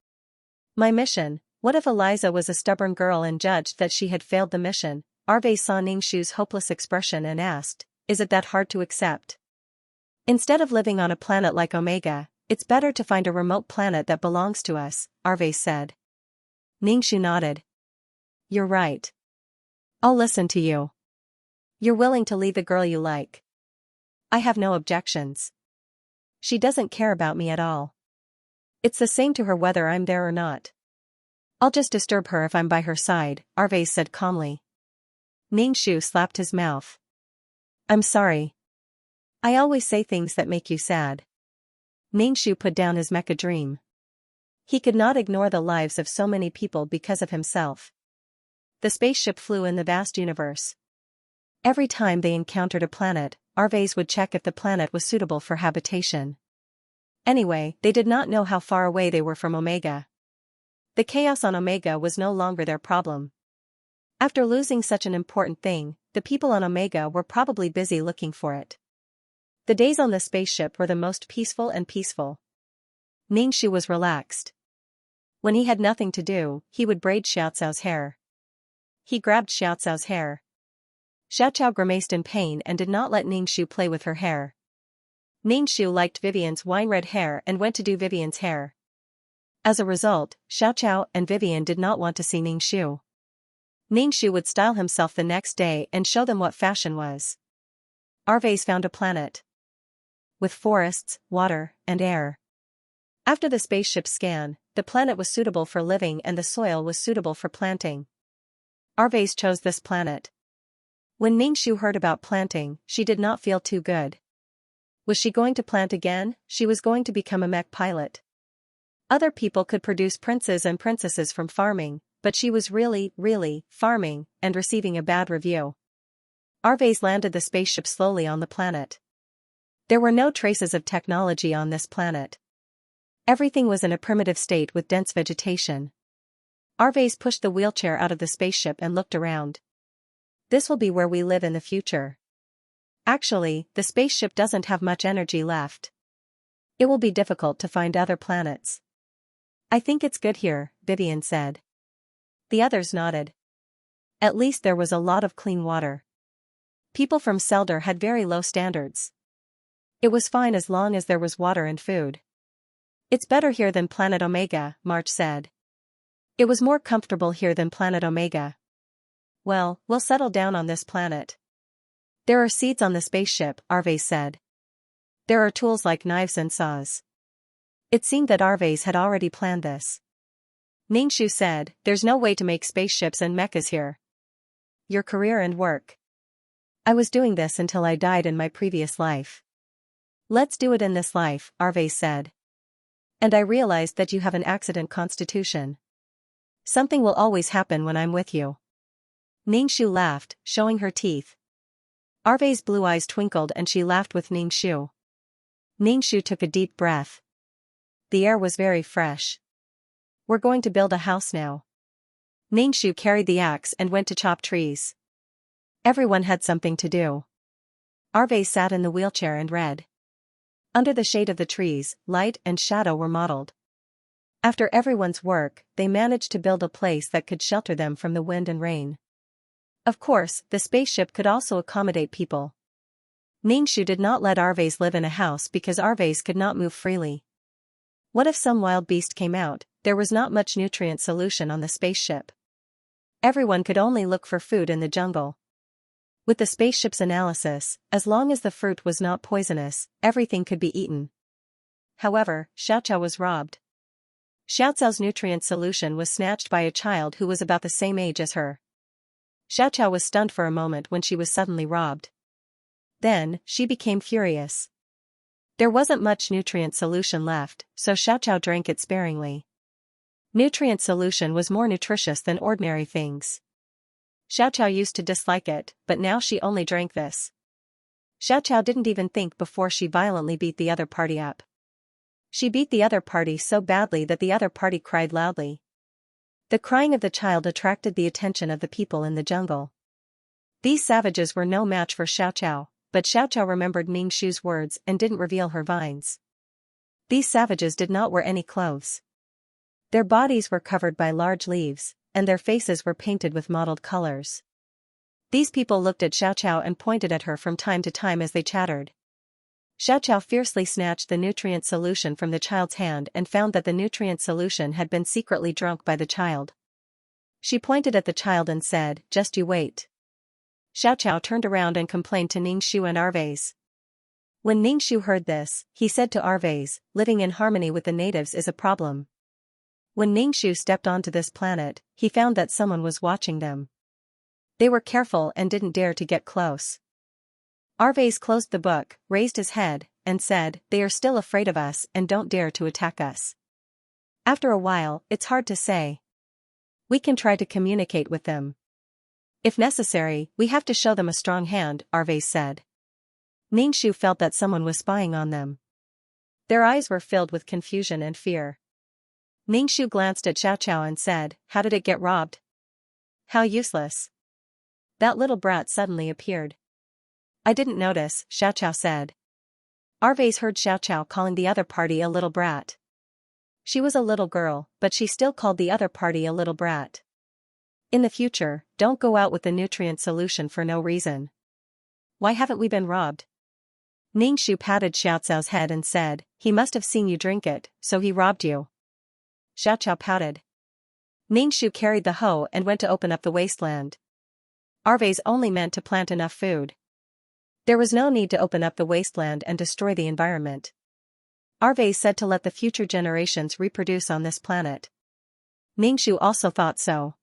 My mission, what if Eliza was a stubborn girl and judged that she had failed the mission? Arves saw Ningxu's hopeless expression and asked, is it that hard to accept? Instead of living on a planet like Omega, it's better to find a remote planet that belongs to us, Arves said. Ningxu nodded. You're right. I'll listen to you. You're willing to leave the girl you like. I have no objections. She doesn't care about me at all. It's the same to her whether I'm there or not. I'll just disturb her if I'm by her side, Arves said calmly. Ningxu slapped his mouth. I'm sorry. I always say things that make you sad. Ningxu put down his mecha dream. He could not ignore the lives of so many people because of himself. The spaceship flew in the vast universe. Every time they encountered a planet, Arves would check if the planet was suitable for habitation. Anyway, they did not know how far away they were from Omega. The chaos on Omega was no longer their problem. After losing such an important thing, the people on Omega were probably busy looking for it. The days on the spaceship were the most peaceful. Ningxu was relaxed. When he had nothing to do, he would braid Xiaoqiao's hair. He grabbed Xiaoqiao's hair. Xiaoqiao grimaced in pain and did not let Ningxu play with her hair. Ningxu liked Vivian's wine-red hair and went to do Vivian's hair. As a result, Xiaoqiao and Vivian did not want to see Ningxu. Ningxu would style himself the next day and show them what fashion was. Arves found a planet with forests, water, and air. After the spaceship scan, the planet was suitable for living and the soil was suitable for planting. Arves chose this planet. When Ningxu heard about planting, she did not feel too good. Was she going to plant again? She was going to become a mech pilot. Other people could produce princes and princesses from farming, but she was really farming and receiving a bad review. Arves landed the spaceship slowly on the planet. There were no traces of technology on this planet. Everything was in a primitive state with dense vegetation. Arves pushed the wheelchair out of the spaceship and looked around. This will be where we live in the future. Actually, the spaceship doesn't have much energy left. It will be difficult to find other planets. I think it's good here, Vivian said. The others nodded. At least there was a lot of clean water. People from Selder had very low standards. It was fine as long as there was water and food. It's better here than Planet Omega, March said. It was more comfortable here than Planet Omega. Well, we'll settle down on this planet. There are seats on the spaceship, Arves said. There are tools like knives and saws. It seemed that Arves had already planned this. Ningxu said, there's no way to make spaceships and mechas here. Your career and work. I was doing this until I died in my previous life. Let's do it in this life, Arves said. And I realized that you have an accident constitution. Something will always happen when I'm with you. Ningxu laughed, showing her teeth. Arves' blue eyes twinkled and she laughed with Ningxu. Ningxu took a deep breath. The air was very fresh. We're going to build a house now. Ningxu carried the axe and went to chop trees. Everyone had something to do. Arves sat in the wheelchair and read. Under the shade of the trees, light and shadow were modeled. After everyone's work, they managed to build a place that could shelter them from the wind and rain. Of course, the spaceship could also accommodate people. Ningxu did not let Arves live in a house because Arves could not move freely. What if some wild beast came out? There was not much nutrient solution on the spaceship. Everyone could only look for food in the jungle. With the spaceship's analysis, as long as the fruit was not poisonous, everything could be eaten. However, Xiaoqiao was robbed. Xiaoqiao's nutrient solution was snatched by a child who was about the same age as her. Xiaoqiao was stunned for a moment when she was suddenly robbed. Then, she became furious. There wasn't much nutrient solution left, so Xiaoqiao drank it sparingly. Nutrient solution was more nutritious than ordinary things. Xiaoqiao used to dislike it, but now she only drank this. Xiaoqiao didn't even think before she violently beat the other party up. She beat the other party so badly that the other party cried loudly. The crying of the child attracted the attention of the people in the jungle. These savages were no match for Xiaoqiao, but Xiaoqiao remembered Ningxu's words and didn't reveal her vines. These savages did not wear any clothes. Their bodies were covered by large leaves, and their faces were painted with mottled colors. These people looked at Xiaoqiao and pointed at her from time to time as they chattered. Xiaoqiao fiercely snatched the nutrient solution from the child's hand and found that the nutrient solution had been secretly drunk by the child. She pointed at the child and said, "Just you wait." Xiaoqiao turned around and complained to Ningxu and Arves. When Ningxu heard this, he said to Arves, "Living in harmony with the natives is a problem." When Ningxu stepped onto this planet, he found that someone was watching them. They were careful and didn't dare to get close. Arves closed the book, raised his head, and said, "They are still afraid of us and don't dare to attack us. After a while, it's hard to say. We can try to communicate with them. If necessary, we have to show them a strong hand," Arves said. Ningxu felt that someone was spying on them. Their eyes were filled with confusion and fear. Ningxu glanced at Xiaoqiao and said, "How did it get robbed?" "How useless. That little brat suddenly appeared." "I didn't notice," Xiaoqiao said. Arves heard Xiaoqiao calling the other party a little brat. She was a little girl, but she still called the other party a little brat. In the future, don't go out with the nutrient solution for no reason. Why haven't we been robbed? Ningxu patted Xiaoqiao's head and said, "He must have seen you drink it, so he robbed you." Xiaoqiao pouted. Ningxu carried the hoe and went to open up the wasteland. Arves only meant to plant enough food. There was no need to open up the wasteland and destroy the environment. Arve said to let the future generations reproduce on this planet. Ningxu also thought so.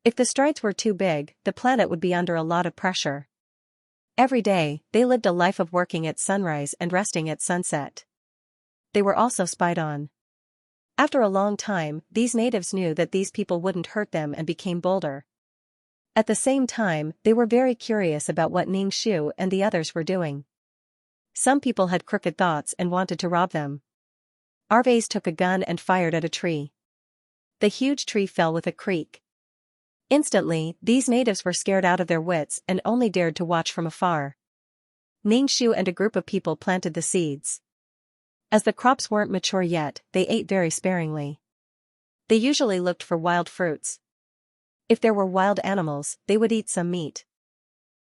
If the strides were too big, the planet would be under a lot of pressure. Every day, they lived a life of working at sunrise and resting at sunset. They were also spied on. After a long time, these natives knew that these people wouldn't hurt them and became bolder. At the same time, they were very curious about what Ningxu and the others were doing. Some people had crooked thoughts and wanted to rob them. Arves took a gun and fired at a tree. The huge tree fell with a creak. Instantly, these natives were scared out of their wits and only dared to watch from afar. Ningxu and a group of people planted the seeds. As the crops weren't mature yet, they ate very sparingly. They usually looked for wild fruits. If there were wild animals, they would eat some meat.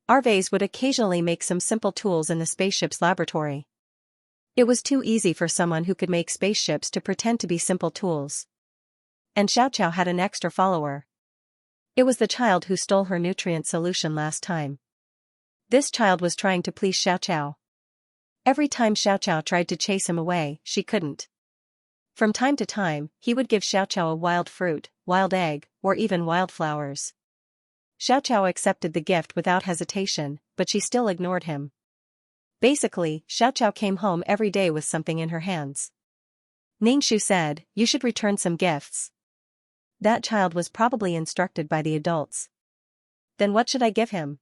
Arves would occasionally make some simple tools in the spaceship's laboratory. It was too easy for someone who could make spaceships to pretend to be simple tools. And Xiaoqiao had an extra follower. It was the child who stole her nutrient solution last time. This child was trying to please Xiaoqiao. Every time Xiaoqiao tried to chase him away, she couldn't. From time to time, he would give Xiaoqiao a wild fruit, wild egg, or even wildflowers. Xiaoqiao accepted the gift without hesitation, but she still ignored him. Basically, Xiaoqiao came home every day with something in her hands. Ningxu said, "You should return some gifts." That child was probably instructed by the adults. Then what should I give him?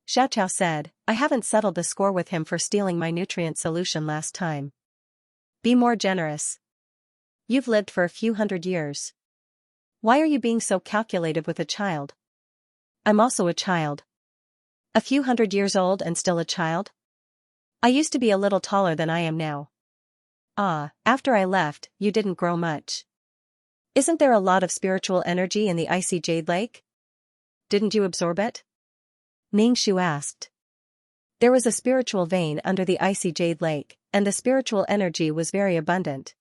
Xiaoqiao said, "I haven't settled the score with him for stealing my nutrient solution last time. Be more generous. You've lived for a few hundred years. Why are you being so calculative with a child?" "I'm also a child." "A few hundred years old and still a child?" "I used to be a little taller than I am now." "Ah, after I left, you didn't grow much. Isn't there a lot of spiritual energy in the icy jade lake? Didn't you absorb it?" Ningxu asked. There was a spiritual vein under the icy jade lake, and the spiritual energy was very abundant.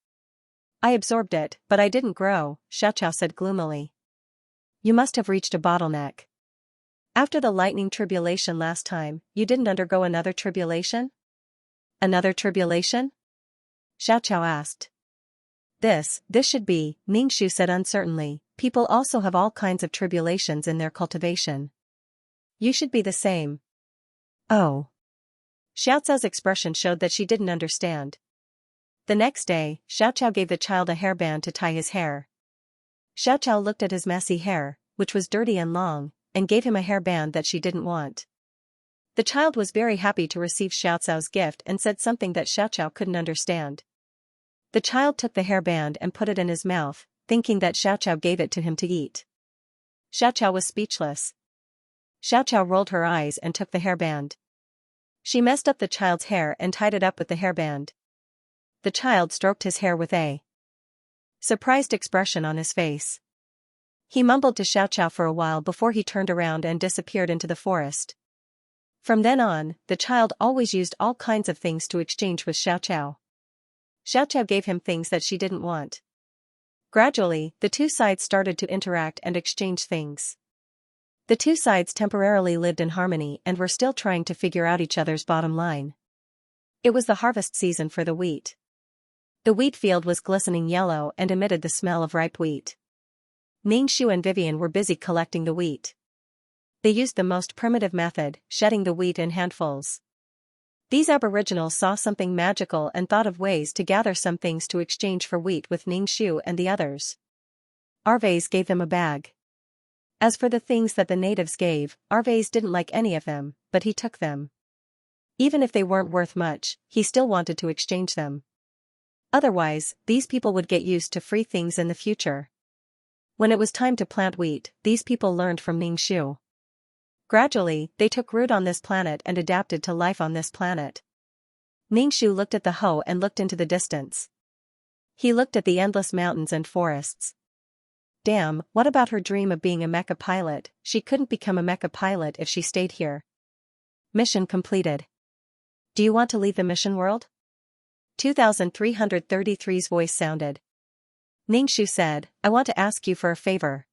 "I absorbed it, but I didn't grow," Xiaoqiao said gloomily. "You must have reached a bottleneck. After the lightning tribulation last time, you didn't undergo another tribulation?" "Another tribulation?" Xiaoqiao asked. This should be," Ningxu said uncertainly. "People also have all kinds of tribulations in their cultivation. You should be the same." "Oh." Xiaoqiao's expression showed that she didn't understand. The next day, Xiaoqiao gave the child a hairband to tie his hair. Xiaoqiao looked at his messy hair, which was dirty and long, and gave him a hairband that she didn't want. The child was very happy to receive Xiaoqiao's gift and said something that Xiaoqiao couldn't understand. The child took the hairband and put it in his mouth, thinking that Xiaoqiao gave it to him to eat. Xiaoqiao was speechless. Xiaoqiao rolled her eyes and took the hairband. She messed up the child's hair and tied it up with the hairband. The child stroked his hair with a surprised expression on his face. He mumbled to Xiaoqiao for a while before he turned around and disappeared into the forest. From then on, the child always used all kinds of things to exchange with Xiaoqiao. Xiaoqiao gave him things that she didn't want. Gradually, the two sides started to interact and exchange things. The two sides temporarily lived in harmony and were still trying to figure out each other's bottom line. It was the harvest season for the wheat. The wheat field was glistening yellow and emitted the smell of ripe wheat. Ningxu and Vivian were busy collecting the wheat. They used the most primitive method, shedding the wheat in handfuls. These aboriginals saw something magical and thought of ways to gather some things to exchange for wheat with Ningxu and the others. Arves gave them a bag. As for the things that the natives gave, Arves didn't like any of them, but he took them. Even if they weren't worth much, he still wanted to exchange them. Otherwise, these people would get used to free things in the future. When it was time to plant wheat, these people learned from Ningxu. Gradually, they took root on this planet and adapted to life on this planet. Ningxu looked at the hoe and looked into the distance. He looked at the endless mountains and forests. Damn, what about her dream of being a mecha pilot? She couldn't become a mecha pilot if she stayed here. Mission completed. Do you want to leave the mission world? 2333's voice sounded. Ningxu said, "I want to ask you for a favor.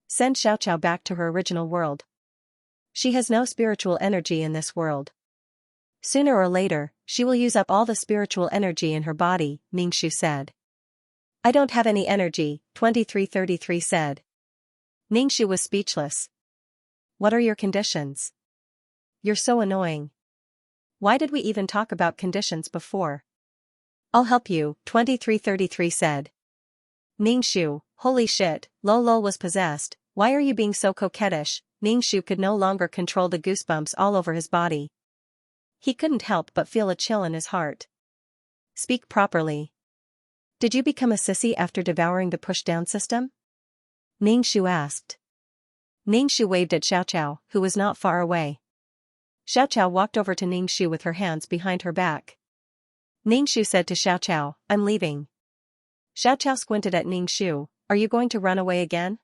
Send Xiaoqiao back to her original world. She has no spiritual energy in this world. Sooner or later, she will use up all the spiritual energy in her body, Ningxu said. I don't have any energy, 2333 said. Ningxu was speechless. What are your conditions? You're so annoying. Why did we even talk about conditions before? I'll help you, 2333 said. Ningxu, holy shit, Lolo was possessed. Why are you being so coquettish? Ningxu could no longer control the goosebumps all over his body. He couldn't help but feel a chill in his heart. Speak properly. Did you become a sissy after devouring the push-down system? Ningxu asked. Ningxu waved at Xiaoqiao, who was not far away. Xiaoqiao walked over to Ningxu with her hands behind her back. Ningxu said to Xiaoqiao, I'm leaving. Xiaoqiao squinted at Ningxu, are you going to run away again?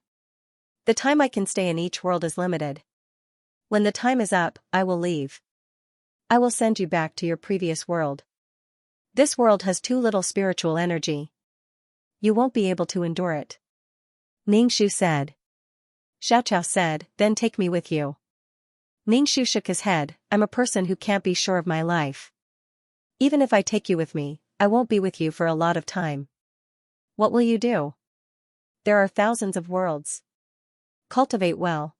The time I can stay in each world is limited. When the time is up, I will leave. I will send you back to your previous world. This world has too little spiritual energy. You won't be able to endure it. Ningxu said. Xiaoqiao said, then take me with you. Ningxu shook his head, I'm a person who can't be sure of my life. Even if I take you with me, I won't be with you for a lot of time. What will you do? There are thousands of worlds. Cultivate well.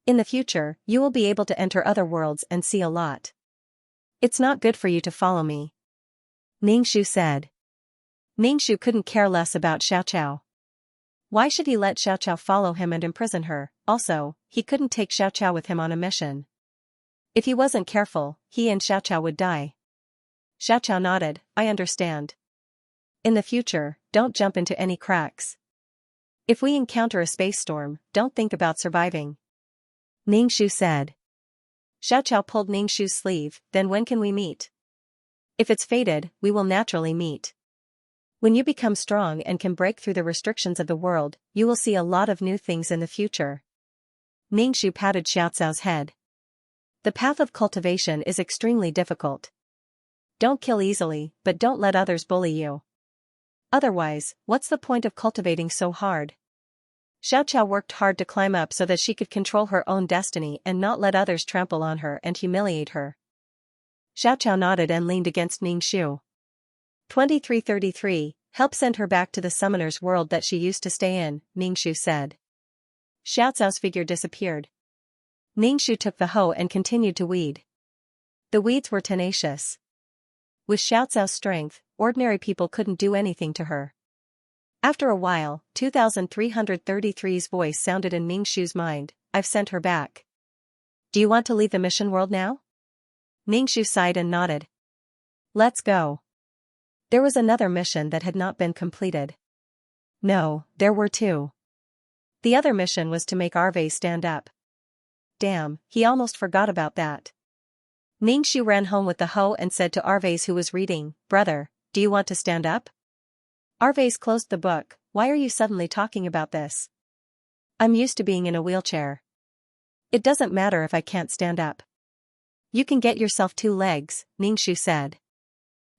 In the future, you will be able to enter other worlds and see a lot. It's not good for you to follow me. Ningxu said. Ningxu couldn't care less about Xiaoqiao. Why should he let Xiaoqiao follow him and imprison her? Also, he couldn't take Xiaoqiao with him on a mission. If he wasn't careful, he and Xiaoqiao would die. Xiaoqiao nodded, I understand. In the future, don't jump into any cracks. If we encounter a space storm, don't think about surviving. Ningxu said. Xiaoqiao pulled Ningxu's sleeve, then when can we meet? If it's fated, we will naturally meet. When you become strong and can break through the restrictions of the world, you will see a lot of new things in the future. Ningxu patted Xiaocao's head. The path of cultivation is extremely difficult. Don't kill easily, but don't let others bully you. Otherwise, what's the point of cultivating so hard? Xiaoqiao worked hard to climb up so that she could control her own destiny and not let others trample on her and humiliate her. Xiaoqiao nodded and leaned against Ningxu. 2333, help send her back to the summoner's world that she used to stay in, Ningxu said. Xiaocao's figure disappeared. Ningxu took the hoe and continued to weed. The weeds were tenacious. With Xiaocao's strength, ordinary people couldn't do anything to her. After a while, 2333's voice sounded in Ningxu's mind, I've sent her back. Do you want to leave the mission world now? Ningxu sighed and nodded. Let's go. There was another mission that had not been completed. No, there were two. The other mission was to make Arve stand up. Damn, he almost forgot about that. Ningxu ran home with the hoe and said to Arves, who was reading, Brother, do you want to stand up? Arves closed the book. Why are you suddenly talking about this? I'm used to being in a wheelchair. It doesn't matter if I can't stand up. You can get yourself 2 legs, Ningxu said.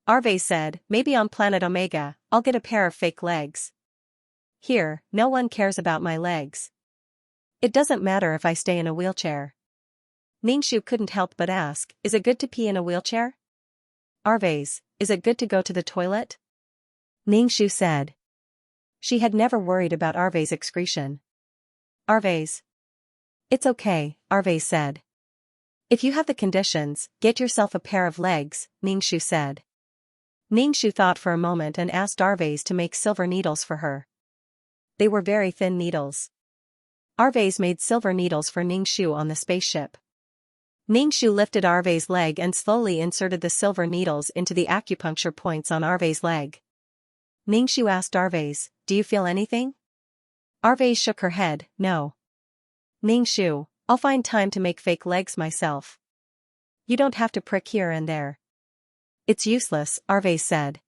Arves said, maybe on planet Omega, I'll get a pair of fake legs. Here, no one cares about my legs. It doesn't matter if I stay in a wheelchair. Ningxu couldn't help but ask, is it good to pee in a wheelchair? Arves, is it good to go to the toilet? Ningxu said. She had never worried about Arves' excretion. Arves. It's okay, Arves said. If you have the conditions, get yourself a pair of legs, Ningxu said. Ningxu thought for a moment and asked Arves to make silver needles for her. They were very thin needles. Arves made silver needles for Ningxu on the spaceship. Ningxu lifted Arves' leg and slowly inserted the silver needles into the acupuncture points on Arves' leg. Ningxu asked Arves, do you feel anything? Arves shook her head, no. Ningxu, I'll find time to make fake legs myself. You don't have to prick here and there. It's useless, Arves said.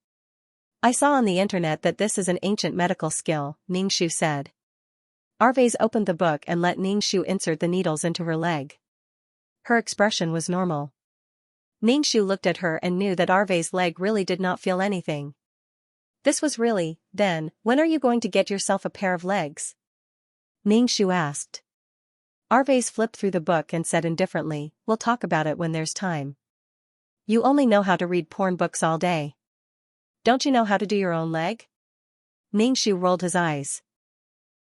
I saw on the internet that this is an ancient medical skill, Ningxu said. Arves opened the book and let Ningxu insert the needles into her leg. Her expression was normal. Ningxu looked at her and knew that Arves' leg really did not feel anything. This was really, then, when are you going to get yourself a pair of legs? Ningxu asked. Arves flipped through the book and said indifferently, we'll talk about it when there's time. You only know how to read porn books all day. Don't you know how to do your own leg? Ningxu rolled his eyes.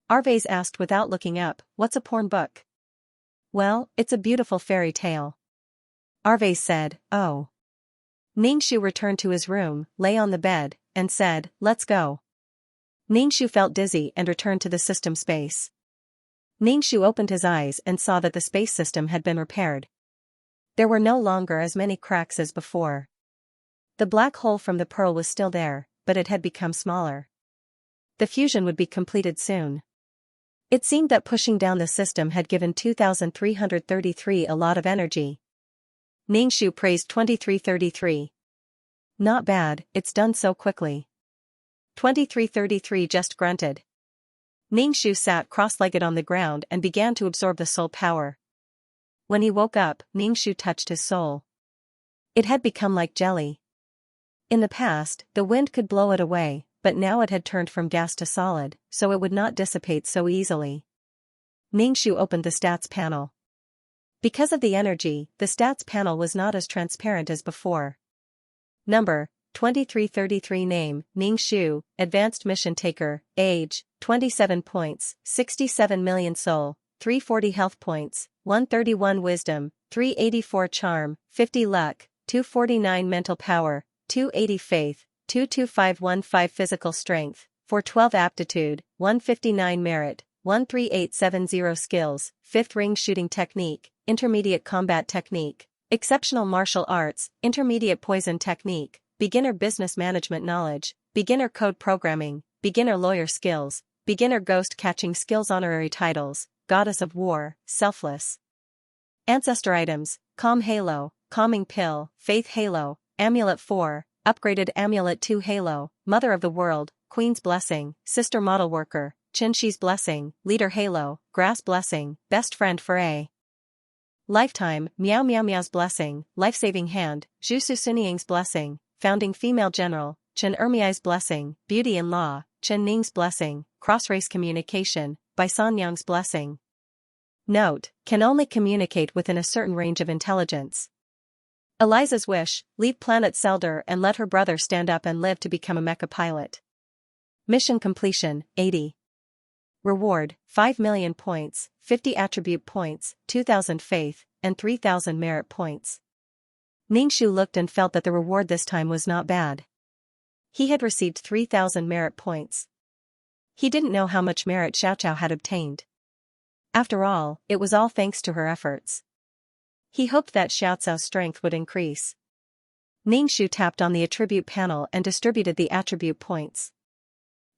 Arvais asked without looking up, what's a porn book? Well, it's a beautiful fairy tale. Arvais said, oh. Ningxu returned to his room, lay on the bed, and said, let's go. Ningxu felt dizzy and returned to the system space. Ningxu opened his eyes and saw that the space system had been repaired. There were no longer as many cracks as before. The black hole from the pearl was still there, but it had become smaller. The fusion would be completed soon. It seemed that pushing down the system had given 2333 a lot of energy. Ningxu praised 2333. Not bad, it's done so quickly. 2333 just grunted. Ningxu sat cross-legged on the ground and began to absorb the soul power. When he woke up, Ningxu touched his soul. It had become like jelly. In the past, the wind could blow it away, but now it had turned from gas to solid, so it would not dissipate so easily. Ningxu opened the stats panel. Because of the energy, the stats panel was not as transparent as before. Number, 2333. Name, Ningxu, Advanced Mission Taker. Age, 27 points, 67 million soul, 340 health points, 131 wisdom, 384 charm, 50 luck, 249 mental power, 280 faith, 22515 physical strength, 412 aptitude, 159 merit, 13870 skills, 5th ring shooting technique, intermediate combat technique, exceptional martial arts, intermediate poison technique, beginner business management knowledge, beginner code programming, beginner lawyer skills, beginner ghost catching skills. Honorary titles, Goddess of War, Selfless. Ancestor items, Calm Halo, Calming Pill, Faith Halo, Amulet 4, Upgraded Amulet 2 Halo, Mother of the World, Queen's Blessing, Sister Model Worker, Qinshi's Blessing, Leader Halo, Grass Blessing, Best Friend for a Lifetime, Meow Meow Meow's Blessing, Life-Saving Hand, Zhu Susuning's Blessing, Founding Female General, Chen Ermiai's Blessing, Beauty-in-Law, Chen Ning's Blessing, Cross-Race Communication, Bai Sanyang's Blessing. Note, can only communicate within a certain range of intelligence. Eliza's wish, leave planet Selder and let her brother stand up and live to become a mecha pilot. Mission completion, 80. Reward, 5 million points, 50 attribute points, 2,000 faith, and 3,000 merit points. Ningxu looked and felt that the reward this time was not bad. He had received 3,000 merit points. He didn't know how much merit Xiaoqiao had obtained. After all, it was all thanks to her efforts. He hoped that Xiaoqiao's strength would increase. Ningxu tapped on the attribute panel and distributed the attribute points.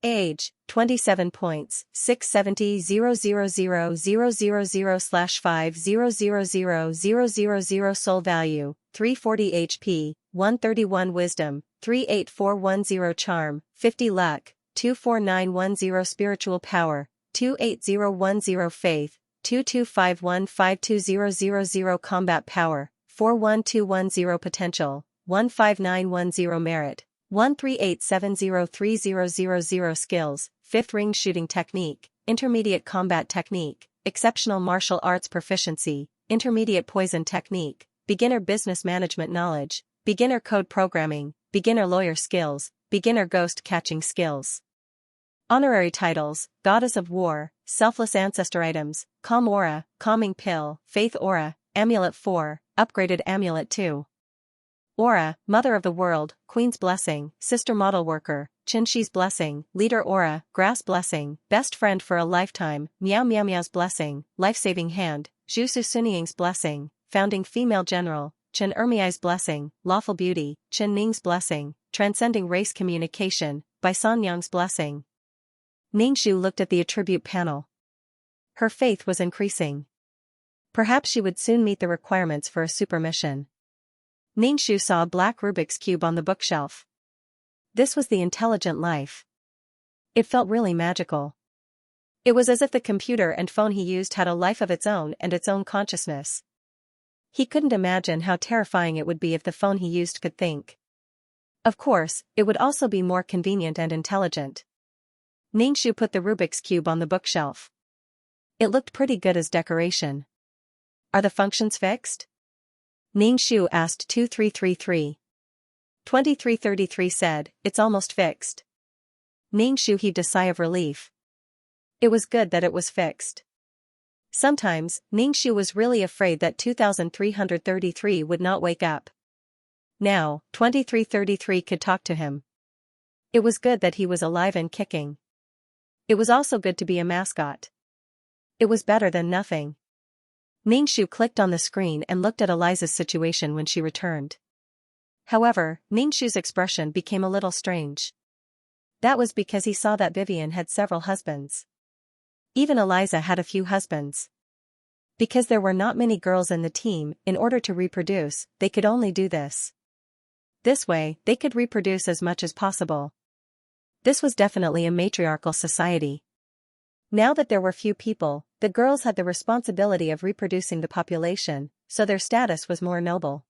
Age, 27 points, 670 00000/50000000 soul value, 340 HP, 131 wisdom, 38410 charm, 50 luck, 24910 spiritual power, 28010 faith, 225152000 combat power, 41210 potential, 15910 merit, 138703000 skills, 5th ring shooting technique, intermediate combat technique, exceptional martial arts proficiency, intermediate poison technique, beginner business management knowledge, beginner code programming, beginner lawyer skills, beginner ghost catching skills. Honorary titles, Goddess of War, Selfless ancestor items, Calm Aura, Calming Pill, Faith Aura, Amulet 4, Upgraded Amulet 2. Aura, Mother of the World, Queen's Blessing, Sister Model Worker, Qinshi's Blessing, Leader Aura, Grass Blessing, Best Friend for a Lifetime, Meow Meow Meow's Blessing, Life-Saving Hand, Zhu Susuning's Blessing, Founding Female General, Chen Ermiai's Blessing, Lawful Beauty, Chen Ning's Blessing, Transcending Race Communication, Bai Sanyang's Blessing. Ningxu looked at the attribute panel. Her faith was increasing. Perhaps she would soon meet the requirements for a super mission. Ningxu saw a black Rubik's Cube on the bookshelf. This was the intelligent life. It felt really magical. It was as if the computer and phone he used had a life of its own and its own consciousness. He couldn't imagine how terrifying it would be if the phone he used could think. Of course, it would also be more convenient and intelligent. Ningxu put the Rubik's Cube on the bookshelf. It looked pretty good as decoration. Are the functions fixed? Ningxu asked 2333. 2333 said, "It's almost fixed." Ningxu heaved a sigh of relief. It was good that it was fixed. Sometimes, Ningxu was really afraid that 2333 would not wake up. Now, 2333 could talk to him. It was good that he was alive and kicking. It was also good to be a mascot. It was better than nothing. Ningxu clicked on the screen and looked at Eliza's situation when she returned. However, Ningxu's expression became a little strange. That was because he saw that Vivian had several husbands. Even Eliza had a few husbands. Because there were not many girls in the team, in order to reproduce, they could only do this. This way, they could reproduce as much as possible. This was definitely a matriarchal society. Now that there were few people, the girls had the responsibility of reproducing the population, so their status was more noble.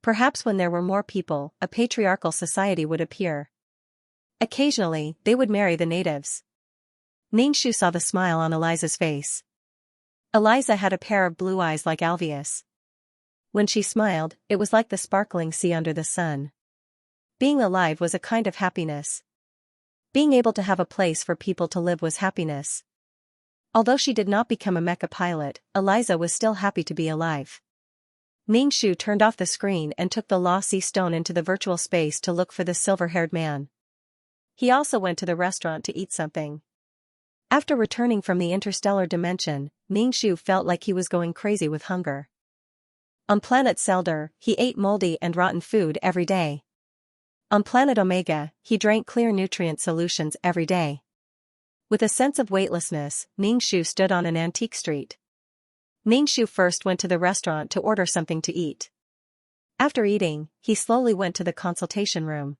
Perhaps when there were more people, a patriarchal society would appear. Occasionally, they would marry the natives. Ningxu saw the smile on Eliza's face. Eliza had a pair of blue eyes like Alveus. When she smiled, it was like the sparkling sea under the sun. Being alive was a kind of happiness. Being able to have a place for people to live was happiness. Although she did not become a mecha pilot, Eliza was still happy to be alive. Ningxu turned off the screen and took the Law Sea Stone into the virtual space to look for the silver-haired man. He also went to the restaurant to eat something. After returning from the interstellar dimension, Ningxu felt like he was going crazy with hunger. On planet Seldar, he ate moldy and rotten food every day. On planet Omega, he drank clear nutrient solutions every day. With a sense of weightlessness, Ningxu stood on an antique street. Ningxu first went to the restaurant to order something to eat. After eating, he slowly went to the consultation room.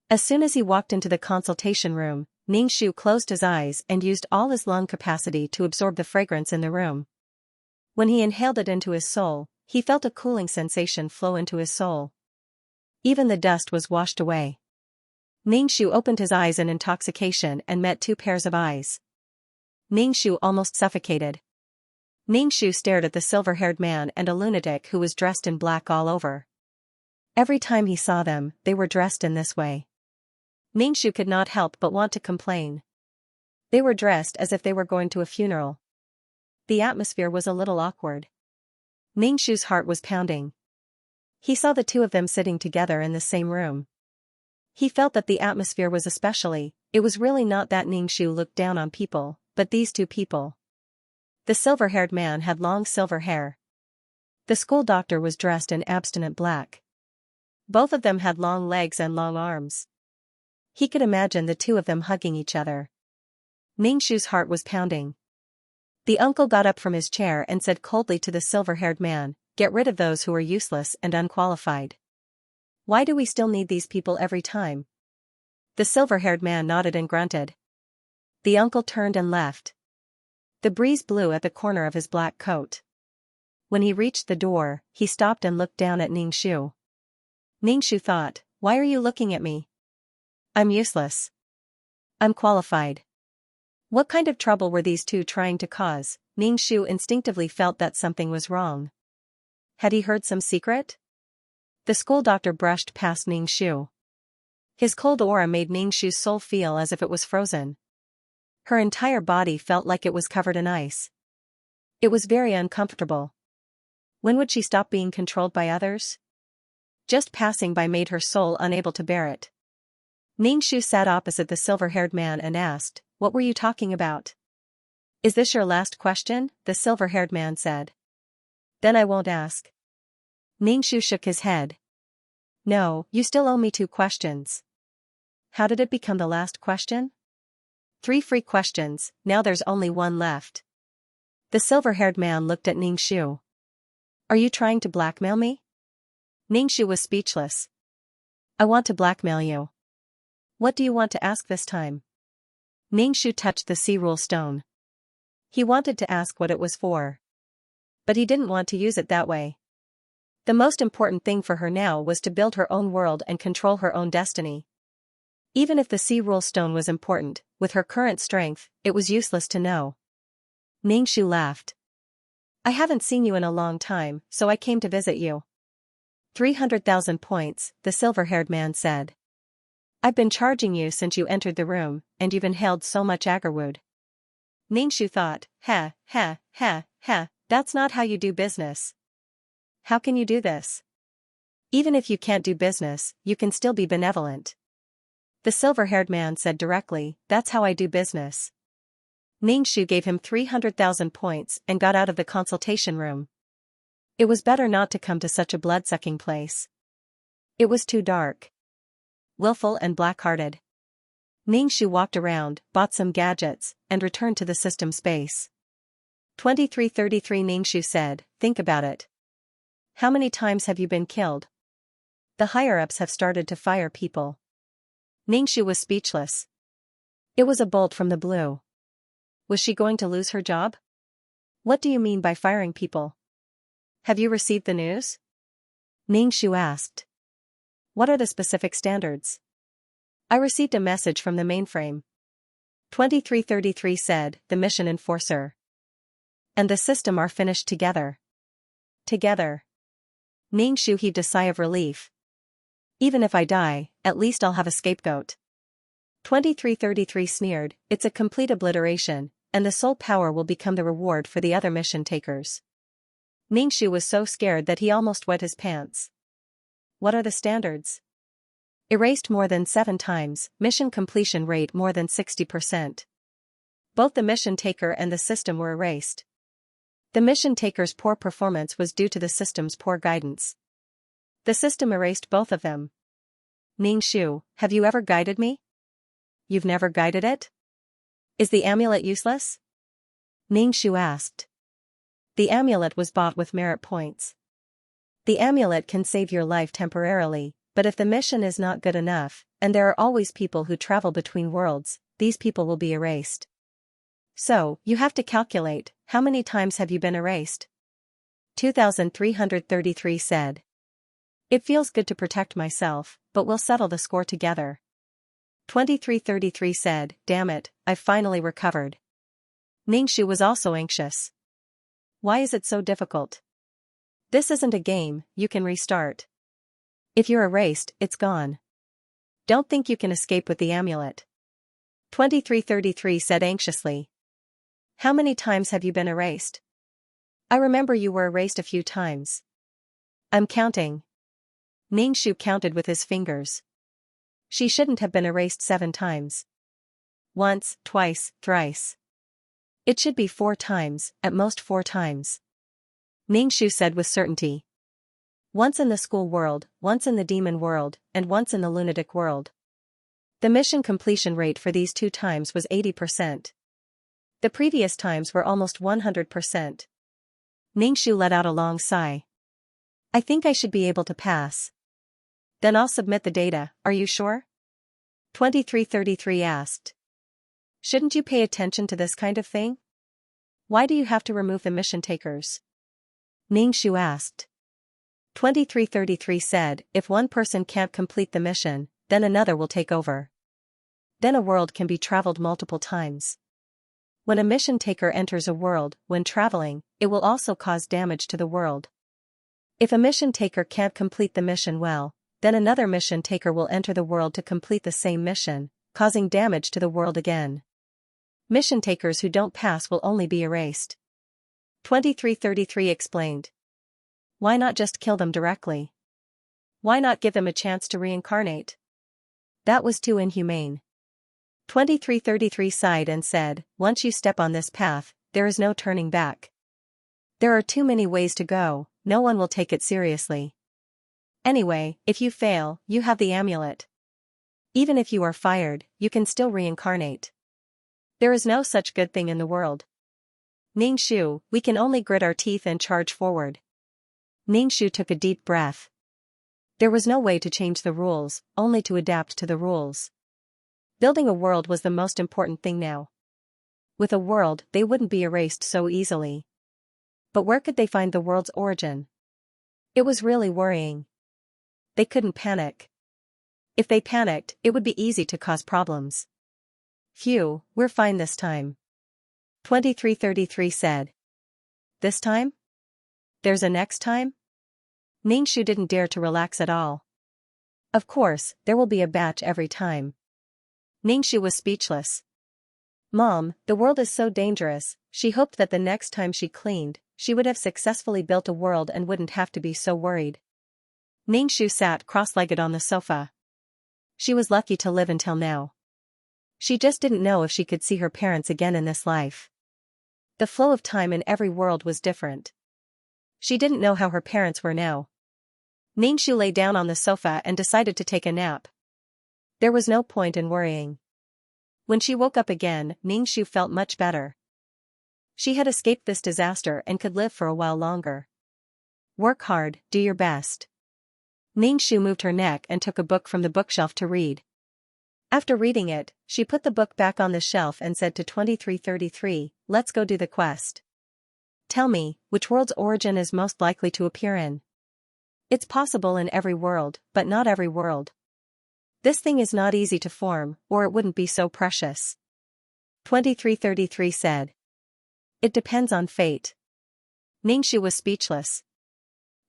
As soon as he walked into the consultation room, Ningxu closed his eyes and used all his lung capacity to absorb the fragrance in the room. When he inhaled it into his soul, he felt a cooling sensation flow into his soul. Even the dust was washed away. Ningxu opened his eyes in intoxication and met two pairs of eyes. Ningxu almost suffocated. Ningxu stared at the silver-haired man and a lunatic who was dressed in black all over. Every time he saw them, they were dressed in this way. Ningxu could not help but want to complain. They were dressed as if they were going to a funeral. The atmosphere was a little awkward. Ningxu's heart was pounding. He saw the two of them sitting together in the same room. He felt that the atmosphere was it was really not that Ningxu looked down on people, but these two people. The silver-haired man had long silver hair. The school doctor was dressed in abstinent black. Both of them had long legs and long arms. He could imagine the two of them hugging each other. Ningxu's heart was pounding. The uncle got up from his chair and said coldly to the silver-haired man, "Get rid of those who are useless and unqualified. Why do we still need these people every time?" The silver-haired man nodded and grunted. The uncle turned and left. The breeze blew at the corner of his black coat. When he reached the door, he stopped and looked down at Ningxu. Ningxu thought, "Why are you looking at me? I'm useless. I'm qualified." What kind of trouble were these two trying to cause? Ningxu instinctively felt that something was wrong. Had he heard some secret? The school doctor brushed past Ningxu. His cold aura made Ningxu's soul feel as if it was frozen. Her entire body felt like it was covered in ice. It was very uncomfortable. When would she stop being controlled by others? Just passing by made her soul unable to bear it. Ningxu sat opposite the silver-haired man and asked, "What were you talking about?" "Is this your last question?" the silver-haired man said. "Then I won't ask." Ningxu shook his head. "No, you still owe me 2 questions." "How did it become the last question?" 3 free questions, now there's only 1 left." The silver-haired man looked at Ningxu. "Are you trying to blackmail me?" Ningxu was speechless. "I want to blackmail you." "What do you want to ask this time?" Ningxu touched the sea rule stone. He wanted to ask what it was for. But he didn't want to use it that way. The most important thing for her now was to build her own world and control her own destiny. Even if the sea rule stone was important, with her current strength, it was useless to know. Ningxu laughed. I haven't seen you in a long time, so I came to visit you. 300,000 points, the silver-haired man said. I've been charging you since you entered the room, and you've inhaled so much agarwood. Ningxu thought, that's not how you do business. How can you do this? Even if you can't do business, you can still be benevolent. The silver-haired man said directly, that's how I do business. Ningxu gave him 300,000 points and got out of the consultation room. It was better not to come to such a blood-sucking place. It was too dark. Willful and black-hearted. Ningxu walked around, bought some gadgets, and returned to the system space. 2333 Ningxu said, think about it. How many times have you been killed? The higher-ups have started to fire people. Ningxu was speechless. It was a bolt from the blue. Was she going to lose her job? What do you mean by firing people? Have you received the news? Ningxu asked. What are the specific standards? I received a message from the mainframe. 2333 said, the mission enforcer and the system are finished together. Together. Ningxu heaved a sigh of relief. Even if I die, at least I'll have a scapegoat. 2333 sneered, it's a complete obliteration, and the soul power will become the reward for the other mission takers. Ningxu was so scared that he almost wet his pants. What are the standards? Erased more than 7 times, mission completion rate more than 60%. Both the mission taker and the system were erased. The mission taker's poor performance was due to the system's poor guidance. The system erased both of them. Ningxu, have you ever guided me? You've never guided it? Is the amulet useless? Ningxu asked. The amulet was bought with merit points. The amulet can save your life temporarily, but if the mission is not good enough, and there are always people who travel between worlds, these people will be erased. So, you have to calculate, how many times have you been erased? 2333 said. It feels good to protect myself, but we'll settle the score together. 2333 said, damn it, I've finally recovered. Ningxu was also anxious. Why is it so difficult? This isn't a game, you can restart. If you're erased, it's gone. Don't think you can escape with the amulet. 2333 said anxiously. How many times have you been erased? I remember you were erased a few times. I'm counting. Ningxu counted with his fingers. She shouldn't have been erased 7 times. Once, twice, thrice. It should be 4 times, at most 4 times. Ningxu said with certainty. Once in the school world, once in the demon world, and once in the lunatic world. The mission completion rate for these 2 times was 80%. The previous times were almost 100%. Ningxu let out a long sigh. I think I should be able to pass. Then I'll submit the data, are you sure? 2333 asked. Shouldn't you pay attention to this kind of thing? Why do you have to remove the mission takers? Ningxu asked. 2333 said, if one person can't complete the mission, then another will take over. Then a world can be traveled multiple times. When a mission taker enters a world, when traveling, it will also cause damage to the world. If a mission taker can't complete the mission well, then another mission taker will enter the world to complete the same mission, causing damage to the world again. Mission takers who don't pass will only be erased. 2333 explained. Why not just kill them directly? Why not give them a chance to reincarnate? That was too inhumane. 2333 sighed and said, once you step on this path, there is no turning back. There are too many ways to go, no one will take it seriously. Anyway, if you fail, you have the amulet. Even if you are fired, you can still reincarnate. There is no such good thing in the world. Ningxu, we can only grit our teeth and charge forward. Ningxu took a deep breath. There was no way to change the rules, only to adapt to the rules. Building a world was the most important thing now. With a world, they wouldn't be erased so easily. But where could they find the world's origin? It was really worrying. They couldn't panic. If they panicked, it would be easy to cause problems. Phew, we're fine this time. 2333 said. this time? There's a next time? Ningxu didn't dare to relax at all. Of course, there will be a batch every time. Ningxu was speechless. Mom, the world is so dangerous. She hoped that the next time she cleaned, she would have successfully built a world and wouldn't have to be so worried. Ningxu sat cross-legged on the sofa. She was lucky to live until now. She just didn't know if she could see her parents again in this life. The flow of time in every world was different. She didn't know how her parents were now. Ningxu lay down on the sofa and decided to take a nap. There was no point in worrying. When she woke up again, Ningxu felt much better. She had escaped this disaster and could live for a while longer. Work hard, do your best. Ningxu moved her neck and took a book from the bookshelf to read. After reading it, she put the book back on the shelf and said to 2333, let's go do the quest. Tell me, which world's origin is most likely to appear in? It's possible in every world, but not every world. This thing is not easy to form, or it wouldn't be so precious. 2333 said. It depends on fate. Ningxu was speechless.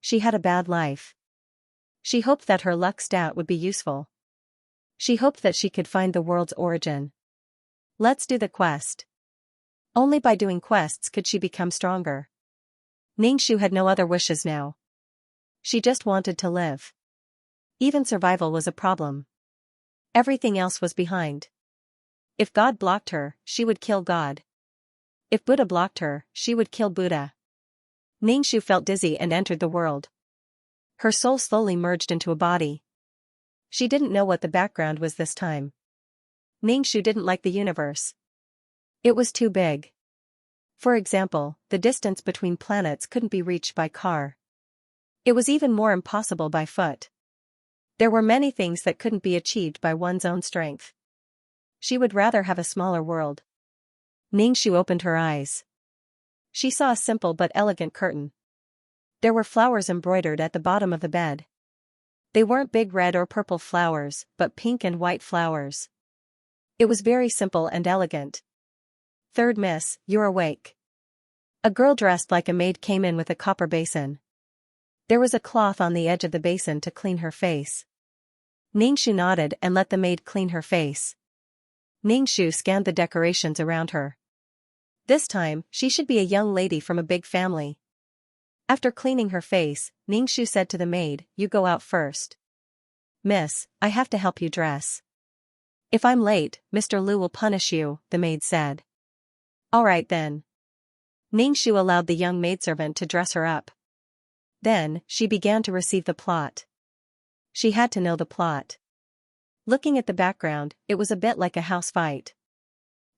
She had a bad life. She hoped that her luck stat would be useful. She hoped that she could find the world's origin. Let's do the quest. Only by doing quests could she become stronger. Ningxu had no other wishes now. She just wanted to live. Even survival was a problem. Everything else was behind. If God blocked her, she would kill God. If Buddha blocked her, she would kill Buddha. Ningxu felt dizzy and entered the world. Her soul slowly merged into a body. She didn't know what the background was this time. Ningxu didn't like the universe. It was too big. For example, the distance between planets couldn't be reached by car. It was even more impossible by foot. There were many things that couldn't be achieved by one's own strength. She would rather have a smaller world. Ningxu opened her eyes. She saw a simple but elegant curtain. There were flowers embroidered at the bottom of the bed. They weren't big red or purple flowers, but pink and white flowers. It was very simple and elegant. Third miss, you're awake. A girl dressed like a maid came in with a copper basin. There was a cloth on the edge of the basin to clean her face. Ningxu nodded and let the maid clean her face. Ningxu scanned the decorations around her. This time, she should be a young lady from a big family. After cleaning her face, Ningxu said to the maid, you go out first. Miss, I have to help you dress. If I'm late, Mr. Liu will punish you, the maid said. All right then. Ningxu allowed the young maidservant to dress her up. Then, she began to receive the plot. She had to know the plot. Looking at the background, it was a bit like a house fight.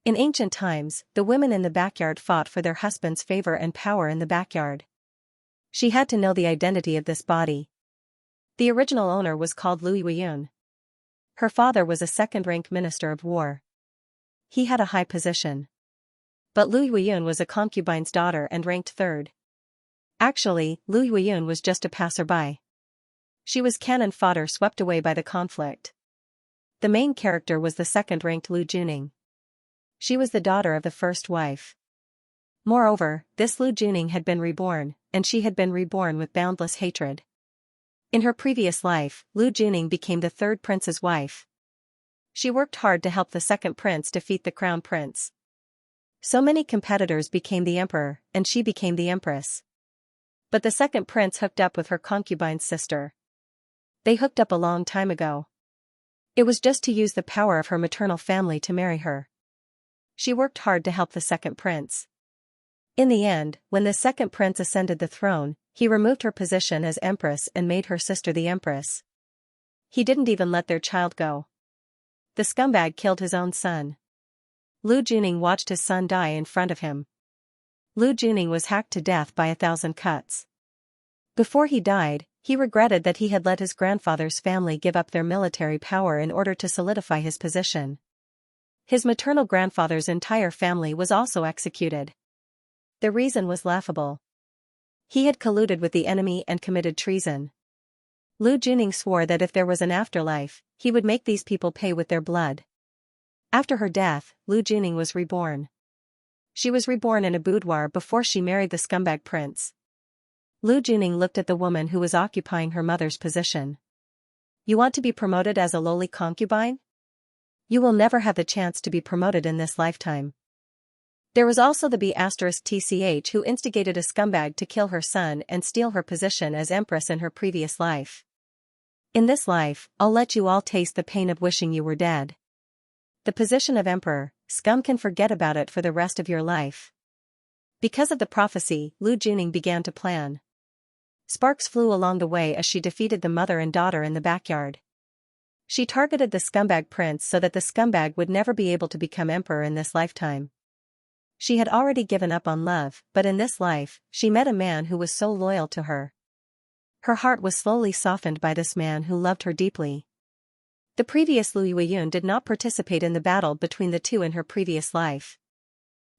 In ancient times, the women in the backyard fought for their husband's favor and power in the backyard. She had to know the identity of this body. The original owner was called Liu Yun. Her father was a second-rank minister of war. He had a high position. But Liu Yun was a concubine's daughter and ranked third. Actually, Liu Yun was just a passerby. She was cannon fodder swept away by the conflict. The main character was the second-ranked Lu Juning. She was the daughter of the first wife. Moreover, this Lu Juning had been reborn, and she had been reborn with boundless hatred. In her previous life, Lu Juning became the third prince's wife. She worked hard to help the second prince defeat the crown prince. So many competitors became the emperor, and she became the empress. But the second prince hooked up with her concubine's sister. They hooked up a long time ago. It was just to use the power of her maternal family to marry her. She worked hard to help the second prince. In the end, when the second prince ascended the throne, he removed her position as empress and made her sister the empress. He didn't even let their child go. The scumbag killed his own son. Lu Juning watched his son die in front of him. Lu Juning was hacked to death by 1,000 cuts. Before he died, he regretted that he had let his grandfather's family give up their military power in order to solidify his position. His maternal grandfather's entire family was also executed. The reason was laughable. He had colluded with the enemy and committed treason. Lu Juning swore that if there was an afterlife, he would make these people pay with their blood. After her death, Lu Juning was reborn. She was reborn in a boudoir before she married the scumbag prince. Lu Juning looked at the woman who was occupying her mother's position. You want to be promoted as a lowly concubine? You will never have the chance to be promoted in this lifetime. There was also the B*TCH who instigated a scumbag to kill her son and steal her position as empress in her previous life. In this life, I'll let you all taste the pain of wishing you were dead. The position of emperor, scum can forget about it for the rest of your life. Because of the prophecy, Lu Juning began to plan. Sparks flew along the way as she defeated the mother and daughter in the backyard. She targeted the scumbag prince so that the scumbag would never be able to become emperor in this lifetime. She had already given up on love, but in this life, she met a man who was so loyal to her. Her heart was slowly softened by this man who loved her deeply. The previous Lu Yueyun did not participate in the battle between the two in her previous life.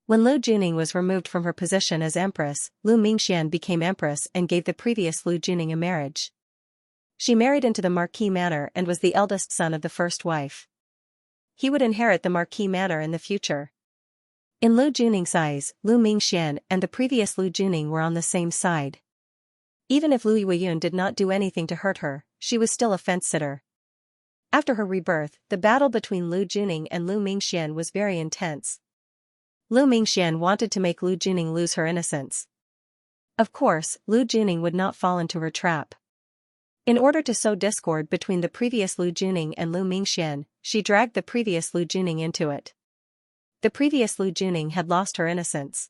When Lu Juning was removed from her position as empress, Lu Mingxian became empress and gave the previous Lu Juning a marriage. She married into the Marquis Manor and was the eldest son of the first wife. He would inherit the Marquis Manor in the future. In Lu Juning's eyes, Lu Mingxian and the previous Lu Juning were on the same side. Even if Lu Yueyun did not do anything to hurt her, she was still a fence-sitter. After her rebirth, the battle between Lu Juning and Lu Mingxian was very intense. Lu Mingxian wanted to make Lu Juning lose her innocence. Of course, Lu Juning would not fall into her trap. In order to sow discord between the previous Lu Juning and Lu Mingxian, she dragged the previous Lu Juning into it. The previous Lu Juning had lost her innocence.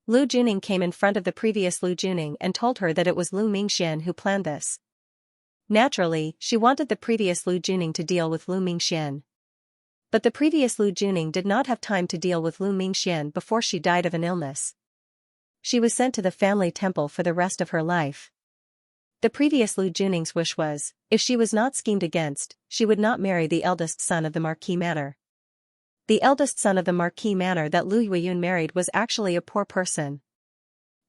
Lu Juning came in front of the previous Lu Juning and told her that it was Lu Mingxian who planned this. Naturally, she wanted the previous Lu Juning to deal with Lu Mingxian. But the previous Lu Juning did not have time to deal with Lu Mingxian before she died of an illness. She was sent to the family temple for the rest of her life. The previous Lu Juning's wish was, if she was not schemed against, she would not marry the eldest son of the Marquis Manor. The eldest son of the Marquis Manor that Lu Yueyun married was actually a poor person.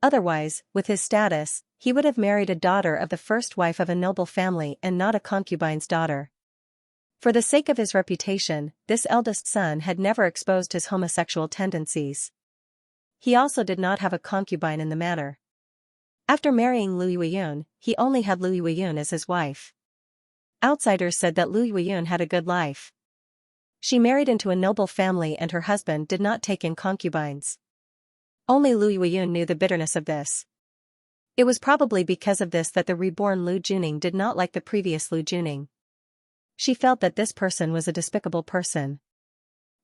Otherwise, with his status, he would have married a daughter of the first wife of a noble family and not a concubine's daughter. For the sake of his reputation, this eldest son had never exposed his homosexual tendencies. He also did not have a concubine in the manor. After marrying Lu Yueyun, he only had Lu Yueyun as his wife. Outsiders said that Lu Yueyun had a good life. She married into a noble family and her husband did not take in concubines. Only Lu Yueyun knew the bitterness of this. It was probably because of this that the reborn Lu Juning did not like the previous Lu Juning. She felt that this person was a despicable person.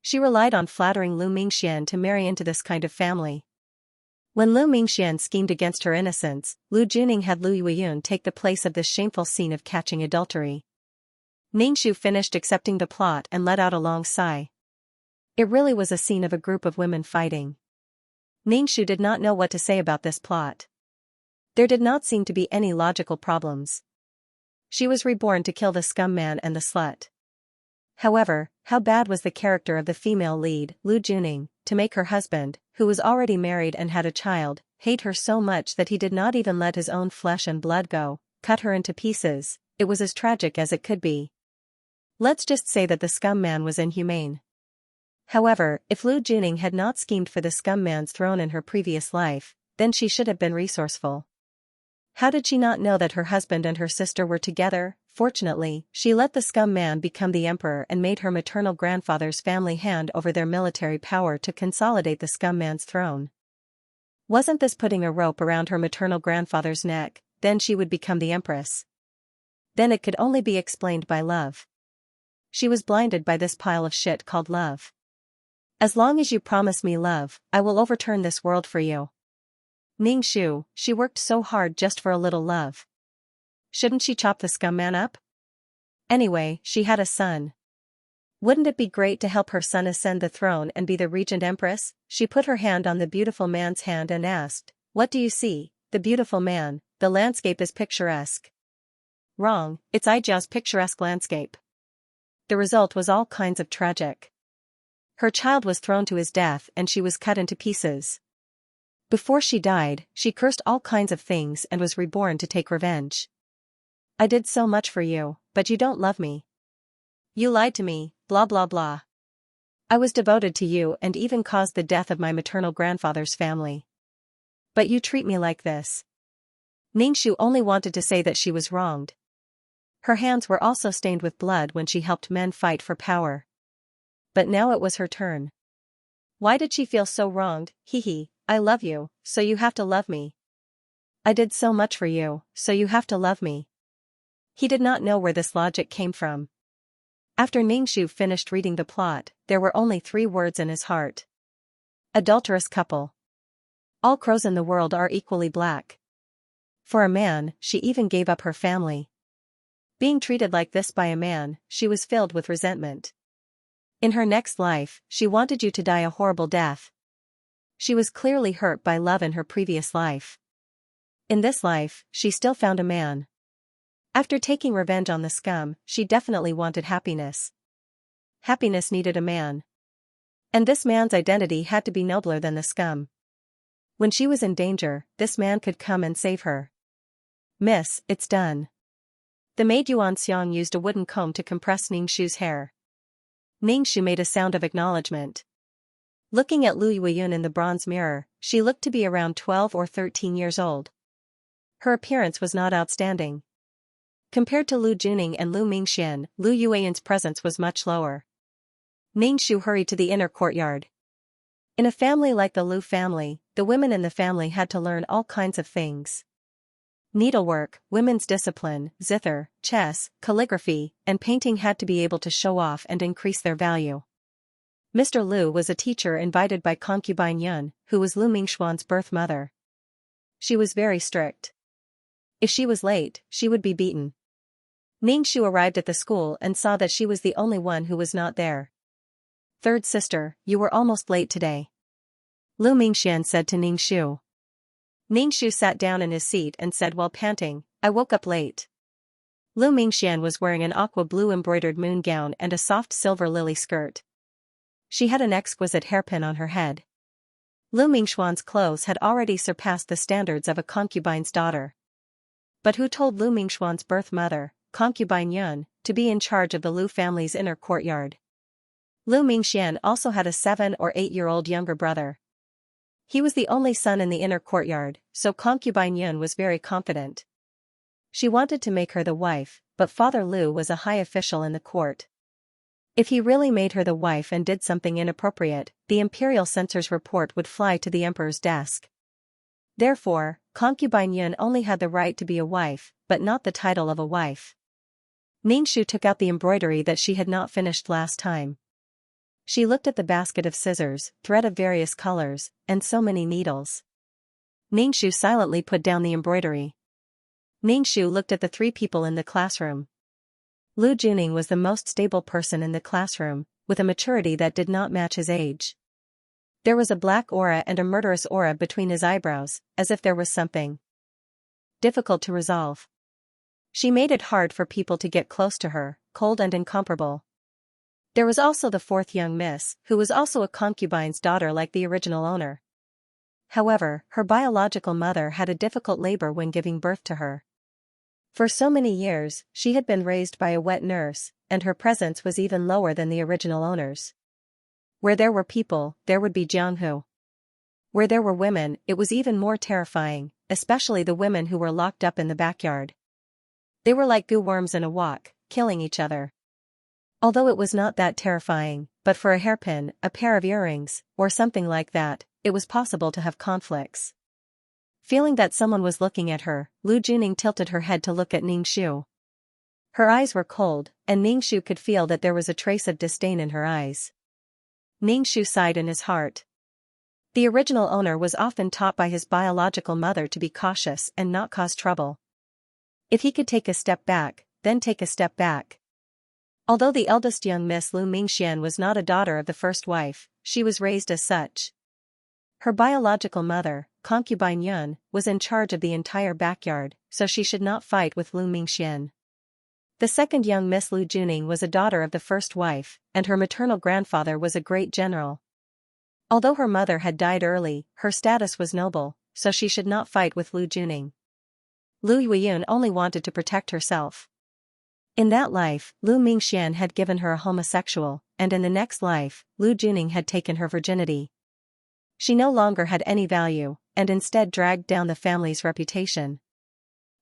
She relied on flattering Lu Mingxian to marry into this kind of family. When Lu Mingxian schemed against her innocence, Lu Juning had Lu Yueyun take the place of this shameful scene of catching adultery. Ningxu finished accepting the plot and let out a long sigh. It really was a scene of a group of women fighting. Ningxu did not know what to say about this plot. There did not seem to be any logical problems. She was reborn to kill the scum man and the slut. However, how bad was the character of the female lead, Lu Juning, to make her husband, who was already married and had a child, hate her so much that he did not even let his own flesh and blood go, cut her into pieces. It was as tragic as it could be. Let's just say that the scum man was inhumane. However, if Lu Juning had not schemed for the scum man's throne in her previous life, then she should have been resourceful. How did she not know that her husband and her sister were together? Fortunately, she let the scum man become the emperor and made her maternal grandfather's family hand over their military power to consolidate the scum man's throne. Wasn't this putting a rope around her maternal grandfather's neck? Then she would become the empress. Then it could only be explained by love. She was blinded by this pile of shit called love. As long as you promise me love, I will overturn this world for you. Ningxu, she worked so hard just for a little love. Shouldn't she chop the scum man up? Anyway, she had a son. Wouldn't it be great to help her son ascend the throne and be the regent empress? She put her hand on the beautiful man's hand and asked, "What do you see?" The beautiful man, "The landscape is picturesque." Wrong, it's Ijiao's picturesque landscape. The result was all kinds of tragic. Her child was thrown to his death and she was cut into pieces. Before she died, she cursed all kinds of things and was reborn to take revenge. "I did so much for you, but you don't love me. You lied to me, blah blah blah." I was devoted to you and even caused the death of my maternal grandfather's family. But you treat me like this. Ningxu only wanted to say that she was wronged. Her hands were also stained with blood when she helped men fight for power. But now it was her turn. Why did she feel so wronged? Hee, I love you, so you have to love me. I did so much for you, so you have to love me. He did not know where this logic came from. After Ningxu finished reading the plot, there were only 3 words in his heart. Adulterous couple. All crows in the world are equally black. For a man, she even gave up her family. Being treated like this by a man, she was filled with resentment. In her next life, she wanted you to die a horrible death. She was clearly hurt by love in her previous life. In this life, she still found a man. After taking revenge on the scum, she definitely wanted happiness. Happiness needed a man. And this man's identity had to be nobler than the scum. When she was in danger, this man could come and save her. Miss, it's done. The maid Xianxia used a wooden comb to compress Ningxu's hair. Ningxu made a sound of acknowledgement. Looking at Lu Yueyun in the bronze mirror, she looked to be around 12 or 13 years old. Her appearance was not outstanding. Compared to Lu Juning and Lu Mingxian, Lu Yueyun's presence was much lower. Ningxu hurried to the inner courtyard. In a family like the Lu family, the women in the family had to learn all kinds of things. Needlework, women's discipline, zither, chess, calligraphy, and painting had to be able to show off and increase their value. Mr. Lu was a teacher invited by concubine Yun, who was Lu Mingxuan's birth mother. She was very strict. If she was late, she would be beaten. Ningxu arrived at the school and saw that she was the only one who was not there. Third sister, you were almost late today. Lu Mingxian said to Ningxu. Ningxu sat down in his seat and said while panting, I woke up late. Lu Mingxian was wearing an aqua blue embroidered moon gown and a soft silver lily skirt. She had an exquisite hairpin on her head. Lu Mingxuan's clothes had already surpassed the standards of a concubine's daughter. But who told Lu Mingxuan's birth mother, concubine Yun, to be in charge of the Lu family's inner courtyard? Lu Mingxian also had a 7 or 8-year-old younger brother. He was the only son in the inner courtyard, so concubine Yun was very confident. She wanted to make her the wife, but Father Lu was a high official in the court. If he really made her the wife and did something inappropriate, the imperial censor's report would fly to the emperor's desk. Therefore, concubine Yun only had the right to be a wife, but not the title of a wife. Ningxu took out the embroidery that she had not finished last time. She looked at the basket of scissors, thread of various colors, and so many needles. Ningxu silently put down the embroidery. Ningxu looked at the 3 people in the classroom. Lu Juning was the most stable person in the classroom, with a maturity that did not match his age. There was a black aura and a murderous aura between his eyebrows, as if there was something difficult to resolve. She made it hard for people to get close to her, cold and incomparable. There was also the 4th young miss, who was also a concubine's daughter like the original owner. However, her biological mother had a difficult labor when giving birth to her. For so many years, she had been raised by a wet nurse, and her presence was even lower than the original owner's. Where there were people, there would be Jianghu. Where there were women, it was even more terrifying, especially the women who were locked up in the backyard. They were like goo worms in a wok, killing each other. Although it was not that terrifying, but for a hairpin, a pair of earrings, or something like that, it was possible to have conflicts. Feeling that someone was looking at her, Lu Juning tilted her head to look at Ningxu. Her eyes were cold, and Ningxu could feel that there was a trace of disdain in her eyes. Ningxu sighed in his heart. The original owner was often taught by his biological mother to be cautious and not cause trouble. If he could take a step back, then take a step back. Although the eldest young Miss Lu Mingxian was not a daughter of the first wife, she was raised as such. Her biological mother, concubine Yun, was in charge of the entire backyard, so she should not fight with Lu Mingxian. The second young Miss Lu Juning was a daughter of the first wife, and her maternal grandfather was a great general. Although her mother had died early, her status was noble, so she should not fight with Lu Juning. Lu Yueyun only wanted to protect herself. In that life, Lu Mingxian had given her a homosexual, and in the next life, Lu Juning had taken her virginity. She no longer had any value, and instead dragged down the family's reputation.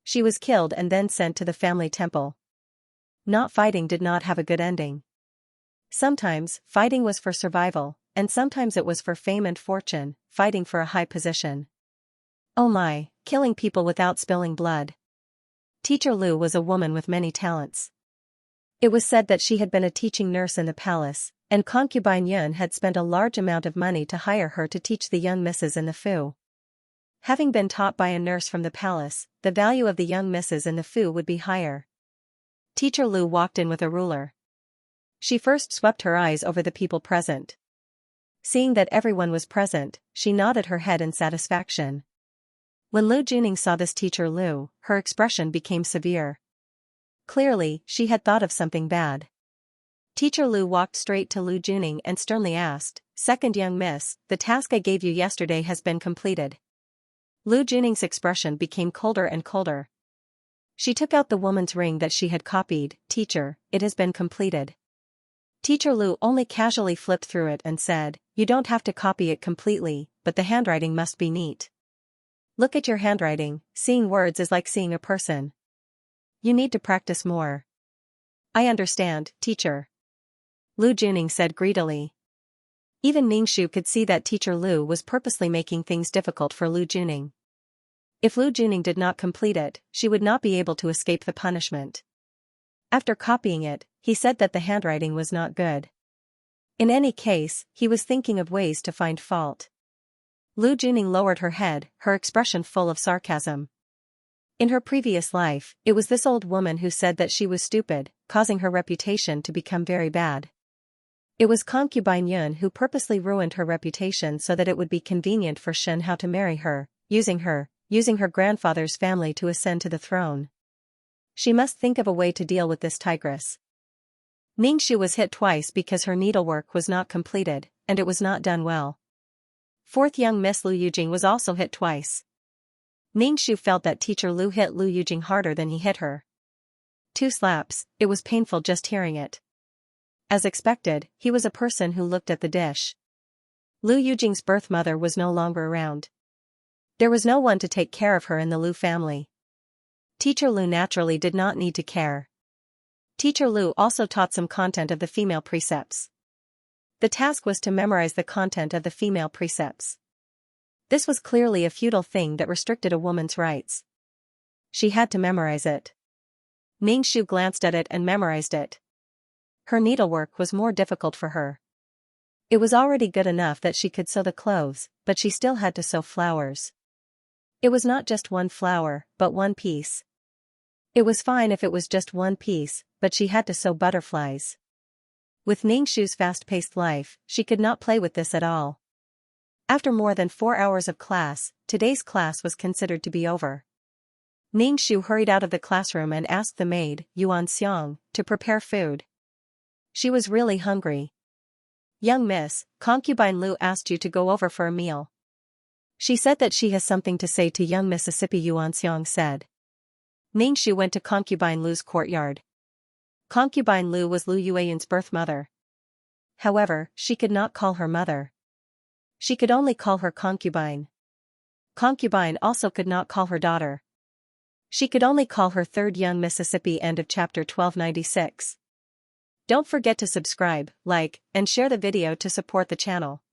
She was killed and then sent to the family temple. Not fighting did not have a good ending. Sometimes, fighting was for survival, and sometimes it was for fame and fortune, fighting for a high position. Oh my, killing people without spilling blood. Teacher Lu was a woman with many talents. It was said that she had been a teaching nurse in the palace, and concubine Yun had spent a large amount of money to hire her to teach the young misses in the Fu. Having been taught by a nurse from the palace, the value of the young misses in the Fu would be higher. Teacher Lu walked in with a ruler. She first swept her eyes over the people present. Seeing that everyone was present, she nodded her head in satisfaction. When Lu Juning saw this Teacher Lu, her expression became severe. Clearly, she had thought of something bad. Teacher Lu walked straight to Lu Juning and sternly asked, "Second young miss, the task I gave you yesterday has been completed." Lu Juning's expression became colder and colder. She took out the woman's ring that she had copied. "Teacher, it has been completed." Teacher Lu only casually flipped through it and said, "You don't have to copy it completely, but the handwriting must be neat. Look at your handwriting, seeing words is like seeing a person. You need to practice more." "I understand, teacher," Lu Juning said greedily. Even Ningxu could see that Teacher Lu was purposely making things difficult for Lu Juning. If Lu Juning did not complete it, she would not be able to escape the punishment. After copying it, he said that the handwriting was not good. In any case, he was thinking of ways to find fault. Lu Juning lowered her head, her expression full of sarcasm. In her previous life, it was this old woman who said that she was stupid, causing her reputation to become very bad. It was concubine Yun who purposely ruined her reputation so that it would be convenient for Shen Hao to marry her, using her grandfather's family to ascend to the throne. She must think of a way to deal with this tigress. Ningxu was hit twice because her needlework was not completed, and it was not done well. Fourth young Miss Lu Yujing was also hit twice. Ningxu felt that Teacher Lu hit Lu Yujing harder than he hit her. 2 slaps, it was painful just hearing it. As expected, he was a person who looked at the dish. Lu Yujing's birth mother was no longer around. There was no one to take care of her in the Lu family. Teacher Lu naturally did not need to care. Teacher Lu also taught some content of the female precepts. The task was to memorize the content of the female precepts. This was clearly a futile thing that restricted a woman's rights. She had to memorize it. Ningxu glanced at it and memorized it. Her needlework was more difficult for her. It was already good enough that she could sew the clothes, but she still had to sew flowers. It was not just one flower, but one piece. It was fine if it was just one piece, but she had to sew butterflies. With Ningxu's fast-paced life, she could not play with this at all. After more than 4 hours of class, today's class was considered to be over. Ningxu hurried out of the classroom and asked the maid, Xianxia, to prepare food. She was really hungry. "Young miss, concubine Lu asked you to go over for a meal. She said that she has something to say to young Mississippi," Xianxia said. Ningxu went to concubine Lu's courtyard. Concubine Lu was Lu Yueyun's birth mother. However, she could not call her mother. She could only call her concubine. Concubine also could not call her daughter. She could only call her third young Mississippi. End of chapter 1296. Don't forget to subscribe, like, and share the video to support the channel.